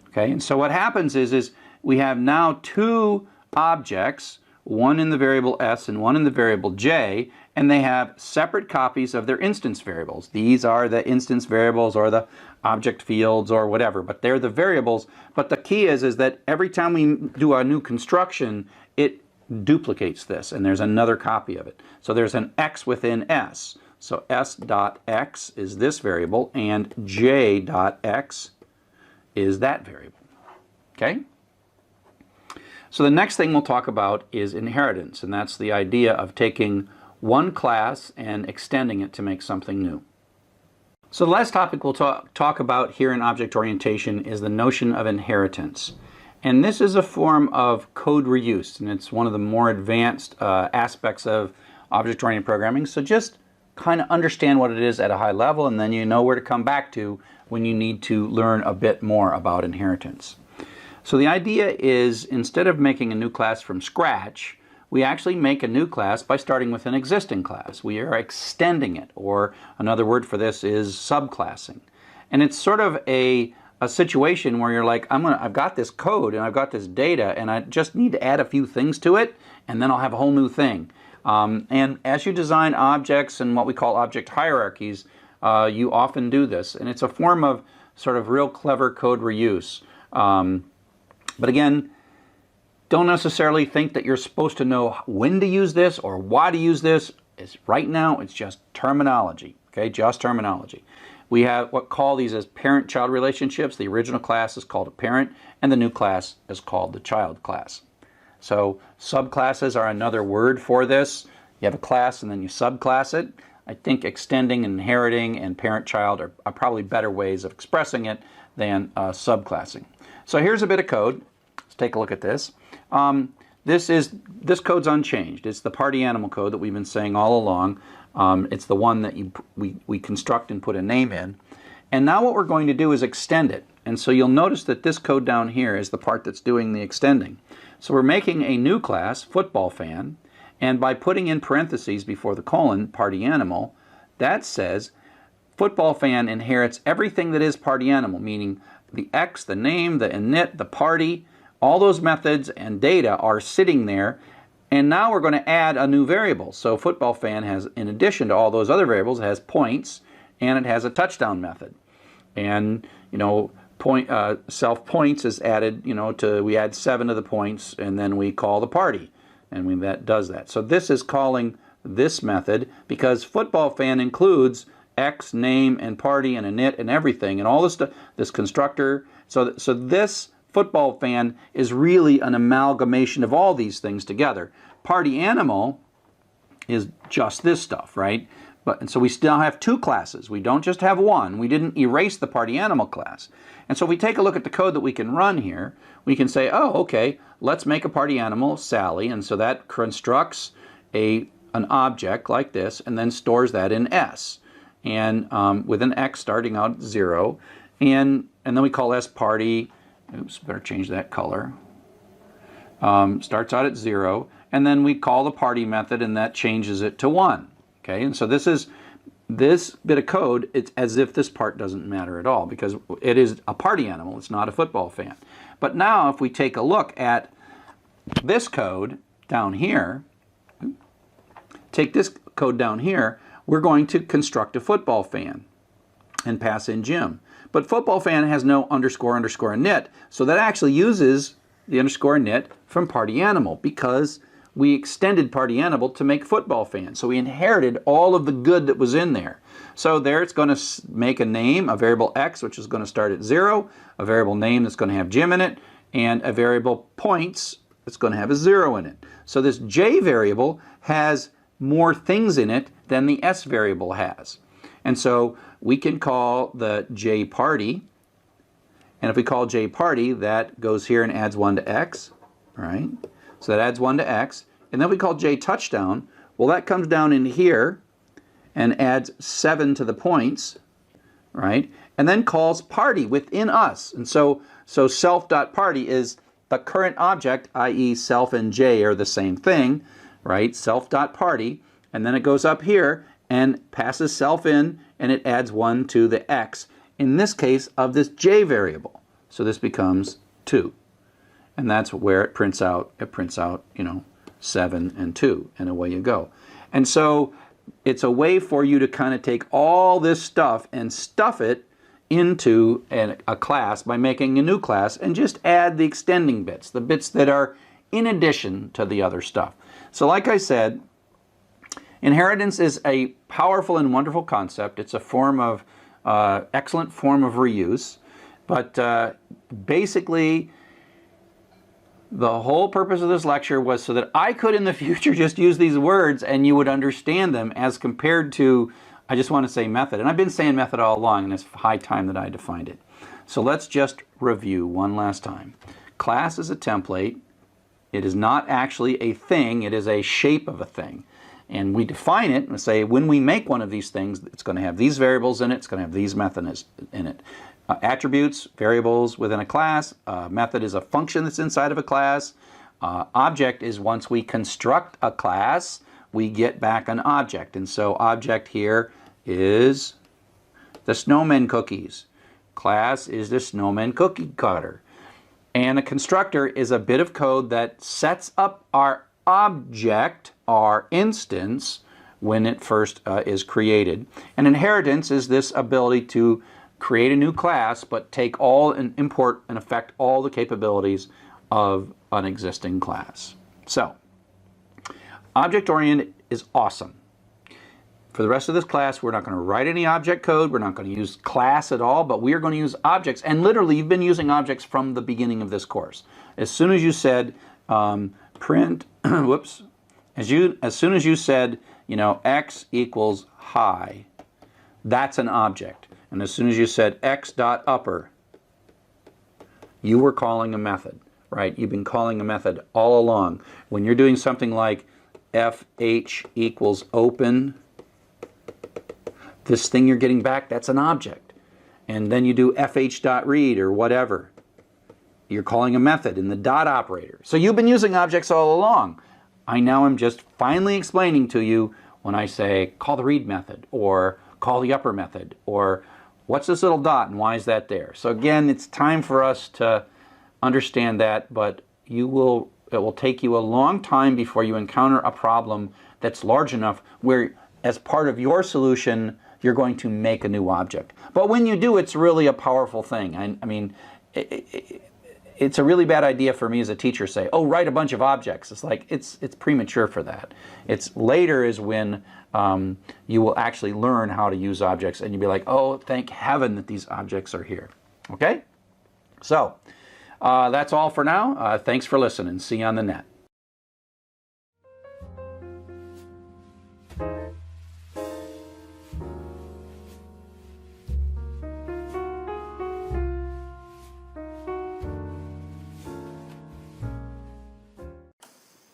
Okay, and so what happens is we have now two objects, one in the variable S and one in the variable J, and they have separate copies of their instance variables. These are the instance variables or the object fields or whatever, but they're the variables. But the key is that every time we do a new construction, it duplicates this, and there's another copy of it. So there's an X within S. So S.X is this variable, and J.X is that variable. Okay? So the next thing we'll talk about is inheritance, and that's the idea of taking one class and extending it to make something new. So the last topic we'll talk about here in object orientation is the notion of inheritance. And this is a form of code reuse, and it's one of the more advanced aspects of object-oriented programming. So just kind of understand what it is at a high level, and then you know where to come back to when you need to learn a bit more about inheritance. So the idea is, instead of making a new class from scratch, we actually make a new class by starting with an existing class. We are extending it, or another word for this is subclassing. And it's sort of a situation where you're like, I've got this code and I've got this data, and I just need to add a few things to it, and then I'll have a whole new thing. And as you design objects and what we call object hierarchies, you often do this, and it's a form of sort of real clever code reuse. But again, don't necessarily think that you're supposed to know when to use this or why to use this. Right now, it's just terminology, okay? Just terminology. We have what call these as parent-child relationships. The original class is called a parent, and the new class is called the child class. So subclasses are another word for this. You have a class and then you subclass it. I think extending, inheriting, and parent-child are probably better ways of expressing it than subclassing. So here's a bit of code. Let's take a look at this. This code's unchanged. It's the party animal code that we've been saying all along. It's the one that we construct and put a name in. And now what we're going to do is extend it. And so you'll notice that this code down here is the part that's doing the extending. So we're making a new class, football fan, and by putting in parentheses before the colon, party animal, that says football fan inherits everything that is party animal, meaning the X, the name, the init, the party, all those methods and data are sitting there. And now we're going to add a new variable. So football fan has, in addition to all those other variables, it has points, and it has a touchdown method. And, you know, self points is added, you know, we add 7 to the points, and then we call the party, and that does that. So this is calling this method because football fan includes X, name, and party, and init, and everything, and all this stuff, this constructor. So this football fan is really an amalgamation of all these things together. Party animal is just this stuff, right? And so we still have two classes. We don't just have one. We didn't erase the party animal class. And so if we take a look at the code that we can run here, we can say, oh, okay, let's make a party animal, Sally, and so that constructs an object like this and then stores that in S, and with an X starting out at 0, and then we call S party. Oops, better change that color. Starts out at 0, and then we call the party method, and that changes it to 1. Okay, and so this bit of code, it's as if this part doesn't matter at all because it is a party animal, it's not a football fan. But now if we take a look at this code down here, take this code down here, we're going to construct a football fan and pass in Jim. But football fan has no underscore init, so that actually uses the underscore init from party animal because we extended party animal to make football fan. So we inherited all of the good that was in there. So there it's going to make a name, a variable x, which is going to start at 0, a variable name that's going to have Jim in it, and a variable points that's going to have a 0 in it. So this j variable has more things in it than the s variable has. And so we can call the j party, and if we call j party, that goes here and adds 1 to x, right? So that adds 1 to x. And then we call j touchdown. Well, that comes down in here and adds 7 to the points, right? And then calls party within us. And so self.party is the current object, i.e. self and j are the same thing, right? Self.party. And then it goes up here and passes self in, and it adds 1 to the x, in this case of this j variable. So this becomes 2. And that's where it prints out, you know, 7 and 2, and away you go. And so it's a way for you to kind of take all this stuff and stuff it into a class by making a new class and just add the extending bits, the bits that are in addition to the other stuff. So like I said, inheritance is a powerful and wonderful concept. It's a form of, excellent form of reuse, but basically the whole purpose of this lecture was so that I could in the future just use these words and you would understand them, as compared to, I just want to say method. And I've been saying method all along, and it's high time that I defined it. So let's just review one last time. Class is a template. It is not actually a thing, it is a shape of a thing. And we define it and say when we make one of these things, it's going to have these variables in it, it's going to have these methods in it. Attributes, variables within a class. Method is a function that's inside of a class. Object is once we construct a class, we get back an object. And so object here is the snowman cookies. Class is the snowman cookie cutter. And a constructor is a bit of code that sets up our object, our instance, when it first is created. And inheritance is this ability to create a new class, but take all and import and affect all the capabilities of an existing class. So, object-oriented is awesome. For the rest of this class, we're not going to write any object code, we're not going to use class at all, but we are going to use objects. And literally, you've been using objects from the beginning of this course. As soon as you said print, whoops, as soon as you said, you know, x equals high, that's an object. And as soon as you said x.upper, you were calling a method, right? You've been calling a method all along. When you're doing something like fh equals open, this thing you're getting back, that's an object. And then you do fh.read or whatever. You're calling a method in the dot operator. So you've been using objects all along. I now am just finally explaining to you when I say call the read method or call the upper method, or what's this little dot and why is that there? So again, it's time for us to understand that, but it will take you a long time before you encounter a problem that's large enough where as part of your solution, you're going to make a new object. But when you do, it's really a powerful thing. I mean, it's a really bad idea for me as a teacher to say, oh, write a bunch of objects. It's like, it's premature for that. It's later is when you will actually learn how to use objects and you'll be like, oh, thank heaven that these objects are here. Okay? So, that's all for now. Thanks for listening. See you on the net.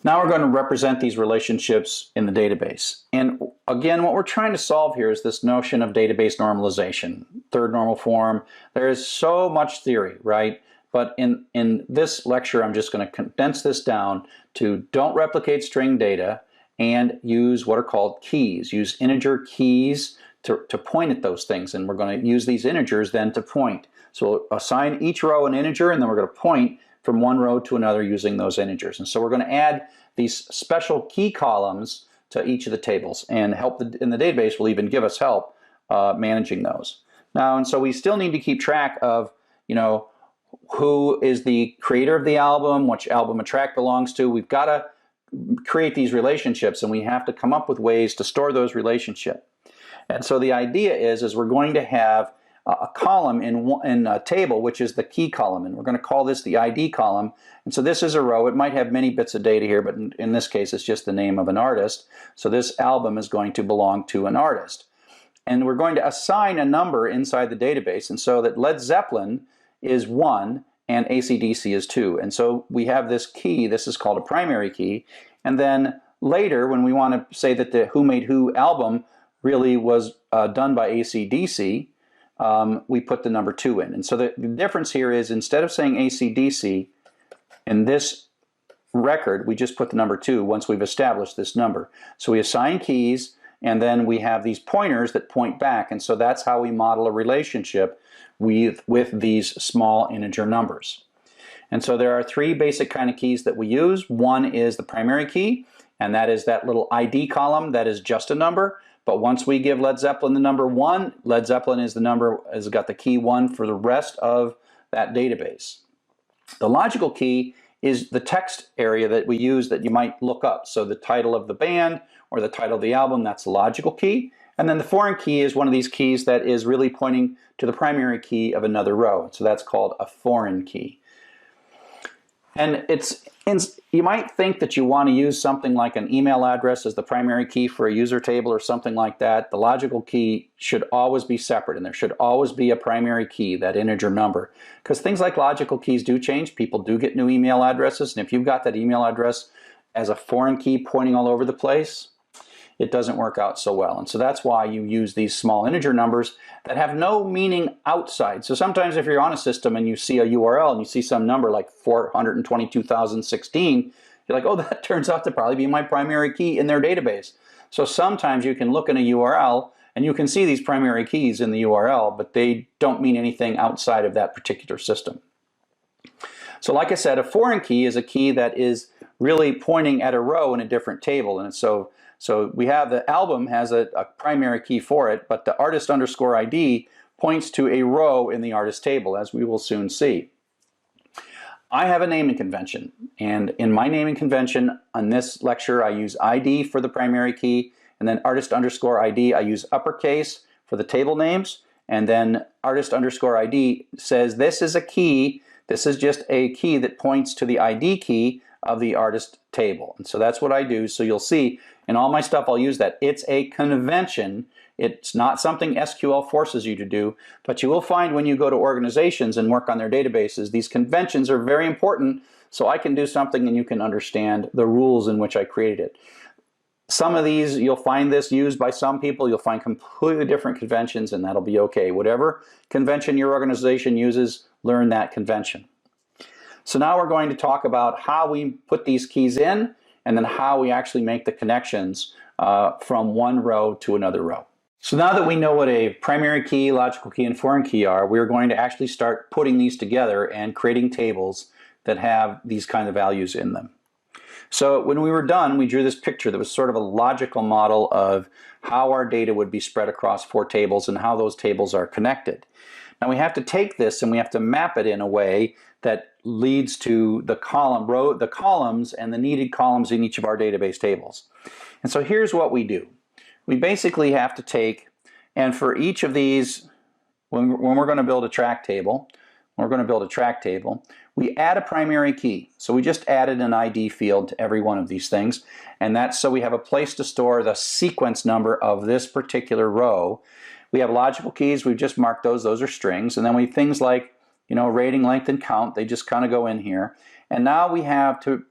Now we're going to represent these relationships in the database. And again, what we're trying to solve here is this notion of database normalization, third normal form. There is so much theory, right? But in this lecture, I'm just going to condense this down to don't replicate string data and use what are called keys. Use integer keys to point at those things. And we're going to use these integers then to point. So we'll assign each row an integer, and then we're going to point from one row to another using those integers. And so we're going to add these special key columns to each of the tables, and help in the database will even give us help managing those. Now, and so we still need to keep track of, you know, who is the creator of the album, which album a track belongs to. We've got to create these relationships, and we have to come up with ways to store those relationships. And so the idea is we're going to have a column in a table, which is the key column, and we're going to call this the ID column. And so this is a row. It might have many bits of data here, but in this case, it's just the name of an artist. So this album is going to belong to an artist. And we're going to assign a number inside the database, and so that Led Zeppelin is 1 and AC/DC is 2. And so we have this key. This is called a primary key. And then later, when we want to say that the Who Made Who album really was done by AC/DC, we put the number 2 in. And so the difference here is, instead of saying AC/DC in this record, we just put the number 2 once we've established this number. So we assign keys, and then we have these pointers that point back. And so that's how we model a relationship with these small integer numbers. And so there are 3 basic kind of keys that we use. One is the primary key, and that is that little ID column that is just a number. But once we give Led Zeppelin the number 1, Led Zeppelin is the number, has got the key 1 for the rest of that database. The logical key is the text area that we use that you might look up. So the title of the band or the title of the album, that's the logical key. And then the foreign key is one of these keys that is really pointing to the primary key of another row. So that's called a foreign key. And you might think that you want to use something like an email address as the primary key for a user table or something like that. The logical key should always be separate, and there should always be a primary key, that integer number. Because things like logical keys do change. People do get new email addresses, and if you've got that email address as a foreign key pointing all over the place, it doesn't work out so well. And so that's why you use these small integer numbers that have no meaning outside. So sometimes if you're on a system and you see a URL and you see some number like 422,016, you're like, oh, that turns out to probably be my primary key in their database. So sometimes you can look in a URL and you can see these primary keys in the URL, but they don't mean anything outside of that particular system. So like I said, a foreign key is a key that is really pointing at a row in a different table. And so we have the album has a primary key for it, but the artist underscore ID points to a row in the artist table, as we will soon see. I have a naming convention, and in my naming convention on this lecture, I use ID for the primary key, and then artist underscore ID, I use uppercase for the table names, and then artist underscore ID says this is a key, this is just a key that points to the ID key of the artist table. And so that's what I do. So you'll see in all my stuff I'll use that. It's a convention. It's not something SQL forces you to do, but you will find when you go to organizations and work on their databases, these conventions are very important so I can do something and you can understand the rules in which I created it. Some of these, you'll find this used by some people, you'll find completely different conventions, and that'll be okay. Whatever convention your organization uses, learn that convention. So now we're going to talk about how we put these keys in and then how we actually make the connections from one row to another row. So now that we know what a primary key, logical key, and foreign key are, we're going to actually start putting these together and creating tables that have these kind of values in them. So when we were done, we drew this picture that was sort of a logical model of how our data would be spread across 4 tables and how those tables are connected. Now we have to take this and we have to map it in a way that leads to the columns and the needed columns in each of our database tables. And so here's what we do. We basically have to take, and for each of these, when we're going to build a track table, we add a primary key. So we just added an ID field to every one of these things, and that's so we have a place to store the sequence number of this particular row. We have logical keys, we've just marked those are strings, and then we have things like, rating, length, and count, they just kind of go in here. And now we have to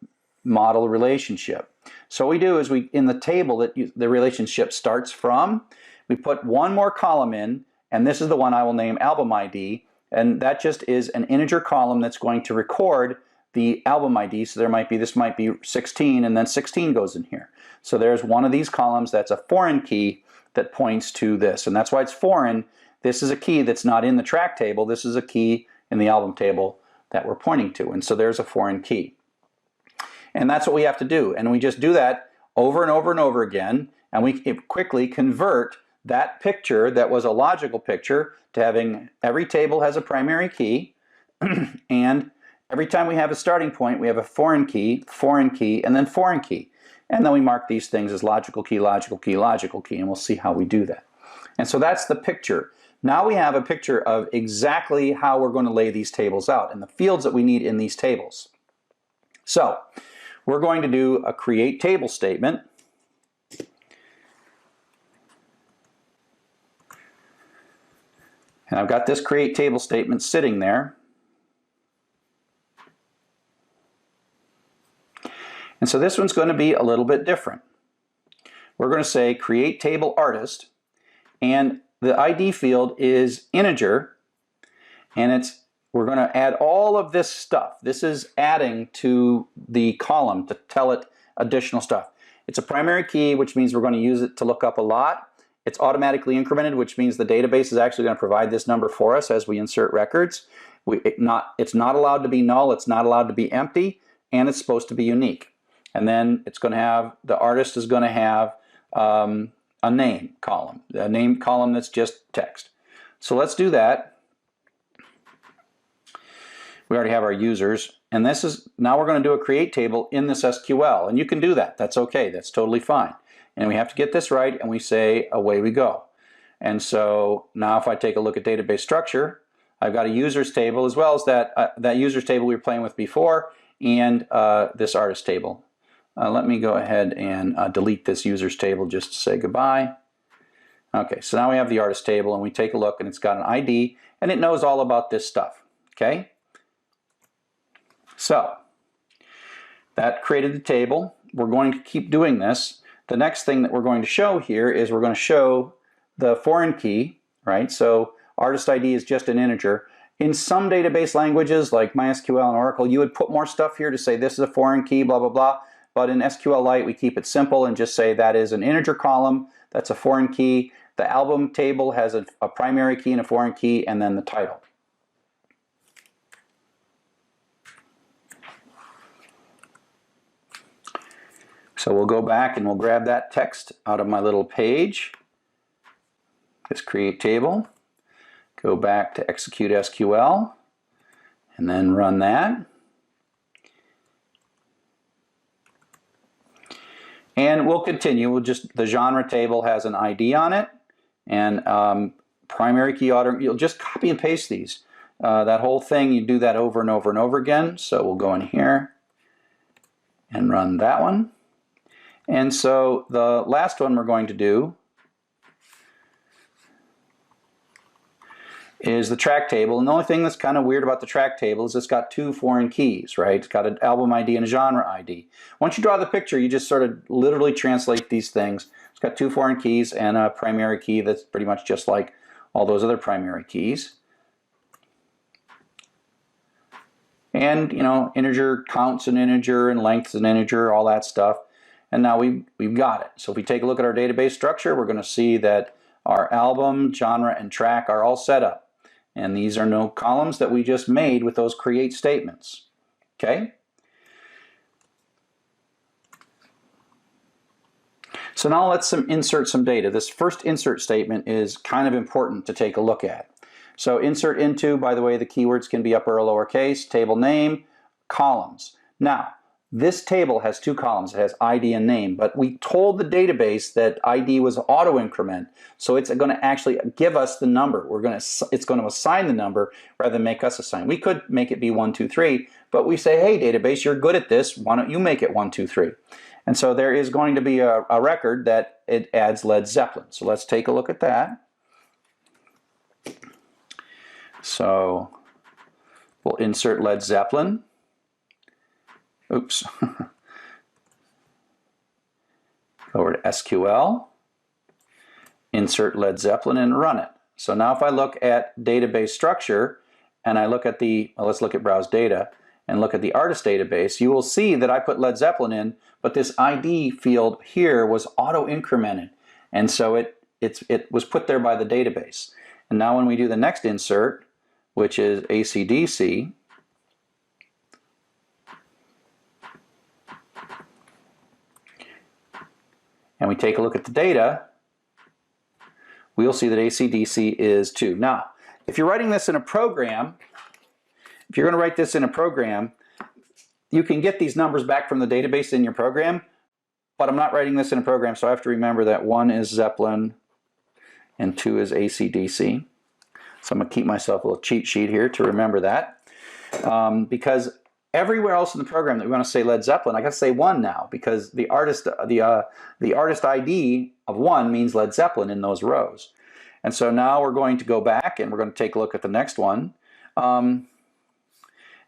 model a relationship. So what we do is in the table that the relationship starts from, we put one more column in, and this is the one I will name album ID, and that just is an integer column that's going to record the album ID. So this might be 16, and then 16 goes in here. So there's one of these columns that's a foreign key that points to this, and that's why it's foreign. This is a key that's not in the track table. This is a key in the album table that we're pointing to, and so there's a foreign key. And that's what we have to do, and we just do that over and over and over again, and we quickly convert that picture that was a logical picture to having every table has a primary key, and every time we have a starting point, we have a foreign key, and then foreign key. And then we mark these things as logical key, logical key, logical key, and we'll see how we do that. And so that's the picture. Now we have a picture of exactly how we're going to lay these tables out and the fields that we need in these tables. So we're going to do a create table statement. And I've got this create table statement sitting there. And so this one's going to be a little bit different. We're going to say create table artist, and the ID field is integer, and we're going to add all of this stuff. This is adding to the column to tell it additional stuff. It's a primary key, which means we're going to use it to look up a lot. It's automatically incremented, which means the database is actually going to provide this number for us as we insert records. It's not allowed to be null, it's not allowed to be empty, and it's supposed to be unique. And then it's going to have, the artist is going to have a name column, a name column that's just text. So let's do that. We already have our users, and this is, now we're going to do a create table in this SQL, and you can do that. That's okay, that's totally fine. And we have to get this right, and we say away we go. And so now if I take a look at database structure, I've got a users table as well as that users table we were playing with before, and this artist table. Let me go ahead and delete this users table just to say goodbye. Okay, so now we have the artist table, and we take a look, and it's got an ID, and it knows all about this stuff. Okay? So that created the table. We're going to keep doing this. The next thing that we're going to show here is we're going to show the foreign key, right? So artist ID is just an integer. In some database languages like MySQL and Oracle, you would put more stuff here to say this is a foreign key, blah, blah, blah. But in SQLite, we keep it simple and just say that is an integer column, that's a foreign key. The album table has a primary key and a foreign key, and then the title. So we'll go back and we'll grab that text out of my little page, this create table, go back to execute SQL, and then run that. And we'll continue. The genre table has an ID on it, and primary key order. You'll just copy and paste these. That whole thing, you do that over and over and over again. So we'll go in here and run that one. And so the last one we're going to do is the track table. And the only thing that's kind of weird about the track table is it's got two foreign keys, right? It's got an album ID and a genre ID. Once you draw the picture, you just sort of literally translate these things. It's got two foreign keys and a primary key that's pretty much just like all those other primary keys. And, you know, integer counts an integer and length's an integer, all that stuff. And now we've got it. So if we take a look at our database structure, we're going to see that our album, genre, and track are all set up. And these are no columns that we just made with those create statements. Okay? So now let's insert some data. This first insert statement is kind of important to take a look at. So insert into, by the way, the keywords can be upper or lowercase, table name, columns. Now, this table has two columns. It has ID and name, but we told the database that ID was auto increment, so it's going to actually give us the number. It's going to assign the number rather than make us assign. We could make it be 1, 2, 3, but we say, hey, database, you're good at this. Why don't you make it 1, 2, 3? And so there is going to be a record that it adds Led Zeppelin. So let's take a look at that. So we'll insert Led Zeppelin. Oops. Go over to SQL, insert Led Zeppelin, and run it. So now if I look at database structure, and I look at let's look at browse data, and look at the artist database, you will see that I put Led Zeppelin in, but this ID field here was auto-incremented. And so it was put there by the database. And now when we do the next insert, which is AC/DC, and we take a look at the data, we'll see that AC/DC is 2. Now, if you're writing this in a program, if you're going to write this in a program, you can get these numbers back from the database in your program, but I'm not writing this in a program, so I have to remember that 1 is Zeppelin, and 2 is AC/DC. So I'm going to keep myself a little cheat sheet here to remember that. Because everywhere else in the program that we want to say Led Zeppelin, I got to say 1 now, because the artist ID of 1 means Led Zeppelin in those rows. And so now we're going to go back and we're going to take a look at the next one. And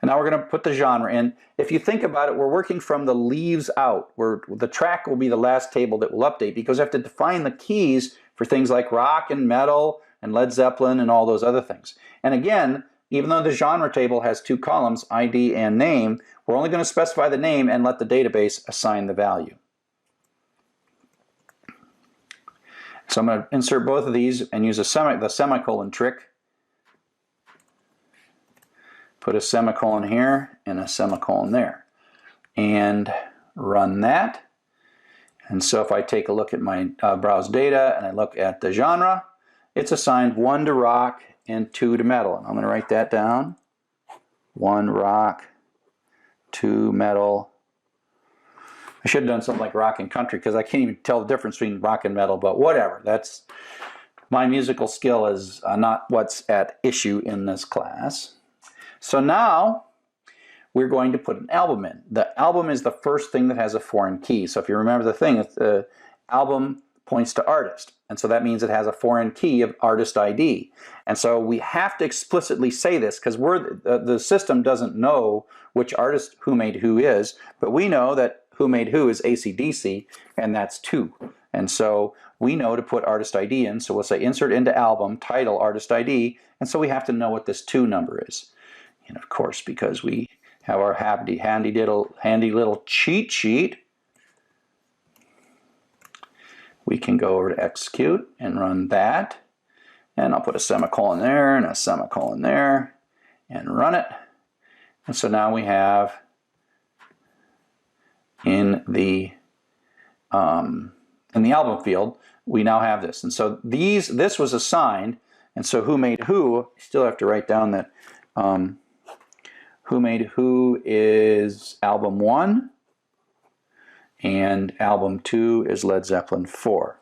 now we're going to put the genre in. If you think about it, we're working from the leaves out, where the track will be the last table that will update, because we have to define the keys for things like rock and metal and Led Zeppelin and all those other things. And again, even though the genre table has 2 columns, ID and name, we're only going to specify the name and let the database assign the value. So I'm going to insert both of these and use the semicolon trick. Put a semicolon here and a semicolon there. And run that. And so if I take a look at my browse data and I look at the genre, it's assigned 1 to rock and 2 to metal. And I'm going to write that down. 1 rock, 2 metal. I should have done something like rock and country, because I can't even tell the difference between rock and metal, but whatever. That's my musical skill is not what's at issue in this class. So now we're going to put an album in. The album is the first thing that has a foreign key. So if you remember the thing, the album points to artist. And so that means it has a foreign key of artist ID. And so we have to explicitly say this, because the system doesn't know which artist Who Made Who is, but we know that Who Made Who is AC/DC, and that's 2. And so we know to put artist ID in, so we'll say insert into album, title, artist ID, and so we have to know what this 2 number is. And of course, because we have our handy little cheat sheet, we can go over to execute and run that. And I'll put a semicolon there and a semicolon there and run it. And so now we have in the album field, we now have this. And so this was assigned, and so Who Made Who, you still have to write down that Who Made Who is album 1, and album 2 is Led Zeppelin 4.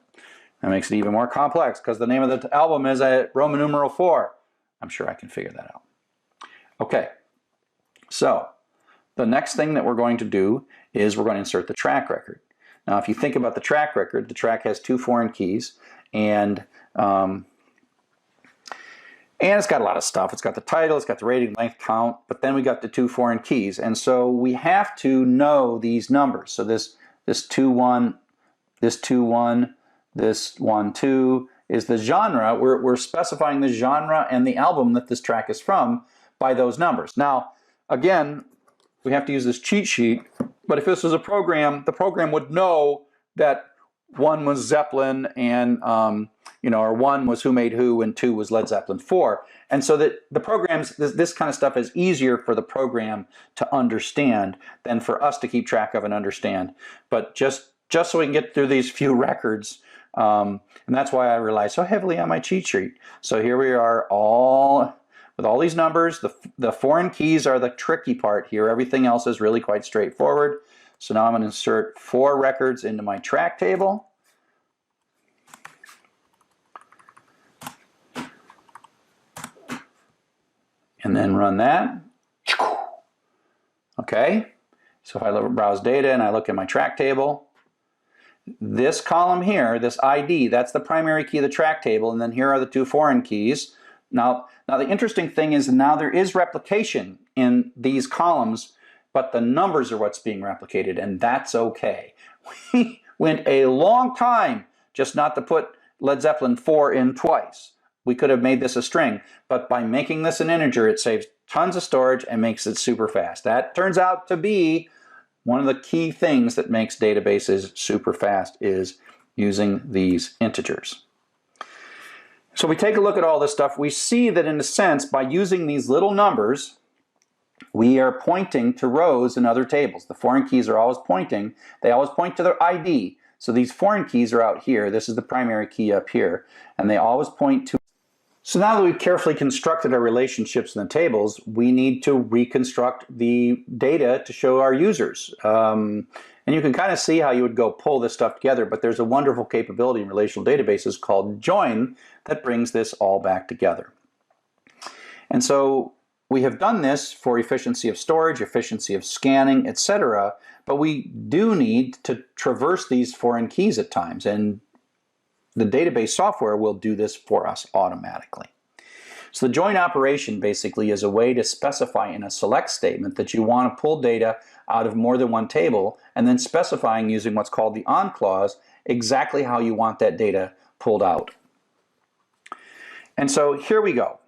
That makes it even more complex, because the name of the album is a Roman numeral 4. I'm sure I can figure that out. Okay, so the next thing that we're going to do is we're going to insert the track record. Now, if you think about the track record, the track has 2 foreign keys, and it's got a lot of stuff. It's got the title, it's got the rating, length, count, but then we got the 2 foreign keys. And so we have to know these numbers. So this 2-1, this 2-1, this 1-2 is the genre. We're specifying the genre and the album that this track is from by those numbers. Now, again, we have to use this cheat sheet, but if this was a program, the program would know that 1 was Zeppelin and or 1 was Who Made Who and 2 was Led Zeppelin 4. And so that the programs, this kind of stuff is easier for the program to understand than for us to keep track of and understand. But just so we can get through these few records, and that's why I rely so heavily on my cheat sheet. So here we are with all these numbers. The foreign keys are the tricky part here. Everything else is really quite straightforward. So now I'm going to insert 4 records into my track table. And then run that. Okay, so if I browse data and I look at my track table, this column here, this ID, that's the primary key of the track table, and then here are the 2 foreign keys. Now the interesting thing is now there is replication in these columns, but the numbers are what's being replicated, and that's okay. We went a long time just not to put Led Zeppelin 4 in twice. We could have made this a string, but by making this an integer, it saves tons of storage and makes it super fast. That turns out to be one of the key things that makes databases super fast, is using these integers. So we take a look at all this stuff. We see that in a sense, by using these little numbers, we are pointing to rows in other tables. The foreign keys are always pointing. They always point to their ID. So these foreign keys are out here. This is the primary key up here. And they always point to. So now that we've carefully constructed our relationships in the tables, we need to reconstruct the data to show our users. And you can kind of see how you would go pull this stuff together, but there's a wonderful capability in relational databases called join that brings this all back together. And so we have done this for efficiency of storage, efficiency of scanning, etc., but we do need to traverse these foreign keys at times, and the database software will do this for us automatically. So the join operation basically is a way to specify in a select statement that you want to pull data out of more than one table, and then specifying using what's called the on clause exactly how you want that data pulled out. And so here we go.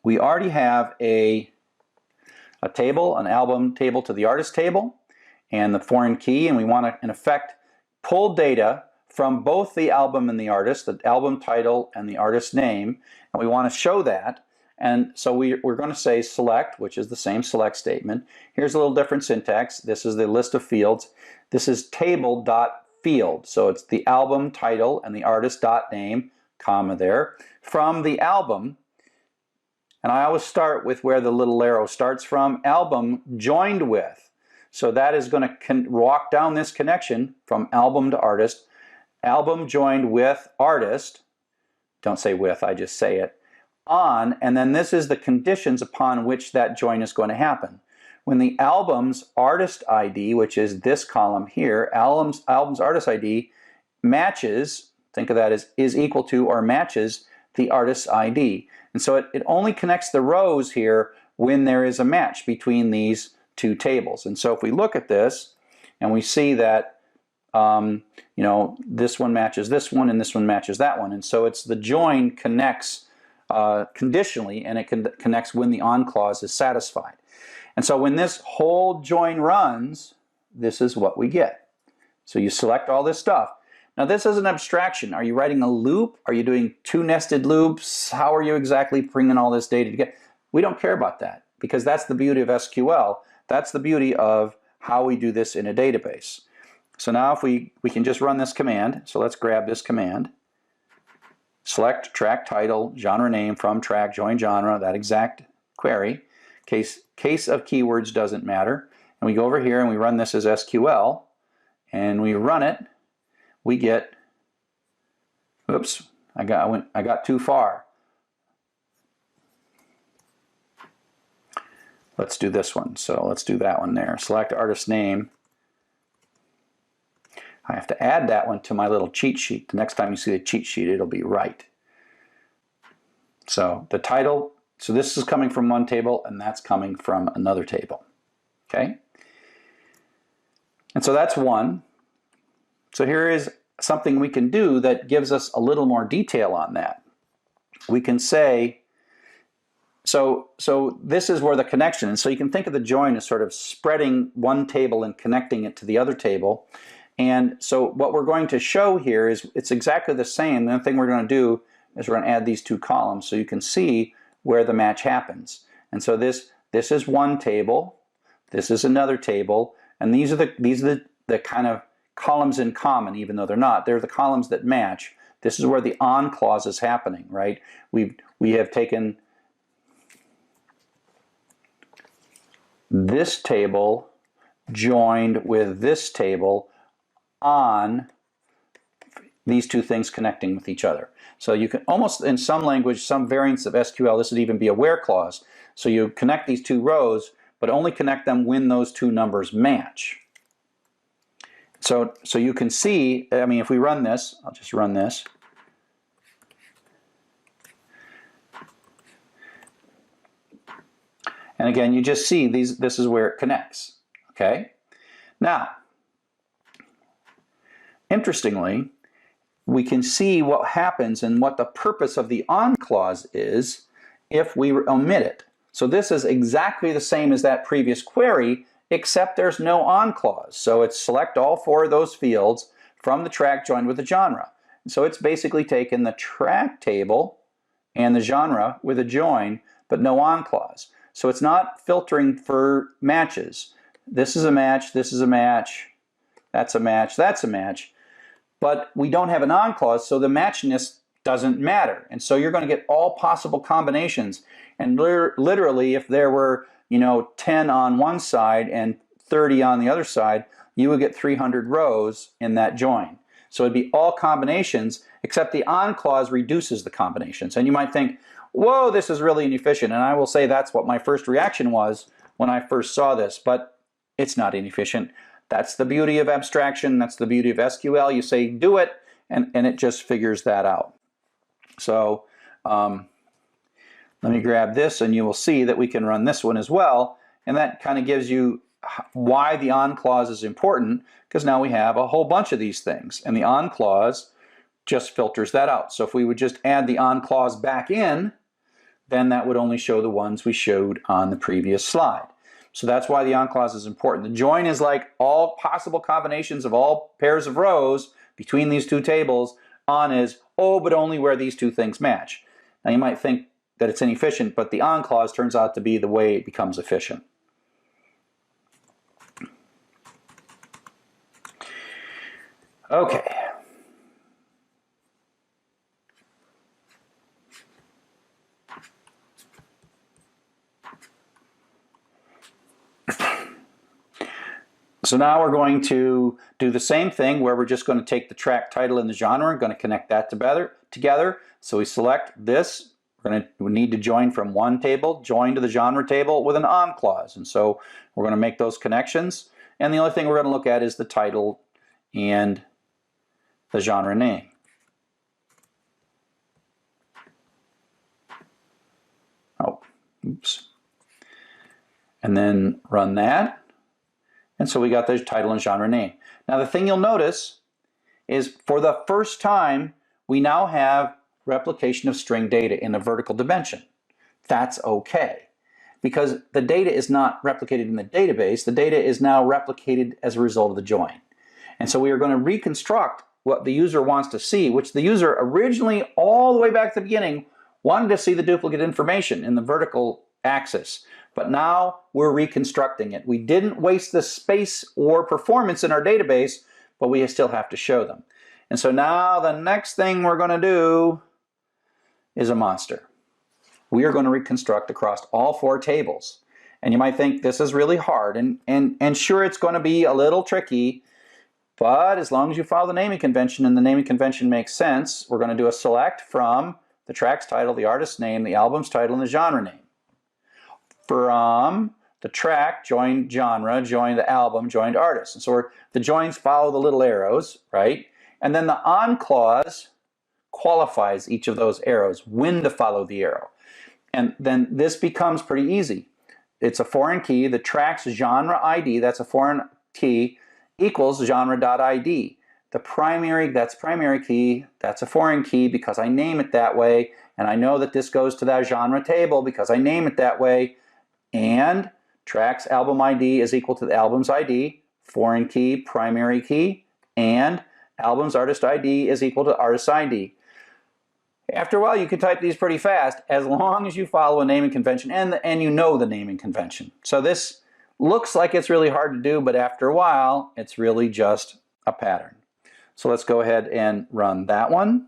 We already have a table, an album table to the artist table, and the foreign key, and we want to, in effect, pull data from both the album and the artist, the album title and the artist name, and we want to show that. And so we're going to say select, which is the same select statement. Here's a little different syntax. This is the list of fields. This is table.field. So it's the album title and the artist dot name, comma there, from the album. And I always start with where the little arrow starts from, album joined with. So that is going to walk down this connection from album to artist, album joined with artist, don't say with, I just say it, on, and then this is the conditions upon which that join is going to happen. When the album's artist ID, which is this column here, album's artist ID matches, think of that as is equal to or matches the artist's ID. And so it only connects the rows here when there is a match between these two tables. And so if we look at this and we see that you know, this one matches this one and this one matches that one, and so it's the join connects conditionally, and it connects when the on clause is satisfied. And so when this whole join runs, this is what we get. So you select all this stuff. Now this is an abstraction. Are you writing a loop? Are you doing two nested loops? How are you exactly bringing all this data together? We don't care about that, because that's the beauty of SQL. That's the beauty of how we do this in a database. So now if we can just run this command. So let's grab this command. Select track title, genre name from track, join genre, that exact query. Case of keywords doesn't matter. And we go over here and we run this as SQL, and we run it. We get, oops, I got too far. Let's do this one. So let's do that one there. Select artist name. I have to add that one to my little cheat sheet. The next time you see the cheat sheet, it'll be right. So the title, so this is coming from one table and that's coming from another table. Okay? And so that's one. So here is something we can do that gives us a little more detail on that. We can say, so this is where the connection, and so you can think of the join as sort of spreading one table and connecting it to the other table. And so what we're going to show here is it's exactly the same. The only thing we're going to do is we're going to add these two columns so you can see where the match happens. And so this is one table, this is another table, and these are the kind of columns in common, even though they're not. They're the columns that match. This is where the on clause is happening, right? We have taken this table joined with this table on these two things connecting with each other. So you can almost, in some language, some variants of SQL, this would even be a where clause. So you connect these two rows, but only connect them when those two numbers match. So you can see, I mean, if we run this, I'll just run this. And again, you just see this is where it connects, okay? Now, interestingly, we can see what happens and what the purpose of the on clause is if we omit it. So this is exactly the same as that previous query, except there's no on clause. So it's select all four of those fields from the track joined with the genre. So it's basically taken the track table and the genre with a join, but no on clause. So it's not filtering for matches. This is a match, this is a match, that's a match, that's a match. But we don't have an on clause, so the matchness doesn't matter. And so you're going to get all possible combinations. And literally, if there were, 10 on one side and 30 on the other side, you would get 300 rows in that join. So it'd be all combinations, except the on clause reduces the combinations. And you might think, whoa, this is really inefficient. And I will say that's what my first reaction was when I first saw this, but it's not inefficient. That's the beauty of abstraction. That's the beauty of SQL. You say do it, and it just figures that out. So let me grab this, and you will see that we can run this one as well. And that kind of gives you why the on clause is important, because now we have a whole bunch of these things. And the on clause just filters that out. So if we would just add the on clause back in, then that would only show the ones we showed on the previous slide. So that's why the on clause is important. The join is like all possible combinations of all pairs of rows between these two tables. On is, oh, but only where these two things match. Now you might think that it's inefficient, but the on clause turns out to be the way it becomes efficient. Okay. So now we're going to do the same thing where we're just going to take the track title and the genre and going to connect that together. So we select this. We need to join from one table, join to the genre table with an on clause. And so we're going to make those connections. And the only thing we're going to look at is the title and the genre name. Oh, oops. And then run that. And so we got the title and genre name. Now the thing you'll notice is for the first time, we now have replication of string data in a vertical dimension. That's okay, because the data is not replicated in the database. The data is now replicated as a result of the join. And so we are going to reconstruct what the user wants to see, which the user originally, all the way back to the beginning, wanted to see the duplicate information in the vertical axis. But now we're reconstructing it. We didn't waste the space or performance in our database, but we still have to show them. And so now the next thing we're going to do is a monster. We are going to reconstruct across all four tables. And you might think this is really hard, and sure, it's going to be a little tricky, but as long as you follow the naming convention and the naming convention makes sense, we're going to do a select from the track's title, the artist's name, the album's title, and the genre name. From the track, join genre, join the album, joined artist. And so the joins follow the little arrows, right? And then the on clause qualifies each of those arrows, when to follow the arrow. And then this becomes pretty easy. It's a foreign key. The track's genre ID, that's a foreign key, equals genre.id. The primary, that's primary key, that's a foreign key because I name it that way. And I know that this goes to that genre table because I name it that way. And track's album ID is equal to the album's ID, foreign key, primary key, and album's artist ID is equal to artist's ID. After a while, you can type these pretty fast as long as you follow a naming convention and you know the naming convention. So this looks like it's really hard to do, but after a while, it's really just a pattern. So let's go ahead and run that one.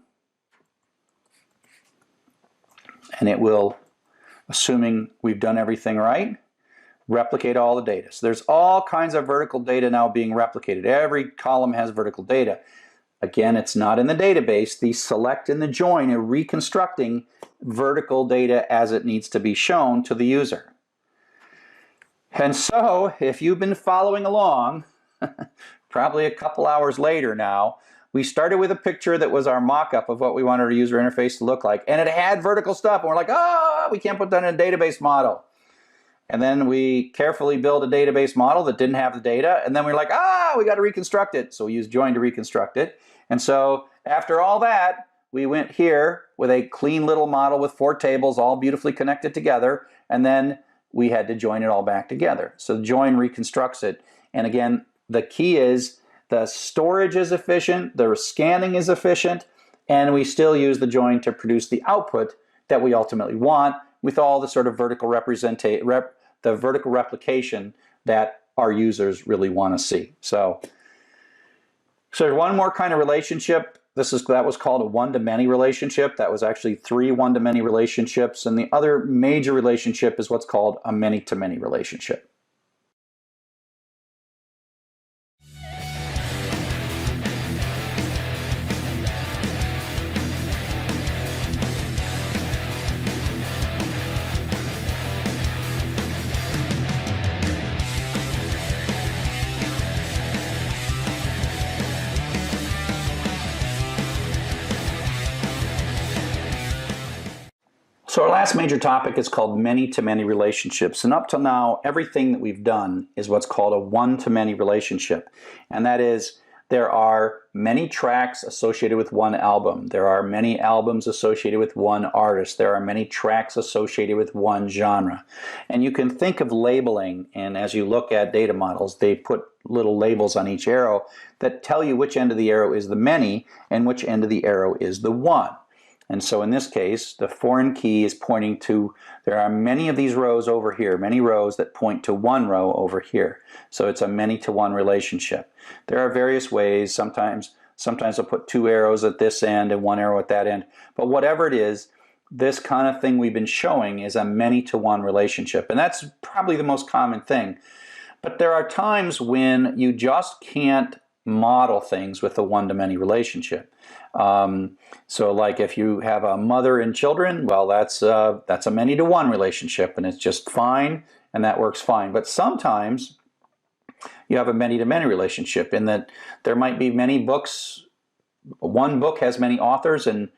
And it will, assuming we've done everything right, replicate all the data. So there's all kinds of vertical data now being replicated. Every column has vertical data. Again, it's not in the database. The select and the join are reconstructing vertical data as it needs to be shown to the user. And so, if you've been following along, probably a couple hours later now, we started with a picture that was our mock-up of what we wanted our user interface to look like. And it had vertical stuff. And we're like, oh, we can't put that in a database model. And then we carefully built a database model that didn't have the data. And then we're like, we got to reconstruct it. So we used join to reconstruct it. And so after all that, we went here with a clean little model with 4 tables all beautifully connected together. And then we had to join it all back together. So join reconstructs it. And again, the key is the storage is efficient, the scanning is efficient, and we still use the join to produce the output that we ultimately want with all the sort of vertical vertical replication that our users really want to see. So there's one more kind of relationship. That was called a one-to-many relationship. That was actually 3 one-to-many relationships. And the other major relationship is what's called a many-to-many relationship. So our last major topic is called many-to-many relationships. And up till now, everything that we've done is what's called a one-to-many relationship. And that is, there are many tracks associated with one album. There are many albums associated with one artist. There are many tracks associated with one genre. And you can think of labeling, and as you look at data models, they put little labels on each arrow that tell you which end of the arrow is the many and which end of the arrow is the one. And so in this case, the foreign key is pointing to, there are many of these rows over here, many rows that point to one row over here. So it's a many-to-one relationship. There are various ways. Sometimes I'll put two arrows at this end and one arrow at that end. But whatever it is, this kind of thing we've been showing is a many-to-one relationship. And that's probably the most common thing. But there are times when you just can't model things with a one-to-many relationship. So like if you have a mother and children, well, that's a many-to-one relationship, and it's just fine, and that works fine. But sometimes you have a many-to-many relationship in that there might be many books. One book has many authors, and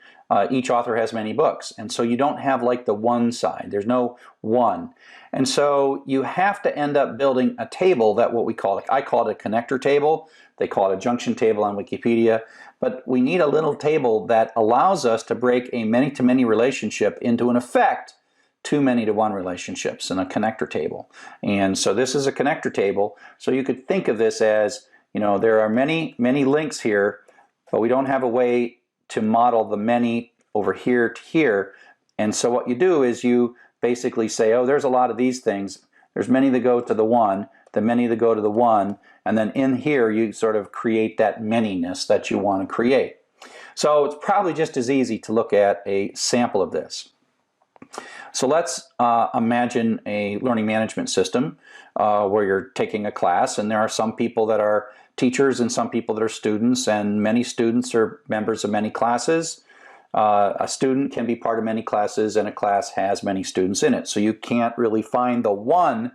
each author has many books. And so you don't have like the one side. There's no one. And so you have to end up building a table that what we call, I call it a connector table. They call it a junction table on Wikipedia. But we need a little table that allows us to break a many-to-many relationship into, in effect, two many-to-one relationships in a connector table. And so this is a connector table. So you could think of this as, you know, there are many links here, but we don't have a way to model the many over here to here. And so what you do is you basically say, oh, there's a lot of these things. There's many that go to the one, the many that go to the one, and then in here you sort of create that manyness that you want to create. So it's probably just as easy to look at a sample of this. So let's imagine a learning management system where you're taking a class, and there are some people that are teachers and some people that are students, and many students are members of many classes. A student can be part of many classes, and a class has many students in it. So you can't really find the one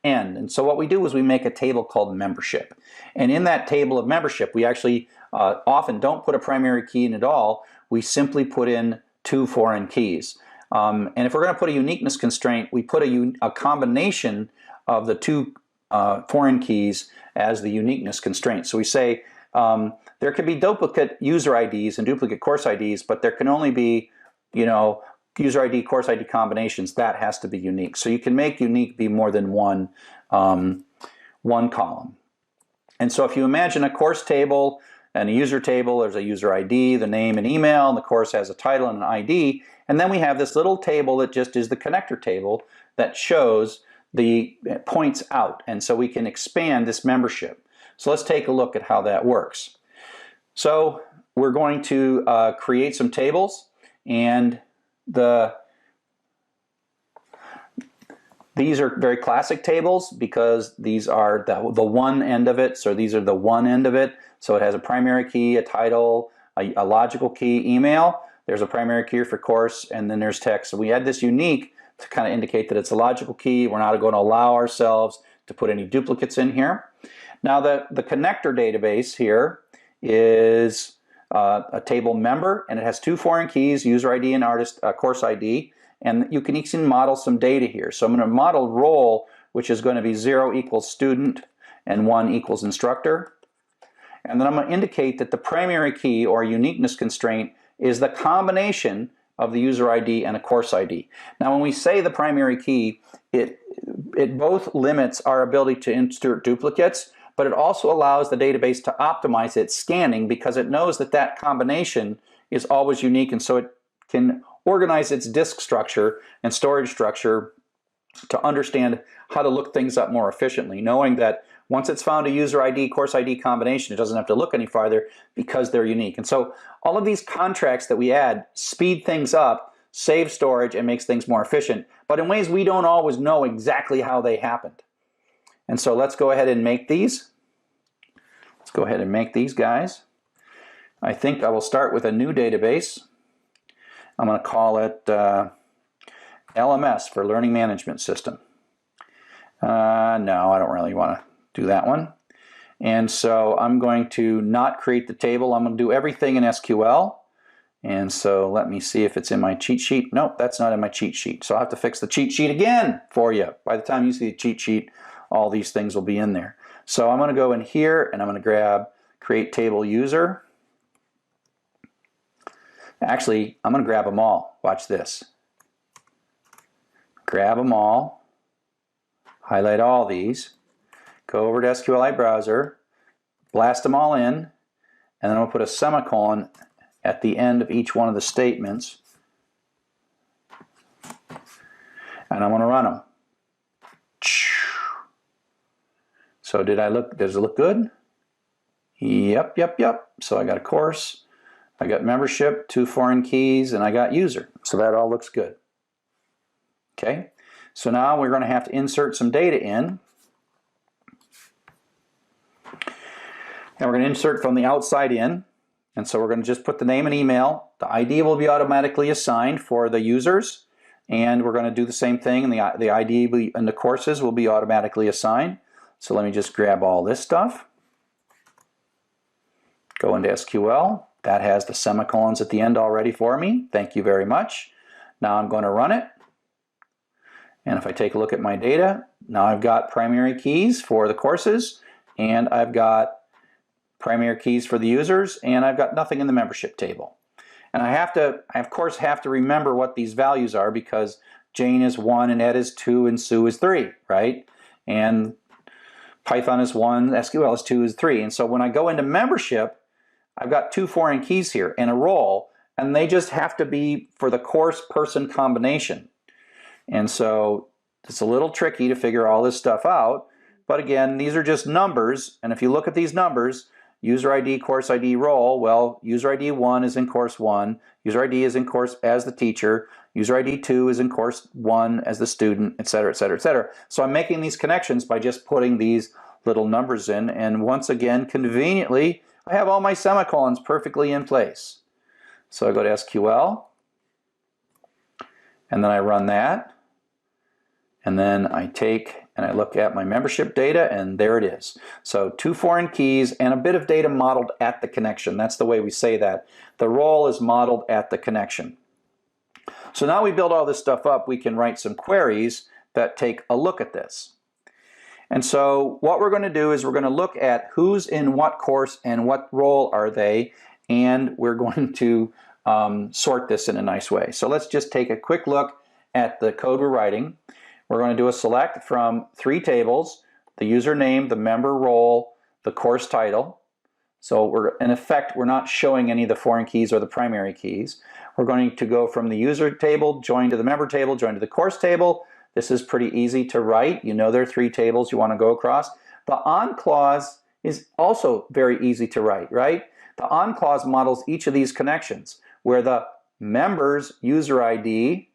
end. And so what we do is we make a table called membership. And in that table of membership, we actually often don't put a primary key in at all. We simply put in two foreign keys. And if we're going to put a uniqueness constraint, we put a combination of the two foreign keys as the uniqueness constraint. So we say there can be duplicate user IDs and duplicate course IDs, but there can only be, you know, user ID, course ID combinations. That has to be unique. So you can make unique be more than one column. And so if you imagine a course table and a user table, there's a user ID, the name and email, and the course has a title and an ID. And then we have this little table that just is the connector table that shows the points out. And so we can expand this membership. So let's take a look at how that works. So we're going to create some tables, and these are very classic tables because these are the one end of it. So these are the one end of it. So it has a primary key, a title, a logical key, email. There's a primary key for course, and then there's text. So we add this unique to kind of indicate that it's a logical key. We're not going to allow ourselves to put any duplicates in here. Now the connector database here is a table member, and it has two foreign keys, user ID and artist course ID, and you can even model some data here. So I'm going to model role, which is going to be 0 equals student and 1 equals instructor. And then I'm going to indicate that the primary key or uniqueness constraint is the combination of the user ID and a course ID. Now when we say the primary key, it both limits our ability to insert duplicates, but it also allows the database to optimize its scanning because it knows that that combination is always unique, and so it can organize its disk structure and storage structure to understand how to look things up more efficiently, knowing that once it's found a user ID, course ID combination, it doesn't have to look any farther because they're unique. And so all of these contracts that we add speed things up, save storage, and makes things more efficient, but in ways we don't always know exactly how they happened. And so let's go ahead and make these. Let's go ahead and make these guys. I think I will start with a new database. I'm going to call it LMS for Learning Management System. No, I don't really want to do that one. And so I'm going to not create the table. I'm going to do everything in SQL. And so let me see if it's in my cheat sheet. Nope, that's not in my cheat sheet. So I'll have to fix the cheat sheet again for you. By the time you see the cheat sheet, all these things will be in there. So I'm going to go in here and I'm going to grab create table user. Actually, I'm going to grab them all. Watch this. Grab them all. Highlight all these. Go over to SQLite browser. Blast them all in. And then I'm going to put a semicolon at the end of each one of the statements. And I'm going to run them. So does it look good? Yep. So I got a course, I got membership, 2 foreign keys, and I got user. So that all looks good. Okay, so now we're going to have to insert some data in. And we're going to insert from the outside in. And so we're going to just put the name and email. The ID will be automatically assigned for the users. And we're going to do the same thing. And the ID and the courses will be automatically assigned. So let me just grab all this stuff. Go into SQL. That has the semicolons at the end already for me. Thank you very much. Now I'm going to run it. And if I take a look at my data, now I've got primary keys for the courses. And I've got primary keys for the users, and I've got nothing in the membership table. And I of course have to remember what these values are, because Jane is 1 and Ed is 2 and Sue is 3, right? And Python is 1, SQL is 2, is 3. And so when I go into membership, I've got 2 foreign keys here and a role, and they just have to be for the course person combination. And so it's a little tricky to figure all this stuff out. But again, these are just numbers, and if you look at these numbers, user ID, course ID, role, well, user ID 1 is in course 1, user ID is in course as the teacher, user ID 2 is in course 1 as the student, etc., etc., etc. So I'm making these connections by just putting these little numbers in, and once again, conveniently, I have all my semicolons perfectly in place. So I go to SQL, and then I run that, and then I take and I look at my membership data, and there it is. So 2 foreign keys and a bit of data modeled at the connection. That's the way we say that. The role is modeled at the connection. So now we build all this stuff up, we can write some queries that take a look at this. And so what we're going to do is we're going to look at who's in what course and what role are they, and we're going to sort this in a nice way. So let's just take a quick look at the code we're writing. We're going to do a select from 3 tables, the username, the member role, the course title. So in effect, we're not showing any of the foreign keys or the primary keys. We're going to go from the user table, join to the member table, join to the course table. This is pretty easy to write. You know there are 3 tables you want to go across. The on clause is also very easy to write, right? The on clause models each of these connections, where the member's user ID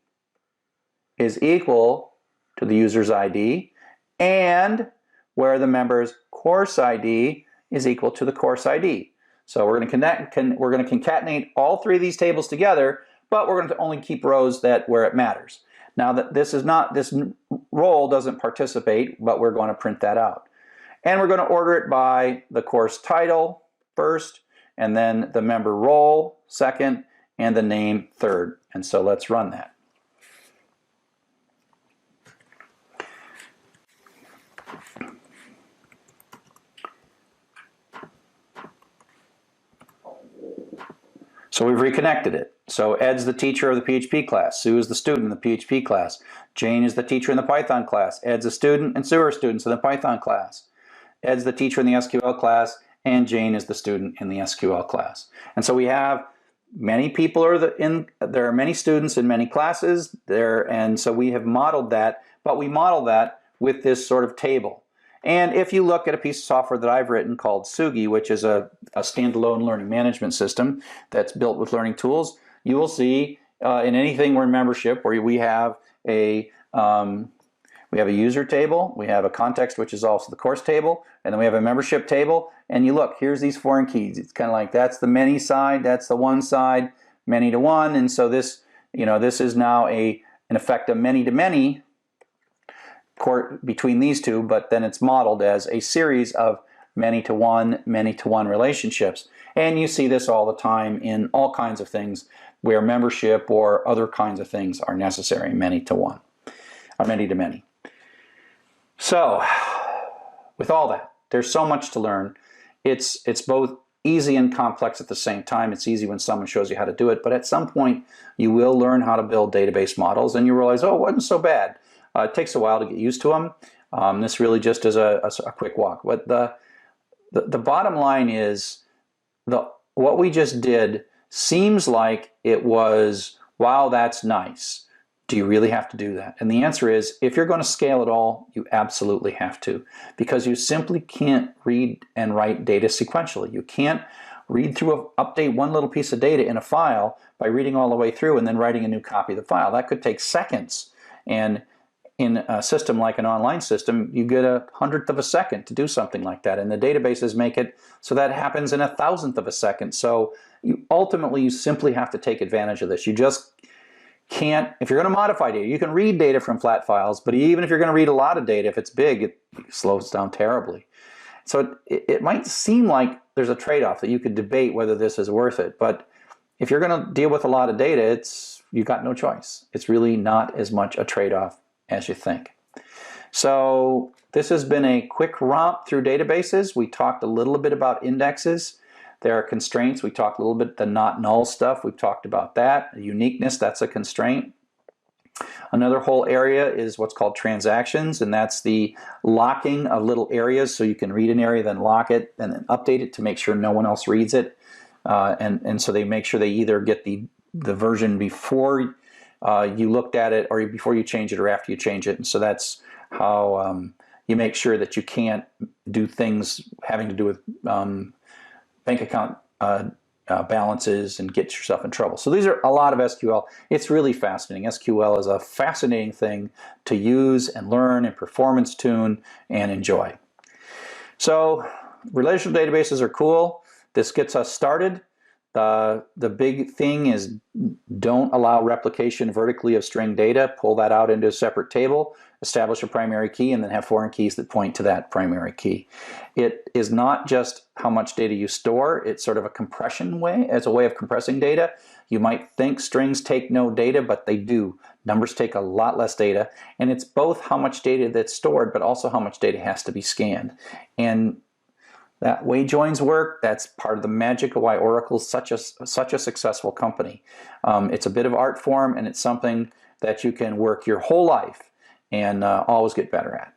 is equal to the user's ID, and where the member's course ID is equal to the course ID. So we're going to concatenate all 3 of these tables together, but we're going to only keep rows where it matters. Now that this role doesn't participate, but we're going to print that out. And we're going to order it by the course title first, and then the member role second, and the name third. And so let's run that. So we've reconnected it. So Ed's the teacher of the PHP class. Sue is the student in the PHP class. Jane is the teacher in the Python class. Ed's a student, and Sue are students in the Python class. Ed's the teacher in the SQL class, and Jane is the student in the SQL class. And so we have many people there are many students in many classes there, and so we have modeled that, but we model that with this sort of table. And if you look at a piece of software that I've written called Sugi, which is a standalone learning management system that's built with learning tools, you will see in anything we're in membership where we have a user table, we have a context which is also the course table, and then we have a membership table. And you look, here's these foreign keys. It's kind of like that's the many side, that's the one side, many to one, and so this is now in effect a many to many between these two, but then it's modeled as a series of many to one relationships. And you see this all the time in all kinds of things where membership or other kinds of things are necessary, many to one, or many to many. So, with all that, there's so much to learn. It's both easy and complex at the same time. It's easy when someone shows you how to do it, but at some point you will learn how to build database models and you realize, oh, it wasn't so bad. It takes a while to get used to them. This really just is a quick walk. But the bottom line is what we just did seems like it was, wow, that's nice. Do you really have to do that? And the answer is, if you're going to scale at all, you absolutely have to, because you simply can't read and write data sequentially. You can't read through, update one little piece of data in a file by reading all the way through and then writing a new copy of the file. That could take seconds. And in a system like an online system, you get 1/100th of a second to do something like that. And the databases make it so that happens in 1,000th of a second. So you simply have to take advantage of this. You just can't, if you're going to modify data, you can read data from flat files, but even if you're going to read a lot of data, if it's big, it slows down terribly. So it might seem like there's a trade-off that you could debate whether this is worth it, but if you're going to deal with a lot of data, you've got no choice. It's really not as much a trade-off as you think. So this has been a quick romp through databases. We talked a little bit about indexes. There are constraints. We talked a little bit the not null stuff. We've talked about that. Uniqueness, that's a constraint. Another whole area is what's called transactions, and that's the locking of little areas, so you can read an area, then lock it, and then update it to make sure no one else reads it. And so they make sure they either get the version before you looked at it, or before you change it, or after you change it. And so that's how you make sure that you can't do things having to do with bank account balances and get yourself in trouble. So these are a lot of SQL. It's really fascinating. SQL is a fascinating thing to use and learn and performance tune and enjoy. So relational databases are cool. This gets us started. The big thing is don't allow replication vertically of string data. Pull that out into a separate table, establish a primary key, and then have foreign keys that point to that primary key. It is not just how much data you store. It's sort of a compression way. It's a way of compressing data. You might think strings take no data, but they do. Numbers take a lot less data. And it's both how much data that's stored, but also how much data has to be scanned. And that way joins work. That's part of the magic of why Oracle's such a successful company. It's a bit of art form, and it's something that you can work your whole life and always get better at.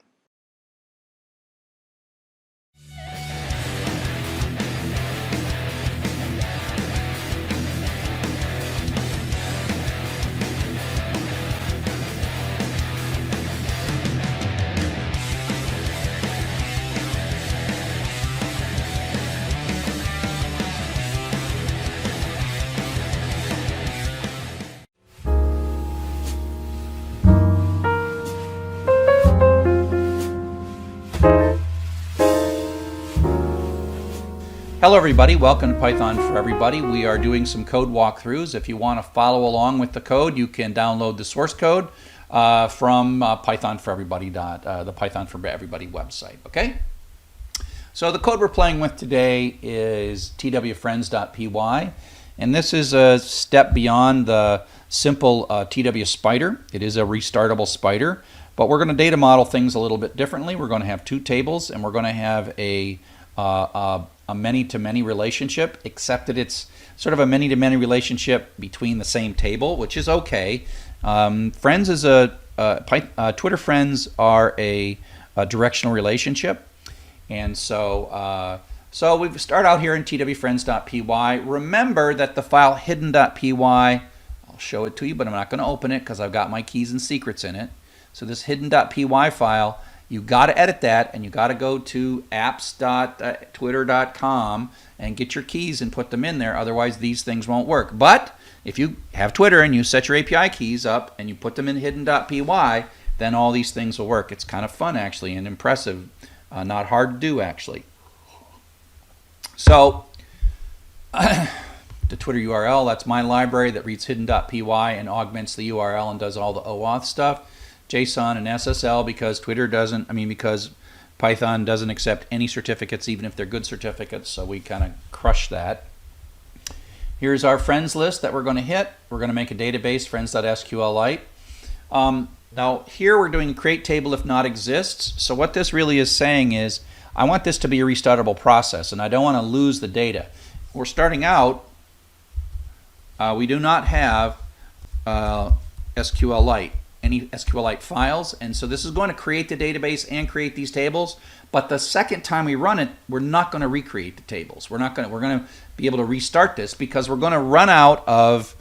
Hello everybody, welcome to Python for Everybody. We are doing some code walkthroughs. If you want to follow along with the code, you can download the source code from Python for Everybody, the Python for Everybody website, okay? So the code we're playing with today is twfriends.py, and this is a step beyond the simple TW spider. It is a restartable spider, but we're going to data model things a little bit differently. We're going to have two tables, and we're going to have a many-to-many relationship, except that it's sort of a many-to-many relationship between the same table, which is okay. Friends is Twitter friends are a directional relationship, and so we start out here in twfriends.py. Remember that the file hidden.py, I'll show it to you, but I'm not going to open it because I've got my keys and secrets in it. So this hidden.py file, you got to edit that, and you got to go to apps.twitter.com and get your keys and put them in there. Otherwise, these things won't work. But if you have Twitter and you set your API keys up and you put them in hidden.py, then all these things will work. It's kind of fun, actually, and impressive. Not hard to do, actually. So the Twitter URL, that's my library that reads hidden.py and augments the URL and does all the OAuth stuff. JSON and SSL because because Python doesn't accept any certificates, even if they're good certificates, so we kind of crush that. Here's our friends list that we're going to hit. We're going to make a database, friends.sqlite. Now here we're doing create table if not exists. So what this really is saying is I want this to be a restartable process and I don't want to lose the data. We're starting out, we do not have SQLite, any SQLite files, and so this is going to create the database and create these tables, but the second time we run it, we're not going to recreate the tables. We're going to be able to restart this because we're going to run out of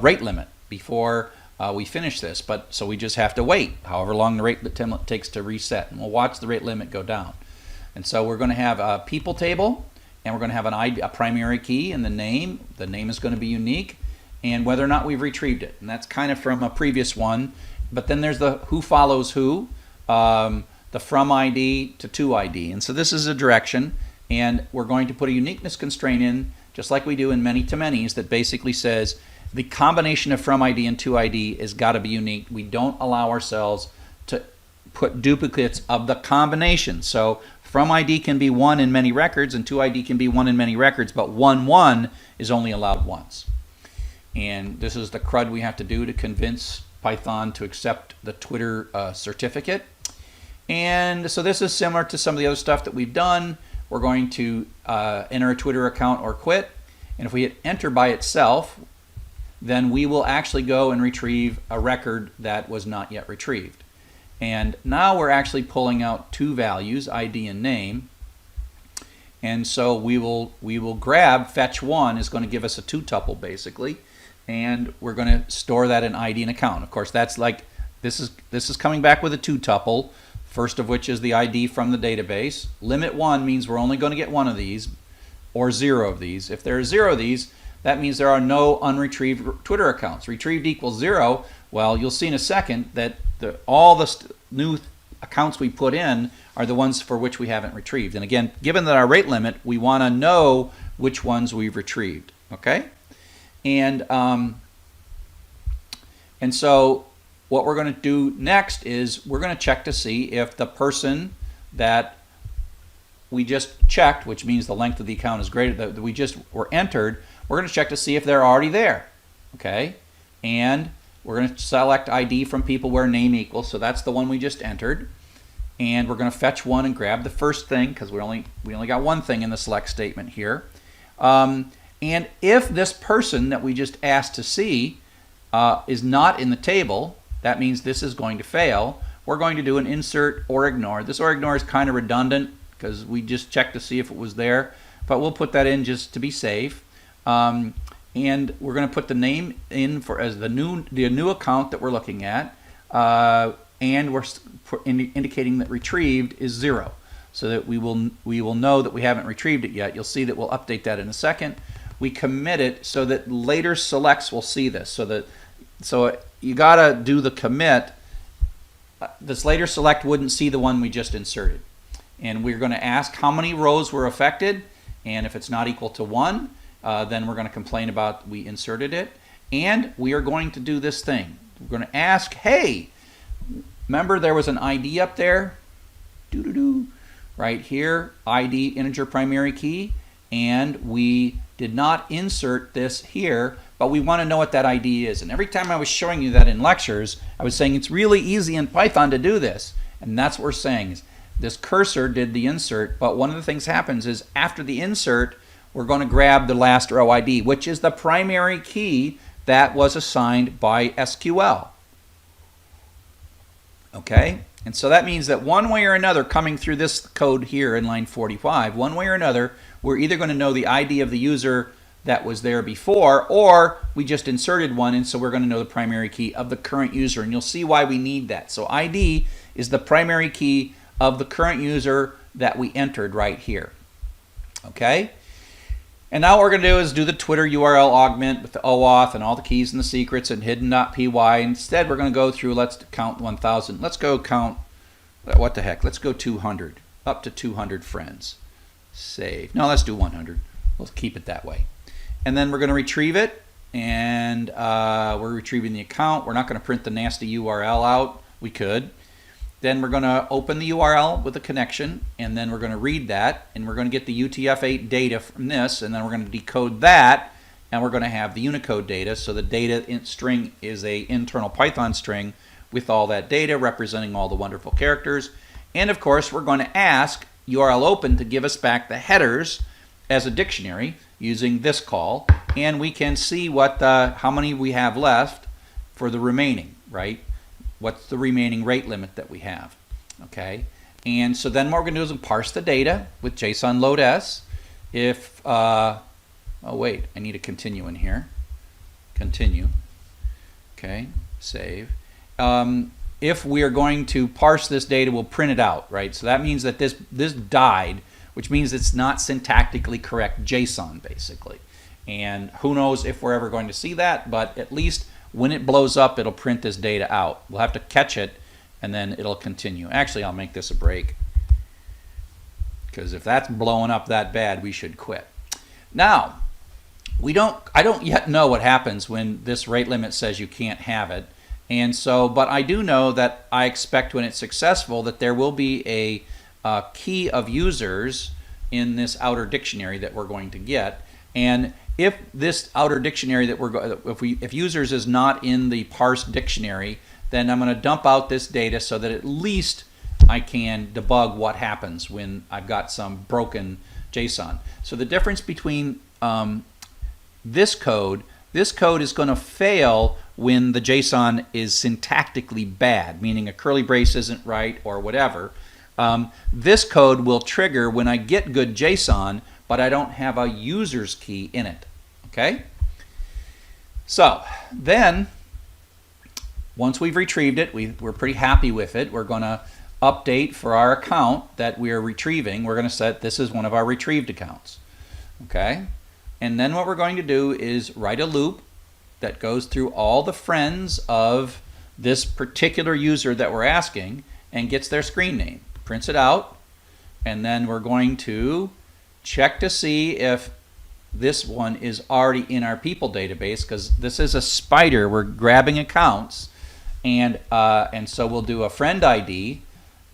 rate limit before we finish this, but so we just have to wait however long the rate limit takes to reset, and we'll watch the rate limit go down. And so we're going to have a people table, and we're going to have an ID, a primary key, and the name. The name is going to be unique, and whether or not we've retrieved it. And that's kind of from a previous one. But then there's the who follows who, the from ID to ID. And so this is a direction, and we're going to put a uniqueness constraint in, just like we do in many-to-manys, that basically says the combination of from ID and to ID has got to be unique. We don't allow ourselves to put duplicates of the combination. So from ID can be 1 in many records, and to ID can be 1 in many records, but 1 is only allowed once. And this is the CRUD we have to do to convince Python to accept the Twitter certificate. And so this is similar to some of the other stuff that we've done. We're going to enter a Twitter account or quit. And if we hit enter by itself, then we will actually go and retrieve a record that was not yet retrieved. And now we're actually pulling out two values, ID and name. And so we will grab fetch 1 is going to give us a 2-tuple basically, and we're going to store that in ID and account. Of course, that's like this is coming back with a 2-tuple, first of which is the ID from the database. Limit 1 means we're only going to get 1 of these or 0 of these. If there are 0 of these, that means there are no unretrieved Twitter accounts. Retrieved equals 0. Well, you'll see in a second that all the new accounts we put in are the ones for which we haven't retrieved. And again, given that our rate limit, we want to know which ones we've retrieved. Okay, and so what we're going to do next is we're going to check to see if the person that we just checked, which means the length of the account is greater that we just were entered, we're going to check to see if they're already there. Okay, and we're going to select ID from people where name equals, so that's the one we just entered. And we're going to fetch 1 and grab the first thing because we only got one thing in the select statement here. And if this person that we just asked to see is not in the table, that means this is going to fail. We're going to do an insert or ignore. This or ignore is kind of redundant because we just checked to see if it was there, but we'll put that in just to be safe. And we're going to put the name in for as the new account that we're looking at, and we're indicating that retrieved is 0, so that we will know that we haven't retrieved it yet. You'll see that we'll update that in a second. We commit it so that later selects will see this. So you got to do the commit. This later select wouldn't see the one we just inserted, and we're going to ask how many rows were affected, and if it's not equal to 1. Then we're going to complain about we inserted it, and we are going to do this thing. We're going to ask, hey, remember there was an ID up there? Right here, ID integer primary key, and we did not insert this here, but we want to know what that ID is. And every time I was showing you that in lectures, I was saying it's really easy in Python to do this, and that's what we're saying. Is this cursor did the insert, but one of the things happens is after the insert, we're going to grab the last row ID, which is the primary key that was assigned by SQL. Okay, and so that means that one way or another, coming through this code here in line 45, one way or another, we're either going to know the ID of the user that was there before, or we just inserted one, and so we're going to know the primary key of the current user, and you'll see why we need that. So ID is the primary key of the current user that we entered right here. Okay? And now what we're going to do is do the Twitter URL augment with the OAuth and all the keys and the secrets and hidden.py. Instead, we're going to go through, let's count 1,000. Let's go count, what the heck, let's go 200, up to 200 friends. Save. No, let's do 100. We'll keep it that way. And then we're going to retrieve it, and we're retrieving the account. We're not going to print the nasty URL out. We could. Then we're going to open the URL with a connection, and then we're going to read that, and we're going to get the UTF-8 data from this, and then we're going to decode that, and we're going to have the Unicode data. So the data string is a internal Python string with all that data representing all the wonderful characters. And of course, we're going to ask URL open to give us back the headers as a dictionary using this call, and we can see what how many we have left for the remaining, right? What's the remaining rate limit that we have, okay? And so then what we're going to do is parse the data with JSON load S. If, oh wait, I need a continue in here. Continue, okay, save. If we are going to parse this data, we'll print it out, right? So that means that this died, which means it's not syntactically correct JSON, basically. And who knows if we're ever going to see that, but at least when it blows up, it'll print this data out. We'll have to catch it, and then it'll continue. Actually, I'll make this a break, because if that's blowing up that bad, we should quit. Now, I don't yet know what happens when this rate limit says you can't have it. And so, but I do know that I expect when it's successful that there will be a key of users in this outer dictionary that we're going to get. And if this outer dictionary that if users is not in the parsed dictionary, then I'm going to dump out this data so that at least I can debug what happens when I've got some broken JSON. So the difference between this code is going to fail when the JSON is syntactically bad, meaning a curly brace isn't right or whatever. This code will trigger when I get good JSON, but I don't have a user's key in it. Okay? So then, once we've retrieved it, we're pretty happy with it. We're going to update for our account that we are retrieving. We're going to set this as one of our retrieved accounts. Okay? And then what we're going to do is write a loop that goes through all the friends of this particular user that we're asking and gets their screen name, prints it out, and then we're going to check to see if this one is already in our people database, because this is a spider. We're grabbing accounts, and so we'll do a friend ID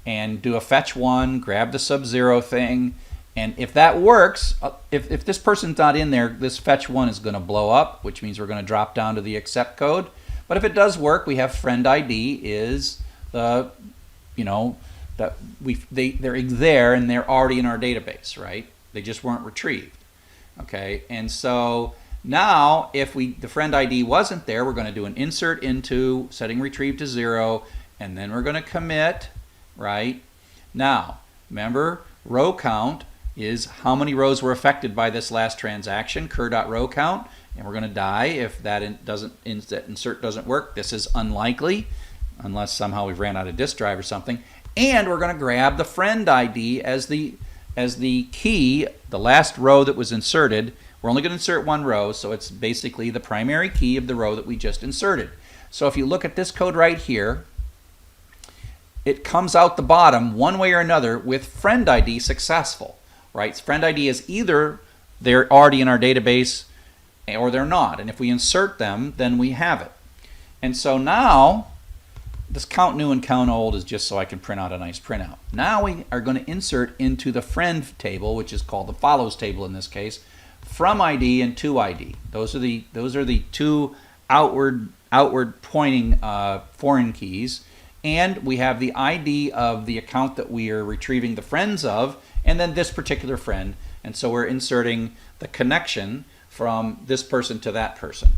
and do a fetch one, grab the Sub-Zero thing, and if that works, if this person's not in there, this fetch one is going to blow up, which means we're going to drop down to the accept code. But if it does work, we have friend ID is the, that they're there and they're already in our database, right? They just weren't retrieved. Okay, and so now if the friend ID wasn't there, we're going to do an insert into setting retrieve to 0, and then we're going to commit, right? Now, remember, row count is how many rows were affected by this last transaction, cur.row count, and we're going to die if that insert doesn't work. This is unlikely, unless somehow we've ran out of disk drive or something. And we're going to grab the friend ID as the key, the last row that was inserted. We're only going to insert one row, so it's basically the primary key of the row that we just inserted. So if you look at this code right here, it comes out the bottom one way or another with friend ID successful, right? Friend ID is either they're already in our database or they're not. And if we insert them, then we have it. And so now, this count new and count old is just so I can print out a nice printout. Now we are going to insert into the friend table, which is called the follows table in this case, from ID and to ID. Those are the two outward pointing foreign keys. And we have the ID of the account that we are retrieving the friends of, and then this particular friend. And so we're inserting the connection from this person to that person.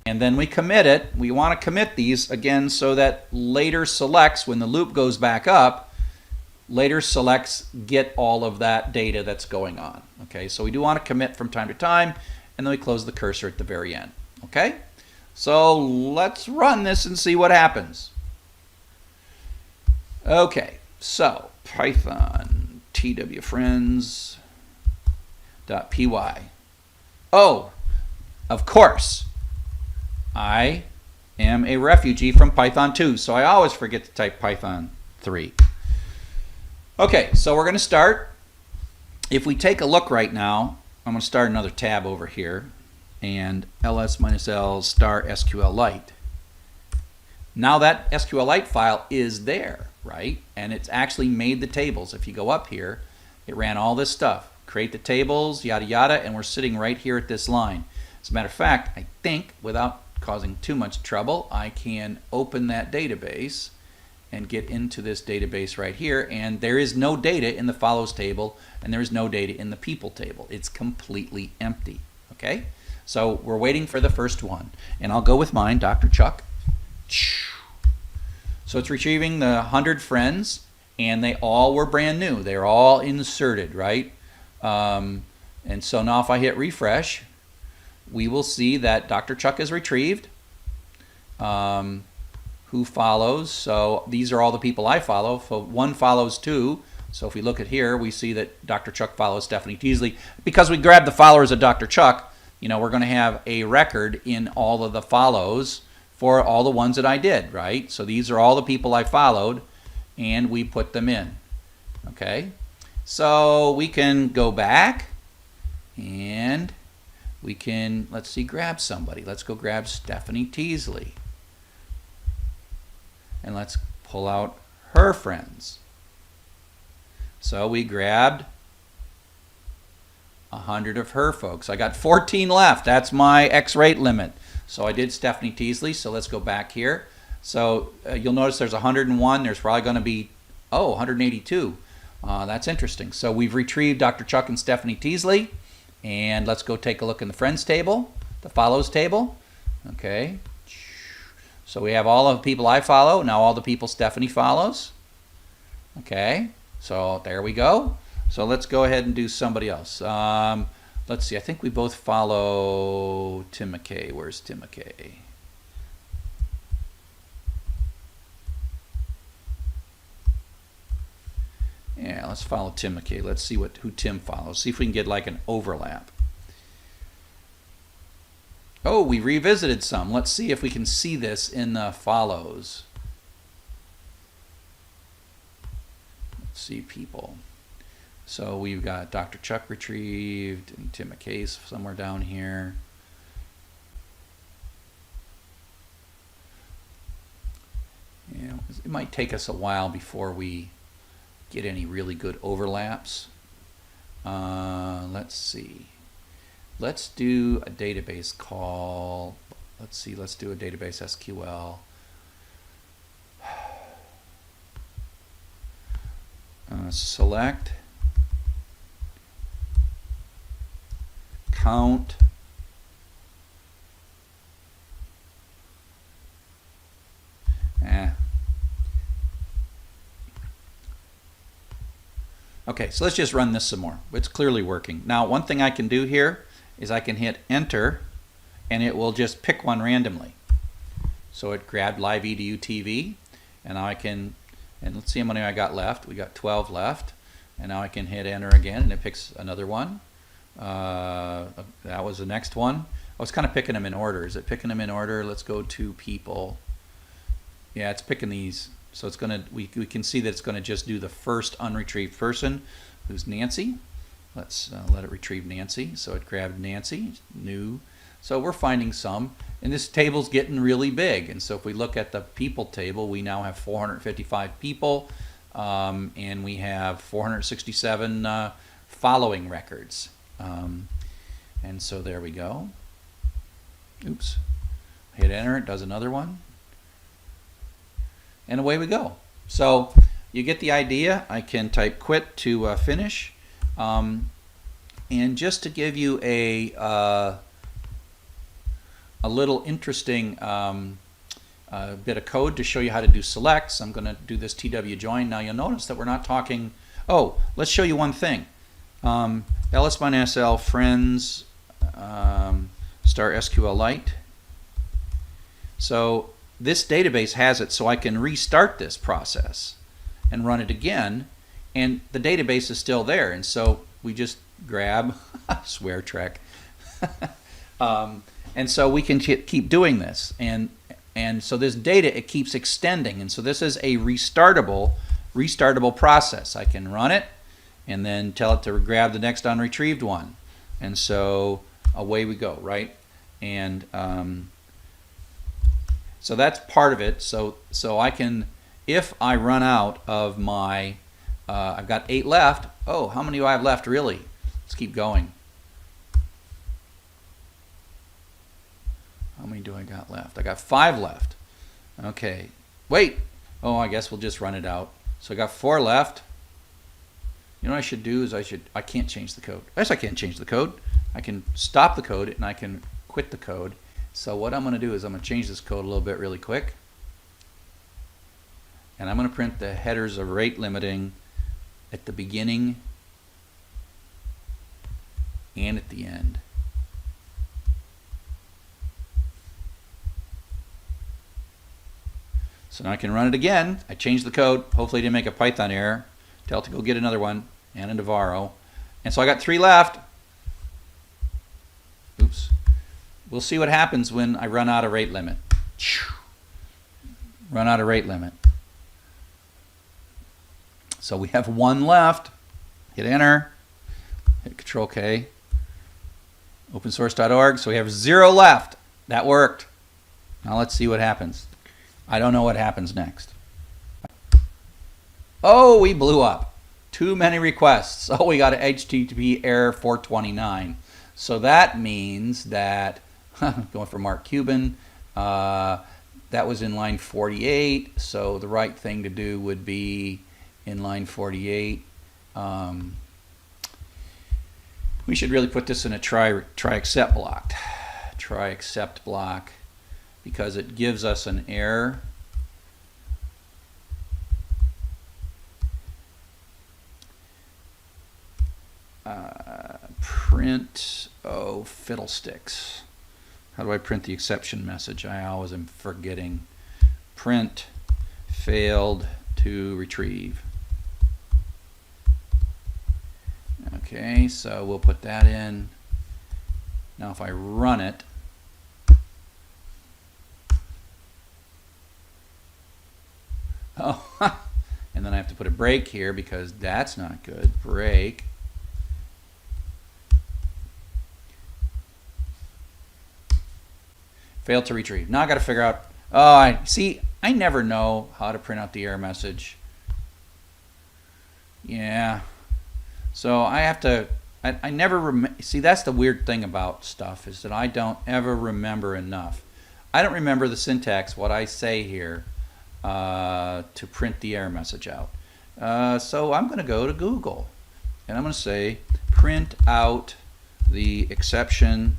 And then we commit it. We want to commit these again so that later selects, when the loop goes back up, later selects get all of that data that's going on. Okay, so we do want to commit from time to time, and then we close the cursor at the very end. Okay, so let's run this and see what happens. Okay, so Python twfriends.py. Oh, of course, I am a refugee from Python 2, so I always forget to type Python 3. Okay, so we're going to start. If we take a look right now, I'm going to start another tab over here, and ls-l star SQLite. Now that SQLite file is there. right? And it's actually made the tables. If you go up here, it ran all this stuff. Create the tables, yada yada, and we're sitting right here at this line. As a matter of fact, I think without causing too much trouble, I can open that database and get into this database right here, and there is no data in the follows table, and there is no data in the people table. It's completely empty, okay? So we're waiting for the first one, and I'll go with mine, Dr. Chuck. So it's retrieving the 100 friends, and they all were brand new. They're all inserted, right? And so now if I hit refresh, we will see that Dr. Chuck is retrieved. Who follows? So these are all the people I follow. So one follows two. So if we look at here, we see that Dr. Chuck follows Stephanie Teasley. Because we grabbed the followers of Dr. Chuck, you know, we're going to have a record in all of the follows for all the ones that I did, right? So these are all the people I followed, and we put them in. Okay? So we can go back, and we can, let's see, grab somebody. Let's go grab Stephanie Teasley. And let's pull out her friends. So we grabbed 100 of her folks. I got 14 left. That's my X rate limit. So I did Stephanie Teasley. So let's go back here. So you'll notice there's 101. There's probably going to be, 182. That's interesting. So we've retrieved Dr. Chuck and Stephanie Teasley. And let's go take a look in the friends table, the follows table. Okay. So we have all the people I follow, now all the people Stephanie follows. Okay, so there we go. So let's go ahead and do somebody else. Let's see, I think we both follow Tim McKay. Where's Tim McKay? Yeah, let's follow Tim McKay. Let's see who Tim follows. See if we can get like an overlap. Oh, we revisited some. Let's see if we can see this in the follows. Let's see people. So we've got Dr. Chuck retrieved and Tim McKay's somewhere down here. Yeah, it might take us a while before we get any really good overlaps. Let's see. Let's do a database call. Let's do a database SQL. Select count Okay, so let's just run this some more. It's clearly working. Now, one thing I can do here is I can hit enter and it will just pick one randomly. So it grabbed Live EDU TV, and now I can, and let's see how many I got left. We got 12 left, and now I can hit enter again and it picks another one. That was the next one. I was kind of picking them in order. Is it picking them in order? Let's go to people. Yeah, it's picking these. So it's gonna, we can see that it's gonna just do the first unretrieved person, who's Nancy. Let's let it retrieve Nancy. So it grabbed Nancy, new. So we're finding some, and this table's getting really big. And so if we look at the people table, we now have 455 people, and we have 467 following records. And so there we go. Oops. Hit enter, it does another one. And away we go. So you get the idea. I can type quit to finish. And just to give you a little interesting bit of code to show you how to do selects, I'm going to do this TW join. Now you'll notice that we're not talking. Oh, let's show you one thing. ls-l friends star SQLite. So this database has it, so I can restart this process and run it again, and the database is still there. And so we just grab swear trek, and so we can keep doing this, and so this data, it keeps extending, and so this is a restartable process. I can run it and then tell it to grab the next unretrieved one, and so away we go, right? And so that's part of it. So I can, if I run out of my, I've got 8 left. Oh, how many do I have left really? Let's keep going. How many do I got left? I got 5 left. Okay, wait. Oh, I guess we'll just run it out. So I got 4 left. You know what I should do is I can't change the code. Yes, I can't change the code. I can stop the code and I can quit the code. So what I'm going to do is I'm going to change this code a little bit really quick. And I'm going to print the headers of rate limiting at the beginning and at the end. So now I can run it again. I changed the code. Hopefully I didn't make a Python error. Tell it to go get another one and a Navarro. And so I got 3 left. Oops. We'll see what happens when I run out of rate limit. Run out of rate limit. So we have 1 left. Hit enter. Hit Control K. Opensource.org. So we have 0 left. That worked. Now let's see what happens. I don't know what happens next. Oh, we blew up. Too many requests. Oh, we got an HTTP error 429. So that means that, going for Mark Cuban, that was in line 48. So the right thing to do would be in line 48. We should really put this in a try except block. Try except block, because it gives us an error. Print, oh fiddlesticks. How do I print the exception message? I always am forgetting. Print failed to retrieve. Okay, so we'll put that in. Now if I run it, oh, and then I have to put a break here because that's not good. Break. Failed to retrieve. Now I got to figure out. Oh, I never know how to print out the error message. Yeah. So I have to. I never see. That's the weird thing about stuff, is that I don't ever remember enough. I don't remember the syntax, what I say here, to print the error message out. So I'm going to go to Google, and I'm going to say print out the exception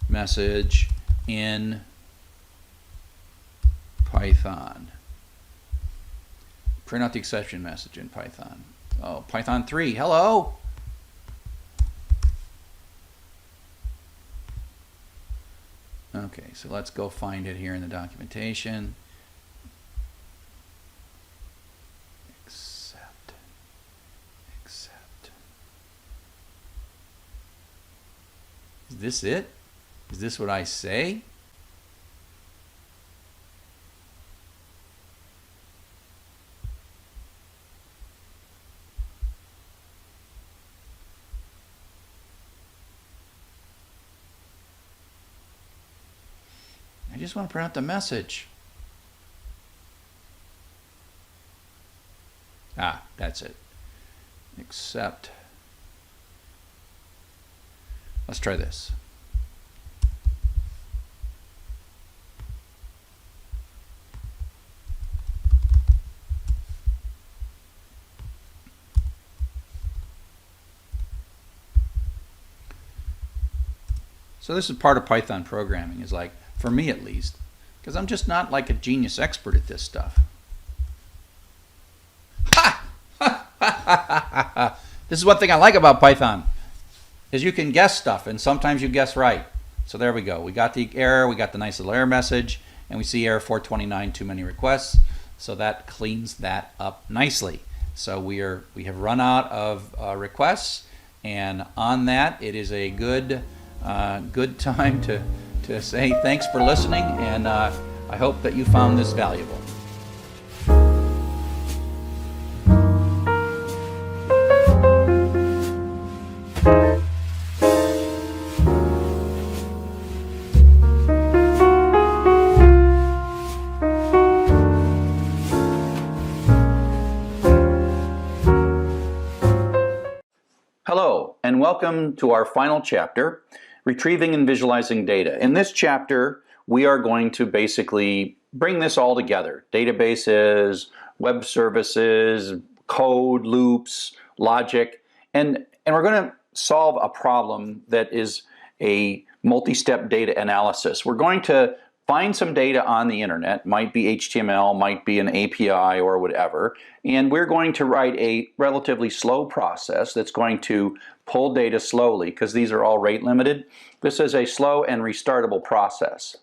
message in Python. Print out the exception message in Python. Oh, Python 3, hello. Okay, so let's go find it here in the documentation. Accept. Is this it? Is this what I say? I just want to print out the message. Ah, that's it. Accept. Let's try this. So this is part of Python programming, is like, for me at least, because I'm just not like a genius expert at this stuff. Ha! This is one thing I like about Python, is you can guess stuff, and sometimes you guess right. So there we go. We got the error, we got the nice little error message, and we see error 429, too many requests. So that cleans that up nicely. So we have run out of requests, and on that, it is a good time to say thanks for listening, and I hope that you found this valuable. welcome to our final chapter, Retrieving and Visualizing Data. In this chapter, we are going to basically bring this all together. Databases, web services, code, loops, logic, and we're going to solve a problem that is a multi-step data analysis. We're going to find some data on the internet, might be HTML, might be an API or whatever, and we're going to write a relatively slow process that's going to pull data slowly, because these are all rate limited. This is a slow and restartable process.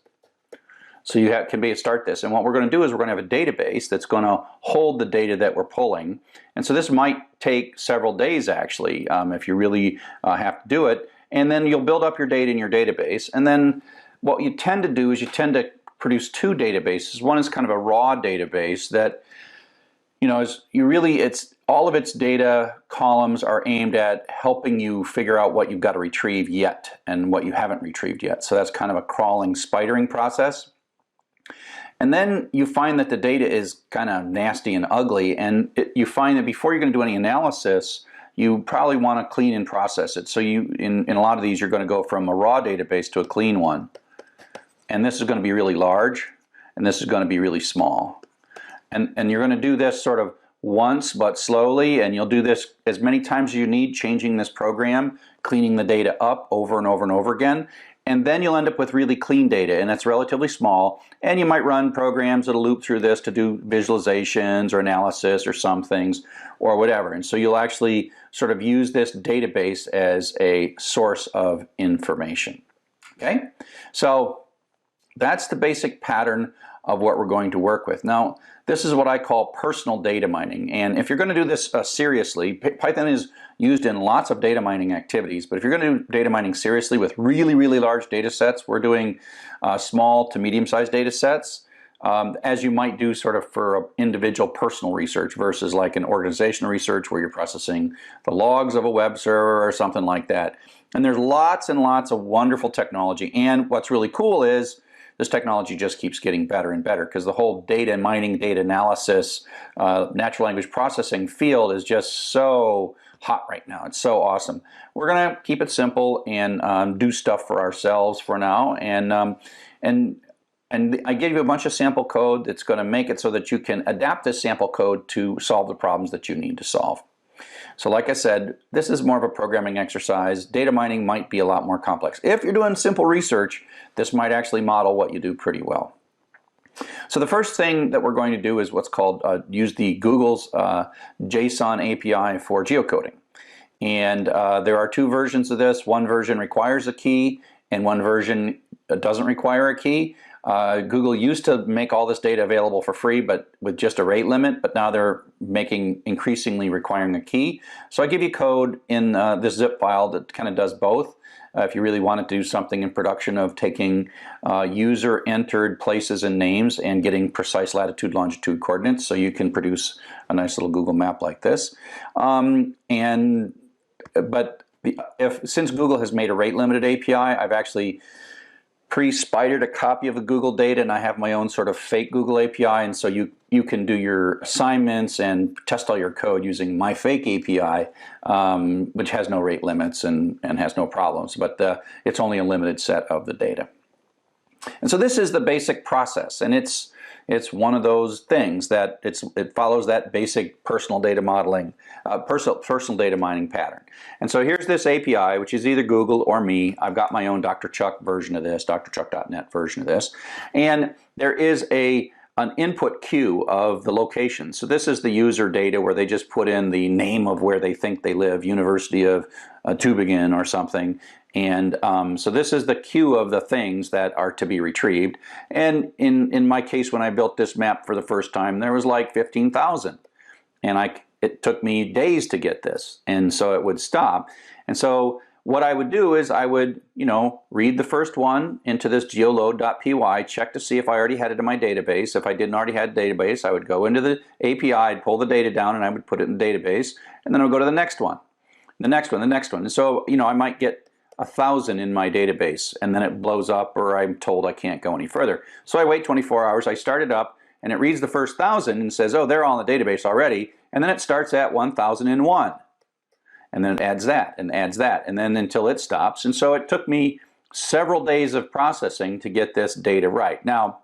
So you can start this, and what we're going to do is we're going to have a database that's going to hold the data that we're pulling, and so this might take several days actually, if you really have to do it, and then you'll build up your data in your database, and then what you tend to do is you tend to produce two databases. One is kind of a raw database that, it's all of its data columns are aimed at helping you figure out what you've got to retrieve yet and what you haven't retrieved yet. So that's kind of a crawling, spidering process. And then you find that the data is kind of nasty and ugly, and you find that before you're going to do any analysis, you probably want to clean and process it. So in a lot of these, you're going to go from a raw database to a clean one. And this is going to be really large, and this is going to be really small. And you're going to do this sort of once, but slowly, and you'll do this as many times as you need, changing this program, cleaning the data up over and over and over again, and then you'll end up with really clean data, and it's relatively small, and you might run programs that'll loop through this to do visualizations or analysis or some things or whatever. And so you'll actually sort of use this database as a source of information. Okay? So that's the basic pattern of what we're going to work with. Now, this is what I call personal data mining. And if you're going to do this seriously, Python is used in lots of data mining activities, but if you're going to do data mining seriously with really, really large data sets, we're doing small to medium-sized data sets, as you might do sort of for individual personal research versus like an organizational research where you're processing the logs of a web server or something like that. And there's lots and lots of wonderful technology. And what's really cool is this technology just keeps getting better and better, because the whole data mining, data analysis, natural language processing field is just so hot right now. It's so awesome. We're going to keep it simple and do stuff for ourselves for now. And I gave you a bunch of sample code that's going to make it so that you can adapt this sample code to solve the problems that you need to solve. So like I said, this is more of a programming exercise. Data mining might be a lot more complex. If you're doing simple research, this might actually model what you do pretty well. So the first thing that we're going to do is what's called use the Google's JSON API for geocoding. And there are two versions of this. One version requires a key, and one version doesn't require a key. Google used to make all this data available for free, but with just a rate limit, but now they're increasingly requiring a key. So I give you code in this zip file that kind of does both. If you really want to do something in production of taking user entered places and names and getting precise latitude, longitude coordinates, so you can produce a nice little Google map like this. Since Google has made a rate limited API, I've actually pre-spidered a copy of the Google data, and I have my own sort of fake Google API, and so you can do your assignments and test all your code using my fake API, which has no rate limits and has no problems, but it's only a limited set of the data. And so this is the basic process, and it's one of those things that it follows that basic personal data modeling, personal data mining pattern. And so here's this API, which is either Google or me. I've got my own Dr. Chuck version of this, drchuck.net version of this, and there is an input queue of the location. So this is the user data where they just put in the name of where they think they live, University of Tübingen or something. And so this is the queue of the things that are to be retrieved. And in my case, when I built this map for the first time, there was like 15,000. And it took me days to get this. And so it would stop. And so what I would do is I would, read the first one into this geoload.py, check to see if I already had it in my database. If I didn't already have a database, I would go into the API, I'd pull the data down, and I would put it in the database. And then I would go to the next one, the next one, the next one. And so, I might get 1,000 in my database, and then it blows up, or I'm told I can't go any further. So I wait 24 hours, I start it up, and it reads the first 1,000 and says, oh, they're all in the database already, and then it starts at 1,001. and then it adds that and adds that, and then until it stops. And so it took me several days of processing to get this data right. Now,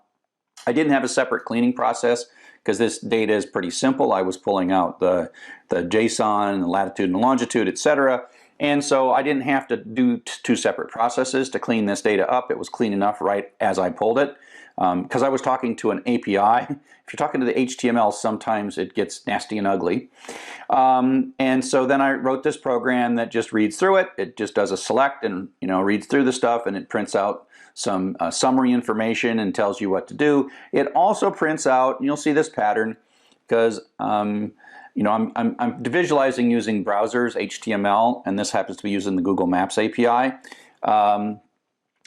I didn't have a separate cleaning process because this data is pretty simple. I was pulling out the JSON, the latitude and longitude, etc. And so I didn't have to do two separate processes to clean this data up. It was clean enough right as I pulled it. Because I was talking to an API. If you're talking to the HTML, sometimes it gets nasty and ugly. And so then I wrote this program that just reads through it. It just does a select and reads through the stuff, and it prints out some summary information and tells you what to do. It also prints out, and you'll see this pattern, because I'm visualizing using browsers, HTML, and this happens to be using the Google Maps API.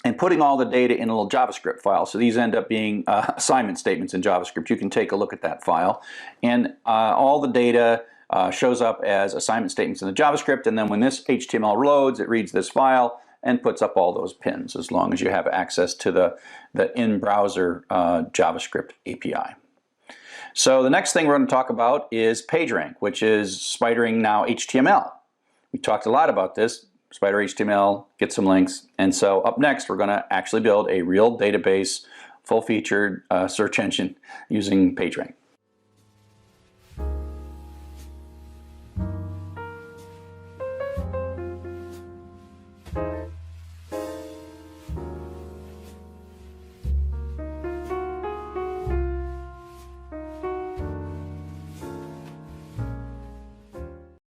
And putting all the data in a little JavaScript file. So these end up being assignment statements in JavaScript. You can take a look at that file. And all the data shows up as assignment statements in the JavaScript. And then when this HTML loads, it reads this file and puts up all those pins, as long as you have access to the in-browser JavaScript API. So the next thing we're going to talk about is PageRank, which is spidering now HTML. We talked a lot about this. Spider HTML, get some links. And so up next, we're going to actually build a real database, full-featured search engine using PageRank.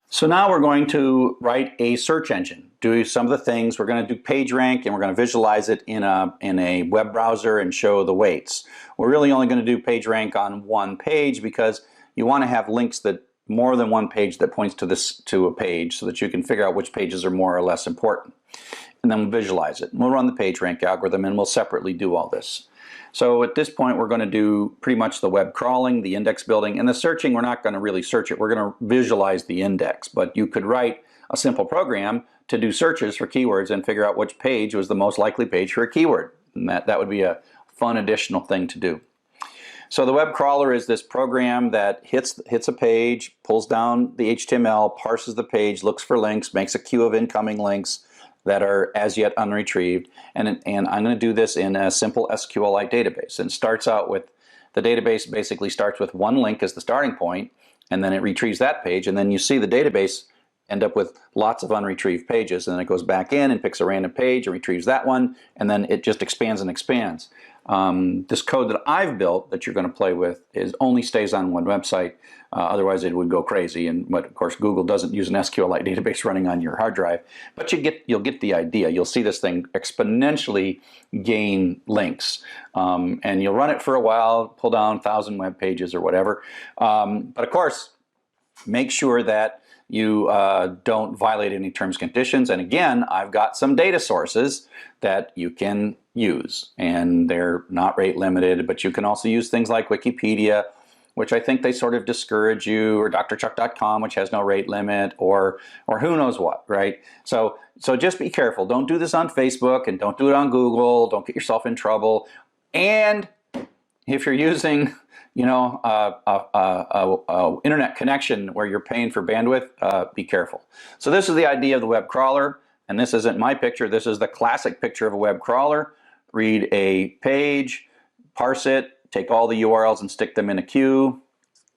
So now we're going to write a search engine, do some of the things. We're going to do PageRank, and we're going to visualize it in a web browser and show the weights. We're really only going to do PageRank on one page because you want to have links that more than one page that points to a page, so that you can figure out which pages are more or less important. And then we'll visualize it. We'll run the PageRank algorithm, and we'll separately do all this. So at this point, we're going to do pretty much the web crawling, the index building, and the searching. We're not going to really search it. We're going to visualize the index. But you could write a simple program to do searches for keywords and figure out which page was the most likely page for a keyword. And that would be a fun additional thing to do. So the web crawler is this program that hits a page, pulls down the HTML, parses the page, looks for links, makes a queue of incoming links that are as yet unretrieved, and I'm going to do this in a simple SQLite database. And starts out with, the database basically starts with one link as the starting point, and then it retrieves that page, and then you see the database end up with lots of unretrieved pages, and then it goes back in and picks a random page and retrieves that one, and then it just expands and expands. This code that I've built that you're going to play with only stays on one website. Otherwise it would go crazy, but of course Google doesn't use an SQLite database running on your hard drive. But you'll get the idea. You'll see this thing exponentially gain links, and you'll run it for a while, pull down 1,000 web pages or whatever. But of course, make sure that you don't violate any terms and conditions. And again, I've got some data sources that you can use, and they're not rate limited, but you can also use things like Wikipedia, which I think they sort of discourage you, or drchuck.com, which has no rate limit, or who knows what, right? So just be careful. Don't do this on Facebook, and don't do it on Google. Don't get yourself in trouble. And if you're using, a internet connection where you're paying for bandwidth, be careful. So this is the idea of the web crawler, and this isn't my picture. This is the classic picture of a web crawler. Read a page, parse it, take all the URLs and stick them in a queue,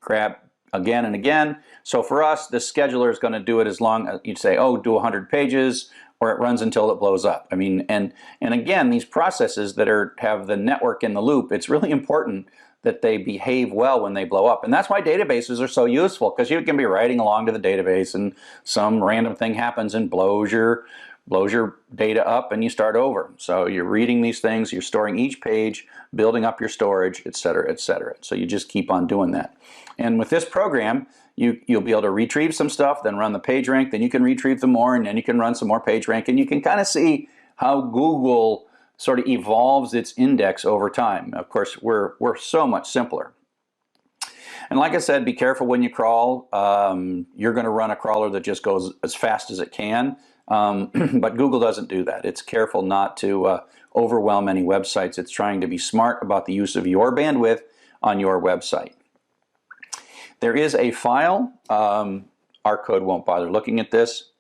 grab again and again. So for us, the scheduler is going to do it as long as you'd say, oh, do 100 pages, or it runs until it blows up. I mean, and again, these processes that have the network in the loop, it's really important that they behave well when they blow up. And that's why databases are so useful, because you can be writing along to the database and some random thing happens and blows your data up, and you start over. So you're reading these things, you're storing each page, building up your storage, etc., etc. So you just keep on doing that. And with this program, you'll be able to retrieve some stuff, then run the PageRank, then you can retrieve them more, and then you can run some more PageRank, and you can kind of see how Google sort of evolves its index over time. Of course, we're so much simpler. And like I said, be careful when you crawl. You're going to run a crawler that just goes as fast as it can. But Google doesn't do that. It's careful not to overwhelm any websites. It's trying to be smart about the use of your bandwidth on your website. There is a file. Our code won't bother looking at this.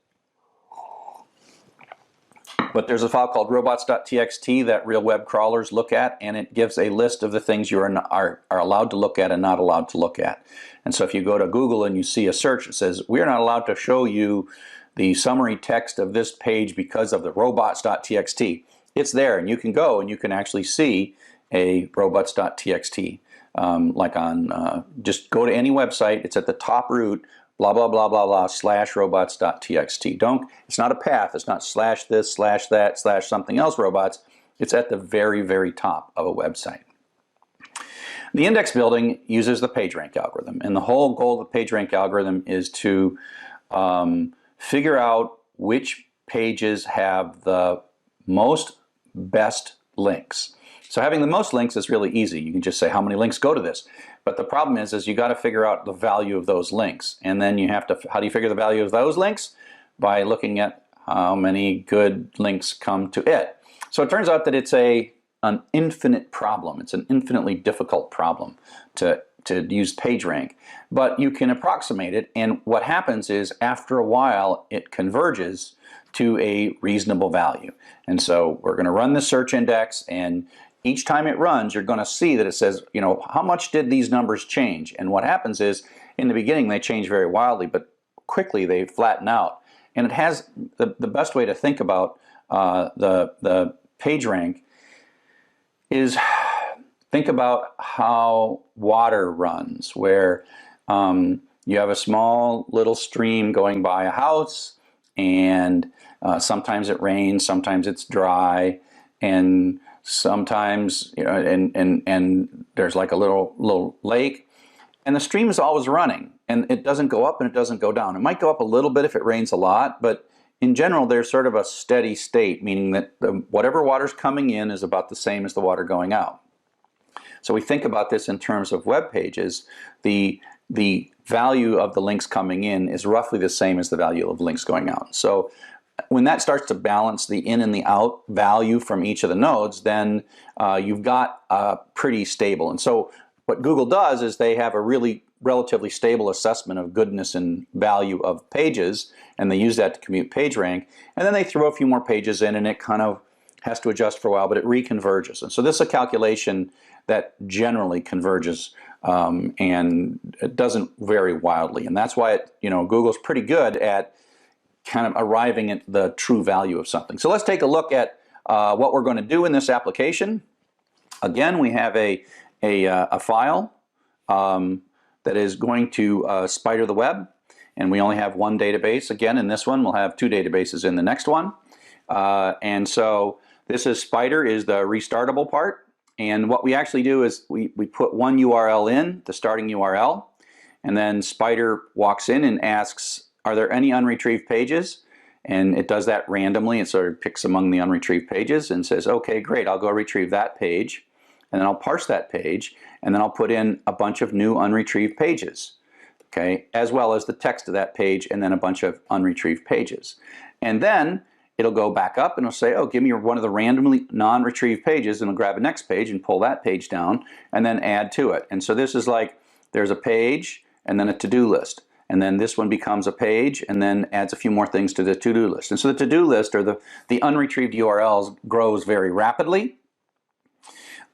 But there's a file called robots.txt that real web crawlers look at, and it gives a list of the things you are allowed to look at and not allowed to look at. And so if you go to Google and you see a search that says, we are not allowed to show you the summary text of this page because of the robots.txt, it's there, and you can go and you can actually see a robots.txt. Like on, just go to any website, it's at the top root, blah, blah, blah, blah, blah, /robots.txt. It's not a path, it's not slash this, slash that, slash something else robots. It's at the very, very top of a website. The index building uses the PageRank algorithm, and the whole goal of the PageRank algorithm is to figure out which pages have the best links. So having the most links is really easy. You can just say how many links go to this. But the problem is you got to figure out the value of those links. And then you have to, how do you figure the value of those links? By looking at how many good links come to it. So it turns out that it's an infinite problem. It's an infinitely difficult problem to use PageRank. But you can approximate it, and what happens is after a while it converges to a reasonable value. And so we're going to run the search index, and each time it runs, you're going to see that it says, you know, how much did these numbers change? And what happens is, in the beginning, they change very wildly, but quickly they flatten out. And it has the best way to think about the PageRank is think about how water runs, where you have a small little stream going by a house, and sometimes it rains, sometimes it's dry, and sometimes, you know, and there's like a little lake, and the stream is always running, and it doesn't go up and it doesn't go down. It might go up a little bit if it rains a lot, but in general there's sort of a steady state, meaning that whatever water's coming in is about the same as the water going out. So we think about this in terms of web pages. The value of the links coming in is roughly the same as the value of links going out. So when that starts to balance the in and the out value from each of the nodes, then you've got pretty stable. And so what Google does is they have a really relatively stable assessment of goodness and value of pages, and they use that to compute PageRank, and then they throw a few more pages in, and it kind of has to adjust for a while, but it reconverges. And so this is a calculation that generally converges, and it doesn't vary wildly. And that's why Google's pretty good at kind of arriving at the true value of something. So let's take a look at what we're going to do in this application. Again, we have a file that is going to spider the web, and we only have one database. Again, in this one, we'll have two databases in the next one. And so this is spider is the restartable part. And what we actually do is we put one URL in, the starting URL, and then spider walks in and asks, are there any unretrieved pages? And it does that randomly. It sort of picks among the unretrieved pages and says, okay, great, I'll go retrieve that page. And then I'll parse that page, and then I'll put in a bunch of new unretrieved pages, okay, as well as the text of that page, and then a bunch of unretrieved pages. And then it'll go back up and it'll say, oh, give me one of the randomly non-retrieved pages, and it'll grab a next page and pull that page down and then add to it. And so this is like, there's a page and then a to-do list. And then this one becomes a page and then adds a few more things to the to-do list. And so the to-do list, or the unretrieved URLs, grows very rapidly.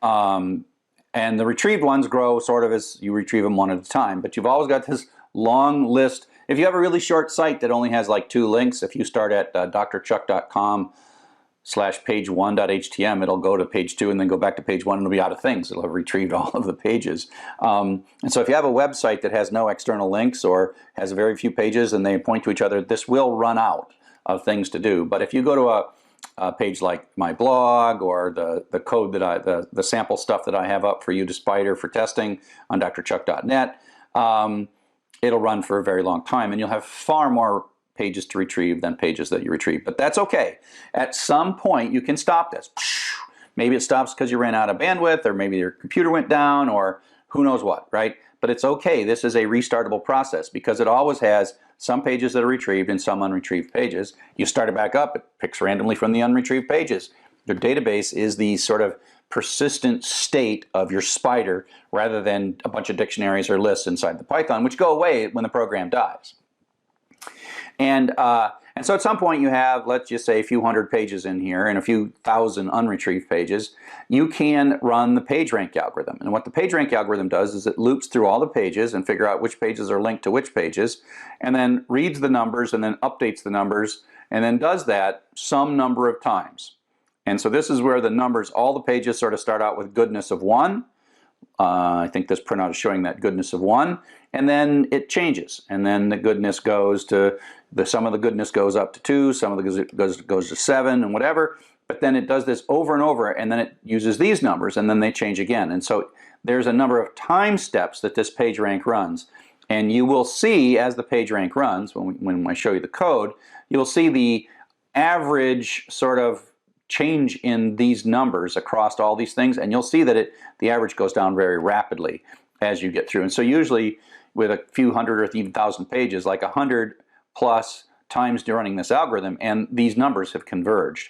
And the retrieved ones grow sort of as you retrieve them one at a time. But you've always got this long list. If you have a really short site that only has like 2 links, if you start at drchuck.com/page1.htm, it'll go to page 2 and then go back to page 1 and it'll be out of things. It'll have retrieved all of the pages. And so if you have a website that has no external links or has very few pages and they point to each other, this will run out of things to do. But if you go to a page like my blog or the code that the sample stuff that I have up for you to spider for testing on drchuck.net, it'll run for a very long time, and you'll have far more pages to retrieve than pages that you retrieve. But that's okay. At some point, you can stop this. Maybe it stops because you ran out of bandwidth, or maybe your computer went down, or who knows what, right? But it's okay. This is a restartable process because it always has some pages that are retrieved and some unretrieved pages. You start it back up, it picks randomly from the unretrieved pages. Your database is the sort of persistent state of your spider rather than a bunch of dictionaries or lists inside the Python, which go away when the program dies. And so at some point you have, let's just say, a few hundred pages in here and a few thousand unretrieved pages. You can run the PageRank algorithm. And what the PageRank algorithm does is it loops through all the pages and figure out which pages are linked to which pages, and then reads the numbers and then updates the numbers, and then does that some number of times. And so this is where the numbers, all the pages sort of start out with goodness of 1. I think this printout is showing that goodness of 1, and then it changes, and then the goodness goes to some of the goodness goes up to 2, some of the goes to 7, and whatever. But then it does this over and over, and then it uses these numbers, and then they change again. And so there's a number of time steps that this PageRank runs, and you will see as the PageRank runs, when I show you the code, you'll see the average sort of change in these numbers across all these things, and you'll see that the average goes down very rapidly as you get through. And so usually with a few hundred or even thousand pages, like 100 plus times running this algorithm, and these numbers have converged.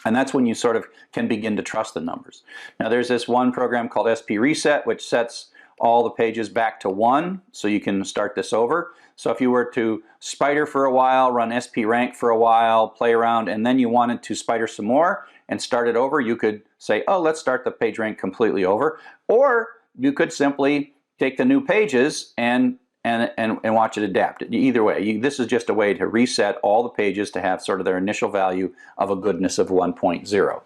And that's when you sort of can begin to trust the numbers. Now there's this one program called SP Reset, which sets all the pages back to 1, so you can start this over. So if you were to spider for a while, run SP Rank for a while, play around, and then you wanted to spider some more and start it over, you could say, oh, let's start the PageRank completely over. Or you could simply take the new pages and watch it adapt. Either way, this is just a way to reset all the pages to have sort of their initial value of a goodness of 1.0.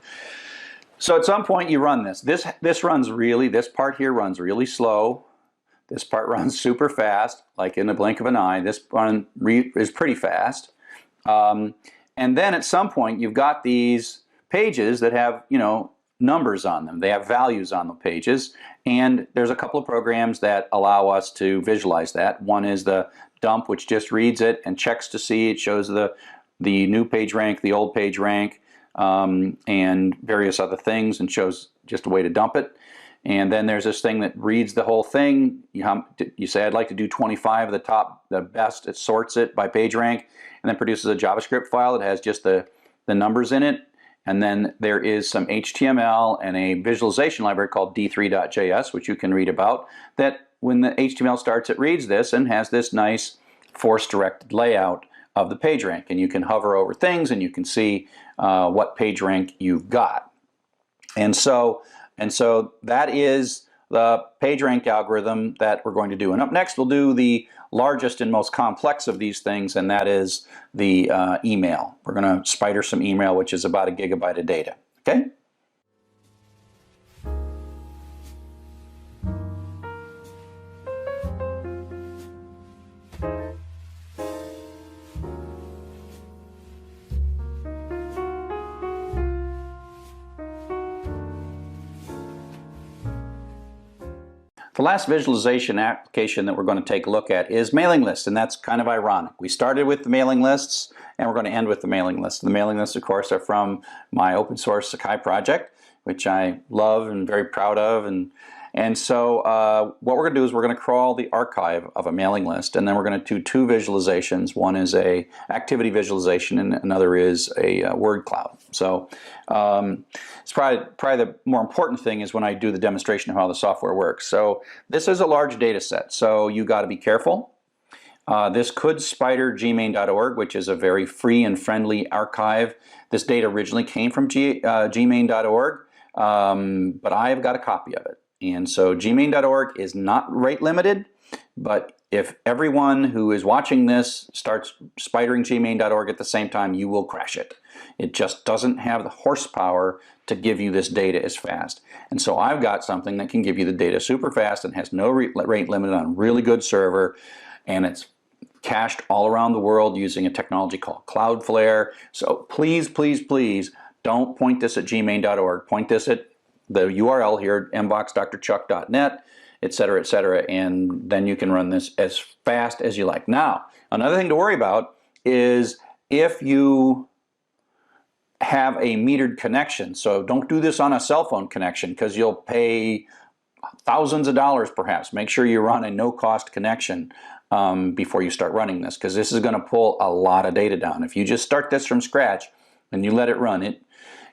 So at some point you run this. This runs really, this part here runs really slow. This part runs super fast, like in the blink of an eye. This one is pretty fast. And then at some point you've got these pages that have, numbers on them. They have values on the pages, and there's a couple of programs that allow us to visualize that. One is the dump, which just reads it and checks to see. It shows the new PageRank, the old PageRank, and various other things, and shows just a way to dump it. And then there's this thing that reads the whole thing. You say, I'd like to do 25 of the best. It sorts it by PageRank, and then produces a JavaScript file that has just the numbers in it. And then there is some HTML and a visualization library called d3.js, which you can read about, that when the HTML starts, it reads this and has this nice force-directed layout of the PageRank. And you can hover over things and you can see what PageRank you've got. And so that is the PageRank algorithm that we're going to do. And up next we'll do the largest and most complex of these things, and that is the email. We're going to spider some email, which is about 1 gigabyte of data. Okay? The last visualization application that we're going to take a look at is mailing lists, and that's kind of ironic. We started with the mailing lists, and we're going to end with the mailing lists. The mailing lists, of course, are from my open source Sakai project, which I love and very proud of. And so what we're going to do is we're going to crawl the archive of a mailing list, and then we're going to do 2 visualizations. One is a activity visualization, and another is a word cloud. So it's probably the more important thing is when I do the demonstration of how the software works. So this is a large data set, so you got to be careful. This could spider gmain.org, which is a very free and friendly archive. This data originally came from gmain.org, but I've got a copy of it. And so gmain.org is not rate limited, but if everyone who is watching this starts spidering gmain.org at the same time, you will crash it. It just doesn't have the horsepower to give you this data as fast. And so I've got something that can give you the data super fast and has no rate limit on a really good server, and it's cached all around the world using a technology called Cloudflare. So please, please, please don't point this at gmain.org. Point this at the URL here, mbox.drchuck.net, etc., and then you can run this as fast as you like. Now, another thing to worry about is if you have a metered connection. So don't do this on a cell phone connection because you'll pay thousands of dollars perhaps. Make sure you run a no-cost connection before you start running this, because this is going to pull a lot of data down. If you just start this from scratch and you let it run,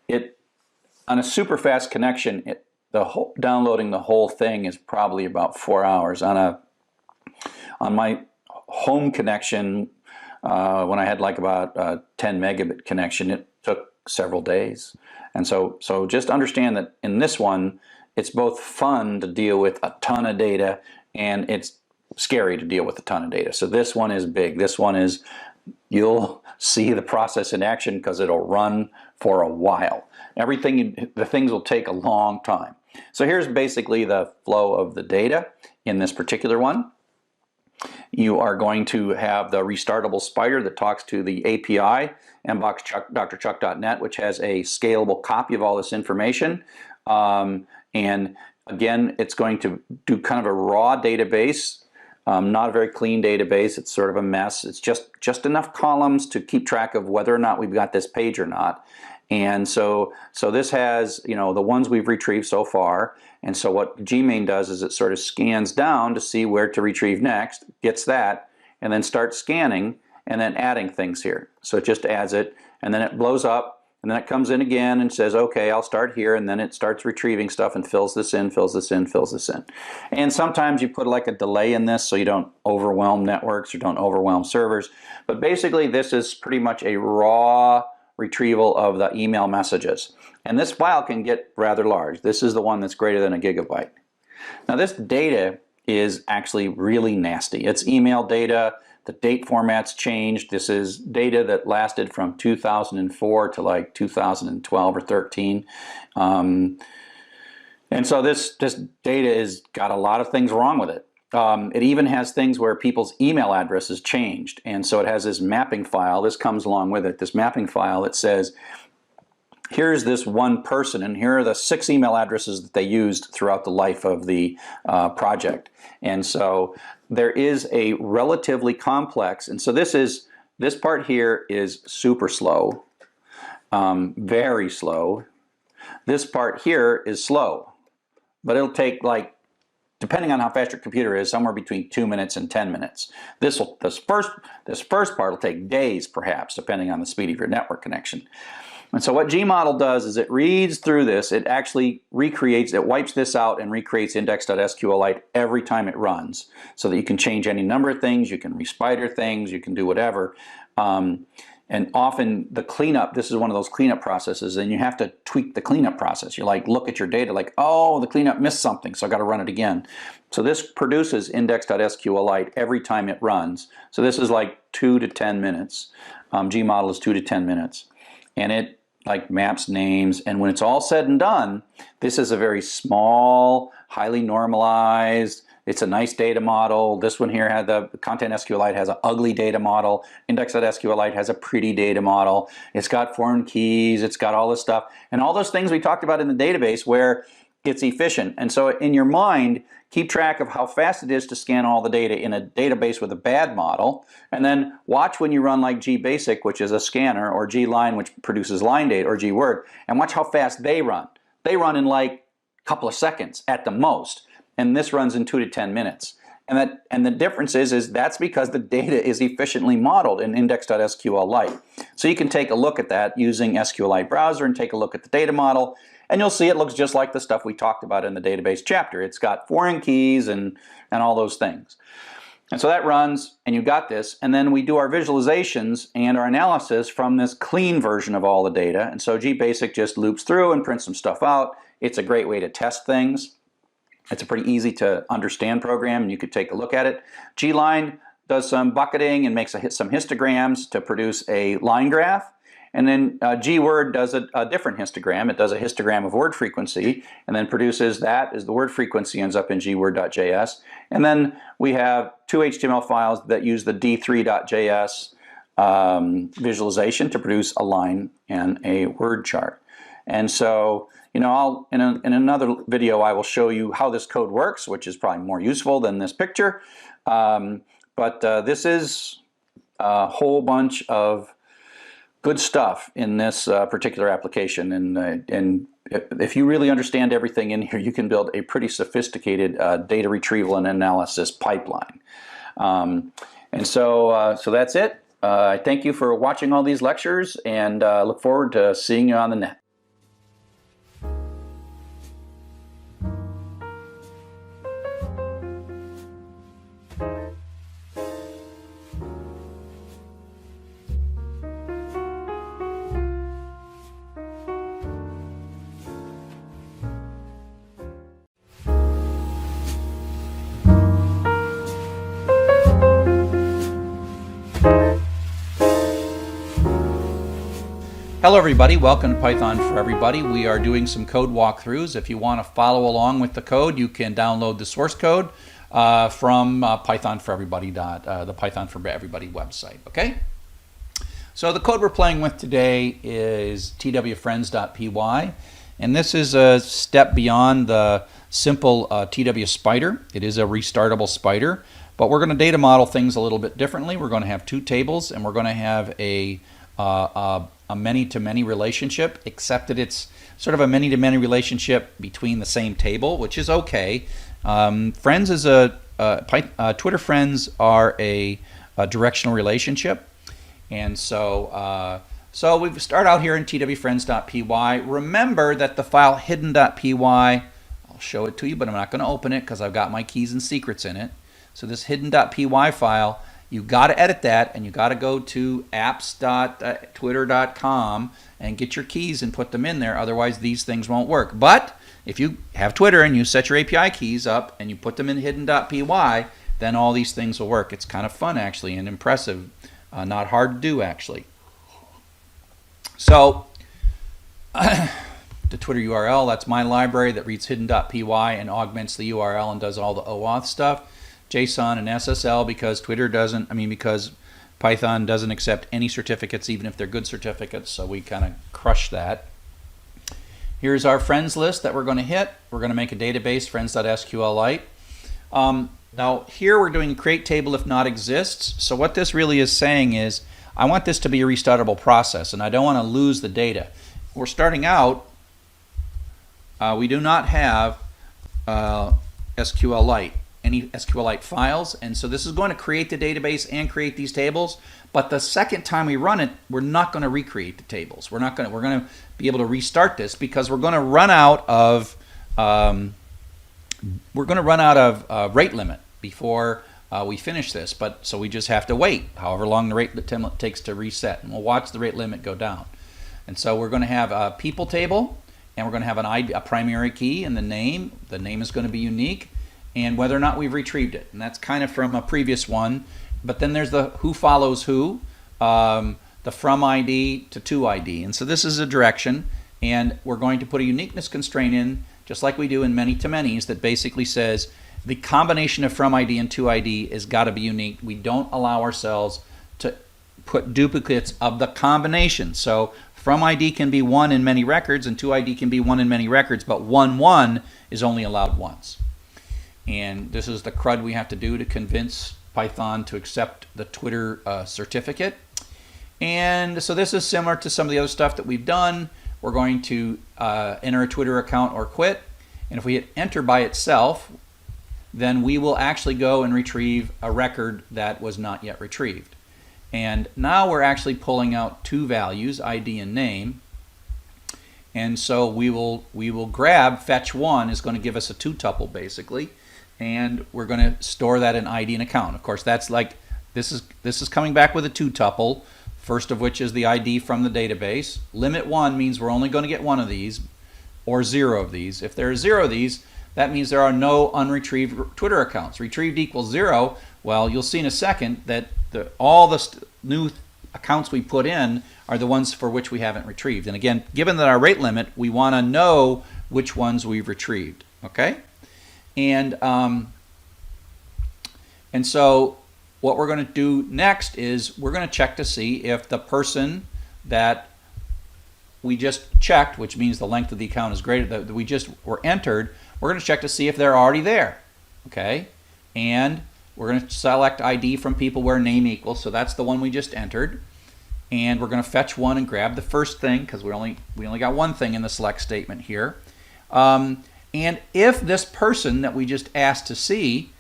it on a super fast connection, downloading the whole thing is probably about 4 hours. On my home connection, When I had like about a 10 megabit connection, it took several days. And so just understand that in this one, it's both fun to deal with a ton of data and it's scary to deal with a ton of data. So this one is big. This one is, you'll see the process in action because it'll run for a while. The things will take a long time. So here's basically the flow of the data in this particular one. You are going to have the restartable spider that talks to the API, mbox.drchuck.net, which has a scalable copy of all this information. And again, it's going to do kind of a raw database, not a very clean database. It's sort of a mess. It's just enough columns to keep track of whether or not we've got this page or not. And so this has, the ones we've retrieved so far. And so what Gmain does is it sort of scans down to see where to retrieve next, gets that, and then starts scanning and then adding things here. So it just adds it, and then it blows up, and then it comes in again and says, okay, I'll start here, and then it starts retrieving stuff and fills this in, fills this in, fills this in. And sometimes you put like a delay in this so you don't overwhelm networks or don't overwhelm servers. But basically this is pretty much a raw retrieval of the email messages. And this file can get rather large. This is the one that's greater than a gigabyte. Now this data is actually really nasty. It's email data. The date format's changed. This is data that lasted from 2004 to like 2012 or 13. And so this data has got a lot of things wrong with it. It even has things where people's email addresses changed. And so it has this mapping file. This comes along with it. This mapping file that says, here's this one person, and here are the 6 email addresses that they used throughout the life of the project. And so there is a relatively complex, and so this part here is super slow, very slow. This part here is slow, but it'll take, like, depending on how fast your computer is, somewhere between 2 minutes and 10 minutes. This first part will take days, perhaps, depending on the speed of your network connection. And so what Gmodel does is it reads through this. It actually recreates, it wipes this out and recreates index.sqlite every time it runs, so that you can change any number of things, you can respider things, you can do whatever. And often the cleanup, this is one of those cleanup processes, and you have to tweak the cleanup process. You like look at your data like, oh, the cleanup missed something, so I got to run it again. So this produces index.sqlite every time it runs. So this is like 2 to 10 minutes. Gmodel is 2 to 10 minutes. And it like maps names, and when it's all said and done, this is a very small, highly normalized, it's a nice data model. This one here had the Content SQLite has an ugly data model. Index.SQLite has a pretty data model. It's got foreign keys, it's got all this stuff, and all those things we talked about in the database where it's efficient. And so in your mind, keep track of how fast it is to scan all the data in a database with a bad model, and then watch when you run like GBasic, which is a scanner, or GLine, which produces line data, or GWord, and watch how fast they run. They run in like a couple of seconds at the most, and this runs in 2 to 10 minutes. And the difference is that's because the data is efficiently modeled in index.SQLite. So you can take a look at that using SQLite browser and take a look at the data model, and you'll see it looks just like the stuff we talked about in the database chapter. It's got foreign keys and all those things. And so that runs, and you got this, and then we do our visualizations and our analysis from this clean version of all the data. And so GBasic just loops through and prints some stuff out. It's a great way to test things. It's a pretty easy to understand program, and you could take a look at it. GLine does some bucketing and makes some histograms to produce a line graph. And then GWord does a different histogram. It does a histogram of word frequency and then produces that as the word frequency ends up in gword.js. And then we have 2 HTML files that use the d3.js visualization to produce a line and a word chart. And so, I'll in another video I will show you how this code works, which is probably more useful than this picture. But this is a whole bunch of good stuff in this particular application, and if you really understand everything in here, you can build a pretty sophisticated data retrieval and analysis pipeline. And so that's it. I thank you for watching all these lectures, and look forward to seeing you on the net. Hello everybody, welcome to Python for Everybody. We are doing some code walkthroughs. If you want to follow along with the code, you can download the source code from Python for Everybody, the Python for Everybody website, okay? So the code we're playing with today is twfriends.py, and this is a step beyond the simple TW spider. It is a restartable spider, but we're going to data model things a little bit differently. We're going to have two tables, and we're going to have a many-to-many relationship, except that it's sort of a many-to-many relationship between the same table, which is okay. Friends is Twitter friends are a directional relationship, and so we start out here in twfriends.py. Remember that the file hidden.py, I'll show it to you, but I'm not going to open it because I've got my keys and secrets in it. So this hidden.py file, you got to edit that, and you got to go to apps.twitter.com and get your keys and put them in there. Otherwise, these things won't work. But if you have Twitter and you set your API keys up and you put them in hidden.py, then all these things will work. It's kind of fun, actually, and impressive. Not hard to do, actually. So the Twitter URL, that's my library that reads hidden.py and augments the URL and does all the OAuth stuff. JSON and SSL because because Python doesn't accept any certificates, even if they're good certificates, so we kind of crush that. Here's our friends list that we're going to hit. We're going to make a database, friends.sqlite. Now here we're doing create table if not exists. So what this really is saying is I want this to be a restartable process, and I don't want to lose the data. We're starting out, we do not have SQLite. Any SQLite files, and so this is going to create the database and create these tables, but the second time we run it, we're not going to recreate the tables. We're going to be able to restart this because we're going to run out of rate limit before we finish this, but so we just have to wait however long the rate limit takes to reset, and we'll watch the rate limit go down. And so we're going to have a people table, and we're going to have a primary key and the name. The name is going to be unique, and whether or not we've retrieved it. And that's kind of from a previous one. But then there's the who follows who, the from ID to to ID. And so this is a direction, and we're going to put a uniqueness constraint in, just like we do in many-to-manys, that basically says the combination of from ID and to ID has got to be unique. We don't allow ourselves to put duplicates of the combination. So from ID can be 1 in many records, and to ID can be 1 in many records, but 1 is only allowed once. And this is the CRUD we have to do to convince Python to accept the Twitter certificate. And so this is similar to some of the other stuff that we've done. We're going to enter a Twitter account or quit. And if we hit enter by itself, then we will actually go and retrieve a record that was not yet retrieved. And now we're actually pulling out two values, ID and name. And so we will grab fetch1 is going to give us a two tuple basically. And we're going to store that in ID and account. Of course, that's like this is coming back with a two tuple, first of which is the ID from the database. Limit 1 means we're only going to get one of these, or 0 of these. If there are 0 of these, that means there are no unretrieved Twitter accounts. Retrieved equals 0. Well, you'll see in a second that all the new accounts we put in are the ones for which we haven't retrieved. And again, given that our rate limit, we want to know which ones we've retrieved. Okay. And so what we're going to do next is we're going to check to see if the person that we just checked, which means the length of the account is greater, that we just were entered, we're going to check to see if they're already there. Okay, and we're going to select ID from people where name equals, so that's the one we just entered, and we're going to fetch one and grab the first thing because we only got one thing in the select statement here. And if this person that we just asked to see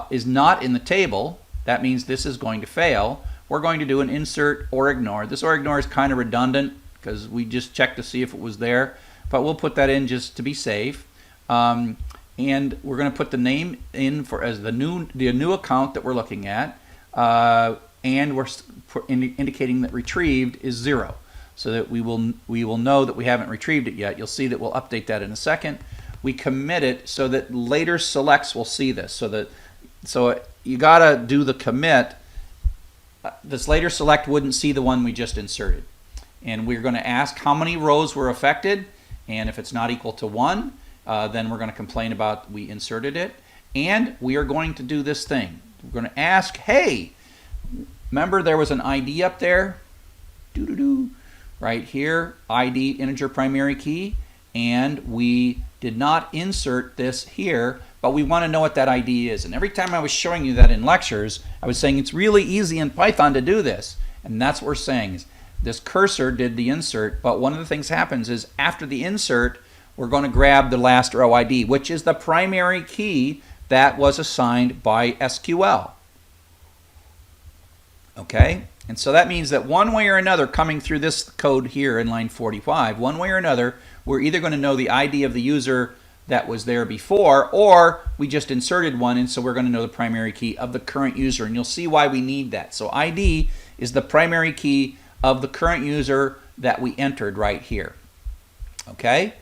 is not in the table, that means this is going to fail. We're going to do an insert or ignore. This or ignore is kind of redundant because we just checked to see if it was there, but we'll put that in just to be safe. And we're going to put the name in as the new account that we're looking at, and we're indicating that retrieved is 0, so that we will know that we haven't retrieved it yet. You'll see that we'll update that in a second. We commit it so that later selects will see this. So you gotta do the commit. This later select wouldn't see the one we just inserted. and we're going to ask how many rows were affected, and if it's not equal to 1, then we're going to complain about we inserted it, and we are going to do this thing. We're going to ask, hey, remember there was an ID up there? Right here, ID, integer primary key, and we did not insert this here, but we want to know what that ID is. And every time I was showing you that in lectures, I was saying it's really easy in Python to do this. And that's what we're saying is this cursor did the insert, but one of the things happens is after the insert, we're going to grab the last row ID, which is the primary key that was assigned by SQL. Okay? And so that means that one way or another, coming through this code here in line 45, one way or another, we're either going to know the ID of the user that was there before, or we just inserted one, and so we're going to know the primary key of the current user. And you'll see why we need that. So ID is the primary key of the current user that we entered right here. Okay?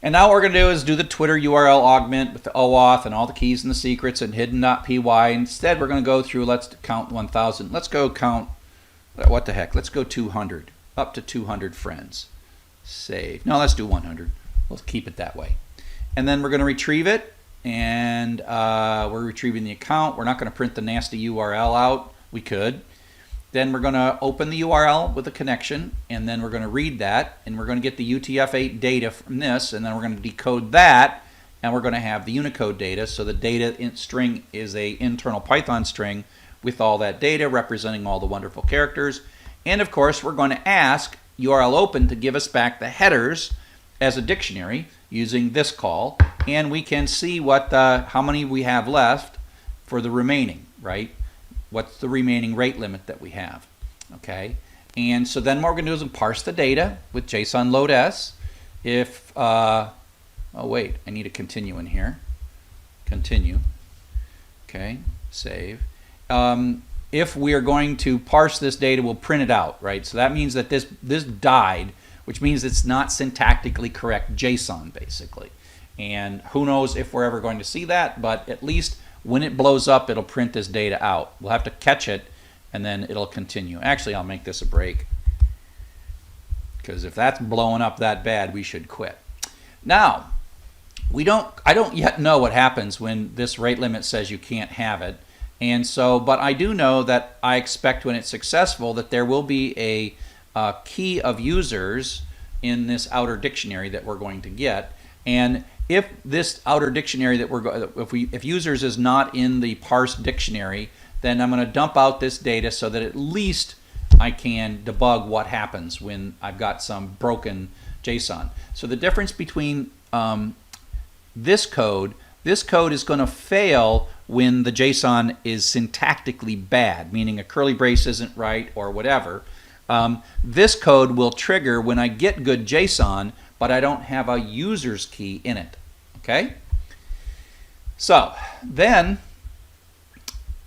And now what we're going to do is do the Twitter URL augment with the OAuth and all the keys and the secrets and hidden.py. Instead, we're going to go through, let's count 1,000. Let's go count, what the heck, let's go 200, up to 200 friends. Save. No, let's do 100. We'll keep it that way. And then we're going to retrieve it, and we're retrieving the account. We're not going to print the nasty URL out. We could. Then we're going to open the URL with a connection, and then we're going to read that, and we're going to get the UTF-8 data from this, and then we're going to decode that, and we're going to have the Unicode data. So the data string is a internal Python string with all that data representing all the wonderful characters. And of course, we're going to ask URL open to give us back the headers as a dictionary using this call, and we can see what how many we have left for the remaining, right? What's the remaining rate limit that we have, okay? And so then what we're going to do is parse the data with JSON load S. If, oh wait, I need a continue in here. Continue, okay, save. If we are going to parse this data, we'll print it out, right? So that means that this died, which means it's not syntactically correct JSON, basically. And who knows if we're ever going to see that, but at least when it blows up, it'll print this data out. We'll have to catch it, and then it'll continue. Actually, I'll make this a break, because if that's blowing up that bad, we should quit. Now, I don't yet know what happens when this rate limit says you can't have it. And so, but I do know that I expect when it's successful that there will be a key of users in this outer dictionary that we're going to get. And if this outer dictionary that if users is not in the parsed dictionary, then I'm going to dump out this data so that at least I can debug what happens when I've got some broken JSON. So the difference between this code is going to fail when the JSON is syntactically bad, meaning a curly brace isn't right or whatever. This code will trigger when I get good JSON, but I don't have a user's key in it. Okay? So then,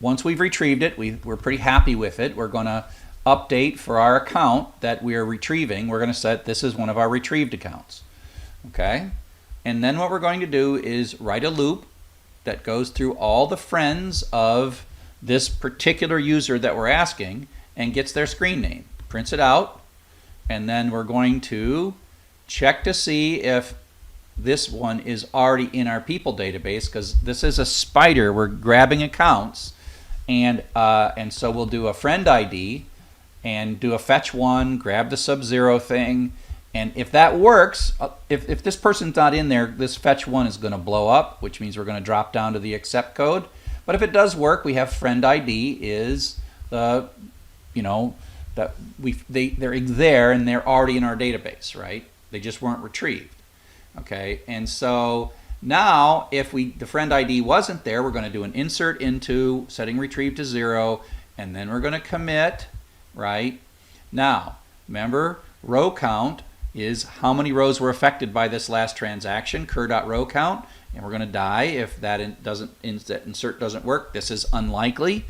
once we've retrieved it, we're pretty happy with it. We're going to update for our account that we are retrieving. We're going to set this as one of our retrieved accounts. Okay? And then what we're going to do is write a loop that goes through all the friends of this particular user that we're asking and gets their screen name, prints it out, and then we're going to check to see if this one is already in our people database, because this is a spider. We're grabbing accounts, and so we'll do a friend ID and do a fetch one, grab the Sub-Zero thing, and if that works, if this person's not in there, this fetch one is going to blow up, which means we're going to drop down to the accept code. But if it does work, we have friend ID is the, that they're there and they're already in our database, right? They just weren't retrieved. Okay, and so now if the friend ID wasn't there, we're going to do an insert into setting retrieve to 0, and then we're going to commit, right? Now, remember, row count is how many rows were affected by this last transaction, cur.row count, and we're going to die if that insert doesn't work. This is unlikely,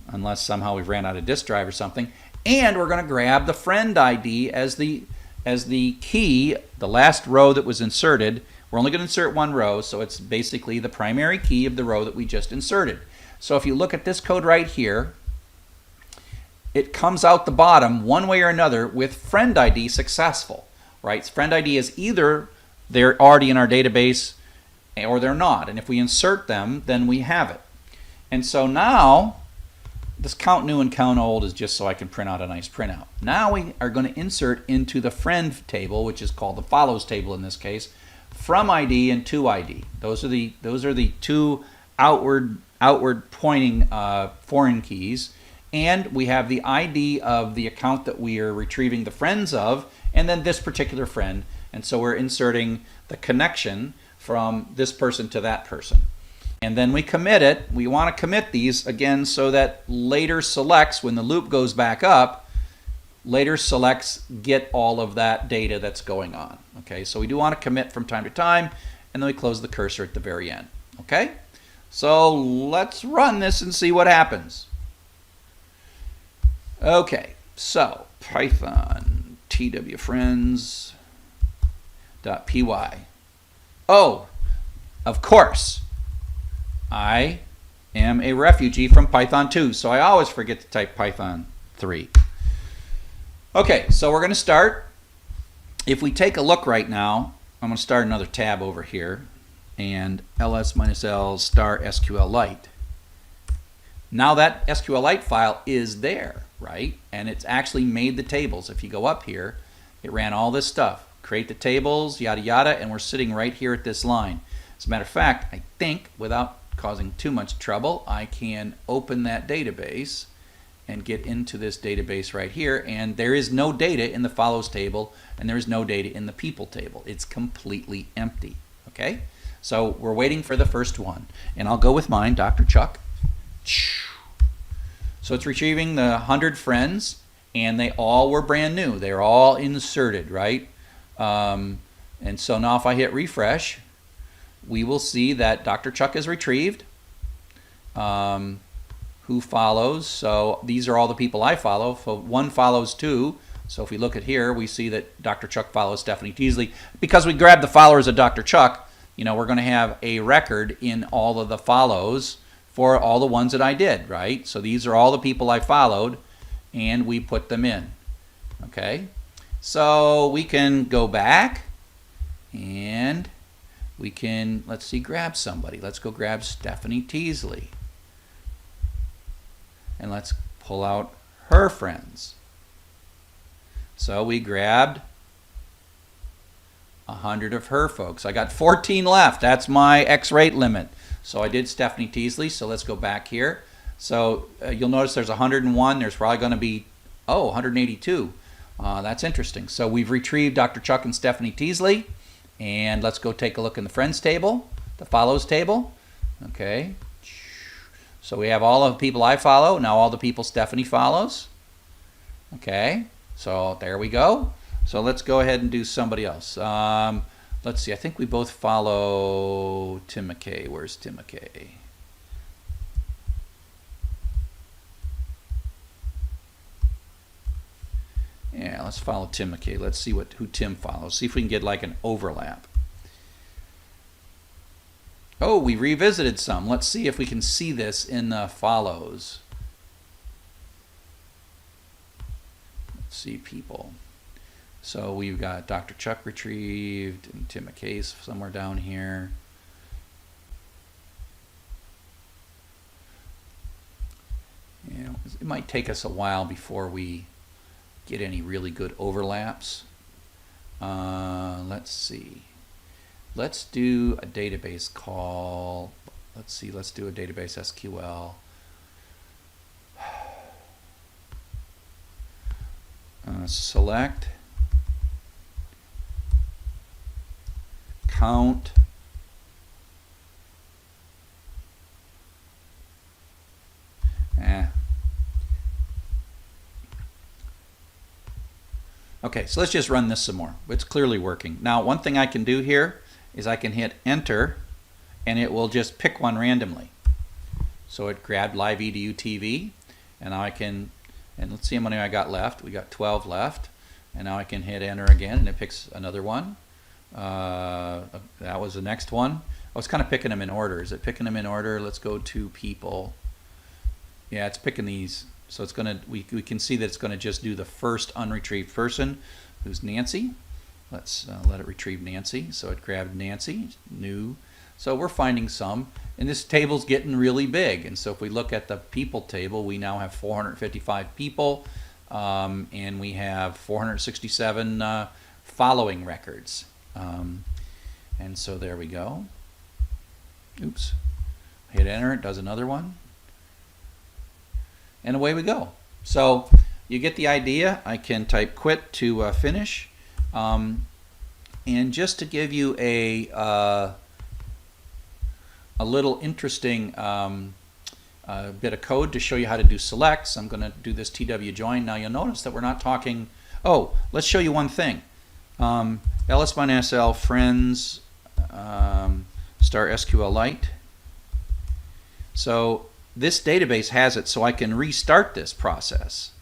unless somehow we've ran out of disk drive or something. And we're going to grab the friend ID as the key, the last row that was inserted. We're only going to insert one row, so it's basically the primary key of the row that we just inserted. So if you look at this code right here, it comes out the bottom one way or another with friend ID successful, right? Friend ID is either they're already in our database or they're not. And if we insert them, then we have it. And so now, this count new and count old is just so I can print out a nice printout. Now we are going to insert into the friend table, which is called the follows table in this case, from ID and to ID. Those are the two outward pointing foreign keys. And we have the ID of the account that we are retrieving the friends of, and then this particular friend. And so we're inserting the connection from this person to that person. And then we commit it. We want to commit these again so that later selects, when the loop goes back up, later selects get all of that data that's going on. Okay, so we do want to commit from time to time, and then we close the cursor at the very end. Okay, so let's run this and see what happens. Okay, so Python twfriends.py. Oh, of course, I am a refugee from Python 2, so I always forget to type Python 3. Okay, so we're going to start. If we take a look right now, I'm going to start another tab over here, and ls-l star SQLite. Now that SQLite file is there, right? And it's actually made the tables. If you go up here, it ran all this stuff. Create the tables, yada yada, and we're sitting right here at this line. As a matter of fact, I think without causing too much trouble, I can open that database and get into this database right here, and there is no data in the follows table, and there is no data in the people table. It's completely empty. Okay, so we're waiting for the first one, and I'll go with mine, Dr. Chuck. So it's retrieving the 100 friends, and they all were brand new. They're all inserted, right? And so now if I hit refresh, we will see that Dr. Chuck is retrieved. Who follows? So these are all the people I follow. So one follows two. So if we look at here, we see that Dr. Chuck follows Stephanie Teasley. Because we grabbed the followers of Dr. Chuck, you know, we're going to have a record in all of the follows for all the ones that I did, right? So these are all the people I followed, and we put them in. Okay, so we can go back, and we can, let's see, grab somebody. Let's go grab Stephanie Teasley. And let's pull out her friends. So we grabbed 100 of her folks. I got 14 left. That's my X rate limit. So I did Stephanie Teasley. So let's go back here. So you'll notice there's 101. There's probably going to be, 182. That's interesting. So we've retrieved Dr. Chuck and Stephanie Teasley. And let's go take a look in the friends table, the follows table. Okay. So we have all of the people I follow, now all the people Stephanie follows. Okay, so there we go. So let's go ahead and do somebody else. Let's see, I think we both follow Tim McKay. Where's Tim McKay? Yeah, let's follow Tim McKay. Let's see who Tim follows. See if we can get like an overlap. Oh, we revisited some. Let's see if we can see this in the follows. Let's see people. So we've got Dr. Chuck retrieved, and Tim McKay's somewhere down here. You know, it might take us a while before we get any really good overlaps. Let's see. Let's do a database call. Let's see, let's do a database SQL. Select count Okay, so let's just run this some more. It's clearly working. Now, one thing I can do here is I can hit enter, and it will just pick one randomly. So it grabbed Live EDU TV, and now I can, and let's see how many I got left. We got 12 left, and now I can hit enter again, and it picks another one. That was the next one. I was kind of picking them in order. Is it picking them in order? Let's go to people. Yeah, it's picking these So it's going to, we can see that it's going to just do the first unretrieved person, who's Nancy. Let's let it retrieve Nancy. So it grabbed Nancy, new. So we're finding some, and this table's getting really big. And so if we look at the people table, we now have 455 people, and we have 467 following records. And so there we go. Oops. Hit enter, it does another one. And away we go. So you get the idea. I can type quit to finish. And just to give you a little interesting bit of code to show you how to do selects, I'm going to do this TW join. Now you'll notice that we're not talking. Oh, let's show you one thing. ls-sl friends star SQLite. So this database has it, so I can restart this process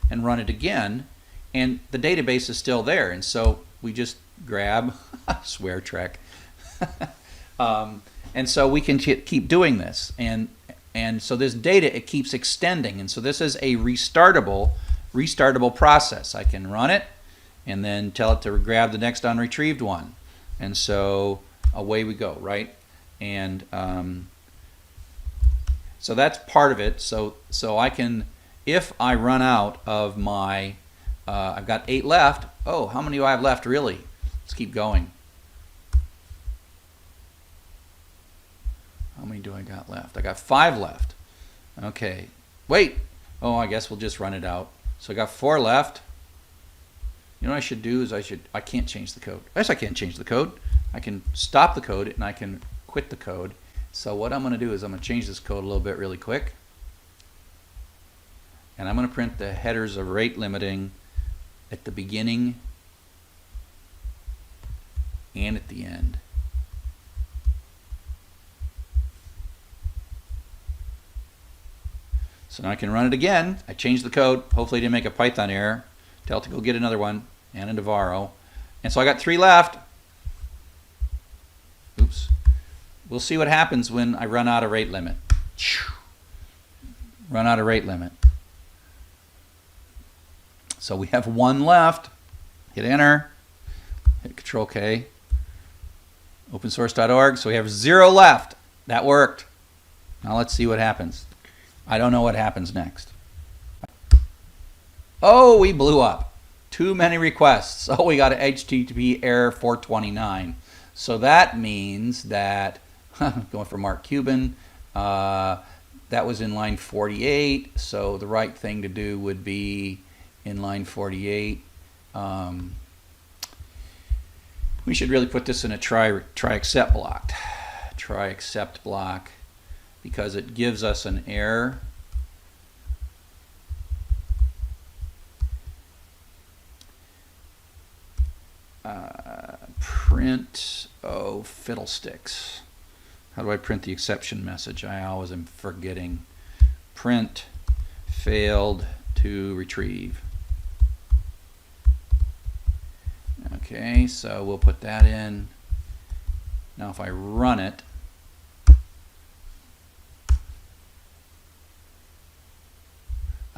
and run it again, and the database is still there. And so we just grab swear trek, and so we can keep doing this, and so this data, it keeps extending, and so this is a restartable process. I can run it and then tell it to grab the next unretrieved one, and so away we go, right? And so that's part of it. So I can, if I run out of my, I've got 8 left. Oh, how many do I have left really? Let's keep going. How many do I got left? I got 5 left. Okay, wait. Oh, I guess we'll just run it out. So I got 4 left. You know what I should do is I can't change the code. Yes, I can't change the code. I can stop the code and I can quit the code. So what I'm going to do is I'm going to change this code a little bit really quick. And I'm going to print the headers of rate limiting at the beginning and at the end. So now I can run it again. I changed the code. Hopefully I didn't make a Python error. Tell it to go get another one, and a Navarro. And so I got 3 left. Oops. We'll see what happens when I run out of rate limit. Run out of rate limit. So we have 1 left. Hit enter. Hit Control K. Opensource.org. So we have 0 left. That worked. Now let's see what happens. I don't know what happens next. Oh, we blew up. Too many requests. Oh, we got an HTTP error 429. So that means that, going for Mark Cuban, that was in line 48. So the right thing to do would be in line 48. We should really put this in a try except block. Try except block, because it gives us an error. Print, oh fiddlesticks. How do I print the exception message? I always am forgetting. Print failed to retrieve. Okay, so we'll put that in. Now if I run it,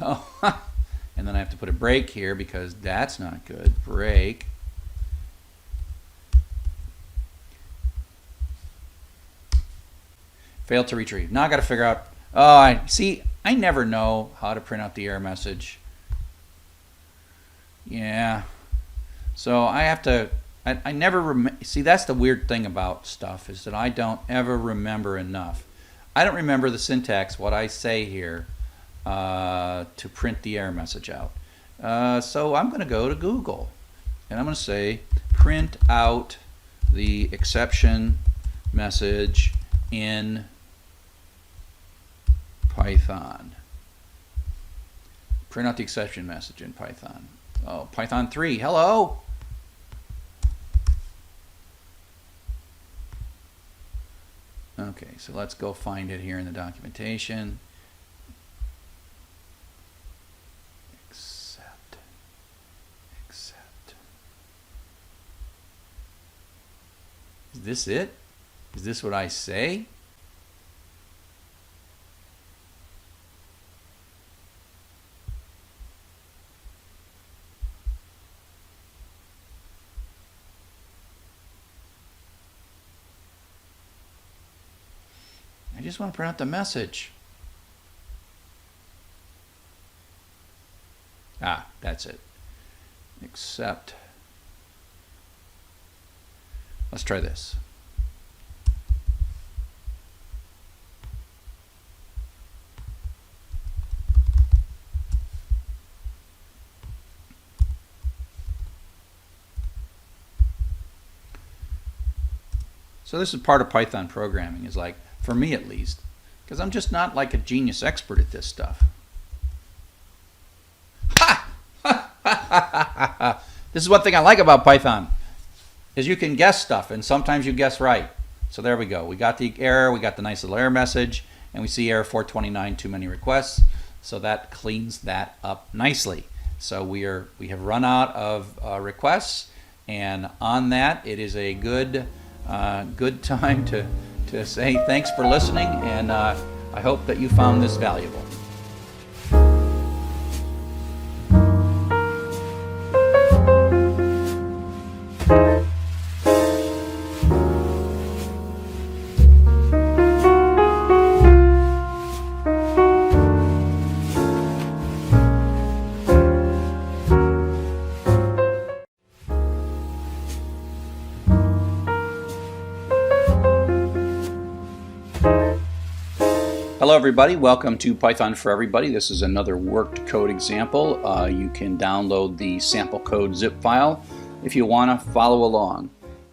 oh, and then I have to put a break here because that's not good. Break. Failed to retrieve. Now I got to figure out. Oh, I never know how to print out the error message. Yeah. So I have to. I never see. That's the weird thing about stuff, is that I don't ever remember enough. I don't remember the syntax, what I say here, to print the error message out. So I'm going to go to Google, and I'm going to say print out the exception message in Python. Print out the exception message in Python. Oh, Python 3, hello. Okay, so let's go find it here in the documentation. Accept. Is this it? Is this what I say? just want to print out the message. Ah, that's it. Accept. Let's try this. So this is part of Python programming, is like, for me at least, because I'm just not like a genius expert at this stuff. Ha! This is one thing I like about Python, is you can guess stuff, and sometimes you guess right. So there we go. We got the error, we got the nice little error message, and we see error 429, too many requests. So that cleans that up nicely. So we have run out of requests, and on that, it is a good time to say thanks for listening, and I hope that you found this valuable. Hello everybody, welcome to Python for Everybody. This is another worked code example. You can download the sample code zip file if you want to follow along.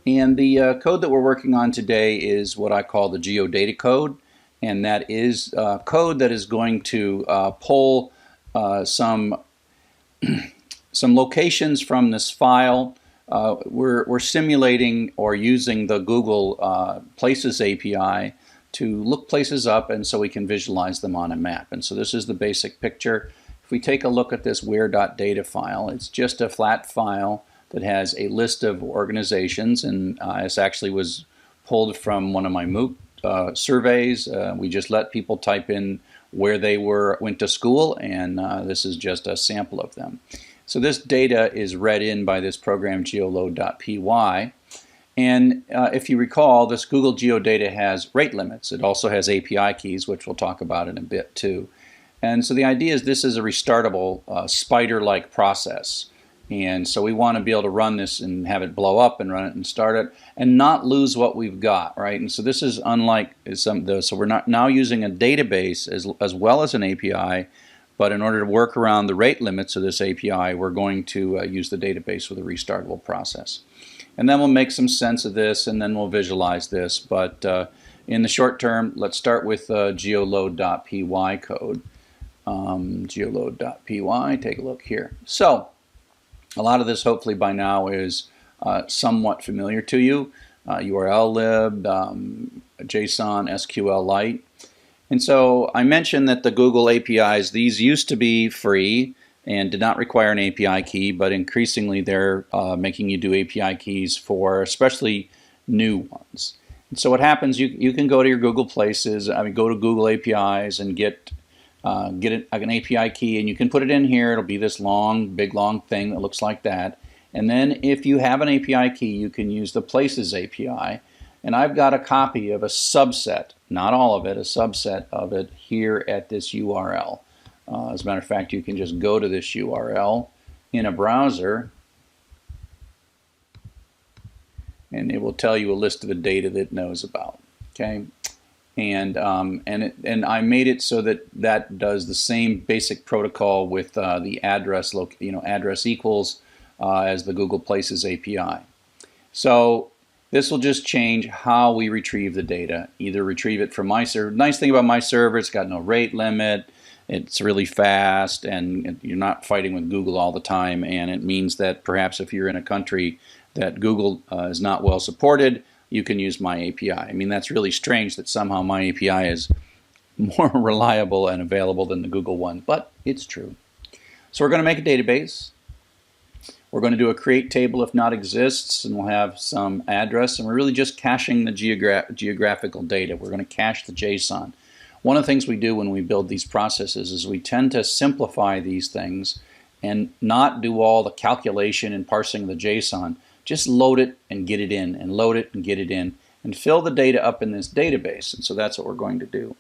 And the code that we're working on today is what I call the geodata code, and that is code that is going to pull some locations from this file. We're simulating or using the Google Places API to look places up, and so we can visualize them on a map. And so this is the basic picture. If we take a look at this where.data file, it's just a flat file that has a list of organizations, and this actually was pulled from one of my MOOC surveys. We just let people type in where they went to school, and this is just a sample of them. So this data is read in by this program geoload.py. And if you recall, this Google Geodata has rate limits. It also has API keys, which we'll talk about in a bit too. And so the idea is this is a restartable spider-like process. And so we want to be able to run this and have it blow up and run it and start it and not lose what we've got, right? And so this is unlike some of those. So we're not now using a database as well as an API, but in order to work around the rate limits of this API, we're going to use the database with a restartable process. And then we'll make some sense of this, and then we'll visualize this. But in the short term, let's start with geoload.py code. Geoload.py, take a look here. So a lot of this hopefully by now is somewhat familiar to you. URL lib, JSON, SQLite. And so I mentioned that the Google APIs, these used to be free and did not require an API key, but increasingly they're making you do API keys for especially new ones. And so what happens, you can go to your Google Places, go to Google APIs and get an API key, and you can put it in here. It'll be this big long thing that looks like that. And then if you have an API key, you can use the Places API. And I've got a copy of a subset, not all of it, a subset of it here at this URL. As a matter of fact, you can just go to this URL in a browser, and it will tell you a list of the data that it knows about. Okay, and I made it so that does the same basic protocol with the address address equals as the Google Places API. So this will just change how we retrieve the data. Either retrieve it from my server. Nice thing about my server, it's got no rate limit. It's really fast, and you're not fighting with Google all the time, and it means that perhaps if you're in a country that Google is not well supported, you can use my API. I mean, that's really strange that somehow my API is more reliable and available than the Google one, but it's true. So we're going to make a database. We're going to do a create table if not exists, and we'll have some address, and we're really just caching the geographical data. We're going to cache the JSON. One of the things we do when we build these processes is we tend to simplify these things and not do all the calculation and parsing of the JSON. Just load it and get it in, and load it and get it in. and fill the data up in this database. And so that's what we're going to do.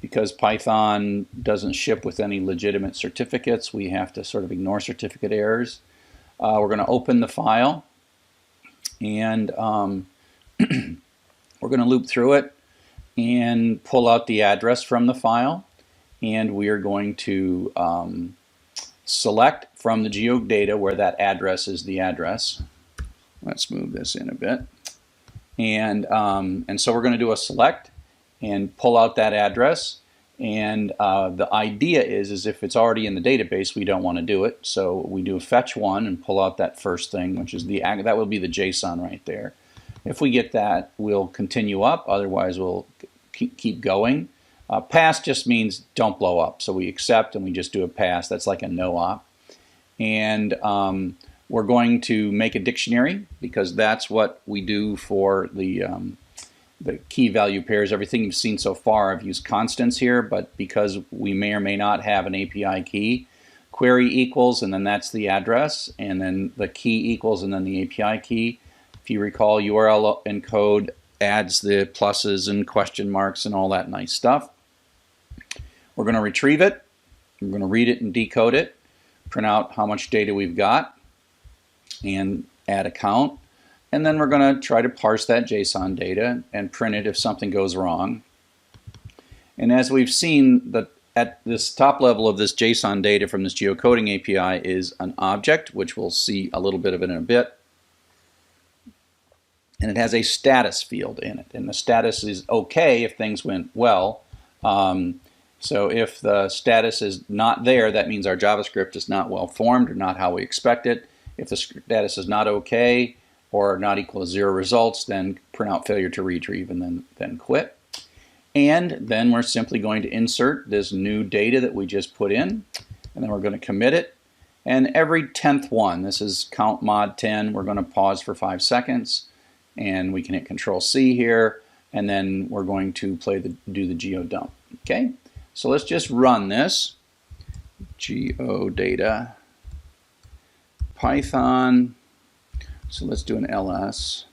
Because Python doesn't ship with any legitimate certificates, we have to sort of ignore certificate errors. We're going to open the file, and we're going to loop through it and pull out the address from the file, and we are going to select from the geodata where that address is the address. Let's move this in a bit. And so we're going to do a select and pull out that address. And the idea is if it's already in the database, we don't want to do it. So we do a fetch one and pull out that first thing, which is that will be the JSON right there. If we get that, we'll continue up. Otherwise, we'll keep going. Pass just means don't blow up. So we accept and we just do a pass. That's like a no op. And we're going to make a dictionary because that's what we do for the key value pairs. Everything you've seen so far, I've used constants here, but because we may or may not have an API key, query equals, and then that's the address, and then the key equals, and then the API key. If you recall, URL encode adds the pluses and question marks and all that nice stuff. We're going to retrieve it. We're going to read it and decode it, print out how much data we've got, and add a count. And then we're going to try to parse that JSON data and print it if something goes wrong. And as we've seen, at this top level of this JSON data from this geocoding API is an object, which we'll see a little bit of it in a bit. And it has a status field in it. And the status is okay if things went well. So if the status is not there, that means our JavaScript is not well formed or not how we expect it. If the status is not okay or not equal to 0 results, then print out failure to retrieve and then quit. And then we're simply going to insert this new data that we just put in, and then we're going to commit it. And every 10th one, this is count mod 10, we're going to pause for 5 seconds, and we can hit Control C here, and then we're going to do the geodump. Okay, so let's just run this. Geodata Python. So let's do an ls.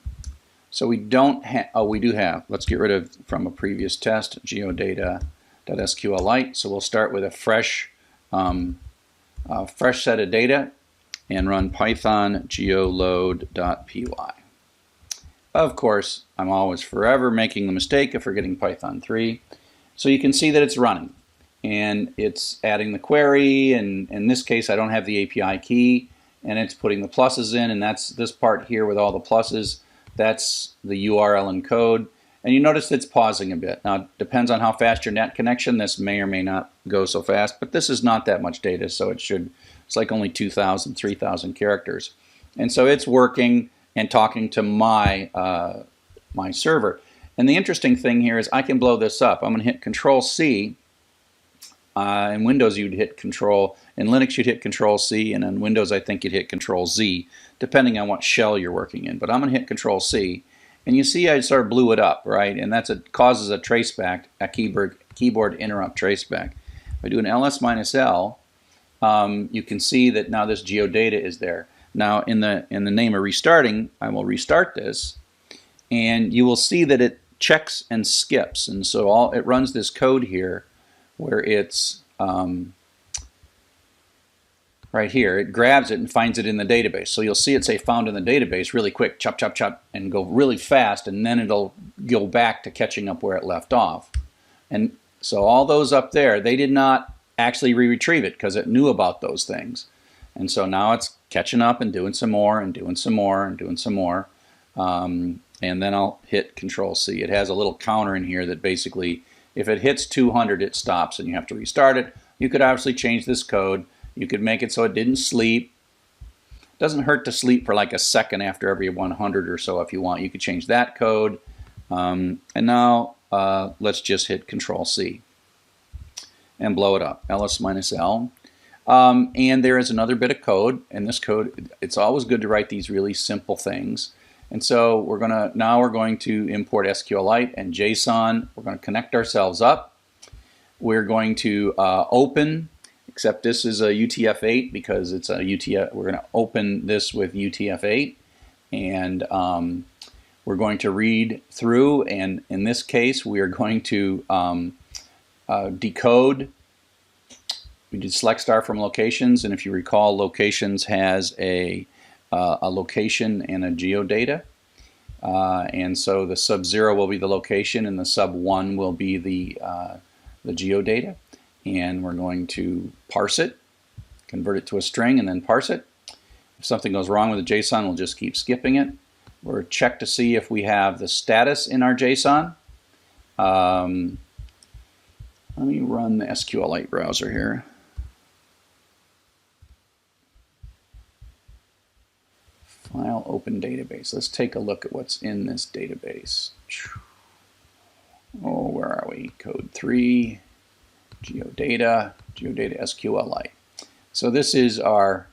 So we don't have, oh, we do have, let's get rid of from a previous test, geodata.sqlite. So we'll start with a fresh set of data and run python geoload.py. Of course, I'm always forever making the mistake of forgetting Python 3. So you can see that it's running and it's adding the query, and in this case I don't have the API key, and it's putting the pluses in, and that's this part here with all the pluses. That's the URL encode. And you notice it's pausing a bit. Now, it depends on how fast your net connection. This may or may not go so fast, but this is not that much data, so it's like only 2,000, 3,000 characters. And so it's working and talking to my, my server. And the interesting thing here is I can blow this up. I'm going to hit Control C. In Windows you'd hit Control, in Linux you'd hit Control C, and in Windows I think you'd hit Control Z, depending on what shell you're working in. But I'm going to hit Control C, and you see I sort of blew it up, right? And that's causes a traceback, a keyboard interrupt traceback. If I do an ls-l, you can see that now this geodata is there. Now in the name of restarting, I will restart this, and you will see that it checks and skips, and so it runs this code here where it's right here. It grabs it and finds it in the database. So you'll see it say found in the database really quick, chop, chop, chop, and go really fast, and then it'll go back to catching up where it left off. And so all those up there, they did not actually retrieve it because it knew about those things. And so now it's catching up and doing some more and doing some more and doing some more. And then I'll hit Control C. It has a little counter in here that basically, if it hits 200, it stops and you have to restart it. You could obviously change this code. You could make it so it didn't sleep. It doesn't hurt to sleep for like a second after every 100 or so if you want. You could change that code. And now let's just hit Control C and blow it up, ls-l. And there is another bit of code. And this code, it's always good to write these really simple things. And so we're going to import SQLite and JSON. We're going to connect ourselves up. We're going to open, except this is a UTF-8 because it's a UTF. We're going to open this with UTF-8, and we're going to read through, and in this case we are going to decode. We did select star from locations, and if you recall, locations has a location and a geodata. And so the sub 0 will be the location, and the sub 1 will be the geodata. And we're going to parse it, convert it to a string, and then parse it. If something goes wrong with the JSON, we'll just keep skipping it. We'll check to see if we have the status in our JSON. Let me run the SQLite browser here. File open database. Let's take a look at what's in this database. Oh, where are we? Code 3, geodata SQLite. So this is the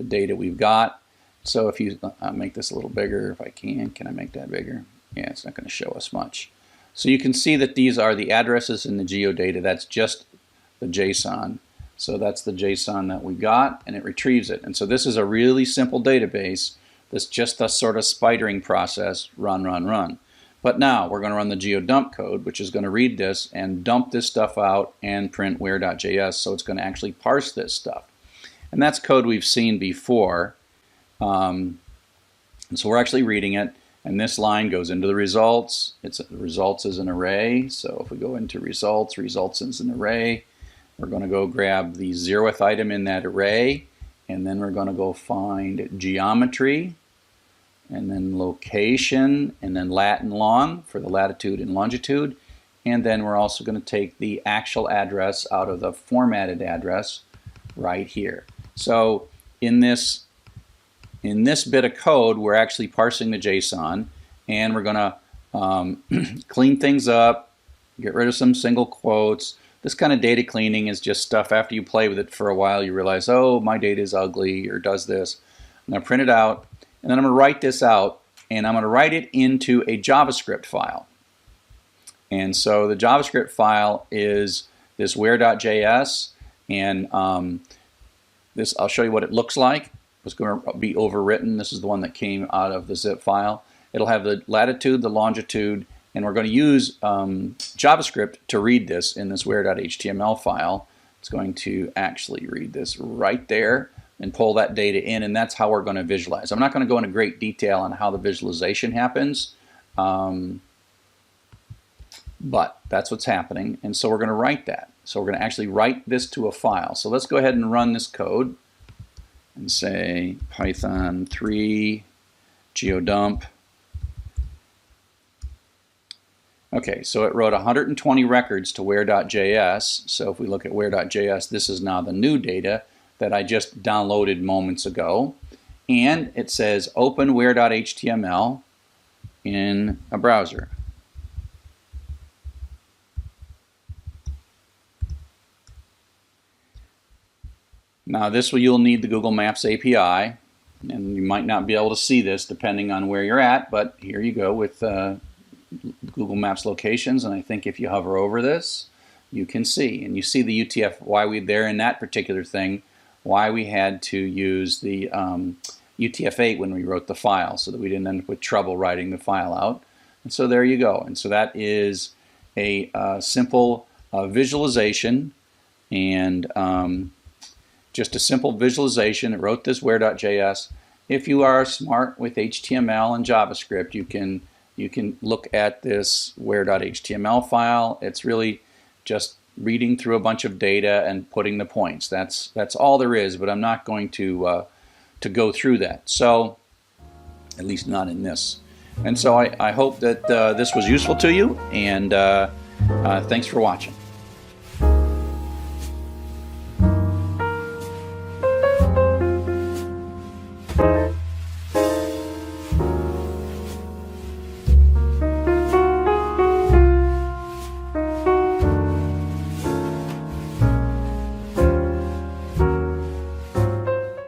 data we've got. So if you make this a little bigger, if I can I make that bigger? Yeah, it's not going to show us much. So you can see that these are the addresses in the geodata. That's just the JSON. So that's the JSON that we got, and it retrieves it. And so this is a really simple database. That's just a sort of spidering process, run. But now we're going to run the geodump code, which is going to read this and dump this stuff out and print where.js. So it's going to actually parse this stuff. And that's code we've seen before. And so we're actually reading it, and this line goes into the results. Results is an array. So if we go into results is an array. We're going to go grab the 0th item in that array, and then we're going to go find geometry, and then location, and then lat and long for the latitude and longitude. And then we're also going to take the actual address out of the formatted address right here. So in this bit of code, we're actually parsing the JSON, and we're going to clean things up, get rid of some single quotes. This kind of data cleaning is just stuff after you play with it for a while, you realize, oh, my data is ugly or does this. I'm going to print it out, and then I'm going to write this out, and I'm going to write it into a JavaScript file. And so the JavaScript file is this where.js, and this, I'll show you what it looks like. It's going to be overwritten. This is the one that came out of the zip file. It'll have the latitude, the longitude, and we're going to use JavaScript to read this in this where.html file. It's going to actually read this right there and pull that data in, and that's how we're going to visualize. I'm not going to go into great detail on how the visualization happens, but that's what's happening, and so we're going to write that. So we're going to actually write this to a file. So let's go ahead and run this code and say Python 3 geodump. Okay, so it wrote 120 records to where.js. So if we look at where.js, this is now the new data that I just downloaded moments ago. And it says open where.html in a browser. Now this you'll need the Google Maps API, and you might not be able to see this depending on where you're at, but here you go with Google Maps locations, and I think if you hover over this, you can see, and you see the UTF, why we there in that particular thing, why we had to use the UTF-8 when we wrote the file, so that we didn't end up with trouble writing the file out. And so there you go. And so that is a simple visualization, and just a simple visualization. It wrote this where.js. If you are smart with HTML and JavaScript, you can look at this where.html file. It's really just reading through a bunch of data and putting the points. That's all there is, but I'm not going to go through that. So, at least not in this. And so I hope that this was useful to you, and thanks for watching.